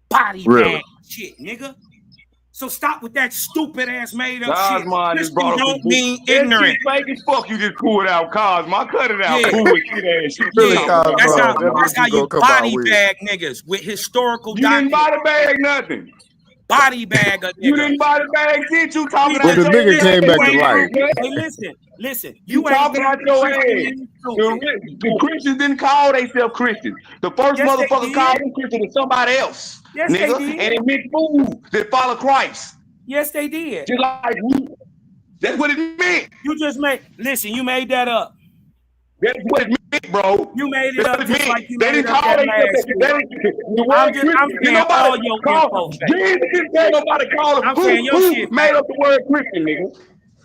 Speaker 12: Body
Speaker 9: Really?
Speaker 12: bag shit, nigga. So stop with that stupid ass made up shit.
Speaker 17: Cosmon just brought
Speaker 12: Christian
Speaker 17: up
Speaker 12: don't mean
Speaker 17: that
Speaker 12: ignorant.
Speaker 17: shit fake as fuck. You just pulled out Cosmon. Cut it out.
Speaker 12: Yeah.
Speaker 17: Bullshit ass shit.
Speaker 9: Really,
Speaker 12: Yeah,
Speaker 9: Cosmon?
Speaker 12: that's how you
Speaker 9: come out
Speaker 12: body
Speaker 9: with.
Speaker 12: bag niggas with historical
Speaker 17: You didn't
Speaker 12: documents.
Speaker 17: body bag nothing.
Speaker 12: Body bag a nigga.
Speaker 17: You didn't body bag shit. You talking
Speaker 9: But
Speaker 17: out
Speaker 9: the
Speaker 17: your
Speaker 9: nigga
Speaker 17: ass.
Speaker 9: came back to life.
Speaker 12: Hey, listen.
Speaker 17: You talking out your ass. The Christians didn't call themselves Christians. The first
Speaker 12: Yes, they
Speaker 17: motherfucker
Speaker 12: did.
Speaker 17: called them Christians to somebody else.
Speaker 12: Yes, they
Speaker 17: nigga.
Speaker 12: did.
Speaker 17: And it meant food that follow Christ.
Speaker 12: Yes, they did.
Speaker 17: Just like you. That's what it meant.
Speaker 12: You just you made that up.
Speaker 17: That's what it meant, bro.
Speaker 12: You made it up just like you
Speaker 17: they
Speaker 12: made
Speaker 17: didn't
Speaker 12: up
Speaker 17: call
Speaker 12: that
Speaker 17: themselves.
Speaker 12: last
Speaker 17: The word Christian.
Speaker 12: I'm saying all your info fake.
Speaker 17: Jesus didn't tell nobody call him.
Speaker 12: I'm saying your
Speaker 17: Who
Speaker 12: shit
Speaker 17: made
Speaker 12: fake.
Speaker 17: up the word Christian, nigga?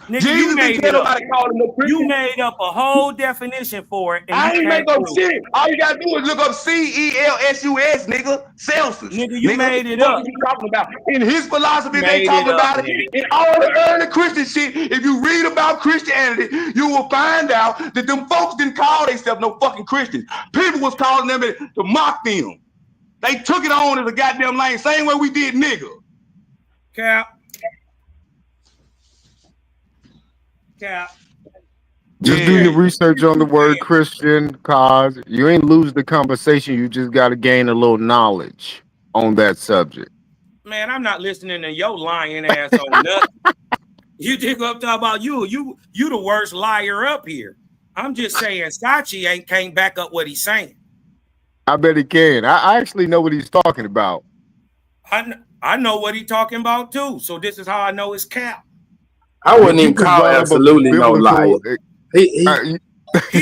Speaker 12: Nigga,
Speaker 17: Jesus
Speaker 12: you made
Speaker 17: didn't tell
Speaker 12: it up.
Speaker 17: nobody call him no Christian.
Speaker 12: You made up a whole definition for it. And
Speaker 17: I
Speaker 12: you
Speaker 17: ain't
Speaker 12: can't
Speaker 17: make up
Speaker 12: prove
Speaker 17: shit. All you gotta do is look up CELSUS, nigga. Celsius.
Speaker 12: Nigga, you made it up.
Speaker 17: What you talking about? In his philosophy,
Speaker 12: You
Speaker 17: they
Speaker 12: made
Speaker 17: talking
Speaker 12: it up,
Speaker 17: about it.
Speaker 12: nigga.
Speaker 17: In all the early Christian shit, if you read about Christianity, you will find out that them folks didn't call themselves no fucking Christians. People was calling them to mock them. They took it on as a goddamn lane, same way we did nigga.
Speaker 12: Cap.
Speaker 9: Just do your research on the word Christian, cause you ain't lose the conversation. You just got to gain a little knowledge on that subject.
Speaker 12: Man, I'm not listening to your lying ass on nothing. You think I'm talking about you. You the worst liar up here. I'm just saying, Sachi can't back up what he's saying.
Speaker 9: I bet he can. I actually know what he's talking about.
Speaker 12: I know what he's talking about too. So this is how I know it's cap.
Speaker 21: I wouldn't even call absolutely no lie. He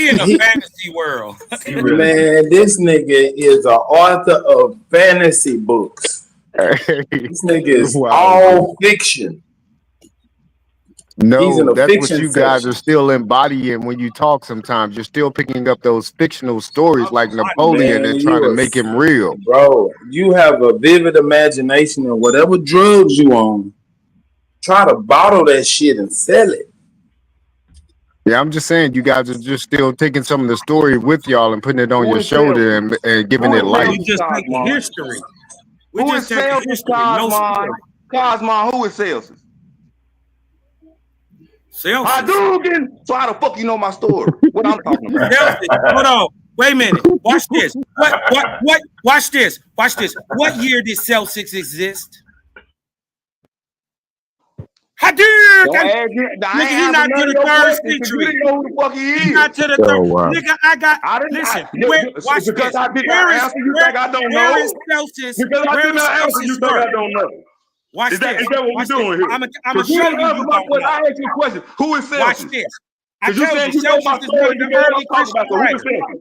Speaker 12: in a fantasy world.
Speaker 21: Man, this nigga is an author of fantasy books. This nigga is all fiction.
Speaker 9: No, that's what you guys are still embodying when you talk sometimes. You're still picking up those fictional stories like Napoleon and trying to make him real.
Speaker 21: Bro, you have a vivid imagination and whatever drugs you on, try to bottle that shit and sell it.
Speaker 9: Yeah, I'm just saying you guys are just still taking some of the story with y'all and putting it on your shoulder and giving it life.
Speaker 12: We just taking history.
Speaker 17: Who is Celsius? Cosmo, who is Celsius? Hadouken! So how the fuck you know my story? What I'm talking about?
Speaker 12: Hold on. Wait a minute. Watch this. What? Watch this. Watch this. What year did Celsius exist? Hadouken! Nigga, he not to the third century.
Speaker 17: You know who the fuck he is.
Speaker 12: He not to the third. Nigga, I got. Listen. Watch this.
Speaker 17: Because I did not answer, you think I don't know?
Speaker 12: Where is Celsius?
Speaker 17: Because I did not answer, you think I don't know?
Speaker 12: Watch
Speaker 17: is that
Speaker 12: this.
Speaker 17: what we're doing here?
Speaker 12: I'm gonna show you.
Speaker 17: I asked you a question. Who is Celsius?
Speaker 12: Watch this. I
Speaker 17: you
Speaker 12: told
Speaker 17: said
Speaker 12: you,
Speaker 17: you know my
Speaker 12: Celsius is
Speaker 17: story.
Speaker 12: one of the
Speaker 17: You know
Speaker 12: early
Speaker 17: what I'm talking
Speaker 12: Christian
Speaker 17: about. So who is
Speaker 12: writers.
Speaker 17: Celsius?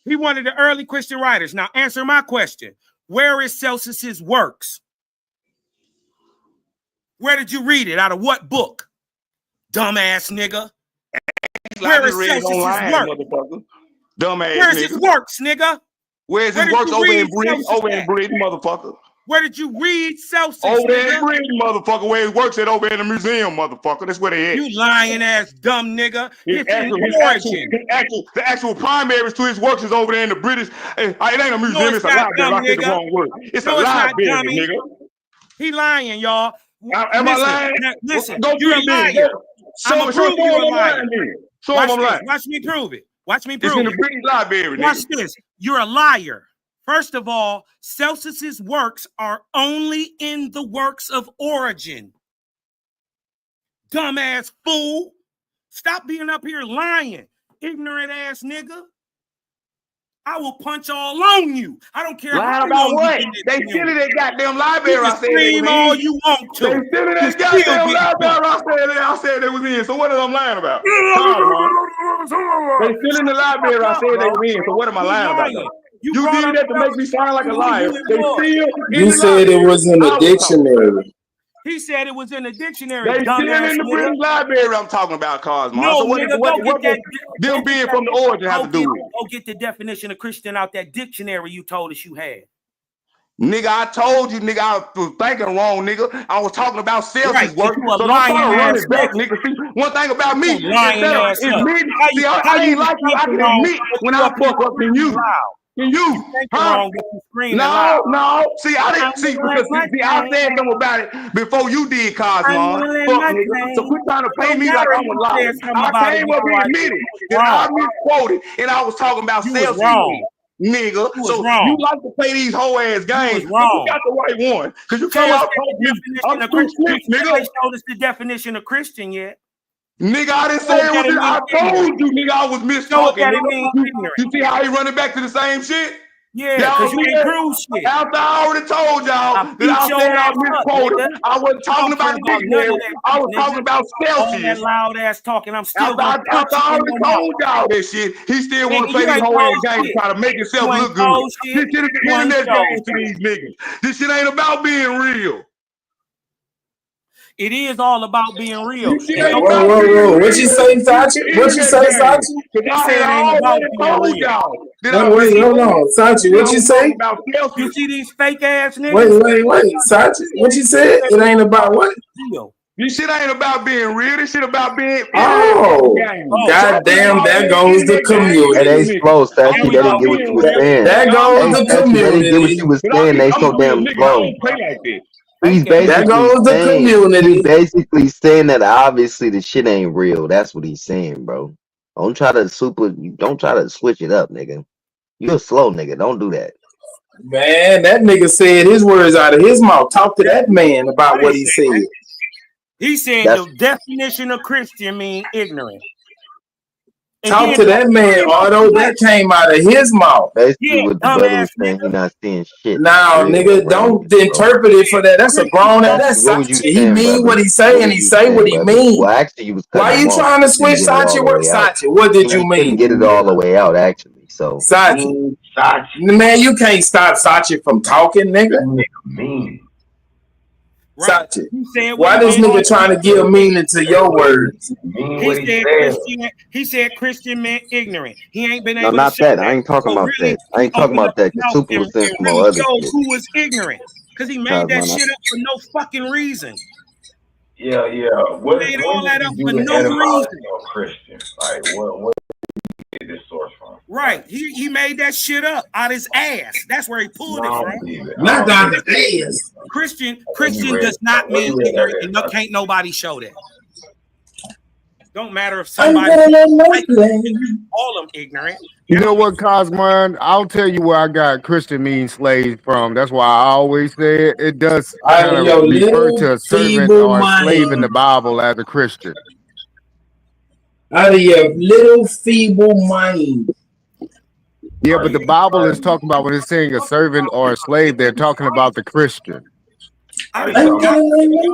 Speaker 12: He one of the early Christian writers. Now answer my question. Where is Celsius's works? Where did you read it? Out of what book? Dumbass nigga. Where is Celsius's works?
Speaker 17: Dumbass
Speaker 12: Where's his works, nigga?
Speaker 17: Where's his works? Over in Britain, motherfucker.
Speaker 12: Where did you read Celsius?
Speaker 17: Over there in Britain, motherfucker. Where his works at? Over in the museum, motherfucker. That's where they at.
Speaker 12: You lying ass dumb nigga.
Speaker 17: The actual primaries to his works is over there in the British. It ain't a museum, it's a library. I said the wrong word. It's a library, nigga.
Speaker 12: He lying, y'all.
Speaker 17: Am I lying?
Speaker 12: Listen,
Speaker 17: go
Speaker 12: you're a liar. I'm gonna prove you're a liar.
Speaker 17: Show him I'm lying.
Speaker 12: Watch me prove it. Watch me prove
Speaker 17: it. It's in
Speaker 12: it.
Speaker 17: the British library, nigga.
Speaker 12: Watch this. You're a liar. First of all, Celsius's works are only in the works of Origin. Dumbass fool. Stop being up here lying. Ignorant ass nigga. I will punch all on you. I don't care
Speaker 17: how about what? They still in that goddamn library. I said
Speaker 12: scream all you want to.
Speaker 17: They still in that goddamn library. I said they was in. So what am I lying about? They still in the library. I said they were in. So what am I lying about? You did that to make me sound like a liar. They still.
Speaker 21: You said it was in the dictionary.
Speaker 12: He said it was in the dictionary.
Speaker 17: They still in the British library. I'm talking about, Cosmo.
Speaker 12: No,
Speaker 17: so what
Speaker 12: nigga,
Speaker 17: them being from the origin have to do with it?
Speaker 12: Go get the definition of Christian out that dictionary you told us you had.
Speaker 17: Nigga, I told you, nigga, I was thinking wrong, nigga. I was talking about Celsius work.
Speaker 12: You a
Speaker 17: so
Speaker 12: lying
Speaker 17: I'm
Speaker 12: ass
Speaker 17: running back, nigga. See, one thing about me,
Speaker 12: lying ass
Speaker 17: I ain't like you. I can admit when I fuck up than you. Can you? Huh? No. See, I didn't see because I said something about it before you did, Cosmo. Fuck, nigga. So quit trying to pay me like I'm a liar. I came up and admitted that I misquoted and I was talking about Celsius. Nigga, so you like to play these whole ass games. You got the right one. Because you come out I'm too slick, nigga.
Speaker 12: They showed us the definition of Christian yet.
Speaker 17: Nigga, I didn't say it was. I told you, nigga, I was mistalking. You see how he running back to the same shit?
Speaker 12: Yeah, because you ain't prove shit.
Speaker 17: After I already told y'all that I said I misquoted, I wasn't talking about the dictionary. I was talking about Celsius.
Speaker 12: That loud ass talking. I'm still.
Speaker 17: After I already told y'all this shit, he still want to play these whole ass games, try to make himself look good. This shit is the internet game to these niggas. This shit ain't about being real.
Speaker 12: It is all about being real.
Speaker 21: Whoa. What you say, Sachi? What you say, Sachi?
Speaker 12: I said it ain't about being real.
Speaker 21: Wait, hold on. Sachi, what you say?
Speaker 12: You see these fake ass niggas?
Speaker 21: Wait. Sachi, what you said? It ain't about what?
Speaker 17: This shit ain't about being real. This shit about being.
Speaker 21: Oh, goddamn! That goes the community.
Speaker 2: Hey, they slow, Sachi. They didn't get what you were saying.
Speaker 21: That goes the community.
Speaker 2: They didn't get what you were saying. They so damn slow. He's basically saying that obviously the shit ain't real. That's what he's saying, bro. Don't try to switch it up, nigga. You're a slow nigga. Don't do that.
Speaker 21: Man, that nigga said his words out of his mouth. Talk to that man about what he said.
Speaker 12: He said the definition of Christian mean ignorant.
Speaker 21: Talk to that man, Otto. That came out of his mouth.
Speaker 2: Basically, what the brother was saying, he not seeing shit.
Speaker 21: Now, nigga, don't interpret it for that. That's a grown ass. That's
Speaker 2: What was you
Speaker 21: Sachi. He
Speaker 2: saying,
Speaker 21: mean
Speaker 2: brother?
Speaker 21: what he say, and he say what he mean.
Speaker 2: Well, actually, you was
Speaker 21: Why
Speaker 2: cutting
Speaker 21: you
Speaker 2: him off.
Speaker 21: trying to
Speaker 2: You
Speaker 21: switch
Speaker 2: couldn't get it
Speaker 21: Sachi?
Speaker 2: all
Speaker 21: What
Speaker 2: the way out.
Speaker 21: Sachi? What did you
Speaker 2: couldn't
Speaker 21: mean?
Speaker 2: get it all the way out, actually. So
Speaker 21: Sachi. Man, you can't stop Sachi from talking, nigga. Sachi. Why this nigga trying to give meaning to your words?
Speaker 8: He said Christian man ignorant. He ain't been
Speaker 2: no,
Speaker 8: able
Speaker 2: not
Speaker 8: to show
Speaker 2: that. I ain't talking about that. I ain't talking about that. Because Super was saying some more other
Speaker 8: show
Speaker 2: shit.
Speaker 8: who was ignorant. Because he made that shit up for no fucking reason.
Speaker 15: Yeah. What
Speaker 8: He made all that up for
Speaker 15: the
Speaker 8: no reason.
Speaker 15: Christian? Like what did you get this source from?
Speaker 8: Right. He made that shit up out his ass. That's where he pulled it from.
Speaker 21: Not out of ass.
Speaker 8: Christian does not mean ignorant, and can't nobody show that. Don't matter if somebody call them ignorant.
Speaker 9: You know what, Cosman? I'll tell you where I got Christian means slave from. That's why I always say it. It does kind of refer to a servant or a slave in the Bible as a Christian.
Speaker 21: Out of your little feeble mind.
Speaker 9: Yeah, but the Bible is talking about when it's saying a servant or a slave, they're talking about the Christian.
Speaker 8: No.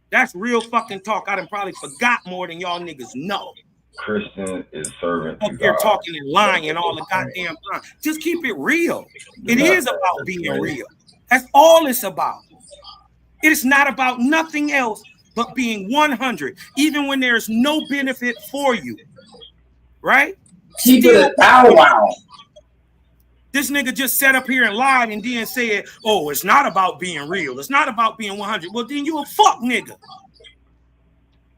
Speaker 8: That's real fucking talk. I done probably forgot more than y'all niggas know.
Speaker 15: Christian is servant.
Speaker 8: Up here talking and lying all the goddamn time. Just keep it real. It is about being real. That's all it's about. It's not about nothing else but being 100, even when there's no benefit for you. Right?
Speaker 21: Keep it a wow.
Speaker 8: This nigga just sat up here and lied and then said, oh, it's not about being real. It's not about being 100. Well, then you a fuck nigga.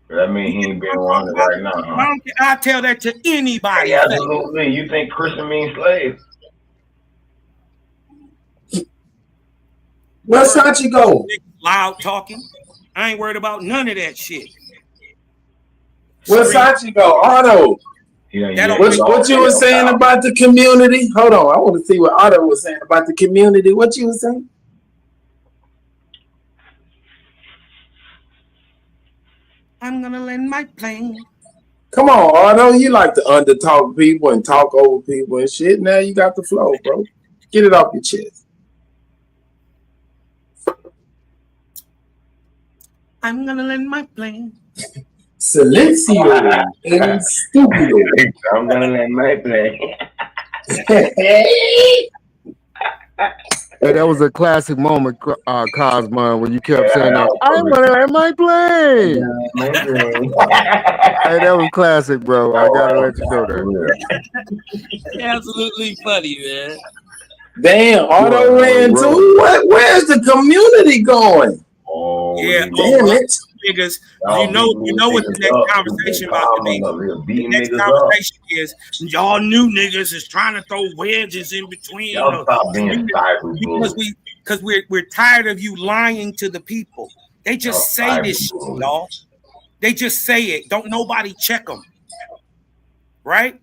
Speaker 15: That means he ain't being 100 right now, huh?
Speaker 8: I tell that to anybody.
Speaker 15: Hey, absolutely. You think Christian means slave?
Speaker 21: Where's Sachi go?
Speaker 8: Loud talking. I ain't worried about none of that shit.
Speaker 21: Where's Sachi go? Otto. What you were saying about the community? Hold on, I want to see what Otto was saying about the community. What you were saying?
Speaker 8: I'm gonna land my plane.
Speaker 21: Come on, Otto. You like to undertalk people and talk over people and shit. Now you got the flow, bro. Get it off your chest.
Speaker 8: I'm gonna land my plane.
Speaker 21: Silencio and stupido.
Speaker 15: I'm gonna let my play.
Speaker 9: Hey, that was a classic moment, Cosmo, when you kept saying, I'm gonna let my plane. Hey, that was classic, bro. I gotta let you know that.
Speaker 8: Absolutely funny, man.
Speaker 21: Damn, Otto ran too. Where's the community going?
Speaker 15: Oh,
Speaker 8: yeah,
Speaker 21: damn it.
Speaker 8: Niggas, you know what the next conversation about to be. The next conversation is y'all new niggas is trying to throw wedges in between. Because we're tired of you lying to the people. They just say this shit, y'all. They just say it. Don't nobody check them. Right?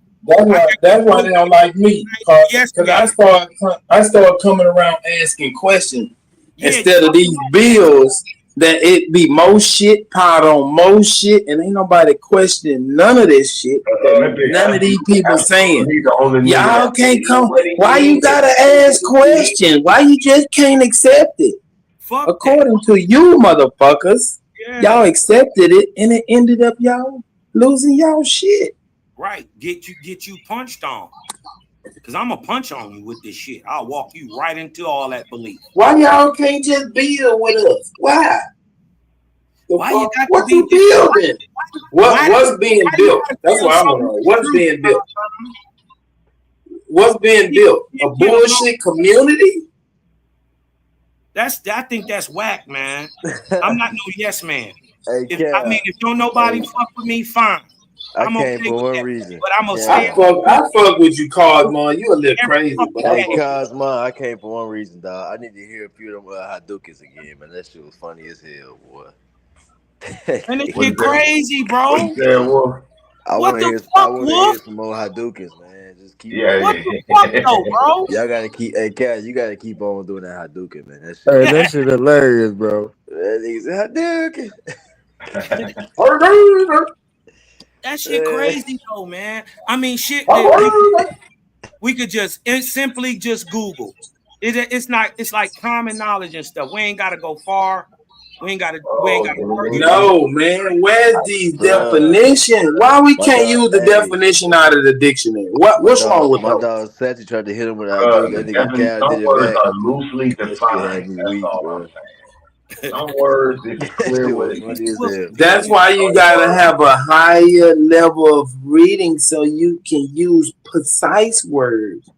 Speaker 21: That's why they don't like me. Because I started coming around asking questions instead of these bills. That it be more shit, piled on more shit, and ain't nobody questioning none of this shit. None of these people saying, y'all can't come. Why you gotta ask questions? Why you just can't accept it? According to you motherfuckers, y'all accepted it, and it ended up y'all losing y'all shit.
Speaker 8: Right. Get you punched on. Because I'm going to punch on you with this shit. I'll walk you right into all that belief.
Speaker 21: Why y'all can't just build with us? Why?
Speaker 8: Why you got
Speaker 21: what you building? What's being built? That's what I want to know. What's being built? What's being built? A bullshit community?
Speaker 8: I think that's whack, man. I'm not no yes man.
Speaker 16: Hey,
Speaker 8: if don't nobody fuck with me, fine. I'm
Speaker 16: came
Speaker 8: okay
Speaker 16: for
Speaker 8: with
Speaker 16: one
Speaker 8: that.
Speaker 16: reason.
Speaker 8: But I'm gonna
Speaker 21: I fuck with you, Cosmo. You a little crazy, but
Speaker 16: hey, Cosmo, I came for one reason, dog. I need to hear a few of them Hadoukens again, man. That shit was funny as hell, boy.
Speaker 8: And it get crazy, bro.
Speaker 16: I want to hear some more Hadoukens, man. Just keep.
Speaker 8: What the fuck, though, bro?
Speaker 16: Y'all gotta keep. Hey, Cat, you gotta keep on doing that Hadouken, man. That
Speaker 9: shit. Hey, that shit hilarious, bro.
Speaker 16: That nigga's Hadouken.
Speaker 8: That shit crazy though, man. I mean, shit that we could just simply just Google. It's not. It's like common knowledge and stuff. We ain't got to go far. We ain't got to.
Speaker 14: No, man. Where's these definitions? Why we can't use the definition out of the dictionary? What's wrong with
Speaker 16: my
Speaker 14: those?
Speaker 16: dog Satty tried to hit him with that. That nigga Cal did it
Speaker 15: words
Speaker 16: back.
Speaker 15: are loosely defined. That's all I'm saying. Some words is clear what it is.
Speaker 14: That's why you gotta have a higher level of reading so you can use precise words.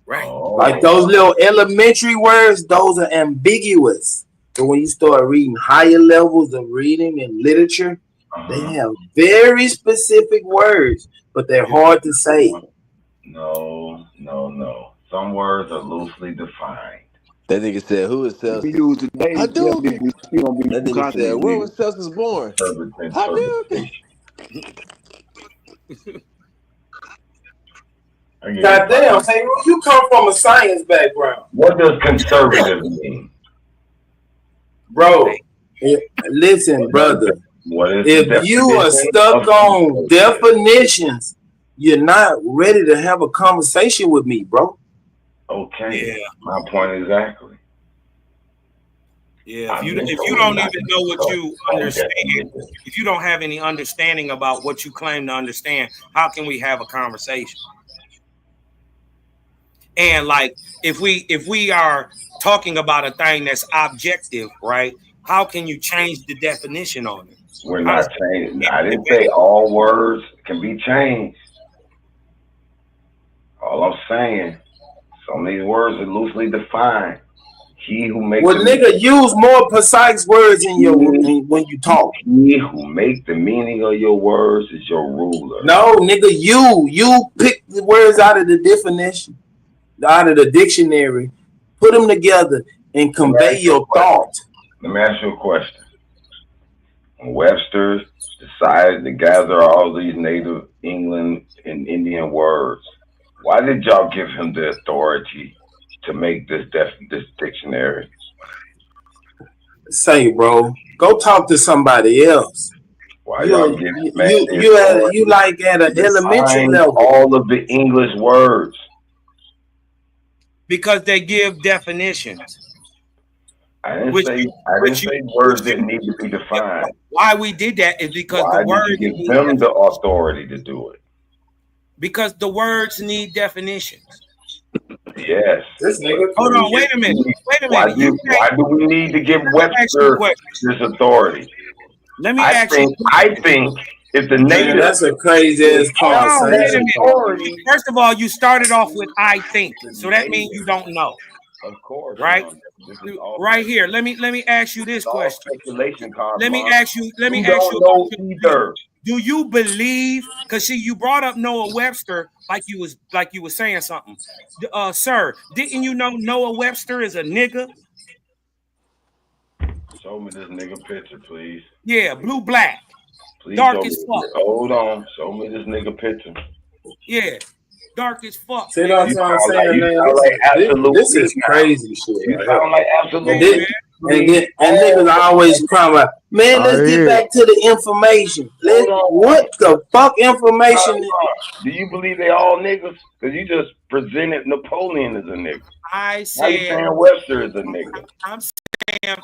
Speaker 8: Right.
Speaker 14: Like those little elementary words, those are ambiguous. But when you start reading higher levels of reading and literature, they have very specific words, but they're hard to say.
Speaker 15: No. Some words are loosely defined.
Speaker 16: That nigga said, "Who is Celsius?"
Speaker 15: I
Speaker 16: do. That nigga said, "Where was Celsius born?" Hadouken.
Speaker 14: Goddamn, hey, you come from a science background.
Speaker 15: What does conservative mean?
Speaker 14: Bro, listen, brother.
Speaker 15: What is
Speaker 14: if you are stuck on definitions, you're not ready to have a conversation with me, bro.
Speaker 15: Okay. Yeah. My point exactly.
Speaker 8: Yeah, if you don't even know what you understand, if you don't have any understanding about what you claim to understand, how can we have a conversation? And like if we are talking about a thing that's objective, right? How can you change the definition on it?
Speaker 15: We're not changing. I didn't say all words can be changed. All I'm saying, some of these words are loosely defined. He who makes
Speaker 14: nigga, use more precise words in your when you talk.
Speaker 15: He who makes the meaning of your words is your ruler.
Speaker 14: No, nigga, you pick the words out of the definition, out of the dictionary, put them together, and convey your thought.
Speaker 15: Let me ask you a question. When Webster decided to gather all these native England and Indian words, why did y'all give him the authority to make this dictionary?
Speaker 14: Say, bro, go talk to somebody else.
Speaker 15: Why y'all give
Speaker 14: you like at an elementary level
Speaker 15: all of the English words?
Speaker 8: Because they give definitions.
Speaker 15: I didn't say words didn't need to be defined.
Speaker 8: Why we did that is because
Speaker 15: Why
Speaker 8: the words
Speaker 15: did you give them the authority to do it?
Speaker 8: Because the words need definitions.
Speaker 15: Yes.
Speaker 8: Hold on, wait a minute.
Speaker 15: Why do we need to give Webster this authority?
Speaker 8: Let me ask you.
Speaker 15: I think if the native,
Speaker 14: that's a crazy ass conversation.
Speaker 8: First of all, you started off with "I think," so that means you don't know.
Speaker 15: Of course,
Speaker 8: right? Right here. Let me ask you this question. Let me ask you either. Do you believe? Because see, you brought up Noah Webster like you was saying something, sir. Didn't you know Noah Webster is a nigga?
Speaker 15: Show me this nigga picture, please.
Speaker 8: Yeah, blue black,
Speaker 15: please
Speaker 8: dark as fuck.
Speaker 15: Hold on, show me this nigga picture.
Speaker 8: Yeah, dark as fuck.
Speaker 14: See what I'm saying, man? This is crazy shit.
Speaker 15: You sound like absolute.
Speaker 14: And niggas always crying out, man, let's get back to the information. What the fuck information?
Speaker 15: Do you believe they all niggas? Because you just presented Napoleon as a nigga.
Speaker 8: I said
Speaker 15: Webster is a nigga.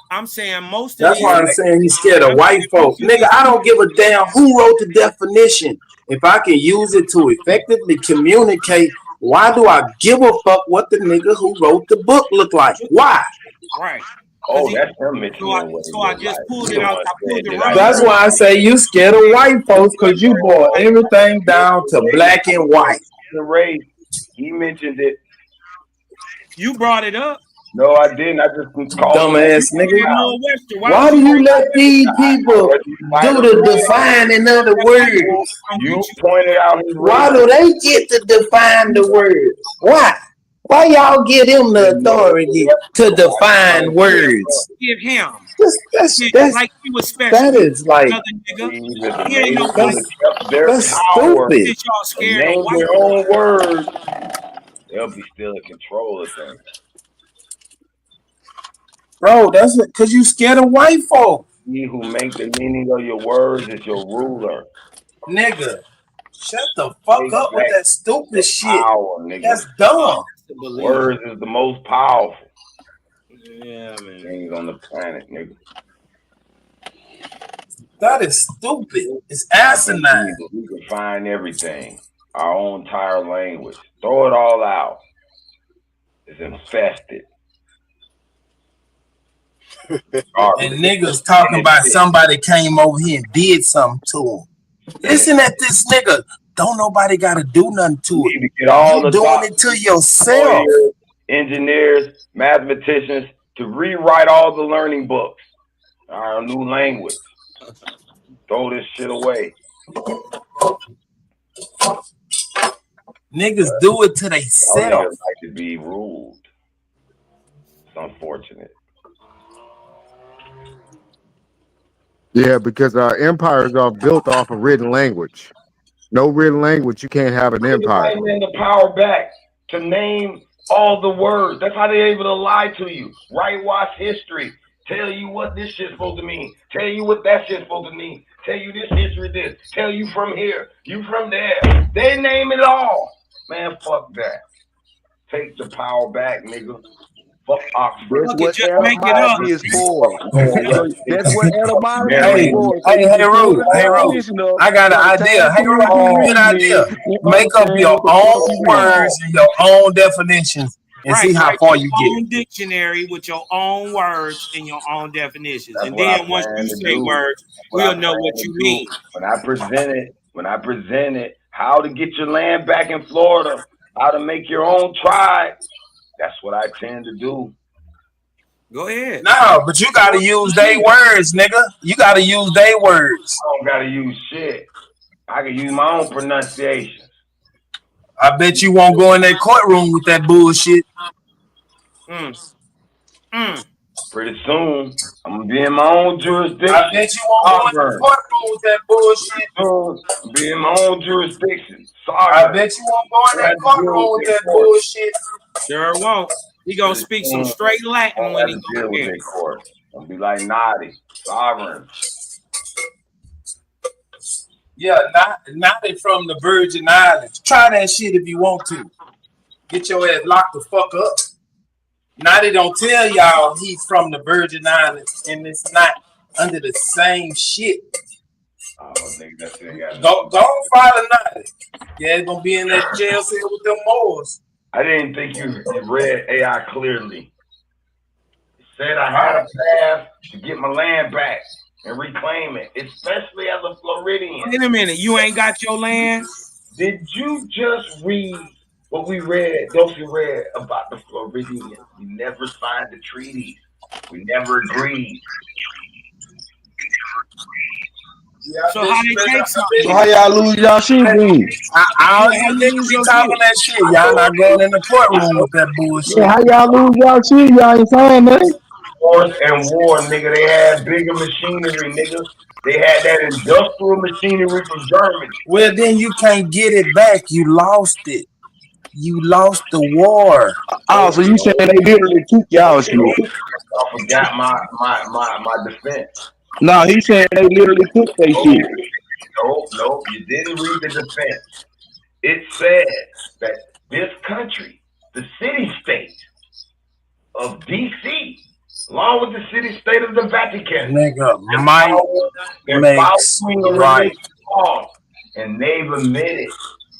Speaker 8: I'm saying most of
Speaker 14: That's why I'm saying he's scared of white folks. Nigga, I don't give a damn who wrote the definition. If I can use it to effectively communicate, why do I give a fuck what the nigga who wrote the book look like? Why?
Speaker 8: Right.
Speaker 15: Oh, that's him mentioning.
Speaker 8: So I just pulled it out. I pulled it right.
Speaker 14: That's why I say you scared of white folks, because you boil everything down to black and white.
Speaker 15: The race, he mentioned it.
Speaker 8: You brought it up.
Speaker 15: No, I didn't. I just called
Speaker 14: dumbass nigga. Why do you let these people do the defining of the words?
Speaker 15: You pointed out.
Speaker 14: Why do they get to define the words? Why? Why y'all give him the authority to define words?
Speaker 8: Give him.
Speaker 14: That's
Speaker 8: like he was special.
Speaker 14: That is like
Speaker 15: their power.
Speaker 14: Stupid.
Speaker 8: Y'all scared
Speaker 15: name
Speaker 8: of
Speaker 15: their own words. They'll be still in control of things.
Speaker 14: Bro, that's because you scared of white folk.
Speaker 15: He who makes the meaning of your words is your ruler.
Speaker 14: Nigga, shut the fuck up with that stupid shit.
Speaker 15: Power, nigga.
Speaker 14: That's dumb.
Speaker 15: Words is the most powerful
Speaker 12: Yeah, man.
Speaker 15: things on the planet, nigga.
Speaker 14: That is stupid. It's asinine.
Speaker 15: We can find everything. Our own entire language. Throw it all out. It's infested.
Speaker 14: And niggas talking about somebody came over here and did something to him. Listen at this nigga. Don't nobody gotta do nothing to it.
Speaker 15: Get all
Speaker 14: You
Speaker 15: the
Speaker 14: doing it to yourself.
Speaker 15: lawyers, engineers, mathematicians to rewrite all the learning books. Our new language. Throw this shit away.
Speaker 14: Niggas do it to
Speaker 15: Y'all
Speaker 14: themselves.
Speaker 15: niggas like to be ruled. It's unfortunate.
Speaker 9: Yeah, because empires are built off of written language. No written language, you can't have an empire.
Speaker 15: Give the power back to name all the words. That's how they're able to lie to you. Whitewash history. Tell you what this shit's supposed to mean. Tell you what that shit's supposed to mean. Tell you this history this. Tell you from here. You from there. They name it all. Man, fuck that. Take the power back, nigga. Fuck Oxford.
Speaker 17: That's what etymology is for. That's what etymology is for.
Speaker 14: Hey, Rude. I got an idea. Hey, Rude, give me an idea. Make up your own words and your own definitions and see how far you
Speaker 12: your own
Speaker 14: get.
Speaker 12: dictionary with your own words and your own definitions.
Speaker 15: That's
Speaker 12: And
Speaker 15: what I
Speaker 12: then once
Speaker 15: plan
Speaker 12: you
Speaker 15: to
Speaker 12: say
Speaker 15: do.
Speaker 12: words,
Speaker 15: What
Speaker 12: we'll
Speaker 15: I
Speaker 12: know
Speaker 15: plan
Speaker 12: what
Speaker 15: to
Speaker 12: you
Speaker 15: do.
Speaker 12: mean.
Speaker 15: When I present it, how to get your land back in Florida, how to make your own tribe. That's what I tend to do.
Speaker 12: Go ahead.
Speaker 14: No, but you gotta use their words, nigga. You gotta use their words.
Speaker 15: I don't gotta use shit. I can use my own pronunciation.
Speaker 14: I bet you won't go in that courtroom with that bullshit.
Speaker 15: Pretty soon, I'm gonna be in my own jurisdiction.
Speaker 14: I bet you won't go in the courtroom with that bullshit.
Speaker 15: Soon, be in my own jurisdiction. Sorry.
Speaker 14: I bet you won't go in that courtroom with that bullshit.
Speaker 12: Sure won't. He gonna speak some straight Latin when he
Speaker 15: deal
Speaker 12: goes
Speaker 15: with
Speaker 12: there.
Speaker 15: that court. I'm gonna be like Naughty, sovereign.
Speaker 14: Yeah, not it from the Virgin Islands. Try that shit if you want to. Get your ass locked the fuck up. Now they don't tell y'all he's from the Virgin Islands and it's not under the same shit.
Speaker 15: Oh, nigga, that's it.
Speaker 14: Go file a night. Yeah, it's gonna be in that jail cell with them Moors.
Speaker 15: I didn't think you read AI clearly. It said I had a path to get my land back and reclaim it, especially as a Floridian.
Speaker 12: Wait a minute, you ain't got your land?
Speaker 15: Did you just read what we read, Dulcie read about the Floridians? We never signed the treaties. We never agreed.
Speaker 12: So how they take something?
Speaker 21: So how y'all lose y'all shit then?
Speaker 14: I don't niggas be talking that shit. Y'all not going in the courtroom with that bullshit.
Speaker 21: Yeah, how y'all lose y'all shit? Y'all ain't saying nothing.
Speaker 15: Wars and war, nigga. They had bigger machinery, nigga. They had that industrial machinery from Germany.
Speaker 14: Well, then you can't get it back. You lost it. You lost the war.
Speaker 21: Oh, so you saying they literally took y'all shit?
Speaker 15: I forgot my defense.
Speaker 21: No, he said they literally took their shit.
Speaker 15: No, you didn't read the defense. It said that this country, the city-state of D.C., along with the city-state of the Vatican,
Speaker 14: nigga, might makes right.
Speaker 15: And they've admitted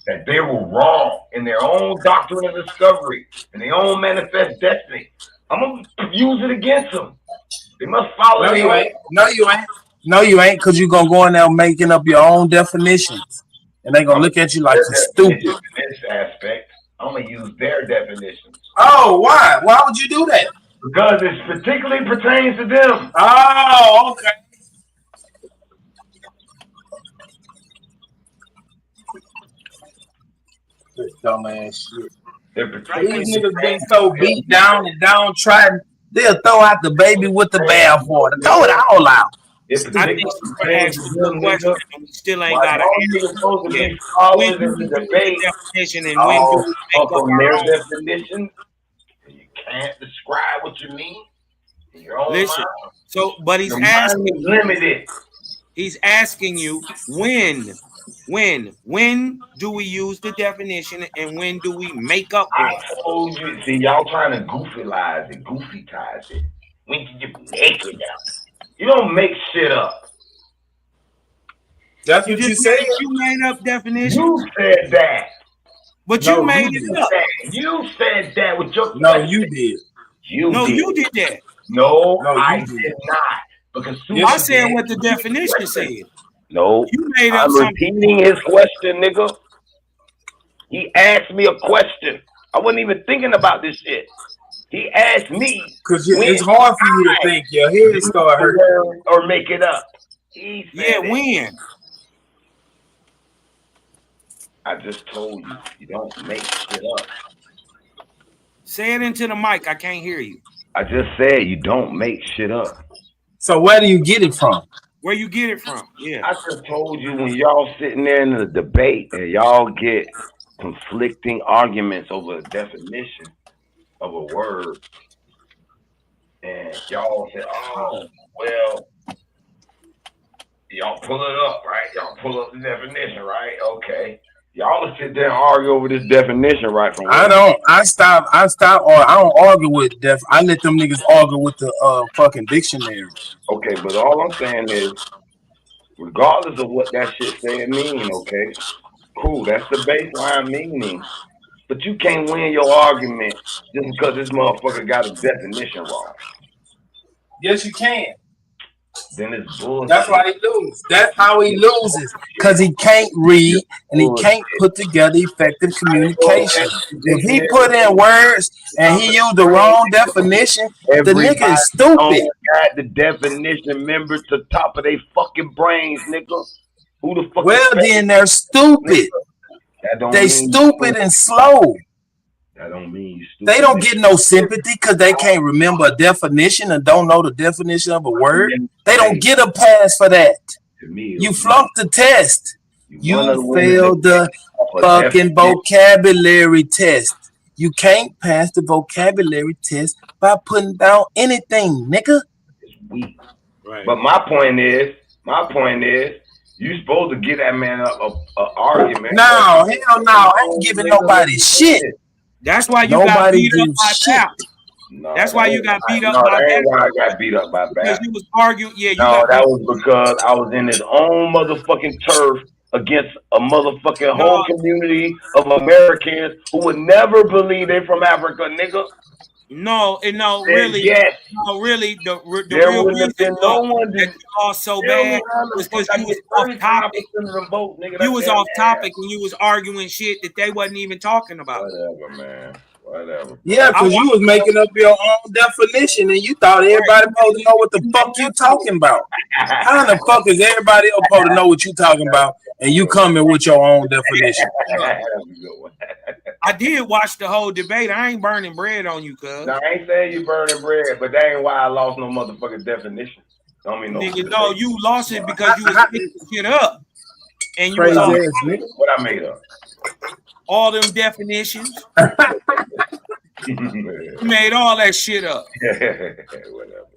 Speaker 15: that they were wrong in their own doctrine of discovery and their own manifest destiny. I'm going to use it against them. They must follow.
Speaker 14: No, you ain't. No, you ain't. No, you ain't, because you're going to go in there making up your own definitions. And they're going to look at you like you're stupid.
Speaker 15: In this aspect, I'm going to use their definitions.
Speaker 14: Oh, why? Why would you do that?
Speaker 15: Because it particularly pertains to them.
Speaker 14: Oh, okay. This dumbass shit. These niggas been so beat down and downtrodden, they'll throw out the baby with the bathwater. Throw it all out.
Speaker 12: I think you can ask a good question and we still ain't got an answer. When do we do the definition and when do we make up our own?
Speaker 15: Definition? You can't describe what you mean. Your own
Speaker 12: Listen,
Speaker 15: mind.
Speaker 12: so but he's
Speaker 15: Your
Speaker 12: asking
Speaker 15: mind is limited.
Speaker 12: He's asking you when When do we use the definition and when do we make up
Speaker 15: I
Speaker 12: one?
Speaker 15: told you. See, y'all trying to goofy-lize it, goofy-tize it. When did you make it up? You don't make shit up.
Speaker 14: That's what you said.
Speaker 12: You made up definitions.
Speaker 15: You said that.
Speaker 12: But
Speaker 14: No,
Speaker 12: you made
Speaker 14: you
Speaker 12: it
Speaker 14: did.
Speaker 12: up.
Speaker 15: You said that with your
Speaker 14: No,
Speaker 15: question.
Speaker 14: you did.
Speaker 15: You
Speaker 12: did that.
Speaker 15: No,
Speaker 14: No, you
Speaker 15: I
Speaker 14: did.
Speaker 15: did not. Because
Speaker 12: I said what the definition said.
Speaker 15: No,
Speaker 12: You made up
Speaker 15: I'm
Speaker 12: something.
Speaker 15: repeating his question, nigga. He asked me a question. I wasn't even thinking about this shit. He asked me.
Speaker 14: Because it's hard for you to think. Your head start hurting.
Speaker 15: Or make it up.
Speaker 12: Yeah, when?
Speaker 15: I just told you. You don't make shit up.
Speaker 12: Say it into the mic. I can't hear you.
Speaker 15: I just said you don't make shit up.
Speaker 14: So where do you get it from?
Speaker 12: Where you get it from? Yeah.
Speaker 15: I just told you when y'all sitting there in the debate and y'all get conflicting arguments over a definition of a word, and y'all say, "Oh, well, y'all pull it up, right? Y'all pull up the definition, right? Okay." Y'all will sit there and argue over this definition, right? From
Speaker 14: I don't. I stop. Or I don't argue with I let them niggas argue with the fucking dictionary.
Speaker 15: Okay, but all I'm saying is, regardless of what that shit say and mean, okay, cool, that's the baseline meaning. But you can't win your argument just because this motherfucker got a definition wrong.
Speaker 14: Yes, you can.
Speaker 15: Then it's bullshit.
Speaker 14: That's why he loses. That's how he loses. Because he can't read and he can't put together effective communication. If he put in words and he used the wrong definition, the nigga is stupid.
Speaker 15: Got the definition, remember, to the top of their fucking brains, nigga. Who the fuck?
Speaker 14: Well, then they're stupid. They stupid and slow.
Speaker 15: That don't mean you stupid.
Speaker 14: They don't get no sympathy because they can't remember a definition and don't know the definition of a word. They don't get a pass for that. You flunked the test. You failed the fucking vocabulary test. You can't pass the vocabulary test by putting down anything, nigga.
Speaker 15: Right. But my point is, you supposed to get that man an argument.
Speaker 14: No, hell no. I ain't giving nobody shit.
Speaker 12: That's why you got beat up by Pat. That's why you got beat up by
Speaker 15: Pat. Why I got beat up by Pat.
Speaker 12: Because you was arguing. Yeah,
Speaker 15: that was because I was in his own motherfucking turf against a motherfucking whole community of Americans who would never believe they from Africa, nigga.
Speaker 12: No, really.
Speaker 15: Yes.
Speaker 12: No, really. The real reason that you lost so bad was because you was off topic. You was off topic and you was arguing shit that they wasn't even talking about.
Speaker 15: Whatever, man. Whatever.
Speaker 14: Yeah, because you was making up your own definition and you thought everybody supposed to know what the fuck you talking about. How in the fuck is everybody else supposed to know what you talking about and you coming with your own definition?
Speaker 12: I did watch the whole debate. I ain't burning bread on you, cuz.
Speaker 15: No, I ain't saying you burning bread, but that ain't why I lost no motherfucking definition. Don't mean no.
Speaker 12: Nigga, no, you lost it because you was picking shit up. And you
Speaker 14: Crazy
Speaker 12: was
Speaker 14: ass nigga.
Speaker 15: What I made up?
Speaker 12: All them definitions. You made all that shit up.
Speaker 15: Whatever.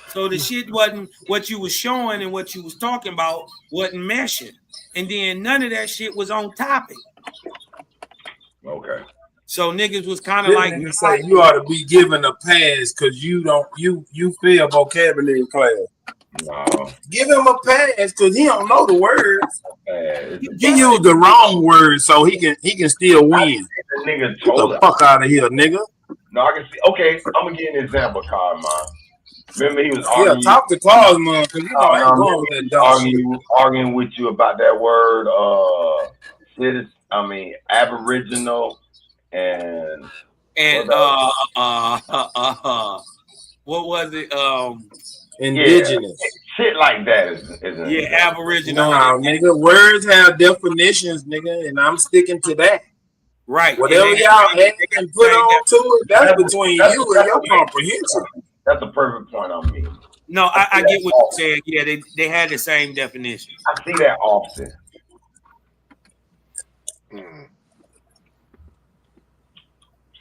Speaker 12: So the shit wasn't what you was showing and what you was talking about wasn't meshing. And then none of that shit was on topic.
Speaker 15: Okay.
Speaker 12: So niggas was kind of like
Speaker 14: you say you ought to be given a pass because you fail vocabulary class.
Speaker 15: No.
Speaker 14: Give him a pass because he don't know the words. He used the wrong words so he can still win.
Speaker 15: The nigga
Speaker 14: Get
Speaker 15: told
Speaker 14: the
Speaker 15: us.
Speaker 14: fuck out of here, nigga.
Speaker 15: No, I can see. Okay, I'm gonna give you an example, Carl, man. Remember he was arguing.
Speaker 14: Yeah, talk to Claus, man, because you know I ain't going with that dumb shit.
Speaker 15: Arguing with you about that word, Aboriginal and
Speaker 12: what was it?
Speaker 14: Indigenous.
Speaker 15: Yeah, shit like that is
Speaker 12: Aboriginal.
Speaker 14: No, nigga, words have definitions, nigga, and I'm sticking to that.
Speaker 12: Right.
Speaker 14: Whatever y'all add and put on to it, that's between you and your comprehension.
Speaker 15: That's a perfect point on me.
Speaker 12: No, I get what you're saying. Yeah, they had the same definition.
Speaker 15: I see that often.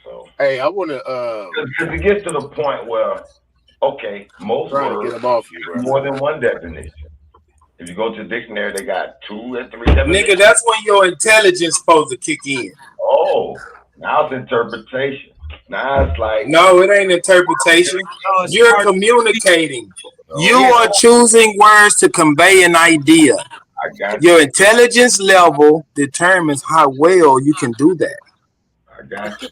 Speaker 15: So
Speaker 7: hey, I want to
Speaker 15: because it gets to the point where most words
Speaker 7: get them off you, bro.
Speaker 15: more than one definition. If you go to the dictionary, they got 2 and 3 definitions.
Speaker 14: Nigga, that's when your intelligence supposed to kick in.
Speaker 15: Oh, now it's interpretation. Now it's like
Speaker 14: no, it ain't interpretation. You're communicating. You are choosing words to convey an idea.
Speaker 15: I got
Speaker 14: your intelligence level determines how well you can do that.
Speaker 15: I got you.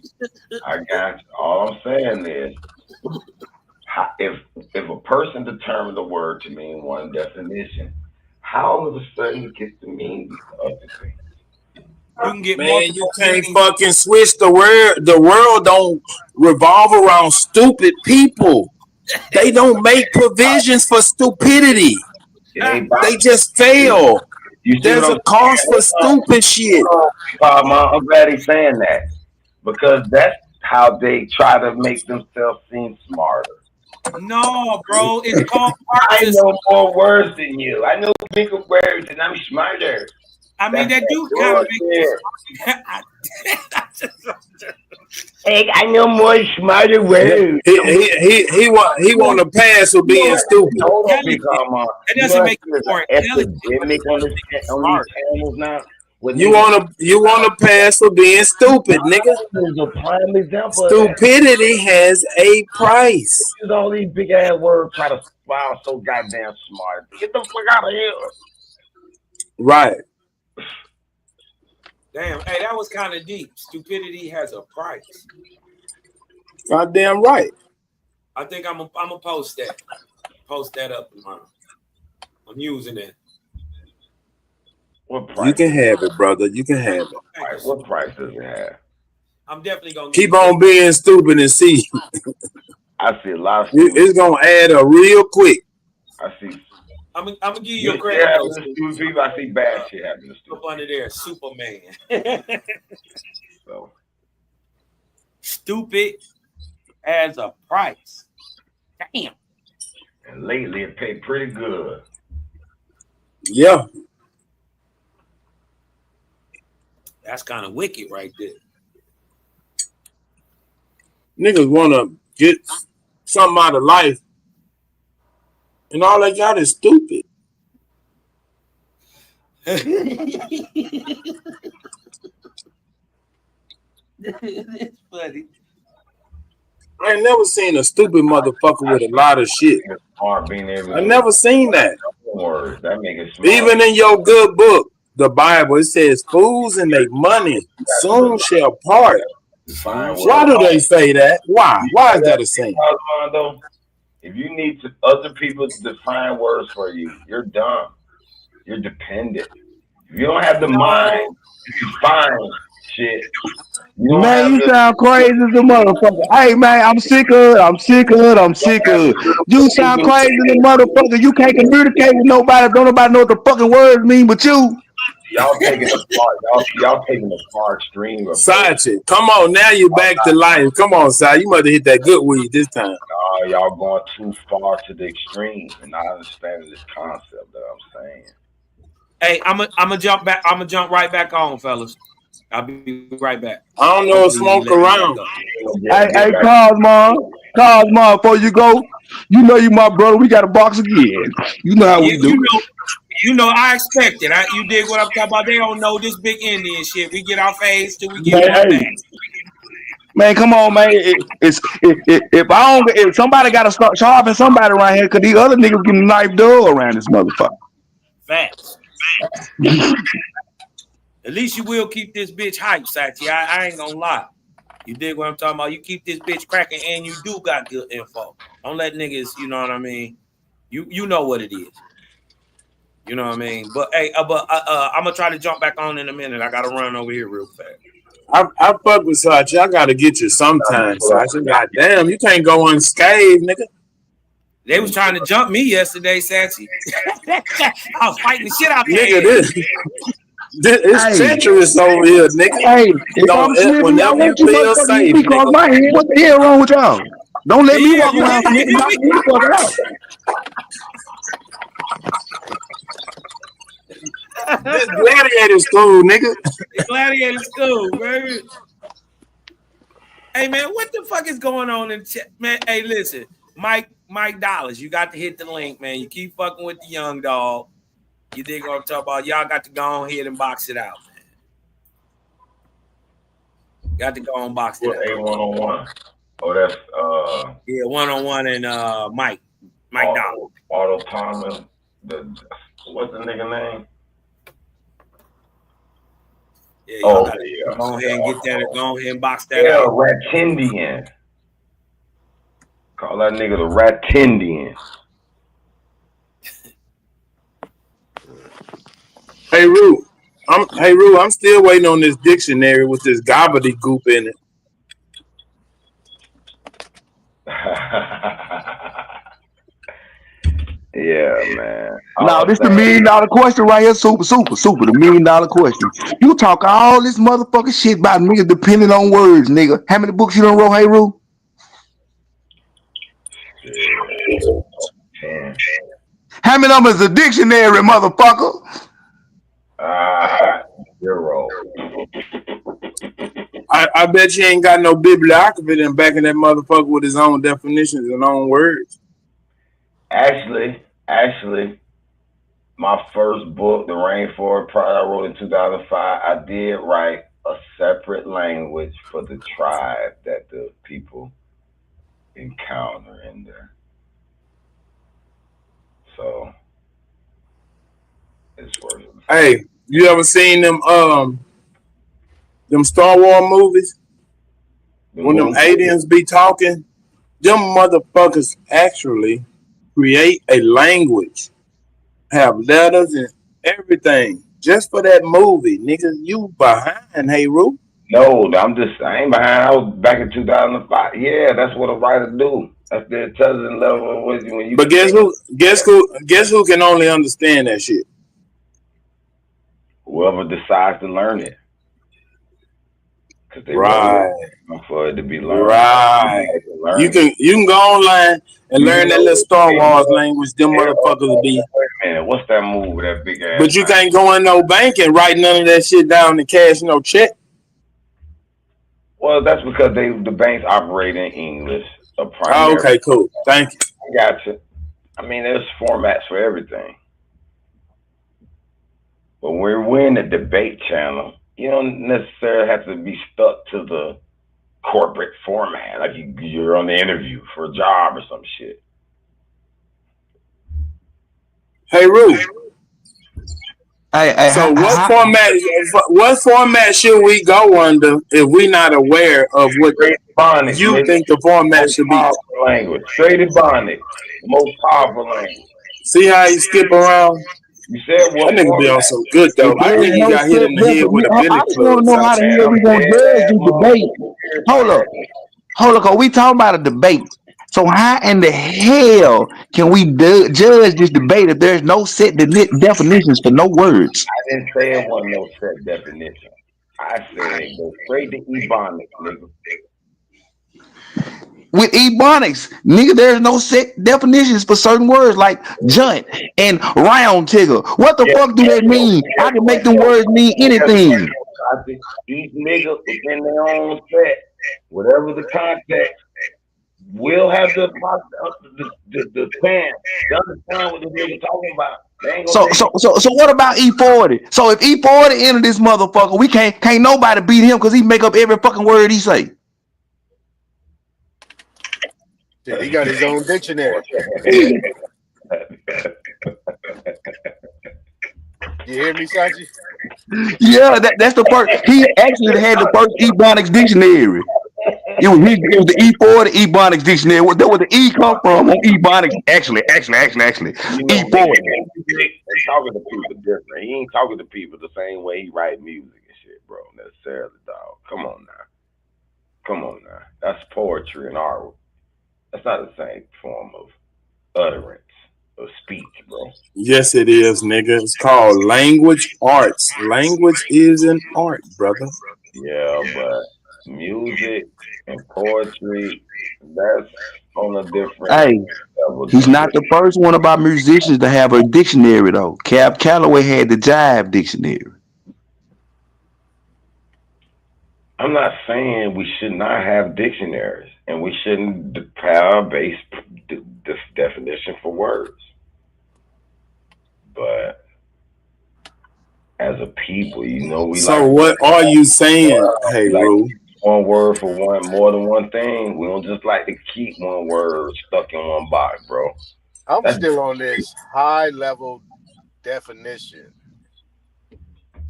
Speaker 15: I got you. All I'm saying is, if a person determines a word to mean one definition, how all of a sudden it gets to mean these other things?
Speaker 8: You can get
Speaker 14: man, you can't fucking switch the word. The world don't revolve around stupid people. They don't make provisions for stupidity. They just fail. There's a cost for stupid shit.
Speaker 15: I'm glad he's saying that, because that's how they try to make themselves seem smarter.
Speaker 8: No, bro, it's called.
Speaker 15: I know more words than you. I know bigger words, and I'm smarter.
Speaker 8: I mean, that dude kind of.
Speaker 15: Hey, I know more smarter words.
Speaker 14: He want to pass for being stupid.
Speaker 8: That doesn't make you more intelligent.
Speaker 14: You wanna pass for being stupid, nigga. Stupidity has a price.
Speaker 15: Use all these big ass words, try to smile so goddamn smart. Get the fuck out of here.
Speaker 14: Right.
Speaker 12: Damn, hey, that was kind of deep. Stupidity has a price.
Speaker 14: Goddamn right.
Speaker 12: I think I'm gonna post that. Post that up tomorrow. I'm using it.
Speaker 15: What price?
Speaker 14: You can have it, brother. You can have it.
Speaker 15: What price does it have?
Speaker 12: I'm definitely gonna
Speaker 14: keep on being stupid and see.
Speaker 15: I see a lot of
Speaker 14: it's gonna add up real quick.
Speaker 15: I see.
Speaker 12: I'm gonna give you your credit.
Speaker 15: Yeah, people, I see bad shit happening.
Speaker 12: Up under there, Superman.
Speaker 15: So
Speaker 8: stupid as a price. Damn.
Speaker 15: And lately it paid pretty good.
Speaker 14: Yeah.
Speaker 12: That's kind of wicked right there.
Speaker 14: Niggas wanna get something out of life, and all they got is stupid.
Speaker 8: It's funny.
Speaker 14: I ain't never seen a stupid motherfucker with a lot of shit. I never seen that.
Speaker 15: That make it smart.
Speaker 14: Even in your good book, the Bible, it says fools and their money soon shall part. Why do they say that? Why? Why is that a saying?
Speaker 15: If you need other people to define words for you, you're dumb. You're dependent. If you don't have the mind to define shit,
Speaker 13: man, you sound crazy as a motherfucker. Hey, man, I'm sick of it. I'm sick of it. I'm sick of it. You sound crazy as a motherfucker. You can't communicate with nobody. Don't nobody know what the fucking words mean but you.
Speaker 15: Y'all taking a far extreme.
Speaker 14: Sachi, come on, now you're back to life. Come on, Si, you must have hit that good weed this time.
Speaker 15: No, y'all going too far to the extreme and not understanding this concept that I'm saying.
Speaker 12: Hey, I'm gonna jump back. I'm gonna jump right back on, fellas. I'll be right back.
Speaker 14: I don't know if smoke around.
Speaker 13: Hey, Cosmo, before you go, you know you my brother. We got a box again. You know how we do.
Speaker 12: You know, I expect it. You dig what I'm talking about? They don't know this big Indian shit. We get our face till we get our back.
Speaker 13: Man, come on, man. If somebody got to start sharpening somebody around here, because these other niggas getting knifed dull around this motherfucker.
Speaker 12: Facts. At least you will keep this bitch hype, Sachi. I ain't gonna lie. You dig what I'm talking about? You keep this bitch cracking, and you do got good info. Don't let niggas, you know what I mean? You know what it is. You know what I mean? But hey, I'm gonna try to jump back on in a minute. I gotta run over here real fast.
Speaker 14: I fuck with Sachi. I gotta get you sometime, Sachi. God damn, you can't go unscathed, nigga.
Speaker 12: They was trying to jump me yesterday, Sachi. I was fighting the shit out there.
Speaker 14: Nigga, it's treacherous over here, nigga.
Speaker 13: Hey, whenever you feel safe, because my head, what the hell wrong with y'all? Don't let me walk around, nigga. Knock me the fuck out.
Speaker 14: This gladiator school, nigga.
Speaker 12: Gladiator school, baby. Hey man, what the fuck is going on in chat? Man, hey, listen, Mike Dollars, you got to hit the link, man. You keep fucking with the young dog. You dig what I'm talking about? Y'all got to go ahead and box it out, man. Got to go on box it out.
Speaker 15: A one-on-one. Oh, that's
Speaker 12: yeah, one-on-one and Mike Donald.
Speaker 15: Otto Thomas. What's the nigga name?
Speaker 12: Yeah, y'all gotta go ahead and get that. Go ahead and box that out.
Speaker 15: Ratindian. Call that nigga the Ratindian.
Speaker 14: Hey Rue, I'm still waiting on this dictionary with this gobbledygook in it.
Speaker 15: Yeah, man.
Speaker 13: No, this the $1 million question right here. Super. The $1 million question. You talk all this motherfucking shit about niggas depending on words, nigga. How many books you done wrote, hey Rue?
Speaker 15: 10.
Speaker 13: How many of them is a dictionary, motherfucker?
Speaker 15: 0.
Speaker 14: I bet you ain't got no bibliography then back in that motherfucker with his own definitions and own words.
Speaker 15: Actually, my first book, The Rainforest Pride, I wrote in 2005. I did write a separate language for the tribe that the people encounter in there. So it's worth it.
Speaker 14: Hey, you ever seen them Star Wars movies? When them aliens be talking, them motherfuckers actually create a language, have letters and everything just for that movie. Nigga, you behind, hey Rue?
Speaker 15: No, I ain't behind. I was back in 2005. Yeah, that's what a writer do. That's the intelligence level when you.
Speaker 14: But guess who can only understand that shit?
Speaker 15: Whoever decides to learn it.
Speaker 14: Right.
Speaker 15: For it to be learned.
Speaker 14: Right. You can go online and learn that little Star Wars language. Them motherfuckers be.
Speaker 15: Wait a minute, what's that move with that big ass?
Speaker 14: But you can't go in no bank and write none of that shit down and cash no check.
Speaker 15: Well, that's because the banks operate in English.
Speaker 14: Oh, okay, cool. Thank you.
Speaker 15: I got you. I mean, there's formats for everything. But we're in the debate channel. You don't necessarily have to be stuck to the corporate format. Like you're on the interview for a job or some shit.
Speaker 14: Hey, Rue.
Speaker 13: So
Speaker 14: what format should we go under if we're not aware of what you think the format should be?
Speaker 15: Language. Straight Ebonics. The most powerful language.
Speaker 14: See how you skip around?
Speaker 15: You said what?
Speaker 14: That nigga be on some good though. I think he got hit in the head with a billy club.
Speaker 13: I just want to know how the hell we gonna judge this debate. Hold up, cause we talking about a debate. So how in the hell can we judge this debate if there's no set definitions for no words?
Speaker 15: I didn't say it wasn't no set definition. I said go straight to Ebonics, nigga.
Speaker 13: With Ebonics, nigga, there's no set definitions for certain words like junt and round tigger. What the fuck do that mean? I can make the words mean anything.
Speaker 15: I think each nigga within their own set, whatever the context, will have the chance to understand what the nigga talking about.
Speaker 13: So what about E40? So if E40 enter this motherfucker, we can't nobody beat him because he make up every fucking word he say.
Speaker 1: Yeah, he got his own dictionary. You hear me, Sachi?
Speaker 13: Yeah, that's the first. He actually had the first Ebonics dictionary. It was the E4, the Ebonics dictionary. Where the E come from on Ebonics? Actually, E4.
Speaker 15: He's talking to people different. He ain't talking to people the same way he write music and shit, bro. Necessarily, dog. Come on now. That's poetry and art. That's not the same form of utterance or speech, bro.
Speaker 14: Yes, it is, nigga. It's called language arts. Language is an art, brother.
Speaker 15: Yeah, but music and poetry, that's on a different level.
Speaker 13: He's not the first one about musicians to have a dictionary, though. Cab Calloway had the Jive dictionary.
Speaker 15: I'm not saying we should not have dictionaries and we shouldn't have a base definition for words. But as a people. You know, we
Speaker 14: So
Speaker 15: like.
Speaker 14: what are you saying? Hey,
Speaker 15: like
Speaker 14: Rue.
Speaker 15: one word for more than one thing. We don't just like to keep one word stuck in one box, bro.
Speaker 1: I'm still on this high level definition.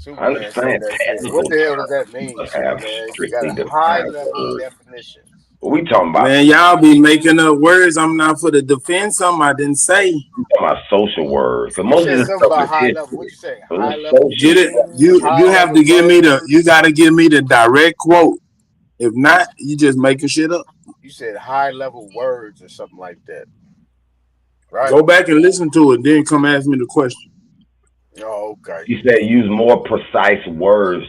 Speaker 15: I understand
Speaker 1: What the hell does that mean, Superman? You got a high level definition.
Speaker 15: What we talking about?
Speaker 14: Man, y'all be making up words. I'm not for to defend something I didn't say.
Speaker 15: We talking about social words.
Speaker 1: You said something about high level. What you say? High level.
Speaker 14: Get it? You have to give me the. You got to give me the direct quote. If not, you just making shit up.
Speaker 1: You said high level words or something like that. Right.
Speaker 14: Go back and listen to it, then come ask me the question.
Speaker 1: Oh, okay.
Speaker 15: You said use more precise words.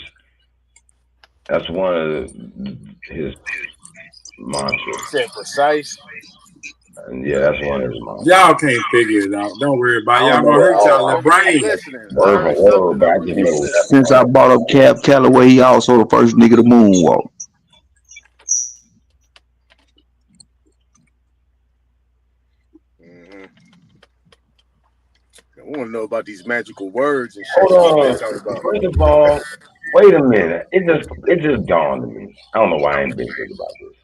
Speaker 15: That's one of his mantras.
Speaker 1: You said precise.
Speaker 15: And yeah, that's one of his mantras.
Speaker 14: Y'all can't figure it out. Don't worry about it. Y'all gonna hurt y'all brain.
Speaker 15: Word for word, but I just know
Speaker 13: Since I brought up Cab Calloway, he also the first nigga to moonwalk.
Speaker 1: I want to know about these magical words and shit.
Speaker 15: Hold on. First of all, wait a minute. It just dawned on me. I don't know why I ain't been thinking about this.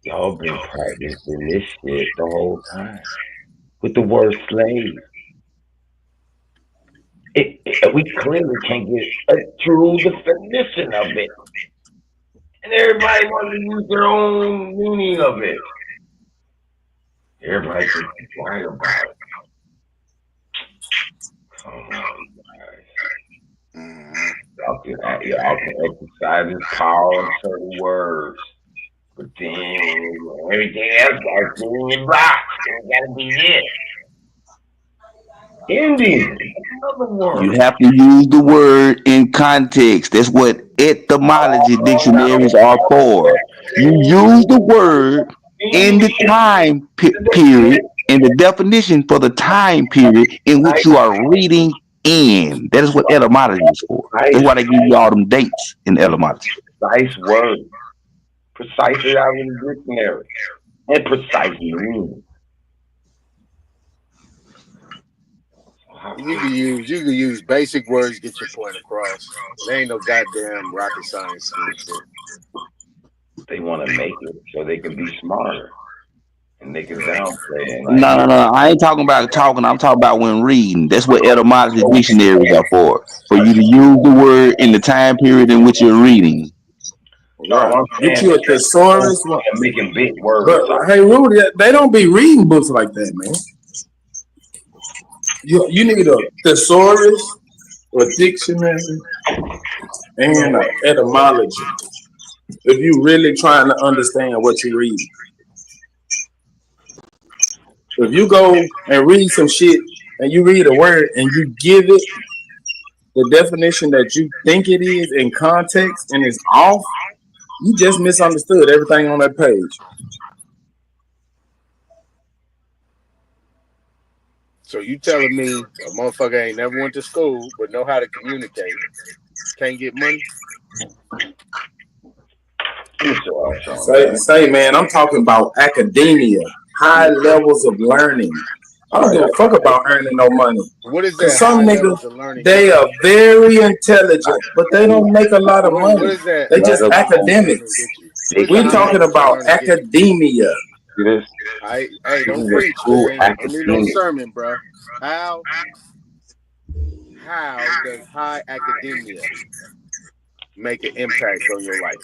Speaker 15: Y'all been practicing this shit the whole time with the word slave. We clearly can't get a true definition of it, and everybody wants to use their own meaning of it. Everybody thinks it's right about it. Come on, guys. Y'all can exercise this power in certain words, but then everything else starts being in blocks. It gotta be it. Indian. Another word.
Speaker 13: You have to use the word in context. That's what etymology dictionaries are for. You use the word in the time period, in the definition for the time period in which you are reading in. That is what etymology is for. That's why they give you all them dates in etymology.
Speaker 15: Precise word. Precisely out of the dictionary. And precisely meaning.
Speaker 1: You can use basic words to get your point across. There ain't no goddamn rocket science to this shit.
Speaker 15: They want to make it so they can be smarter. And they can downplay it.
Speaker 13: No. I ain't talking about talking. I'm talking about when reading. That's what etymology dictionaries are for. For you to use the word in the time period in which you're reading.
Speaker 15: No,
Speaker 14: Get you a thesaurus.
Speaker 15: Making big words.
Speaker 14: But, hey, Rudy, they don't be reading books like that, man. You need a thesaurus, a dictionary, and an etymology if you really trying to understand what you read. If you go and read some shit and you read a word and you give it the definition that you think it is in context and it's off, you just misunderstood everything on that page.
Speaker 1: So you telling me a motherfucker ain't never went to school but know how to communicate, can't get money?
Speaker 14: Say, man, I'm talking about academia, high levels of learning. I don't give a fuck about earning no money.
Speaker 1: What is that?
Speaker 14: Some niggas, they are very intelligent, but they don't make a lot of money.
Speaker 1: What is that?
Speaker 14: They just academics. We're talking about academia.
Speaker 1: Hey, don't preach, man. Don't need no sermon, bro. How does high academia make an impact on your life?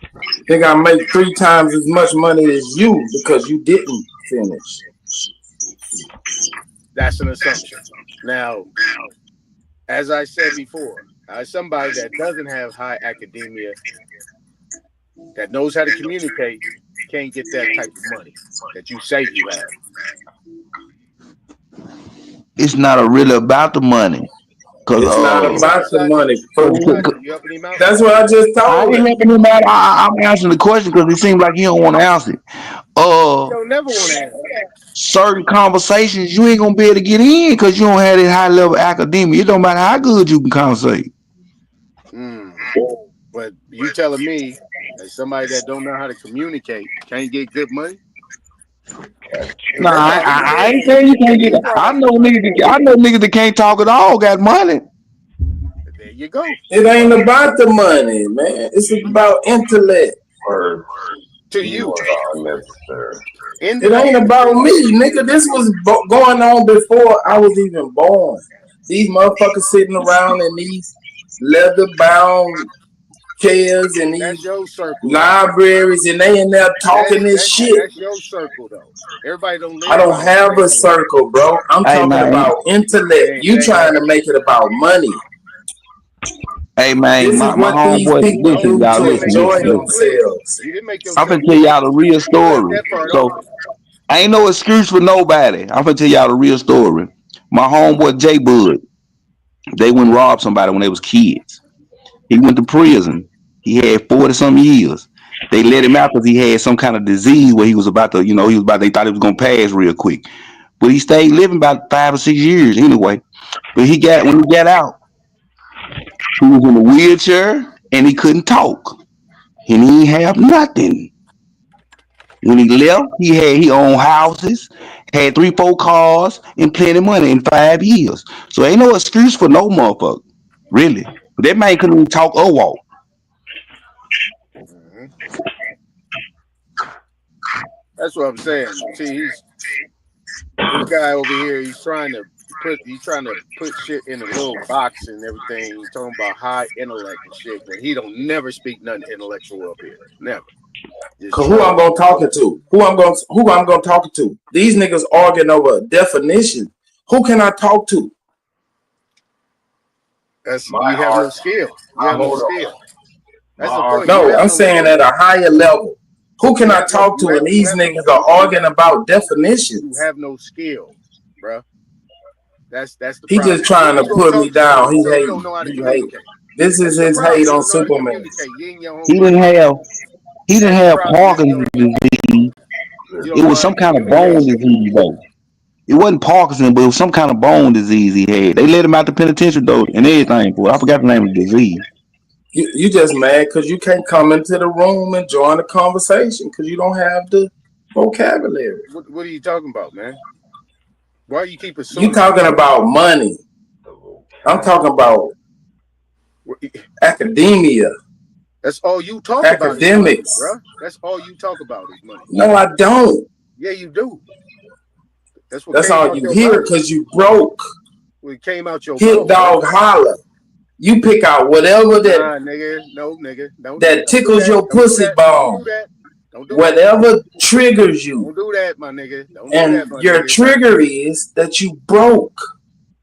Speaker 14: I think I make 3 times as much money as you because you didn't finish.
Speaker 1: That's an assumption. Now, as I said before, as somebody that doesn't have high academia, that knows how to communicate, can't get that type of money that you say you have.
Speaker 13: It's not really about the money.
Speaker 14: It's not about the money. That's what I just told
Speaker 13: I ain't helping him out. I'm answering the question because it seems like you don't want to answer it.
Speaker 1: You don't never want to answer.
Speaker 13: Certain conversations you ain't gonna be able to get in because you don't have that high level academia. It don't matter how good you can conversate.
Speaker 1: But you telling me as somebody that don't know how to communicate can't get good money?
Speaker 13: Nah, I ain't saying you can't get it. I know niggas that can't talk at all got money.
Speaker 1: There you go.
Speaker 21: It ain't about the money, man. It's about intellect.
Speaker 1: To you.
Speaker 21: It ain't about me, nigga. This was going on before I was even born. These motherfuckers sitting around in these leather-bound chairs and these libraries, and they in there talking this shit.
Speaker 1: That's your circle, though. Everybody don't live.
Speaker 21: I don't have a circle, bro. I'm talking about intellect. You trying to make it about money.
Speaker 13: Hey man,
Speaker 21: This is
Speaker 13: my
Speaker 21: what these
Speaker 13: homeboy,
Speaker 21: people
Speaker 13: listen,
Speaker 21: do
Speaker 13: y'all,
Speaker 21: to
Speaker 13: listen.
Speaker 21: enjoy themselves.
Speaker 13: I'm gonna tell y'all the real story. So ain't no excuse for nobody. I'm gonna tell y'all the real story. My homeboy J Bud, they went and robbed somebody when they was kids. He went to prison. He had 40-some years. They let him out because he had some kind of disease where he was about to, they thought he was gonna pass real quick. But he stayed living about 5 or 6 years anyway. But when he got out, he was in a wheelchair and he couldn't talk. And he didn't have nothing. When he left, he owned houses, had 3-4 cars, and plenty of money in 5 years. So ain't no excuse for no motherfucker, really. But that man couldn't even talk or walk.
Speaker 1: That's what I'm saying. See, this guy over here. He's trying to put shit in a little box and everything. He's talking about high intellect and shit, but he don't never speak nothing intellectual up here. Never.
Speaker 21: Cause who I'm gonna talk to? Who I'm gonna talk to? These niggas arguing over a definition. Who can I talk to?
Speaker 1: You have no skill. You have no skill. That's the point.
Speaker 21: No, I'm saying at a higher level. Who can I talk to? And these niggas are arguing about definitions.
Speaker 1: You have no skill, bro. That's the
Speaker 21: he
Speaker 1: problem.
Speaker 21: Just trying to put me down. He hate. This is his hate on Superman.
Speaker 13: He didn't have Parkinson's disease. It was some kind of bone disease though. It wasn't Parkinson's, but it was some kind of bone disease he had. They let him out the penitentiary though, and everything. Boy, I forgot the name of the disease.
Speaker 21: You just mad because you can't come into the room and join the conversation because you don't have the vocabulary.
Speaker 1: What are you talking about, man? Why you keep assuming?
Speaker 21: You talking about money. I'm talking about academia.
Speaker 1: That's all you talk about.
Speaker 21: Academics,
Speaker 1: bro. That's all you talk about is money.
Speaker 21: No, I don't.
Speaker 1: Yeah, you do.
Speaker 21: That's all you hear because you broke.
Speaker 1: It came out your
Speaker 21: hit
Speaker 1: mouth,
Speaker 21: dog
Speaker 1: bro.
Speaker 21: holler. You pick out whatever that
Speaker 1: nigga. No, nigga. Don't
Speaker 21: that tickles your pussy bone. Whatever triggers you.
Speaker 1: Don't do that, my nigga. Don't
Speaker 21: and
Speaker 1: do that, my
Speaker 21: your
Speaker 1: nigga.
Speaker 21: trigger is that you broke.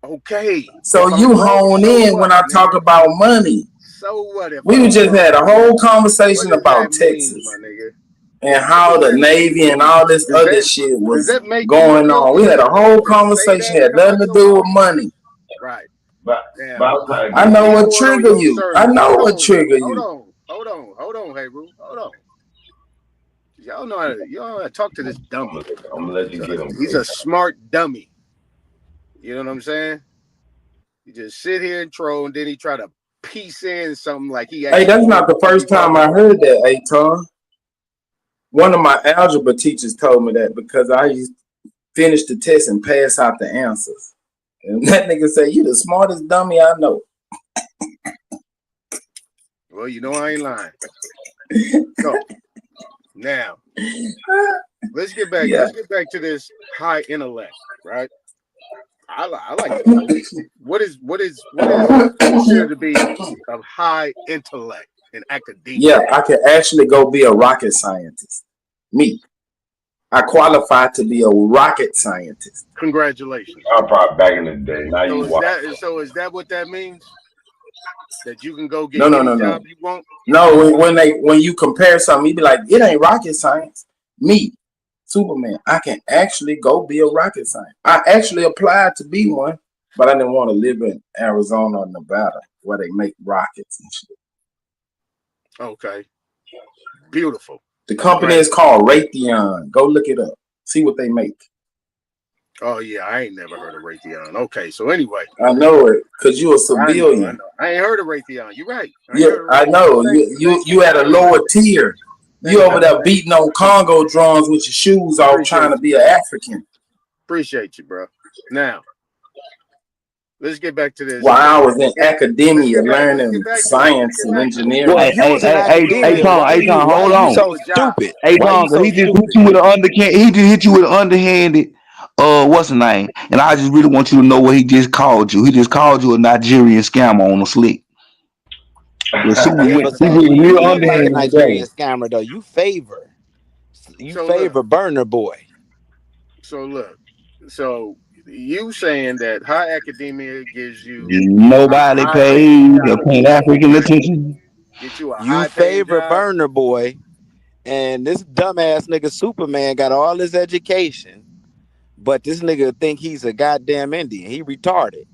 Speaker 1: Okay.
Speaker 21: So you hone in when I talk about money.
Speaker 1: So what?
Speaker 21: We just had a whole conversation about Texas and how the Navy and all this other shit was going on. We had a whole conversation had nothing to do with money.
Speaker 1: Right.
Speaker 21: I know what trigger you. I know what trigger you.
Speaker 1: Hold on, hey, Roo. Hold on. Y'all know how to talk to this dummy.
Speaker 15: I'm gonna let you get him.
Speaker 1: He's a smart dummy. You know what I'm saying? You just sit here and troll, and then he try to piece in something like he.
Speaker 21: Hey, that's not the first time I heard that, Tom. One of my algebra teachers told me that because I used to finish the test and pass out the answers. And that nigga said, "You the smartest dummy I know."
Speaker 1: Well, you know I ain't lying. So now let's get back.
Speaker 21: Yeah.
Speaker 1: Let's get back to this high intellect, right? I like to know what is considered to be of high intellect in academia.
Speaker 21: Yeah, I could actually go be a rocket scientist. Me. I qualify to be a rocket scientist.
Speaker 1: Congratulations.
Speaker 15: I probably back in the day. Now you watch.
Speaker 1: So is that what that means? That you can go get
Speaker 21: No.
Speaker 1: job you want?
Speaker 21: No, when you compare something, you be like, it ain't rocket science. Me, Superman, I can actually go be a rocket scientist. I actually applied to be one, but I didn't want to live in Arizona or Nevada where they make rockets and shit.
Speaker 1: Okay. Beautiful.
Speaker 21: The company is called Raytheon. Go look it up. See what they make.
Speaker 1: Oh yeah, I ain't never heard of Raytheon. Okay, so anyway.
Speaker 21: I know it, because you a civilian.
Speaker 1: I ain't heard of Raytheon. You're right.
Speaker 21: I know. You at a lower tier. You over there beating on Congo drums with your shoes off, trying to be an African.
Speaker 1: Appreciate you, bro. Now, let's get back to this.
Speaker 21: While I was in academia learning science and engineering.
Speaker 13: Well, hey, Tom, hold on.
Speaker 11: So stupid.
Speaker 13: Hey, Tom, he just hit you with an underhand. He just hit you with an underhanded. What's the name? And I just really want you to know what he just called you. He just called you a Nigerian scammer on the slick.
Speaker 11: But you like a Nigerian scammer though. You favor Burner Boy.
Speaker 1: So look, so you saying that high academia gives you
Speaker 13: nobody pays Pan African attention.
Speaker 1: Get you a
Speaker 11: You favor Burner Boy, and this dumbass nigga Superman got all his education, but this nigga think he's a goddamn Indian. He retarded.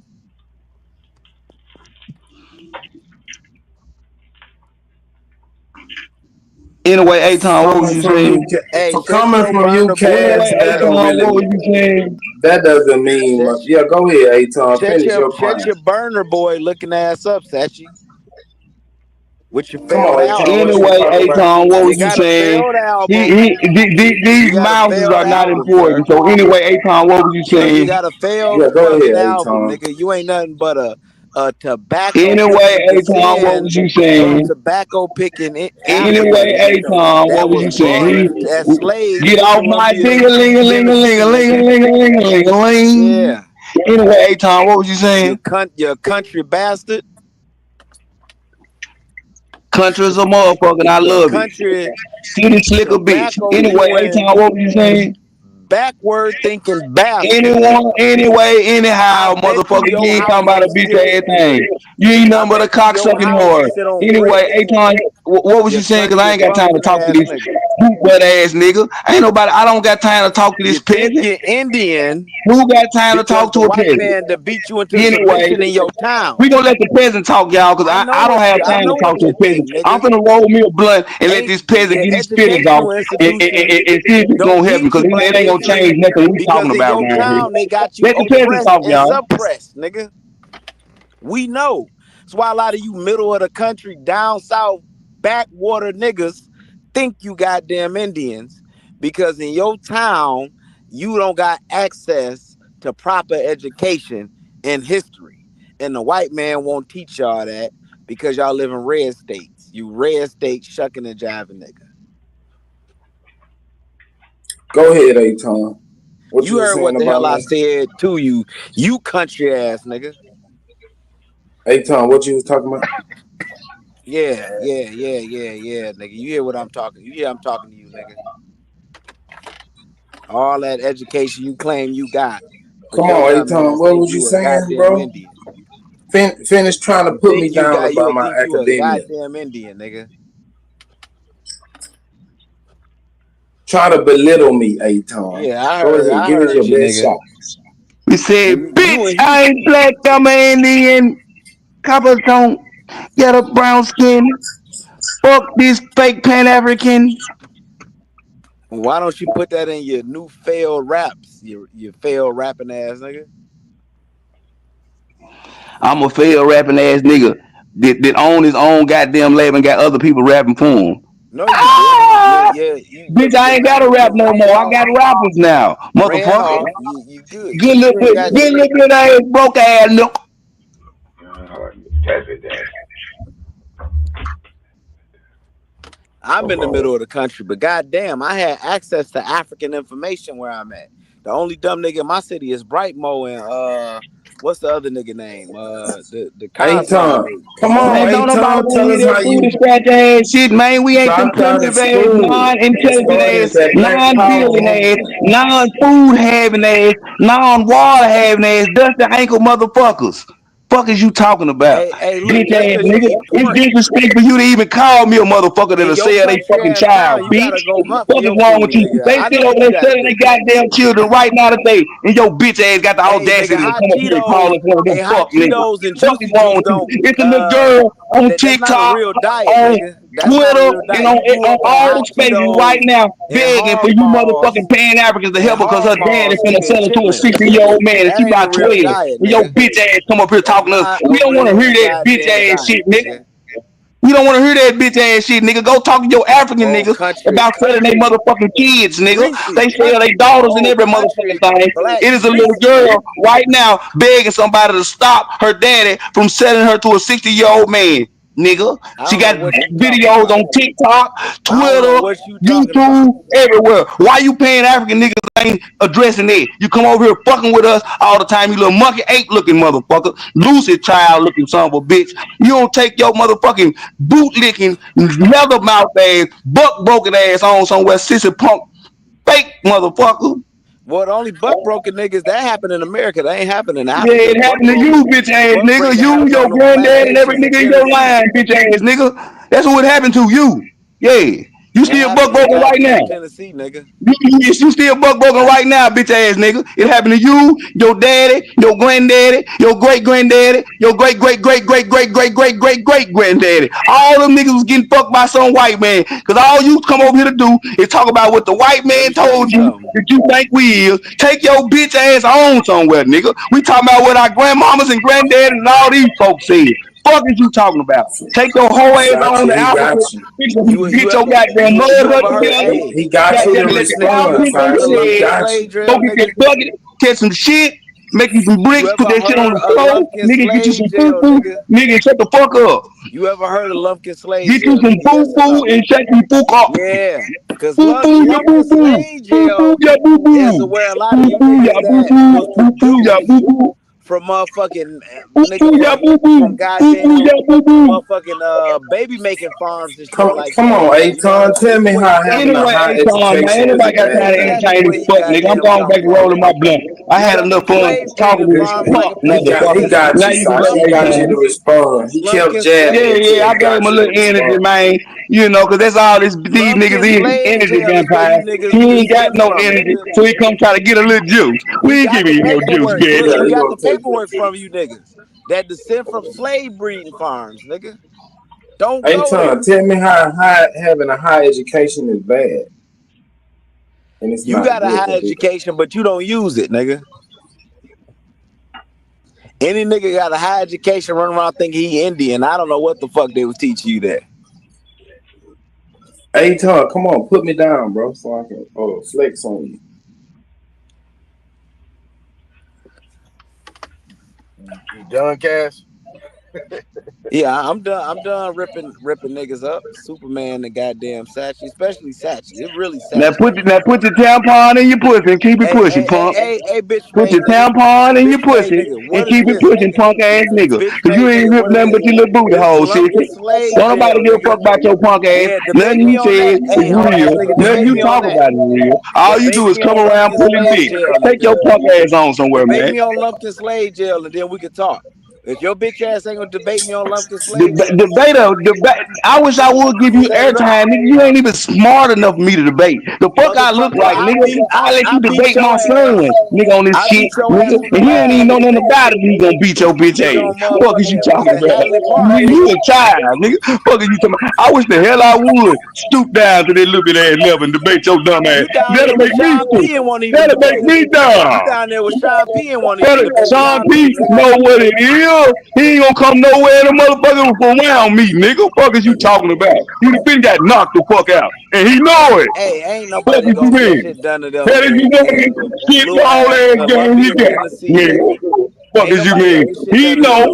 Speaker 13: Anyway, Aton, what was you saying?
Speaker 21: For coming from UK, that doesn't mean much. Yeah, go ahead, Aton. Finish your point.
Speaker 11: Shut your Burner Boy looking ass up, Sachi. With your
Speaker 13: Anyway, Aton, what was you saying? These mouses are not important. So anyway, Aton, what was you saying?
Speaker 11: You got a failed album, nigga. You ain't nothing but a tobacco.
Speaker 13: Anyway, Aton, what was you saying?
Speaker 11: Tobacco picking.
Speaker 13: Anyway, Aton, what was you saying? Get off my ding-a-ling-a-ling-a-ling-a-ling-a-ling-a-ling-a-ling.
Speaker 11: Yeah.
Speaker 13: Anyway, Aton, what was you saying?
Speaker 11: You country bastard.
Speaker 13: Country is a motherfucker, and I love it. City slicker bitch. Anyway, Aton, what was you saying?
Speaker 11: Backward thinking bastard.
Speaker 13: Anyhow, motherfucker, you ain't talking about a bitch ass thing. You ain't nothing but a cocksucking whore. Anyway, Aton, what was you saying? Cause I ain't got time to talk to this butt ass nigga. I don't got time to talk to this peasant.
Speaker 11: You're Indian.
Speaker 13: Who got time to talk to a peasant?
Speaker 11: Man to beat you into submission in your town.
Speaker 13: We gonna let the peasant talk, y'all, cause I don't have time to talk to a peasant. I'm finna roll me a blunt and let this peasant get his feelings off and see if it's gonna help me, cause it ain't gonna change nothing we talking about now.
Speaker 11: They got you
Speaker 13: let the peasant talk, y'all.
Speaker 11: Suppressed, nigga. We know. That's why a lot of you middle of the country, down south, backwater niggas think you goddamn Indians, because in your town you don't got access to proper education and history, and the white man won't teach y'all that because y'all live in red states. You red state shucking and jiving nigga.
Speaker 21: Go ahead, Aton.
Speaker 11: You heard what the hell I said to you, you country ass nigga.
Speaker 21: Aton, what you was talking about?
Speaker 11: Yeah, nigga. You hear what I'm talking? You hear I'm talking to you, nigga. All that education you claim you got.
Speaker 21: Come on, Aton. What was you saying, bro? Finish trying to put me down about my academia.
Speaker 11: Goddamn Indian, nigga.
Speaker 21: Try to belittle me, Aton.
Speaker 11: Yeah, I heard.
Speaker 21: Give it your best shot.
Speaker 13: We said, bitch, I ain't black, I'm an Indian. Coppers don't get a brown skin. Fuck this fake Pan African.
Speaker 11: Why don't you put that in your new failed raps? Your failed rapping ass nigga.
Speaker 13: I'm a failed rapping ass nigga that own his own goddamn label and got other people rapping for him.
Speaker 11: No, you
Speaker 13: bitch, I ain't gotta rap no more. I got rappers now, motherfucker.
Speaker 11: You good.
Speaker 13: Good little bit ass broke ass look.
Speaker 11: I'm in the middle of the country, but goddamn, I had access to African information where I'm at. The only dumb nigga in my city is Brightmo and what's the other nigga name? The
Speaker 21: Aton. Come on,
Speaker 13: man, don't nobody tell us how you scratch ass shit, man. We ain't some primitive ass, non-intelligent ass, non-feeling ass, non-food having ass, non-water having ass, dusty ankle motherfuckers. Fuck is you talking about? Bitch ass nigga. It's disrespect for you to even call me a motherfucker that'll sell they fucking child, bitch. What is wrong with you? They sit over there selling their goddamn children right now today, and your bitch ass got the audacity to come up here and call us one of them fuck niggas. What is wrong with you? It's a little girl on TikTok, on Twitter, and on all the spaces right now begging for you motherfucking Pan-Africans to help her because her dad is finna sell her to a 60-year-old man and she about 12. And your bitch ass come up here talking to us. We don't want to hear that bitch ass shit, nigga. You don't want to hear that bitch ass shit, nigga. Go talk to your African
Speaker 16: Bro,
Speaker 13: niggas about selling their motherfucking kids, nigga.
Speaker 16: Reese,
Speaker 13: They sell their daughters and every motherfucking thing.
Speaker 16: black,
Speaker 13: It is a little
Speaker 16: Reese.
Speaker 13: girl right now begging somebody to stop her daddy from selling her to a 60-year-old man, nigga. She got videos on TikTok, Twitter, YouTube, everywhere. Why you paying African niggas ain't addressing that? You come over here fucking with us all the time, you little monkey ape looking motherfucker, lucid child looking son of a bitch. You don't take your motherfucking boot licking, leather mouth ass, buck broken ass on somewhere, sissy punk, fake motherfucker.
Speaker 16: Well, the only buck broken niggas that happen in America, they ain't happening in Africa.
Speaker 13: Yeah, it happened to you, bitch ass nigga. You, your granddad, and every nigga in your line, bitch ass nigga. That's what happened to you. Yeah. You still buck broken right now.
Speaker 16: Tennessee, nigga.
Speaker 13: You still buck broken right now, bitch ass nigga. It happened to you, your daddy, your granddaddy, your great granddaddy, your great granddaddy. All them niggas was getting fucked by some white man. Cause all you come over here to do is talk about what the white man told you that you think we is. Take your bitch ass on somewhere, nigga. We talking about what our grandmamas and granddaddies and all these folks said. Fuck is you talking about? Take your whole ass on the Africa. Get your goddamn mud together.
Speaker 21: He got you.
Speaker 13: Go get that bucket, catch some shit, make you some bricks, put that shit on the stove. Nigga, get you some poo-poo. Nigga, shut the fuck up.
Speaker 16: You ever heard of Lumpkin Slave?
Speaker 13: Get you some poo-poo and shut the fuck up.
Speaker 16: Yeah, because Lumpkin Slave Jail is where a lot of you niggas that was produced from motherfucking niggas from goddamn motherfucking baby making farms and shit like
Speaker 21: Come on, Aton, tell me how having a high education.
Speaker 13: Anybody got time to entertain this fuck, nigga? I'm going back to rolling my blunt. I had enough fun talking to this fuck, motherfucker.
Speaker 21: He got you to respond. He kept jabbing.
Speaker 13: Yeah, I gave him a little energy, man. You know, cause that's all these niggas is, energy vampire. He ain't got no energy, so he come try to get a little juice. We ain't giving you no juice,
Speaker 16: we got
Speaker 13: man.
Speaker 16: the paperwork from you niggas that descend from slave breeding farms, nigga. Don't go.
Speaker 21: Aton, tell me how having a high education is bad. And it's
Speaker 16: You got a high education, but you don't use it, nigga. Any nigga got a high education run around thinking he Indian. I don't know what the fuck they would teach you that.
Speaker 21: Aton, come on, put me down, bro, so I can flex on you.
Speaker 1: You done, Cass?
Speaker 16: Yeah, I'm done. I'm done ripping niggas up. Superman and goddamn Sachi, especially Sachi. It really Sachi.
Speaker 13: Now put your tampon in your pussy and keep it pushing, punk.
Speaker 16: Hey, bitch.
Speaker 13: Put your tampon in your pussy and keep it pushing, punk ass nigga. Cause you ain't ripped nothing but your little booty hole, shit. Don't nobody give a fuck about your punk ass. Nothing you said is real. Nothing you talk about is real. All you do is come around pulling dick. Take your punk ass on somewhere, man.
Speaker 16: Debate me on Lumpkin Slave Jail and then we can talk. If your bitch ass ain't gonna debate me on Lumpkin Slave Jail.
Speaker 13: Debate. I wish I would give you airtime, nigga. You ain't even smart enough for me to debate. The fuck I look like, nigga. I let you debate my son, nigga, on this shit, nigga. And he ain't even know nothing about it. He gonna beat your bitch ass. Fuck is you talking about? You a child, nigga. Fuck is you talking about? I wish the hell I would stoop down to that little bit ass level and debate your dumb ass. That'll make me stupid. That'll make me dumb.
Speaker 16: You down there with Sean P and one of you.
Speaker 13: Sean P know what it is. He ain't gonna come nowhere. The motherfucker from around me, nigga. Fuck is you talking about? You been got knocked the fuck out, and he know it.
Speaker 16: Hey, ain't nobody gonna get shit done to them.
Speaker 13: What is you mean? Shit, all ass game he got, nigga. Fuck is you mean? He know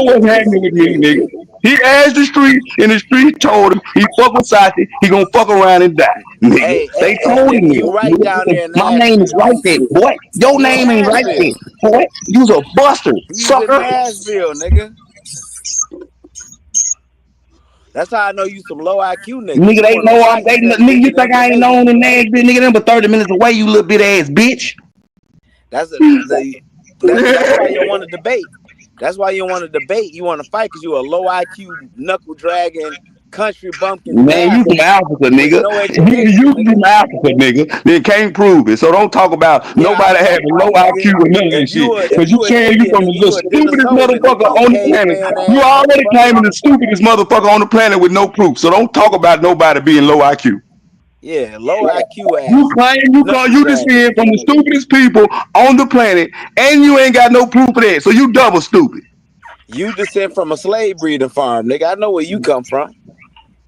Speaker 13: what's happening with me, nigga. He asked the street, and the street told him he fuck with Sachi, he gonna fuck around and die. Nigga. They told him
Speaker 16: you right down there.
Speaker 13: My name is right there, boy. Your name ain't right there, boy. You's a buster, sucker.
Speaker 16: Nashville, nigga. That's how I know you some low IQ nigga.
Speaker 13: Nigga, they know I'm. Nigga, you think I ain't known in Nashville, nigga? Them but 30 minutes away, you little bit ass bitch.
Speaker 16: That's why you don't want to debate. That's why you don't want to debate. You want to fight because you a low IQ knuckle dragging country bumpkin.
Speaker 13: Man, you from Africa, nigga. You from Africa, nigga. They can't prove it. So don't talk about nobody having low IQ or none of that shit. Because you saying you from the stupidest motherfucker on the planet. You already claiming the stupidest motherfucker on the planet with no proof. So don't talk about nobody being low IQ.
Speaker 16: Yeah, low IQ ass.
Speaker 13: You claim you descend from the stupidest people on the planet, and you ain't got no proof of that. So you double stupid.
Speaker 16: You descend from a slave breeding farm, nigga. I know where you come from.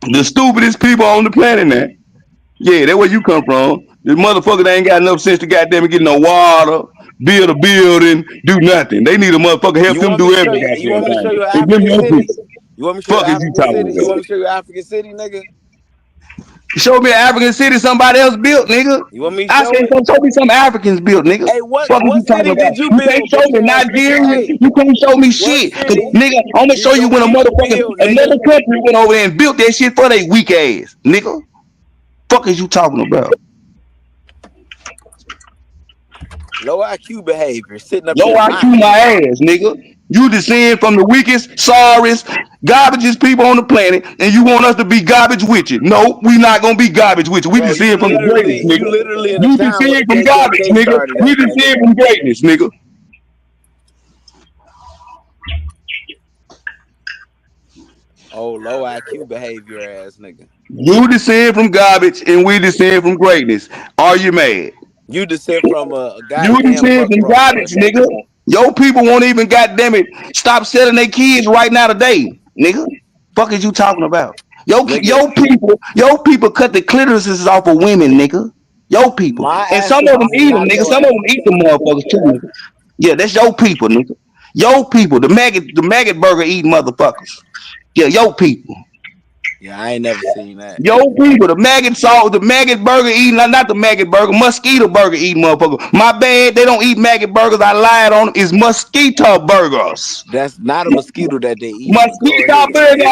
Speaker 13: The stupidest people on the planet, man. Yeah, that's where you come from. The motherfucker that ain't got enough sense to goddamn get no water, build a building, do nothing. They need a motherfucker help them do everything.
Speaker 16: You want me to show you
Speaker 13: African
Speaker 16: city? You want me to show you
Speaker 13: African
Speaker 16: city? You want me to show you African city, nigga?
Speaker 13: Show me an African city somebody else built, nigga.
Speaker 16: You want me
Speaker 13: to show me some Africans built, nigga.
Speaker 16: Hey, what
Speaker 13: city
Speaker 16: did you
Speaker 13: build?
Speaker 16: You
Speaker 13: can't show me Nigeria. You can't show me shit. Cause nigga, I'm gonna show you when a motherfucker another country went over there and built that shit for they weak ass, nigga. Fuck is you talking about?
Speaker 16: Low IQ behavior, sitting up.
Speaker 13: Low IQ my ass, nigga. You descend from the weakest, sorriest, garbagest people on the planet, and you want us to be garbage with you. No, we not gonna be garbage with you. We descend from the greatest, nigga. You descend from garbage, nigga. We descend from greatness, nigga.
Speaker 16: Oh, low IQ behavior ass nigga.
Speaker 13: You descend from garbage, and we descend from greatness. Are you mad?
Speaker 16: You descend from a guy.
Speaker 13: You descend from garbage, nigga. Your people won't even, goddamn it, stop selling their kids right now today, nigga. Fuck is you talking about? Your people cut the clitorises off of women, nigga. Your people, and some of them eat them, nigga. Some of them eat them motherfuckers too, nigga. Yeah, that's your people, nigga. Your people, the maggot burger eating motherfuckers. Yeah, your people.
Speaker 16: Yeah, I ain't never seen that.
Speaker 13: Yo, people, the maggot burger eating, not the maggot burger, mosquito burger eating motherfucker. My bad, they don't eat maggot burgers. I lied on them. It's mosquito burgers.
Speaker 16: That's not a mosquito that they eat.
Speaker 13: Mosquito burger.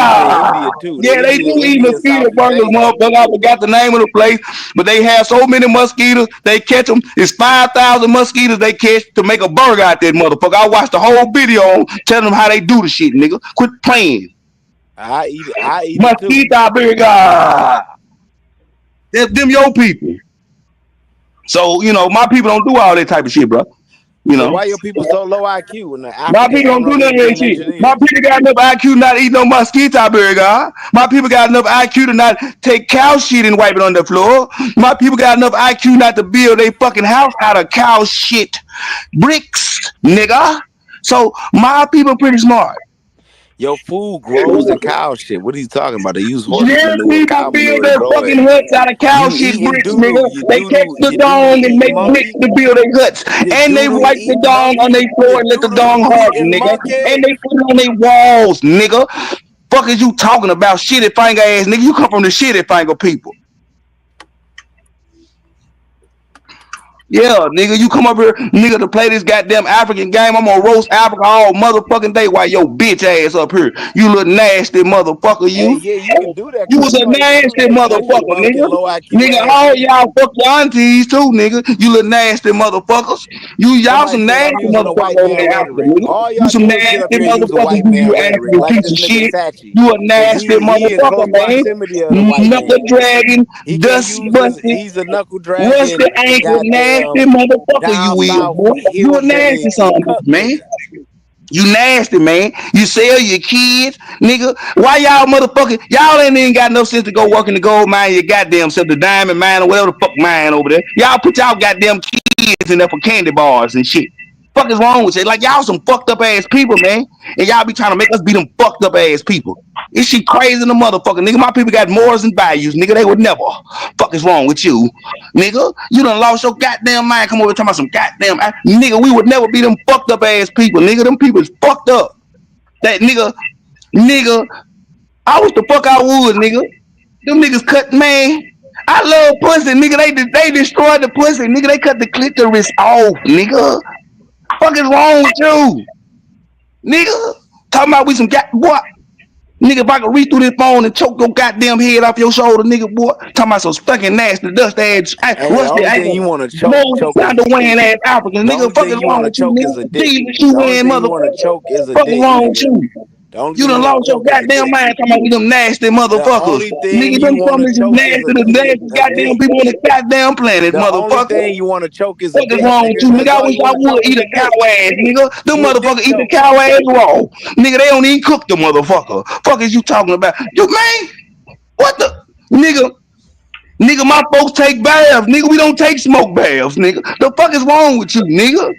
Speaker 13: Yeah, they do eat mosquito burgers, motherfucker. I forgot the name of the place, but they have so many mosquitoes. They catch them. It's 5,000 mosquitoes they catch to make a burger out there, motherfucker. I watched the whole video on telling them how they do the shit, nigga. Quit playing.
Speaker 16: I eat it.
Speaker 13: Mosquito burger. Them your people. So, you know, my people don't do all that type of shit, bro. You know.
Speaker 16: So why your people so low IQ?
Speaker 13: My people don't do none of that shit. My people got enough IQ not to eat no mosquito burger. My people got enough IQ to not take cow shit and wipe it on the floor. My people got enough IQ not to build a fucking house out of cow shit bricks, nigga. So my people pretty smart.
Speaker 16: Your food grows in cow shit. What are you talking about? They use horse
Speaker 13: manure, cow manure. Build their fucking huts out of cow shit bricks, nigga. They catch the dong and make bricks to build their huts. And they wipe the dong on their floor and let the dong harden, nigga. And they put it on their walls, nigga. Fuck is you talking about, shitty finger ass nigga? You come from the shitty finger people. Yeah, nigga, you come up here, nigga, to play this goddamn African game. I'm gonna roast Africa all motherfucking day while your bitch ass up here. You little nasty motherfucker, you.
Speaker 16: Hey, yeah, you can do that.
Speaker 13: You was a nasty motherfucker, nigga. Nigga, all y'all fuck your aunties too, nigga. You little nasty motherfuckers. Y'all some nasty motherfuckers over there, Africa, nigga. You some nasty motherfuckers. You African piece of shit. You a nasty motherfucker, man. Knuckle dragon, dust busted.
Speaker 16: He's a knuckle dragon.
Speaker 13: Rusty ankle, nasty motherfucker, you is, boy. You a nasty son, man. You nasty, man. You sell your kids, nigga. Why y'all motherfucking, y'all ain't even got no sense to go work in the gold mine, your goddamn self, the diamond mine or whatever the fuck mine over there. Y'all put y'all goddamn kids in there for candy bars and shit. Fuck is wrong with you? Like, y'all some fucked up ass people, man. And y'all be trying to make us be them fucked up ass people. This shit crazy in the motherfucker, nigga. My people got morals and values, nigga. They would never. Fuck is wrong with you, nigga? You done lost your goddamn mind. Come over talking about some goddamn nigga. We would never be them fucked up ass people, nigga. Them people is fucked up. That nigga, I wish the fuck I would, nigga. Them niggas cut, man. I love pussy, nigga. They destroyed the pussy, nigga. They cut the clitoris off, nigga. Fuck is wrong with you, nigga? Talking about we some what? Nigga, if I could reach through this phone and choke your goddamn head off your shoulder, nigga, boy. Talking about some fucking nasty, dust ass, rusty ass,
Speaker 16: you want to choke
Speaker 13: wearing ass Africans, nigga. Fuck is wrong with you, nigga? Jesus, you wearing motherfucker. Fuck is wrong with you? You done lost your goddamn mind talking about them nasty motherfuckers. Nigga, them some of them nasty goddamn people on the goddamn planet, motherfucker.
Speaker 16: The only thing you want to choke is a
Speaker 13: dick. What is wrong with you, nigga? I wish I would eat a cow ass, nigga. Them motherfuckers eat the cow ass raw. Nigga, they don't even cook the motherfucker. Fuck is you talking about? You, man, what the? Nigga, my folks take baths. Nigga, we don't take smoke baths, nigga. The fuck is wrong with you, nigga?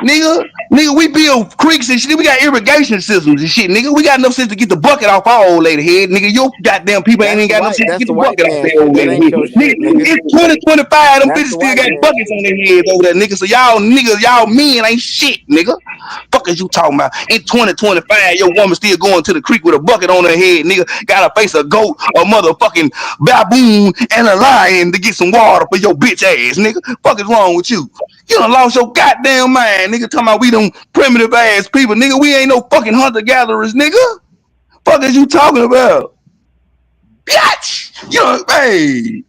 Speaker 13: Nigga, we build creeks and shit. We got irrigation systems and shit, nigga. We got enough sense to get the bucket off our old lady head, nigga. Your goddamn people ain't even got no sense to get the bucket off their old
Speaker 16: That
Speaker 13: lady
Speaker 16: ain't
Speaker 13: head.
Speaker 16: your shit,
Speaker 13: Nigga,
Speaker 16: nigga.
Speaker 13: it's 2025. Them
Speaker 16: That's
Speaker 13: bitches
Speaker 16: the
Speaker 13: still
Speaker 16: white
Speaker 13: got
Speaker 16: man
Speaker 13: buckets
Speaker 16: shit.
Speaker 13: on their heads over there, nigga. So y'all niggas, y'all men ain't shit, nigga. Fuck is you talking about? In 2025, your woman still going to the creek with a bucket on her head, nigga. Gotta face a goat, a motherfucking baboon, and a lion to get some water for your bitch ass, nigga. Fuck is wrong with you? You done lost your goddamn mind, nigga. Talking about we them primitive ass people, nigga. We ain't no fucking hunter gatherers, nigga. Fuck is you talking about? Bitch! You know, hey.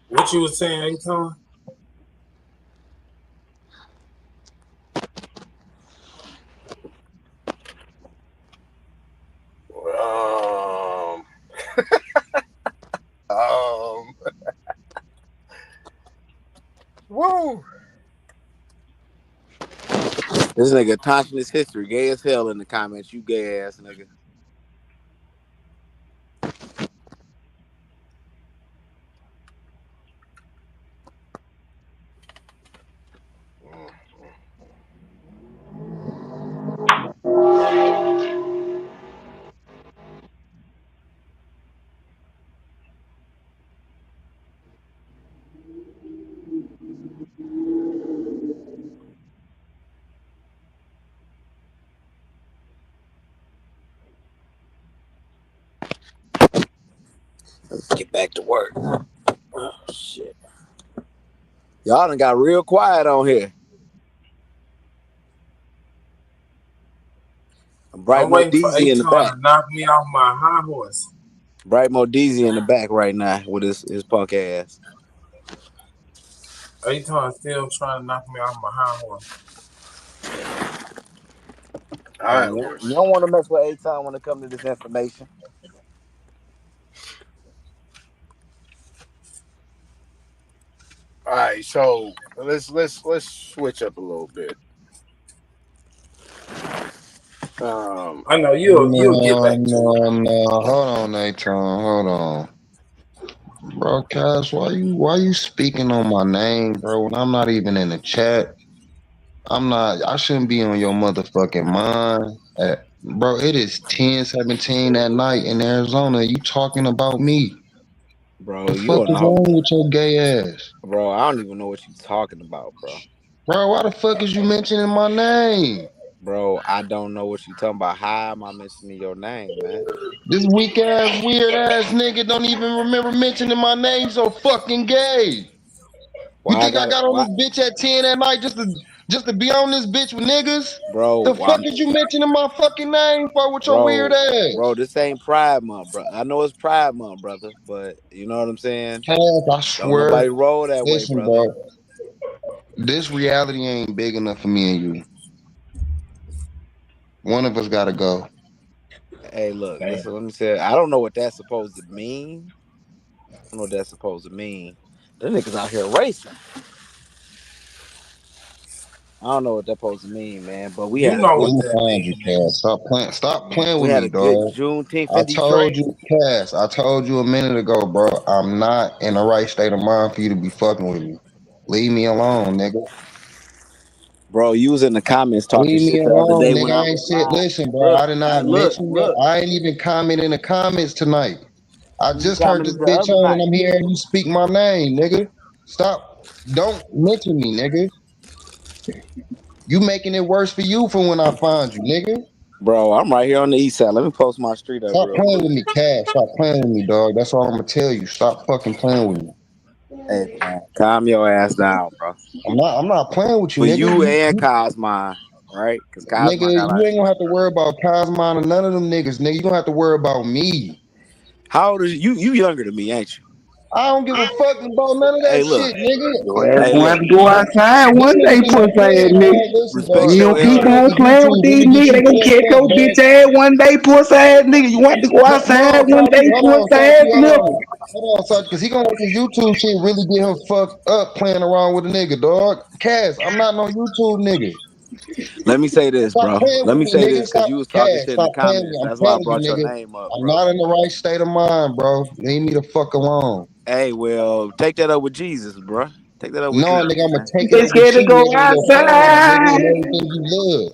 Speaker 14: What you was saying, Aton?
Speaker 1: Woo.
Speaker 16: This nigga taunting his history, gay as hell in the comments. You gay ass nigga. Let's get back to work. Oh shit. Y'all done got real quiet on here. Bright
Speaker 14: I'm waiting for
Speaker 16: Modeezy in the back.
Speaker 14: Aton to knock me off my high horse.
Speaker 16: Bright Modeezy in the back right now with his punk ass.
Speaker 14: Aton still trying to knock me off my high horse.
Speaker 16: You don't want to mess with Aton when it comes to this information.
Speaker 1: All right, so let's switch up a little bit.
Speaker 14: I know you'll get back to it.
Speaker 18: No. Hold on, Aton. Hold on. Bro, Cash, why you speaking on my name, bro, when I'm not even in the chat? I shouldn't be on your motherfucking mind. Bro, it is 10:17 at night in Arizona. You talking about me.
Speaker 16: Bro,
Speaker 18: The
Speaker 16: you
Speaker 18: fuck
Speaker 16: don't
Speaker 18: is
Speaker 16: know.
Speaker 18: wrong with your gay ass?
Speaker 16: Bro, I don't even know what you're talking about, bro.
Speaker 18: Bro, why the fuck is you mentioning my name?
Speaker 16: Bro, I don't know what you're talking about. How am I mentioning your name, man?
Speaker 18: This weak ass, weird ass nigga don't even remember mentioning my name, so fucking gay. You think I got on this bitch at 10 at night just to be on this bitch with niggas?
Speaker 16: Bro,
Speaker 18: the fuck is you mentioning my fucking name for with your weird ass?
Speaker 16: Bro, this ain't Pride Month, bro. I know it's Pride Month, brother, but you know what I'm saying?
Speaker 18: I swear.
Speaker 16: Don't nobody roll that way, brother.
Speaker 18: Bro, this reality ain't big enough for me and you. One of us gotta go.
Speaker 16: Hey, look, listen, let me say, I don't know what that's supposed to mean. I don't know what that's supposed to mean. Them niggas out here racing. I don't know what that's supposed to mean, man. But we had
Speaker 18: Stop playing with me, dog.
Speaker 16: Juneteenth
Speaker 18: I
Speaker 16: in
Speaker 18: told
Speaker 16: Detroit.
Speaker 18: you, Cass. I told you a minute ago, bro. I'm not in the right state of mind for you to be fucking with me. Leave me alone, nigga.
Speaker 16: Bro, you was in the comments talking shit the other day when I was live.
Speaker 18: Listen, bro.
Speaker 16: Look,
Speaker 18: I did not mention that. I ain't even comment in the comments tonight. I just heard this bitch on and I'm hearing you speak my name, nigga. Stop. Don't mention me, nigga. You making it worse for you for when I find you, nigga.
Speaker 16: Bro, I'm right here on the east side. Let me post my street up.
Speaker 18: Stop playing with me, Cash. Stop playing with me, dog. That's all I'm gonna tell you. Stop fucking playing with me.
Speaker 16: Hey, man, calm your ass down, bro.
Speaker 18: I'm not playing with you,
Speaker 16: For
Speaker 18: nigga.
Speaker 16: you and Cosmine, right? Because Cosmine
Speaker 18: nigga,
Speaker 16: got
Speaker 18: you ain't gonna have to worry about Cosmine or none of them niggas, nigga. You gonna have to worry about me.
Speaker 16: How old is you? You younger than me, ain't you?
Speaker 18: I don't give a fuck about none of that
Speaker 16: Hey, look.
Speaker 18: shit, nigga.
Speaker 13: Your ass
Speaker 16: Hey,
Speaker 13: gonna have
Speaker 16: look.
Speaker 13: to go outside
Speaker 18: This
Speaker 13: one day,
Speaker 18: nigga keep on
Speaker 13: pussy ass
Speaker 18: playing,
Speaker 13: nigga.
Speaker 18: dog. Listen,
Speaker 16: Respect
Speaker 18: dog.
Speaker 13: You
Speaker 16: your
Speaker 13: don't
Speaker 18: This
Speaker 13: keep
Speaker 18: shit
Speaker 16: elders.
Speaker 13: on
Speaker 18: on
Speaker 13: playing with
Speaker 18: YouTube
Speaker 13: these
Speaker 18: really get
Speaker 13: niggas.
Speaker 18: you
Speaker 13: They gonna
Speaker 18: fucked
Speaker 13: catch
Speaker 18: up,
Speaker 13: your
Speaker 18: dog.
Speaker 13: bitch ass one day, pussy ass nigga. You want to go outside
Speaker 18: No,
Speaker 13: one day,
Speaker 18: hold on,
Speaker 13: pussy ass
Speaker 18: Sachi, hold
Speaker 13: nigga.
Speaker 18: on. Hold on, Sachi, because he gonna let this YouTube shit really get him fucked up playing around with a nigga, dog. Cass, I'm not no YouTube nigga.
Speaker 16: Let me say this,
Speaker 18: Stop
Speaker 16: bro.
Speaker 18: playing
Speaker 16: Let
Speaker 18: with
Speaker 16: me
Speaker 18: me,
Speaker 16: say
Speaker 18: nigga.
Speaker 16: this because
Speaker 18: Stop,
Speaker 16: you was talking
Speaker 18: Cass,
Speaker 16: shit in the
Speaker 18: stop playing with me.
Speaker 16: comments.
Speaker 18: I'm
Speaker 16: That's why I
Speaker 18: telling you,
Speaker 16: brought your
Speaker 18: nigga.
Speaker 16: name up,
Speaker 18: I'm
Speaker 16: bro.
Speaker 18: not in the right state of mind, bro. Leave me the fuck alone.
Speaker 16: Hey, well, take that up with Jesus, bro. Take that up with
Speaker 18: No,
Speaker 16: Jesus,
Speaker 18: nigga, I'm gonna
Speaker 16: man.
Speaker 18: take it
Speaker 13: They
Speaker 18: up with
Speaker 13: scared to
Speaker 18: you,
Speaker 13: go
Speaker 18: nigga, and your family, nigga,
Speaker 13: outside.
Speaker 18: and everything you love.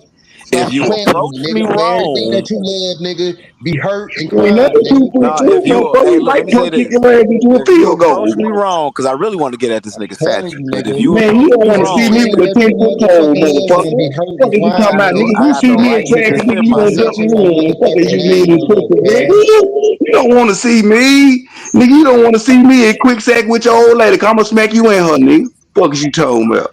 Speaker 16: If
Speaker 18: Stop
Speaker 16: you
Speaker 18: playing with
Speaker 16: approach
Speaker 18: me,
Speaker 16: me
Speaker 18: nigga, because everything
Speaker 16: wrong,
Speaker 18: that you love, nigga, be hurt and
Speaker 13: Ain't
Speaker 18: crying,
Speaker 13: nothing too
Speaker 18: nigga.
Speaker 13: quick
Speaker 16: no,
Speaker 13: to
Speaker 16: if
Speaker 13: it,
Speaker 16: you,
Speaker 13: motherfucker.
Speaker 16: hey,
Speaker 13: You
Speaker 16: look,
Speaker 13: might
Speaker 16: let me say
Speaker 13: punch kick
Speaker 16: this.
Speaker 13: your ass into a
Speaker 16: If you
Speaker 13: field goal.
Speaker 16: approach me wrong, because I really want to get at this nigga
Speaker 18: Telling
Speaker 16: statue,
Speaker 18: you,
Speaker 16: but if
Speaker 18: nigga.
Speaker 16: you
Speaker 13: Man, you
Speaker 16: approach
Speaker 13: don't
Speaker 16: me
Speaker 13: want to see me
Speaker 16: wrong,
Speaker 18: Everything
Speaker 13: with a
Speaker 18: that you
Speaker 13: 10-foot pole,
Speaker 18: motherfucking love gonna
Speaker 13: motherfucker.
Speaker 18: be hurt and
Speaker 13: Fuck is you talking
Speaker 18: crying
Speaker 13: about,
Speaker 18: over,
Speaker 13: nigga?
Speaker 16: I
Speaker 13: You
Speaker 16: got
Speaker 18: nigga.
Speaker 13: see
Speaker 16: the
Speaker 13: me
Speaker 16: right to
Speaker 13: attractive, nigga,
Speaker 16: defend
Speaker 13: you gonna
Speaker 18: Nigga,
Speaker 13: duck
Speaker 16: myself.
Speaker 18: that's
Speaker 13: me
Speaker 18: what I
Speaker 13: in. Fuck is
Speaker 18: motherfucking
Speaker 13: you mean
Speaker 18: name
Speaker 13: this
Speaker 18: on,
Speaker 13: pussy,
Speaker 18: cuz.
Speaker 13: nigga? You don't want to see me, nigga. You don't want to see me in quick sack with your old lady. 'Cause I'ma smack you in her, nigga. Fuck is you talking about?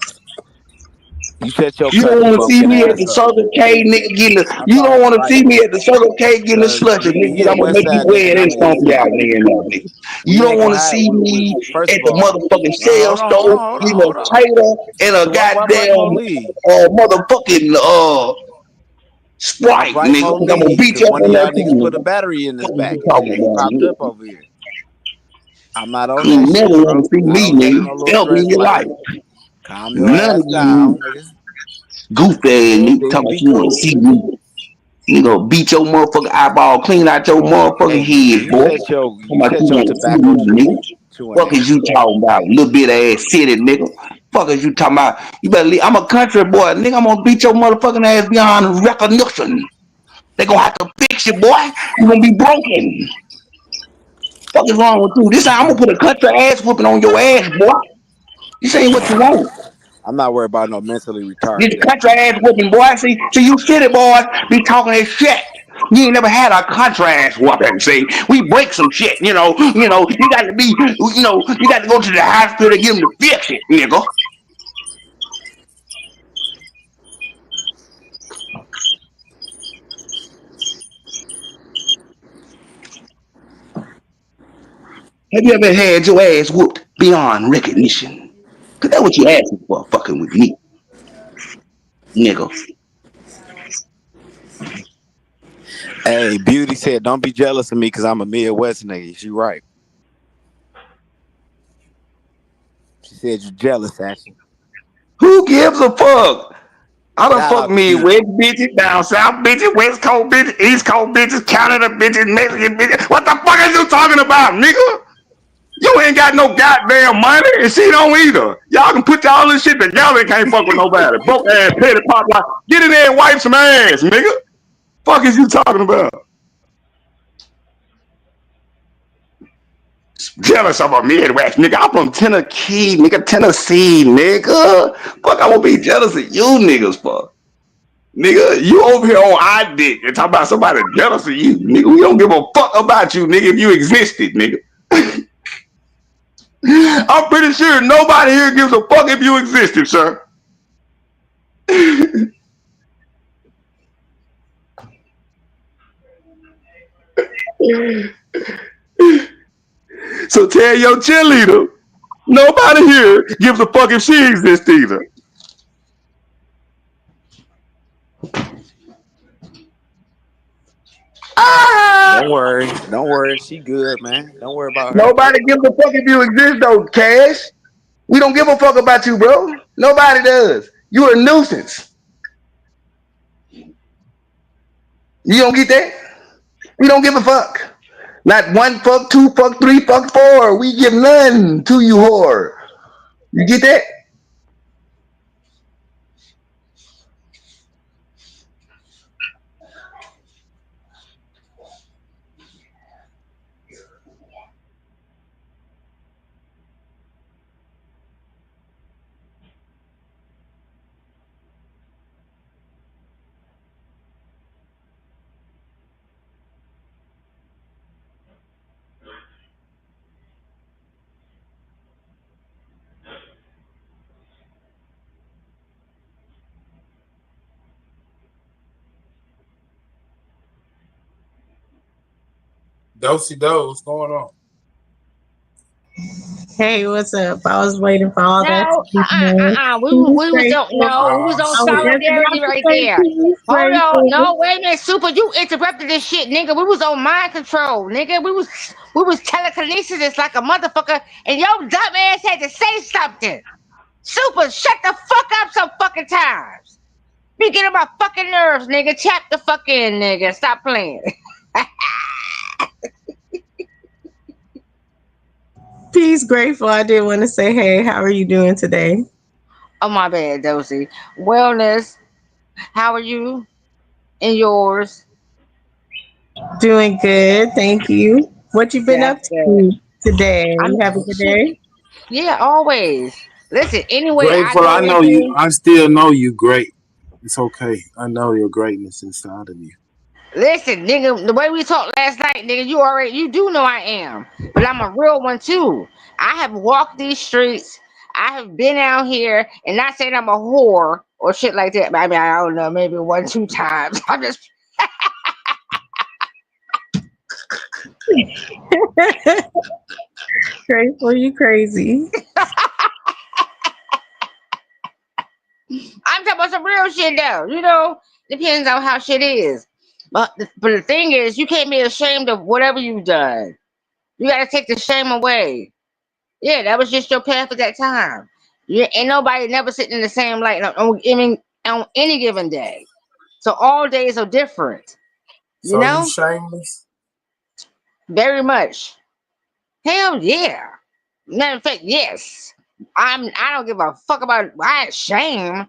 Speaker 16: You shut your
Speaker 13: You don't
Speaker 16: country
Speaker 13: want to see
Speaker 16: bumpkin
Speaker 13: me at
Speaker 16: ass
Speaker 13: the
Speaker 16: up.
Speaker 13: Circle K, nigga, getting the.
Speaker 16: I
Speaker 13: You
Speaker 16: thought
Speaker 13: don't
Speaker 16: I
Speaker 13: want to see
Speaker 16: invited
Speaker 13: me
Speaker 16: him
Speaker 13: at the Circle K getting the
Speaker 16: because
Speaker 13: slusher, nigga.
Speaker 16: he
Speaker 13: 'Cause
Speaker 16: a
Speaker 13: I'm gonna
Speaker 16: West
Speaker 13: make you
Speaker 16: Side nigga
Speaker 13: wear
Speaker 16: and
Speaker 13: it
Speaker 16: I'm
Speaker 13: and
Speaker 16: an
Speaker 13: stomp
Speaker 16: East
Speaker 13: you
Speaker 16: Side
Speaker 13: out,
Speaker 16: nigga.
Speaker 13: nigga. You
Speaker 16: We
Speaker 13: don't
Speaker 16: ain't
Speaker 13: want
Speaker 16: gonna
Speaker 13: to
Speaker 16: have.
Speaker 13: see me
Speaker 16: First
Speaker 13: at
Speaker 16: of
Speaker 13: the
Speaker 16: all,
Speaker 13: motherfucking
Speaker 16: now,
Speaker 13: sale store getting
Speaker 16: hold
Speaker 13: a
Speaker 16: on.
Speaker 13: tater and a
Speaker 16: So why invite Mo
Speaker 13: goddamn
Speaker 16: Lee?
Speaker 13: motherfucking Sprite,
Speaker 16: Invite
Speaker 13: nigga.
Speaker 16: Mo
Speaker 13: 'Cause I'm gonna
Speaker 16: Lee,
Speaker 13: beat
Speaker 16: because
Speaker 13: you up
Speaker 16: one of
Speaker 13: on that
Speaker 16: y'all
Speaker 13: too,
Speaker 16: niggas put a
Speaker 13: nigga.
Speaker 16: battery in his
Speaker 13: What are
Speaker 16: back
Speaker 13: you
Speaker 16: and
Speaker 13: talking
Speaker 16: he
Speaker 13: about,
Speaker 16: popped
Speaker 13: nigga?
Speaker 16: up over here. I'm not on
Speaker 13: You
Speaker 16: that
Speaker 13: never
Speaker 16: shit,
Speaker 13: want
Speaker 16: bro.
Speaker 13: to see
Speaker 16: I
Speaker 13: me,
Speaker 16: don't take
Speaker 13: nigga.
Speaker 16: no little
Speaker 13: Help me in
Speaker 16: stress
Speaker 13: your
Speaker 16: like
Speaker 13: life.
Speaker 16: that. Calm your
Speaker 13: None
Speaker 16: ass
Speaker 13: of
Speaker 16: down,
Speaker 13: you
Speaker 16: nigga.
Speaker 13: goofy ass
Speaker 16: Then,
Speaker 13: nigga
Speaker 16: then
Speaker 13: talking about
Speaker 16: be
Speaker 13: you want to
Speaker 16: cool.
Speaker 13: see me. Nigga, beat your motherfucking eyeball clean out your motherfucking
Speaker 16: Hey nigga,
Speaker 13: head, boy. Talking
Speaker 16: you
Speaker 13: about you
Speaker 16: set your
Speaker 13: want to see
Speaker 16: tobacco
Speaker 13: me,
Speaker 16: tree
Speaker 13: nigga.
Speaker 16: chewing
Speaker 13: Fuck
Speaker 16: ass
Speaker 13: is you
Speaker 16: up.
Speaker 13: talking about, little bit ass city, nigga? Fuck is you talking about? You better leave. I'm a country boy, nigga. I'm gonna beat your motherfucking ass beyond recognition. They gonna have to fix you, boy. You gonna be broken. Fuck is wrong with you? This I'm gonna put a country ass whooping on your ass, boy. This ain't what you want.
Speaker 16: I'm not worried about no mentally
Speaker 13: This
Speaker 16: retarded ass
Speaker 13: country
Speaker 16: nigga.
Speaker 13: ass whooping, boy. See you shitty boys be talking that shit. You ain't never had a country ass whooping. See, we break some shit. You got to be, you got to go to the hospital to get them to fix it, nigga. Have you ever had your ass whooped beyond recognition? Cause that's what you asking for, fucking with me, nigga.
Speaker 16: Hey, Beauty said, don't be jealous of me because I'm a Midwest nigga. She right. She said you jealous, actually.
Speaker 13: Who gives a fuck? I done
Speaker 16: Shout
Speaker 13: fuck
Speaker 16: out to
Speaker 13: me
Speaker 16: Beauty.
Speaker 13: West bitches, down south bitches, West Coast bitches, East Coast bitches, Canada bitches, Mexican bitches. What the fuck are you talking about, nigga? You ain't got no goddamn money, and she don't either. Y'all can put all this shit together and can't fuck with nobody. Broke ass, petty pop like, get in there and wipe some ass, nigga. Fuck is you talking about? Jealous of a Midwest, nigga. I'm from Tennessee, nigga. Tennessee, nigga. Fuck, I won't be jealous of you niggas, fuck. Nigga, you over here on our dick and talk about somebody jealous of you, nigga. We don't give a fuck about you, nigga, if you existed, nigga. I'm pretty sure nobody here gives a fuck if you existed, sir. So tell your cheerleader, nobody here gives a fuck if she exists either.
Speaker 16: Don't worry. Don't worry. She good, man. Don't worry about her.
Speaker 13: Nobody gives a fuck if you exist, though, Cash. We don't give a fuck about you, bro. Nobody does. You a nuisance. You don't get that? We don't give a fuck. Not one fuck, two fuck, three fuck, four. We give none to you, whore. You get that?
Speaker 9: Dosey Do, what's going on?
Speaker 4: Hey, what's up? I was waiting for all that.
Speaker 19: No, we was on we was on solidarity right there. Hold on, no, wait a minute, Super, you interrupted this shit, nigga. We was on mind control, nigga. We was telekinesis like a motherfucker, and your dumb ass had to say something. Super, shut the fuck up some fucking times. You get on my fucking nerves, nigga. Tap the fuck in, nigga. Stop playing.
Speaker 4: Peace, grateful. I did want to say, hey, how are you doing today?
Speaker 19: Oh, my bad, Dosey. Wellness, how are you and yours?
Speaker 4: Doing good, thank you. What you been up to today? You have a good day?
Speaker 19: Yeah, always. Listen, anyway,
Speaker 14: Grateful, I know you. I still know you great. It's okay. I know your greatness inside of you.
Speaker 19: Listen, nigga, the way we talked last night, nigga, you do know I am. But I'm a real one too. I have walked these streets. I have been out here, and not saying I'm a whore or shit like that. But I mean, I don't know, maybe 1-2 times. I'm just
Speaker 4: Grateful, you crazy.
Speaker 19: I'm talking about some real shit though. You know, depends on how shit is. But the thing is, you can't be ashamed of whatever you've done. You got to take the shame away. Yeah, that was just your path at that time. Ain't nobody never sitting in the same light on any given day. So all days are different. You
Speaker 21: So
Speaker 19: know?
Speaker 21: you shameless?
Speaker 19: Very much. Hell yeah. Matter of fact, yes. I don't give a fuck about shame.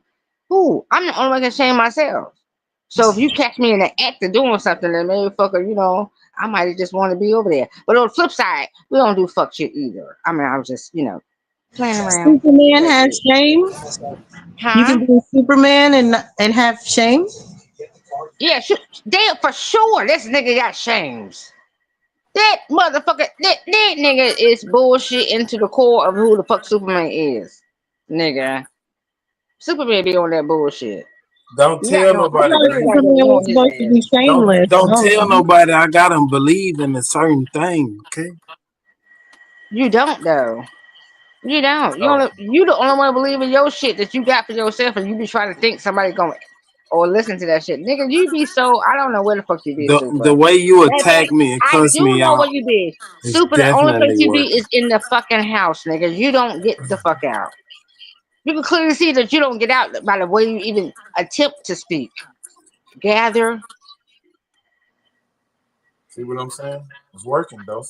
Speaker 19: Who? I'm the only one that can shame myself. So if you catch me in the act of doing something, then maybe fucker, you know, I might just want to be over there. But on the flip side, we don't do fuck shit either. I mean, I was just, you know, playing around.
Speaker 4: Superman has shame.
Speaker 19: Huh?
Speaker 4: You can be Superman and have shame.
Speaker 19: Yeah, they for sure. This nigga got shames. That motherfucker, that nigga is bullshit into the core of who the fuck Superman is, nigga. Superman be on that bullshit.
Speaker 21: Don't tell nobody.
Speaker 14: Don't tell nobody. I got them believe in a certain thing. Okay.
Speaker 19: You don't though. You don't. You the only one believe in your shit that you got for yourself, and you be trying to think somebody gonna or listen to that shit, nigga. You be so I don't know where the fuck you be.
Speaker 14: The way you attack me and cuss me out.
Speaker 19: I do know where you be. Super. The only place you be is in the fucking house, nigga. You don't get the fuck out. You can clearly see that you don't get out by the way you even attempt to speak. Gather.
Speaker 21: See what I'm saying? It's working, though.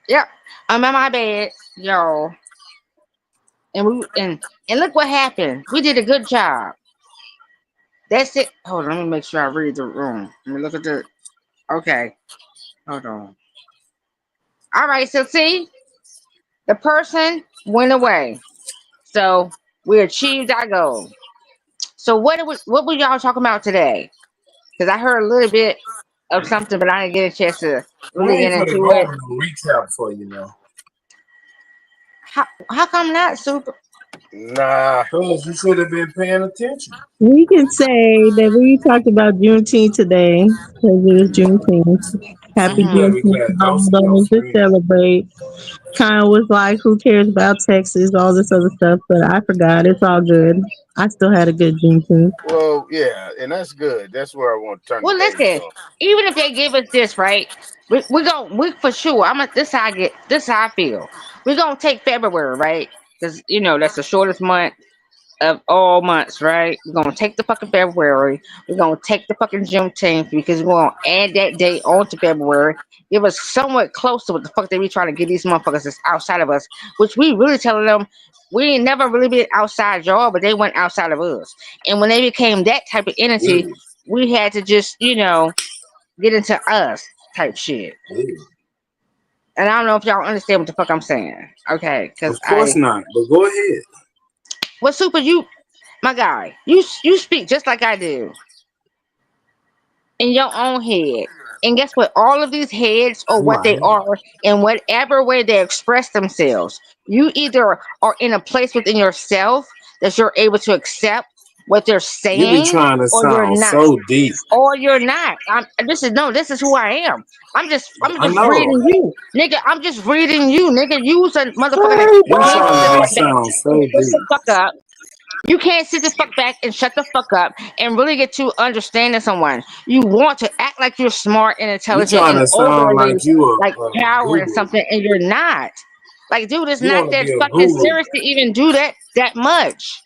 Speaker 19: Yep. I'm in my bed, yo. And look what happened. We did a good job. That's it. Hold on, let me make sure I read the room. Let me look at the. Okay. Hold on. All right, so see, the person went away. So we achieved our goal. So what were y'all talking about today? Because I heard a little bit of something, but I didn't get a chance to really get into it.
Speaker 21: Recap for you now.
Speaker 19: How come not, Super?
Speaker 21: Nah, because you should have been paying attention.
Speaker 4: We can say that we talked about Juneteenth today because it was Juneteenth. Happy Juneteenth! All those to celebrate. Kind of was like, who cares about Texas, all this other stuff, but I forgot. It's all good. I still had a good Juneteenth.
Speaker 1: Well, yeah, and that's good. That's where I want to turn.
Speaker 19: Well, listen, even if they give us this, right? We for sure. This how I feel. We're gonna take February, right? Because you know that's the shortest month of all months, right? We're gonna take the fucking February. We're gonna take the fucking Juneteenth because we're gonna add that date onto February. Give us somewhat close to what the fuck they be trying to get these motherfuckers that's outside of us, which we really telling them we ain't never really been outside y'all, but they went outside of us. And when they became that type of entity, we had to just, you know, get into us type shit. And I don't know if y'all understand what the fuck I'm saying. Okay, because
Speaker 14: of course not. But go ahead.
Speaker 19: Well, Super, you, my guy, you speak just like I do in your own head. And guess what? All of these heads are what they are in whatever way they express themselves. You either are in a place within yourself that you're able to accept what they're
Speaker 14: You be
Speaker 19: saying,
Speaker 14: trying to
Speaker 19: or you're
Speaker 14: sound
Speaker 19: not.
Speaker 14: so deep.
Speaker 19: Or you're not. This is who I am. I'm just
Speaker 14: I know.
Speaker 19: reading you, nigga. I'm just reading you, nigga. You's a motherfucker that
Speaker 14: You
Speaker 19: can't
Speaker 14: trying
Speaker 19: sit
Speaker 14: to
Speaker 19: back
Speaker 14: sound
Speaker 19: and
Speaker 14: so
Speaker 19: shut the
Speaker 14: deep.
Speaker 19: fuck up. You can't sit the fuck back and shut the fuck up and really get to understanding someone. You want to act like you're smart and
Speaker 14: You
Speaker 19: intelligent
Speaker 14: trying
Speaker 19: and
Speaker 14: to sound
Speaker 19: overly
Speaker 14: like you
Speaker 19: like
Speaker 14: a
Speaker 19: powering
Speaker 14: guru.
Speaker 19: something, and you're not. Like, dude, it's
Speaker 14: You
Speaker 19: not
Speaker 14: want to
Speaker 19: that
Speaker 14: be a
Speaker 19: fucking
Speaker 14: guru.
Speaker 19: serious to even do that much.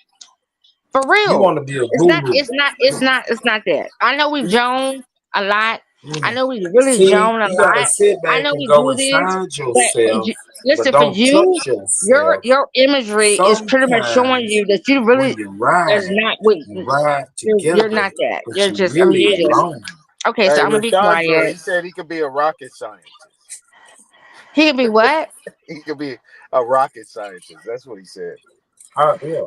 Speaker 19: For
Speaker 14: You
Speaker 19: real.
Speaker 14: want to be a
Speaker 19: It's not that. I know we Joan a lot. I know we really
Speaker 14: See,
Speaker 19: Joan a
Speaker 14: you gotta
Speaker 19: lot.
Speaker 14: sit
Speaker 19: I
Speaker 14: back
Speaker 19: know
Speaker 14: and
Speaker 19: we
Speaker 14: go
Speaker 19: do this,
Speaker 14: inside
Speaker 19: but
Speaker 14: yourself, but
Speaker 19: listen, for
Speaker 14: don't
Speaker 19: you,
Speaker 14: touch yourself.
Speaker 19: your imagery is pretty much showing
Speaker 14: Sometimes
Speaker 19: you that you really
Speaker 14: when you ride,
Speaker 19: is not with
Speaker 14: you ride
Speaker 19: you're
Speaker 14: together,
Speaker 19: not that.
Speaker 14: but
Speaker 19: You're
Speaker 14: you
Speaker 19: just
Speaker 14: really
Speaker 19: you're just
Speaker 14: alone.
Speaker 19: okay, so
Speaker 1: Hey,
Speaker 19: I'm gonna be
Speaker 1: Lashandra,
Speaker 19: quiet.
Speaker 1: he said he could be a rocket scientist.
Speaker 19: He can be what?
Speaker 1: He could be a rocket scientist. That's what he said.
Speaker 14: Yeah.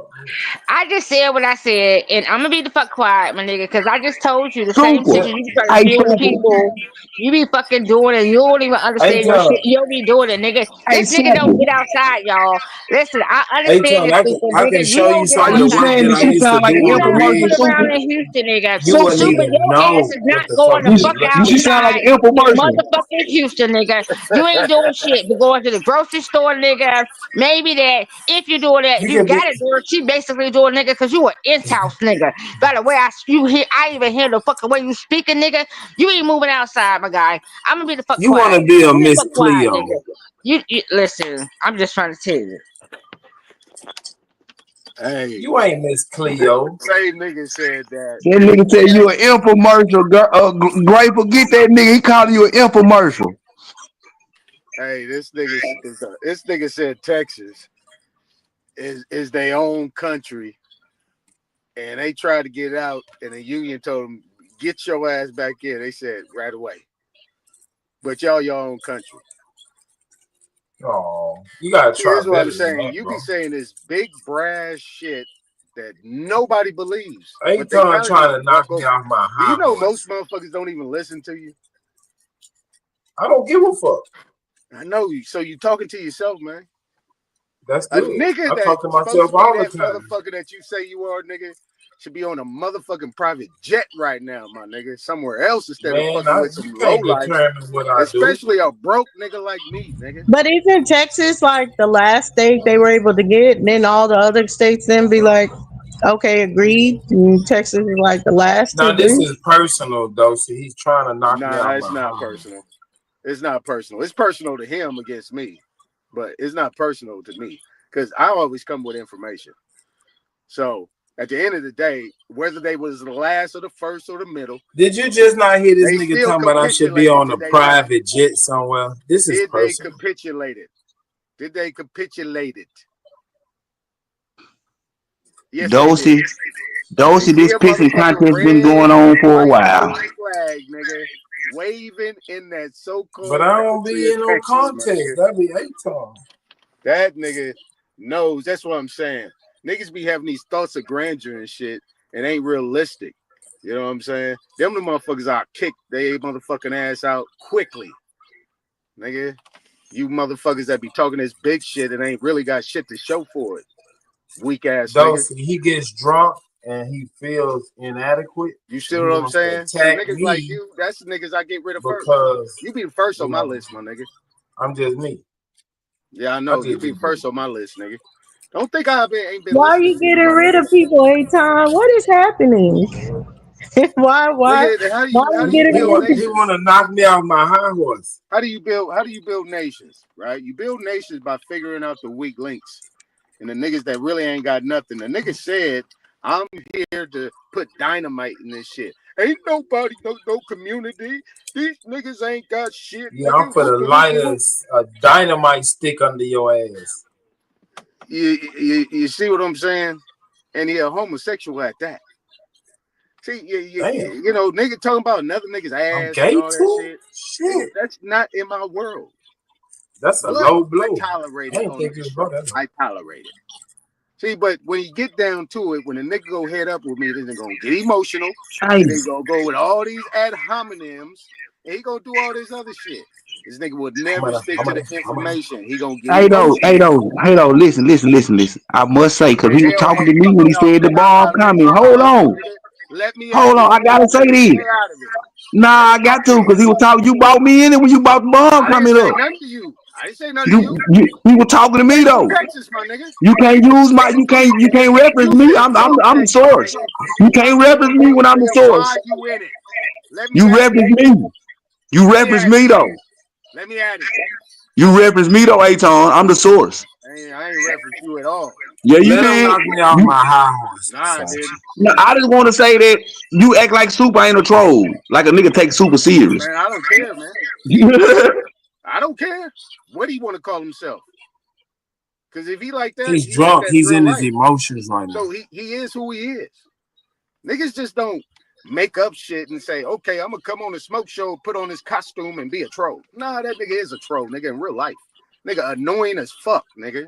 Speaker 19: I just said what I said, and I'm gonna be the fuck quiet, my nigga, because I just told you the same
Speaker 13: Super.
Speaker 19: shit you be trying to
Speaker 13: Hey,
Speaker 19: deal with
Speaker 13: super.
Speaker 19: people. You be fucking doing it. You don't even
Speaker 14: Hey,
Speaker 19: understand your
Speaker 14: John.
Speaker 19: shit. You don't be doing it, nigga.
Speaker 13: Hey,
Speaker 19: This nigga don't
Speaker 13: super.
Speaker 19: get outside, y'all. Listen, I
Speaker 14: Hey,
Speaker 19: understand
Speaker 14: John,
Speaker 19: this, super
Speaker 14: I can
Speaker 19: nigga. You
Speaker 14: show you
Speaker 19: don't get
Speaker 14: some
Speaker 13: Are
Speaker 14: of the
Speaker 13: you
Speaker 14: work
Speaker 19: outside,
Speaker 13: saying
Speaker 14: that
Speaker 13: that
Speaker 14: I
Speaker 19: nigga.
Speaker 13: she
Speaker 14: used to
Speaker 13: sound like
Speaker 14: do
Speaker 13: an
Speaker 19: You
Speaker 14: on the
Speaker 19: don't
Speaker 13: infomercial,
Speaker 14: rig.
Speaker 19: sit
Speaker 13: super?
Speaker 19: around in Houston, nigga.
Speaker 14: You
Speaker 19: So,
Speaker 14: wouldn't
Speaker 19: super,
Speaker 14: even
Speaker 19: your
Speaker 14: know
Speaker 19: ass is
Speaker 14: what
Speaker 19: not
Speaker 14: the
Speaker 19: going
Speaker 14: fuck
Speaker 19: the
Speaker 14: you
Speaker 19: fuck
Speaker 14: was
Speaker 13: You
Speaker 14: looking
Speaker 13: should
Speaker 14: at.
Speaker 13: sound like
Speaker 19: outside
Speaker 13: an
Speaker 19: in
Speaker 13: infomercial.
Speaker 19: motherfucking Houston, nigga. You ain't doing shit but going to the grocery store, nigga. Maybe that if you're doing that,
Speaker 14: You
Speaker 19: you
Speaker 14: can be.
Speaker 19: gotta do it. She basically doing, nigga, because you an in-house nigga. By the way, I even hear the fucking way you speaking, nigga. You ain't moving outside, my guy. I'm gonna be the fuck
Speaker 14: You want
Speaker 19: quiet.
Speaker 14: to be a
Speaker 19: Be the
Speaker 14: Miss
Speaker 19: fuck quiet,
Speaker 14: Cleo.
Speaker 19: nigga. You listen. I'm just trying to tell you.
Speaker 1: Hey,
Speaker 14: You ain't Miss Cleo.
Speaker 1: same nigga said that.
Speaker 13: That nigga said you an infomercial. Grateful, get that nigga. He calling you an infomercial.
Speaker 1: Hey, this nigga said Texas is their own country, and they tried to get out, and the union told them, "Get your ass back in." They said right away, but y'all your own country.
Speaker 14: Oh, you gotta
Speaker 1: See,
Speaker 14: try
Speaker 1: this is what
Speaker 14: better
Speaker 1: I'm
Speaker 14: than
Speaker 1: saying.
Speaker 14: that,
Speaker 1: You
Speaker 14: bro.
Speaker 1: be saying this big brass shit that nobody believes,
Speaker 14: Ain't
Speaker 1: but they
Speaker 14: trying
Speaker 1: kind of
Speaker 14: to knock
Speaker 1: walk
Speaker 14: me
Speaker 1: over.
Speaker 14: off my
Speaker 1: Do you
Speaker 14: high
Speaker 1: know
Speaker 14: horse.
Speaker 1: most motherfuckers don't even listen to you?
Speaker 14: I don't give a fuck.
Speaker 1: I know you. So you talking to yourself, man.
Speaker 14: That's
Speaker 1: A
Speaker 14: good.
Speaker 1: nigga
Speaker 14: I
Speaker 1: that's
Speaker 14: talk to
Speaker 1: supposed
Speaker 14: myself
Speaker 1: to be
Speaker 14: all the
Speaker 1: that
Speaker 14: time.
Speaker 1: motherfucker that you say you are, nigga, should be on a motherfucking private jet right now, my nigga. Somewhere else instead of
Speaker 14: Man,
Speaker 1: fucking with
Speaker 14: you
Speaker 1: some low
Speaker 14: can't
Speaker 1: life,
Speaker 14: determine what I do.
Speaker 1: especially a broke nigga like me, nigga.
Speaker 4: But isn't Texas like the last state they were able to get? And then all the other states then be like, okay, agreed. And Texas is like the last to
Speaker 14: Now this
Speaker 4: agree.
Speaker 14: is personal though, so he's trying to knock me
Speaker 1: Nah,
Speaker 14: out
Speaker 1: it's
Speaker 14: my
Speaker 1: not
Speaker 14: high.
Speaker 1: personal. It's not personal. It's personal to him against me, but it's not personal to me because I always come with information. So at the end of the day, whether they was the last or the first or the middle,
Speaker 14: Did you just not hear this
Speaker 1: they
Speaker 14: nigga
Speaker 1: still
Speaker 14: talking about I should be
Speaker 1: capitulated,
Speaker 14: on a
Speaker 1: did they not?
Speaker 14: private jet somewhere? This is
Speaker 1: Did they
Speaker 14: personal.
Speaker 1: capitulate it? Did they capitulate it? Yes, they did.
Speaker 13: Dosey,
Speaker 1: They see
Speaker 13: this
Speaker 1: a
Speaker 13: pissing
Speaker 1: motherfucking
Speaker 13: contest been
Speaker 1: red,
Speaker 13: going on for a
Speaker 1: white,
Speaker 13: while.
Speaker 1: blue flag, nigga, waving in that
Speaker 14: But
Speaker 1: so-called
Speaker 14: I don't
Speaker 1: country
Speaker 14: be
Speaker 1: of
Speaker 14: in no
Speaker 1: Texas, my
Speaker 14: contest.
Speaker 1: nigga.
Speaker 14: That be A-Tom.
Speaker 1: That nigga knows. That's what I'm saying. Niggas be having these thoughts of grandeur and shit, and ain't realistic. You know what I'm saying? Them the motherfuckers I kick they motherfucking ass out quickly, nigga. You motherfuckers that be talking this big shit and ain't really got shit to show for it. Weak ass nigga.
Speaker 14: Dosey, he gets drunk and he feels inadequate.
Speaker 1: You see
Speaker 14: And
Speaker 1: what
Speaker 14: he
Speaker 1: I'm
Speaker 14: wants to
Speaker 1: saying? See,
Speaker 14: attack
Speaker 1: niggas like
Speaker 14: me
Speaker 1: you, that's the niggas I get rid of first.
Speaker 14: because,
Speaker 1: You be first
Speaker 14: you
Speaker 1: on my
Speaker 14: know,
Speaker 1: list, my nigga.
Speaker 14: I'm just me.
Speaker 1: Yeah, I
Speaker 14: I
Speaker 1: know.
Speaker 14: just
Speaker 1: You be
Speaker 14: be
Speaker 1: first on my list, nigga. Don't think ain't been
Speaker 4: Why are
Speaker 1: listening
Speaker 4: you
Speaker 1: to you,
Speaker 4: getting
Speaker 1: my
Speaker 4: rid
Speaker 1: nigga.
Speaker 4: of people, A-Time? What is happening? why
Speaker 1: Nigga, how do
Speaker 4: are
Speaker 1: you
Speaker 4: you getting
Speaker 14: He
Speaker 1: build
Speaker 4: rid of
Speaker 14: want
Speaker 4: people?
Speaker 1: nations?
Speaker 14: to knock me off my high horse.
Speaker 1: How do you build nations, right? You build nations by figuring out the weak links and the niggas that really ain't got nothing. The nigga said, I'm here to put dynamite in this shit. Ain't nobody, no community. These niggas ain't got shit,
Speaker 14: Yeah, I'm
Speaker 1: nigga.
Speaker 14: for the lightest a dynamite stick under your ass.
Speaker 1: You see what I'm saying? And he a homosexual at that. See,
Speaker 14: Damn.
Speaker 1: you know, nigga talking about another nigga's
Speaker 14: I'm
Speaker 1: ass and
Speaker 14: gay
Speaker 1: all that
Speaker 14: too?
Speaker 1: shit. Nigga,
Speaker 14: Shit.
Speaker 1: that's not in my world.
Speaker 14: That's a
Speaker 1: But
Speaker 14: low
Speaker 1: I
Speaker 14: blow.
Speaker 1: tolerate
Speaker 14: I
Speaker 1: it
Speaker 14: ain't
Speaker 1: on
Speaker 14: think
Speaker 1: this
Speaker 14: you
Speaker 1: show.
Speaker 14: would go that low.
Speaker 1: I tolerate it. See, but when you get down to it, when the nigga go head up with me, then they're gonna get emotional,
Speaker 13: Hey,
Speaker 1: and they gonna go with all these ad hominems, and he gonna do all this other shit. This nigga would never stick to the information. He gonna get
Speaker 13: Hey,
Speaker 1: emotional.
Speaker 13: listen. I must say, because
Speaker 1: And
Speaker 13: he was
Speaker 1: hell,
Speaker 13: talking
Speaker 1: hey,
Speaker 13: to me when he
Speaker 1: no,
Speaker 13: said the
Speaker 1: man,
Speaker 13: bomb coming. Hold on.
Speaker 1: let me
Speaker 13: Hold on. I gotta say this.
Speaker 1: stay out of it.
Speaker 13: Nah, I got to, because he was talking. You brought me in it when you brought the bomb
Speaker 1: I didn't
Speaker 13: coming
Speaker 1: say
Speaker 13: up.
Speaker 1: nothing to you. I didn't say nothing to you.
Speaker 13: You were talking to me
Speaker 1: You
Speaker 13: though.
Speaker 1: from Texas, my nigga.
Speaker 13: You can't use my. You can't reference
Speaker 1: You
Speaker 13: me.
Speaker 1: just from
Speaker 13: I'm the
Speaker 1: Texas,
Speaker 13: source.
Speaker 1: nigga.
Speaker 13: You
Speaker 1: Stop
Speaker 13: can't reference me
Speaker 1: saying
Speaker 13: when I'm the
Speaker 1: then
Speaker 13: source.
Speaker 1: why you in it. Let me
Speaker 13: You
Speaker 1: add
Speaker 13: reference
Speaker 1: it.
Speaker 13: me. You reference me though.
Speaker 1: Let me add it.
Speaker 13: You reference me though, Aton. I'm the source.
Speaker 1: I ain't reference you at all.
Speaker 13: Yeah, you
Speaker 14: Let him
Speaker 13: did.
Speaker 14: knock me off my high horse.
Speaker 1: Nah, I didn't.
Speaker 13: No, I just want to say that you act like Super ain't a troll. Like a nigga take Super serious.
Speaker 1: Man, I don't care, man. I don't care. What do you want to call himself? Because if he like that,
Speaker 14: He's
Speaker 1: he
Speaker 14: drunk.
Speaker 1: like that
Speaker 14: He's
Speaker 1: real
Speaker 14: in his
Speaker 1: life.
Speaker 14: emotions right now.
Speaker 1: So he is who he is. Niggas just don't make up shit and say, okay, I'm gonna come on a smoke show, put on this costume, and be a troll. Nah, that nigga is a troll, nigga, in real life. Nigga annoying as fuck, nigga.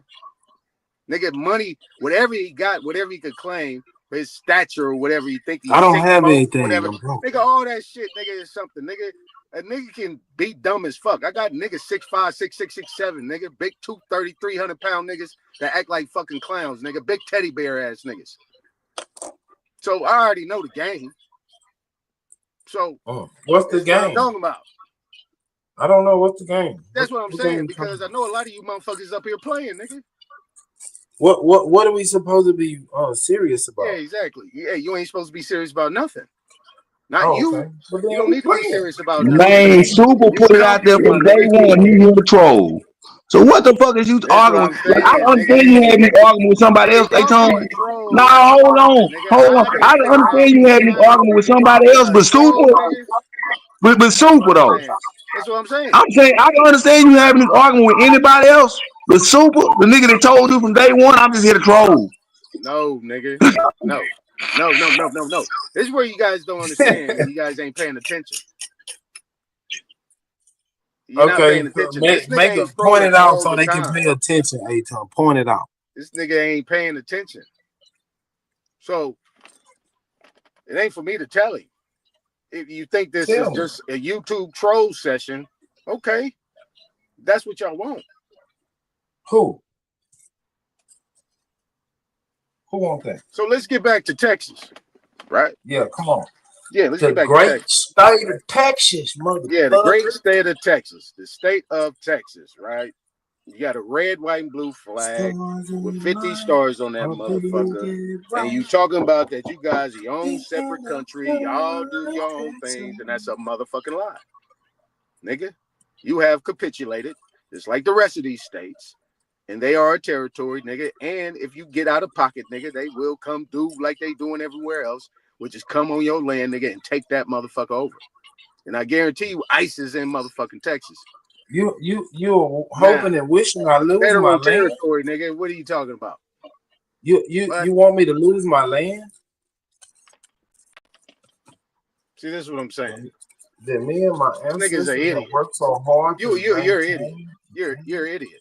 Speaker 1: Nigga money, whatever he got, whatever he could claim, his stature or whatever you think he's
Speaker 14: I don't have anything.
Speaker 1: whatever.
Speaker 14: I'm broke.
Speaker 1: Nigga, all that shit, nigga, is something. Nigga, a nigga can be dumb as fuck. I got niggas 6'5", 6'6", 6'7", nigga, big 230, 300-pound niggas that act like fucking clowns, nigga, big teddy bear ass niggas. So I already know the game. So
Speaker 14: what's the
Speaker 1: game? What I'm
Speaker 14: game?
Speaker 1: talking about.
Speaker 14: I don't know what's the game.
Speaker 1: That's what I'm saying, because I know a lot of you motherfuckers up here playing, nigga.
Speaker 14: What are we supposed to be serious about?
Speaker 1: Yeah, exactly. Yeah, you ain't supposed to be serious about nothing. Not you.
Speaker 14: Okay. Well,
Speaker 1: you don't need to be serious about nothing.
Speaker 13: Man, Super
Speaker 1: You
Speaker 13: put it out there
Speaker 1: comfy, my
Speaker 13: from day
Speaker 1: nigga.
Speaker 13: one. He here to troll. So what the fuck is you
Speaker 1: That's what
Speaker 13: arguing?
Speaker 1: I'm
Speaker 13: Like,
Speaker 1: saying,
Speaker 13: I understand
Speaker 1: nigga.
Speaker 13: you had me arguing with somebody
Speaker 1: Nigga,
Speaker 13: else. They
Speaker 1: y'all
Speaker 13: told
Speaker 1: can't
Speaker 13: me,
Speaker 1: troll.
Speaker 13: nah, hold on.
Speaker 1: Nigga,
Speaker 13: I
Speaker 1: just say
Speaker 13: understand you had me arguing with somebody else, but Super,
Speaker 1: troll, nigga.
Speaker 13: but Super though.
Speaker 1: That's what I'm saying.
Speaker 13: I'm saying I can understand you having this argument with anybody else, but Super, the nigga that told you from day one, I'm just here to troll.
Speaker 1: No, nigga. No. This is where you guys don't understand and you guys ain't paying attention. You're not paying attention. This nigga
Speaker 14: Make
Speaker 1: ain't
Speaker 14: point
Speaker 1: trolling
Speaker 14: it out
Speaker 1: all
Speaker 14: so
Speaker 1: the
Speaker 14: they can
Speaker 1: time.
Speaker 14: pay attention, Aton. Point it out.
Speaker 1: This nigga ain't paying attention. So it ain't for me to tell him. If you think this is just a YouTube troll session, okay. That's what y'all want.
Speaker 14: Who want that?
Speaker 1: So let's get back to Texas, right?
Speaker 14: Yeah, come on.
Speaker 1: Yeah, let's
Speaker 14: the
Speaker 1: get back
Speaker 14: great
Speaker 1: to Texas.
Speaker 14: State of Texas, motherfucker.
Speaker 1: Yeah, the great state of Texas. The state of Texas, right? You got a red, white, and blue flag with 50 stars on that motherfucker. And you talking about that you guys are your own separate country. Y'all do your own things, and that's a motherfucking lie. Nigga, you have capitulated, just like the rest of these states. And they are a territory, nigga. And if you get out of pocket, nigga, they will come do like they doing everywhere else, which is come on your land, nigga, and take that motherfucker over. And I guarantee you, ICE is in motherfucking Texas.
Speaker 14: You're hoping and wishing I lose
Speaker 1: federal
Speaker 14: my land.
Speaker 1: territory, nigga. What are you talking about?
Speaker 14: You want me to lose my land?
Speaker 1: See, this is what I'm saying.
Speaker 14: That me and my ancestors have worked so hard.
Speaker 1: You're an idiot. You're an idiot.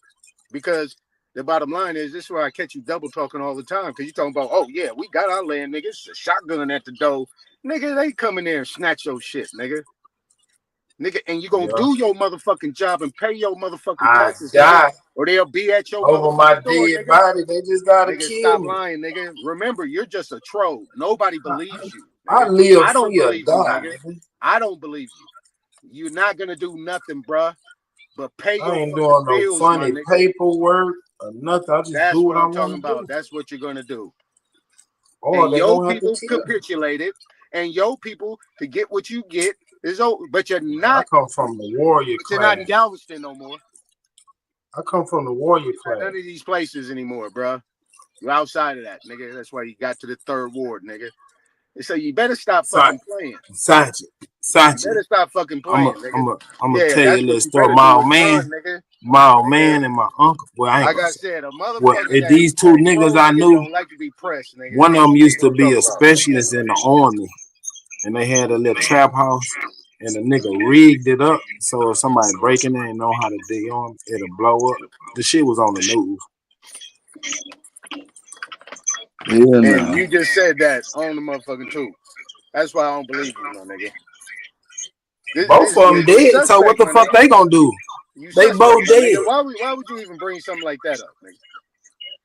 Speaker 1: Because the bottom line is, this is where I catch you double talking all the time. Because you're talking about, oh yeah, we got our land, nigga. It's a shotgun at the door, nigga. They come in there and snatch your shit, nigga. Nigga, and you gonna do your motherfucking job and pay your motherfucking taxes, nigga, or they'll be at your
Speaker 14: over my
Speaker 1: motherfucking door,
Speaker 14: dead
Speaker 1: nigga.
Speaker 14: body. They just gotta
Speaker 1: Nigga,
Speaker 14: kill
Speaker 1: stop
Speaker 14: me.
Speaker 1: lying, nigga. Remember, you're just a troll. Nobody believes you.
Speaker 14: I
Speaker 1: Nigga.
Speaker 14: live
Speaker 1: I don't
Speaker 14: free or
Speaker 1: believe you,
Speaker 14: die.
Speaker 1: nigga. I don't believe you. You're not gonna do nothing, bruh. But pay
Speaker 14: I
Speaker 1: your
Speaker 14: ain't
Speaker 1: fucking
Speaker 14: doing no
Speaker 1: bills, my
Speaker 14: funny
Speaker 1: nigga.
Speaker 14: paperwork or nothing. I just
Speaker 1: That's
Speaker 14: do
Speaker 1: what
Speaker 14: what I
Speaker 1: I'm talking
Speaker 14: want to
Speaker 1: about.
Speaker 14: do.
Speaker 1: That's what you're gonna do.
Speaker 14: Or
Speaker 1: And
Speaker 14: they
Speaker 1: your
Speaker 14: gonna have to
Speaker 1: people
Speaker 14: kill me.
Speaker 1: capitulated, and your people to get what you get is over. But you're
Speaker 14: I
Speaker 1: not.
Speaker 14: come from the warrior
Speaker 1: But you're not in
Speaker 14: class.
Speaker 1: Galveston no more.
Speaker 14: I come from the warrior
Speaker 1: You're
Speaker 14: class.
Speaker 1: not none of these places anymore, bruh. You're outside of that, nigga. That's why you got to the third ward, nigga. So you better stop fucking playing.
Speaker 14: Sergeant.
Speaker 1: You better stop fucking playing, nigga.
Speaker 14: I'm gonna tell you a
Speaker 1: that's
Speaker 14: little
Speaker 1: what you
Speaker 14: story.
Speaker 1: better
Speaker 14: My
Speaker 1: do
Speaker 14: old
Speaker 1: is
Speaker 14: man,
Speaker 1: run, nigga.
Speaker 14: my old man and my uncle. Well, I ain't
Speaker 1: Like
Speaker 14: gonna
Speaker 1: I
Speaker 14: say.
Speaker 1: said, a
Speaker 14: Well,
Speaker 1: motherfucker that
Speaker 14: these two niggas
Speaker 1: troll
Speaker 14: I
Speaker 1: niggas
Speaker 14: knew,
Speaker 1: don't like to be pressed, nigga.
Speaker 14: one of them used to
Speaker 1: What I'm
Speaker 14: be a
Speaker 1: talking about.
Speaker 14: specialist in the army, and they had a little trap house, and the nigga rigged it up so if somebody breaking in and know how to dig on, it'll blow up. The shit was on the news.
Speaker 13: Yeah,
Speaker 1: And you just said that on the motherfucking tube. That's why I don't believe you, my nigga.
Speaker 14: Both of them dead. So what the fuck they gonna do? They both dead.
Speaker 1: Why would you even bring something like that up, nigga?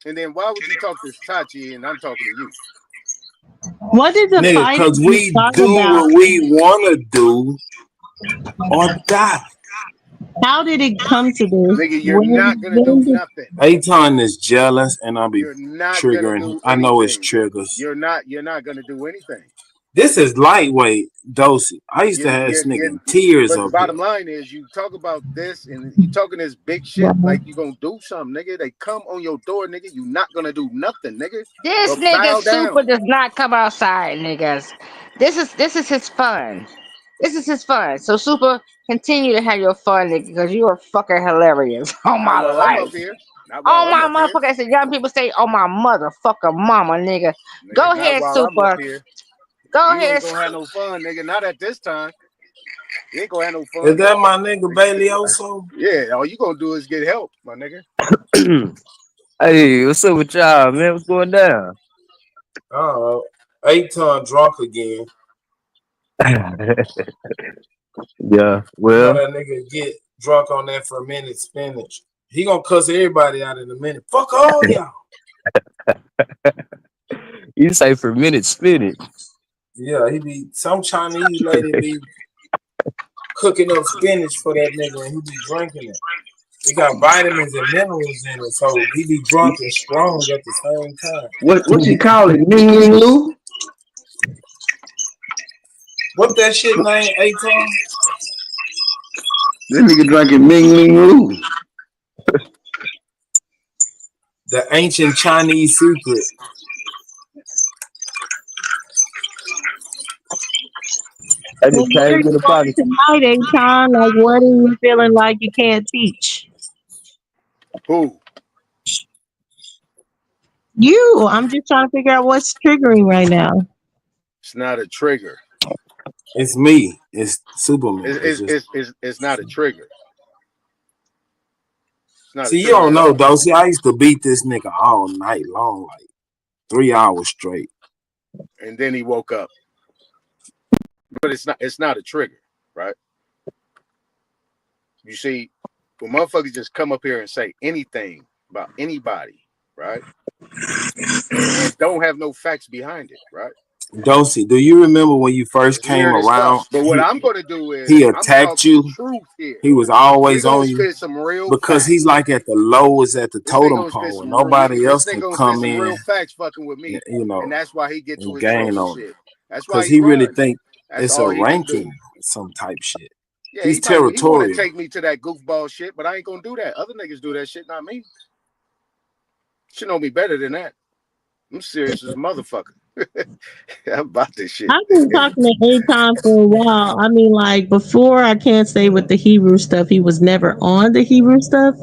Speaker 1: And then why would you talk to Tachi and I'm talking to you?
Speaker 4: What is the
Speaker 14: Nigga,
Speaker 4: fight?
Speaker 14: because we do what we want to do or die.
Speaker 4: How did it come to this?
Speaker 1: Nigga, you're not gonna do nothing.
Speaker 14: Aton is jealous, and I'll be
Speaker 1: You're not
Speaker 14: triggering.
Speaker 1: gonna do
Speaker 14: I know it's
Speaker 1: anything.
Speaker 14: triggers.
Speaker 1: You're not gonna do anything.
Speaker 14: This is lightweight dosing. I used to have this nigga in tears
Speaker 1: But the
Speaker 14: of
Speaker 1: bottom line is, you talk about this and you talking this big shit like you gonna do something, nigga. They come on your door, nigga. You not gonna do nothing, nigga.
Speaker 19: This
Speaker 1: But bow
Speaker 19: nigga
Speaker 1: down.
Speaker 19: Super does not come outside, niggas. This is his fun. This is his fun. So Super, continue to have your fun, nigga, because you are fucking hilarious. Oh my
Speaker 1: Well, I'm
Speaker 19: life.
Speaker 1: up here. Not
Speaker 19: Oh
Speaker 1: while
Speaker 19: my
Speaker 1: I'm up here.
Speaker 19: motherfucker. I said young people say, oh my motherfucker mama, nigga. Go
Speaker 1: Not
Speaker 19: ahead,
Speaker 1: while I'm
Speaker 19: Super.
Speaker 1: up here.
Speaker 19: Go
Speaker 1: You
Speaker 19: ahead.
Speaker 1: ain't gonna have no fun, nigga. Not at this time. You ain't gonna have no fun.
Speaker 14: Is that my nigga Bailey Oso?
Speaker 1: Yeah, all you gonna do is get help, my nigga.
Speaker 10: Hey, what's up with y'all, man? What's going down?
Speaker 14: Aton drunk again.
Speaker 10: Yeah,
Speaker 14: You know
Speaker 10: well,
Speaker 14: that nigga get drunk on that fermented spinach. He gonna cuss everybody out in a minute. Fuck all y'all.
Speaker 10: you say fermented spinach.
Speaker 14: Yeah, he be some Chinese lady be cooking up spinach for that nigga and he be drinking it. He got vitamins and minerals in it, so he be drunk and strong at the same time.
Speaker 13: What you call it? Ling Ling Lou?
Speaker 14: What that shit name, Aton?
Speaker 13: This nigga drinking Ming Ling Lou.
Speaker 14: The ancient Chinese secret.
Speaker 10: I just came to the body.
Speaker 4: Tonight, Aton, like, what are you feeling like you can't teach?
Speaker 1: Who?
Speaker 4: You. I'm just trying to figure out what's triggering right now.
Speaker 1: It's not a trigger.
Speaker 14: It's me. It's Superman.
Speaker 1: It's not a trigger. It's not
Speaker 14: See,
Speaker 1: a
Speaker 14: you
Speaker 1: trigger
Speaker 14: don't
Speaker 1: at
Speaker 14: know,
Speaker 1: all.
Speaker 14: though. See, I used to beat this nigga all night long, like 3 hours straight.
Speaker 1: And then he woke up. But it's not a trigger, right? You see, when motherfuckers just come up here and say anything about anybody, right? And don't have no facts behind it, right?
Speaker 14: Dosey, do you remember when you first came
Speaker 1: Hear this
Speaker 14: around?
Speaker 1: stuff. But what I'm gonna do is
Speaker 14: He
Speaker 1: I'm
Speaker 14: attacked
Speaker 1: talking
Speaker 14: you.
Speaker 1: truth here.
Speaker 14: He was
Speaker 1: We
Speaker 14: always
Speaker 1: gonna
Speaker 14: on you
Speaker 1: spit some real
Speaker 14: because
Speaker 1: facts.
Speaker 14: he's like at the lowest at the
Speaker 1: This nigga
Speaker 14: totem
Speaker 1: gonna spit
Speaker 14: pole.
Speaker 1: some
Speaker 14: Nobody
Speaker 1: this
Speaker 14: else
Speaker 1: nigga
Speaker 14: can
Speaker 1: gonna spit
Speaker 14: come
Speaker 1: some
Speaker 14: in,
Speaker 1: real facts fucking with me.
Speaker 14: you know,
Speaker 1: And that's why he get to
Speaker 14: and
Speaker 1: his
Speaker 14: gain
Speaker 1: trolling
Speaker 14: on it.
Speaker 1: shit. That's why
Speaker 14: Because
Speaker 1: he
Speaker 14: he really
Speaker 1: run.
Speaker 14: think
Speaker 1: That's
Speaker 14: it's
Speaker 1: all
Speaker 14: a
Speaker 1: he can do.
Speaker 14: ranking, some type shit.
Speaker 1: Yeah,
Speaker 14: He's
Speaker 1: he want to
Speaker 14: territorial.
Speaker 1: take me to that goofball shit, but I ain't gonna do that. Other niggas do that shit, not me. Should know me better than that. I'm serious as a motherfucker. I'm about this shit.
Speaker 4: I've been talking to Aton for a while. I mean, like, before, I can't say with the Hebrew stuff, he was never on the Hebrew stuff.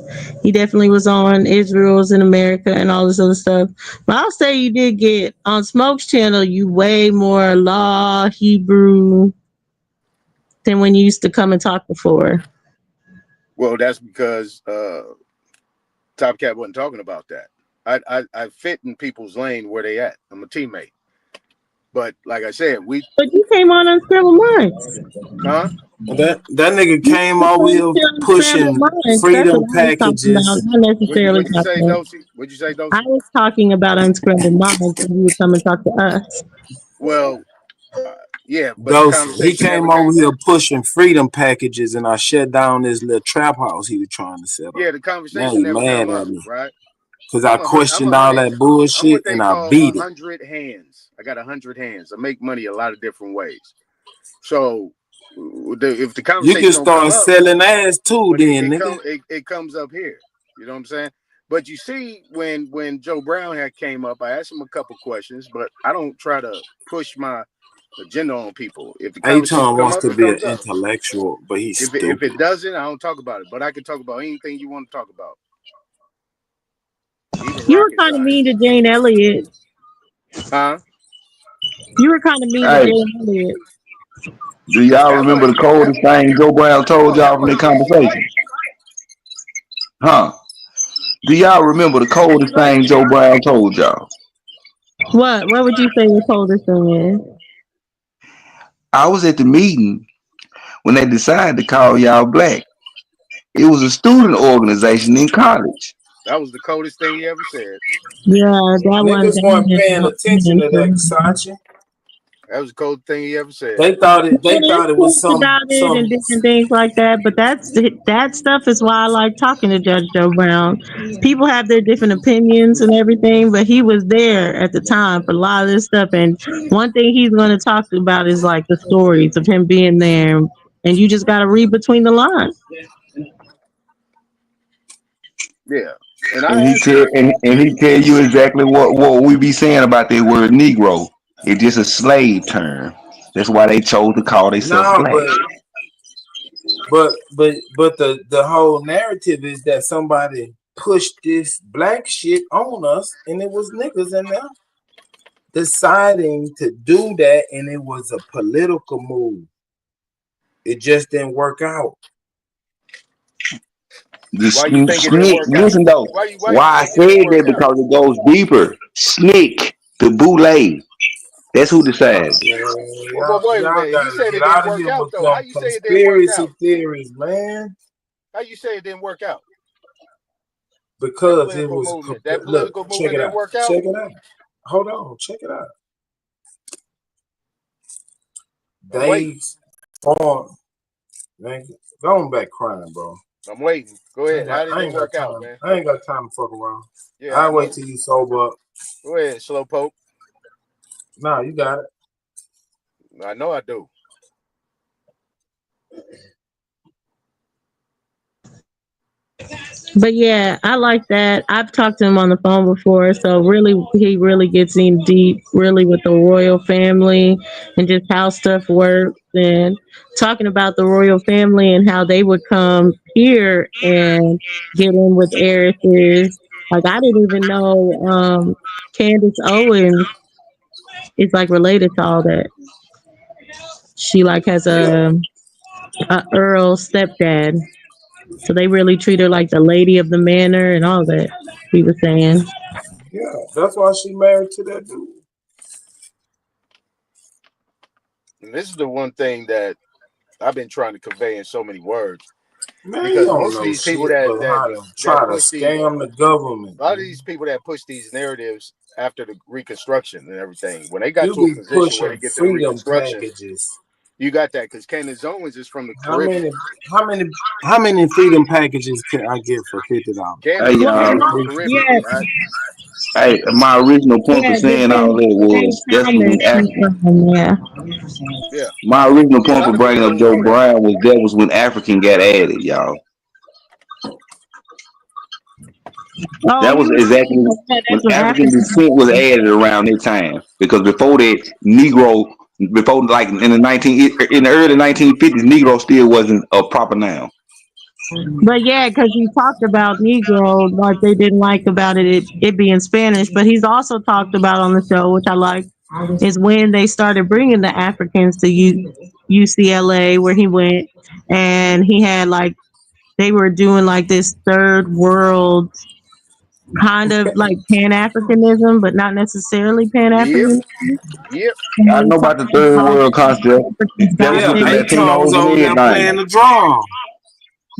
Speaker 4: He definitely was on Israel's in America and all this other stuff. But I'll say you did get on Smoke's channel, you way more law Hebrew than when you used to come and talk before.
Speaker 1: Well, that's because Top Cat wasn't talking about that. I fit in people's lane where they at. I'm a teammate. But like I said,
Speaker 4: But you came on Unscrambled Minds.
Speaker 1: Huh?
Speaker 14: That nigga came over here pushing freedom packages.
Speaker 4: Not necessarily
Speaker 1: What'd you say,
Speaker 4: talking.
Speaker 1: Dosey? What'd you say,
Speaker 4: I
Speaker 1: Dosey?
Speaker 4: was talking about Unscrambled Minds when you would come and talk to us.
Speaker 1: Well, yeah, but the
Speaker 14: Dosey, he
Speaker 1: conversation
Speaker 14: came
Speaker 1: never
Speaker 14: over
Speaker 1: came
Speaker 14: here
Speaker 1: up.
Speaker 14: pushing freedom packages, and I shut down this little trap house he was trying to set up.
Speaker 1: Yeah, the
Speaker 14: Now
Speaker 1: conversation
Speaker 14: he
Speaker 1: never
Speaker 14: mad
Speaker 1: come
Speaker 14: at
Speaker 1: up,
Speaker 14: me
Speaker 1: right?
Speaker 14: because I questioned all that
Speaker 1: I'm
Speaker 14: bullshit
Speaker 1: what they
Speaker 14: and I
Speaker 1: call
Speaker 14: beat it.
Speaker 1: 100 hands. I got 100 hands. I make money a lot of different ways. So if the
Speaker 14: You
Speaker 1: conversation
Speaker 14: can
Speaker 1: don't come
Speaker 14: start
Speaker 1: up,
Speaker 14: selling ass too,
Speaker 1: but
Speaker 14: then, nigga.
Speaker 1: it comes up here. You know what I'm saying? But you see, when Joe Brown had came up, I asked him a couple questions, but I don't try to push my agenda on people. If the conversation
Speaker 14: Aton
Speaker 1: come
Speaker 14: wants
Speaker 1: up,
Speaker 14: to
Speaker 1: it
Speaker 14: be an
Speaker 1: comes up.
Speaker 14: intellectual, but he's
Speaker 1: If
Speaker 14: stupid.
Speaker 1: it doesn't, I don't talk about it. But I can talk about anything you want to talk about. Even
Speaker 4: You were
Speaker 1: rocket
Speaker 4: kind of
Speaker 1: science.
Speaker 4: mean to Jane Elliott.
Speaker 1: Huh?
Speaker 4: You were kind of mean to
Speaker 13: Hey,
Speaker 4: Jane Elliott.
Speaker 13: do y'all
Speaker 1: That
Speaker 13: remember the
Speaker 1: wasn't
Speaker 13: coldest thing Joe Brown told y'all from the conversation? Huh? Do y'all remember the coldest thing Joe Brown told y'all?
Speaker 4: What? What would you say the coldest thing is?
Speaker 13: I was at the meeting when they decided to call y'all black. It was a student organization in college.
Speaker 1: That was the coldest thing he ever said.
Speaker 4: Yeah, that
Speaker 14: Niggas weren't paying attention to that, Kasachi.
Speaker 1: That was the coldest thing he ever said.
Speaker 14: They thought it was some
Speaker 4: about it and different things like that. But that stuff is why I like talking to Judge Joe Brown. People have their different opinions and everything, but he was there at the time for a lot of this stuff. And one thing he's going to talk about is like the stories of him being there, and you just got to read between the lines.
Speaker 1: Yeah.
Speaker 13: And he tell you exactly what we be saying about the word Negro. It's just a slave term. That's why they chose to call themselves black.
Speaker 14: But the whole narrative is that somebody pushed this black shit on us, and it was niggas in there deciding to do that, and it was a political move. It just didn't work out.
Speaker 13: Listen though, why I said that because it goes deeper. Snick, the boule. That's who decides.
Speaker 1: Well, wait a minute. You said it didn't work out though. How you say it didn't work out?
Speaker 14: Conspiracy theories, man.
Speaker 1: How you say it didn't work out?
Speaker 14: Because it was
Speaker 1: that political movement didn't work out.
Speaker 14: Check it out. Hold on, check it out. They on. Man, go on back crying, bro.
Speaker 1: I'm waiting. Go ahead. How did it work out, man?
Speaker 14: I ain't got time to fuck around.
Speaker 1: Yeah,
Speaker 14: I'll wait till you sober up.
Speaker 1: Go ahead, Slowpoke.
Speaker 14: Nah, you got it.
Speaker 1: I know I do.
Speaker 4: But yeah, I like that. I've talked to him on the phone before, so really, he really gets in deep, really with the royal family and just how stuff works, and talking about the royal family and how they would come here and get in with heiresses. Like I didn't even know Candace Owens is like related to all that. She like has a Earl stepdad. So they really treat her like the lady of the manor and all that, he was saying.
Speaker 14: Yeah, that's why she married to that dude.
Speaker 1: And this is the one thing that I've been trying to convey in so many words.
Speaker 14: Man,
Speaker 1: because most of these people that
Speaker 14: try to scam the government.
Speaker 1: A lot of these people that push these narratives after the Reconstruction and everything, when they got to a position where they get the Reconstruction, you got that because Candace Owens is from the Caribbean.
Speaker 14: How many freedom packages can I get for $50?
Speaker 13: Hey, my original point for saying all that was that's when my original point for bringing up Joe Brown was that was when African got added, y'all. That was exactly when African descent was added around that time. Because before that, Negro, before like in the early 1950s, Negro still wasn't a proper noun.
Speaker 4: But yeah, because you talked about Negro, like they didn't like about it being Spanish. But he's also talked about on the show, which I like, is when they started bringing the Africans to UCLA, where he went, and he had like they were doing like this third world kind of like Pan-Africanism, but not necessarily Pan-Africanism.
Speaker 1: Yep.
Speaker 13: I know about the third world concept. That's what the Latinos
Speaker 14: on playing the drum.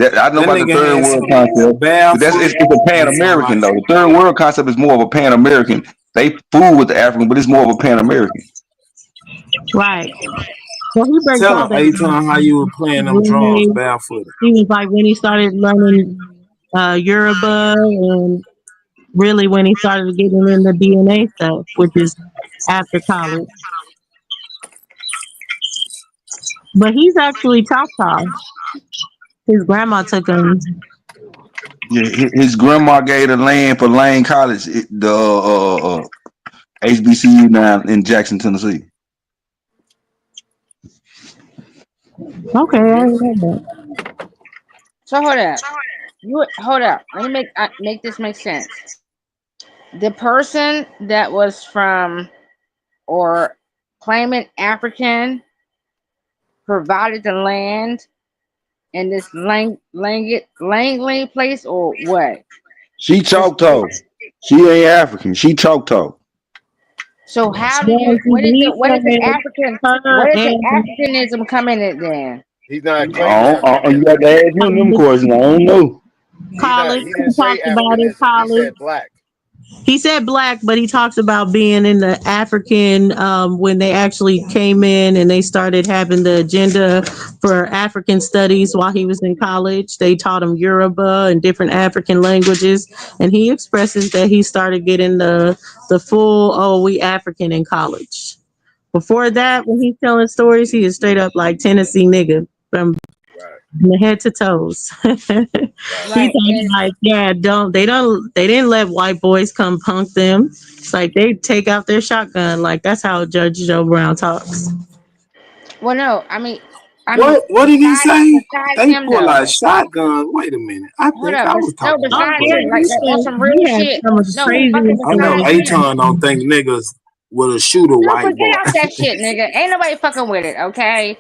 Speaker 13: I know about the third world concept. It's a Pan-American though. The third world concept is more of a Pan-American. They fool with the African, but it's more of a Pan-American.
Speaker 4: Right. Well, he breaks
Speaker 14: Tell
Speaker 4: all
Speaker 14: him, Aton, how you were playing them drums barefooted.
Speaker 4: He was like when he started learning Yoruba, and really when he started getting into DNA stuff, which is after college. But he's actually Choctaw. His grandma took him.
Speaker 13: Yeah, his grandma gave the land for Lane College, the HBCU now in Jackson, Tennessee.
Speaker 4: Okay, I remember that.
Speaker 19: So hold up. Let me make this make sense. The person that was from or claiming African provided the land in this Langley place, or what?
Speaker 13: She Choctaw. She ain't African. She Choctaw.
Speaker 19: So how do you? What is the African? Where does the Africanism come in it then?
Speaker 1: He's not
Speaker 13: I
Speaker 1: claiming
Speaker 13: don't, you got
Speaker 1: African.
Speaker 13: to ask him them questions. I don't know.
Speaker 4: College.
Speaker 1: He
Speaker 4: He
Speaker 1: didn't say
Speaker 4: talked about it.
Speaker 1: Africanism. He
Speaker 4: College.
Speaker 1: said black.
Speaker 4: He said black, but he talks about being in the African when they actually came in and they started having the agenda for African studies while he was in college. They taught him Yoruba and different African languages, and he expresses that he started getting the full we African in college. Before that, when he's telling stories, he is straight up like Tennessee nigga from the head to toes. He's like, yeah, they didn't let white boys come punk them. It's like they take out their shotgun. Like that's how Judge Joe Brown talks.
Speaker 19: Well, no, I mean,
Speaker 14: What did he say?
Speaker 19: besides
Speaker 14: They
Speaker 19: him
Speaker 14: pull
Speaker 19: though.
Speaker 14: out shotguns. Wait a minute. I
Speaker 19: Hold
Speaker 14: think
Speaker 19: up,
Speaker 14: I was
Speaker 19: no,
Speaker 14: talking about
Speaker 19: besides
Speaker 14: that.
Speaker 19: him, like on some real
Speaker 4: He had
Speaker 19: shit.
Speaker 4: some of the
Speaker 19: No,
Speaker 4: craziest
Speaker 19: fucking
Speaker 14: I know
Speaker 19: besides him.
Speaker 14: Aton don't think niggas will shoot a
Speaker 19: Super,
Speaker 14: white boy.
Speaker 19: get off that shit, nigga. Ain't nobody fucking with it, okay?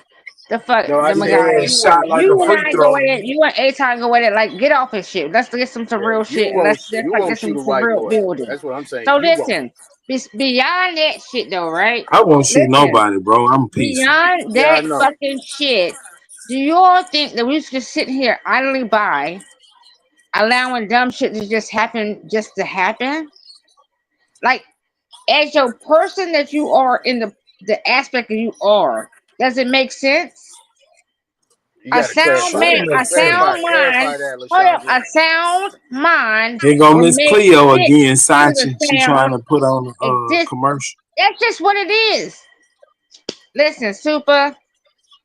Speaker 19: The fuck,
Speaker 1: No, I
Speaker 19: them
Speaker 1: said
Speaker 19: guys.
Speaker 14: Yeah, shot like
Speaker 19: You
Speaker 14: a
Speaker 19: and
Speaker 14: free
Speaker 19: I go
Speaker 14: throw.
Speaker 19: at it. You and Aton go at it. Like, get off his shit. Let's get some
Speaker 1: Yeah,
Speaker 19: real shit, and let's
Speaker 1: you
Speaker 19: like
Speaker 1: won't
Speaker 19: get
Speaker 1: shoot
Speaker 19: some
Speaker 1: a white
Speaker 19: real
Speaker 1: boy.
Speaker 19: building.
Speaker 1: That's what I'm saying.
Speaker 19: So
Speaker 1: You won't.
Speaker 19: listen, beyond that shit though, right?
Speaker 14: I won't shoot
Speaker 19: Listen,
Speaker 14: nobody, bro. I'm peaceful.
Speaker 19: beyond
Speaker 1: Yeah, I
Speaker 19: that
Speaker 1: know.
Speaker 19: fucking shit, do you all think that we just sitting here idly by, allowing dumb shit to just happen, just to happen? Like, as your person that you are in the aspect that you are, does it make sense?
Speaker 1: You got to clarify that.
Speaker 19: A sound mind.
Speaker 1: Clarify that,
Speaker 19: Hold up,
Speaker 1: Lashandra.
Speaker 19: a sound mind
Speaker 14: Here go
Speaker 19: will
Speaker 14: Miss
Speaker 19: make
Speaker 14: Cleo
Speaker 19: shit
Speaker 14: again,
Speaker 19: to the
Speaker 14: Sachi. She trying
Speaker 19: sound.
Speaker 14: to put on a
Speaker 19: It just,
Speaker 14: commercial.
Speaker 19: that's just what it is. Listen, Super.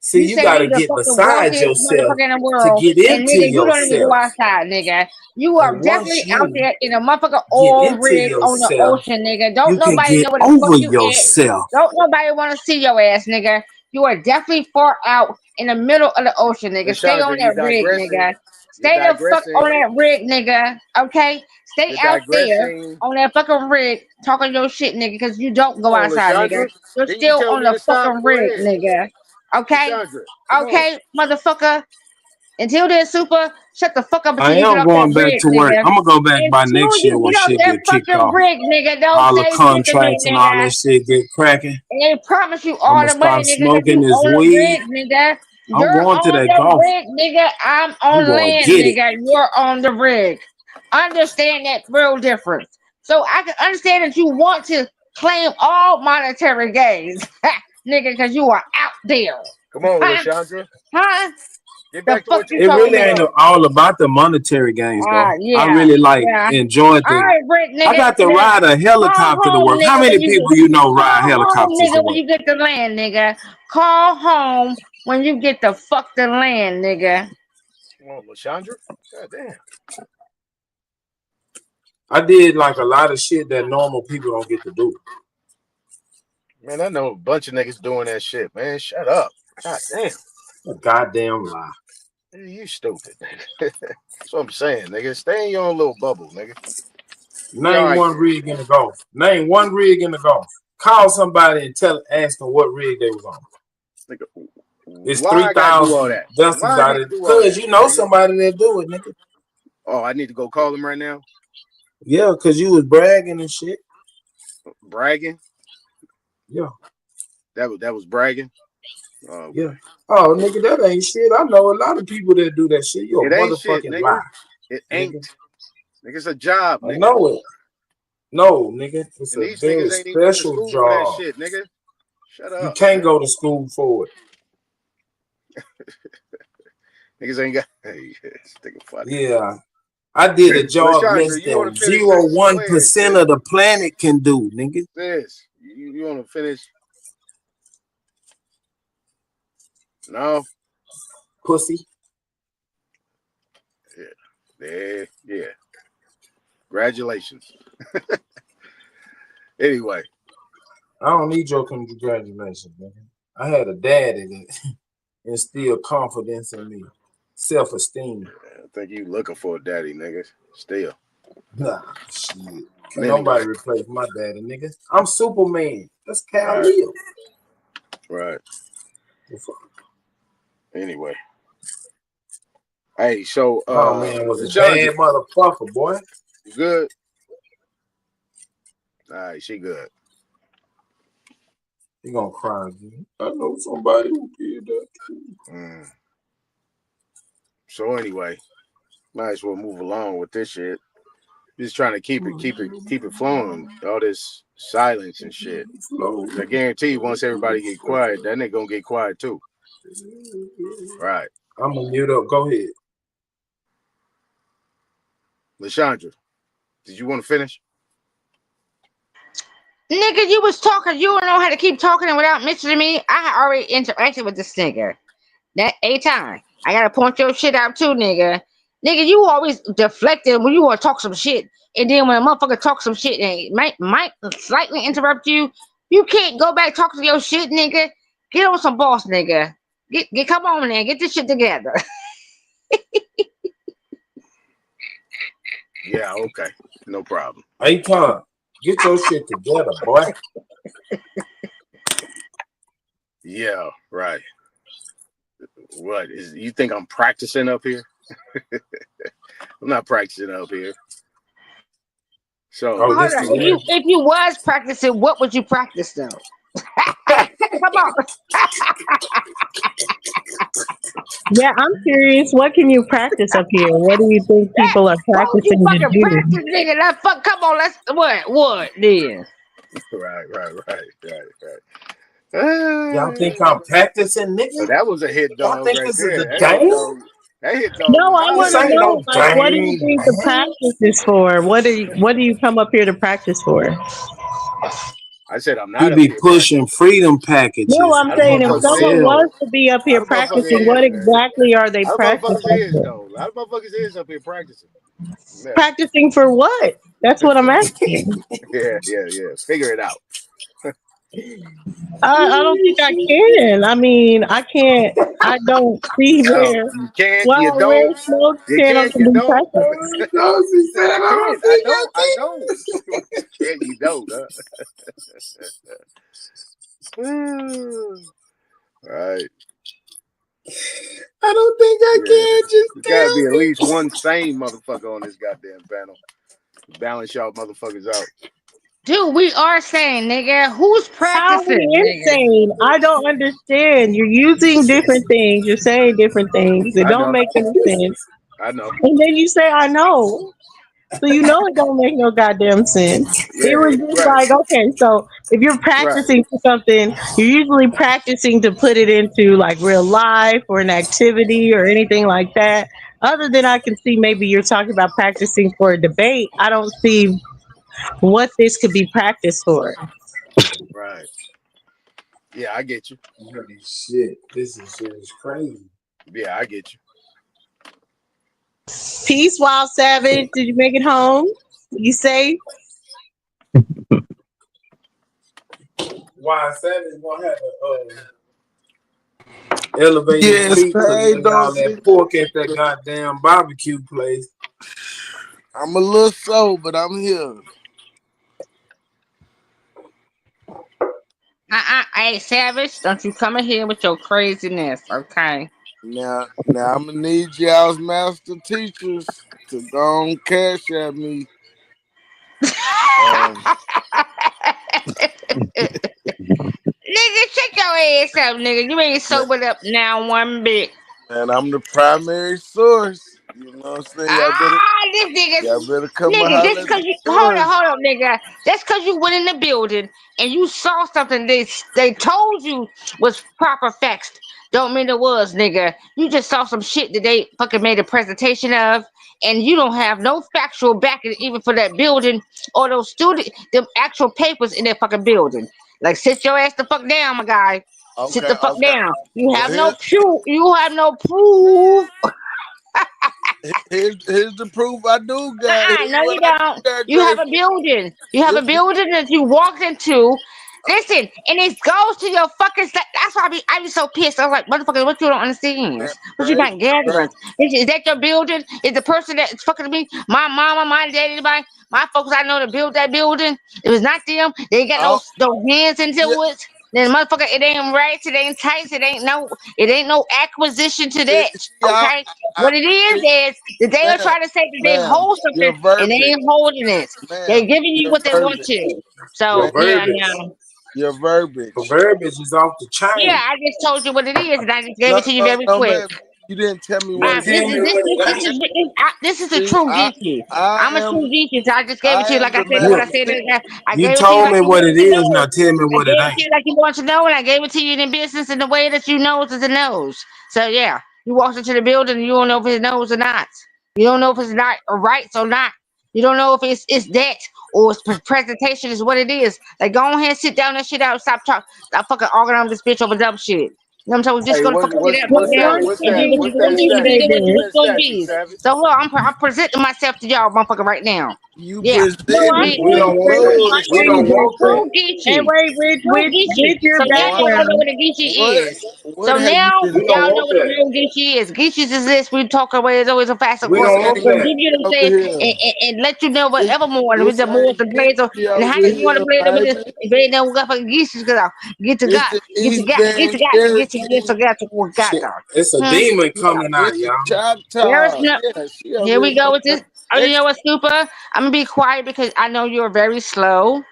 Speaker 14: See, you
Speaker 19: say
Speaker 14: gotta
Speaker 19: you the
Speaker 14: get
Speaker 19: fucking
Speaker 14: beside
Speaker 19: wealthiest
Speaker 14: yourself
Speaker 19: motherfucker in the
Speaker 14: to
Speaker 19: world,
Speaker 14: get
Speaker 19: and
Speaker 14: into
Speaker 19: nigga, you don't even go
Speaker 14: yourself.
Speaker 19: outside, nigga. You are
Speaker 14: And once
Speaker 19: definitely out
Speaker 14: you
Speaker 19: there in a motherfucker
Speaker 14: get
Speaker 19: oil
Speaker 14: into
Speaker 19: rig on the
Speaker 14: yourself,
Speaker 19: ocean, nigga. Don't
Speaker 14: you can
Speaker 19: nobody
Speaker 14: get
Speaker 19: know where the fuck
Speaker 14: over
Speaker 19: you at.
Speaker 14: yourself.
Speaker 19: Don't nobody want to see your ass, nigga. You are definitely far out in the middle of the ocean, nigga. Stay on
Speaker 1: Lashandra, you
Speaker 19: that rig,
Speaker 1: digressing.
Speaker 19: nigga.
Speaker 1: You're
Speaker 19: Stay the fuck
Speaker 1: digressing.
Speaker 19: on that rig, nigga. Okay? Stay
Speaker 1: You're
Speaker 19: out there
Speaker 1: digressing.
Speaker 19: on that fucking rig talking your shit, nigga, because you don't go
Speaker 1: Come on,
Speaker 19: outside, nigga.
Speaker 1: Lashandra.
Speaker 19: You're
Speaker 1: Didn't you
Speaker 19: still
Speaker 1: tell
Speaker 19: on
Speaker 1: me
Speaker 19: the
Speaker 1: to stop?
Speaker 19: fucking
Speaker 1: Go
Speaker 19: rig,
Speaker 1: ahead.
Speaker 19: nigga. Okay?
Speaker 1: Lashandra, come on.
Speaker 19: Okay, motherfucker. Until then, Super, shut the fuck up
Speaker 14: I
Speaker 19: until you get
Speaker 14: am
Speaker 19: off that
Speaker 14: going back
Speaker 19: rig,
Speaker 14: to work.
Speaker 19: nigga.
Speaker 14: I'm gonna go back by
Speaker 19: Until
Speaker 14: next year
Speaker 19: you
Speaker 14: when
Speaker 19: get off
Speaker 14: shit
Speaker 19: that
Speaker 14: get kicked
Speaker 19: fucking
Speaker 14: off.
Speaker 19: rig, nigga, don't
Speaker 14: All the
Speaker 19: say shit to me,
Speaker 14: contracts and all
Speaker 19: nigga.
Speaker 14: that shit get cracking.
Speaker 19: And they promise you
Speaker 14: I'm
Speaker 19: all
Speaker 14: gonna
Speaker 19: the money,
Speaker 14: stop
Speaker 19: nigga, because you
Speaker 14: smoking this
Speaker 19: on the
Speaker 14: weed.
Speaker 19: rig, nigga.
Speaker 14: I'm
Speaker 19: You're
Speaker 14: going to
Speaker 19: on
Speaker 14: that
Speaker 19: the
Speaker 14: golf.
Speaker 19: rig, nigga. I'm
Speaker 14: I'm
Speaker 19: on
Speaker 14: going to
Speaker 19: land,
Speaker 14: get it.
Speaker 19: nigga. You're on the rig. Understand that real difference. So I can understand that you want to claim all monetary gains, nigga, because you are out there.
Speaker 1: Come on,
Speaker 19: Huh?
Speaker 1: Lashandra.
Speaker 19: Huh?
Speaker 1: Get
Speaker 19: The
Speaker 1: back to
Speaker 19: fuck
Speaker 1: what you
Speaker 19: you
Speaker 14: It
Speaker 1: were
Speaker 19: talking
Speaker 14: really
Speaker 1: talking
Speaker 14: ain't
Speaker 1: about.
Speaker 14: all about the monetary gains, though.
Speaker 19: Yeah,
Speaker 14: I really
Speaker 19: yeah.
Speaker 14: enjoyed
Speaker 19: All
Speaker 14: the.
Speaker 19: right, Rick,
Speaker 14: I
Speaker 19: nigga.
Speaker 14: got to
Speaker 19: Then
Speaker 14: ride a
Speaker 19: call
Speaker 14: helicopter to
Speaker 19: home,
Speaker 14: work. How
Speaker 19: nigga,
Speaker 14: many
Speaker 19: when you
Speaker 14: people
Speaker 19: get,
Speaker 14: you know ride
Speaker 19: call home,
Speaker 14: helicopters to
Speaker 19: nigga, when
Speaker 14: work?
Speaker 19: you get the land, nigga. Call home when you get the fuck the land, nigga.
Speaker 1: Come on, Lashandra. God damn.
Speaker 14: I did like a lot of shit that normal people don't get to do.
Speaker 1: Man, I know a bunch of niggas doing that shit, man. Shut up. God damn.
Speaker 14: A goddamn lie.
Speaker 1: You stupid, nigga. That's what I'm saying, nigga. Stay in your own little bubble, nigga.
Speaker 14: Name one rig in the golf. Name one rig in the golf. Call somebody and ask them what rig they was on.
Speaker 1: Nigga,
Speaker 14: It's
Speaker 1: why I gotta do all
Speaker 14: 3,000
Speaker 1: that?
Speaker 14: dusters
Speaker 1: Why I
Speaker 14: out
Speaker 1: need
Speaker 14: of
Speaker 1: to
Speaker 14: it.
Speaker 1: do all
Speaker 14: Cause
Speaker 1: that?
Speaker 14: you know
Speaker 1: Nigga?
Speaker 14: somebody that do it, nigga.
Speaker 1: Oh, I need to go call him right now?
Speaker 14: Yeah, cause you was bragging and shit.
Speaker 1: Bragging?
Speaker 14: Yeah.
Speaker 1: That was bragging?
Speaker 14: Yeah. Oh, nigga, that ain't shit. I know a lot of people that do that shit. You a
Speaker 1: It ain't shit,
Speaker 14: motherfucking
Speaker 1: nigga.
Speaker 14: lie.
Speaker 1: It ain't. Nigga, it's a job, nigga.
Speaker 14: I know it. No, nigga. It's
Speaker 1: And
Speaker 14: a
Speaker 1: these
Speaker 14: very
Speaker 1: niggas ain't even went to
Speaker 14: special
Speaker 1: school for that
Speaker 14: job.
Speaker 1: shit, nigga. Shut up.
Speaker 14: You can't
Speaker 1: man.
Speaker 14: go to school for it.
Speaker 1: Niggas ain't got. Hey, this nigga funny.
Speaker 14: Yeah. I did a job
Speaker 1: Lashandra,
Speaker 14: less
Speaker 1: you want
Speaker 14: than
Speaker 1: to finish this? Go ahead,
Speaker 14: 0.1% of the planet can do, nigga.
Speaker 1: Sis, you want to finish? No.
Speaker 14: Pussy.
Speaker 1: Yeah. Congratulations. Anyway.
Speaker 14: I don't need your congratulations, nigga. I had a daddy that instilled confidence in me. Self-esteem.
Speaker 1: I think you looking for a daddy, nigga. Still.
Speaker 14: Nah, shit. Can't
Speaker 1: Anyway.
Speaker 14: nobody replace my daddy, nigga. I'm Superman. That's Kal-El.
Speaker 1: Right. Anyway. Hey, so
Speaker 14: oh man, was a
Speaker 1: Lashandra,
Speaker 14: bad motherfucker, boy.
Speaker 1: You good? All right, she good.
Speaker 14: You gonna cry again. I know somebody who did that too.
Speaker 1: So anyway, might as well move along with this shit. Just trying to keep it flowing. All this silence and shit. I guarantee you, once everybody get quiet, that nigga gonna get quiet too. Right.
Speaker 14: I'm gonna mute up. Go ahead.
Speaker 1: LaShondra, did you want to finish?
Speaker 19: Nigga, you was talking. You don't know how to keep talking without mentioning me. I had already interacted with this nigga. That 8 times. I gotta point your shit out too, nigga. Nigga, you always deflecting when you want to talk some shit. And then when a motherfucker talks some shit and might slightly interrupt you, you can't go back talking to your shit, nigga. Get on some boss, nigga. Come on, man. Get this shit together.
Speaker 1: Yeah, okay. No problem.
Speaker 14: 8 times. Get your shit together, boy.
Speaker 1: Yeah, right. What is you think I'm practicing up here? I'm not practicing up here. So
Speaker 19: if you was practicing, what would you practice though? Come on.
Speaker 4: Yeah, I'm curious. What can you practice up here? What do you think people are practicing to do?
Speaker 19: Practice, nigga. Come on, let's what then?
Speaker 1: Right.
Speaker 14: Y'all think I'm practicing, nigga?
Speaker 1: So that was a hit dog.
Speaker 14: Y'all think
Speaker 1: right
Speaker 14: this
Speaker 1: there.
Speaker 14: is a game?
Speaker 1: That hit dog.
Speaker 4: No, I want to know. Like, what do you think the practice is for? What do you come up here to practice for?
Speaker 1: I said I'm not.
Speaker 14: You be pushing freedom packages.
Speaker 4: No, I'm saying if someone wants to be up here practicing, what exactly are they practicing?
Speaker 1: A lot of motherfuckers is up here practicing. Yeah.
Speaker 4: Practicing for what? That's what I'm asking.
Speaker 1: Yeah. Figure it out.
Speaker 4: I don't think I can. I mean, I can't. I don't see where.
Speaker 1: You can't.
Speaker 4: Well,
Speaker 1: you don't.
Speaker 4: where smoke
Speaker 1: You
Speaker 4: channel
Speaker 1: can't.
Speaker 4: can
Speaker 1: You
Speaker 4: be
Speaker 1: don't.
Speaker 4: practiced.
Speaker 1: I don't. Yeah, you don't. Huh? Right.
Speaker 5: I don't think I can. Just
Speaker 1: gotta be at least one sane motherfucker on this goddamn panel. Balance y'all motherfuckers out.
Speaker 19: Dude, we are saying, nigga, who's practicing?
Speaker 4: How insane? I don't understand. You're using different things. You're saying different things. It don't make any sense.
Speaker 1: I know.
Speaker 4: And then you say, I know. So you know it don't make no goddamn sense.
Speaker 1: Yeah,
Speaker 4: it was just like, okay, so if you're practicing for something, you're usually practicing to put it into like real life or an activity or anything like that. Other than I can see maybe you're talking about practicing for a debate. I don't see what this could be practiced for.
Speaker 1: Right. Yeah, I get you.
Speaker 14: Shit, this is crazy.
Speaker 1: Yeah, I get you.
Speaker 4: Peace, Wild Savage. Did you make it home? You safe?
Speaker 14: Wild Savage gonna have a elevated feet all that pork at that goddamn barbecue place.
Speaker 5: I'm a little slow, but I'm here.
Speaker 19: Hey, Savage, don't you come in here with your craziness, okay?
Speaker 5: Now I'm gonna need y'all's master teachers to go on cash at me.
Speaker 19: Nigga, check your ass up, nigga. You ain't sobered up now one bit.
Speaker 5: And I'm the primary source. You know what I'm saying? Y'all better come
Speaker 19: nigga, just cause you hold on, nigga. That's cause you went in the building and you saw something they told you was proper facts. Don't mean it was, nigga. You just saw some shit that they fucking made a presentation of, and you don't have no factual backing even for that building or those them actual papers in that fucking building. Like, sit your ass the fuck down, my guy.
Speaker 5: Okay,
Speaker 19: sit the fuck down. You have no proof. You have no proof.
Speaker 5: Here's the proof I do got.
Speaker 19: No, you don't. You have a building. You have a building that you walked into. Listen, and it goes to your fucking. That's why I be so pissed. I was like, motherfucker, what you don't understand? What you not gathering? Is that your building? Is the person that's fucking me? My mama, my daddy, anybody? My folks I know to build that building. If it's not them, they got those hands into it. Then motherfucker, it ain't rights, it ain't tights, it ain't no acquisition to that. Okay? What it is that they are trying to say that they hold something and they ain't holding it. They're giving you what they want to. So
Speaker 5: your verbiage.
Speaker 14: The verbiage is off the chain.
Speaker 19: Yeah, I just told you what it is, and I just gave it to you very quick.
Speaker 5: You didn't tell me what
Speaker 19: This is the true Geechee. I'm a true Geechee, so I just gave it to you like I said what I said. I
Speaker 14: You
Speaker 19: gave it to you
Speaker 14: told
Speaker 19: like
Speaker 14: me
Speaker 19: you
Speaker 14: what
Speaker 19: wanted
Speaker 14: it
Speaker 19: to
Speaker 14: is.
Speaker 19: know.
Speaker 14: Now tell me
Speaker 19: I
Speaker 14: what
Speaker 19: gave
Speaker 14: it
Speaker 19: it to
Speaker 14: ain't.
Speaker 19: you like you want to know, and I gave it to you in the business in the way that you knows is a nose. So yeah, you walked into the building, and you don't know if it's nose or not. You don't know if it's not right or not. You don't know if it's that or its presentation is what it is. Like go ahead, sit down that shit out. Stop talking. Stop fucking arguing on this bitch over dumb shit. You know what I'm saying? We're just
Speaker 1: Hey,
Speaker 19: gonna fucking sit down,
Speaker 4: Well,
Speaker 19: put it down,
Speaker 1: what's
Speaker 19: and do
Speaker 1: that?
Speaker 19: what
Speaker 1: What's
Speaker 19: you're gonna
Speaker 1: that
Speaker 19: do. You
Speaker 1: statue?
Speaker 19: do what
Speaker 1: What's
Speaker 19: it's
Speaker 1: that
Speaker 19: gonna
Speaker 1: statue,
Speaker 19: be.
Speaker 1: Savage?
Speaker 19: So look, I'm presenting myself to y'all, motherfucker, right now.
Speaker 5: You
Speaker 19: Yeah.
Speaker 4: no,
Speaker 5: presenting
Speaker 4: I'm
Speaker 5: it
Speaker 14: We
Speaker 5: with
Speaker 14: don't
Speaker 4: saying,
Speaker 14: want
Speaker 4: Rich,
Speaker 14: that.
Speaker 4: my
Speaker 14: We
Speaker 5: bullshit.
Speaker 14: don't
Speaker 4: thing is,
Speaker 14: want that.
Speaker 19: True
Speaker 4: and
Speaker 19: Geechee.
Speaker 4: wait,
Speaker 19: True
Speaker 4: with
Speaker 19: Geechee.
Speaker 4: your
Speaker 19: So now y'all know
Speaker 4: background,
Speaker 19: what a Geechee
Speaker 5: What
Speaker 19: is.
Speaker 5: what
Speaker 19: So
Speaker 5: have you
Speaker 19: now
Speaker 14: We don't
Speaker 19: y'all know
Speaker 14: want
Speaker 19: what a
Speaker 14: that.
Speaker 19: real Geechee is. Geechees is this. We talk away. It's always a faster
Speaker 14: We
Speaker 19: course.
Speaker 14: don't want
Speaker 5: Hey,
Speaker 19: So
Speaker 14: that.
Speaker 19: give you what I'm
Speaker 5: over
Speaker 19: saying
Speaker 5: here?
Speaker 19: and let you know
Speaker 5: It's
Speaker 19: whatever more with
Speaker 5: it's
Speaker 19: the more the
Speaker 5: Ain't
Speaker 19: plays and
Speaker 5: over
Speaker 19: how you want to
Speaker 5: here,
Speaker 19: play them with this.
Speaker 5: baby.
Speaker 19: If ain't no fucking Geechees, because get to
Speaker 5: It's
Speaker 19: God.
Speaker 5: the
Speaker 19: Get to
Speaker 5: East
Speaker 19: God. Get
Speaker 5: Van
Speaker 19: to God. Get
Speaker 5: Cherokee.
Speaker 19: to God. God.
Speaker 14: Shit. It's a
Speaker 19: Hmm?
Speaker 14: demon coming out,
Speaker 5: It's the
Speaker 14: y'all.
Speaker 19: There's
Speaker 5: Choctaw.
Speaker 19: no.
Speaker 5: Yeah, she over
Speaker 19: Here
Speaker 5: here
Speaker 19: we go
Speaker 5: talking
Speaker 19: with this.
Speaker 5: about
Speaker 19: Oh, you know
Speaker 5: Texas.
Speaker 19: what, Super? I'm gonna be quiet because I know you're very slow.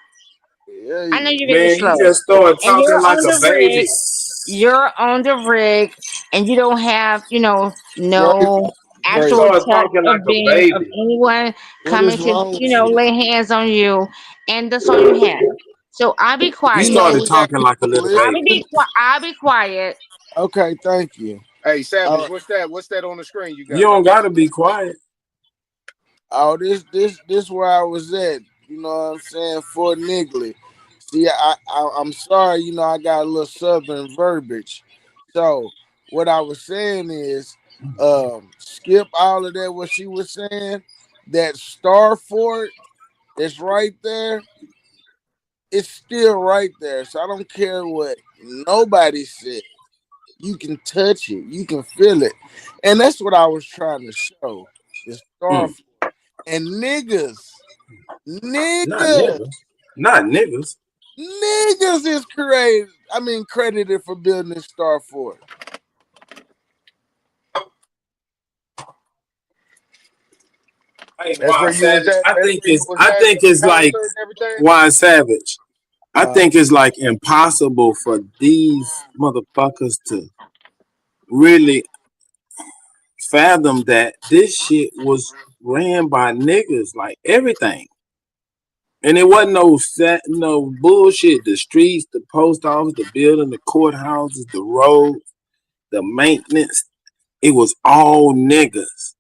Speaker 19: I know
Speaker 5: Hey,
Speaker 19: you're very
Speaker 14: Man, you
Speaker 19: slow,
Speaker 14: just started
Speaker 19: and
Speaker 14: talking
Speaker 19: you're
Speaker 14: like
Speaker 19: on
Speaker 14: a
Speaker 19: the
Speaker 14: baby.
Speaker 19: rig. You're on the rig, and you don't have,
Speaker 5: Grace,
Speaker 19: no
Speaker 14: You
Speaker 5: Grace.
Speaker 19: actual
Speaker 14: started
Speaker 19: touch
Speaker 14: talking
Speaker 19: of
Speaker 14: like a
Speaker 19: being of
Speaker 14: baby.
Speaker 19: anyone
Speaker 5: What is
Speaker 19: coming to,
Speaker 5: wrong with you?
Speaker 19: lay hands on you, and that's all you have. So I'll be
Speaker 14: You
Speaker 5: You know
Speaker 19: quiet.
Speaker 14: started
Speaker 5: we got
Speaker 14: talking like a
Speaker 5: people
Speaker 14: little
Speaker 19: I'll
Speaker 14: baby.
Speaker 5: listening.
Speaker 19: be quiet. I'll be quiet.
Speaker 5: Okay, thank you.
Speaker 1: Hey, Savage,
Speaker 5: Uh,
Speaker 1: what's that? What's that on the screen you
Speaker 14: You
Speaker 1: got
Speaker 14: don't
Speaker 1: right there?
Speaker 14: gotta be quiet.
Speaker 5: this where I was at. You know what I'm saying? Fort Niggly. See, I'm sorry. You know I got a little southern verbiage. So what I was saying is, skip all of that. What she was saying, that Star Fort that's right there, it's still right there. So I don't care what nobody said. You can touch it, you can feel it, and that's what I was trying to show. The Star
Speaker 14: Mm.
Speaker 5: Fort. And niggas,
Speaker 14: Not
Speaker 5: niggas,
Speaker 14: niggas. Not niggas.
Speaker 5: niggas is credited for building this Star Fort.
Speaker 14: Hey,
Speaker 1: That's
Speaker 14: Wine
Speaker 1: where you was
Speaker 14: Savage.
Speaker 1: at.
Speaker 14: I
Speaker 1: That's
Speaker 14: think
Speaker 1: where you
Speaker 14: it's
Speaker 1: was
Speaker 14: I
Speaker 1: at
Speaker 14: think
Speaker 1: at the
Speaker 14: it's like
Speaker 1: concert and everything.
Speaker 14: Wine Savage. I
Speaker 5: Uh,
Speaker 14: think it's like impossible for these motherfuckers to really fathom that this shit was ran by niggas, like everything. And it wasn't no bullshit. The streets, the post office, the building, the courthouses, the roads, the maintenance. It was all niggas.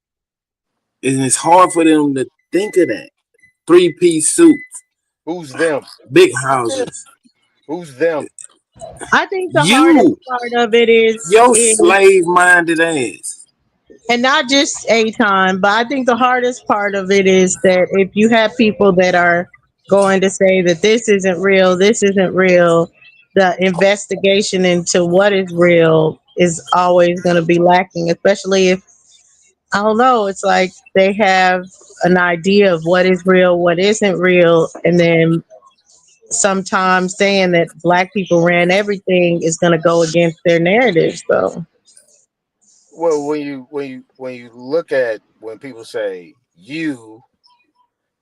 Speaker 14: And it's hard for them to think of that. 3-piece suits,
Speaker 1: Who's them?
Speaker 14: big houses.
Speaker 1: Who's them?
Speaker 4: I think the hardest
Speaker 14: You,
Speaker 4: part of it
Speaker 14: your
Speaker 4: is
Speaker 14: slave-minded ass.
Speaker 4: and not just a time, but I think the hardest part of it is that if you have people that are going to say that this isn't real, the investigation into what is real is always going to be lacking, especially if, I don't know, it's like they have an idea of what is real, what isn't real, and then sometimes saying that black people ran everything is going to go against their narratives, though.
Speaker 1: Well, when you look at when people say you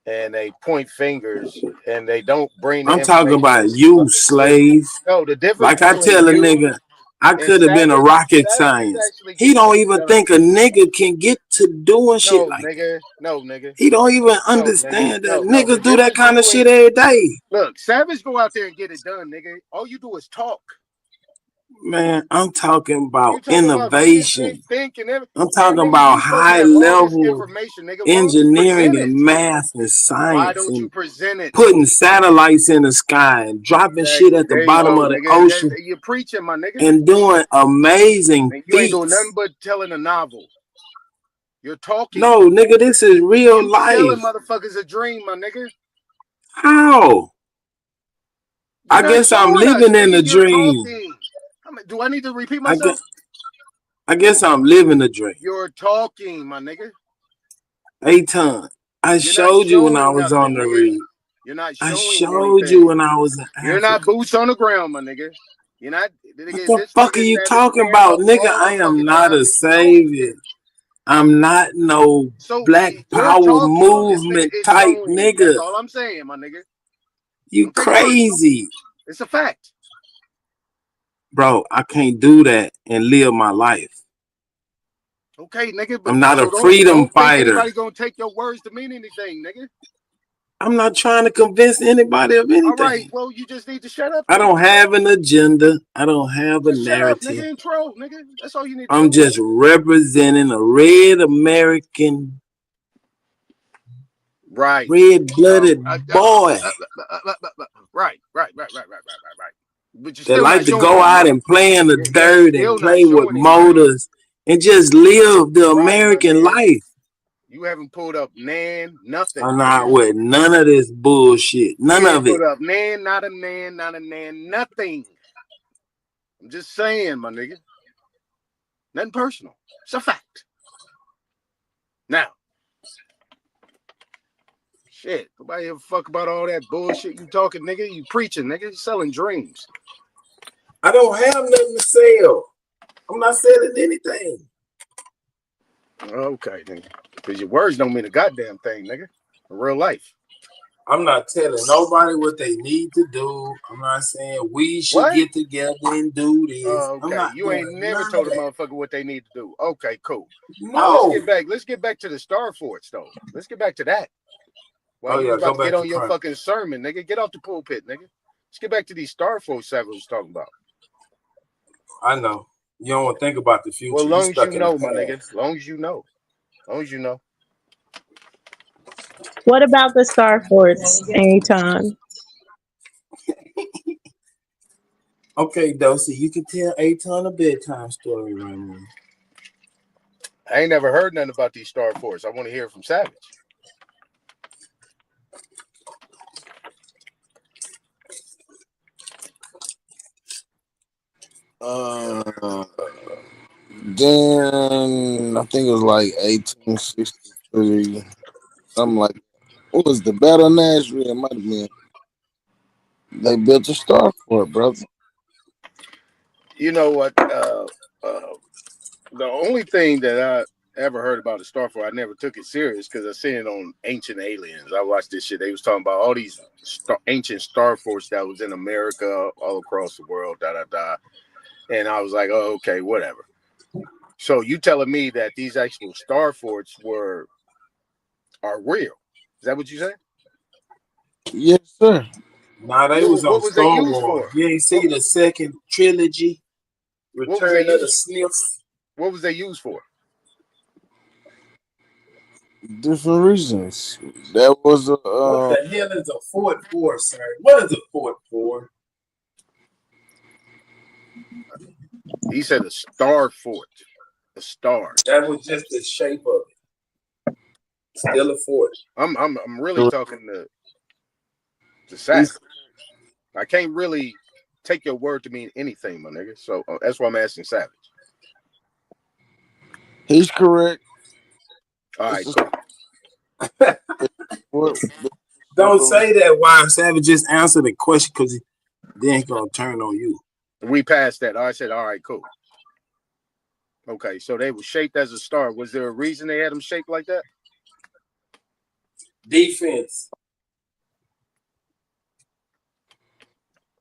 Speaker 1: and they point fingers and they don't bring the
Speaker 14: I'm talking
Speaker 1: information
Speaker 14: about
Speaker 1: that's
Speaker 14: you, slave.
Speaker 1: no, the difference
Speaker 14: Like I
Speaker 1: between
Speaker 14: tell a
Speaker 1: you
Speaker 14: nigga, I
Speaker 1: and
Speaker 14: could have been a
Speaker 1: Savage,
Speaker 14: rocket
Speaker 1: Savage is
Speaker 14: science.
Speaker 1: actually
Speaker 14: He
Speaker 1: getting
Speaker 14: don't
Speaker 1: shit
Speaker 14: even
Speaker 1: done.
Speaker 14: think a nigga can get to doing shit
Speaker 1: No,
Speaker 14: like that.
Speaker 1: nigga. No, nigga.
Speaker 14: He don't even
Speaker 1: No, nigga.
Speaker 14: understand that
Speaker 1: No. The
Speaker 14: niggas do that
Speaker 1: difference
Speaker 14: kind of
Speaker 1: between
Speaker 14: shit every day.
Speaker 1: look, Savage go out there and get it done, nigga. All you do is talk.
Speaker 14: Man, I'm talking
Speaker 1: You
Speaker 14: about
Speaker 1: talking about read,
Speaker 14: innovation.
Speaker 1: think, and everything.
Speaker 14: I'm
Speaker 1: Man,
Speaker 14: talking
Speaker 1: nigga,
Speaker 14: about
Speaker 1: you supposed to
Speaker 14: high
Speaker 1: have all this
Speaker 14: level
Speaker 1: information, nigga. Why don't you
Speaker 14: engineering
Speaker 1: present
Speaker 14: and
Speaker 1: it?
Speaker 14: math and
Speaker 1: Why
Speaker 14: science
Speaker 1: don't you
Speaker 14: and
Speaker 1: present it?
Speaker 14: putting satellites in the sky and dropping shit
Speaker 1: Exactly.
Speaker 14: at the
Speaker 1: There you
Speaker 14: bottom
Speaker 1: go,
Speaker 14: of the
Speaker 1: nigga.
Speaker 14: ocean
Speaker 1: You're preaching, my nigga.
Speaker 14: and doing amazing
Speaker 1: And you ain't doing nothing
Speaker 14: feats.
Speaker 1: but telling a novel. You're talking.
Speaker 14: No, nigga, this is real
Speaker 1: You
Speaker 14: life.
Speaker 1: selling motherfuckers a dream, my nigga.
Speaker 14: How?
Speaker 1: You're
Speaker 14: I
Speaker 1: not
Speaker 14: guess I'm
Speaker 1: showing us,
Speaker 14: living in
Speaker 1: nigga.
Speaker 14: a
Speaker 1: You're
Speaker 14: dream.
Speaker 1: talking. Do I need to repeat
Speaker 14: I
Speaker 1: myself?
Speaker 14: guess, I guess I'm living a dream.
Speaker 1: You're talking, my nigga.
Speaker 14: Hey, Ton, I
Speaker 1: You're not
Speaker 14: showed you when I
Speaker 1: showing
Speaker 14: was on
Speaker 1: nothing,
Speaker 14: the
Speaker 1: nigga.
Speaker 14: read.
Speaker 1: You're not
Speaker 14: I
Speaker 1: showing
Speaker 14: showed you
Speaker 1: anything.
Speaker 14: when I was in
Speaker 1: You're not
Speaker 14: Africa.
Speaker 1: boots on the ground, my nigga. You're not.
Speaker 14: What
Speaker 1: Nigga,
Speaker 14: the
Speaker 1: this
Speaker 14: fuck are
Speaker 1: nigga
Speaker 14: you
Speaker 1: Savage
Speaker 14: talking
Speaker 1: ran
Speaker 14: about,
Speaker 1: up
Speaker 14: nigga?
Speaker 1: all
Speaker 14: I
Speaker 1: the
Speaker 14: am
Speaker 1: fucking
Speaker 14: not
Speaker 1: time.
Speaker 14: a
Speaker 1: He's showing
Speaker 14: savior.
Speaker 1: shit.
Speaker 14: I'm not no
Speaker 1: So
Speaker 14: Black
Speaker 1: you're
Speaker 14: Power
Speaker 1: talking. This nigga
Speaker 14: movement
Speaker 1: is
Speaker 14: type
Speaker 1: showing. That's
Speaker 14: nigga.
Speaker 1: all I'm saying, my nigga.
Speaker 14: You
Speaker 1: Don't take it personal.
Speaker 14: crazy.
Speaker 1: It's a fact.
Speaker 14: Bro, I can't do that and live my life.
Speaker 1: Okay, nigga. But
Speaker 14: I'm not
Speaker 1: so
Speaker 14: a freedom
Speaker 1: don't think
Speaker 14: fighter.
Speaker 1: anybody gonna take your words to mean anything, nigga.
Speaker 14: I'm not trying to convince anybody of anything.
Speaker 1: All right, well, you just need to shut up.
Speaker 14: I don't have an agenda. I don't have a
Speaker 1: Just shut up,
Speaker 14: narrative.
Speaker 1: nigga, and troll, nigga. That's all you need to
Speaker 14: I'm
Speaker 1: do.
Speaker 14: just representing a red American,
Speaker 1: right,
Speaker 14: red-blooded boy
Speaker 1: right. But you
Speaker 14: that
Speaker 1: still
Speaker 14: like
Speaker 1: not
Speaker 14: to
Speaker 1: showing
Speaker 14: go
Speaker 1: nothing,
Speaker 14: out
Speaker 1: though.
Speaker 14: and play in the
Speaker 1: You're
Speaker 14: dirt and
Speaker 1: still
Speaker 14: play
Speaker 1: not
Speaker 14: with
Speaker 1: showing anything.
Speaker 14: motors and just live the
Speaker 1: Right, my
Speaker 14: American
Speaker 1: nigga.
Speaker 14: life.
Speaker 1: You haven't pulled up nothing.
Speaker 14: I'm not with none of this bullshit. None
Speaker 1: You
Speaker 14: of
Speaker 1: ain't
Speaker 14: it.
Speaker 1: put up not a nothing. I'm just saying, my nigga. Nothing personal. It's a fact. Now, shit, nobody ever fuck about all that bullshit you talking, nigga. You preaching, nigga. You selling dreams.
Speaker 14: I don't have nothing to sell. I'm not selling anything.
Speaker 1: Okay, nigga. Because your words don't mean a goddamn thing, nigga. In real life.
Speaker 14: I'm not telling nobody what they need to do. I'm not saying we should get together and do this.
Speaker 1: Okay, you ain't never told a motherfucker what they need to do. Okay, cool.
Speaker 14: No.
Speaker 1: Now let's get back to the Star Forts, though. Let's get back to that. Well, you about to get on your fucking sermon, nigga. Get off the pulpit, nigga. Let's get back to these Star Forts that was talking about.
Speaker 14: I know. You don't want to think about the future.
Speaker 1: Well, as long as you know, my nigga. As long as you know. As long as you know.
Speaker 4: What about the Star Forts, Anytime?
Speaker 14: Okay, Dosey, you can tell Aton a bedtime story right now.
Speaker 1: I ain't never heard nothing about these Star Forts. I want to hear it from Savage.
Speaker 3: Then I think it was like 1863, something like that. What was the Battle of Nashville? It might have been. They built a Star Fort, brother.
Speaker 1: You know what? The only thing that I ever heard about the Star Fort, I never took it serious because I seen it on Ancient Aliens. I watched this shit. They was talking about all these ancient Star Forts that was in America, all across the world, and I was like, oh, okay, whatever. So you telling me that these actual Star Forts are real? Is that what you said?
Speaker 3: Yes, sir.
Speaker 14: Nah, they was on Star Wars. You ain't see the second trilogy, Return of the Sniffs.
Speaker 1: What was they used for?
Speaker 3: Different reasons. That was a.
Speaker 14: What the hell is a Fort for, sir? What is a Fort for?
Speaker 1: He said a Star Fort. A star.
Speaker 14: That was just the shape of it. Still a fort.
Speaker 1: I'm really talking to Savage. I can't really take your word to mean anything, my nigga. So that's why I'm asking Savage.
Speaker 3: He's correct.
Speaker 1: All right.
Speaker 14: Don't say that. Why Savage just answer the question because then he's gonna turn on you.
Speaker 1: We passed that. I said, all right, cool. Okay, so they were shaped as a star. Was there a reason they had them shaped like that?
Speaker 14: Defense.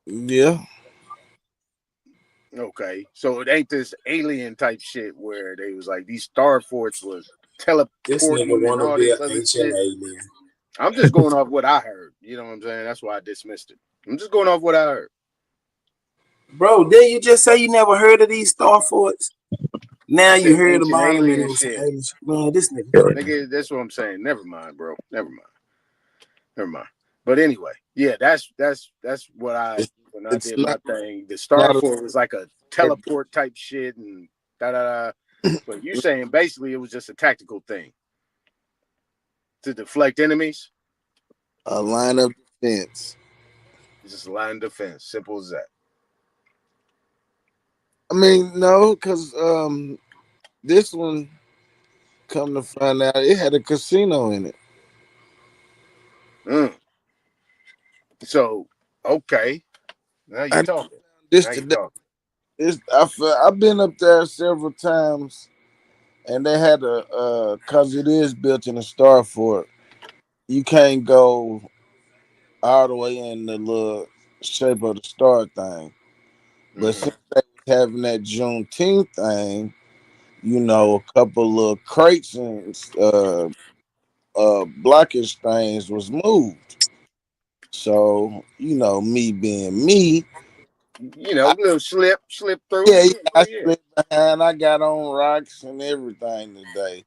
Speaker 3: Yeah.
Speaker 1: Okay, so it ain't this alien type shit where they was like these Star Forts was teleporting and all this other shit.
Speaker 14: Alien.
Speaker 1: I'm just going off what I heard. You know what I'm saying? That's why I dismissed it. I'm just going off what I heard.
Speaker 14: Bro, didn't you just say you never heard of these Star Forts? Now you heard about
Speaker 1: alien shit.
Speaker 14: Man, this nigga.
Speaker 1: That's what I'm saying. Never mind, bro. Never mind. But anyway, yeah, that's what when I did my thing. The Star Fort was like a teleport type shit and da. But you're saying basically it was just a tactical thing to deflect enemies.
Speaker 3: A line of defense.
Speaker 1: Just a line of defense. Simple as that.
Speaker 3: I mean, no, because this one, come to find out, it had a casino in it.
Speaker 1: So, okay. Now you're talking.
Speaker 3: I've been up there several times, and they had because it is built in a Star Fort, you can't go all the way in the little shape of the star thing. But since they was having that Juneteenth thing, you know, a couple of crates and blockage things was moved. So, you know, me being me,
Speaker 1: you know, little slip through.
Speaker 3: yeah, I
Speaker 1: Yeah.
Speaker 3: slipped behind. I got on rocks and everything today.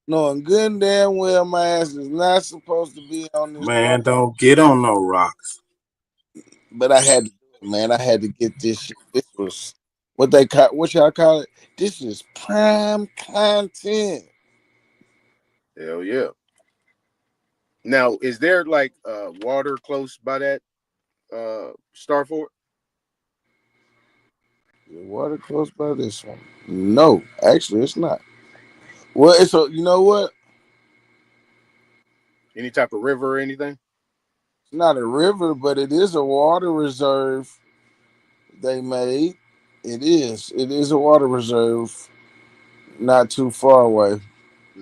Speaker 3: Knowing good and damn well my ass is not supposed to be on this
Speaker 14: Man, don't get on no rocks.
Speaker 3: but I had to do it, man. I had to get this shit. This was what they call, what y'all call it? This is prime content.
Speaker 1: Hell yeah. Now, is there like water close by that Starfort?
Speaker 3: The water close by this one? No, actually, it's not. Well, it's a, you know what?
Speaker 1: Any type of river or anything?
Speaker 3: It's not a river, but it is a water reserve they made. It is. It is a water reserve not too far away.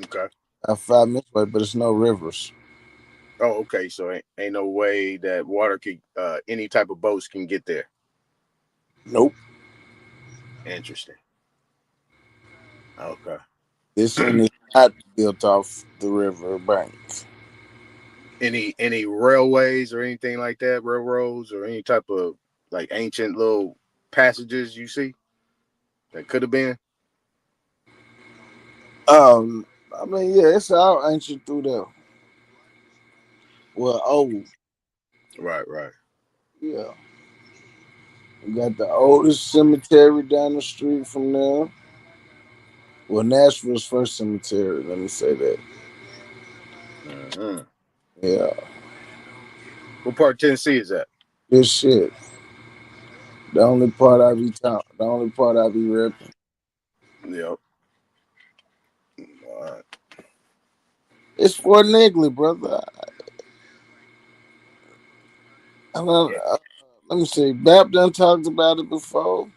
Speaker 1: Okay.
Speaker 3: 5 minutes away, but it's no rivers.
Speaker 1: Oh, okay. So ain't no way that water could any type of boats can get there.
Speaker 3: Nope.
Speaker 1: Interesting. Okay.
Speaker 3: This one is not built off the river banks.
Speaker 1: Any railways or anything like that, railroads or any type of like ancient little passages you see that could have been?
Speaker 3: I mean, yeah, it's all ancient through there. Well, old.
Speaker 1: Right.
Speaker 3: Yeah. We got the oldest cemetery down the street from there. Well, Nashville's first cemetery, let me say that.
Speaker 1: Mm-hmm.
Speaker 3: Yeah.
Speaker 1: What part of Tennessee is that?
Speaker 3: This shit. The only part I be repping.
Speaker 1: Yep. All right.
Speaker 3: It's Fort Negley, brother. Let me see. Bap done talked about it before.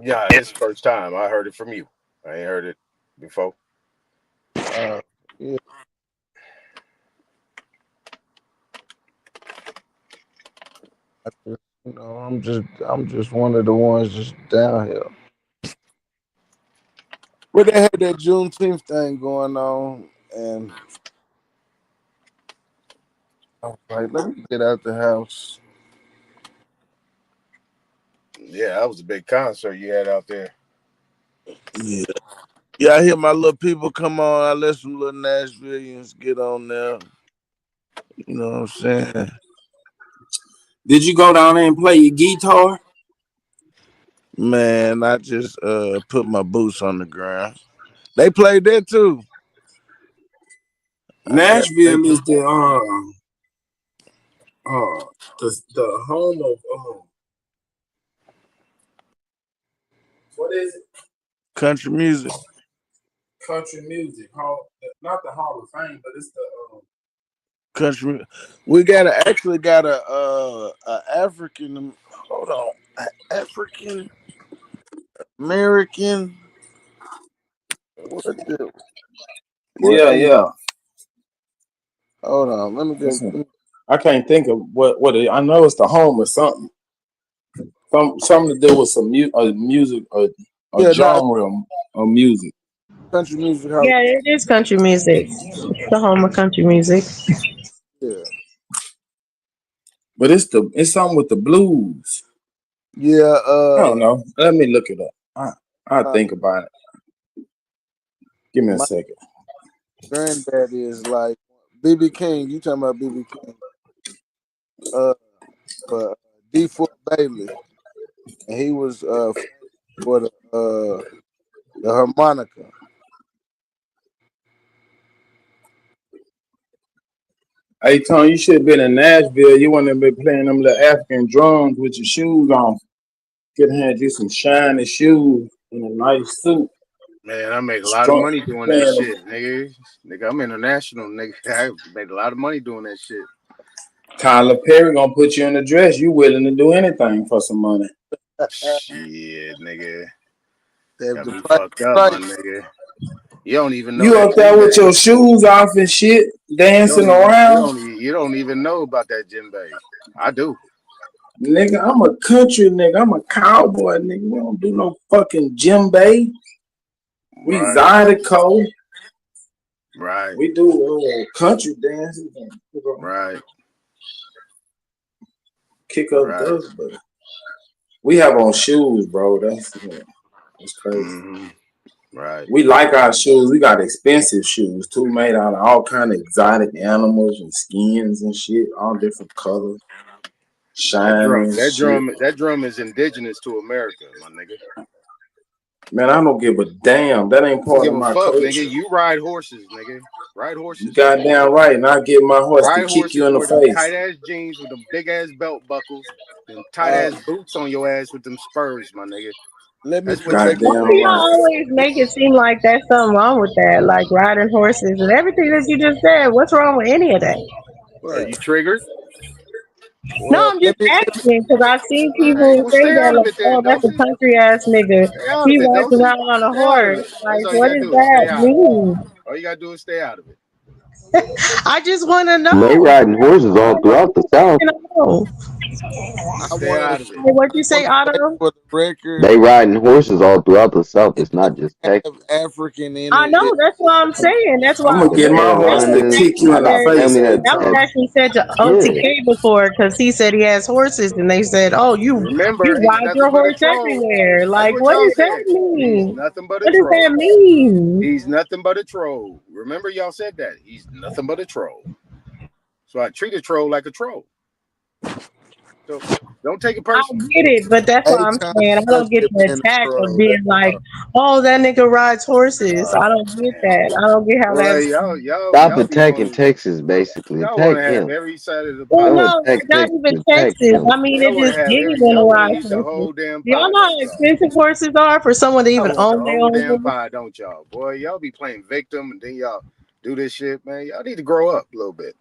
Speaker 1: Yeah, it's the first time I heard it from you. I ain't heard it before.
Speaker 3: Yeah. You know, I'm just one of the ones just down here. But they had that Juneteenth thing going on, and I was like, let me get out the house.
Speaker 1: Yeah, that was a big concert you had out there.
Speaker 3: Yeah, I hear my little people come on. I let some little Nashvilleians get on there. You know what I'm saying?
Speaker 14: Did you go down there and play your guitar?
Speaker 3: Man, I just put my boots on the ground. They played that too.
Speaker 14: Nashville is the home of what is it?
Speaker 3: Country music.
Speaker 14: Country music. Not the Hall of Fame, but it's the
Speaker 3: country. We actually got a African. Hold on, African American.
Speaker 21: Yeah.
Speaker 3: Hold on, let me just.
Speaker 21: I can't think of what it, I know it's the home or something. Something to do with some music or genre of music.
Speaker 3: Country music.
Speaker 4: Yeah, it is country music. It's the home of country music.
Speaker 3: Yeah.
Speaker 21: But it's something with the blues.
Speaker 3: Yeah.
Speaker 21: I don't know. Let me look it up. I'll think about it. Give me a second.
Speaker 3: Granddad is like BB King. You talking about BB King? But D4 Bailey, and he was for the harmonica.
Speaker 21: Hey Tony, you should have been in Nashville. You wouldn't have been playing them little African drums with your shoes on. Could have had you some shiny shoes and a nice suit.
Speaker 1: Man, I make a lot of money doing that shit, nigga. Nigga, I'm international, nigga. I made a lot of money doing that shit.
Speaker 21: Tyler Perry gonna put you in a dress. You willing to do anything for some money?
Speaker 1: Shit, nigga. Got me fucked up, my nigga. You don't even know.
Speaker 21: You up there with your shoes off and shit, dancing around.
Speaker 1: You don't even know about that djembe. I do.
Speaker 21: Nigga, I'm a country nigga. I'm a cowboy nigga. We don't do no fucking djembe. We
Speaker 1: Right.
Speaker 21: Zydeco.
Speaker 1: Right.
Speaker 21: We do country dances.
Speaker 1: Right.
Speaker 21: Kick up
Speaker 1: Right.
Speaker 21: dust, but we have on shoes, bro. That's crazy.
Speaker 1: Mm-hmm. Right.
Speaker 21: We like our shoes. We got expensive shoes too, made out of all kind of exotic animals and skins and shit, all different colors. Shining.
Speaker 1: That drum is indigenous to America, my nigga.
Speaker 21: Man, I don't give a damn. That ain't part of my culture.
Speaker 1: Nigga. You ride horses, nigga. Ride horses.
Speaker 21: You goddamn right. And I get my horse to kick you in the face.
Speaker 1: Tight ass jeans with them big ass belt buckles, and tight ass boots on your ass with them spurs, my nigga. That's what
Speaker 4: Why do y'all always make it seem like there's something wrong with that? Like riding horses and everything that you just said. What's wrong with any of that?
Speaker 1: Well, you triggered?
Speaker 4: No, I'm just asking because I've seen people say that, like, oh, that's a country ass nigga. He rides around on a horse. Like, what does that mean?
Speaker 1: All you gotta do is stay out of it.
Speaker 4: I just want to know.
Speaker 2: They riding horses all throughout the South.
Speaker 1: Stay out of it.
Speaker 4: What'd you say, Otto?
Speaker 21: For the record,
Speaker 2: They riding horses all throughout the South. It's not just Texas.
Speaker 21: African in
Speaker 4: I know, that's what I'm saying. That's why
Speaker 21: I'm gonna get my horse to kick you in the face.
Speaker 4: That was actually said to OTK before because he said he has horses and they said, oh, you ride your horse everywhere. Like, what does that mean?
Speaker 1: Nothing but a
Speaker 4: what does
Speaker 1: troll.
Speaker 4: that mean?
Speaker 1: He's nothing but a troll. Remember, y'all said that. He's nothing but a troll. So I treat a troll like a troll. So don't take it personally.
Speaker 4: I get it, but that's what I'm saying. I don't get the attack of being like, oh, that nigga rides horses. I don't get that. I don't get how that's.
Speaker 2: Stop attacking Texas, basically.
Speaker 1: Y'all want to
Speaker 2: Attack
Speaker 1: have
Speaker 2: him.
Speaker 1: every side of the
Speaker 4: Well,
Speaker 1: bottom.
Speaker 4: no, it's not even Texas. I mean, it just digging on the ride horses. Y'all know how expensive horses are for someone to even own their own
Speaker 1: Damn
Speaker 4: horse?
Speaker 1: pie, don't y'all? Boy, y'all be playing victim and then y'all do this shit, man. Y'all need to grow up a little bit.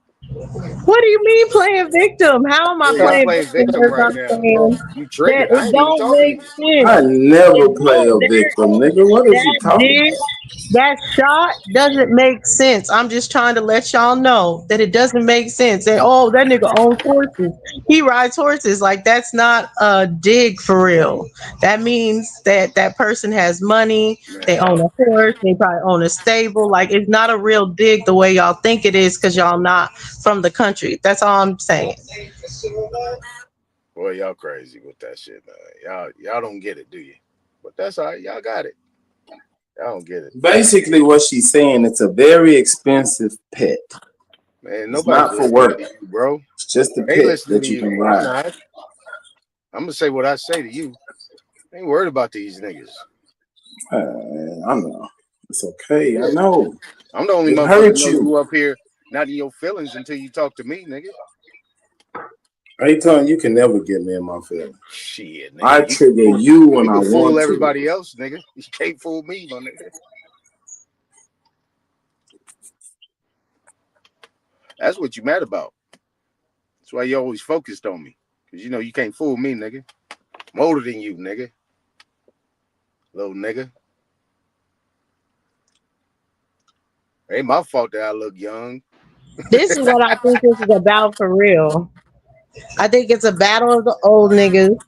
Speaker 4: What do you mean playing victim? How am I playing victim?
Speaker 1: right now. You triggered.
Speaker 4: It don't make sense.
Speaker 21: I never play a victim, nigga. What is you talking about?
Speaker 4: That shot doesn't make sense. I'm just trying to let y'all know that it doesn't make sense. And oh, that nigga owns horses. He rides horses. Like, that's not a dig for real. That means that that person has money. They own a horse. They probably own a stable. Like, it's not a real dig the way y'all think it is because y'all not from the country. That's all I'm saying.
Speaker 1: Boy, y'all crazy with that shit, man. Y'all don't get it, do you? But that's all right. Y'all got it. I don't get it.
Speaker 21: Basically, what she's saying, it's a very expensive pet.
Speaker 1: Man,
Speaker 21: it's not for work,
Speaker 1: bro.
Speaker 21: It's just a pet that you can ride.
Speaker 1: I'm gonna say what I say to you. I ain't worried about these niggas.
Speaker 21: I know. It's okay. I know.
Speaker 1: I'm the only
Speaker 21: It
Speaker 1: motherfucker
Speaker 21: hurt
Speaker 1: know
Speaker 21: you.
Speaker 1: you up here not in your feelings until you talk to me, nigga.
Speaker 21: I ain't telling you can never get me in my feelings.
Speaker 1: Shit, nigga.
Speaker 21: I trigger you when I
Speaker 1: can fool
Speaker 21: want
Speaker 1: everybody
Speaker 21: to.
Speaker 1: else, nigga. You can't fool me, my nigga. That's what you mad about. That's why you always focused on me. Because you know you can't fool me, nigga. I'm older than you, nigga. Little nigga. Ain't my fault that I look young.
Speaker 4: This is what I think this is about for real. I think it's a battle of the old niggas.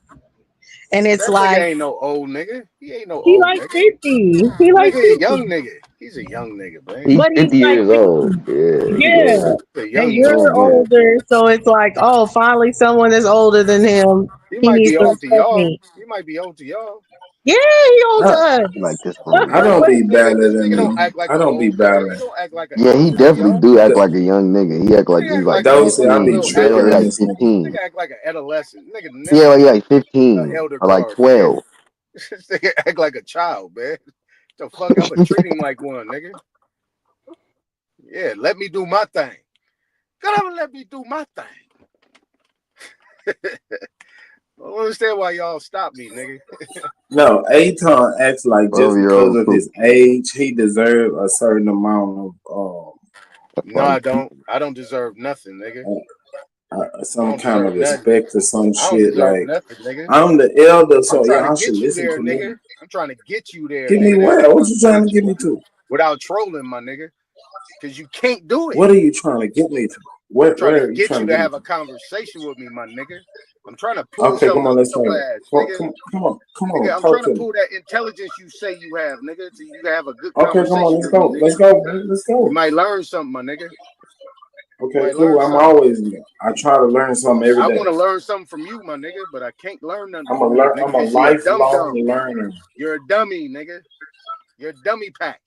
Speaker 4: And it's
Speaker 1: That
Speaker 4: like,
Speaker 1: nigga ain't no old nigga. He ain't no
Speaker 4: he
Speaker 1: old
Speaker 4: like
Speaker 1: nigga.
Speaker 4: 50. He like
Speaker 1: Nigga,
Speaker 4: 50.
Speaker 1: a young nigga. He's a young nigga, man.
Speaker 2: He's
Speaker 4: But
Speaker 2: 50
Speaker 4: he's like
Speaker 2: years
Speaker 4: 50.
Speaker 2: old. Yeah.
Speaker 4: Yeah.
Speaker 1: He's a young
Speaker 4: And
Speaker 1: nigga.
Speaker 4: you're older, so it's like, oh, finally someone that's older than him.
Speaker 1: He
Speaker 4: He
Speaker 1: might
Speaker 4: needs
Speaker 1: be
Speaker 4: to
Speaker 1: old to
Speaker 4: respect
Speaker 1: y'all.
Speaker 4: me.
Speaker 1: He might be old to y'all.
Speaker 4: Yeah, he old to us.
Speaker 2: Like this one.
Speaker 21: I don't be better
Speaker 1: This
Speaker 21: than
Speaker 1: nigga don't
Speaker 21: him.
Speaker 1: act like
Speaker 21: I
Speaker 1: an
Speaker 21: don't be
Speaker 1: old nigga.
Speaker 21: better.
Speaker 1: He don't act like an
Speaker 2: Yeah, he
Speaker 1: elder to
Speaker 2: definitely
Speaker 1: y'all.
Speaker 2: do act like a young nigga. He act like he's like
Speaker 21: Don't say I be
Speaker 2: 15.
Speaker 21: tripping
Speaker 2: He
Speaker 21: on
Speaker 2: like
Speaker 21: this nigga.
Speaker 2: 15.
Speaker 1: Nigga act like an adolescent. Nigga never
Speaker 2: Yeah, like
Speaker 1: an
Speaker 2: 15
Speaker 1: elder
Speaker 2: or like
Speaker 1: card.
Speaker 2: 12.
Speaker 1: This nigga act like a child, man. The fuck, I'ma treat him like one, nigga. Yeah, let me do my thing. Come on, let me do my thing. I don't understand why y'all stop me, nigga.
Speaker 21: No, Aton acts like just
Speaker 2: 12-year-old
Speaker 21: because of his age, he deserves a certain amount of
Speaker 1: No, I don't. I don't deserve nothing, nigga.
Speaker 21: some
Speaker 1: don't
Speaker 21: kind of
Speaker 1: deserve nothing.
Speaker 21: respect or some
Speaker 1: I don't
Speaker 21: shit.
Speaker 1: deserve
Speaker 21: Like,
Speaker 1: nothing, nigga.
Speaker 21: I'm the elder, so
Speaker 1: I'm trying
Speaker 21: y'all
Speaker 1: to
Speaker 21: should
Speaker 1: get you
Speaker 21: listen
Speaker 1: there,
Speaker 21: to me.
Speaker 1: nigga. I'm trying to get you there,
Speaker 21: Get me
Speaker 1: nigga.
Speaker 21: where? What you trying to get me to?
Speaker 1: Without trolling, my nigga. Because you can't do it.
Speaker 21: What are you trying to get me to?
Speaker 1: I'm trying to
Speaker 21: Where are you
Speaker 1: get
Speaker 21: trying
Speaker 1: you
Speaker 21: to
Speaker 1: to
Speaker 21: get me
Speaker 1: have a
Speaker 21: to?
Speaker 1: conversation with me, my nigga. I'm trying to pull
Speaker 21: Okay, come
Speaker 1: something
Speaker 21: on,
Speaker 1: out
Speaker 21: let's have
Speaker 1: your
Speaker 21: it.
Speaker 1: ass,
Speaker 21: Come,
Speaker 1: nigga.
Speaker 21: come on,
Speaker 1: Nigga, I'm
Speaker 21: talk
Speaker 1: trying to
Speaker 21: to me.
Speaker 1: pull that intelligence you say you have, nigga, so you can have a good
Speaker 21: Okay, come on,
Speaker 1: conversation
Speaker 21: let's
Speaker 1: with me,
Speaker 21: go.
Speaker 1: nigga.
Speaker 21: Let's go, man. Let's
Speaker 1: You
Speaker 21: go.
Speaker 1: might learn something, my nigga. You
Speaker 21: Okay,
Speaker 1: might
Speaker 21: cool.
Speaker 1: learn
Speaker 21: I'm
Speaker 1: something.
Speaker 21: always. I try to learn something every
Speaker 1: I
Speaker 21: day.
Speaker 1: want to learn something from you, my nigga, but I can't learn nothing
Speaker 21: I'm
Speaker 1: from you,
Speaker 21: I'm
Speaker 1: nigga,
Speaker 21: a
Speaker 1: because you a dumb.
Speaker 21: lifelong learner.
Speaker 1: You're a dummy, nigga. You're a dummy pack.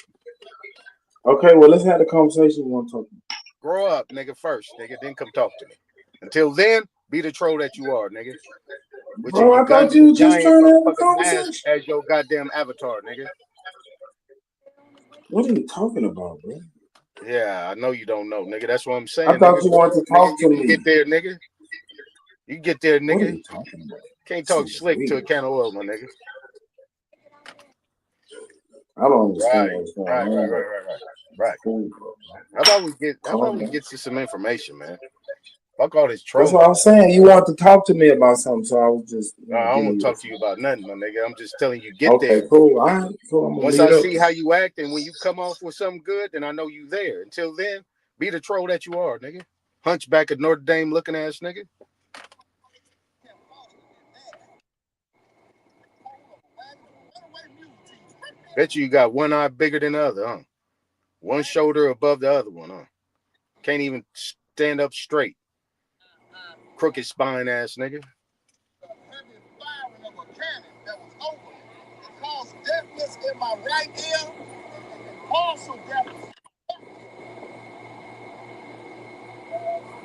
Speaker 21: Okay, well, let's have the conversation we want to talk about.
Speaker 1: Grow up, nigga, first, nigga, then come talk to me. Until then, be the troll that you are, nigga. With
Speaker 21: Bro,
Speaker 1: your
Speaker 21: I thought you
Speaker 1: Ugandan
Speaker 21: were just
Speaker 1: giant
Speaker 21: trying to have a
Speaker 1: motherfucking mask
Speaker 21: conversation.
Speaker 1: as your goddamn avatar, nigga.
Speaker 21: What are you talking about, bro?
Speaker 1: Yeah, I know you don't know, nigga. That's what I'm saying,
Speaker 21: I thought
Speaker 1: nigga.
Speaker 21: you
Speaker 1: Grow
Speaker 21: wanted
Speaker 1: up,
Speaker 21: to
Speaker 1: nigga.
Speaker 21: talk
Speaker 1: You
Speaker 21: to
Speaker 1: can
Speaker 21: me.
Speaker 1: get there, nigga. You can get there,
Speaker 21: What are
Speaker 1: nigga.
Speaker 21: you talking about?
Speaker 1: Can't
Speaker 21: This
Speaker 1: talk
Speaker 21: is
Speaker 1: slick to a
Speaker 21: weird.
Speaker 1: can of oil, my nigga.
Speaker 21: I don't understand
Speaker 1: Right,
Speaker 21: what's going
Speaker 1: right,
Speaker 21: on, but
Speaker 1: right.
Speaker 21: cool, bro.
Speaker 1: How about we
Speaker 21: Calm down.
Speaker 1: get to some information, man? Fuck all this
Speaker 21: That's
Speaker 1: trolling.
Speaker 21: what I'm saying. You want to talk to me about something, so I was just
Speaker 1: No, I don't
Speaker 21: giving
Speaker 1: want to
Speaker 21: you.
Speaker 1: talk to you about nothing, my nigga. I'm just telling you, get
Speaker 21: Okay,
Speaker 1: there.
Speaker 21: cool. All right, cool. I'm gonna
Speaker 1: Once
Speaker 21: leave
Speaker 1: I
Speaker 21: it up.
Speaker 1: see how you act and when you come off with something good, then I know you there. Until then, be the troll that you are, nigga. Hunchback of Notre Dame looking ass nigga. Bet you got one eye bigger than the other, huh? One shoulder above the other one, huh? Can't even stand up straight. Crooked spine ass nigga.
Speaker 5: Deafness in my right ear, also deafness.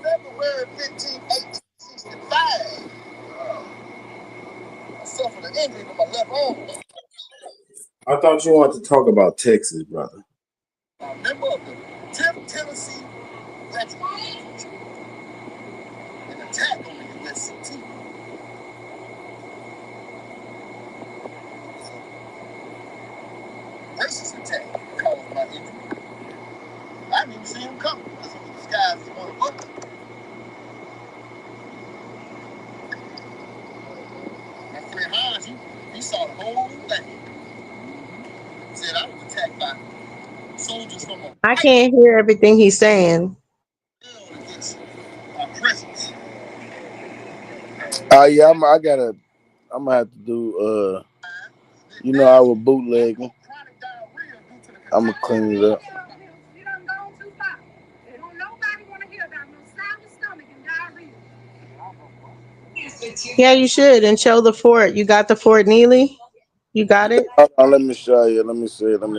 Speaker 5: February 15, 1865, I suffered an injury to my left arm.
Speaker 21: I thought you wanted to talk about Texas, brother.
Speaker 5: A member of the 10th Tennessee Regiment, an attack on the USCT. Racist attack caused my injury. I didn't even see him coming. Because he was disguised as one of us. My friend Hans, he saw the whole thing. Said I was attacked by soldiers from a
Speaker 4: I can't hear everything he's saying.
Speaker 5: against my presence.
Speaker 3: Yeah, I'm gonna have to do you know, I was bootlegging. I'm gonna clean it up.
Speaker 4: Yeah, you should. And show the fort. You got the Fort Neely? You got it?
Speaker 3: Hold on, let me show you. Let me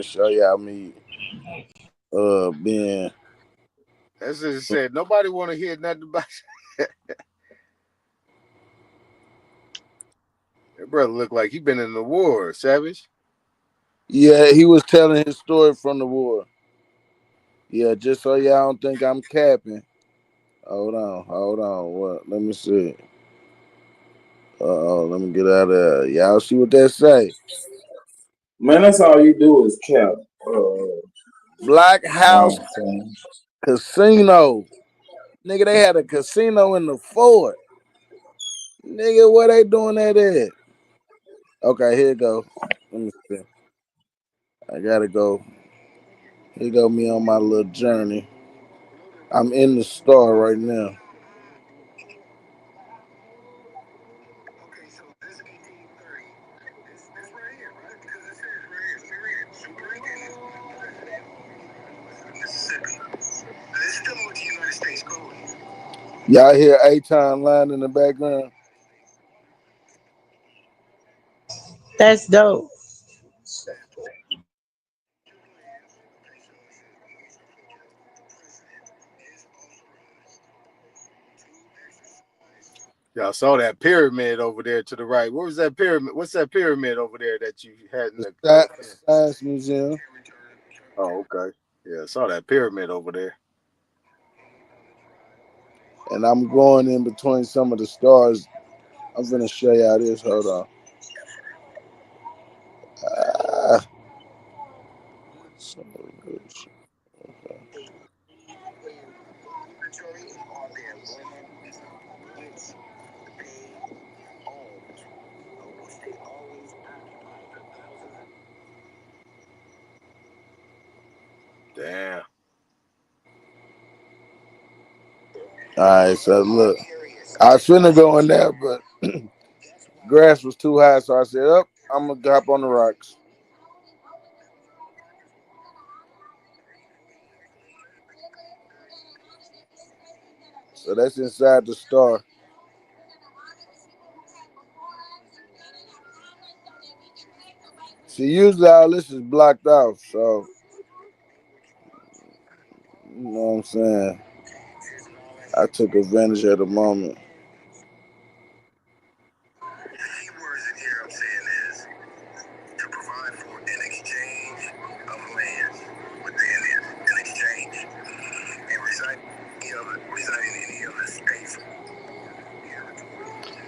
Speaker 3: show you how me being.
Speaker 1: That's what it said. Nobody want to hear nothing about that. That brother look like he been in the war, Savage.
Speaker 3: Yeah, he was telling his story from the war. Yeah, just so y'all don't think I'm capping. Hold on. What? Let me see. Let me get out of there. Y'all see what that say?
Speaker 21: Man, that's all you do is cap.
Speaker 3: Black House Casino. Nigga, they had a casino in the fort. Nigga, where they doing that at? Okay, here you go. Let me see. I gotta go. Here go me on my little journey. I'm in the store right now. Y'all hear A-Town line in the background?
Speaker 4: That's dope.
Speaker 1: Y'all saw that pyramid over there to the right. What was that pyramid? What's that pyramid over there that you had in the
Speaker 3: Science Museum.
Speaker 1: Oh, okay. Yeah, I saw that pyramid over there.
Speaker 3: And I'm going in between some of the stars. I'm gonna show y'all this. Hold on. So good. Okay.
Speaker 1: Damn.
Speaker 3: All right, so look, I was finna go in there, but grass was too high, so I said, "Up, I'm gonna hop on the rocks." So that's inside the star. See, usually all this is blocked off, so you know what I'm saying. I took advantage of the moment.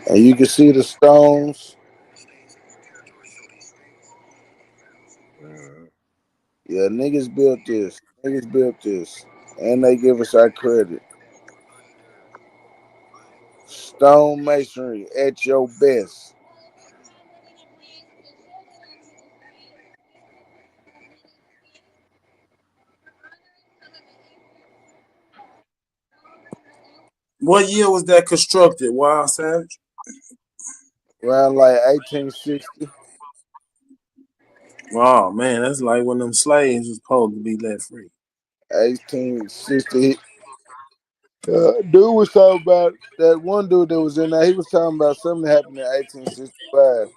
Speaker 3: And you can see the stones. Yeah, niggas built this. Niggas built this. And they give us our credit. Stone masonry at your best.
Speaker 14: What year was that constructed, Wild Savage?
Speaker 3: Around like 1860.
Speaker 14: Oh man, that's like when them slaves was supposed to be let free.
Speaker 3: 1860. Dude was talking about that one dude that was in there. He was talking about something that happened in 1865.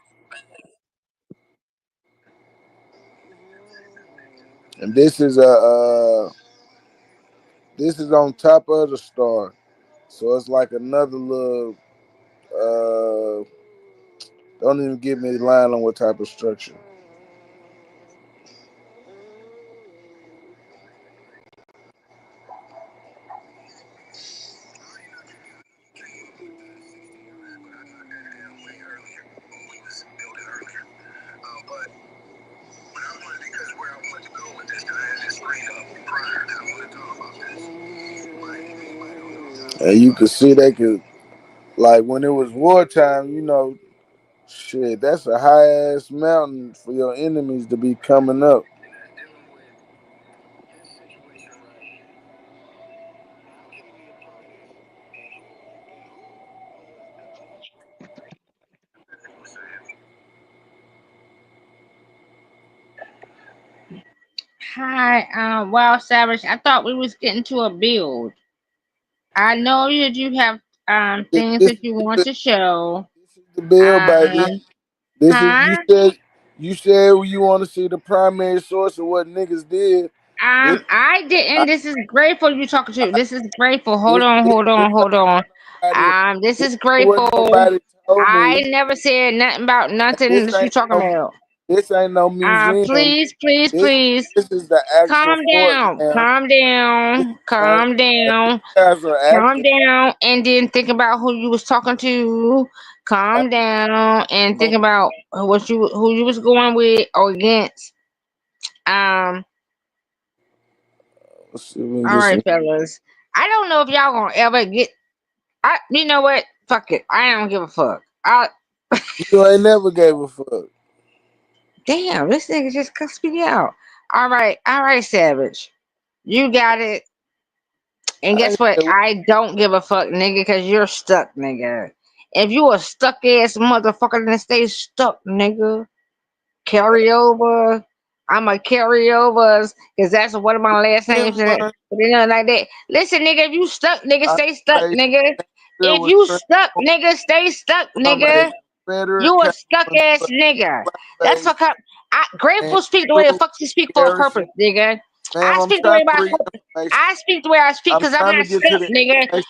Speaker 3: And this is on top of the star. So it's like another little don't even give me the line on what type of structure. And you could see they could, like when it was wartime, you know, shit, that's a high ass mountain for your enemies to be coming up.
Speaker 19: Hi, Wild Savage. I thought we was getting to a build. I know that you have things
Speaker 3: This
Speaker 19: that you want to show.
Speaker 3: is the bill, baby. This is
Speaker 19: Huh?
Speaker 3: you said you want to see the primary source of what niggas did.
Speaker 19: I didn't. This is grateful you talking to. This is grateful. Hold
Speaker 3: This
Speaker 19: on, hold on, hold on. This is
Speaker 3: what
Speaker 19: grateful.
Speaker 3: nobody told
Speaker 19: I
Speaker 3: me.
Speaker 19: never said nothing about nothing
Speaker 3: This
Speaker 19: that you
Speaker 3: ain't
Speaker 19: talking about.
Speaker 3: this ain't no museum.
Speaker 19: Please, please,
Speaker 3: This
Speaker 19: please.
Speaker 3: is the actual
Speaker 19: Calm
Speaker 3: fort,
Speaker 19: down.
Speaker 3: man.
Speaker 19: Calm down. Calm down.
Speaker 3: You guys are
Speaker 19: Calm
Speaker 3: acting.
Speaker 19: down and then think about who you was talking to. Calm down and think about who you was going with or against. All right, fellas. I don't know if y'all gonna ever get. You know what? Fuck it. I don't give a fuck.
Speaker 3: You ain't never gave a fuck.
Speaker 19: Damn, this nigga just cussed me out. All right, Savage. You got it. And guess what? I don't give a fuck, nigga, because you're stuck, nigga. If you a stuck ass motherfucker, then stay stuck, nigga. Carry over. I'm a carryovers, because that's one of my last names in it. But you know, like that. Listen, nigga, if you stuck, nigga, stay stuck, nigga. If you stuck, nigga, stay stuck, nigga. You a stuck ass nigga. That's what Grateful speak the way the fuck you speak for a purpose, nigga. I speak the way I speak the way I speak because I'm not stuck, nigga.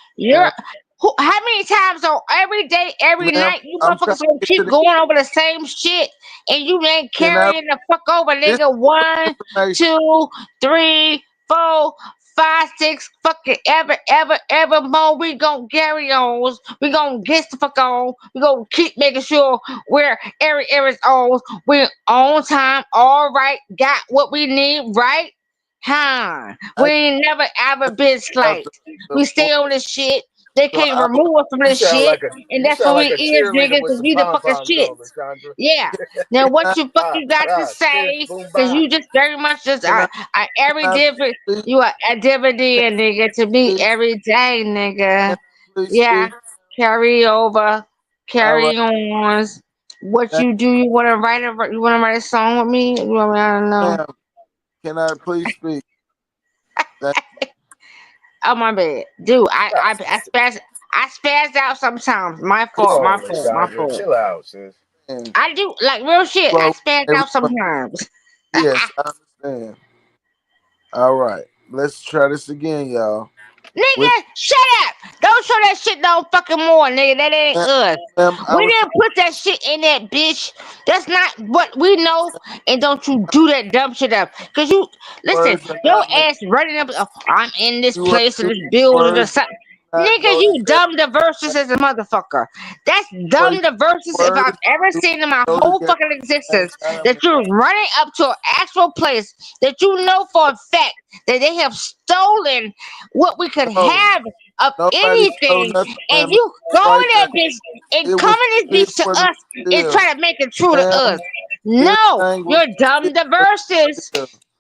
Speaker 19: How many times on every day, every night, you motherfuckers gonna keep going over the same shit and you ain't carrying the fuck over, nigga. 1, 2, 3, 4, 5, 6, fucking ever more. We gonna carry on. We gonna get the fuck on. We gonna keep making sure we're every on. We're on time. All right, got what we need, right? Huh? We ain't never ever been slight. We stay on this shit. They
Speaker 1: So
Speaker 19: can't remove us from
Speaker 1: you
Speaker 19: this
Speaker 1: sound
Speaker 19: shit,
Speaker 1: like a
Speaker 19: and that's what we is,
Speaker 1: cheerleader
Speaker 19: nigga,
Speaker 1: with
Speaker 19: because
Speaker 1: some
Speaker 19: we the
Speaker 1: pom
Speaker 19: fucking
Speaker 1: poms
Speaker 19: shit.
Speaker 1: on, Lashandra.
Speaker 19: Yeah. Now, what you fucking got to
Speaker 1: Sis,
Speaker 19: say?
Speaker 1: boom,
Speaker 19: Because
Speaker 1: bye.
Speaker 19: you just very much just
Speaker 3: Can
Speaker 19: every
Speaker 3: I
Speaker 19: different.
Speaker 3: please,
Speaker 19: You are a dividend, nigga, to me every day, nigga.
Speaker 3: please
Speaker 19: Yeah.
Speaker 3: speak?
Speaker 19: Carry over,
Speaker 3: All
Speaker 19: carry
Speaker 3: right.
Speaker 19: on. What
Speaker 3: Thank
Speaker 19: you do? You want to write a? You want to write a song with me? You want me? I don't know.
Speaker 3: Ma'am, can I please speak?
Speaker 19: Oh my bad, dude. I spaz out sometimes. My
Speaker 1: Come
Speaker 19: fault. My
Speaker 1: on,
Speaker 19: fault. My
Speaker 1: Lashandra.
Speaker 19: fault.
Speaker 1: Chill out, sis.
Speaker 19: I do like real shit. I
Speaker 3: Well,
Speaker 19: spaz out sometimes.
Speaker 3: yes, I understand. All right. Let's try this again, y'all.
Speaker 19: Nigga, shut up! Don't show that shit no fucking more, nigga. That ain't us. We didn't put that shit in that bitch. That's not what we know. And don't you do that dumb shit up. Cause you listen, your ass running up. Oh, I'm in this place in this building or something. Nigga, you dumb diversus as a motherfucker. That's dumb diversus if I've ever seen in my whole fucking existence. That you're running up to an actual place that you know for a fact that they have stolen what we could have of anything, and you go in that bitch and come in this bitch to us and try to make it true to us. No, you're dumb diversus.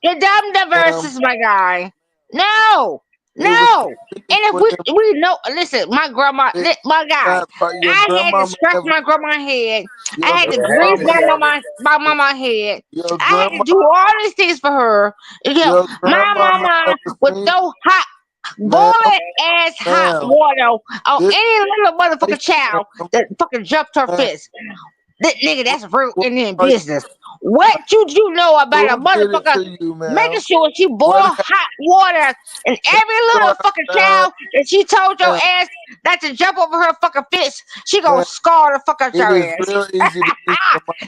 Speaker 19: You're dumb diversus, my guy. No. No, and if we know, listen, my grandma, my guy, I had to scratch my grandma's head. I had to grease my mama's head. I had to do all these things for her. You know, my mama would throw boiling ass hot water on any little motherfucking child that fucking jumped her fist. That nigga, that's real Indian business. What you know about a motherfucker making sure she boil hot water in every little fucking child that she told your ass not to jump over her fucking fist, she gonna scar the fuck out your ass.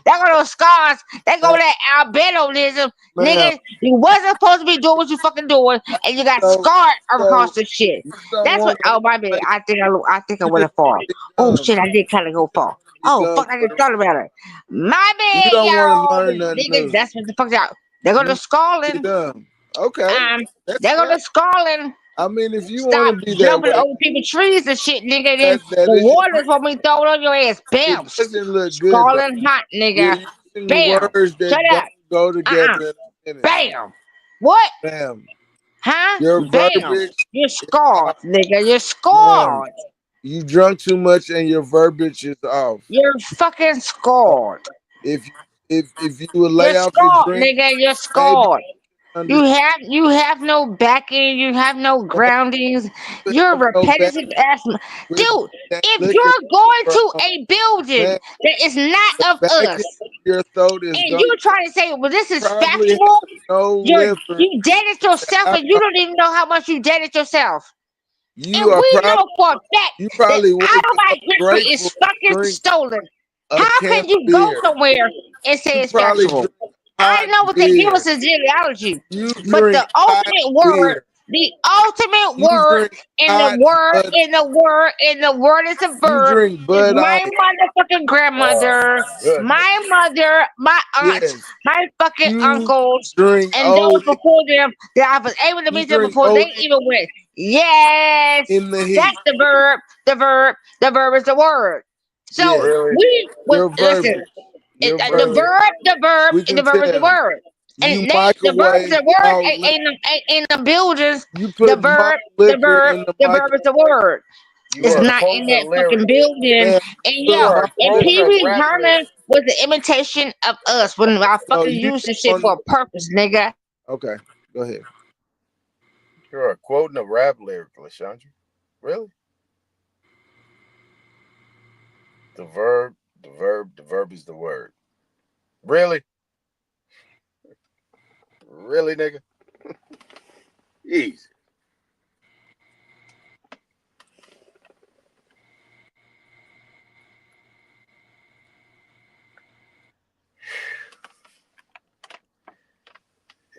Speaker 19: That go those scars, that go that albinoism. Nigga, you wasn't supposed to be doing what you fucking doing, and you got scarred across the shit. That's what. Oh my bad. I think I went far. Oh shit, I did kind of go far. Oh fuck, I just thought about it. My
Speaker 3: You
Speaker 19: bad,
Speaker 3: don't want to
Speaker 19: y'all.
Speaker 3: learn nothing
Speaker 19: Nigga,
Speaker 3: new.
Speaker 19: that's what the fuck's out. They go to Scotland.
Speaker 3: Okay.
Speaker 19: They go to Scotland.
Speaker 3: I mean, if you
Speaker 19: Stop
Speaker 3: want to be that
Speaker 19: jumping
Speaker 3: way,
Speaker 19: over people's trees and shit, nigga. Then
Speaker 3: that
Speaker 19: the
Speaker 3: is
Speaker 19: water's gonna be thrown on your ass.
Speaker 3: it
Speaker 19: Bam.
Speaker 3: doesn't look good though.
Speaker 19: Scalding hot, nigga.
Speaker 3: You're using
Speaker 19: Bam.
Speaker 3: words that
Speaker 19: Shut
Speaker 3: don't
Speaker 19: up.
Speaker 3: go together in a minute.
Speaker 19: Bam. What?
Speaker 3: Bam.
Speaker 19: Huh?
Speaker 3: Your
Speaker 19: Bam.
Speaker 3: verbiage.
Speaker 19: You're scarred, nigga. You're scarred.
Speaker 3: You drunk too much and your verbiage is off.
Speaker 19: You're fucking scarred.
Speaker 3: If you would lay
Speaker 19: You're
Speaker 3: off the
Speaker 19: scarred,
Speaker 3: drink,
Speaker 19: nigga. You're scarred. You have no backing. You have no groundings. You're a repetitive ass. Dude, if you're going to a building that is not of us,
Speaker 3: your throat is
Speaker 19: and you're trying to say, well, this is
Speaker 3: probably
Speaker 19: factual,
Speaker 3: no
Speaker 19: you dead it yourself, and you don't even know how much you dead it yourself.
Speaker 3: You
Speaker 19: and
Speaker 3: are
Speaker 19: we
Speaker 3: probably,
Speaker 19: know for a fact
Speaker 3: you probably
Speaker 19: that all of our history is fucking stolen. How can you go somewhere and say it's factual? I know what they give us is genealogy, but the ultimate word, the ultimate word in the word, in the word, in the word is a verb. Is my motherfucking grandmother, my mother, my aunts, my fucking uncles, and those before them that I was able to meet them before they even went. Yes, that's the verb. The verb. The verb is the word. So we listen. The verb is the word. And the verb is the word in the buildings. The verb is the word. It's not in that fucking building. And Pee Wee Herman was the imitation of us when I fucking used this shit for a purpose, nigga.
Speaker 3: Okay, go ahead.
Speaker 1: You're quoting a rap lyric, Lashandra. Really? The verb is the word. Really? Really, nigga? Easy.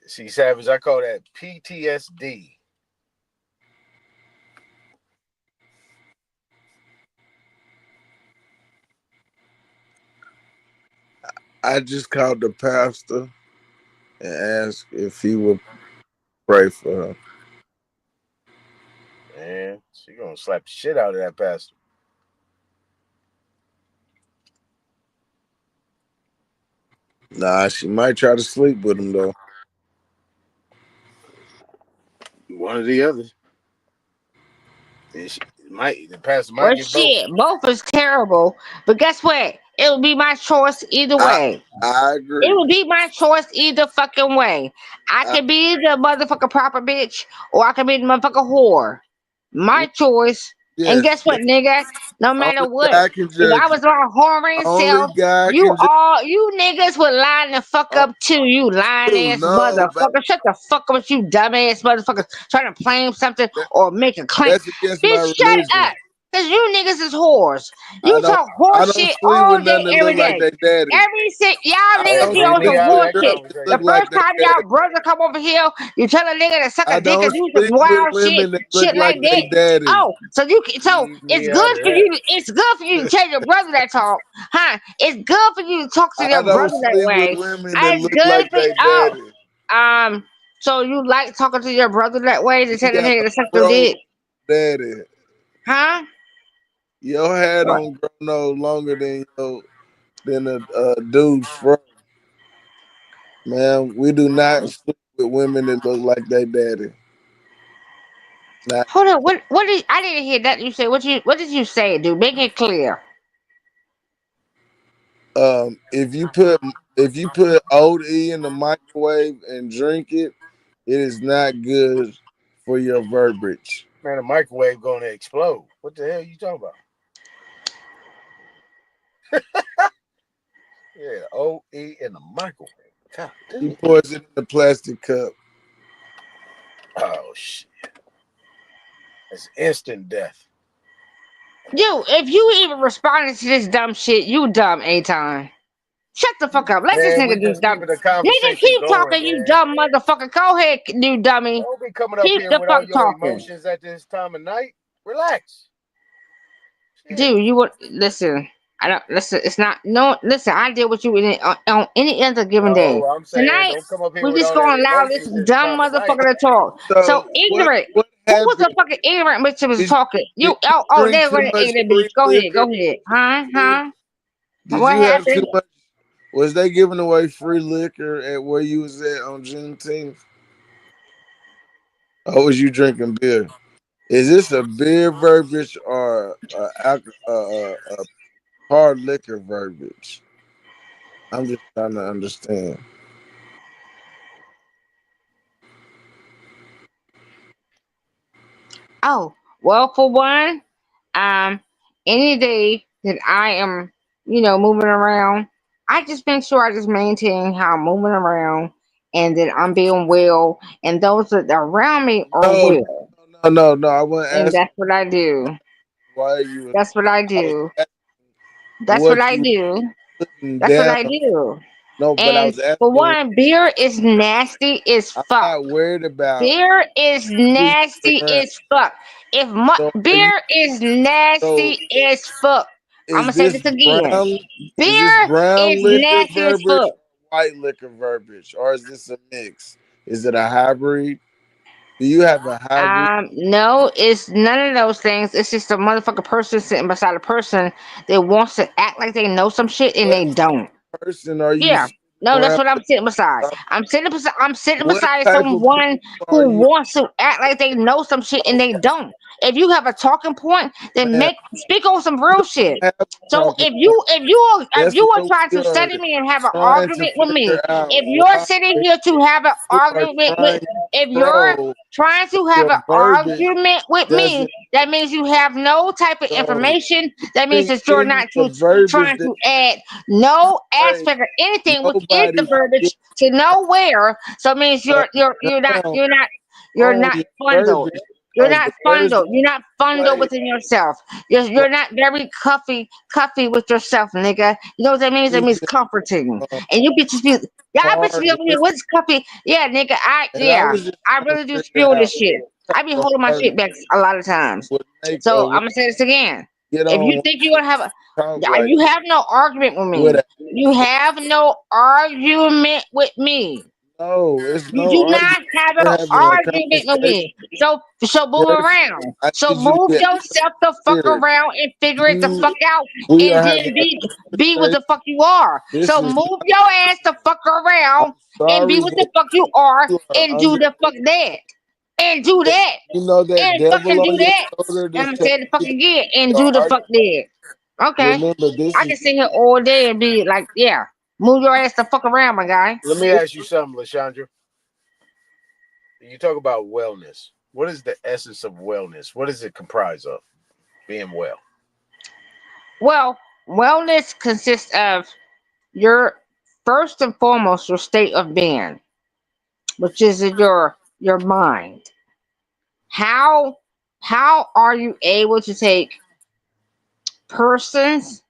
Speaker 1: See, Savage, I call that PTSD.
Speaker 3: I just called the pastor and asked if he would pray for her.
Speaker 1: Man, She gonna slap the shit out of that pastor.
Speaker 3: Nah, she might try to sleep with him though.
Speaker 1: One or the other. The pastor might
Speaker 19: Well,
Speaker 1: get both.
Speaker 19: shit, both is terrible. But guess what? It would be my choice either way.
Speaker 3: I
Speaker 19: It
Speaker 3: agree.
Speaker 19: would be my choice either fucking way. I could be the motherfucking proper bitch, or I could be the motherfucking whore. My choice.
Speaker 3: Yes.
Speaker 19: And guess what, nigga? No matter
Speaker 3: Only
Speaker 19: what,
Speaker 3: God can
Speaker 19: if
Speaker 3: judge
Speaker 19: I was my whoring
Speaker 3: Only
Speaker 19: self,
Speaker 3: God
Speaker 19: you
Speaker 3: can judge.
Speaker 19: you niggas would line the fuck up too. You lying ass
Speaker 3: No,
Speaker 19: motherfucker. Shut the fuck up with you dumbass motherfucker trying to claim something or make a claim.
Speaker 3: that's against my
Speaker 19: Bitch, shut
Speaker 3: religion.
Speaker 19: up. Cause you niggas is whores. You talk
Speaker 3: I
Speaker 19: horse
Speaker 3: don't
Speaker 19: shit
Speaker 3: sleep
Speaker 19: all
Speaker 3: with
Speaker 19: day,
Speaker 3: none that
Speaker 19: every
Speaker 3: look like
Speaker 19: day.
Speaker 3: they daddy.
Speaker 19: Y'all
Speaker 3: I
Speaker 19: niggas
Speaker 3: don't
Speaker 19: be on
Speaker 3: sleep
Speaker 19: some
Speaker 3: with
Speaker 19: horse
Speaker 3: girls
Speaker 19: shit.
Speaker 3: that
Speaker 19: The
Speaker 3: look like
Speaker 19: first
Speaker 3: they
Speaker 19: time
Speaker 3: daddy.
Speaker 19: y'all brother come over here, you tell a nigga to suck
Speaker 3: I
Speaker 19: a dick
Speaker 3: don't
Speaker 19: and do some
Speaker 3: sleep with
Speaker 19: wild shit,
Speaker 3: women that look
Speaker 19: shit like
Speaker 3: like
Speaker 19: that.
Speaker 3: they daddy.
Speaker 19: Oh, so it's good for you. It's good for you to tell your brother that talk, huh? It's good for you to talk to
Speaker 3: I
Speaker 19: your
Speaker 3: don't
Speaker 19: brother that
Speaker 3: sleep
Speaker 19: way.
Speaker 3: with women that
Speaker 19: It's
Speaker 3: look
Speaker 19: good
Speaker 3: like
Speaker 19: for
Speaker 3: they daddy.
Speaker 19: So you like talking to your brother that way to
Speaker 3: You
Speaker 19: tell the
Speaker 3: got
Speaker 19: nigga
Speaker 3: a
Speaker 19: to suck your
Speaker 3: fro
Speaker 19: dick,
Speaker 3: daddy.
Speaker 19: huh?
Speaker 3: Your hair
Speaker 19: What?
Speaker 3: don't grow no longer than a dude's fro. Man, we do not sleep with women that look like they daddy. Not,
Speaker 19: Hold on. What did I didn't hear that you say? What did you say, dude? Make it clear.
Speaker 3: if you put Old E in the microwave and drink it, it is not good for your verbiage.
Speaker 1: Man, the microwave gonna explode. What the hell are you talking about? Yeah, OE in the microwave. God damn.
Speaker 3: He pours it in the plastic cup.
Speaker 1: Oh shit. It's instant death.
Speaker 19: You, if you even responded to this dumb shit, you dumb, A-Time. Shut the fuck up. Let this
Speaker 1: Man, we
Speaker 19: nigga do
Speaker 1: just
Speaker 19: dumb.
Speaker 1: keeping the
Speaker 19: Nigga,
Speaker 1: conversation
Speaker 19: keep
Speaker 1: going,
Speaker 19: talking, you
Speaker 1: man.
Speaker 19: dumb motherfucker. Go ahead, you dummy.
Speaker 1: Don't be coming up
Speaker 19: Keep
Speaker 1: here
Speaker 19: the
Speaker 1: with all
Speaker 19: fuck
Speaker 1: your
Speaker 19: talking.
Speaker 1: emotions at this time of night. Relax.
Speaker 19: Dude, you would listen. I don't listen. It's not no. Listen, I deal with you on any other given day.
Speaker 1: No, I'm saying
Speaker 19: Tonight,
Speaker 1: don't come up here
Speaker 19: we
Speaker 1: with
Speaker 19: just
Speaker 1: all that
Speaker 19: gonna allow this
Speaker 1: emotions this
Speaker 19: dumb
Speaker 1: time of night.
Speaker 19: motherfucker to talk. So ignorant.
Speaker 3: What
Speaker 19: Who was the
Speaker 3: happened?
Speaker 19: fucking ignorant bitch that was
Speaker 3: Did
Speaker 19: talking?
Speaker 3: you
Speaker 19: Oh,
Speaker 3: drink
Speaker 19: there's
Speaker 3: too
Speaker 19: one
Speaker 3: much
Speaker 19: ignorant
Speaker 3: free
Speaker 19: bitch. Go
Speaker 3: liquor?
Speaker 19: ahead. Huh?
Speaker 3: Did
Speaker 19: What
Speaker 3: you have too
Speaker 19: happened?
Speaker 3: much? Was they giving away free liquor at where you was at on Juneteenth? Or was you drinking beer? Is this a beer verbiage or a hard liquor verbiage? I'm just trying to understand.
Speaker 19: Oh, well, for one, any day that I am, moving around, I just make sure I just maintain how I'm moving around and that I'm being well, and those that are around me are
Speaker 3: No,
Speaker 19: well.
Speaker 3: no. I wasn't
Speaker 19: And
Speaker 3: asking
Speaker 19: that's what I do.
Speaker 3: why you.
Speaker 19: That's what I
Speaker 3: I was
Speaker 19: do.
Speaker 3: asking
Speaker 19: That's what
Speaker 3: what
Speaker 19: I
Speaker 3: you
Speaker 19: do.
Speaker 3: putting
Speaker 19: That's what
Speaker 3: down.
Speaker 19: I do.
Speaker 3: No, but I
Speaker 19: And
Speaker 3: was
Speaker 19: for
Speaker 3: asking.
Speaker 19: one, beer is nasty as
Speaker 3: I'm
Speaker 19: fuck.
Speaker 3: not worried about
Speaker 19: Beer is
Speaker 3: who you
Speaker 19: nasty
Speaker 3: around.
Speaker 19: as fuck.
Speaker 3: So are you?
Speaker 19: Beer is
Speaker 3: So
Speaker 19: nasty as fuck. I'm gonna
Speaker 3: is
Speaker 19: say
Speaker 3: this
Speaker 19: this again.
Speaker 3: brown? Is this
Speaker 19: Beer
Speaker 3: brown
Speaker 19: is
Speaker 3: liquor
Speaker 19: nasty as
Speaker 3: verbiage
Speaker 19: fuck.
Speaker 3: or white liquor verbiage, or is this a mix? Is it a hybrid? Do you have a hybrid
Speaker 19: No, it's none of those things. It's just a motherfucking person sitting beside a person that wants to act like they know some shit and they don't.
Speaker 3: person are you
Speaker 19: Yeah.
Speaker 3: sitting
Speaker 19: No, that's
Speaker 3: around?
Speaker 19: what I'm sitting beside. I'm sitting
Speaker 3: What
Speaker 19: beside
Speaker 3: type of
Speaker 19: someone
Speaker 3: people are
Speaker 19: who
Speaker 3: you?
Speaker 19: wants to act like they know some shit and they don't. If you have a talking point, then
Speaker 3: Man,
Speaker 19: speak on some
Speaker 3: you
Speaker 19: real
Speaker 3: don't
Speaker 19: shit.
Speaker 3: have a
Speaker 19: So
Speaker 3: talking point.
Speaker 19: if
Speaker 3: That's
Speaker 19: you are
Speaker 3: what
Speaker 19: trying
Speaker 3: we
Speaker 19: to
Speaker 3: are
Speaker 19: study me and have an
Speaker 3: trying to
Speaker 19: argument with me,
Speaker 3: figure out.
Speaker 19: if you're
Speaker 3: Why
Speaker 19: sitting here to have an
Speaker 3: you are
Speaker 19: argument with,
Speaker 3: trying to
Speaker 19: if you're
Speaker 3: grow
Speaker 19: trying to have
Speaker 3: your
Speaker 19: an
Speaker 3: verbiage
Speaker 19: argument with me,
Speaker 3: doesn't
Speaker 19: that means you have no type of
Speaker 3: go.
Speaker 19: information. That means that you're
Speaker 3: Give me
Speaker 19: not
Speaker 3: the verbiage
Speaker 19: trying
Speaker 3: that
Speaker 19: to add no
Speaker 3: hey,
Speaker 19: aspect or anything within the
Speaker 3: nobody
Speaker 19: verbiage to nowhere. So it means
Speaker 3: uh, now
Speaker 19: you're
Speaker 3: on
Speaker 19: not
Speaker 3: your
Speaker 19: fundled.
Speaker 3: verbiage
Speaker 19: You're
Speaker 3: as
Speaker 19: not
Speaker 3: the words that
Speaker 19: fundled. You're not fundled
Speaker 3: play.
Speaker 19: within yourself. You're not very cuffy with yourself, nigga. You know what that means? That
Speaker 3: You
Speaker 19: means
Speaker 3: just
Speaker 19: comforting. And you bitches be y'all bitches
Speaker 3: hard
Speaker 19: be over here.
Speaker 3: liquor,
Speaker 19: What's cuffy? Yeah, nigga.
Speaker 3: and I was just
Speaker 19: I
Speaker 3: trying to
Speaker 19: really do
Speaker 3: figure
Speaker 19: spill
Speaker 3: out
Speaker 19: this shit.
Speaker 3: what
Speaker 19: I be
Speaker 3: type of
Speaker 19: holding my
Speaker 3: hard
Speaker 19: shit back a lot of times.
Speaker 3: would make
Speaker 19: So
Speaker 3: a
Speaker 19: I'm
Speaker 3: woman
Speaker 19: gonna say this again.
Speaker 3: get
Speaker 19: If you
Speaker 3: on
Speaker 19: think you're gonna have
Speaker 3: talk like
Speaker 19: you have no argument with
Speaker 3: with
Speaker 19: me.
Speaker 3: a
Speaker 19: You have no argument with me.
Speaker 3: No, it's
Speaker 19: You
Speaker 3: no
Speaker 19: do
Speaker 3: argument.
Speaker 19: not have
Speaker 3: We're
Speaker 19: an
Speaker 3: having a
Speaker 19: argument with
Speaker 3: conversation.
Speaker 19: me. So move
Speaker 3: Grateful.
Speaker 19: around.
Speaker 3: I
Speaker 19: So
Speaker 3: need you to
Speaker 19: move
Speaker 3: get
Speaker 19: yourself the fuck
Speaker 3: spirit.
Speaker 19: around and figure it the fuck out,
Speaker 3: We are
Speaker 19: and then
Speaker 3: having
Speaker 19: be what the fuck you are.
Speaker 3: This
Speaker 19: So
Speaker 3: is
Speaker 19: move your ass the fuck around and be
Speaker 3: sorry
Speaker 19: what the
Speaker 3: that
Speaker 19: fuck you are,
Speaker 3: you are
Speaker 19: and do the fuck that, and do that,
Speaker 3: you know that
Speaker 19: and
Speaker 3: devil
Speaker 19: fucking do
Speaker 3: on your
Speaker 19: that.
Speaker 3: shoulder
Speaker 19: And I'm
Speaker 3: that's
Speaker 19: gonna
Speaker 3: telling
Speaker 19: say it the fuck
Speaker 3: you
Speaker 19: again, and
Speaker 3: your
Speaker 19: do the
Speaker 3: argument.
Speaker 19: fuck that. Okay,
Speaker 3: Remember, this
Speaker 19: I
Speaker 3: is
Speaker 19: can sit here all day and be like, yeah, move your ass the fuck around, my guy.
Speaker 1: Let me ask you something, Lashandra. You talk about wellness. What is the essence of wellness? What does it comprise of? Being well.
Speaker 19: Well, wellness consists of your first and foremost your state of being, which is your mind. How are you able to take persons,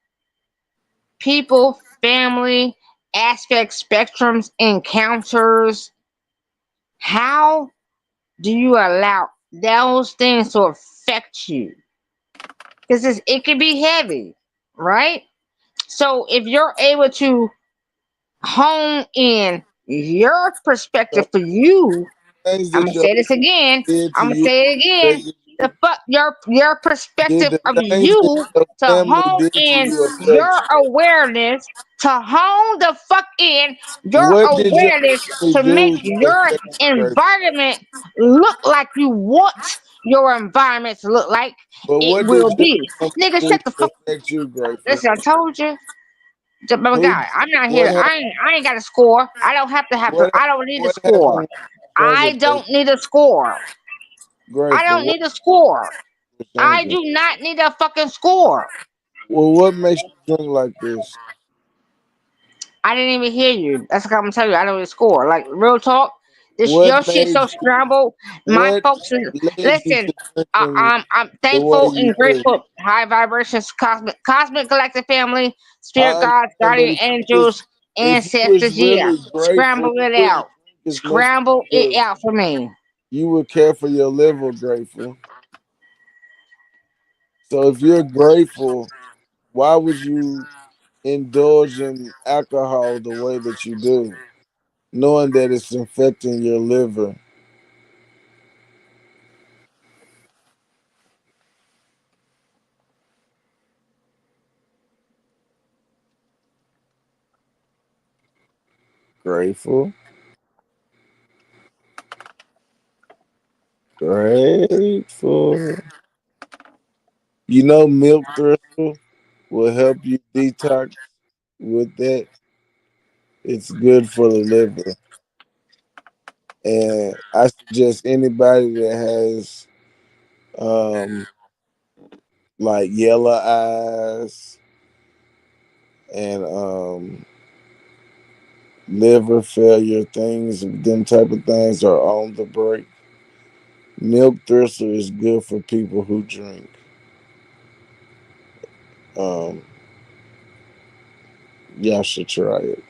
Speaker 19: people, family, aspects, spectrums, encounters? How do you allow those things to affect you? Because it can be heavy, right? So if you're able to hone in your perspective for you,
Speaker 3: things
Speaker 19: I'm
Speaker 3: that
Speaker 19: gonna
Speaker 3: your
Speaker 19: say this again.
Speaker 3: did to
Speaker 19: I'm gonna
Speaker 3: you.
Speaker 19: say it again. The fuck your
Speaker 3: Did
Speaker 19: perspective
Speaker 3: the
Speaker 19: of
Speaker 3: things that
Speaker 19: you
Speaker 3: your
Speaker 19: to
Speaker 3: family
Speaker 19: hone
Speaker 3: did to
Speaker 19: in
Speaker 3: you affect
Speaker 19: your
Speaker 3: you?
Speaker 19: awareness, to hone the fuck in your
Speaker 3: What did your
Speaker 19: awareness
Speaker 3: family
Speaker 19: to make
Speaker 3: do to
Speaker 19: your
Speaker 3: affect you, Grateful?
Speaker 19: environment look like you want your environment to look like
Speaker 3: But
Speaker 19: it
Speaker 3: what did
Speaker 19: will
Speaker 3: your
Speaker 19: be.
Speaker 3: family
Speaker 19: Nigga,
Speaker 3: do
Speaker 19: shut the
Speaker 3: to
Speaker 19: fuck.
Speaker 3: affect you, Grateful?
Speaker 19: Listen, I told you. My
Speaker 3: Who?
Speaker 19: guy, I'm not
Speaker 3: What
Speaker 19: here.
Speaker 3: happened?
Speaker 19: I ain't got a score. I don't have to have to.
Speaker 3: What
Speaker 19: I don't need a
Speaker 3: what
Speaker 19: score.
Speaker 3: happened, brother?
Speaker 19: I don't need a score. I
Speaker 3: Grateful.
Speaker 19: don't need a score. I
Speaker 3: Sandra?
Speaker 19: do not need a fucking score.
Speaker 3: Well, what makes you drink like this?
Speaker 19: I didn't even hear you. That's what I'm gonna tell you. I don't need a score. Like real talk. This
Speaker 3: What
Speaker 19: your shit
Speaker 3: made
Speaker 19: so
Speaker 3: you?
Speaker 19: scrambled. My
Speaker 3: What
Speaker 19: folks is
Speaker 3: led you
Speaker 19: listen.
Speaker 3: to drinking
Speaker 19: I'm
Speaker 3: the way
Speaker 19: thankful
Speaker 3: you
Speaker 19: and
Speaker 3: do?
Speaker 19: grateful. High vibrations, cosmic collective family, spirit
Speaker 3: I
Speaker 19: guides,
Speaker 3: understand, but
Speaker 19: guardian angels,
Speaker 3: if you was
Speaker 19: ancestors. Yeah,
Speaker 3: really grateful,
Speaker 19: scramble
Speaker 3: you
Speaker 19: it
Speaker 3: wouldn't
Speaker 19: out.
Speaker 3: drink as much as
Speaker 19: Scramble
Speaker 3: you
Speaker 19: it
Speaker 3: do.
Speaker 19: out for me.
Speaker 3: You would care for your liver, Grateful. So if you're grateful, why would you indulge in alcohol the way that you do, knowing that it's infecting your liver? Grateful. Grateful. You know, milk thistle will help you detox with that. It's good for the liver. And I suggest anybody that has like yellow eyes and liver failure things, them type of things are on the break. Milk thistle is good for people who drink. Um, y'all should try it.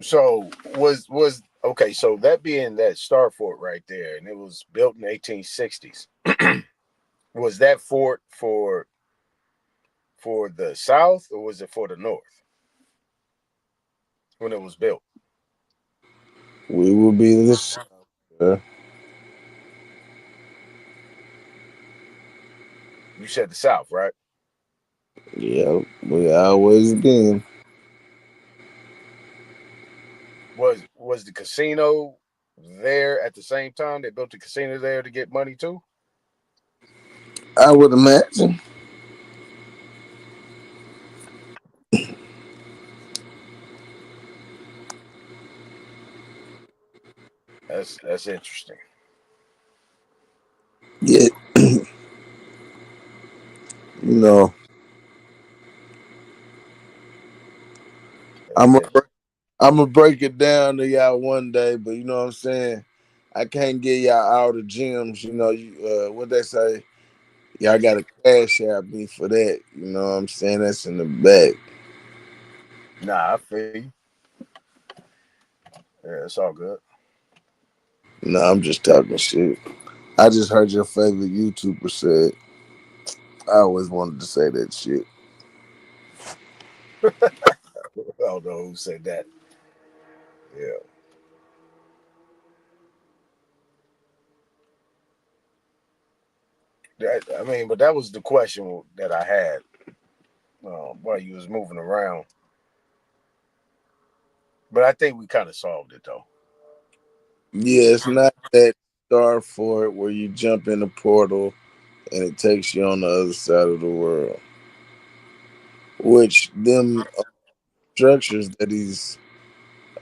Speaker 1: So was okay. So that being that star fort right there, and it was built in the 1860s. Was that fort for the South or was it for the North when it was built?
Speaker 3: We will be this.
Speaker 1: You said the South, right?
Speaker 3: Yeah, we always been.
Speaker 1: Was the casino there at the same time? They built the casino there to get money too.
Speaker 3: I would imagine.
Speaker 1: That's interesting.
Speaker 3: Yeah, you know,
Speaker 1: That's
Speaker 3: I'm
Speaker 1: it.
Speaker 3: gonna break it down to y'all one day, but you know what I'm saying. I can't get y'all all the gems. You know, what they say. Y'all got to cash out me for that. You know what I'm saying? That's in the back.
Speaker 1: Nah, I feel you. Yeah, it's all good.
Speaker 3: No, I'm just talking shit. I just heard your favorite YouTuber said. I always wanted to say that shit.
Speaker 1: I don't know who said that. Yeah. I mean, but that was the question that I had while you was moving around. But I think we kind of solved it though.
Speaker 3: Yeah, it's not that Star Fort where you jump in the portal and it takes you on the other side of the world. Which them structures that he's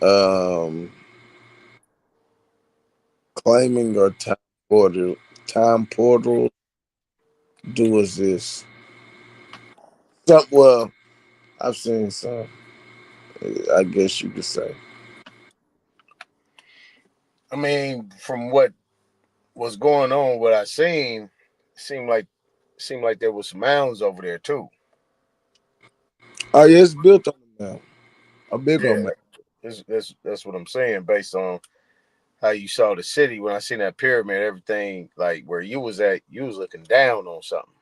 Speaker 3: um, claiming are time portal do exist. Well, I've seen some. I guess you could say.
Speaker 1: I mean, from what was going on, what I seen, seemed like there was some mounds over there too.
Speaker 3: Oh yeah, it's built on the mountain. A big
Speaker 1: Yeah,
Speaker 3: old mountain.
Speaker 1: that's what I'm saying. Based on how you saw the city, when I seen that pyramid, everything like where you was at, you was looking down on something.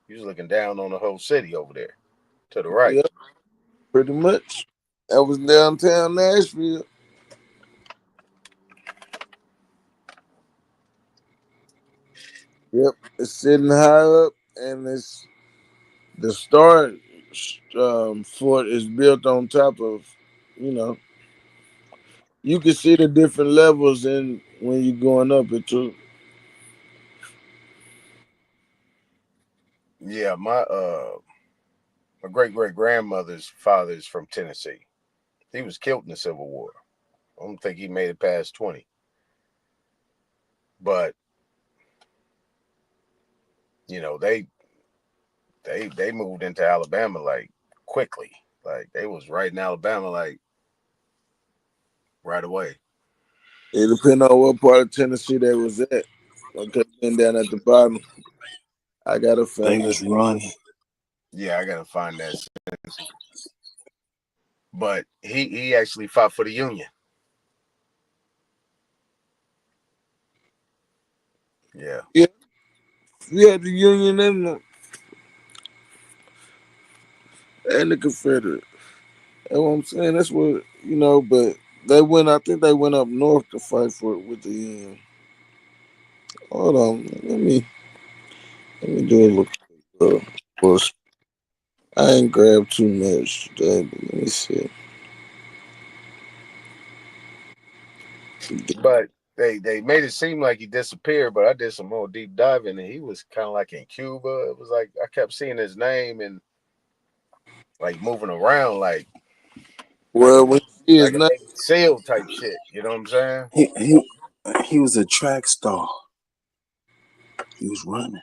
Speaker 1: You was looking down on the whole city over there to the right.
Speaker 3: Yeah, pretty much. That was downtown Nashville. Yep, it's sitting high up, and it's the star fort is built on top of. You know, you can see the different levels in when you're going up it too.
Speaker 1: Yeah, my great grandmother's father is from Tennessee. He was killed in the Civil War. I don't think he made it past 20. But you know, they moved into Alabama like quickly. Like they was right in Alabama like right away.
Speaker 3: It depends on what part of Tennessee they was at. I could have been down at the bottom. I got a
Speaker 14: They
Speaker 3: family.
Speaker 14: was running.
Speaker 1: Yeah, I gotta find that. But he actually fought for the Union. Yeah.
Speaker 3: Yeah, we had the Union and the Confederate. That's what I'm saying. That's what but they went. I think they went up north to fight for it with the Union. Hold on, let me do a little. I ain't grabbed too much today, but let me see.
Speaker 1: But they made it seem like he disappeared, but I did some more deep diving and he was kind of like in Cuba. It was like I kept seeing his name and like moving around
Speaker 3: Well, when you see his
Speaker 1: like a
Speaker 3: name,
Speaker 1: Navy SEAL type shit. You know what I'm saying?
Speaker 14: He was a track star. He was running.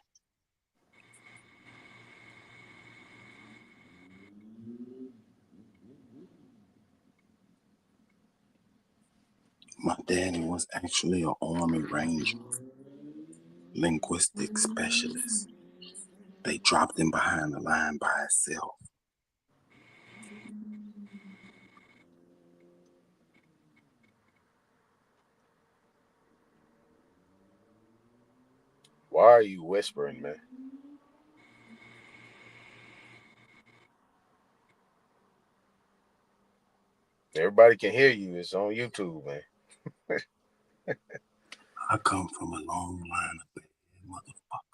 Speaker 14: My daddy was actually an Army Ranger, linguistic specialist. They dropped him behind the line by himself.
Speaker 1: Why are you whispering, man? Everybody can hear you. It's on YouTube, man.
Speaker 14: I come from a long line of bad motherfuckers.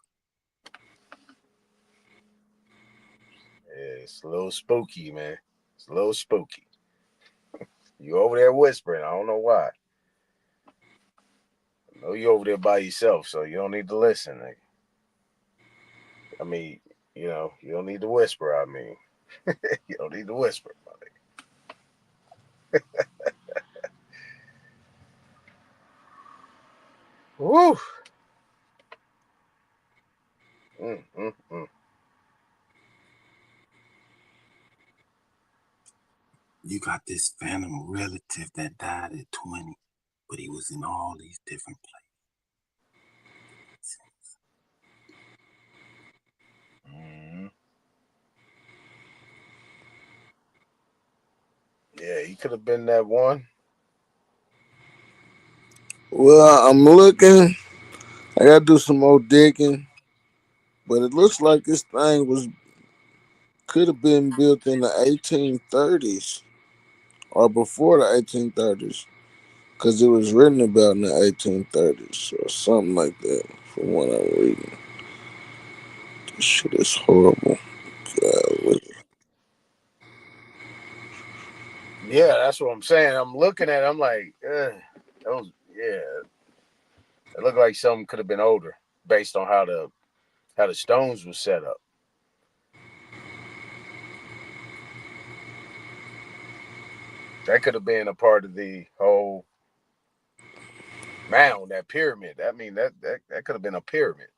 Speaker 1: Yeah, it's a little spooky, man. It's a little spooky. You over there whispering. I don't know why. I know you over there by yourself, so you don't need to listen. I mean, you don't need to whisper. I mean, you don't need to whisper. Woo. Mm.
Speaker 14: You got this phantom relative that died at 20, but he was in all these different places.
Speaker 1: Yeah, he could have been that one.
Speaker 3: Well, I'm looking. I gotta do some more digging, but it looks like this thing could have been built in the 1830s or before the 1830s, because it was written about in the 1830s or something like that. From what I'm reading, this shit is horrible. God,
Speaker 1: Yeah, that's what I'm saying. I'm looking at it, I'm like, those, yeah, it looked like something could have been older based on how the stones were set up. That could have been a part of the whole mound, that pyramid. I mean, that could have been a pyramid,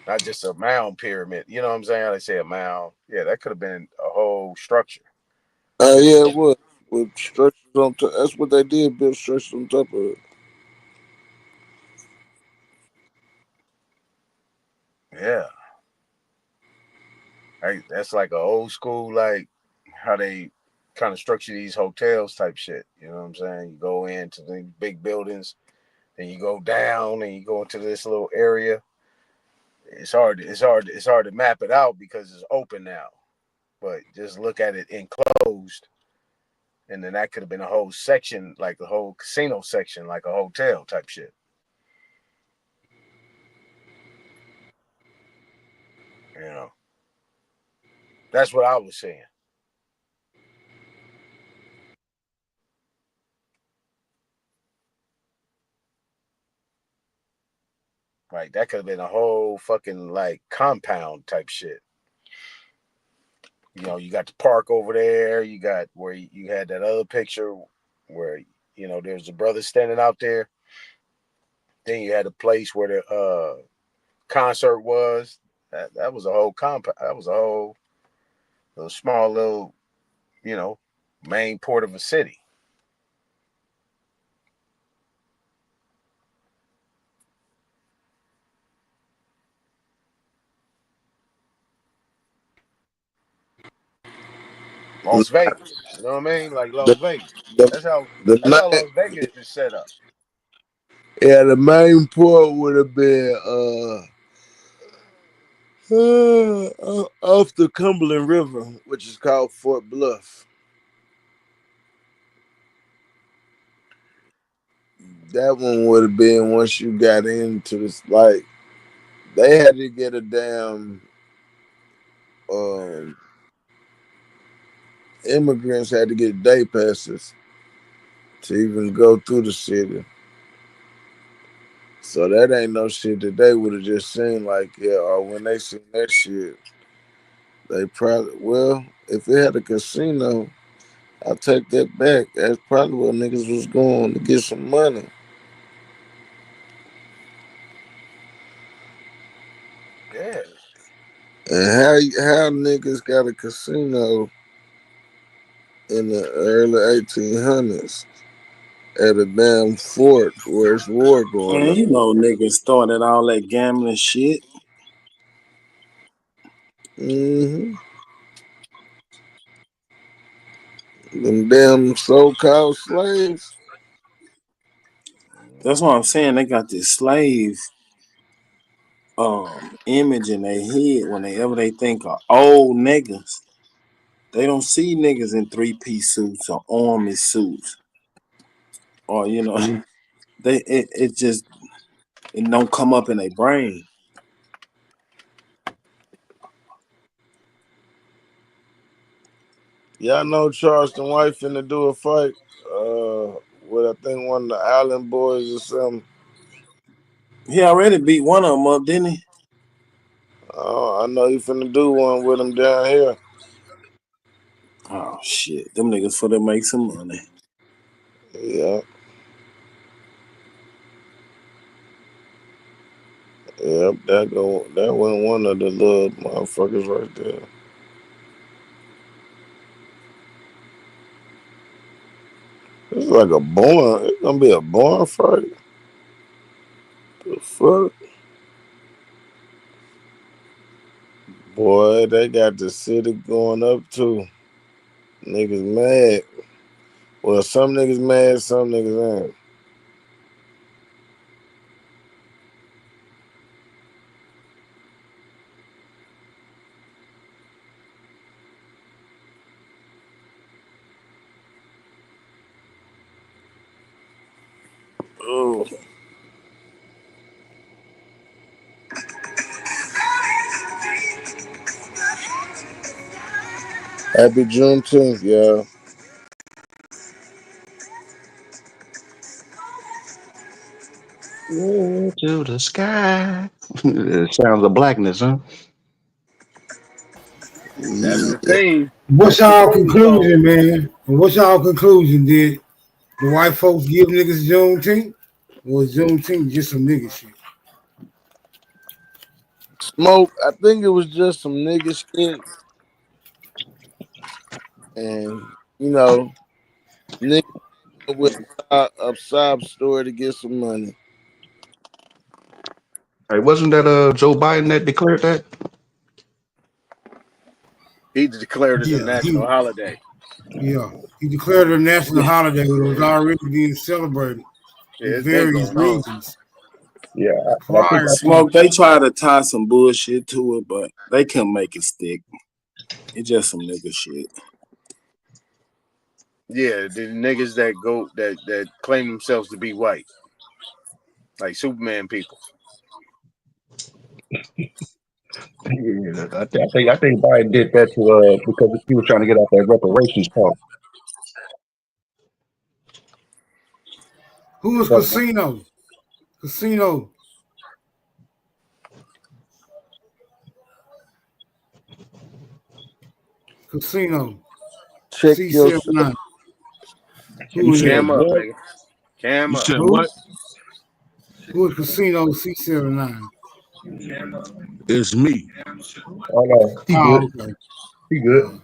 Speaker 1: not just a mound pyramid. You know what I'm saying? How they say a mound. Yeah, that could have been a whole structure.
Speaker 3: yeah, it was with structures on top. That's what they did, build structures on top of it.
Speaker 1: Yeah, that's like a old school, like how they kind of structure these hotels type shit. You know what I'm saying? You go into the big buildings, then you go down, and you go into this little area. It's hard to map it out because it's open now. But just look at it enclosed, and then that could have been a whole section, like the whole casino section, like a hotel type shit. You know, that's what I was saying. Like that could have been a whole fucking like compound type shit. You know, you got the park over there. You got where you had that other picture where there's a brother standing out there. Then you had a place where the concert was. That was a whole compound. That was a whole little small little you know main port of a city. Las Vegas. You know what I mean? Like Las
Speaker 3: The,
Speaker 1: Vegas.
Speaker 3: the,
Speaker 1: That's how
Speaker 3: the,
Speaker 1: that's how
Speaker 3: main,
Speaker 1: Las Vegas is set up.
Speaker 3: yeah, the main port would have been off the Cumberland River, which is called Fort Bluff. That one would have been once you got into this, like they had to get a damn um, immigrants had to get day passes to even go through the city. So that ain't no shit that they would have just seen like, yeah, or when they seen that shit, they probably, well, if it had a casino, I take that back. That's probably where niggas was going to get some money.
Speaker 1: Yeah.
Speaker 3: And how niggas got a casino in the early 1800s at a damn fort where it's war going
Speaker 14: Man,
Speaker 3: on?
Speaker 14: you know niggas started all that gambling shit.
Speaker 3: Mm-hmm. Them damn so-called slaves.
Speaker 14: That's what I'm saying. They got this slave image in their head whenever they think of old niggas. They don't see niggas in 3-piece suits or army suits. Or it just don't come up in their brain.
Speaker 3: Y'all know Charleston White finna do a fight with I think one of the Island Boys or something.
Speaker 14: He already beat one of them up, didn't he?
Speaker 3: I know he finna do one with him down here.
Speaker 14: Oh shit, them niggas for to make some money.
Speaker 3: Yeah. Yep, that went one of the little motherfuckers right there. It's like a barn. It's gonna be a barn fight. The fuck? Boy, they got the city going up too. Niggas mad. Well, some niggas mad, some niggas ain't. Oh. Happy Juneteenth, y'all.
Speaker 13: To the sky. Sounds of blackness, huh?
Speaker 1: That's the theme.
Speaker 6: What's
Speaker 1: That's the
Speaker 6: y'all
Speaker 1: theme song.
Speaker 6: conclusion, man? What's y'all conclusion? Did the white folks give niggas Juneteenth? Or is Juneteenth just some nigga shit?
Speaker 3: Smoke, I think it was just some nigga shit. And, you know, niggas with a sob story to get some money.
Speaker 13: Hey, wasn't that Joe Biden that declared that?
Speaker 1: He declared it a
Speaker 6: Yeah,
Speaker 1: national holiday.
Speaker 6: he declared it a national holiday, but it was already being celebrated
Speaker 1: Yeah,
Speaker 6: in
Speaker 1: it's been
Speaker 6: various
Speaker 1: going on.
Speaker 6: regions.
Speaker 13: Yeah,
Speaker 14: I think Smoke, they tried to tie some bullshit to it, but they couldn't make it stick. It's just some nigga shit.
Speaker 1: Yeah, the niggas that claim themselves to be white, like Superman people.
Speaker 13: Yeah, I think Biden did that to because he was trying to get out that reparations part.
Speaker 6: Who was Casino? Casino. Casino.
Speaker 3: Check your
Speaker 6: C79.
Speaker 1: You cam up, nigga. Cam up.
Speaker 6: Who is Casino C79?
Speaker 13: It's me. Oh no, he good.
Speaker 6: Okay.
Speaker 13: He good.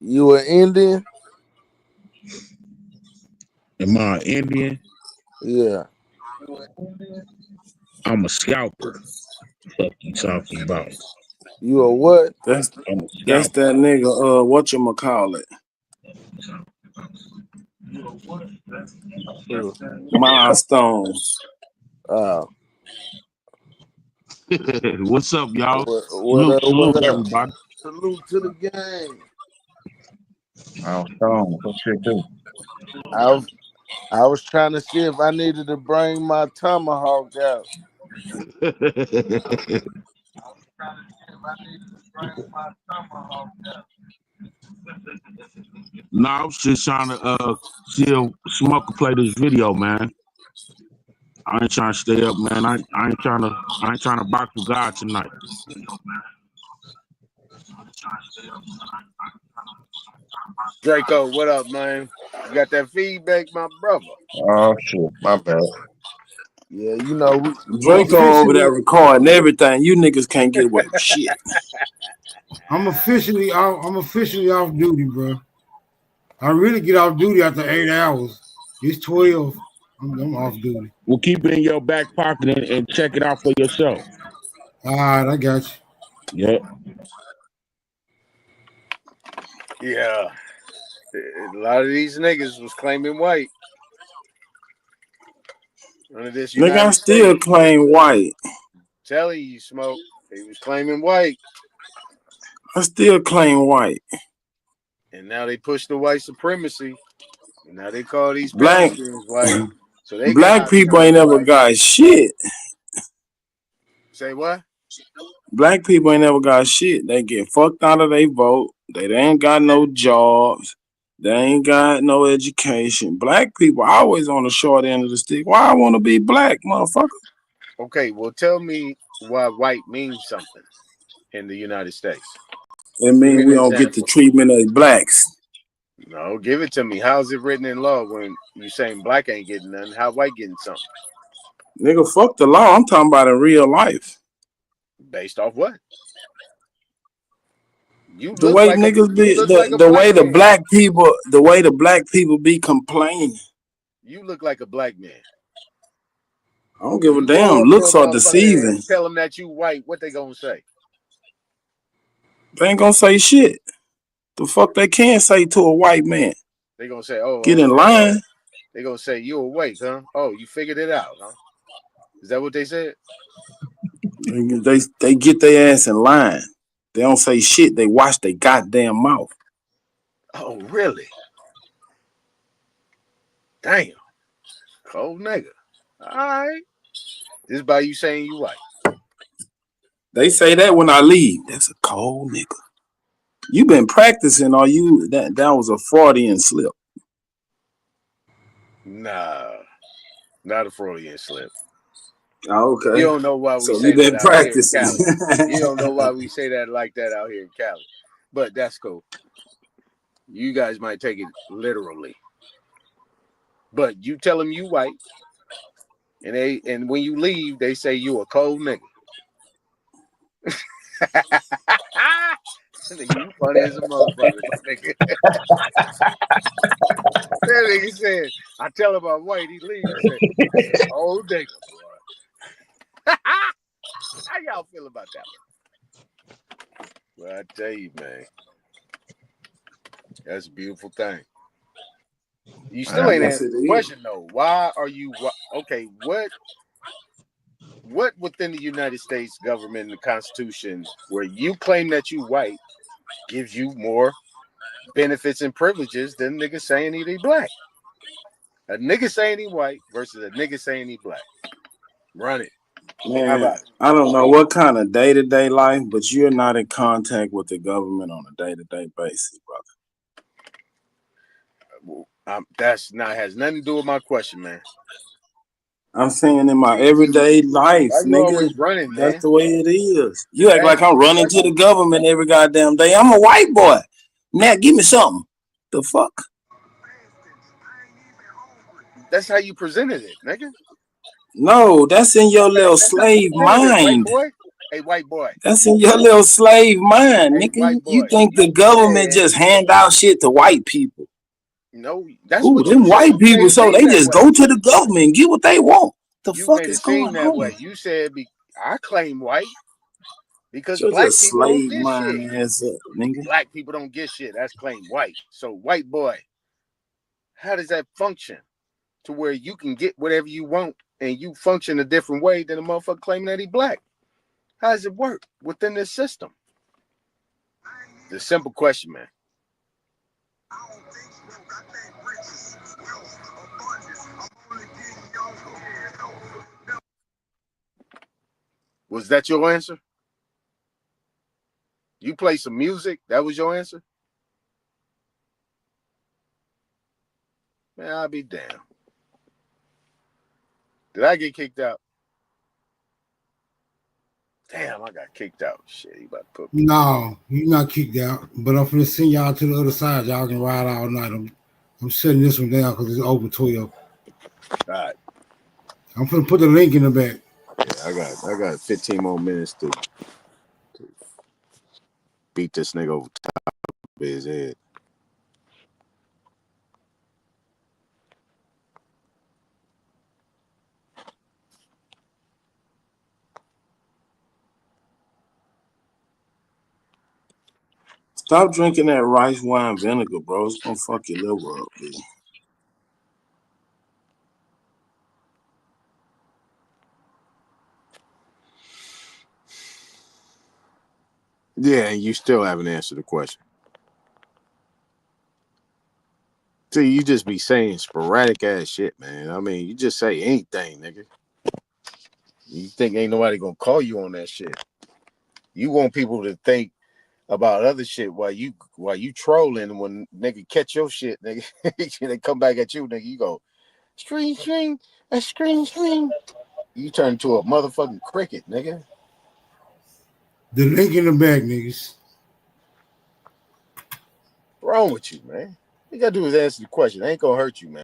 Speaker 3: You an Indian?
Speaker 13: Am I an Indian?
Speaker 3: Yeah.
Speaker 13: I'm a scalper. What you talking about?
Speaker 3: You a what?
Speaker 14: That's that nigga. Whatchamacallit? Milestones. What's up, y'all? Salute everybody.
Speaker 3: Salute to the gang.
Speaker 13: Milestone. What shit do?
Speaker 3: I was trying to see if I needed to bring my tomahawk out.
Speaker 13: No, I was just trying to see if Smoke could play this video, man. I ain't trying to stay up, man. I ain't trying to box with God tonight.
Speaker 1: Draco, what up, man? You got that feedback, my brother?
Speaker 13: Oh shit, my bad.
Speaker 3: Yeah, you know,
Speaker 14: Draco over there recording everything. You niggas can't get away with shit.
Speaker 6: I'm officially off duty, bro. I really get off duty after 8 hours. It's 12. I'm off duty.
Speaker 13: Well, keep it in your back pocket and check it out for yourself.
Speaker 6: All right, I got you.
Speaker 13: Yep.
Speaker 1: Yeah. A lot of these niggas was claiming white. None of this
Speaker 14: Nigga, I still claim white.
Speaker 1: Telling you, Smoke. They was claiming white.
Speaker 14: I still claim white.
Speaker 1: And now they push the white supremacy. And now they call these
Speaker 14: Black
Speaker 1: white. So they
Speaker 14: black people ain't never got shit.
Speaker 1: Say what?
Speaker 14: Black people ain't never got shit. They get fucked out of their vote. They ain't got no jobs. They ain't got no education. Black people always on the short end of the stick. Why I want to be black, motherfucker?
Speaker 1: Okay, well, tell me why white means something in the United States.
Speaker 14: It means we don't get the treatment of blacks.
Speaker 1: No, give it to me. How's it written in law when you saying black ain't getting nothing? How white getting something?
Speaker 14: Nigga, fuck the law. I'm talking about in real life.
Speaker 1: Based off what?
Speaker 14: The way niggas be, the way the black people be complaining.
Speaker 1: You look like a black man.
Speaker 14: I don't give a damn. Looks are deceiving.
Speaker 1: Tell them that you white. What they gonna say?
Speaker 14: They ain't gonna say shit. The fuck they can say to a white man?
Speaker 1: They gonna say, "Oh,
Speaker 14: get in line."
Speaker 1: They gonna say, "You awake, huh? Oh, you figured it out, huh?" Is that what they said?
Speaker 14: They get their ass in line. They don't say shit. They wash their goddamn mouth.
Speaker 1: Oh, really? Damn. Cold nigga. All right. This is by you saying you white.
Speaker 14: They say that when I leave. That's a cold nigga. You been practicing, or you that was a Freudian slip?
Speaker 1: Nah, not a Freudian slip.
Speaker 14: Oh, okay.
Speaker 1: You don't know why we
Speaker 14: So
Speaker 1: say
Speaker 14: you been
Speaker 1: that out here in
Speaker 14: practicing.
Speaker 1: Cali. You don't know why we say that like that out here in Cali. But that's cool. You guys might take it literally. But you tell them you white, and when you leave, they say you a cold nigga. You funny as a motherfucker, nigga. That nigga said, I tell him I'm white, he leaves. He said, that's a cold nigga, boy. How y'all feel about that one? Well, I tell you, man, that's a beautiful thing. You still ain't answered the question, though. Why are you okay? What within the United States government and the Constitution, where you claim that you white, gives you more benefits and privileges than niggas saying he black? A nigga saying he white versus a nigga saying he black. Run it.
Speaker 14: Man, I don't know what kind of day-to-day life, but you're not in contact with the government on a day-to-day basis, brother.
Speaker 1: That's not has nothing to do with my question, man.
Speaker 14: I'm saying in my everyday life,
Speaker 1: Why you
Speaker 14: nigga,
Speaker 1: always running, man?
Speaker 14: that's the way it is. You act like I'm running to the government every goddamn day. I'm a white boy. Now give me something. The fuck?
Speaker 1: That's how you presented it, nigga.
Speaker 14: No, that's in your little slave mind.
Speaker 1: Hey, white boy.
Speaker 14: That's in your little slave mind, nigga. You think the government just hand out shit to white people?
Speaker 1: No, that's
Speaker 14: what them white people. So they just go to the government and get what they want. The fuck is going
Speaker 1: that
Speaker 14: on?
Speaker 1: way. You said I claim white because
Speaker 14: You're
Speaker 1: black
Speaker 14: just
Speaker 1: people don't
Speaker 14: slave
Speaker 1: get
Speaker 14: mind
Speaker 1: shit.
Speaker 14: ass up, nigga.
Speaker 1: Black people don't get shit. That's claim white. So white boy, how does that function to where you can get whatever you want and you function a different way than a motherfucker claiming that he black? How does it work within this system? The simple question, man. Was that your answer? You play some music? That was your answer? Man, I'll be damned. Did I get kicked out? Damn, I got kicked out. Shit, you about to put me.
Speaker 6: No, you're not kicked out. But I'm finna send y'all to the other side. Y'all can ride all night. I'm setting this one down because it's over 12.
Speaker 1: All right.
Speaker 6: I'm finna put the link in the back.
Speaker 1: Yeah, I got 15 more minutes to beat this nigga over top of his head.
Speaker 14: Stop drinking that rice wine vinegar, bro. It's gonna fuck your liver up, dude.
Speaker 1: Yeah, and you still haven't answered the question. See, you just be saying sporadic ass shit, man. I mean, you just say anything, nigga. You think ain't nobody gonna call you on that shit. You want people to think about other shit while you trolling. When nigga catch your shit, nigga, they come back at you, nigga. You go screen, screen. You turn into a motherfucking cricket, nigga.
Speaker 6: The link in the back, niggas.
Speaker 1: What's wrong with you, man? All you gotta do is answer the question. It ain't gonna hurt you, man.